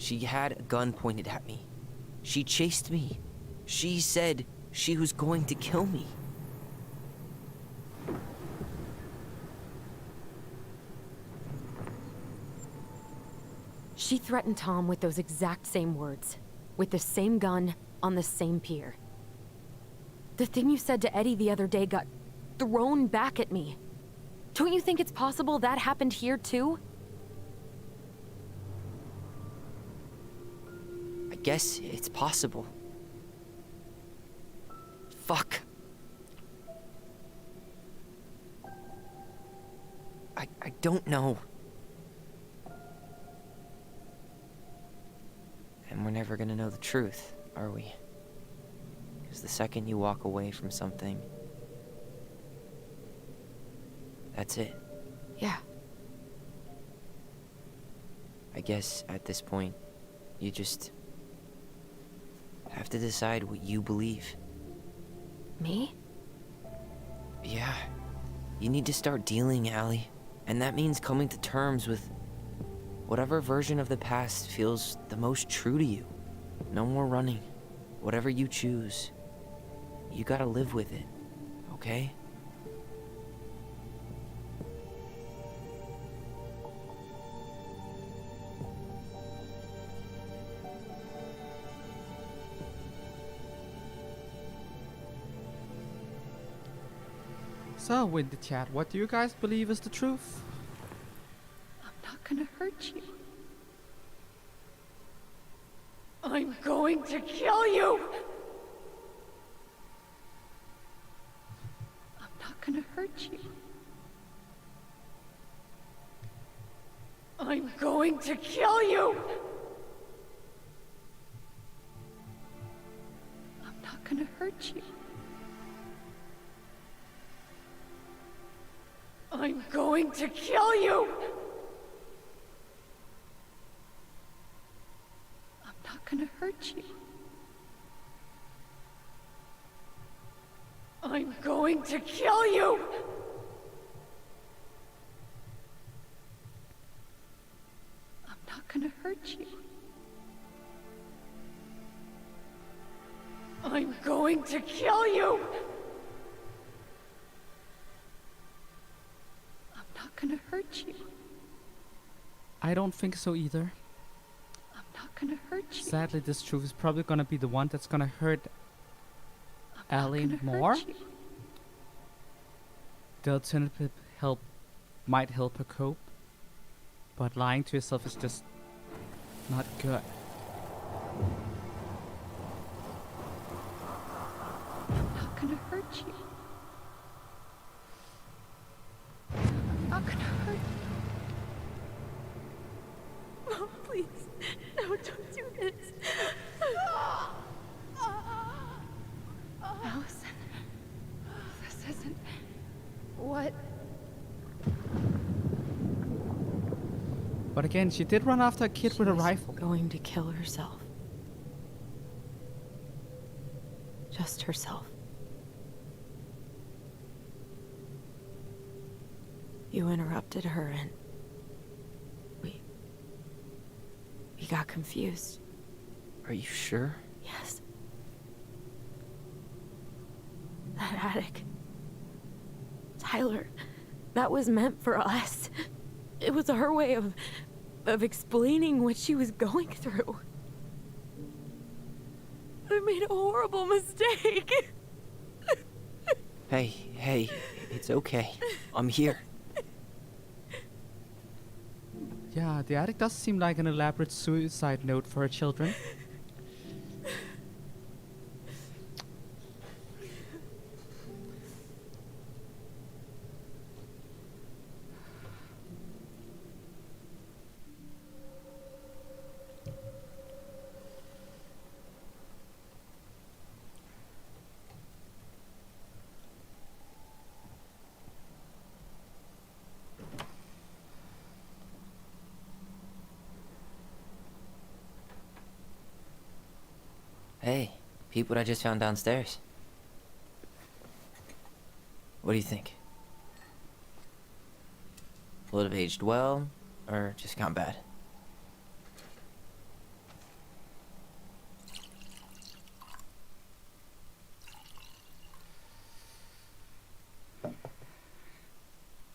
She had a gun pointed at me. She chased me. She said she was going to kill me. She threatened Tom with those exact same words. With the same gun, on the same pier. The thing you said to Eddie the other day got thrown back at me. Don't you think it's possible that happened here too? I guess it's possible. Fuck. I don't know. And we're never gonna know the truth, are we? Because the second you walk away from something, that's it. Yeah. I guess at this point, you just have to decide what you believe. Me? Yeah. You need to start dealing, Allie. And that means coming to terms with whatever version of the past feels the most true to you. No more running. Whatever you choose, you gotta live with it, okay? So, in the chat, what do you guys believe is the truth? I'm not gonna hurt you. I'm going to kill you! I'm not gonna hurt you. I'm going to kill you! I'm not gonna hurt you. I'm going to kill you! I'm not gonna hurt you. I'm going to kill you! I'm not gonna hurt you. I'm going to kill you! Not gonna hurt you. I don't think so either. I'm not gonna hurt you. Sadly, this truth is probably gonna be the one that's gonna hurt Allie more. The alternative might help her cope, but lying to yourself is just not good. I'm not gonna hurt you. I'm not gonna hurt you. Oh, please. No, don't do this. Allison, this isn't what... But again, she did run after a kid with a rifle. Going to kill herself. Just herself. You interrupted her and we got confused. Are you sure? Yes. That attic. Tyler, that was meant for us. It was her way of explaining what she was going through. I made a horrible mistake. Hey, it's okay. I'm here. Yeah, the attic does seem like an elaborate suicide note for her children. Hey, peep what I just found downstairs. What do you think? Will it have aged well, or just gone bad?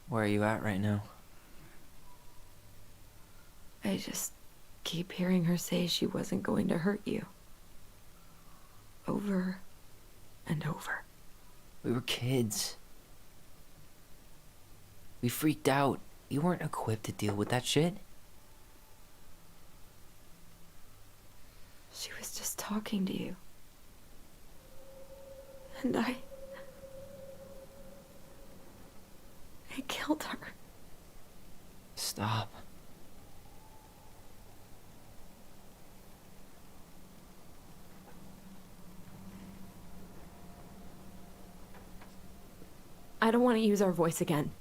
Where are you at right now? I just keep hearing her say she wasn't going to hurt you. Over and over. We were kids. We freaked out. You weren't equipped to deal with that shit. She was just talking to you. And I killed her. Stop. I don't want to use our voice again.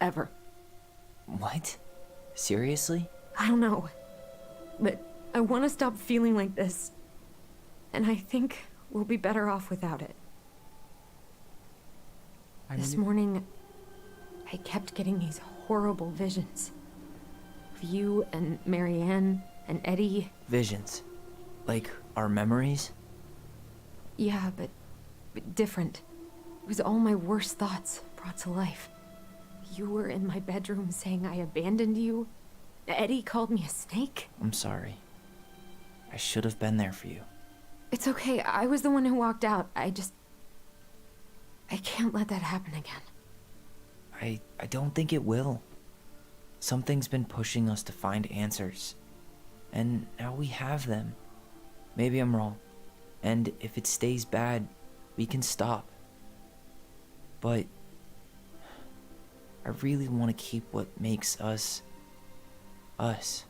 Ever. What? Seriously? I don't know. But I want to stop feeling like this. And I think we'll be better off without it. This morning, I kept getting these horrible visions. Of you and Marianne and Eddie. Visions? Like our memories? Yeah, but different. It was all my worst thoughts brought to life. You were in my bedroom saying I abandoned you. Eddie called me a snake. I'm sorry. I should have been there for you. It's okay. I was the one who walked out. I can't let that happen again. I don't think it will. Something's been pushing us to find answers. And now we have them. Maybe I'm wrong. And if it stays bad, we can stop. But I really want to keep what makes us, us.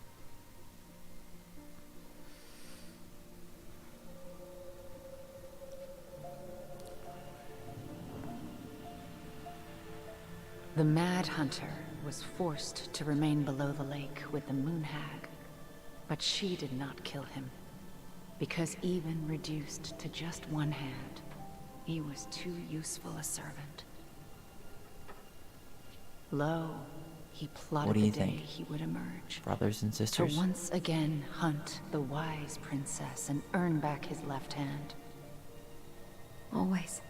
The Mad Hunter was forced to remain below the lake with the Moon Hag, but she did not kill him, because even reduced to just one hand, he was too useful a servant. Lo, he plotted What do you the day think? he would emerge. Brothers and sisters? To once again hunt the wise princess and earn back his left hand. Always.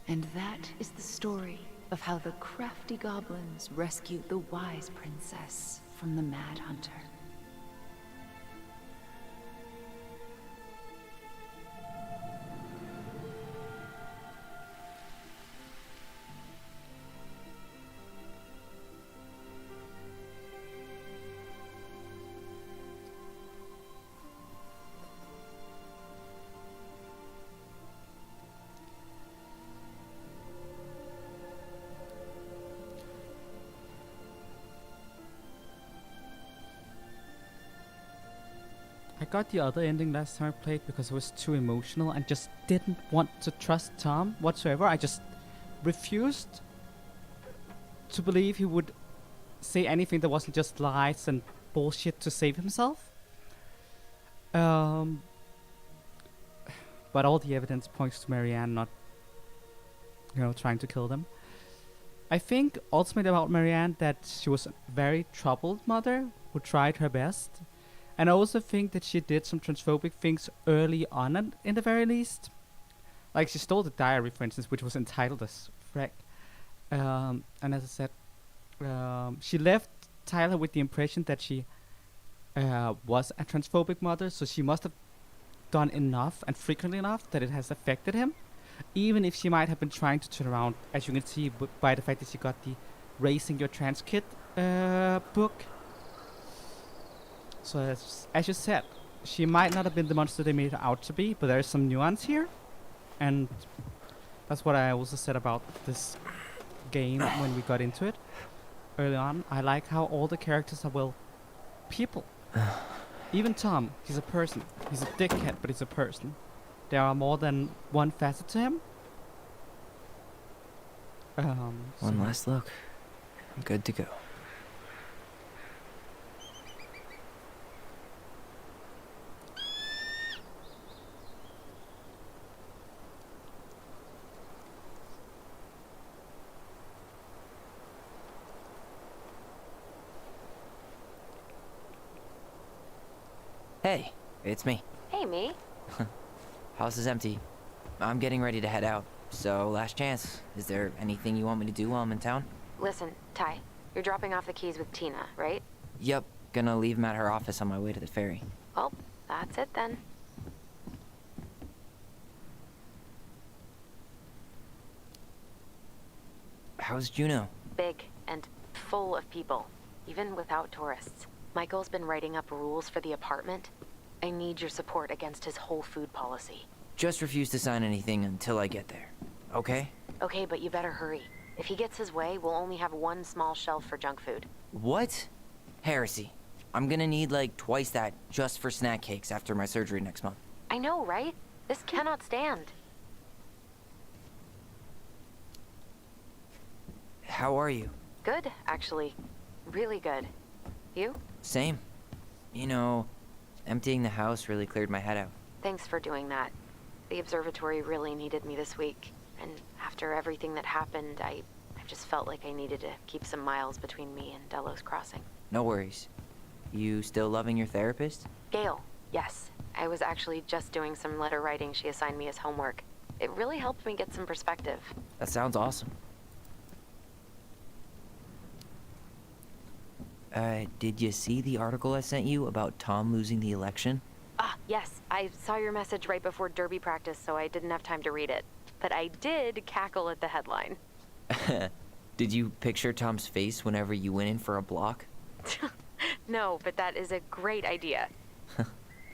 And that is the story of how the crafty goblins rescued the wise princess from the Mad Hunter. I got the other ending last time I played because it was too emotional and just didn't want to trust Tom whatsoever. I just refused to believe he would say anything that wasn't just lies and bullshit to save himself. But all the evidence points to Marianne not, trying to kill them. I think ultimately about Marianne that she was a very troubled mother who tried her best. And I also think that she did some transphobic things early on, in the very least. Like she stole the diary, for instance, which was entitled as Freck. And as I said, she left Tyler with the impression that she was a transphobic mother, so she must have done enough and frequently enough that it has affected him. Even if she might have been trying to turn around, as you can see by the fact that she got the Raising Your Trans Kid book. So as you said, she might not have been the monster they made her out to be, but there is some nuance here. And that's what I also said about this game when we got into it early on. I like how all the characters are, people. Even Tom, he's a person. He's a dickhead, but he's a person. There are more than one facet to him. One last look. I'm good to go. Hey, it's me. Hey, me. House is empty. I'm getting ready to head out. So, last chance. Is there anything you want me to do while I'm in town? Listen, Ty, you're dropping off the keys with Tina, right? Yep, gonna leave them at her office on my way to the ferry. Well, that's it then. How's Juno? Big and full of people, even without tourists. Michael's been writing up rules for the apartment. I need your support against his whole food policy. Just refuse to sign anything until I get there. Okay? Okay, but you better hurry. If he gets his way, we'll only have one small shelf for junk food. What? Heresy. I'm gonna need like twice that just for snack cakes after my surgery next month. I know, right? This cannot stand. How are you? Good, actually. Really good. You? Same. You know, emptying the house really cleared my head out. Thanks for doing that. The observatory really needed me this week. And after everything that happened, I just felt like I needed to keep some miles between me and Delos Crossing. No worries. You still loving your therapist? Gail, yes. I was actually just doing some letter writing she assigned me as homework. It really helped me get some perspective. That sounds awesome. Did you see the article I sent you about Tom losing the election? Ah, yes. I saw your message right before derby practice, so I didn't have time to read it. But I did cackle at the headline. Did you picture Tom's face whenever you went in for a block? No, but that is a great idea.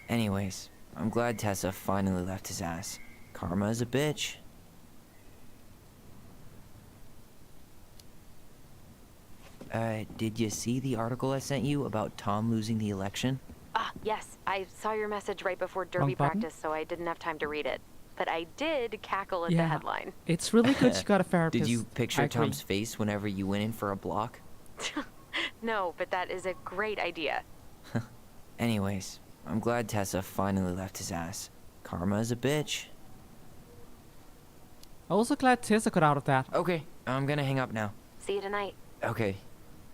Anyways, I'm glad Tessa finally left his ass. Karma is a bitch. Did you see the article I sent you about Tom losing the election? Ah, yes. I saw your message right before derby practice, so I didn't have time to read it. But I did cackle at the headline. It's really good you got a therapist. Did you picture Tom's face whenever you went in for a block? No, but that is a great idea. Anyways, I'm glad Tessa finally left his ass. Karma is a bitch. Also glad Tessa got out of that. Okay, I'm gonna hang up now. See you tonight. Okay.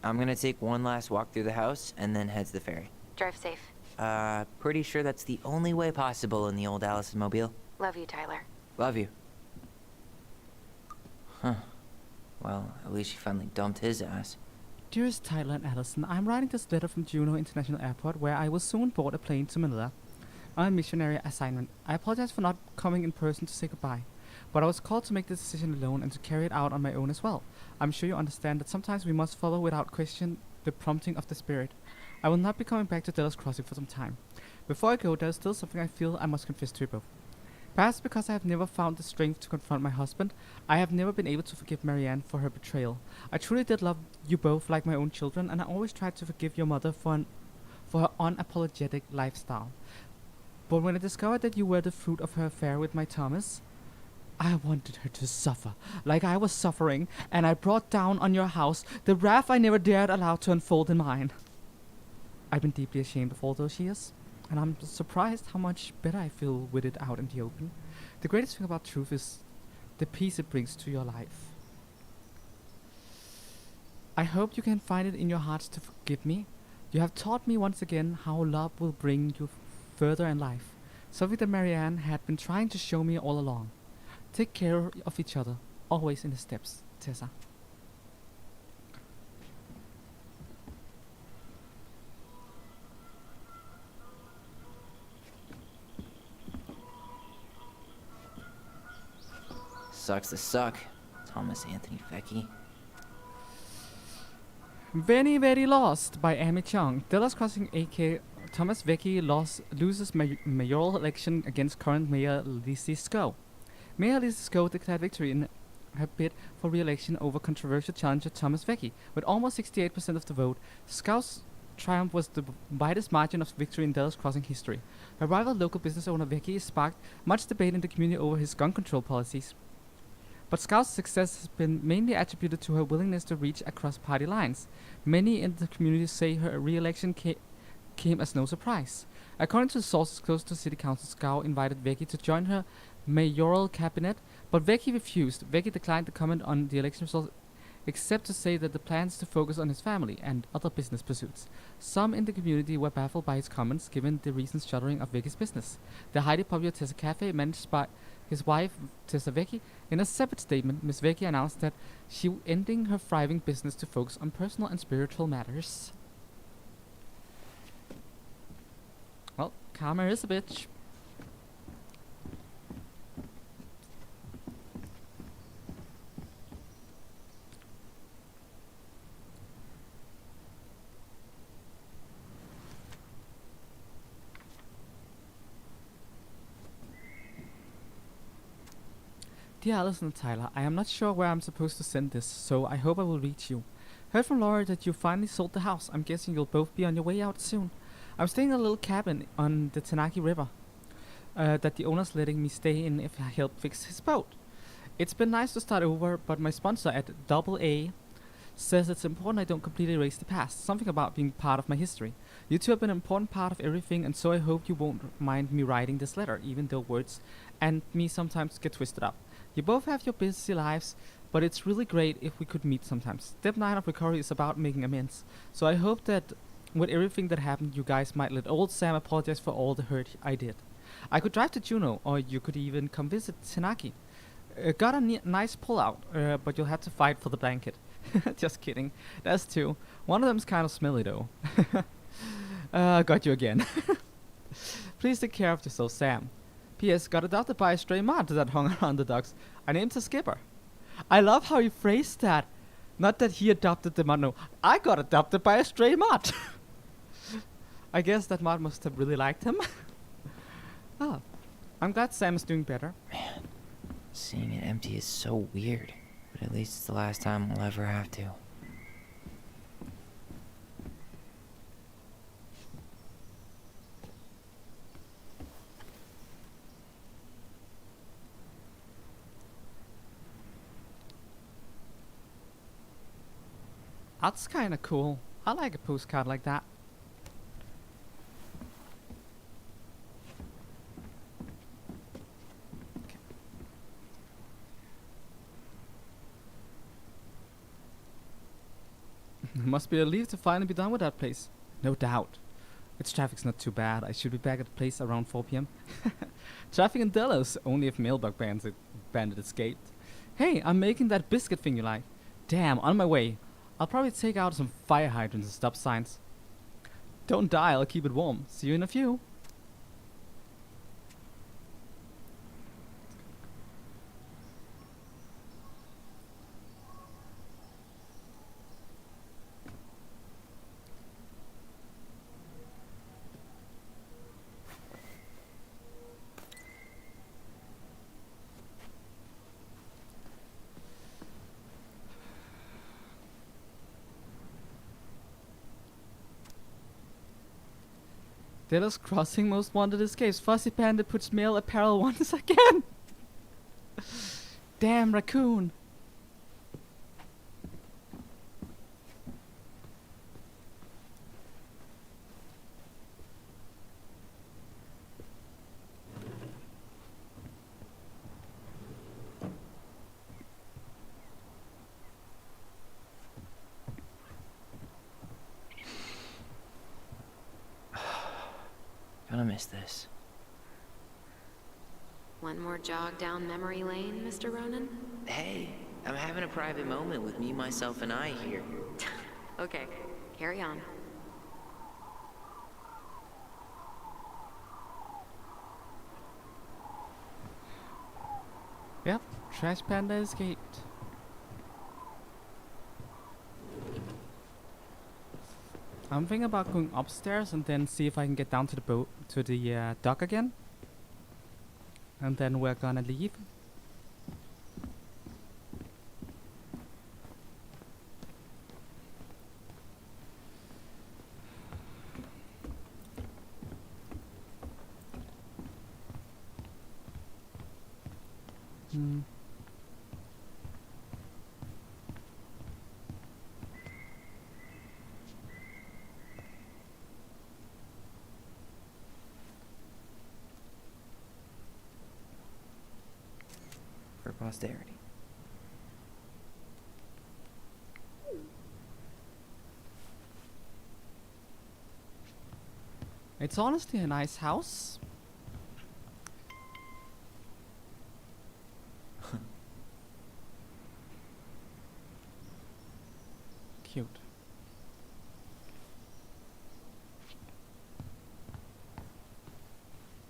I'm gonna take one last walk through the house and then head to the ferry. Drive safe. Pretty sure that's the only way possible in the old Allison mobile. Love you, Tyler. Love you. Huh. Well, at least she finally dumped his ass. Dearest Tyler and Allison, I'm writing this letter from Juneau International Airport, where I will soon board a plane to Manila on a missionary assignment. I apologize for not coming in person to say goodbye, but I was called to make this decision alone and to carry it out on my own as well. I'm sure you understand that sometimes we must follow without question the prompting of the Spirit. I will not be coming back to Delos Crossing for some time. Before I go, there is still something I feel I must confess to you both. Perhaps because I have never found the strength to confront my husband, I have never been able to forgive Marianne for her betrayal. I truly did love you both like my own children, and I always tried to forgive your mother for her unapologetic lifestyle. But when I discovered that you were the fruit of her affair with my Thomas, I wanted her to suffer like I was suffering, and I brought down on your house the wrath I never dared allow to unfold in mine. I've been deeply ashamed of all those years, and I'm surprised how much better I feel with it out in the open. The greatest thing about truth is the peace it brings to your life. I hope you can find it in your hearts to forgive me. You have taught me once again how love will bring you further in life, something that Marianne had been trying to show me all along. Take care of each other, always in the steps, Tessa. Sucks to suck, Thomas Anthony Vecchi. Very, very Lost by Amy Chung. Delos Crossing AK Thomas Vecchi loses mayoral election against current Mayor Lizzie Sko. Mayor Lizzie Sko declared victory in her bid for re-election over controversial challenger Thomas Vecchi. With almost 68% of the vote, Sko's triumph was the widest margin of victory in Delos Crossing history. Her rival local business owner Vecchi sparked much debate in the community over his gun control policies. But Sko's success has been mainly attributed to her willingness to reach across party lines. Many in the community say her re-election came as no surprise. According to sources close to City Council, Sko invited Vecchi to join her mayoral cabinet, but Vecchi refused. Vecchi declined to comment on the election results, except to say that the plans to focus on his family and other business pursuits. Some in the community were baffled by his comments, given the recent shuttering of Vecchi's business. The highly popular Tessa Cafe, managed by his wife, Tessa Vecchi. In a separate statement, Miss Vecchi announced that she ending her thriving business to focus on personal and spiritual matters. Well, karma is a bitch. Dear Alice and Tyler, I am not sure where I'm supposed to send this, so I hope I will reach you. Heard from Laura that you finally sold the house. I'm guessing you'll both be on your way out soon. I'm staying in a little cabin on the Tanaki River that the owner's letting me stay in if I help fix his boat. It's been nice to start over, but my sponsor at AA says it's important I don't completely erase the past. Something about being part of my history. You two have been an important part of everything, and so I hope you won't mind me writing this letter, even though words and me sometimes get twisted up. You both have your busy lives, but it's really great if we could meet sometimes. Step 9 of recovery is about making amends, so I hope that with everything that happened, you guys might let old Sam apologize for all the hurt I did. I could drive to Juneau, or you could even come visit Tanaki. Got a nice pull-out, but you'll have to fight for the blanket. Just kidding. That's two. One of them's kind of smelly, though. Got you again. Please take care of yourself, Sam. P.S. Got adopted by a stray mod that hung around the docks. I named her Skipper. I love how you phrased that. Not that he adopted the mod, no. I got adopted by a stray mod. I guess that mod must have really liked him. Oh, I'm glad Sam is doing better. Man, seeing it empty is so weird. But at least it's the last time we'll ever have to. That's kinda cool. I like a postcard like that. Must be a relief to finally be done with that place. No doubt. Its traffic's not too bad. I should be back at the place around 4 p.m. Traffic in Delos, only if Mailbug Bandit escaped. Hey, I'm making that biscuit thing you like. Damn, on my way. I'll probably take out some fire hydrants and stop signs. Don't die, I'll keep it warm. See you in a few. Delos Crossing Most Wanted escapes. Fuzzy Panda puts male apparel once again. Damn raccoon. Gonna miss this. One more jog down memory lane, Mr. Ronan? Hey, I'm having a private moment with me, myself, and I here. Okay, carry on. Yep, Trash Panda escaped. I'm thinking about going upstairs and then see if I can get down to the boat, to the dock again. And then we're gonna leave. For posterity. It's honestly a nice house. cute.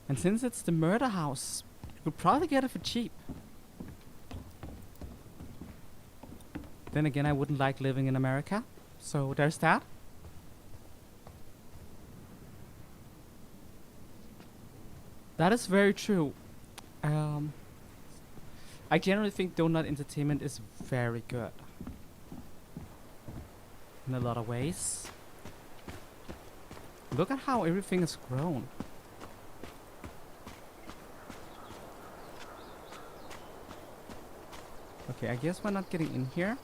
And since it's the murder house, you could probably get it for cheap. Then again, I wouldn't like living in America, so there's that. That is very true. I generally think Donut Entertainment is very good in a lot of ways. Look at how everything has grown. Okay, I guess we're not getting in here.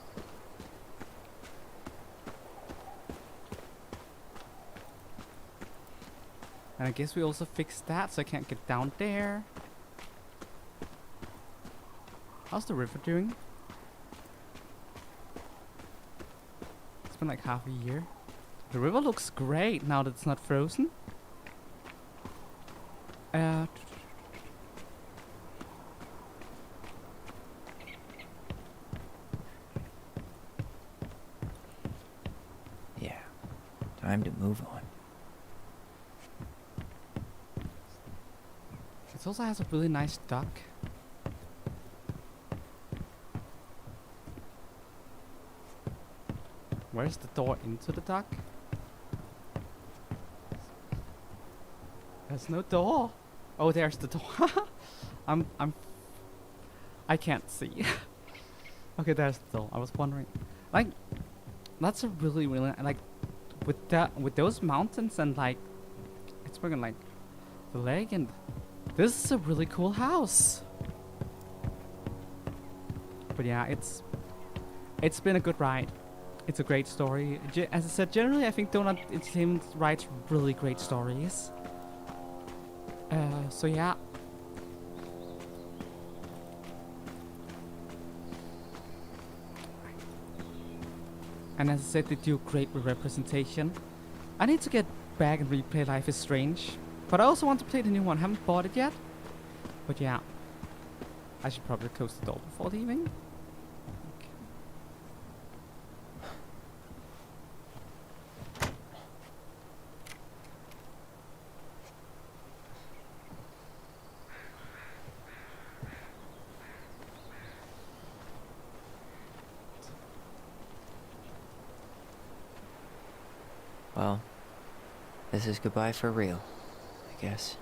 And I guess we also fixed that, so I can't get down there. How's the river doing? It's been like half a year. The river looks great now that it's not frozen. Yeah, time to move on. It also has a really nice dock. Where's the door into the dock? There's no door. Oh, there's the door. I can't see. Okay, there's the door. I was wondering, like, that's a really like, with those mountains and like, it's fucking like the lake, and this is a really cool house. But yeah, it's been a good ride. It's a great story. As I said, generally I think Donut Entertainment writes really great stories. So yeah. And as I said, they do great with representation. I need to get back and replay Life is Strange. But I also want to play the new one. Haven't bought it yet. But yeah. I should probably close the door before leaving. Well, this is goodbye for real, I guess.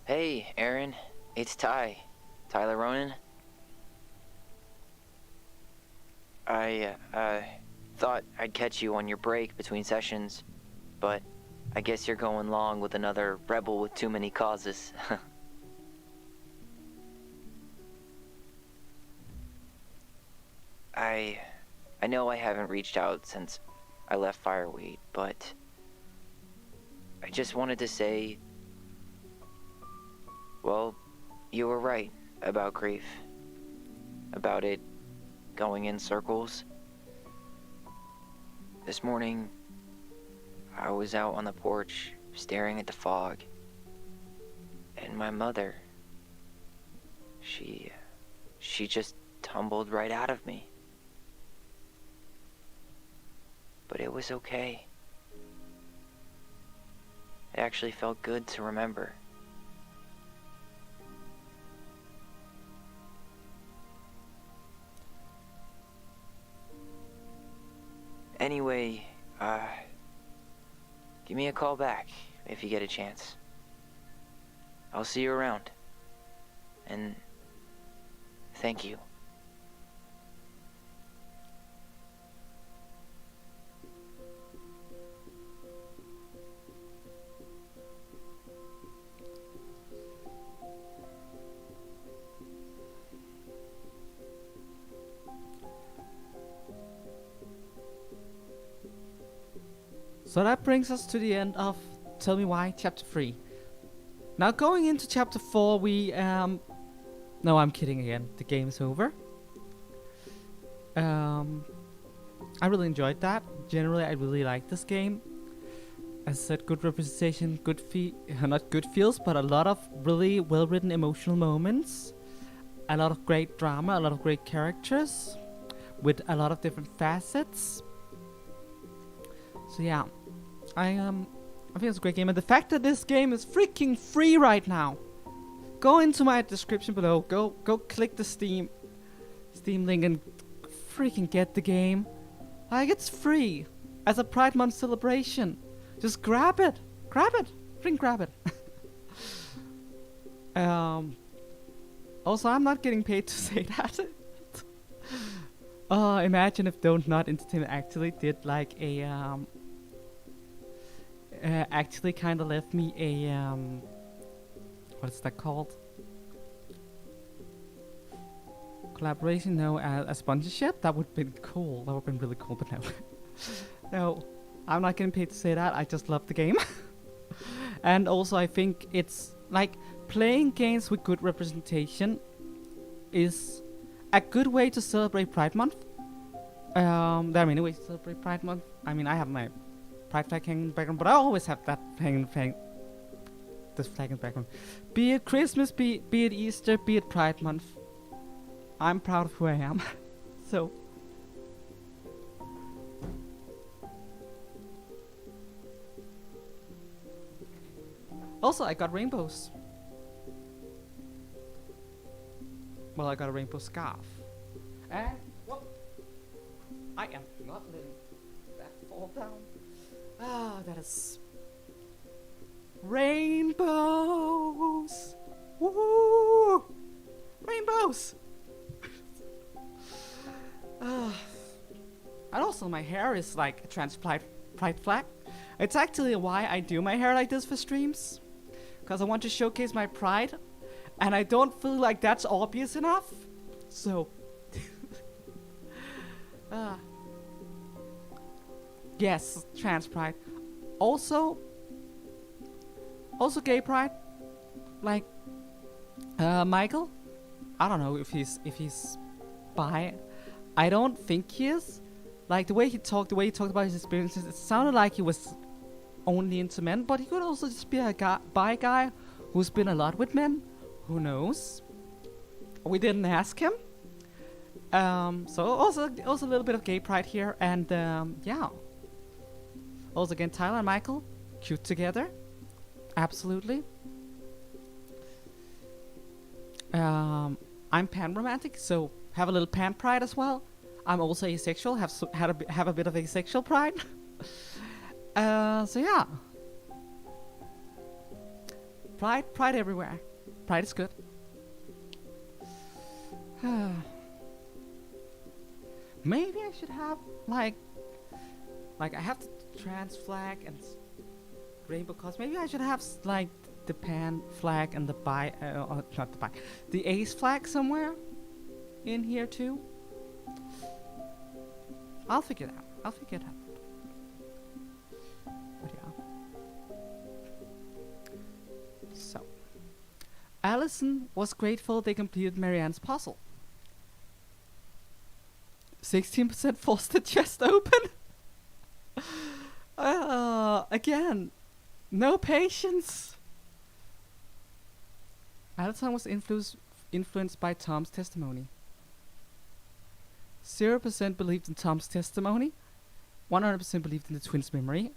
Hey, Aaron. It's Ty. Tyler Ronan. I thought I'd catch you on your break between sessions, but I guess you're going long with another rebel with too many causes. I know I haven't reached out since I left Fireweed, but I just wanted to say, well, you were right about grief. About it going in circles. This morning, I was out on the porch, staring at the fog, and my mother, she just tumbled right out of me. But it was okay. It actually felt good to remember. Anyway, give me a call back if you get a chance. I'll see you around. And thank you. So that brings us to the end of Tell Me Why, Chapter 3. Now going into Chapter 4, we, no, I'm kidding again. The game is over. I really enjoyed that. Generally, I really like this game. As I said, good representation, good not good feels, but a lot of really well-written emotional moments, a lot of great drama, a lot of great characters, with a lot of different facets. So yeah, I think it's a great game, and the fact that this game is freaking free right now. Go into my description below. Go click the Steam link and freaking get the game. Like, it's free as a Pride Month celebration. Just grab it. Freaking grab it. Also, I'm not getting paid to say that. Imagine if Don't Not Entertainment actually did like a actually kind of left me a what is that called? Collaboration? No, a sponsorship. That would have been cool. That would have been really cool, but no. No, I'm not getting paid to say that. I just love the game. And also, I think it's like playing games with good representation is a good way to celebrate Pride Month. There are many ways to celebrate Pride Month. I mean, I have my Pride flag hanging in the background, but I always have that this flag in the background. Be it Christmas, be it Easter, be it Pride Month. I'm proud of who I am. So. Also, I got rainbows. Well, I got a rainbow scarf. And, whoop! I am not letting that fall down. Ah, that is... Rainbows! Woo! Rainbows! And also, my hair is like a trans pride flag. It's actually why I do my hair like this for streams. Because I want to showcase my pride. And I don't feel like that's obvious enough. So. Yes, trans pride. Also gay pride. Like, Michael. I don't know if he's bi. I don't think he is. Like, the way he talked about his experiences, it sounded like he was only into men, but he could also just be a bi guy who's been a lot with men. Who knows? We didn't ask him. So also a little bit of gay pride here, and yeah. Also again, Tyler and Michael, cute together. Absolutely. I'm pan romantic, so have a little pan pride as well. I'm also asexual, have a bit of asexual pride. So yeah. Pride everywhere. Pride is good. Maybe I should have like I have the trans flag and rainbow cause. Maybe I should have like the pan flag and the not the the ace flag somewhere in here too. I'll figure it out. But yeah. So, Allison was grateful they completed Marianne's puzzle. 16% forced the chest open. Again, no patience. Allison was influenced by Tom's testimony. 0% believed in Tom's testimony. 100% believed in the twins' memory.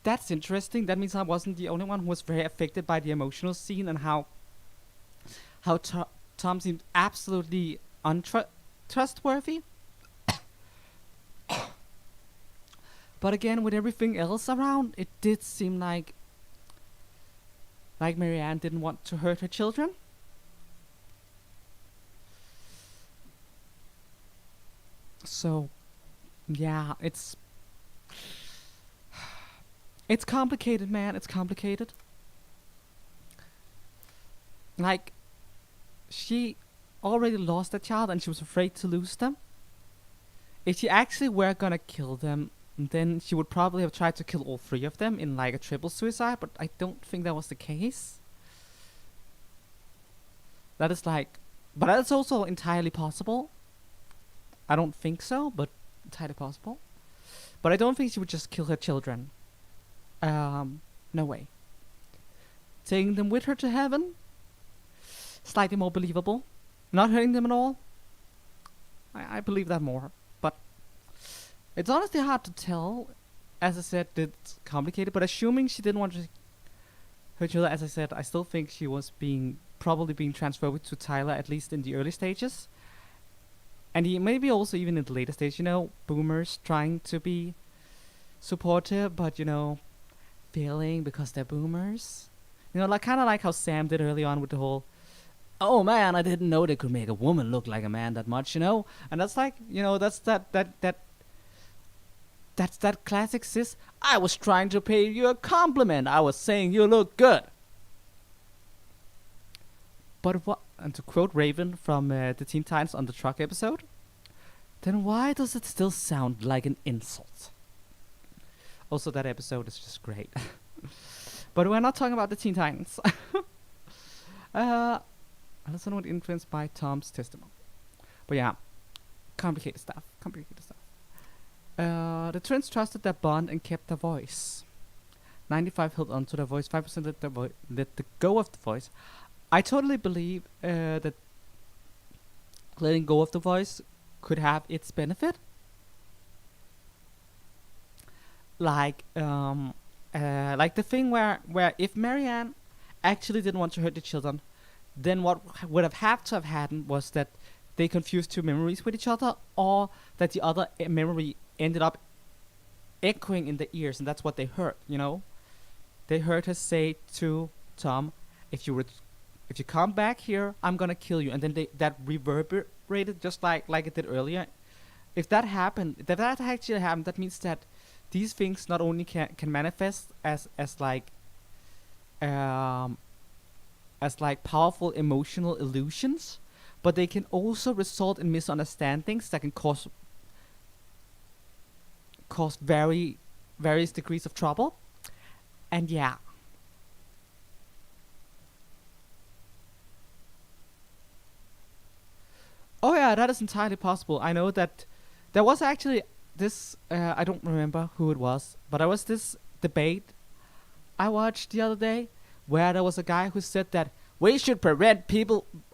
That's interesting. That means I wasn't the only one who was very affected by the emotional scene and how Tom seemed absolutely untrustworthy. But again, with everything else around, it did seem like Marianne didn't want to hurt her children. So, yeah, it's complicated, man. It's complicated. Like, she already lost a child and she was afraid to lose them. If she actually were gonna kill them, then she would probably have tried to kill all three of them in like a triple suicide, but I don't think that was the case. That is like, but that's also entirely possible. I don't think so, but entirely possible. But I don't think she would just kill her children. No way. Taking them with her to heaven? Slightly more believable. Not hurting them at all? I believe that more. But it's honestly hard to tell. As I said, it's complicated, but assuming she didn't want to hurt children, as I said, I still think she was probably being transphobic to Tyler, at least in the early stages. And maybe also even in the later stage, boomers trying to be supportive, but, failing because they're boomers. Like kind of like how Sam did early on with the whole, oh man, I didn't know they could make a woman look like a man that much, And that's like, that's that's that classic sis. I was trying to pay you a compliment. I was saying you look good. But what? And to quote Raven from the Teen Titans on the truck episode, then why does it still sound like an insult? Also, that episode is just great. But we're not talking about the Teen Titans. Alison was influenced by Tom's testimony. But yeah, complicated stuff. The twins trusted their bond and kept their voice. 95 held on to their voice. 5% let go of the voice. I totally believe that letting go of the voice could have its benefit. Like the thing where if Marianne actually didn't want to hurt the children, then what would have to have happened was that they confused two memories with each other, or that the other memory ended up echoing in their ears, and that's what they heard. They heard her say to Tom, "If you come back here, I'm gonna kill you," and then that reverberated just like it did earlier. If that happened, if that actually happened, that means that these things not only can manifest as powerful emotional illusions, but they can also result in misunderstandings that can cause various degrees of trouble. And yeah. Oh yeah, that is entirely possible. I know that there was actually this, I don't remember who it was, but there was this debate I watched the other day where there was a guy who said that we should prevent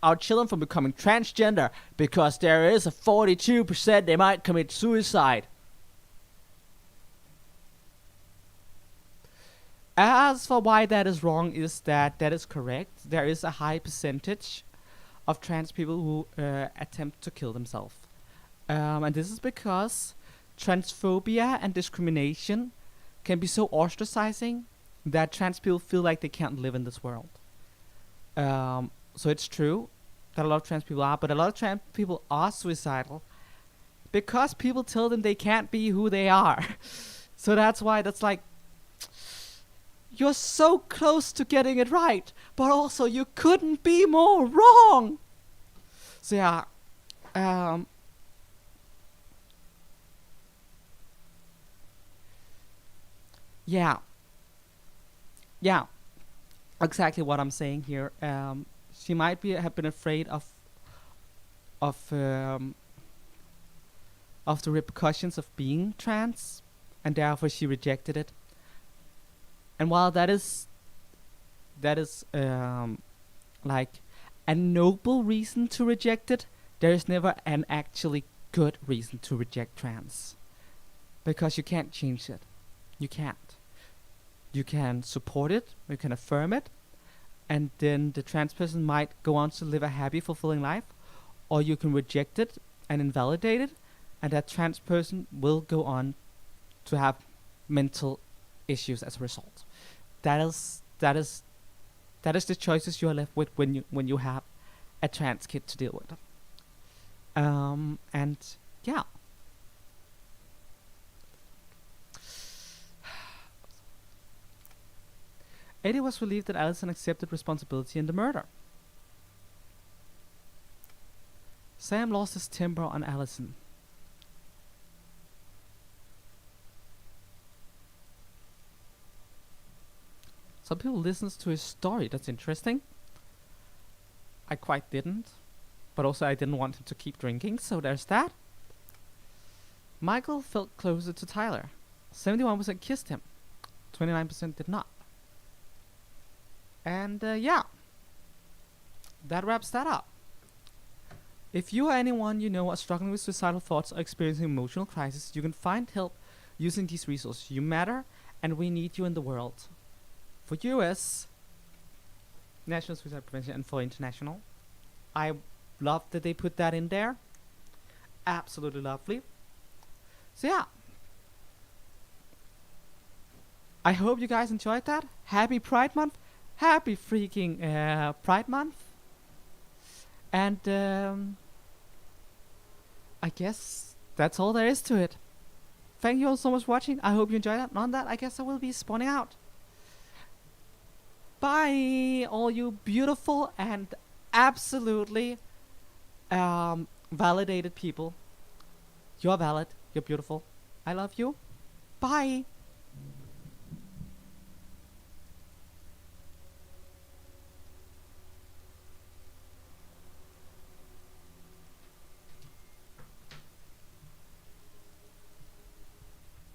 our children from becoming transgender because there is a 42% they might commit suicide. As for why that is wrong, is that is correct. There is a high percentage of trans people who attempt to kill themselves. And this is because transphobia and discrimination can be so ostracizing that trans people feel like they can't live in this world. So it's true that a lot of trans people are, but a lot of trans people are suicidal because people tell them they can't be who they are. So that's why you're so close to getting it right, but also you couldn't be more wrong. So yeah, yeah, exactly what I'm saying here. She might have been afraid of the repercussions of being trans, and therefore she rejected it. And while that is like a noble reason to reject it, there is never an actually good reason to reject trans, because you can't change it. You can't. You can support it, you can affirm it, and then the trans person might go on to live a happy, fulfilling life, or you can reject it and invalidate it, and that trans person will go on to have mental issues as a result. That is the choices you are left with when you have a trans kid to deal with. And yeah. Eddie was relieved that Allison accepted responsibility in the murder. Sam lost his temper on Allison. Some people listens to his story. That's interesting. I quite didn't. But also I didn't want him to keep drinking, so there's that. Michael felt closer to Tyler. 71% kissed him. 29% did not. And yeah. That wraps that up. If you or anyone you know are struggling with suicidal thoughts or experiencing emotional crisis, you can find help using these resources. You matter, and we need you in the world. For US, National Suicide Prevention, and for international, I love that they put that in there. Absolutely lovely. So yeah. I hope you guys enjoyed that. Happy Pride Month. Happy freaking Pride Month. And I guess that's all there is to it. Thank you all so much for watching. I hope you enjoyed that. And on that, I guess I will be spawning out. Bye, all you beautiful and absolutely validated people. You're valid. You're beautiful. I love you. Bye.